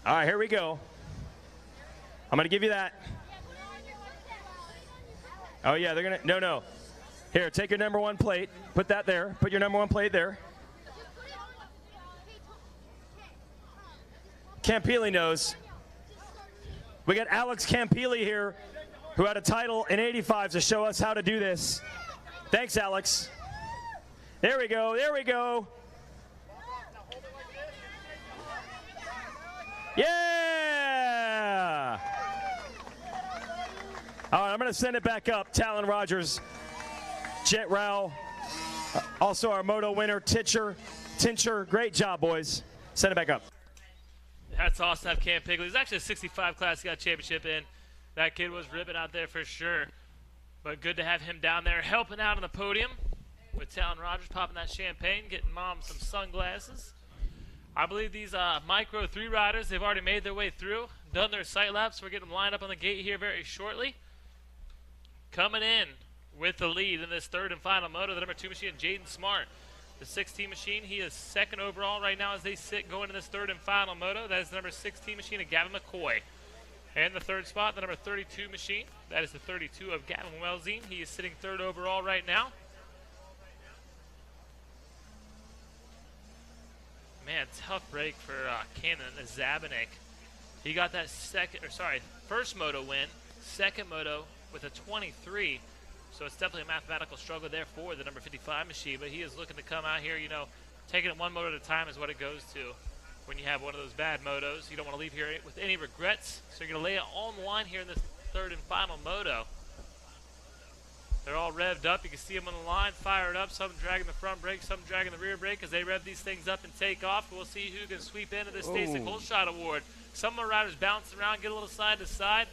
All right, here we go. I'm going to give you that. Oh, yeah, they're going to. No. Here, take your number 1 plate. Put that there. Put your number 1 plate there. Campili knows. We got Alex Campili here, who had a title in 85 to show us how to do this. Thanks, Alex. There we go. There we go. Yeah! All right, I'm going to send it back up. Talon Rogers, Jet Rao, also our moto winner, Tincher. Great job, boys. Send it back up. That's awesome to have Cam Pigley. He's actually a 65 class, he got a championship in. That kid was ripping out there for sure. But good to have him down there helping out on the podium with Talon Rogers, popping that champagne, getting Mom some sunglasses. I believe these Micro 3 riders, they've already made their way through, done their sight laps. We're getting them lined up on the gate here very shortly. Coming in with the lead in this 3rd and final moto, the number 2 machine, Jaden Smart. The 16 machine, he is 2nd overall right now as they sit going in this 3rd and final moto. That is the number 16 machine of Gavin McCoy. And the 3rd spot, the number 32 machine. That is the 32 of Gavin Welzine. He is sitting 3rd overall right now. Man, tough break for Cannon Zabanik. He got that first moto win, 2nd moto with a 23. So it's definitely a mathematical struggle there for the number 55 machine. But he is looking to come out here, taking it 1 moto at a time is what it goes to. When you have one of those bad motos, you don't want to leave here with any regrets. So you're going to lay it on the line here in this 3rd and final moto. They're all revved up. You can see them on the line, fired up. Some dragging the front brake, some dragging the rear brake as they rev these things up and take off. We'll see who can sweep into this Stasic Whole Shot Award. Some of the riders bounce around, get a little side to side.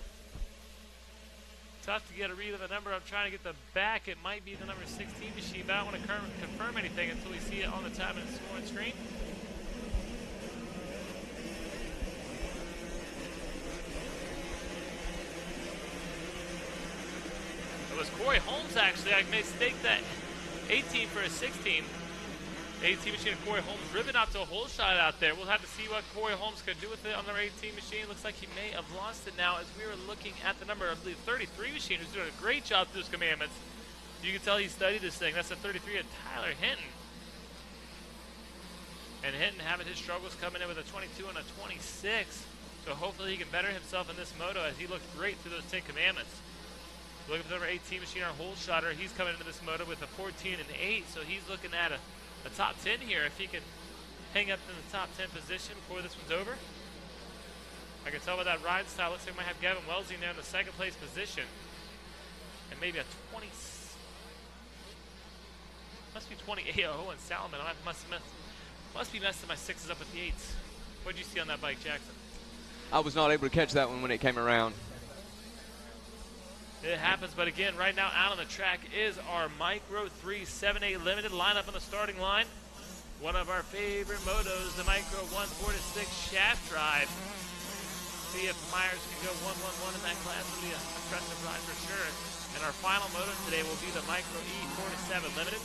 Tough to get a read of the number. I'm trying to get the back. It might be the number 16 machine, but I don't want to confirm anything until we see it on the time and scoring screen. It was Corey Holmes, actually. I mistaked that 18 for a 16. 18 machine of Corey Holmes ripping out to a hole shot out there. We'll have to see what Corey Holmes could do with it on the 18 machine. Looks like he may have lost it now as we were looking at the number, I believe, 33 machine, who's doing a great job through his commandments. You can tell he studied this thing. That's a 33 of Tyler Hinton. And Hinton having his struggles coming in with a 22 and a 26. So hopefully he can better himself in this moto as he looked great through those 10 commandments. Looking for the number 18 machine, our hole shotter. He's coming into this moto with a 14 and 8. So he's looking at a top 10 here if he can hang up in the top 10 position before this one's over. I can tell by that ride style. Looks like we might have Gavin Wellesley there in the second place position. And maybe a 20. Must be 28. Oh, and Salomon. I must be messing my sixes up with the eights. What did you see on that bike, Jackson? I was not able to catch that one when it came around. It happens, but again, right now out on the track is our Micro 378 Limited lineup on the starting line. One of our favorite motos, the Micro 146 shaft drive. See if Myers can go 1-1-1 in that class. It'll be an impressive ride for sure. And our final moto today will be the Micro E47 Limited,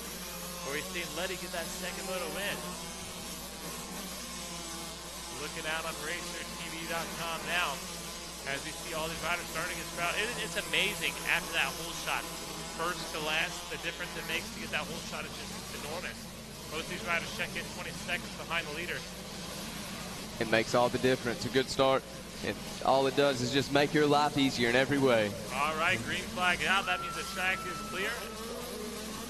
where we've seen Letty get that second moto win. Looking out on RacerTV.com now, as we see all these riders starting his crowd. It's amazing after that hole shot, first to last, the difference it makes to get that hole shot is just enormous. Most of these riders check in 20 seconds behind the leader. It makes all the difference. A good start, and all it does is just make your life easier in every way. All right, green flag out. That means the track is clear.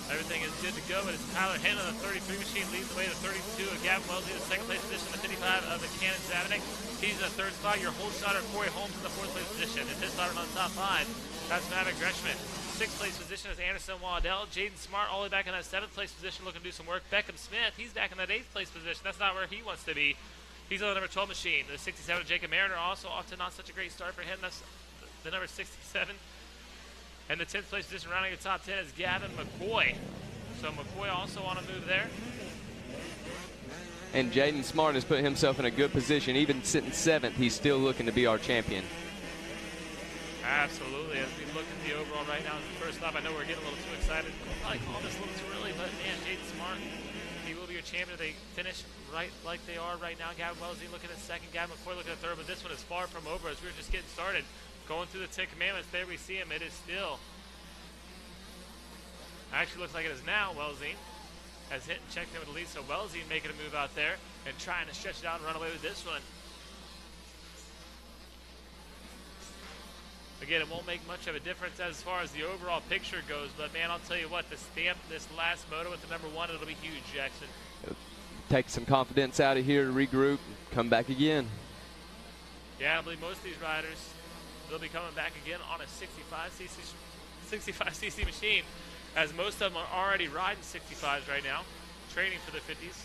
Everything is good to go, but it's Tyler Hinton on the 33 machine leads the way to 32 of Gavin Wellesley in the second place position, the 55 of the Cannon Zavanek. He's in the third spot. Your hole shotter, Corey Holmes, in the fourth place position. And his starter on the top 5. That's Maverick Greshman. Sixth place position is Anderson Waddell. Jaden Smart all the way back in that seventh place position looking to do some work. Beckham Smith, he's back in that eighth place position. That's not where he wants to be. He's on the number 12 machine. The 67 of Jacob Mariner also off to not such a great start for him. That's the number 67. And the 10th place position rounding the top 10 is Gavin McCoy. So McCoy also on a move there. And Jaden Smart has put himself in a good position. Even sitting 7th, he's still looking to be our champion. Absolutely. As we look at the overall right now as the first lap, I know we're getting a little too excited. We'll probably call this a little too early, but man, Jaden Smart, he will be your champion. They finish right like they are right now. Gavin Wellesley looking at second, Gavin McCoy looking at third, but this one is far from over as we're just getting started. Going through the 10 commandments, there we see him. It is still, actually looks like it is now Wellesley has hit and checked in with the lead, so Wellesley making a move out there and trying to stretch it out and run away with this one. Again, it won't make much of a difference as far as the overall picture goes, but man, I'll tell you what, to stamp this last moto with the number 1, it'll be huge, Jackson. Take some confidence out of here, regroup, come back again. Yeah, I believe most of these riders, they'll be coming back again on a 65cc machine, as most of them are already riding 65s right now, training for the 50s.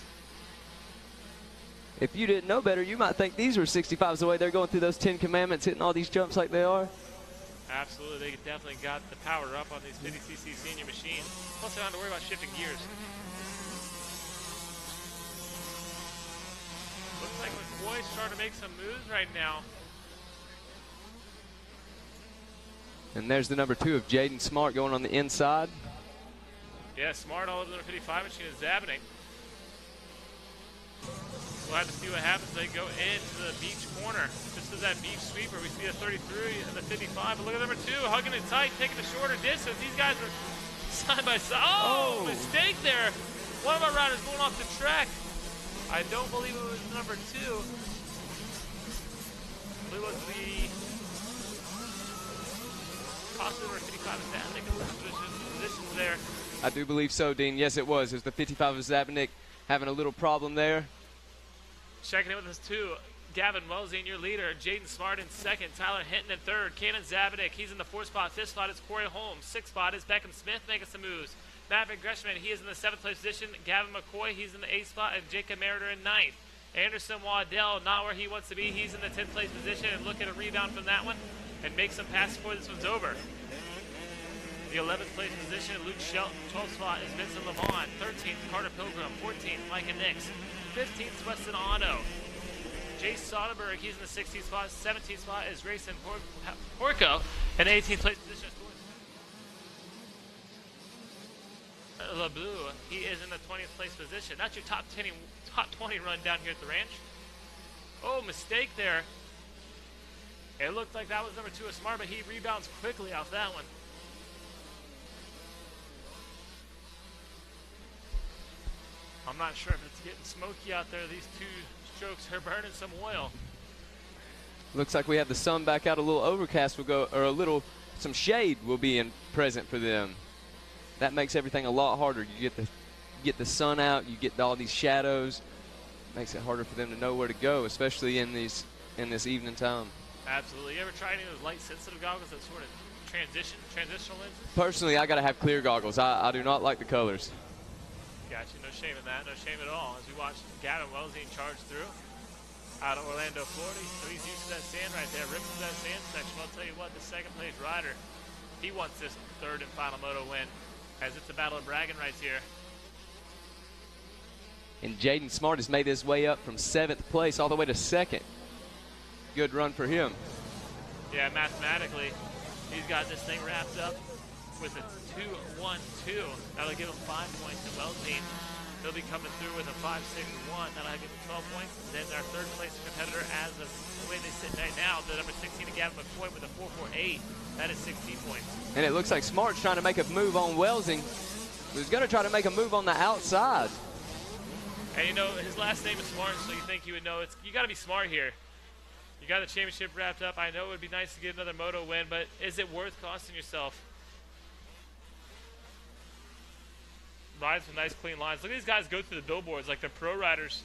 If you didn't know better, you might think these were 65s the way they're going through those 10 commandments, hitting all these jumps like they are. Absolutely, they definitely got the power up on these 50cc senior machines. Plus, they don't have to worry about shifting gears. Looks like McCoy's starting to make some moves right now. And there's the number 2 of Jaden Smart going on the inside. Yeah, Smart all over the number 55 machine is Zabanik. We'll have to see what happens. They go into the beach corner. This is that beach sweeper. We see a 33 and the 55. But look at number 2, hugging it tight, taking the shorter distance. These guys are side by side. Oh, mistake there. One of our riders going off the track. I don't believe it was number 2. I believe it was the possibly number 55 is that. I think it's positions there. I do believe so, Dean. Yes, it was. It was the 55 of Zabanik having a little problem there. Checking in with us too, Gavin Wellesley in your leader, Jaden Smart in second, Tyler Hinton in third, Cannon Zabanik, he's in the 4th spot, 5th spot is Corey Holmes, 6th spot is Beckham Smith making some moves, Maverick Greshman, he is in the 7th place position, Gavin McCoy, he's in the 8th spot, and Jacob Mariner in 9th. Anderson Waddell, not where he wants to be, he's in the 10th place position, and look at a rebound from that one, and make some passes before this one's over. The 11th place position, Luke Shelton. 12th spot is Vincent Lamont. 13th, Carter Pilgrim. 14th, Micah Nix. 15th, Weston Otto. Jace Soderberg, he's in the 16th spot. 17th spot is Grayson Porco. And 18th place position is LeBlue. He is in the 20th place position. That's your top 20 run down here at the ranch. Oh, mistake there. It looked like that was number 2 of Smart, but he rebounds quickly off that one. I'm not sure if it's getting smoky out there. These 2 strokes are burning some oil. Looks like we have the sun back out. A little overcast will go, or some shade will be present for them. That makes everything a lot harder. You get the sun out, you get all these shadows. Makes it harder for them to know where to go, especially in this evening time. Absolutely. You ever try any of those light sensitive goggles that sort of transitional lenses? Personally, I gotta have clear goggles. I do not like the colors. Gotcha. No shame in that. No shame at all. As we watch Gavin Wellesley charge through out of Orlando, Florida. So he's used to that sand right there, ripping through that sand section. I'll tell you what, the second place rider, he wants this third and final moto win, as it's a battle of bragging rights here. And Jaden Smart has made his way up from 7th place all the way to 2nd. Good run for him. Yeah, mathematically, he's got this thing wrapped up with a 2-1-2. That'll give him 5 points at Wellesley. He'll be coming through with a 5-6-1. That'll give him 12 points. And then our third place competitor, as of the way they sit right now, the number 16, Gavin McCoy, with a 4.48. That is 16 points. And it looks like Smart's trying to make a move on Wellesley. He's going to try to make a move on the outside. And you know, his last name is Smart, so you think you would know. You got to be smart here. You got the championship wrapped up. I know it would be nice to get another moto win, but is it worth costing yourself? Rides with nice clean lines. Look at these guys go through the billboards like they're pro riders.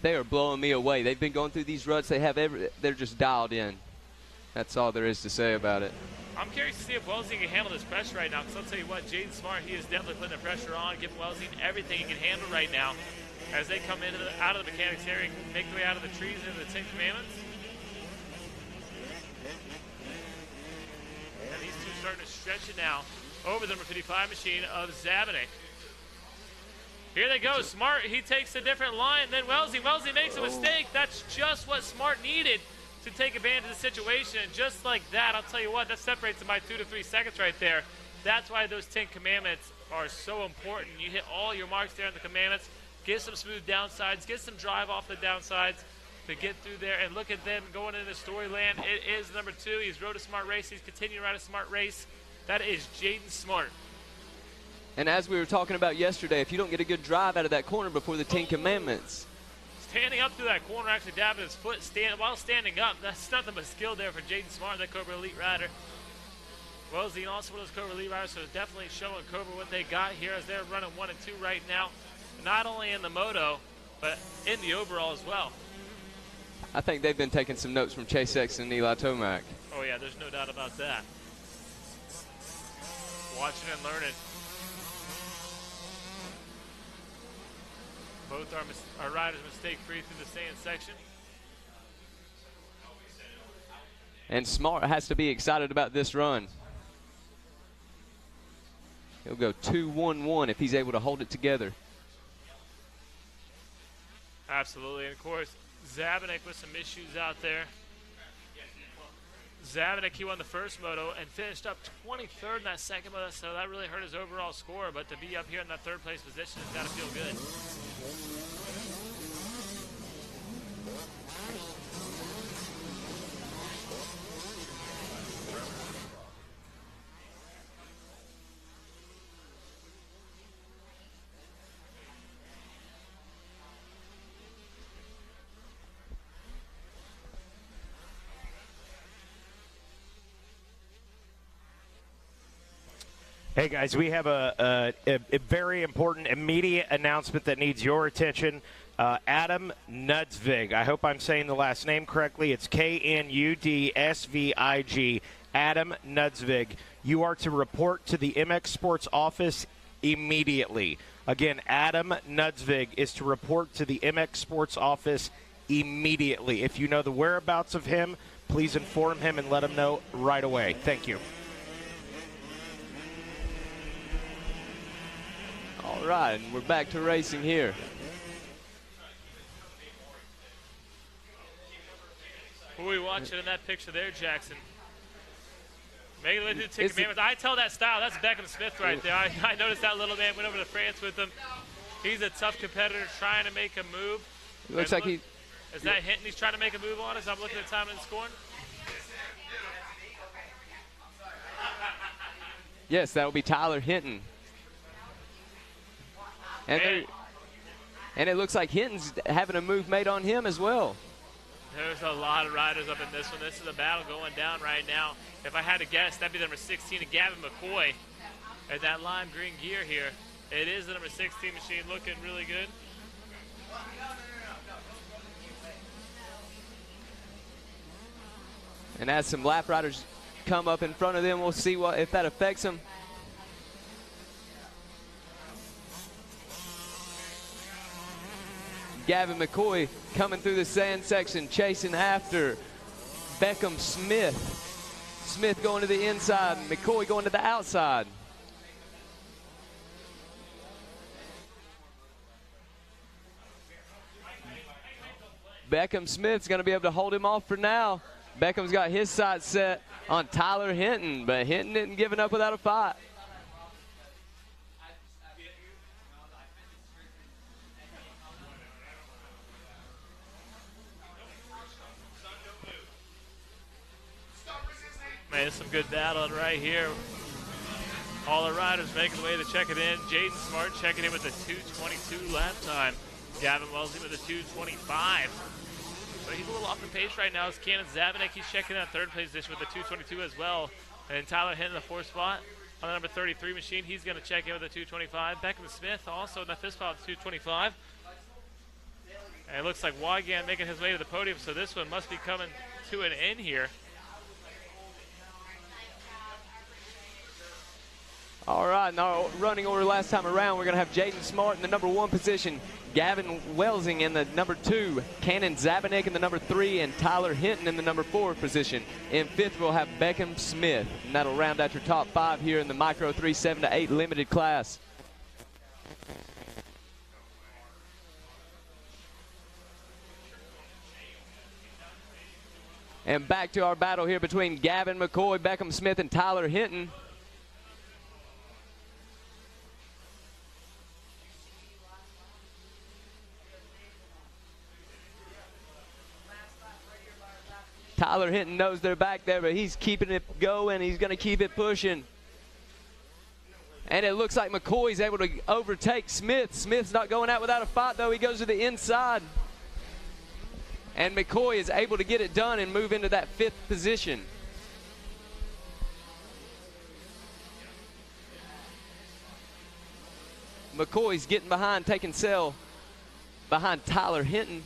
They are blowing me away. They've been going through these ruts. They're just dialed in. That's all there is to say about it. I'm curious to see if Wellesley can handle this pressure right now, because I'll tell you what, Jaden Smart, he is definitely putting the pressure on, giving Wellesley everything he can handle right now as they come out of the mechanics area and make their way out of the trees into the 10 Commandments. And these two starting to stretch it now over the number 55 machine of Zabine. Here they go. Smart, he takes a different line. Then Wellesley makes a mistake. That's just what Smart needed to take advantage of the situation. And just like that, I'll tell you what, that separates them by 2 to 3 seconds right there. That's why those 10 Commandments are so important. You hit all your marks there in the Commandments. Get some smooth downsides. Get some drive off the downsides to get through there. And look at them going into Storyland. It is number 2. He's rode a smart race. He's continuing to ride a smart race. That is Jaden Smart. And as we were talking about yesterday, if you don't get a good drive out of that corner before the 10 Commandments. Standing up through that corner, actually dabbing his foot while standing up. That's nothing but skill there for Jaden Smart, that Cobra Elite rider. Wellesley also one of those Cobra Elite riders, so definitely showing Cobra what they got here as they're running 1 and 2 right now. Not only in the moto, but in the overall as well. I think they've been taking some notes from Chase X and Eli Tomac. Oh yeah, there's no doubt about that. Watching and learning. Both our riders mistake-free through the sand section. And Smart has to be excited about this run. He'll go 2-1-1 if he's able to hold it together. Absolutely, and of course, Zabinick with some issues out there. Zabinick, he won the first moto and finished up 23rd in that second moto, so that really hurt his overall score. But to be up here in that 3rd place position has got to feel good. Hey guys, we have a very important immediate announcement that needs your attention. Adam Nudsvig, I hope I'm saying the last name correctly. It's Knudsvig. Adam Nudsvig. You are to report to the MX Sports office immediately. Again, Adam Nudsvig is to report to the MX Sports office immediately. If you know the whereabouts of him, please inform him and let him know right away. Thank you. right, and we're back to racing here. Who are we watching in that picture there, Jackson? Making the way through the ticket man. I tell that style, that's Beckham Smith right there. I noticed that little man, went over to France with him. He's a tough competitor trying to make a move. It looks like he... Is that Hinton he's trying to make a move on as I'm looking at time and scoring? Yes, that will be Tyler Hinton. And it looks like Hinton's having a move made on him as well. There's a lot of riders up in this one. This is a battle going down right now. If I had to guess, that'd be the number 16 of Gavin McCoy at that lime green gear here. It is the number 16 machine looking really good. And as some lap riders come up in front of them, we'll see if that affects them. Gavin McCoy coming through the sand section, chasing after Beckham Smith. Smith going to the inside, McCoy going to the outside. Beckham Smith's going to be able to hold him off for now. Beckham's got his sights set on Tyler Hinton, but Hinton isn't giving up without a fight. Man, there's some good battling right here. All the riders making the way to check it in. Jaden Smart checking in with a 2:22 lap time. Gavin Wellesley with a 2:25. So he's a little off the pace right now. It's Cannon Zabanek. He's checking in at third place position with a 2:22 as well. And Tyler Hinton in the fourth spot on the number 33 machine. He's going to check in with a 2:25. Beckham Smith also in the fifth spot with 2:25. And it looks like Wygan making his way to the podium. So this one must be coming to an end here. All right, now running order last time around, we're going to have Jaden Smart in the number 1 position, Gavin Welsing in the number 2, Cannon Zabanek in the number 3, and Tyler Hinton in the number 4 position. In 5th, we'll have Beckham Smith, and that'll round out your top 5 here in the Micro 3 7-8 limited class. And back to our battle here between Gavin McCoy, Beckham Smith, and Tyler Hinton. Tyler Hinton knows they're back there, but he's keeping it going. He's going to keep it pushing. And it looks like McCoy's able to overtake Smith. Smith's not going out without a fight, though. He goes to the inside. And McCoy is able to get it done and move into that 5th position. McCoy's getting behind, taking cell behind Tyler Hinton.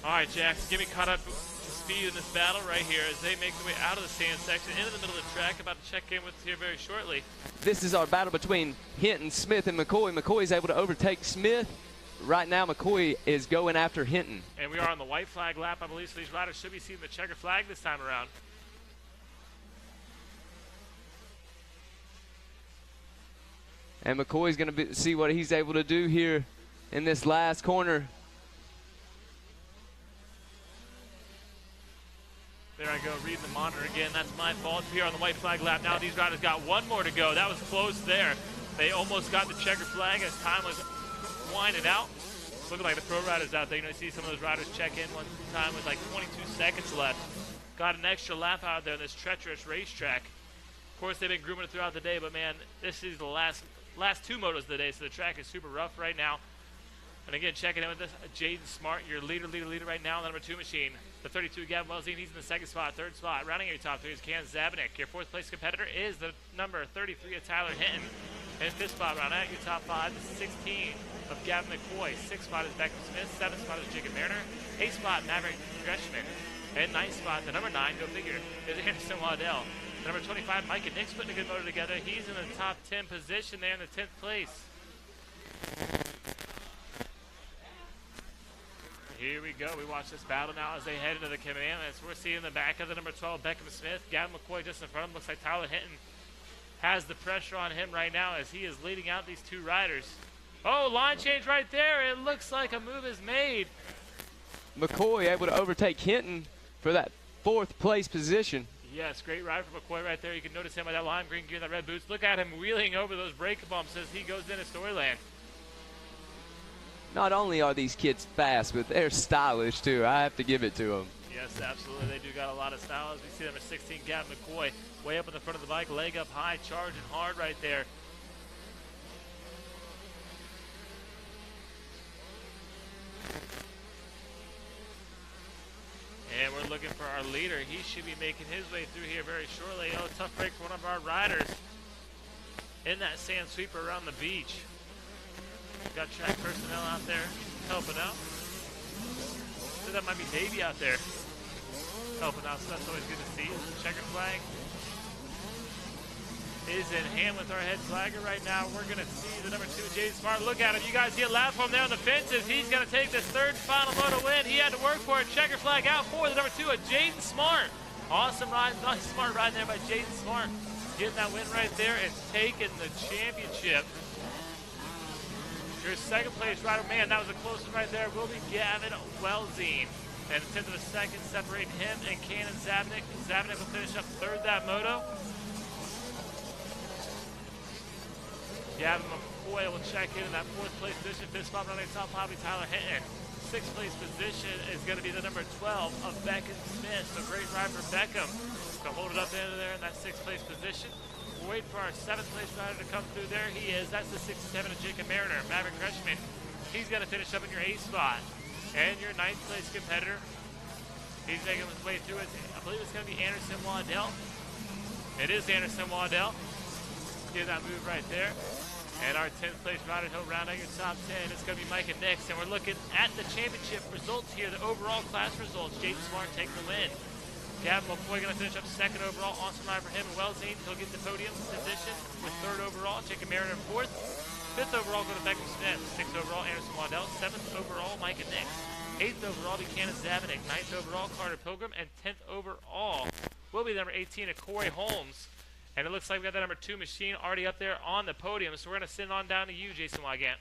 All right, Jackson, get me caught up to speed in this battle right here as they make their way out of the sand section into the middle of the track. About to check in with us here very shortly. This is our battle between Hinton, Smith, and McCoy. McCoy is able to overtake Smith. Right now, McCoy is going after Hinton. And we are on the white flag lap, I believe, so these riders should be seeing the checker flag this time around. And McCoy's going to see what he's able to do here in this last corner. There I go, reading the monitor again. That's my fault. Here on the white flag lap. Now these riders got one more to go. That was close there. They almost got the checker flag as time was winding out. Looking like the pro riders out there. You know, you see some of those riders check in one time with like 22 seconds left. Got an extra lap out there on this treacherous racetrack. Of course, they've been grooming it throughout the day, but man, this is the last 2 motos of the day, so the track is super rough right now. And again, checking in with this, Jaden Smart, your leader right now, the number 2 machine. The 32, Gavin Welsing, he's in the 2nd spot. 3rd spot, rounding your top 3 is Cannon Zabanek. Your 4th place competitor is the number 33 of Tyler Hinton. And 5th spot, round out your top 5 is 16 of Gavin McCoy. 6th spot is Beckham Smith. 7th spot is Jacob Mariner. 8th spot, Maverick Greshman. And 9th spot, the number 9, go figure, is Anderson Waddell. The number 25, Mike and Nick's putting a good motor together. He's in the top 10 position there in the 10th place. Here we go. We watch this battle now as they head into the commandments. We're seeing the back of the number 12, Beckham Smith. Gavin McCoy just in front of him. Looks like Tyler Hinton has the pressure on him right now as he is leading out these two riders. Oh, line change right there. It looks like a move is made. McCoy able to overtake Hinton for that 4th place position. Yes, great ride from McCoy right there. You can notice him with that lime green gear and that red boots. Look at him wheeling over those brake bumps as he goes into Storyland. Not only are these kids fast, but they're stylish too. I have to give it to them. Yes, absolutely. They do got a lot of style. As we see number 16, Gavin McCoy, way up in the front of the bike, leg up high, charging hard right there. And we're looking for our leader. He should be making his way through here very shortly. Oh, tough break for one of our riders in that sand sweeper around the beach. We've got track personnel out there helping out. So that might be Davey out there helping out, so that's always good to see. Checker flag is in hand with our head flagger right now. We're going to see the number 2, Jaden Smart. Look at him. You guys see a lap for him there on the fences. He's going to take this 3rd and final moto win. He had to work for it. Checker flag out for the number 2, Jaden Smart. Awesome ride. Nice smart ride there by Jaden Smart. Getting that win right there and taking the championship. Your 2nd place rider, man, that was a close one right there, will be Gavin Welzine. And a 10th of a second separating him and Cannon Zabnik. Zabnik will finish up 3rd that moto. Gavin McCoy will check in that 4th place position. 5th spot running top, probably Tyler Hinton. 6th place position is going to be the number 12 of Beckham Smith. So great ride for Beckham to hold it up into there in that 6th place position. We'll wait for our 7th place rider to come through there. He is. That's the 67 of Jacob Mariner. Maverick Crutchman. He's going to finish up in your 8th spot. And your 9th place competitor. He's making his way through it. I believe it's going to be Anderson Waddell. It is Anderson Waddell. Get that move right there. And our 10th place rider, he'll round out your top 10. It's going to be Micah Nix. And we're looking at the championship results here, the overall class results. Jaden Smart taking the win. Gavin McCoy going to finish up 2nd overall. Awesome ride for him. Welzine, he'll get the podium position with 3rd overall. Jacob Mariner 4th. 5th overall, go to Beckham Smith. 6th overall, Anderson Waddell. 7th overall, Micah Nix. 8th overall, Buchanan Zabinick. 9th overall, Carter Pilgrim. And 10th overall will be number 18 of Corey Holmes. And it looks like we got that number 2 machine already up there on the podium. So we're going to send on down to you, Jason Wygant.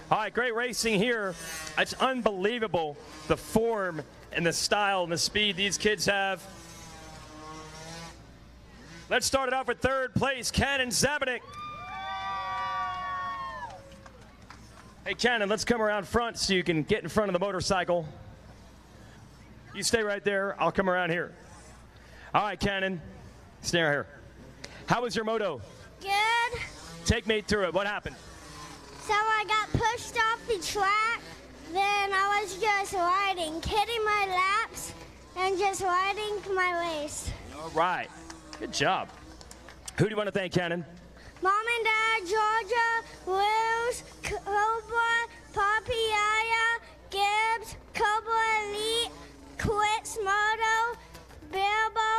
All right, great racing here. It's unbelievable, the form and the style and the speed these kids have. Let's start it off with 3rd place, Cannon Zabinick. Hey, Cannon, let's come around front so you can get in front of the motorcycle. You stay right there. I'll come around here. All right, Cannon, stay right here. How was your moto? Good. Take me through it. What happened? So I got pushed off the track, then I was just riding, kidding my laps, and just riding my race. All right. Good job. Who do you want to thank, Cannon? Mom and Dad, Georgia, Luz, Cobra, Poppy, Yaya, Gibbs, Cobra Elite, Quits Moto, Bilbo,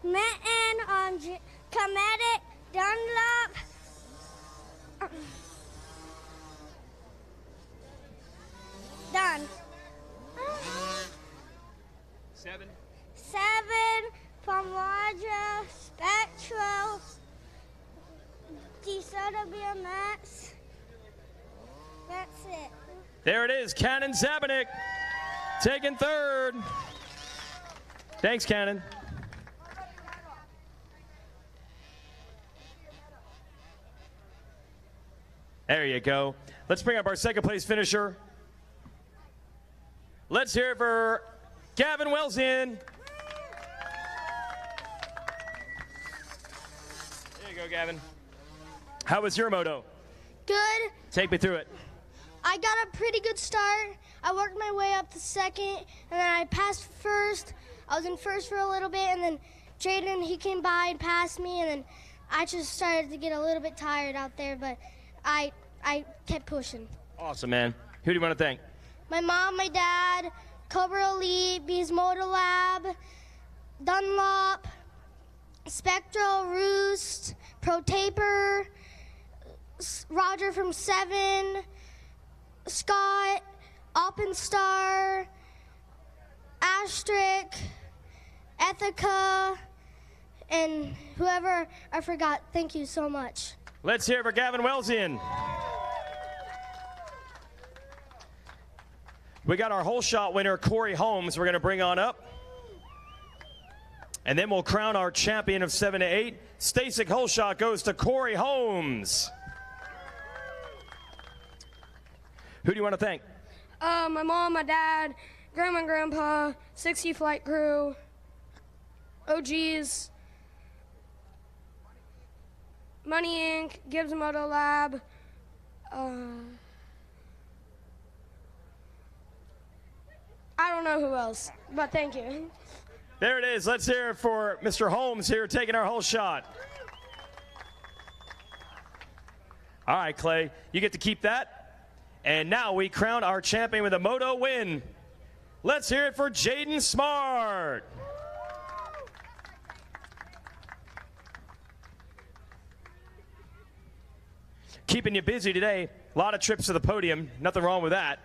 Mitten, Cometic, Dunlop, done. 7. 7 from Roger, Spectral, DeSoto BMX. That's it. There it is, Cannon Zabinick taking 3rd. Thanks, Cannon. There you go. Let's bring up our 2nd place finisher. Let's hear it for Gavin Welzine. There you go, Gavin. How was your moto? Good. Take me through it. I got a pretty good start. I worked my way up to 2nd, and then I passed 1st. I was in 1st for a little bit, and then Jaden, he came by and passed me, and then I just started to get a little bit tired out there, but I I kept pushing. Awesome, man. Who do you want to thank? My mom, my dad, Cobra Elite, B's Moto Lab, Dunlop, Spectral, Roost, Pro Taper, Roger from 7, Scott, Alpenstar, Astric, Ethica, and whoever I forgot. Thank you so much. Let's hear it for Gavin Welsian. We got our whole shot winner, Corey Holmes, we're going to bring on up. And then we'll crown our champion of 7 to 8. Stasic whole shot goes to Corey Holmes. Who do you want to thank? My mom, my dad, grandma and grandpa, 60 flight crew, OGs, Money Inc., Gibbs Moto Lab, I don't know who else, but thank you. There it is. Let's hear it for Mr. Holmes here taking our whole shot. All right, Clay, you get to keep that. And now we crown our champion with a moto win. Let's hear it for Jaden Smart. Keeping you busy today. A lot of trips to the podium. Nothing wrong with that.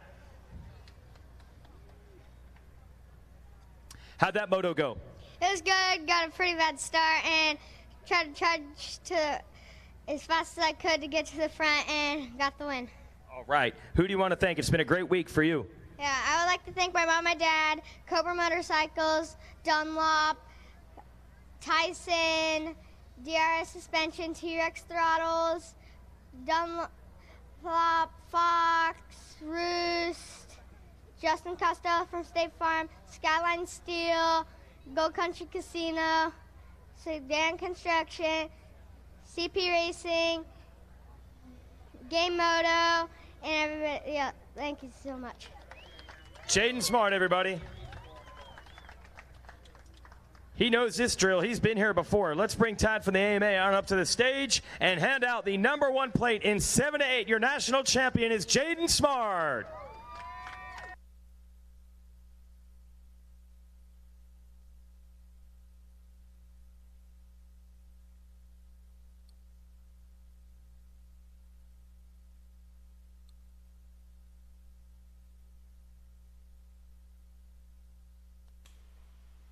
How'd that moto go? It was good. Got a pretty bad start and tried to as fast as I could to get to the front and got the win. All right. Who do you want to thank? It's been a great week for you. Yeah, I would like to thank my mom, my dad, Cobra Motorcycles, Dunlop, Tyson, DRS Suspension, T-Rex Throttles, Dunlop, Fox, Roost, Justin Costello from State Farm, Skyline Steel, Gold Country Casino, Sedan Construction, CP Racing, Game Moto, and everybody. Yeah, thank you so much. Jaden Smart, everybody. He knows this drill. He's been here before. Let's bring Tad from the AMA on up to the stage and hand out the #1 plate in 7 to 8. Your national champion is Jaden Smart.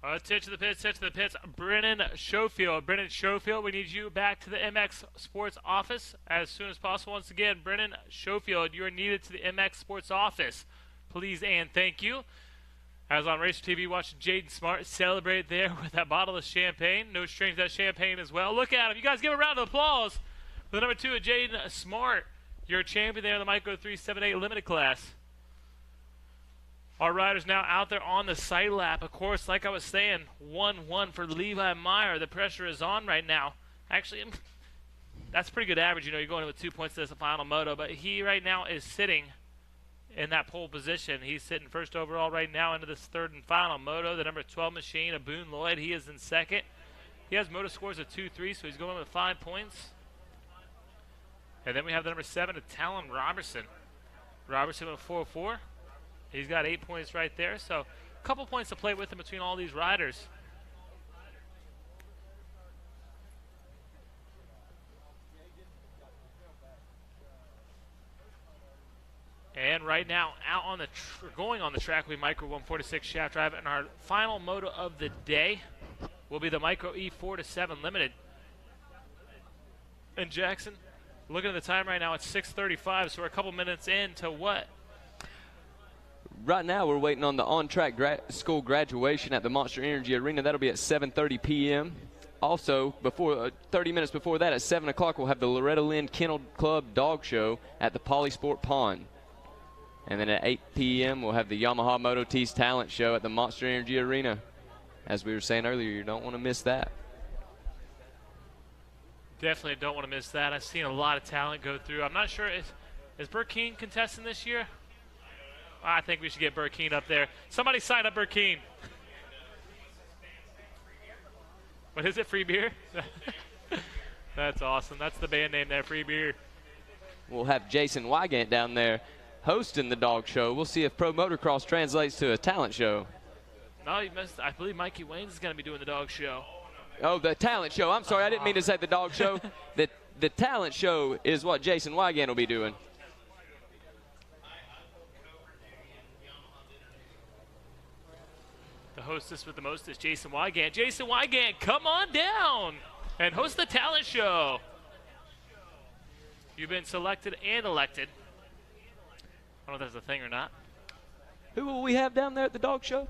Attention to the pits, Brennan Schofield. Brennan Schofield, we need you back to the MX Sports office as soon as possible. Once again, Brennan Schofield, you are needed to the MX Sports office. Please and thank you. I was on Racer TV watching Jaden Smart celebrate there with that bottle of champagne. No strings to that champagne as well. Look at him. You guys give a round of applause for the #2 of Jaden Smart. You're a champion there in the Micro 378 Limited class. Our riders now out there on the side lap. Of course, like I was saying, 1-1 for Levi Meyer. The pressure is on right now. Actually, that's pretty good average. You know, you're going in with 2 points as a final moto, but he right now is sitting in that pole position. He's sitting first overall right now into this third and final moto. The #12 machine, of Boone Lloyd, he is in second. He has moto scores of 2-3, so he's going with 5 points. And then we have the #7 of Talon Robertson. Robertson with 4-4. He's got 8 points right there, so a couple points to play with in between all these riders. And right now, out on the going on the track, we Micro 146 shaft drive, and our final moto of the day will be the Micro E4-7 Limited. And Jackson, looking at the time right now, it's 6:35, so we're a couple minutes into what? Right now, we're waiting on the on-track school graduation at the Monster Energy Arena. That'll be at 7:30 p.m. Also, before 30 minutes before that, at 7 o'clock, we'll have the Loretta Lynn Kennel Club Dog Show at the Polysport Pond. And then at 8 p.m., we'll have the Yamaha Moto Tees Talent Show at the Monster Energy Arena. As we were saying earlier, you don't want to miss that. Definitely don't want to miss that. I've seen a lot of talent go through. I'm not sure if is Burkeen contesting this year? I think we should get Burkeen up there. Somebody sign up Burkeen. What is it, free beer? That's awesome. That's the band name there, free beer. we'll have Jason Wygant down there hosting the dog show. We'll see if pro motocross translates to a talent show. No, you missed. I believe Mikey Waynes is going to be doing the dog show. Oh, the talent show. I'm sorry, I didn't mean to say the dog show. The talent show is what Jason Wygant will be doing. The hostess with the most is Jason Wygant. Jason Wygant, come on down and host the talent show. You've been selected and elected. I don't know if that's a thing or not. Who will we have down there at the dog show?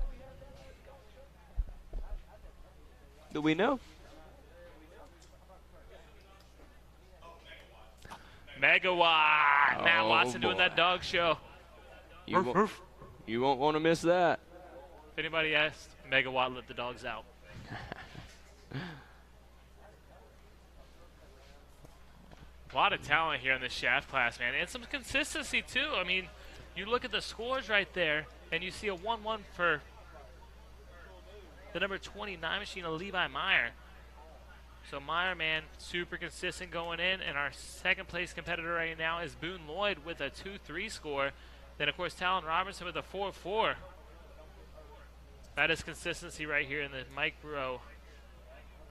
Do we know? Megawatt. Matt Oh, Watson doing boy. that dog show. You won't want to miss that. If anybody asked, Megawatt let the dogs out. A lot of talent here in this shaft class, man, and some consistency too. I mean, you look at the scores right there, and you see a 1-1 for the number 29 machine of Levi Meyer. So Meyer, man, super consistent going in, and our second place competitor right now is Boone Lloyd with a 2-3 score. Then, of course, Talon Robertson with a 4-4. That is consistency right here in the Micro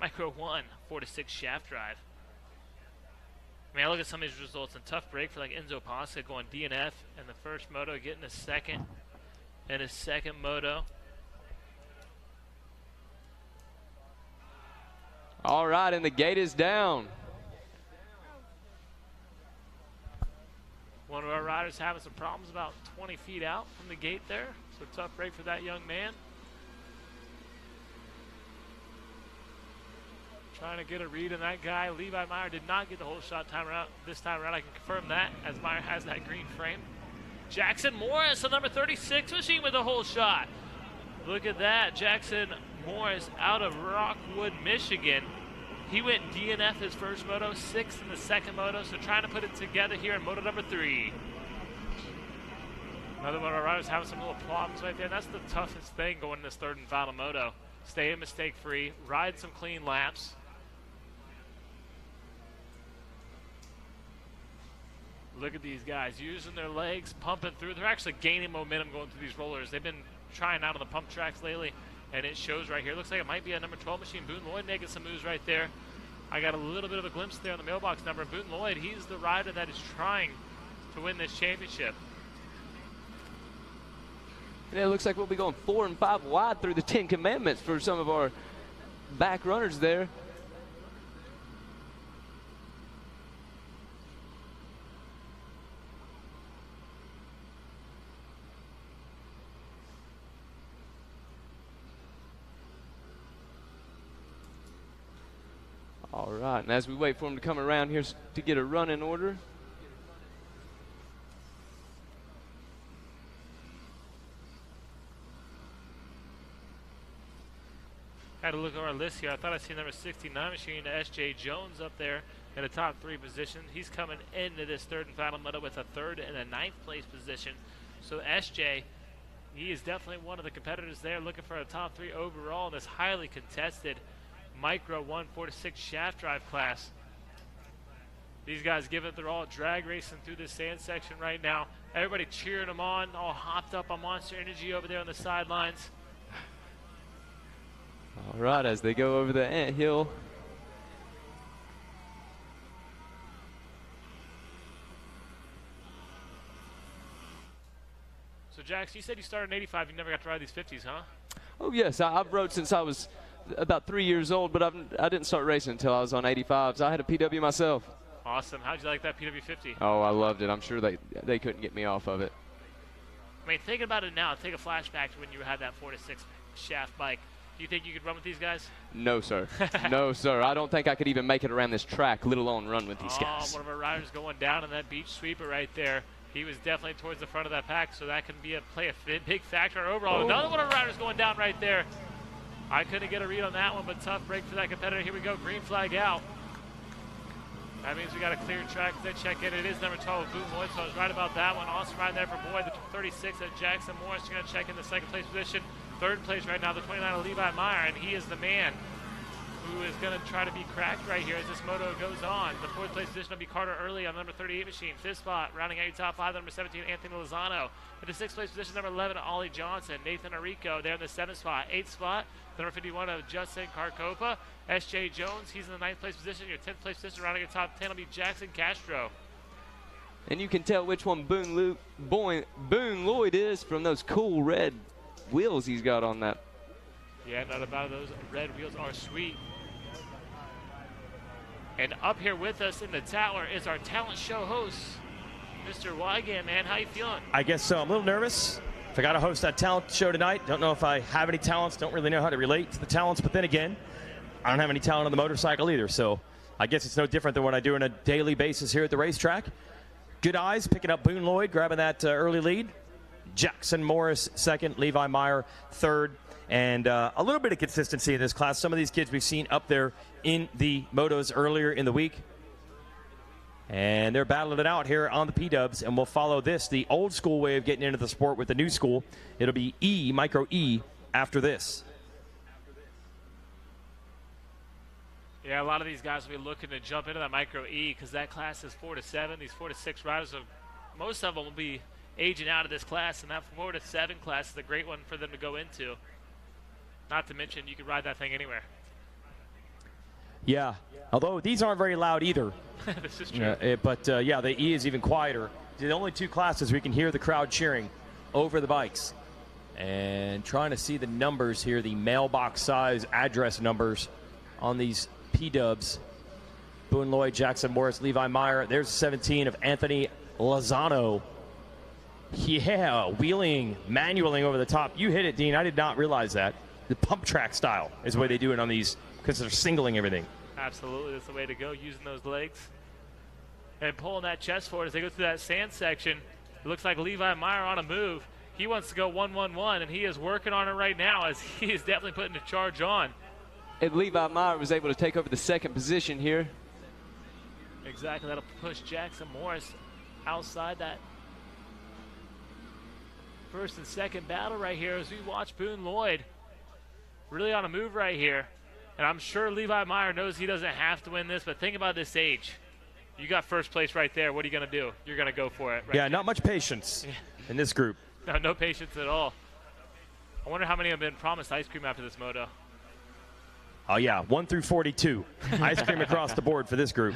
1 4-6 shaft drive. I mean, I look at some of these results, and tough break for like Enzo Pasca going DNF in the first moto, getting a second in his second moto. All right, and the gate is down. One of our riders having some problems about 20 feet out from the gate there. So tough break for that young man. Trying to get a read on that guy. Levi Meyer did not get the whole shot this time around. I can confirm that as Meyer has that green frame. Jackson Morris, the number 36 machine with the whole shot. Look at that. Jackson Morris out of Rockwood, Michigan. He went DNF his first moto, 6th in the second moto, so trying to put it together here in moto number 3. Another one of our riders having some little problems right there. That's the toughest thing going in this third and final moto. Stay mistake-free, ride some clean laps. Look at these guys using their legs, pumping through. They're actually gaining momentum going through these rollers. They've been trying out on the pump tracks lately, and it shows right here. Looks like it might be a number 12 machine. Boone Lloyd making some moves right there. I got a little bit of a glimpse there on the mailbox number. Boone Lloyd, he's the rider that is trying to win this championship. And it looks like we'll be going 4 and 5 wide through the 10 commandments for some of our back runners there. All right, and as we wait for him to come around here to get a run in order. Had a look at our list here. I thought I seen number 69 machine, S.J. Jones, up there in the top 3 position. He's coming into this third and final moto with a 3rd and a 9th place position. So S.J., he is definitely one of the competitors there looking for a top 3 overall in this highly contested Micro 1 4-6 shaft drive class. These guys giving it their all, drag racing through this sand section right now. Everybody cheering them on, all hopped up on Monster Energy over there on the sidelines. All right, as they go over the anthill. So, Jax, you said you started in 85. You never got to ride these 50s, huh? Oh, yes. I've rode since I was about 3 years old, but I didn't start racing until I was on 85s. I had a PW myself. Awesome. How'd you like that PW50? Oh, I loved it. I'm sure they couldn't get me off of it. I mean, thinking about it now, take a flashback to when you had that 4-6 shaft bike. Do you think you could run with these guys? No, sir. No, sir. I don't think I could even make it around this track, let alone run with these guys. One of our riders going down in that beach sweeper right there. He was definitely towards the front of that pack, so that can play a big factor overall. Oh. Another one of our riders going down right there. I couldn't get a read on that one, but tough break for that competitor. Here we go, green flag out. That means we got a clear track. They check in. It is number 12, Boone Lloyd, so I was right about that one. Awesome ride there for Boyd. The 36 at Jackson Morris. You're going to check in the second place position. Third place right now, the 29 of Levi Meyer, and he is the man. who is going to try to be cracked right here as this moto goes on. The 4th place position will be Carter Early on number 38 machine. 5th spot, rounding out your top 5, number 17, Anthony Lozano. At the 6th place position, number 11, Ollie Johnson. Nathan Arico there in the 7th spot. 8th spot, number 51 of Justin Carcopa. S.J. Jones, he's in the 9th place position. Your 10th place position, rounding your top 10 will be Jackson Castro. And you can tell which one Boone Lloyd is from those cool red wheels he's got on that. Yeah, not about those red wheels are sweet. And up here with us in the tower is our talent show host, Mr. Wygant, man. How you feeling? I guess so. I'm a little nervous. If I got to host that talent show tonight, don't know if I have any talents, don't really know how to relate to the talents, but then again, I don't have any talent on the motorcycle either, so I guess it's no different than what I do on a daily basis here at the racetrack. Good eyes, picking up Boone Lloyd, grabbing that early lead. Jackson Morris second, Levi Meyer third, and a little bit of consistency in this class. Some of these kids we've seen up there in the motos earlier in the week. And they're battling it out here on the P-dubs, and we'll follow this, the old school way of getting into the sport with the new school. It'll be Micro E, after this. Yeah, a lot of these guys will be looking to jump into that Micro E because that class is 4 to 7. These 4 to 6 riders, most of them will be aging out of this class, and that 4 to 7 class is a great one for them to go into. Not to mention, you can ride that thing anywhere. Yeah, although these aren't very loud either. This is true. Yeah, the E is even quieter. The only 2 classes we can hear the crowd cheering over the bikes. And trying to see the numbers here, the mailbox size address numbers on these P-dubs. Boone Lloyd, Jackson Morris, Levi Meyer. There's 17 of Anthony Lozano. Yeah, wheeling, manualing over the top. You hit it, Dean. I did not realize that. The pump track style is the way they do it on these because they're singling everything. Absolutely, that's the way to go, using those legs. And pulling that chest forward as they go through that sand section. It looks like Levi Meyer on a move. He wants to go 1-1-1, and he is working on it right now as he is definitely putting the charge on. And Levi Meyer was able to take over the 2nd position here. Exactly, that'll push Jackson Morris outside that 1st and 2nd battle right here as we watch Boone Lloyd really on a move right here. And I'm sure Levi Meyer knows he doesn't have to win this, but think about this age. You got 1st place right there. What are you going to do? You're going to go for it. Right? Yeah, not much patience in this group. No patience at all. I wonder how many have been promised ice cream after this moto. Oh, yeah, 1 through 42. Ice cream across the board for this group.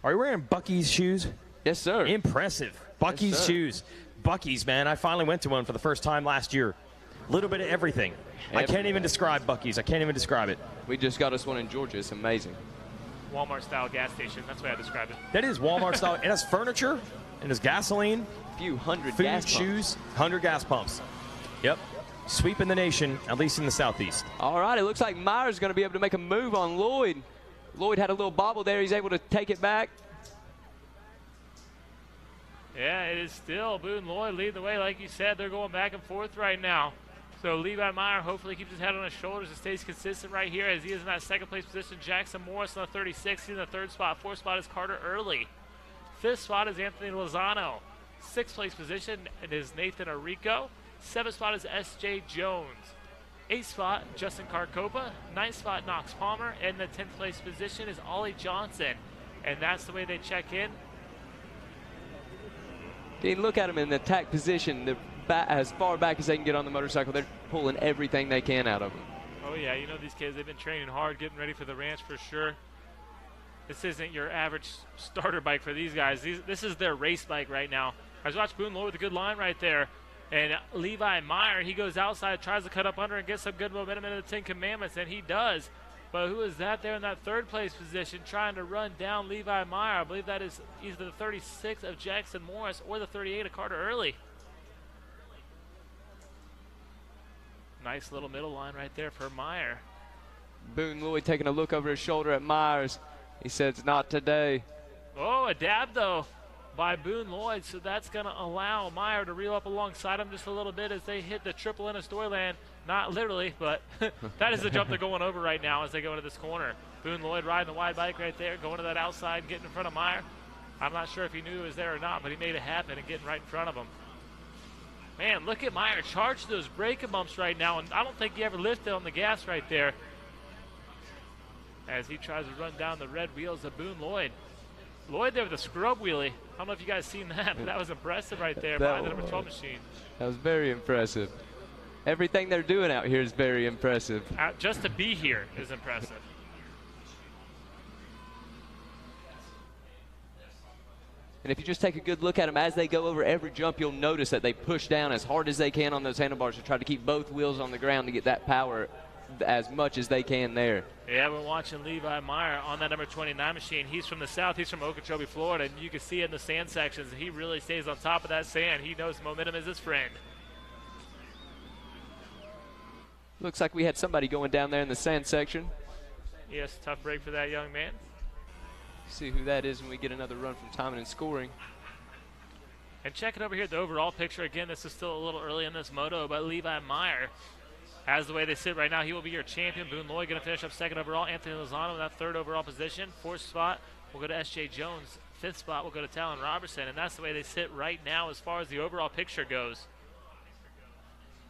Are you wearing Buc-ee's shoes? Yes, sir. Impressive. Buc-ee's shoes. Buc-ee's, man. I finally went to one for the first time last year. A little bit of everything. I can't even describe Buc-ee's. I can't even describe it. We just got us one in Georgia. It's amazing. Walmart-style gas station. That's the way I describe it. That is Walmart-style. It has furniture. It has gasoline. A few hundred food, gas pumps. shoes, 100 gas pumps. Yep. Sweeping the nation, at least in the southeast. All right, it looks like Meyer's going to be able to make a move on Lloyd. Lloyd had a little bobble there. He's able to take it back. Yeah, it is still Boone Lloyd leading the way. Like you said, they're going back and forth right now. So Levi Meyer hopefully keeps his head on his shoulders and stays consistent right here as he is in that 2nd place position. Jackson Morris on the 36. He's in the 3rd spot. 4th spot is Carter Early. 5th spot is Anthony Lozano. 6th place position is Nathan Arico. 7th spot is S.J. Jones. 8th spot, Justin Carcopa. 9th spot, Knox Palmer. And the 10th place position is Ollie Johnson. And that's the way they check in. Dean, look at them in the attack position. As far back as they can get on the motorcycle, they're pulling everything they can out of them. Oh, yeah, you know these kids, they've been training hard, getting ready for the ranch for sure. This isn't your average starter bike for these guys. This is their race bike right now. I just watched Boone Lloyd with a good line right there. And Levi Meyer, he goes outside, tries to cut up under and get some good momentum into the 10 Commandments, and he does. But who is that there in that 3rd place position trying to run down Levi Meyer? I believe that is either the 36 of Jackson Morris or the 38 of Carter Early. Nice little middle line right there for Meyer. Boone Lloyd taking a look over his shoulder at Myers. He says, not today. Oh, a dab, though, by Boone Lloyd. So that's going to allow Meyer to reel up alongside him just a little bit as they hit the triple in a Stoyland. Not literally, but that is the jump they're going over right now as they go into this corner. Boone Lloyd riding the wide bike right there, going to that outside, getting in front of Meyer. I'm not sure if he knew he was there or not, but he made it happen and getting right in front of him. Man, look at Meyer charge those braking bumps right now, and I don't think he ever lifted on the gas right there. as he tries to run down the red wheels of Boone Lloyd. Lloyd there with a scrub wheelie. I don't know if you guys seen that, but that was impressive right there by the number 12 machine. That was very impressive. Everything they're doing out here is very impressive. Just to be here is impressive. And if you just take a good look at them as they go over every jump, you'll notice that they push down as hard as they can on those handlebars to try to keep both wheels on the ground to get that power as much as they can there. Yeah, we're watching Levi Meyer on that number 29 machine. He's from the south. He's from Okeechobee, Florida, and you can see it in the sand sections. He really stays on top of that sand. He knows momentum is his friend. Looks like we had somebody going down there in the sand section. Yes, tough break for that young man. See who that is when we get another run from timing and scoring. And check it over here, the overall picture. Again, this is still a little early in this moto, but Levi Meyer, as the way they sit right now, he will be your champion. Boone Lloyd going to finish up second overall. Anthony Lozano in that third overall position. Fourth spot will go to S.J. Jones. Fifth spot will go to Talon Robertson. And that's the way they sit right now as far as the overall picture goes.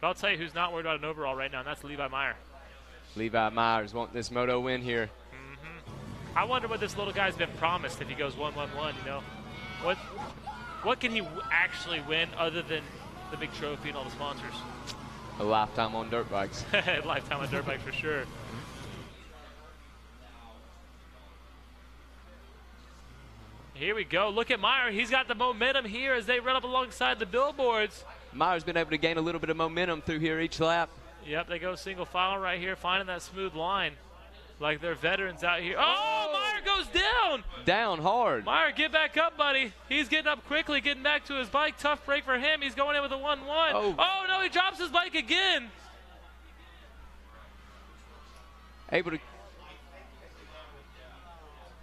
But I'll tell you who's not worried about an overall right now, and that's Levi Meyer. Levi Myers wanting this moto win here. I wonder what this little guy's been promised if he goes 1-1-1, you know. What can he actually win other than the big trophy and all the sponsors? A lifetime on dirt bikes. Lifetime on dirt bikes for sure. Here we go. Look at Meyer. He's got the momentum here as they run up alongside the billboards. Meyer's been able to gain a little bit of momentum through here each lap. Yep, they go single file right here, finding that smooth line. Like they're veterans out here. Oh, Meyer goes down. Down hard. Meyer, get back up, buddy. He's getting up quickly, getting back to his bike. Tough break for him. He's going in with a 1-1. Oh, no, he drops his bike again. Able to.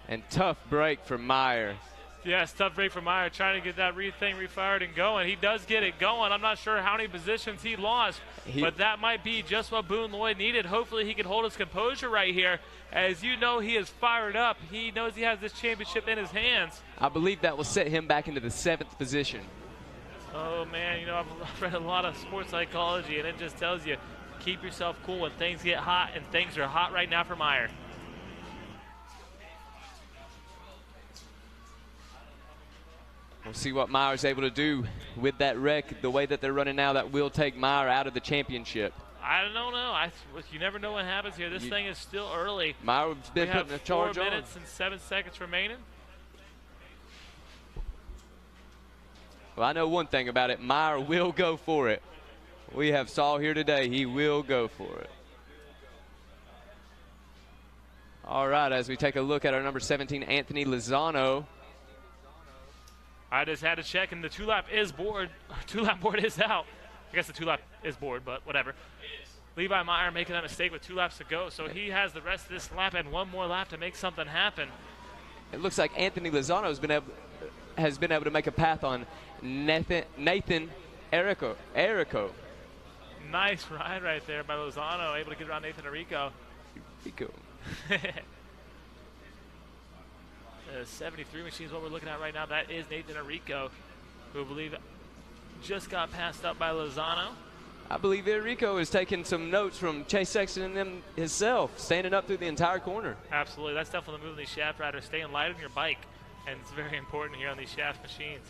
And tough break for Meyer. Yes, tough break for Meyer, trying to get that thing refired and going. He does get it going. I'm not sure how many positions he lost, but that might be just what Boone Lloyd needed. Hopefully he can hold his composure right here. As you know, he is fired up. He knows he has this championship in his hands. I believe that will set him back into the 7th position. Oh, man, you know, I've read a lot of sports psychology, and it just tells you, keep yourself cool when things get hot, and things are hot right now for Meyer. We'll see what Meyer's able to do with that wreck. The way that they're running now, that will take Meyer out of the championship. I don't know. You never know what happens here. This thing is still early. Meyer's been putting the charge on. 4 minutes and 7 seconds remaining. Well, I know one thing about it. Meyer will go for it. We have saw here today. He will go for it. All right, as we take a look at our number 17, Anthony Lozano. I just had to check, and the two-lap board is out. I guess the two-lap is board, but whatever. Levi Meyer making that mistake with 2 laps to go, so he has the rest of this lap and 1 more lap to make something happen. It looks like Anthony Lozano has been able to make a path on Nathan Errico. Nice ride right there by Lozano, able to get around Nathan Errico. 73 machine is what we're looking at right now. That is Nathan Errico, who I believe just got passed up by Lozano. I believe Errico is taking some notes from Chase Sexton and them himself, standing up through the entire corner. Absolutely. That's definitely the move of these shaft riders, staying light on your bike, and it's very important here on these shaft machines.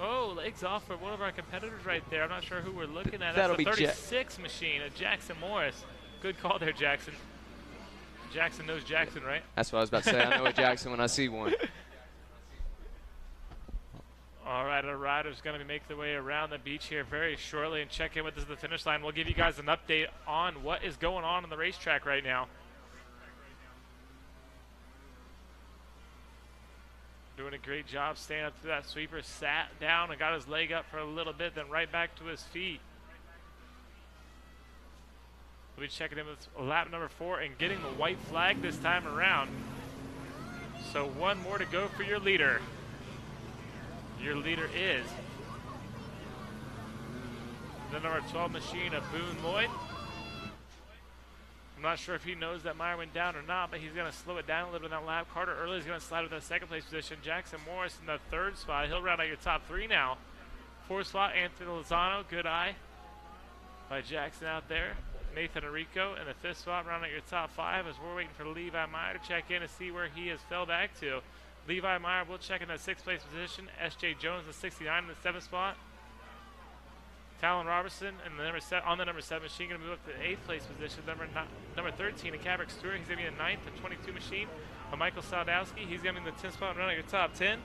Oh, legs off for one of our competitors right there. I'm not sure who we're looking at. That's the 36 machine, a Jackson Morris. Good call there, Jackson. Jackson knows Jackson, right? That's what I was about to say. I know a Jackson when I see one. All right, our riders going to make their way around the beach here very shortly and check in with us at the finish line. We'll give you guys an update on what is going on the racetrack right now. Doing a great job staying up through that sweeper. Sat down and got his leg up for a little bit, then right back to his feet. We'll be checking in with lap number 4 and getting the white flag this time around. So 1 more to go for your leader. Your leader is the number 12 machine of Boone Lloyd. I'm not sure if he knows that Meyer went down or not, but he's going to slow it down a little bit in that lap. Carter Early is going to slide with that 2nd place position. Jackson Morris in the 3rd spot. He'll round out your top 3 now. 4th spot, Anthony Lozano, good eye. by Jackson out there. Nathan Enrico in the 5th spot, rounding out your top 5 as we're waiting for Levi Meyer to check in and see where he has fell back to. Levi Meyer will check in that 6th place position. S.J. Jones in 69 in the 7th spot. Talon Robertson and on the number 7 machine going to move up to the 8th place position. Number 13, Cabrick Stewart, he's going to be in 9th at 22 machine. Michael Saldowski, he's going to be in the 10th spot, running your top 10.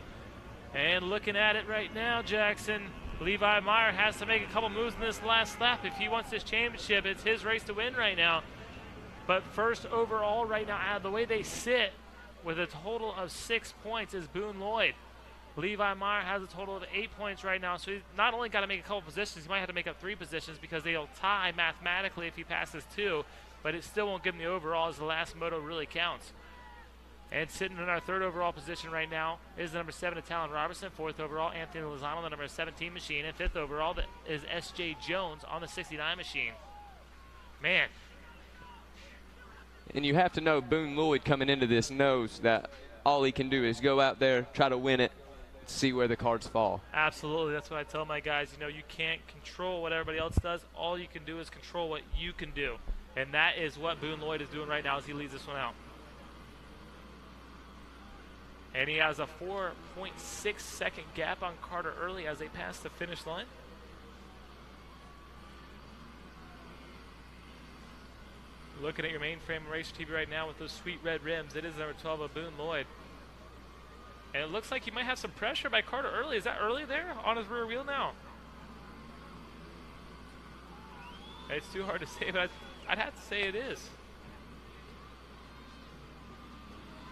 And looking at it right now, Jackson, Levi Meyer has to make a couple moves in this last lap. If he wants this championship, it's his race to win right now. But first overall right now, the way they sit with a total of 6 points is Boone Lloyd. Levi Meyer has a total of 8 points right now, so he's not only got to make a couple positions, he might have to make up 3 positions because they'll tie mathematically if he passes 2, but it still won't give him the overall as the last moto really counts. And sitting in our 3rd overall position right now is the number 7, Talon Robertson. 4th overall, Anthony Lozano, the number 17 machine. And 5th overall is S.J. Jones on the 69 machine. Man. And you have to know Boone Lloyd coming into this knows that all he can do is go out there, try to win it, see where the cards fall. Absolutely. That's what I tell my guys. You know, you can't control what everybody else does. All you can do is control what you can do. And that is what Boone Lloyd is doing right now as he leads this one out. And he has a 4.6 second gap on Carter Early as they pass the finish line. Looking at your mainframe racer TV right now with those sweet red rims, it is number 12 of Boone Lloyd. And it looks like he might have some pressure by Carter Early. Is that Early there on his rear wheel now? It's too hard to say, but I'd have to say it is.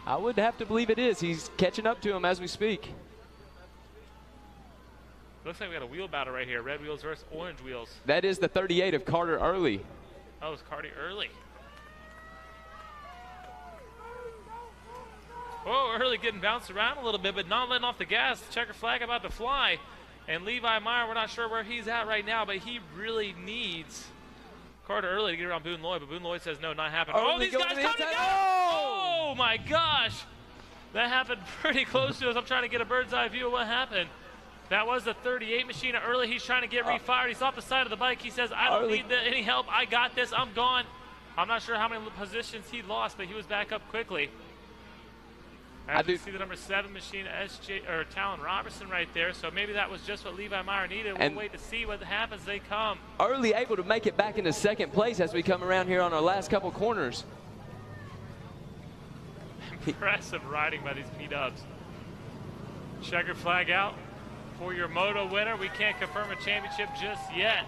I would have to believe it is. He's catching up to him as we speak. Looks like we got a wheel battle right here. Red wheels versus orange wheels. That is the 38 of Carter Early. Oh, it's Carter Early. Oh, Early getting bounced around a little bit, but not letting off the gas. The checker flag about to fly. And Levi Meyer, we're not sure where he's at right now, but he really needs Carter Early to get around Boone Lloyd, but Boone Lloyd says no, not happening. Oh, these guys come together! Oh, my gosh! That happened pretty close to us. I'm trying to get a bird's eye view of what happened. That was the 38 machine Early. He's trying to get refired. He's off the side of the bike. He says, I don't need any help. I got this. I'm gone. I'm not sure how many positions he lost, but he was back up quickly. I do see the number 7 machine, Talon Robertson right there. So maybe that was just what Levi Meyer needed. We'll wait to see what happens. They come. Early able to make it back into 2nd place as we come around here on our last couple corners. Impressive riding by these P-dubs. Checker flag out for your moto winner. We can't confirm a championship just yet.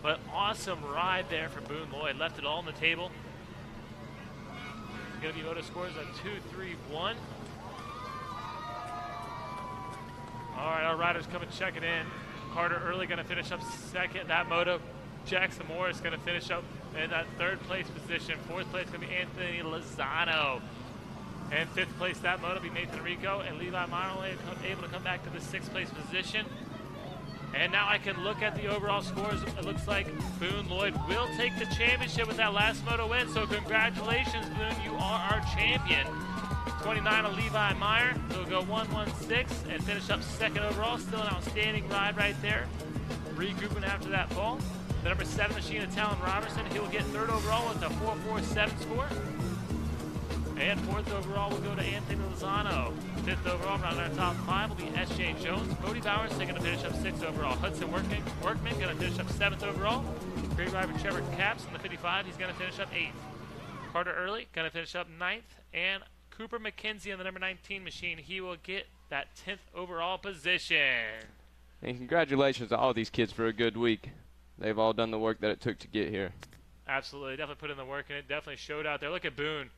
But awesome ride there for Boone Lloyd. Left it all on the table. Gonna be moto scores on 2-3-1. All right, our riders come and check it in. Carter Early gonna finish up 2nd. That moto, Jackson Morris gonna finish up in that 3rd place position. 4th place gonna be Anthony Lozano. And 5th place, that moto be Nathan Rico. And Levi Meyer only able to come back to the 6th place position. And now I can look at the overall scores. It looks like Boone Lloyd will take the championship with that last moto win. So congratulations, Boone. You are our champion. 29 of Levi Meyer. He'll go 1-1-6 and finish up 2nd overall. Still an outstanding ride right there. Regrouping after that fall. The number 7 machine of Talon Robertson. He will get 3rd overall with a 4.47 score. And 4th overall will go to Anthony Lozano. 5th overall, round our top 5 will be S.J. Jones. Cody Bowers going to finish up 6th overall. Hudson Workman going to finish up 7th overall. Great driver Trevor Capps in the 55. He's going to finish up 8th. Carter Early going to finish up 9th. And Cooper McKenzie on the number 19 machine. He will get that 10th overall position. And congratulations to all these kids for a good week. They've all done the work that it took to get here. Absolutely. Definitely put in the work, and it definitely showed out there. Look at Boone.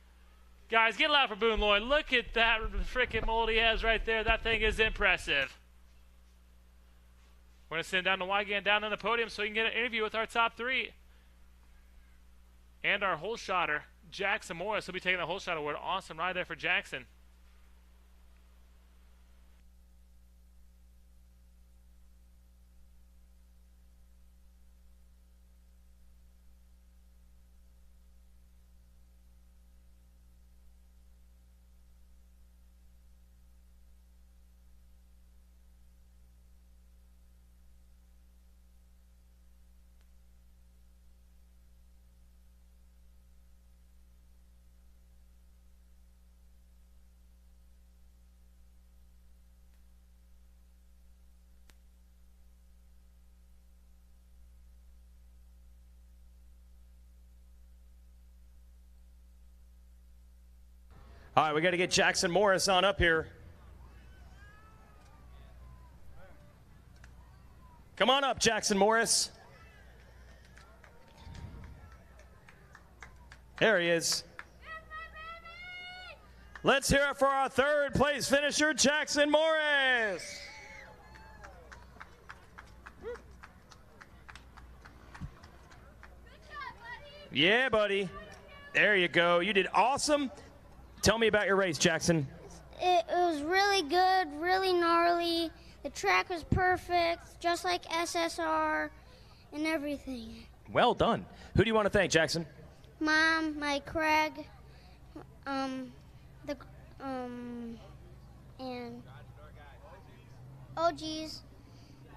Guys, get loud for Boone Lloyd. Look at that freaking mold he has right there. That thing is impressive. We're going to send down to Wygan down on the podium so he can get an interview with our top 3. And our hole shotter, Jackson Morris, will be taking the hole shot award. Awesome ride there for Jackson. All right, we got to get Jackson Morris on up here. Come on up, Jackson Morris. There he is. Let's hear it for our third place finisher, Jackson Morris. Yeah, buddy. There you go. You did awesome. Tell me about your race, Jackson. It was really good, really gnarly. The track was perfect, just like SSR and everything. Well done. Who do you want to thank, Jackson? Mom, my Craig, and oh geez,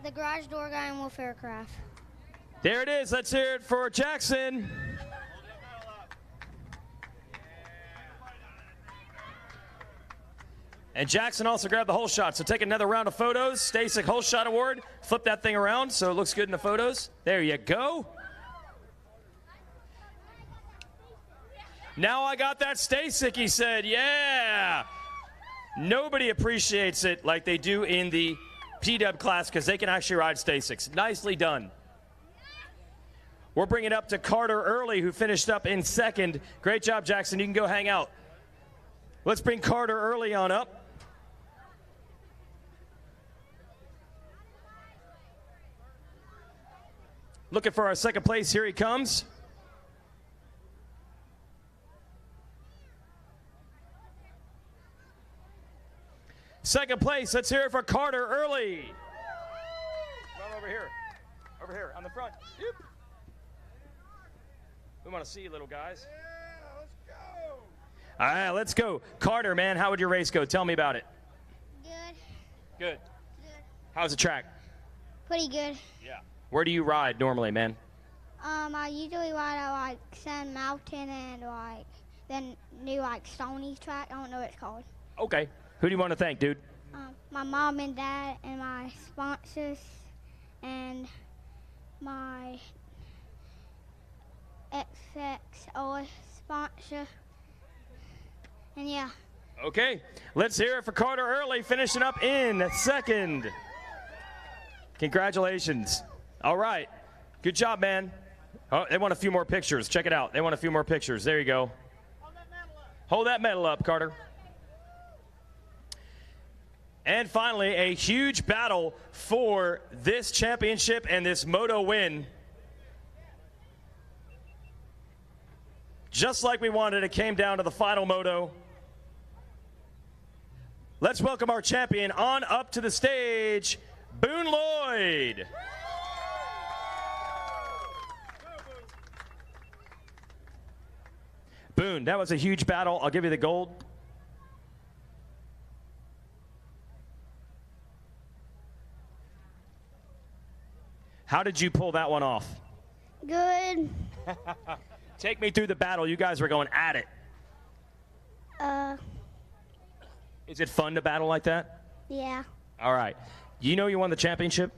the garage door guy and Wolf Aircraft. There it is. Let's hear it for Jackson. And Jackson also grabbed the whole shot. So take another round of photos. Stasic whole shot award. Flip that thing around so it looks good in the photos. There you go. Now I got that Stasic, he said. Yeah. Nobody appreciates it like they do in the P-Dub class because they can actually ride Stasics. Nicely done. We're bringing it up to Carter Early, who finished up in second. Great job, Jackson. You can go hang out. Let's bring Carter Early on up. Looking for our second place. Here he comes. Second place. Let's hear it for Carter Early. Come over here. Over here on the front. Yep. We want to see you, little guys. Yeah, let's go. All right, let's go. Carter, man, how would your race go? Tell me about it. Good. Good. How's the track? Pretty good. Yeah. Where do you ride normally, man? I usually ride at like Sand Mountain and like then new like Stony track. I don't know what it's called. Okay. Who do you want to thank, dude? My mom and dad and my sponsors and my XXO sponsor. And yeah. Okay. Let's hear it for Carter Early, finishing up in second. Congratulations. All right. Good job, man. Oh, they want a few more pictures. Check it out. They want a few more pictures. There you go. Hold that medal up, Carter. And finally, a huge battle for this championship and this moto win. Just like we wanted, it came down to the final moto. Let's welcome our champion on up to the stage, Boone Lloyd. Boone, that was a huge battle. I'll give you the gold. How did you pull that one off? Good. Take me through the battle. You guys were going at it. Is it fun to battle like that? Yeah. All right. You know you won the championship?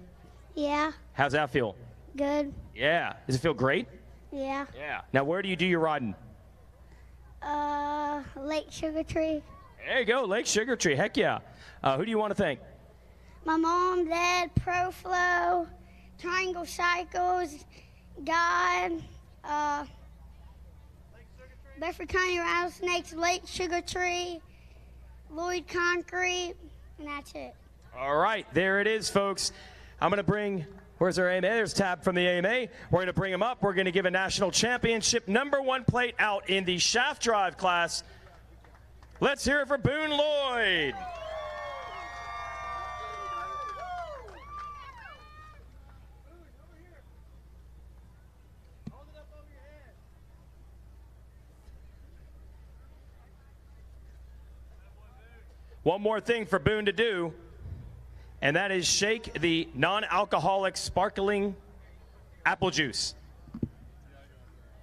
Yeah. How's that feel? Good. Yeah. Does it feel great? Yeah. Yeah. Now, where do you do your riding? Lake Sugar Tree. There you go, Lake Sugar Tree. Heck yeah. Who do you want to thank? My mom, dad, ProFlow, Triangle Cycles, God, Bedford County Rattlesnakes, Lake Sugar Tree, Lloyd Concrete, and that's it. All right, there it is, folks. I'm going to bring, where's our AMA? There's Tab from the AMA. We're going to bring him up. We're going to give a national championship #1 plate out in the shaft drive class. Let's hear it for Boone Lloyd. One more thing for Boone to do, and that is shake the non-alcoholic sparkling apple juice.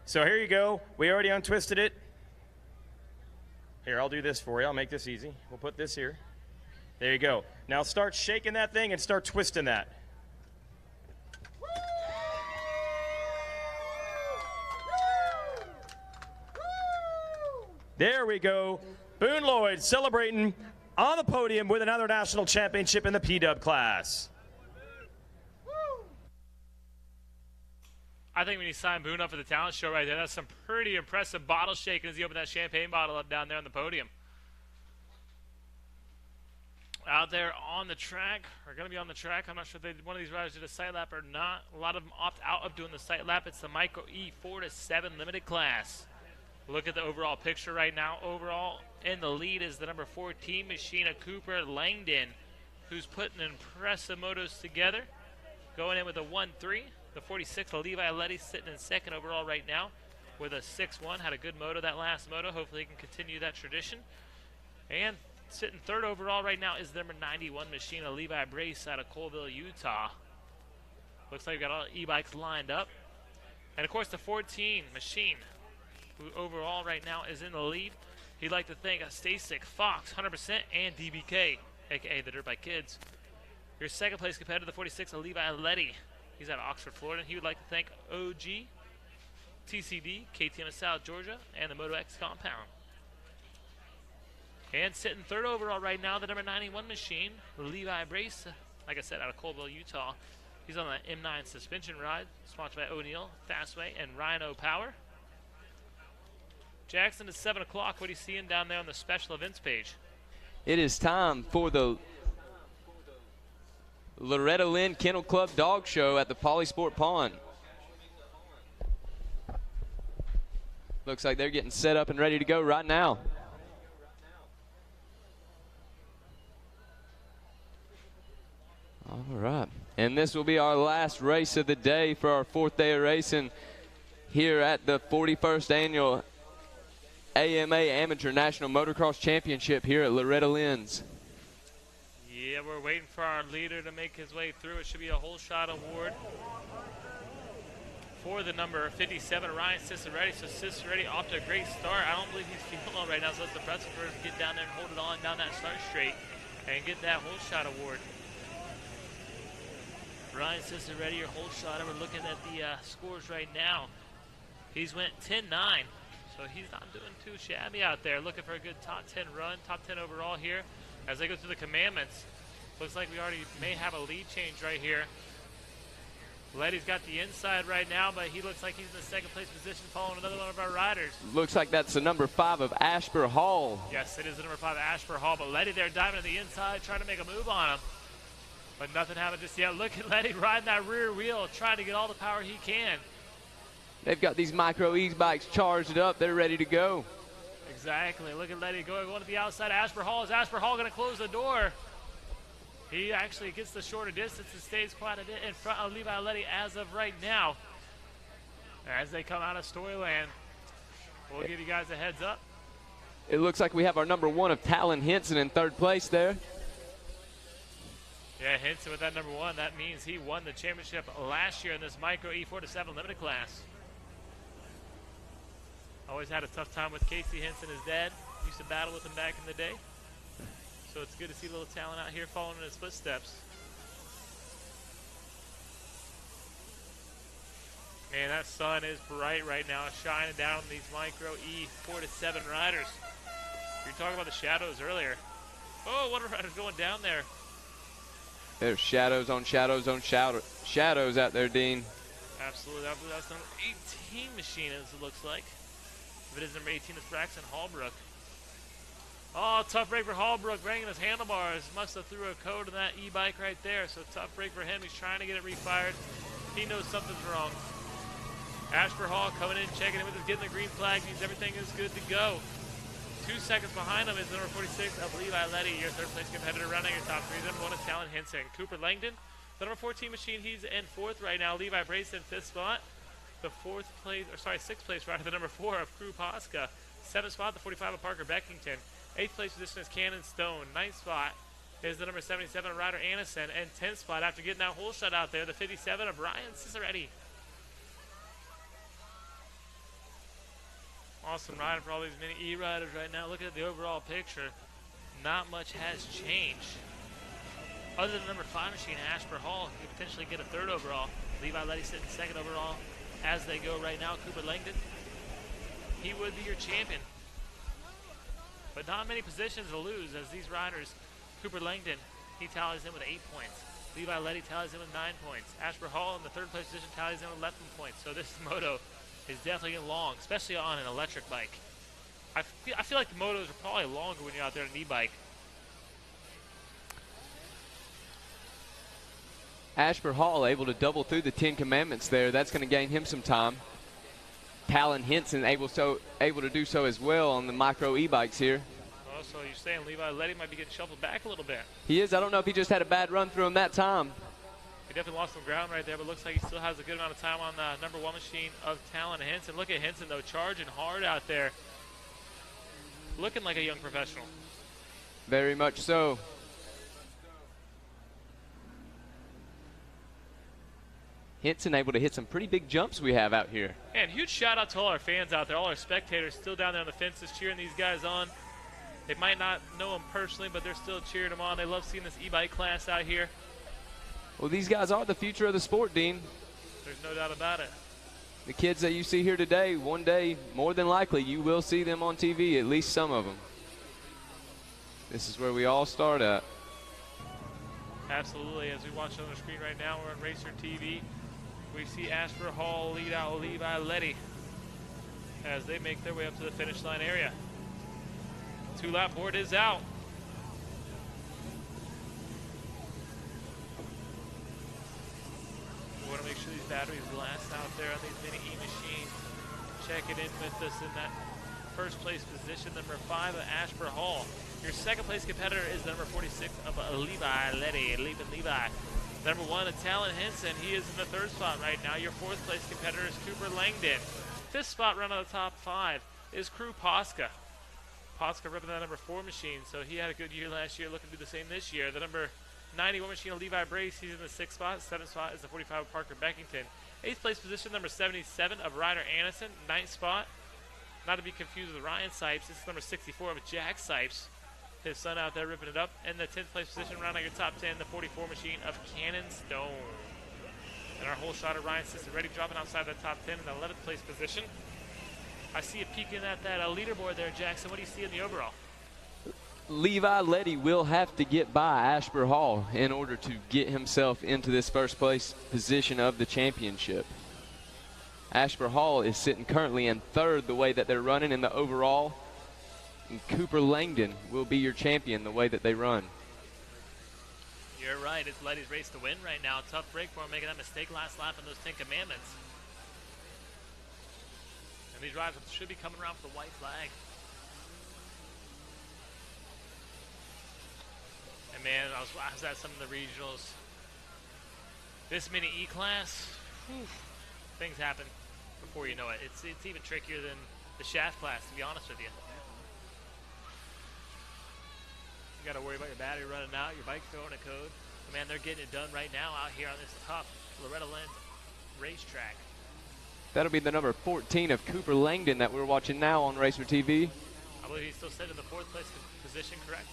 So here you go. We already untwisted it. Here, I'll do this for you. I'll make this easy. We'll put this here. There you go. Now start shaking that thing and start twisting that. There we go. Boone Lloyd celebrating on the podium with another national championship in the P-Dub class. I think when you sign Boone up for the talent show right there, that's some pretty impressive bottle shaking as he opened that champagne bottle up down there on the podium. Out there on the track, or going to be on the track. I'm not sure if one of these riders did a sight lap or not. A lot of them opt out of doing the sight lap. It's the Micro E 4-7 limited class. Look at the overall picture right now. Overall, in the lead is the number 14 machine of Cooper Langdon, who's putting impressive motos together. Going in with a 1-3. The 46, Levi Letty, sitting in second overall right now with a 6-1. Had a good moto that last moto. Hopefully he can continue that tradition. And sitting third overall right now is the number 91 machine of Levi Brace out of Colville, Utah. Looks like we've got all the e-bikes lined up. And of course the 14 machine, who overall right now is in the lead. He'd like to thank Stasik, Fox, 100%, and DBK, aka the Dirt Bike Kids. Your second place competitor, the 46, Levi Letty. He's out of Oxford, Florida. He would like to thank OG, TCD, KTM of South Georgia, and the Moto X Compound. And sitting third overall right now, the number 91 machine, Levi Brace, like I said, out of Colville, Utah. He's on the M9 suspension ride, sponsored by O'Neill, Fastway, and Rhino Power. Jackson, it's 7 o'clock. What are you seeing down there on the special events page? It is time for the Loretta Lynn Kennel Club Dog Show at the Polysport Pond. Looks like they're getting set up and ready to go right now. All right, and this will be our last race of the day for our fourth day of racing here at the 41st annual AMA Amateur National Motocross Championship here at Loretta Lynn's. Yeah, we're waiting for our leader to make his way through. It should be a whole shot award for the number 57, Ryan Ciceretti. So Ciceretti off to a great start. I don't believe he's feeling well right now, so it's impressive for him to get down there and hold it on down that start straight and get that whole shot award. Ryan Ciceretti, your whole shot. We're looking at the scores right now. He's went 10-9, so he's not doing too shabby out there. Looking for a good top 10 run, top 10 overall here. As they go through the commandments, looks like we already may have a lead change right here. Letty's got the inside right now, but he looks like he's in the second place position following another one of our riders. Looks like that's the number 5 of Ashper Hall. Yes, it is the number 5 of Ashper Hall, but Letty there diving to the inside, trying to make a move on him. But nothing happened just yet. Look at Letty riding that rear wheel, trying to get all the power he can. They've got these micro e-bikes charged up. They're ready to go. Exactly. Look at Letty going to the outside. Ashper Hall. Is Ashper Hall going to close the door? He actually gets the shorter distance and stays quite a bit in front of Levi Letty as of right now. As they come out of Storyland, we'll give you guys a heads up. It looks like we have our number 1 of Talon Henson in third place there. Yeah, Henson with that number 1. That means he won the championship last year in this Micro E4-7 limited class. Always had a tough time with Casey Henson, his dad. Used to battle with him back in the day. So it's good to see a little talent out here following in his footsteps. Man, that sun is bright right now, shining down on these Micro E4-7 riders. We were talking about the shadows earlier. Oh, what a rider's going down there. There's shadows on shadows on shadows out there, Dean. Absolutely. That's number 18 machine, as it looks like. If it is number 18, it's Braxton Hallbrook. Oh, tough break for Hallbrook, banging his handlebars. Must have threw a code in that e-bike right there. So tough break for him. He's trying to get it refired. He knows something's wrong. Ashper Hall coming in, checking in with us, getting the green flag. Means everything is good to go. 2 seconds behind him is number 46 of Levi Letty, your third place competitor, running your top 3. Number 1 is Talon Henson. Cooper Langdon, the number 14 machine, he's in 4th right now. Levi Brace in 5th spot. The 6th place rider, the number 4 of Crew Posca. 7th spot, the 45 of Parker Beckington. 8th place position is Cannon Stone. 9th spot is the number 77 rider Anderson. And 10th spot, after getting that whole shot out there, the 57 of Ryan Ciceretti. Awesome riding for all these mini E-riders right now. Look at the overall picture. Not much has changed. Other than number 5 machine, Ashper Hall, could potentially get a 3rd overall. Levi Letty sitting 2nd overall as they go right now. Cooper Langdon, he would be your champion. but not many positions to lose as these riders, Cooper Langdon, he tallies in with 8 points. Levi Letty tallies in with 9 points. Asper Hall in the third place position tallies in with 11 points. So this moto is definitely getting long, especially on an electric bike. I feel like the motos are probably longer when you're out there on an e-bike. Asper Hall able to double through the 10 commandments there. That's going to gain him some time. Talon Henson able to do so as well on the micro e-bikes here. Oh, so you're saying Levi Letty might be getting shuffled back a little bit. He is. I don't know if he just had a bad run through him that time. He definitely lost some ground right there, but looks like he still has a good amount of time on the number 1 machine of Talon Henson. Look at Henson, though, charging hard out there. Looking like a young professional. Very much so. Henson able to hit some pretty big jumps we have out here. And huge shout out to all our fans out there, all our spectators still down there on the fences cheering these guys on. They might not know them personally, but they're still cheering them on. They love seeing this e-bike class out here. Well, these guys are the future of the sport, Dean. There's no doubt about it. The kids that you see here today, one day, more than likely, you will see them on TV, at least some of them. This is where we all start at. Absolutely. As we watch on the screen right now, we're on Racer TV. We see Asper Hall lead out Levi Letty as they make their way up to the finish line area. 2-lap board is out. We want to make sure these batteries last out there on these mini E-machines. Check it in with us in that first place position, number 5 of Asper Hall. Your second place competitor is number 46 of Levi Letty, Levi. Number 1 of Talon Henson, he is in the 3rd spot right now. Your 4th place competitor is Cooper Langdon. 5th spot run of the top 5 is Crew Posca. Posca ripping that number 4 machine, so he had a good year last year, looking to do the same this year. The number 91 machine of Levi Brace, he's in the 6th spot. 7th spot is the 45 of Parker Beckington. 8th place position, number 77 of Ryder Anderson. 9th spot, not to be confused with Ryan Sipes, this is number 64 of Jack Sipes. His son out there ripping it up. And the 10th place position, rounding your top 10, the 44 machine of Cannon Stone. And our whole shot of Ryan Sisson ready, dropping outside the top 10 in the 11th place position. I see it peeking at that leaderboard there, Jackson. What do you see in the overall? Levi Letty will have to get by Asper Hall in order to get himself into this first place position of the championship. Asper Hall is sitting currently in 3rd the way that they're running in the overall. And Cooper Langdon will be your champion the way that they run. You're right. It's Letty's race to win right now. Tough break for him, making that mistake last lap in those 10 commandments. And these riders should be coming around for the white flag. And man, I was at some of the regionals. This mini E-class, things happen before you know it. It's even trickier than the shaft class, to be honest with you. You got to worry about your battery running out, your bike throwing a code. But man, they're getting it done right now out here on this tough Loretta Lynn racetrack. That'll be the number 14 of Cooper Langdon that we're watching now on Racer TV. I believe he's still sitting in the 4th place position, correct?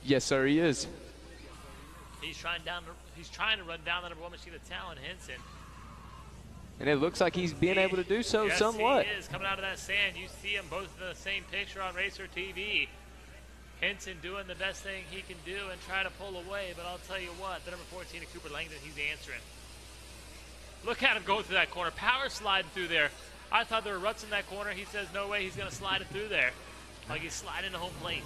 Yes, sir, he is. He's trying to run down the number 1 machine of Talon Henson. And it looks like he's being able to do so somewhat. Yes, he is. Coming out of that sand, you see them both in the same picture on Racer TV. Henson doing the best thing he can do and try to pull away, but I'll tell you what, the number 14 of Cooper Langdon, he's answering. Look at him go through that corner, power sliding through there. I thought there were ruts in that corner. He says no way he's going to slide it through there, like he's sliding the home plate.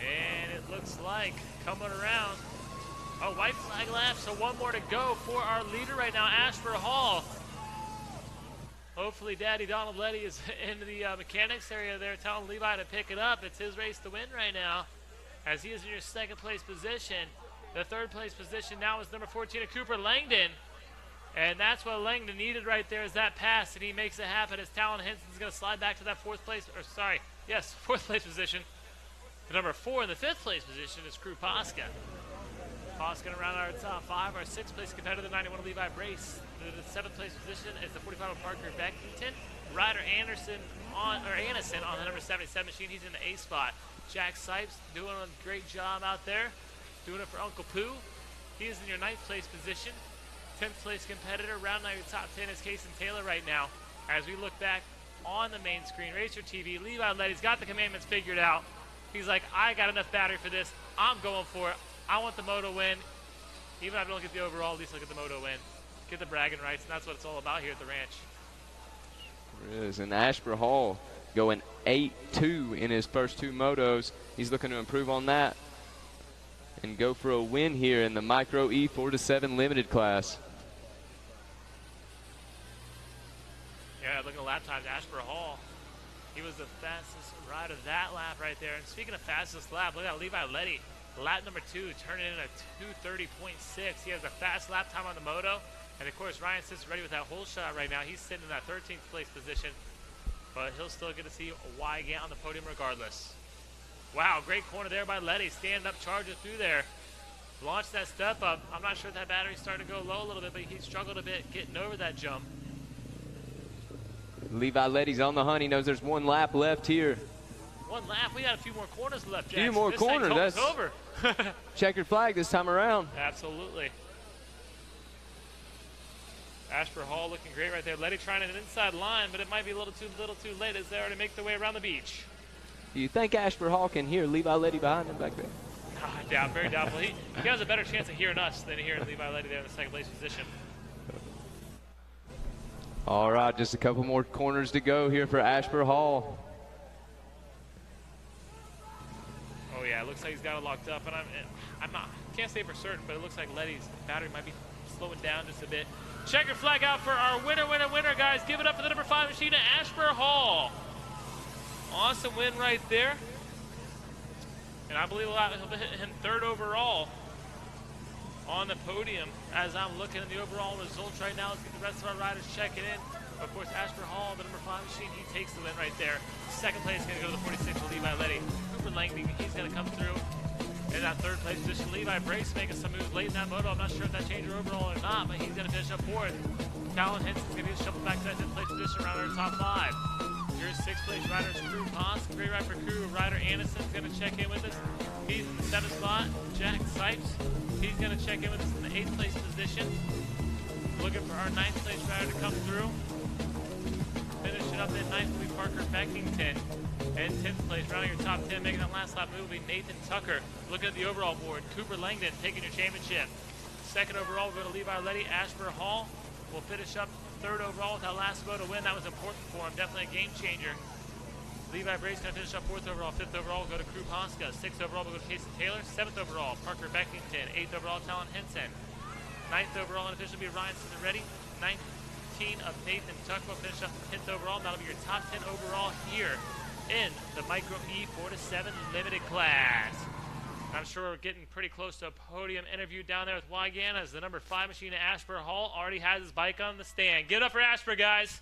And it looks like coming around a white flag lap, so 1 more to go for our leader right now, Asper Hall. Hopefully Daddy Donald Letty is in the mechanics area there telling Levi to pick it up. It's his race to win right now as he is in your 2nd place position. The 3rd place position now is number 14 of Cooper Langdon. And that's what Langdon needed right there is that pass, and he makes it happen as Talon Henson's going to slide back to that 4th place, 4th place position. The number 4 in the 5th place position is Crew Posca. Posca going to round our top 5. Our 6th place competitor, the 91 of Levi Brace. The 7th place position is the 45 of Parker Beckington. Ryder Anderson on the number 77 machine. He's in the 8th spot. Jack Sipes doing a great job out there, doing it for Uncle Pooh. He is in your 9th place position. 10th place competitor. Rounding out your top 10 is Cason Taylor right now. As we look back on the main screen, Racer TV, Levi Letty's got the commandments figured out. He's like, I got enough battery for this. I'm going for it. I want the moto win. Even if I don't get the overall, at least I'll get the moto win. Get the bragging rights, and that's what it's all about here at the ranch. There is. And Ashford Hall going 8-2 in his first 2 motos. He's looking to improve on that and go for a win here in the Micro E 4-7 limited class. Yeah, look at the lap times. Ashford Hall, he was the fastest rider that lap right there. And speaking of fastest lap, look at Levi Letty. Lap number 2, turning in a 2:30.6. He has a fast lap time on the moto. And of course, Ryan sits ready with that whole shot right now. He's sitting in that 13th place position. But he'll still get to see why get on the podium regardless. Wow, great corner there by Letty. Stand up, charge it through there. Launch that step up. I'm not sure if that battery's starting to go low a little bit, but he struggled a bit getting over that jump. Levi Letty's on the hunt. He knows there's 1 lap left here. 1 lap. We got a few more corners left, Jackson. Few more this corners. That's That's over. checkered flag this time around. Absolutely. Ashford Hall looking great right there. Letty trying an inside line, but it might be a little too late as they already make their way around the beach. Do you think Ashford Hall can hear Levi Letty behind him back there? I doubt, very doubtful. He has a better chance of hearing us than hearing Levi Letty there in the 2nd place position. All right, just a couple more corners to go here for Ashford Hall. Oh yeah, it looks like he's got it locked up, and can't say for certain, but it looks like Letty's battery might be slowing down just a bit. Checker flag out for our winner, guys. Give it up for the number 5 machine, Ashford Hall. Awesome win right there. And I believe he'll hit him 3rd overall on the podium. As I'm looking at the overall results right now, let's get the rest of our riders checking in. Of course, Ashford Hall, the number 5 machine, he takes the win right there. 2nd place is going to go to the 46 with Levi Letty. Cooper Langby, he's going to come through in that 3rd place position. Levi Brace making some moves late in that moto. I'm not sure if that changed her overall or not, but he's going to finish up 4th. Talon Henson's going to get shuffled back to that 10th place position around our top 5. Here's 6th place rider Crew Ponce. Great ride for Crew. Ryder Anderson's going to check in with us. He's in the 7th spot. Jack Sipes, he's going to check in with us in the 8th place position. Looking for our 9th place rider to come through. Finishing up in 9th will be Parker Beckington. And 10th place, rounding your top 10, making that last lap move will be Nathan Tucker. Looking at the overall board, Cooper Langdon taking your championship. 2nd overall, we'll go to Levi Letty. Ashford Hall will finish up 3rd overall with that last moto win. That was important for him, definitely a game changer. Levi Brace going to finish up 4th overall. 5th overall, we'll go to Crew Ponska. 6th overall, we'll go to Cason Taylor. 7th overall, Parker Beckington. 8th overall, Talon Henson. 9th overall, and officially be Ryan Cianciarutti. 19 of Nathan Tucker will finish up 10th overall. That'll be your top 10 overall here in the Micro E 4-7 limited class. I'm sure we're getting pretty close to a podium interview down there with Wygan as the number 5 machine at Ashford Hall already has his bike on the stand. Give it up for Ashford, guys.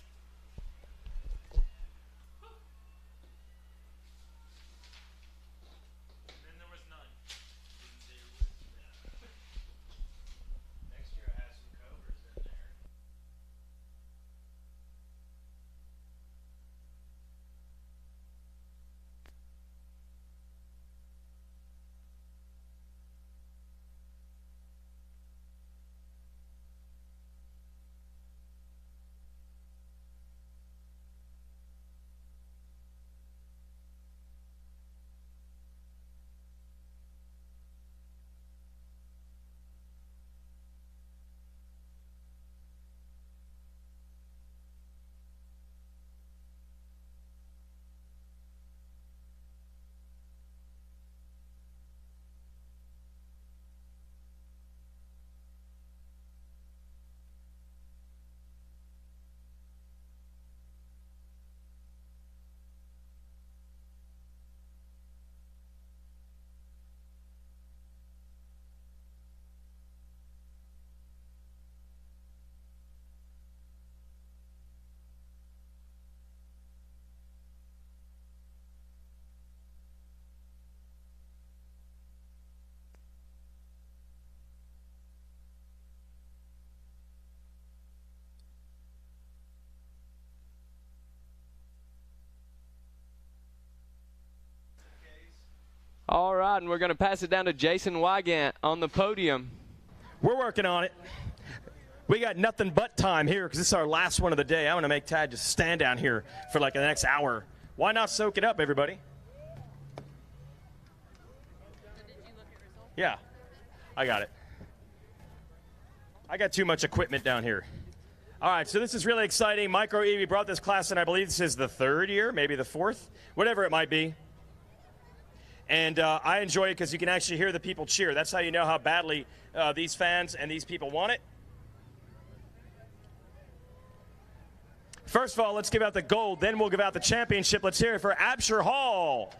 All right, and we're going to pass it down to Jason Wygant on the podium. We're working on it. We got nothing but time here because this is our last one of the day. I'm going to make Tad just stand down here for like the next hour. Why not soak it up, everybody? Yeah, I got it. I got too much equipment down here. All right, so this is really exciting. Micro Evie brought this class in. I believe this is the 3rd year, maybe the 4th, whatever it might be. And I enjoy it because you can actually hear the people cheer. That's how you know how badly these fans and these people want it. First of all, let's give out the gold, then we'll give out the championship. Let's hear it for Absher Hall.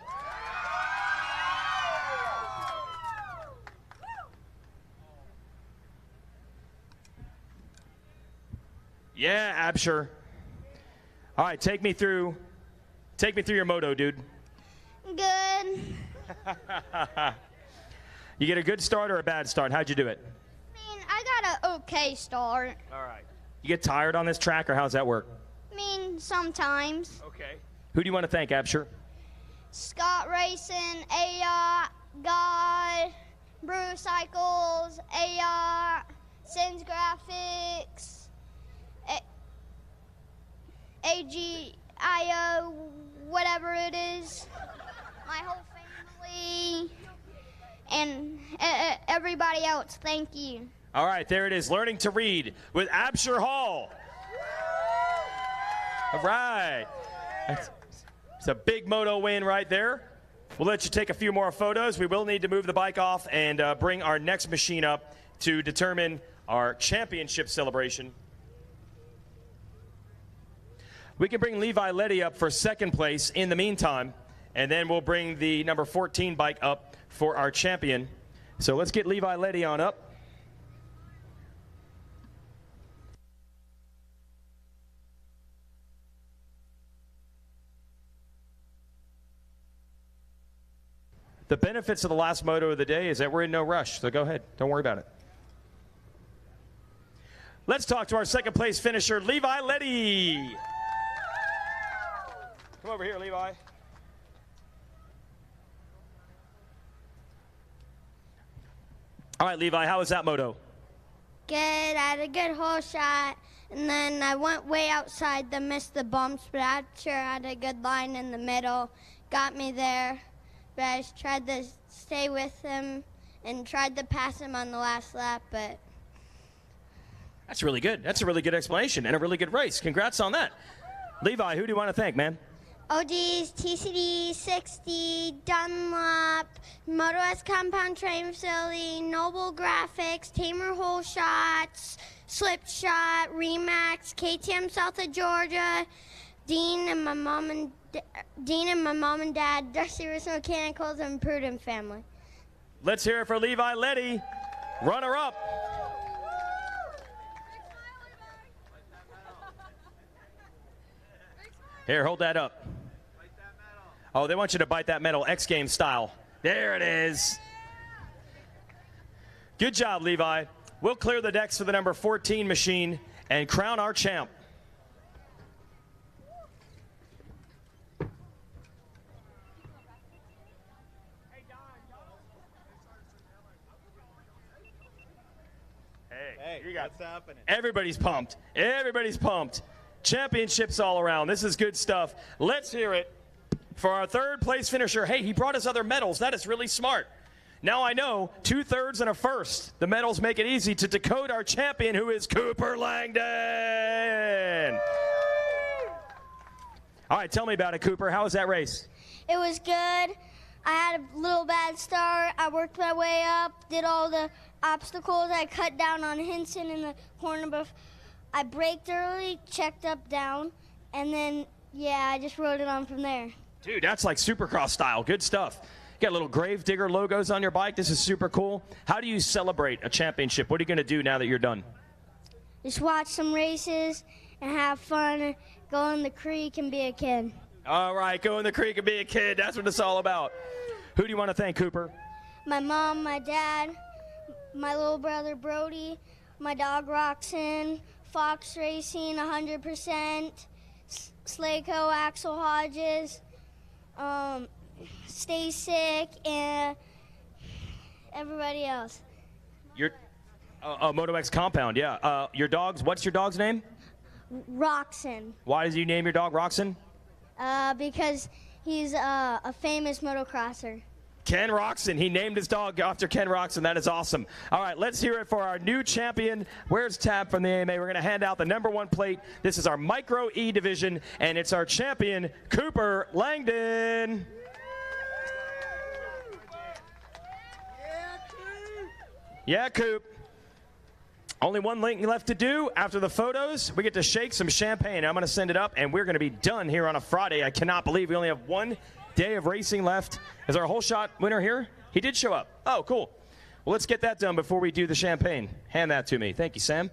Yeah, Absher. All right, take me through your moto, dude. Good. You get a good start or a bad start? How'd you do it? I mean, I got an okay start. All right. You get tired on this track, or how's that work? I mean, sometimes. Okay. Who do you want to thank, Absher? Scott Racing, AR, God, Brew Cycles, AR, Sins Graphics, AGIO, whatever it is, my whole family, and everybody else. Thank you. All right, there it is. Learning to read with Absher Hall. All right. It's a big moto win right there. We'll let you take a few more photos. We will need to move the bike off and bring our next machine up to determine our championship celebration. We can bring Levi Letty up for 2nd place in the meantime, and then we'll bring the number 14 bike up for our champion. So let's get Levi Letty on up. The benefits of the last moto of the day is that we're in no rush, so go ahead. Don't worry about it. Let's talk to our 2nd place finisher, Levi Letty. Come over here, Levi. All right, Levi, how was that moto? Good. I had a good hole shot, and then I went way outside to miss the bumps, but I sure had a good line in the middle. Got me there, but I just tried to stay with him and tried to pass him on the last lap, but... That's really good. That's a really good explanation and a really good race. Congrats on that. Levi, who do you want to thank, man? OG's, TCD, 60, Dunlop, Moto S Compound Training Facility, Noble Graphics, Tamer Hole Shots, Slip Shot, Remax, KTM South of Georgia, Dean and my mom and dad, Dusty Roost Mechanicals, and Prudent family. Let's hear it for Levi Letty, runner-up. Here, hold that up. Oh, they want you to bite that medal, X Games style. There it is. Good job, Levi. We'll clear the decks for the number 14 machine and crown our champ. Hey, you got what's happening? Everybody's pumped. Everybody's pumped. Championships all around. This is good stuff. Let's hear it for our 3rd place finisher. Hey, he brought us other medals. That is really smart. Now I know 2/3 and a 1st. The medals make it easy to decode our champion, who is Cooper Langdon. All right, tell me about it, Cooper. How was that race? It was good. I had a little bad start. I worked my way up, did all the obstacles. I cut down on Hinson in the corner, but I braked early, checked up, down, and then, yeah, I just rode it on from there. Dude, that's like Supercross style. Good stuff. You got little Gravedigger logos on your bike. This is super cool. How do you celebrate a championship? What are you going to do now that you're done? Just watch some races and have fun, go in the creek and be a kid. All right, go in the creek and be a kid. That's what it's all about. Who do you want to thank, Cooper? My mom, my dad, my little brother Brody, my dog Roxanne, Fox Racing 100%, Slayco, Axel Hodges, Stay Sick, and everybody else. Moto X compound, yeah. What's your dog's name? Roxon. Why did you name your dog Roxon? Because he's a famous motocrosser. Ken Roxon. He named his dog after Ken Roxon. That is awesome. All right, let's hear it for our new champion. Where's Tab from the AMA? We're going to hand out the #1 plate. This is our Micro E division, and it's our champion, Cooper Langdon. Yeah, Coop. Only one link left to do. After the photos, we get to shake some champagne. I'm going to send it up, and we're going to be done here on a Friday. I cannot believe we only have one day of racing left. Is our whole shot winner here? He did show up. Oh, cool. Well, let's get that done before we do the champagne. Hand that to me. Thank you, Sam.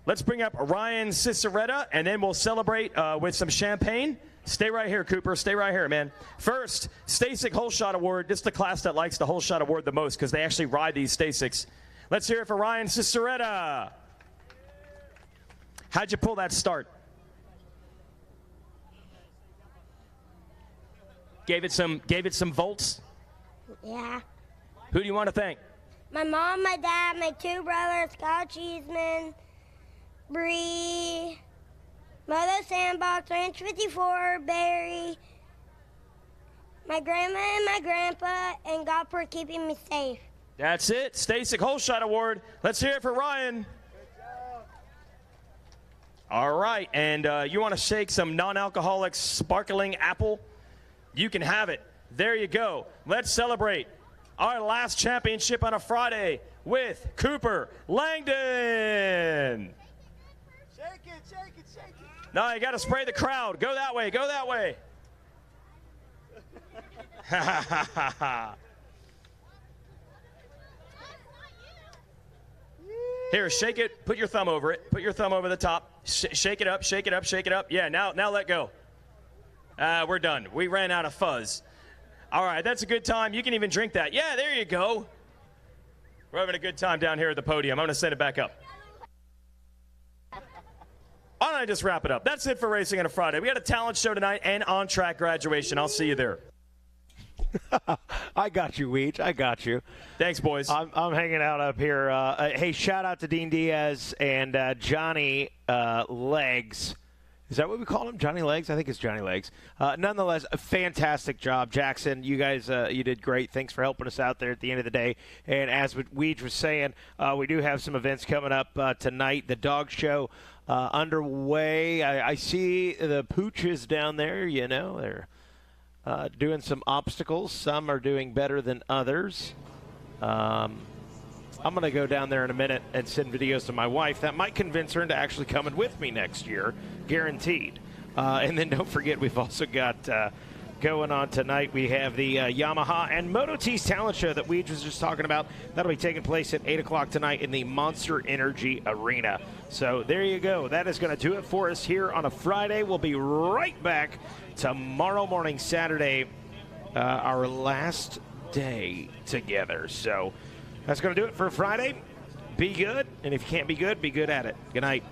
Let's bring up Ryan Ciceretta, and then we'll celebrate with some champagne. Stay right here, Cooper. Stay right here, man. First, Stasic Whole Shot Award. This is the class that likes the Whole Shot Award the most because they actually ride these Stasics. Let's hear it for Ryan Ciceretta. How'd you pull that start? Gave it some volts? Yeah. Who do you want to thank? My mom, my dad, my 2 brothers, Scott Cheeseman, Bree, Mother Sandbox, Ranch 54, Barry, my grandma and my grandpa, and God for keeping me safe. That's it. Stasic Whole Shot Award. Let's hear it for Ryan. All right, and you want to shake some non-alcoholic sparkling apple? You can have it. There you go. Let's celebrate our last championship on a Friday with Cooper Langdon. Shake it, shake it, shake it. No, you got to spray the crowd. Go that way, go that way. Here, shake it. Put your thumb over it. Put your thumb over the top. Shake it up, shake it up, shake it up. Yeah, now let go. We're done. We ran out of fuzz. All right, that's a good time. You can even drink that. Yeah, there you go. We're having a good time down here at the podium. I'm going to send it back up. Why don't I just wrap it up? That's it for Racing on a Friday. We had a talent show tonight and on-track graduation. I'll see you there. I got you, Weech. I got you. Thanks, boys. I'm hanging out up here. Hey, shout out to Dean Diaz and Johnny Legs. Is that what we call him? Johnny Legs? I think it's Johnny Legs. Nonetheless, a fantastic job, Jackson. You guys, you did great. Thanks for helping us out there at the end of the day. And as Weege was saying, we do have some events coming up tonight. The dog show underway. I see the pooches down there. You know, they're doing some obstacles. Some are doing better than others. I'm going to go down there in a minute and send videos to my wife. That might convince her into actually coming with me next year, guaranteed. And then don't forget, we've also got going on tonight, we have the Yamaha and Moto T's talent show that Weege was just talking about. That'll be taking place at 8 o'clock tonight in the Monster Energy Arena. So there you go. That is going to do it for us here on a Friday. We'll be right back tomorrow morning, Saturday, our last day together. So that's going to do it for Friday. Be good, and if you can't be good at it. Good night.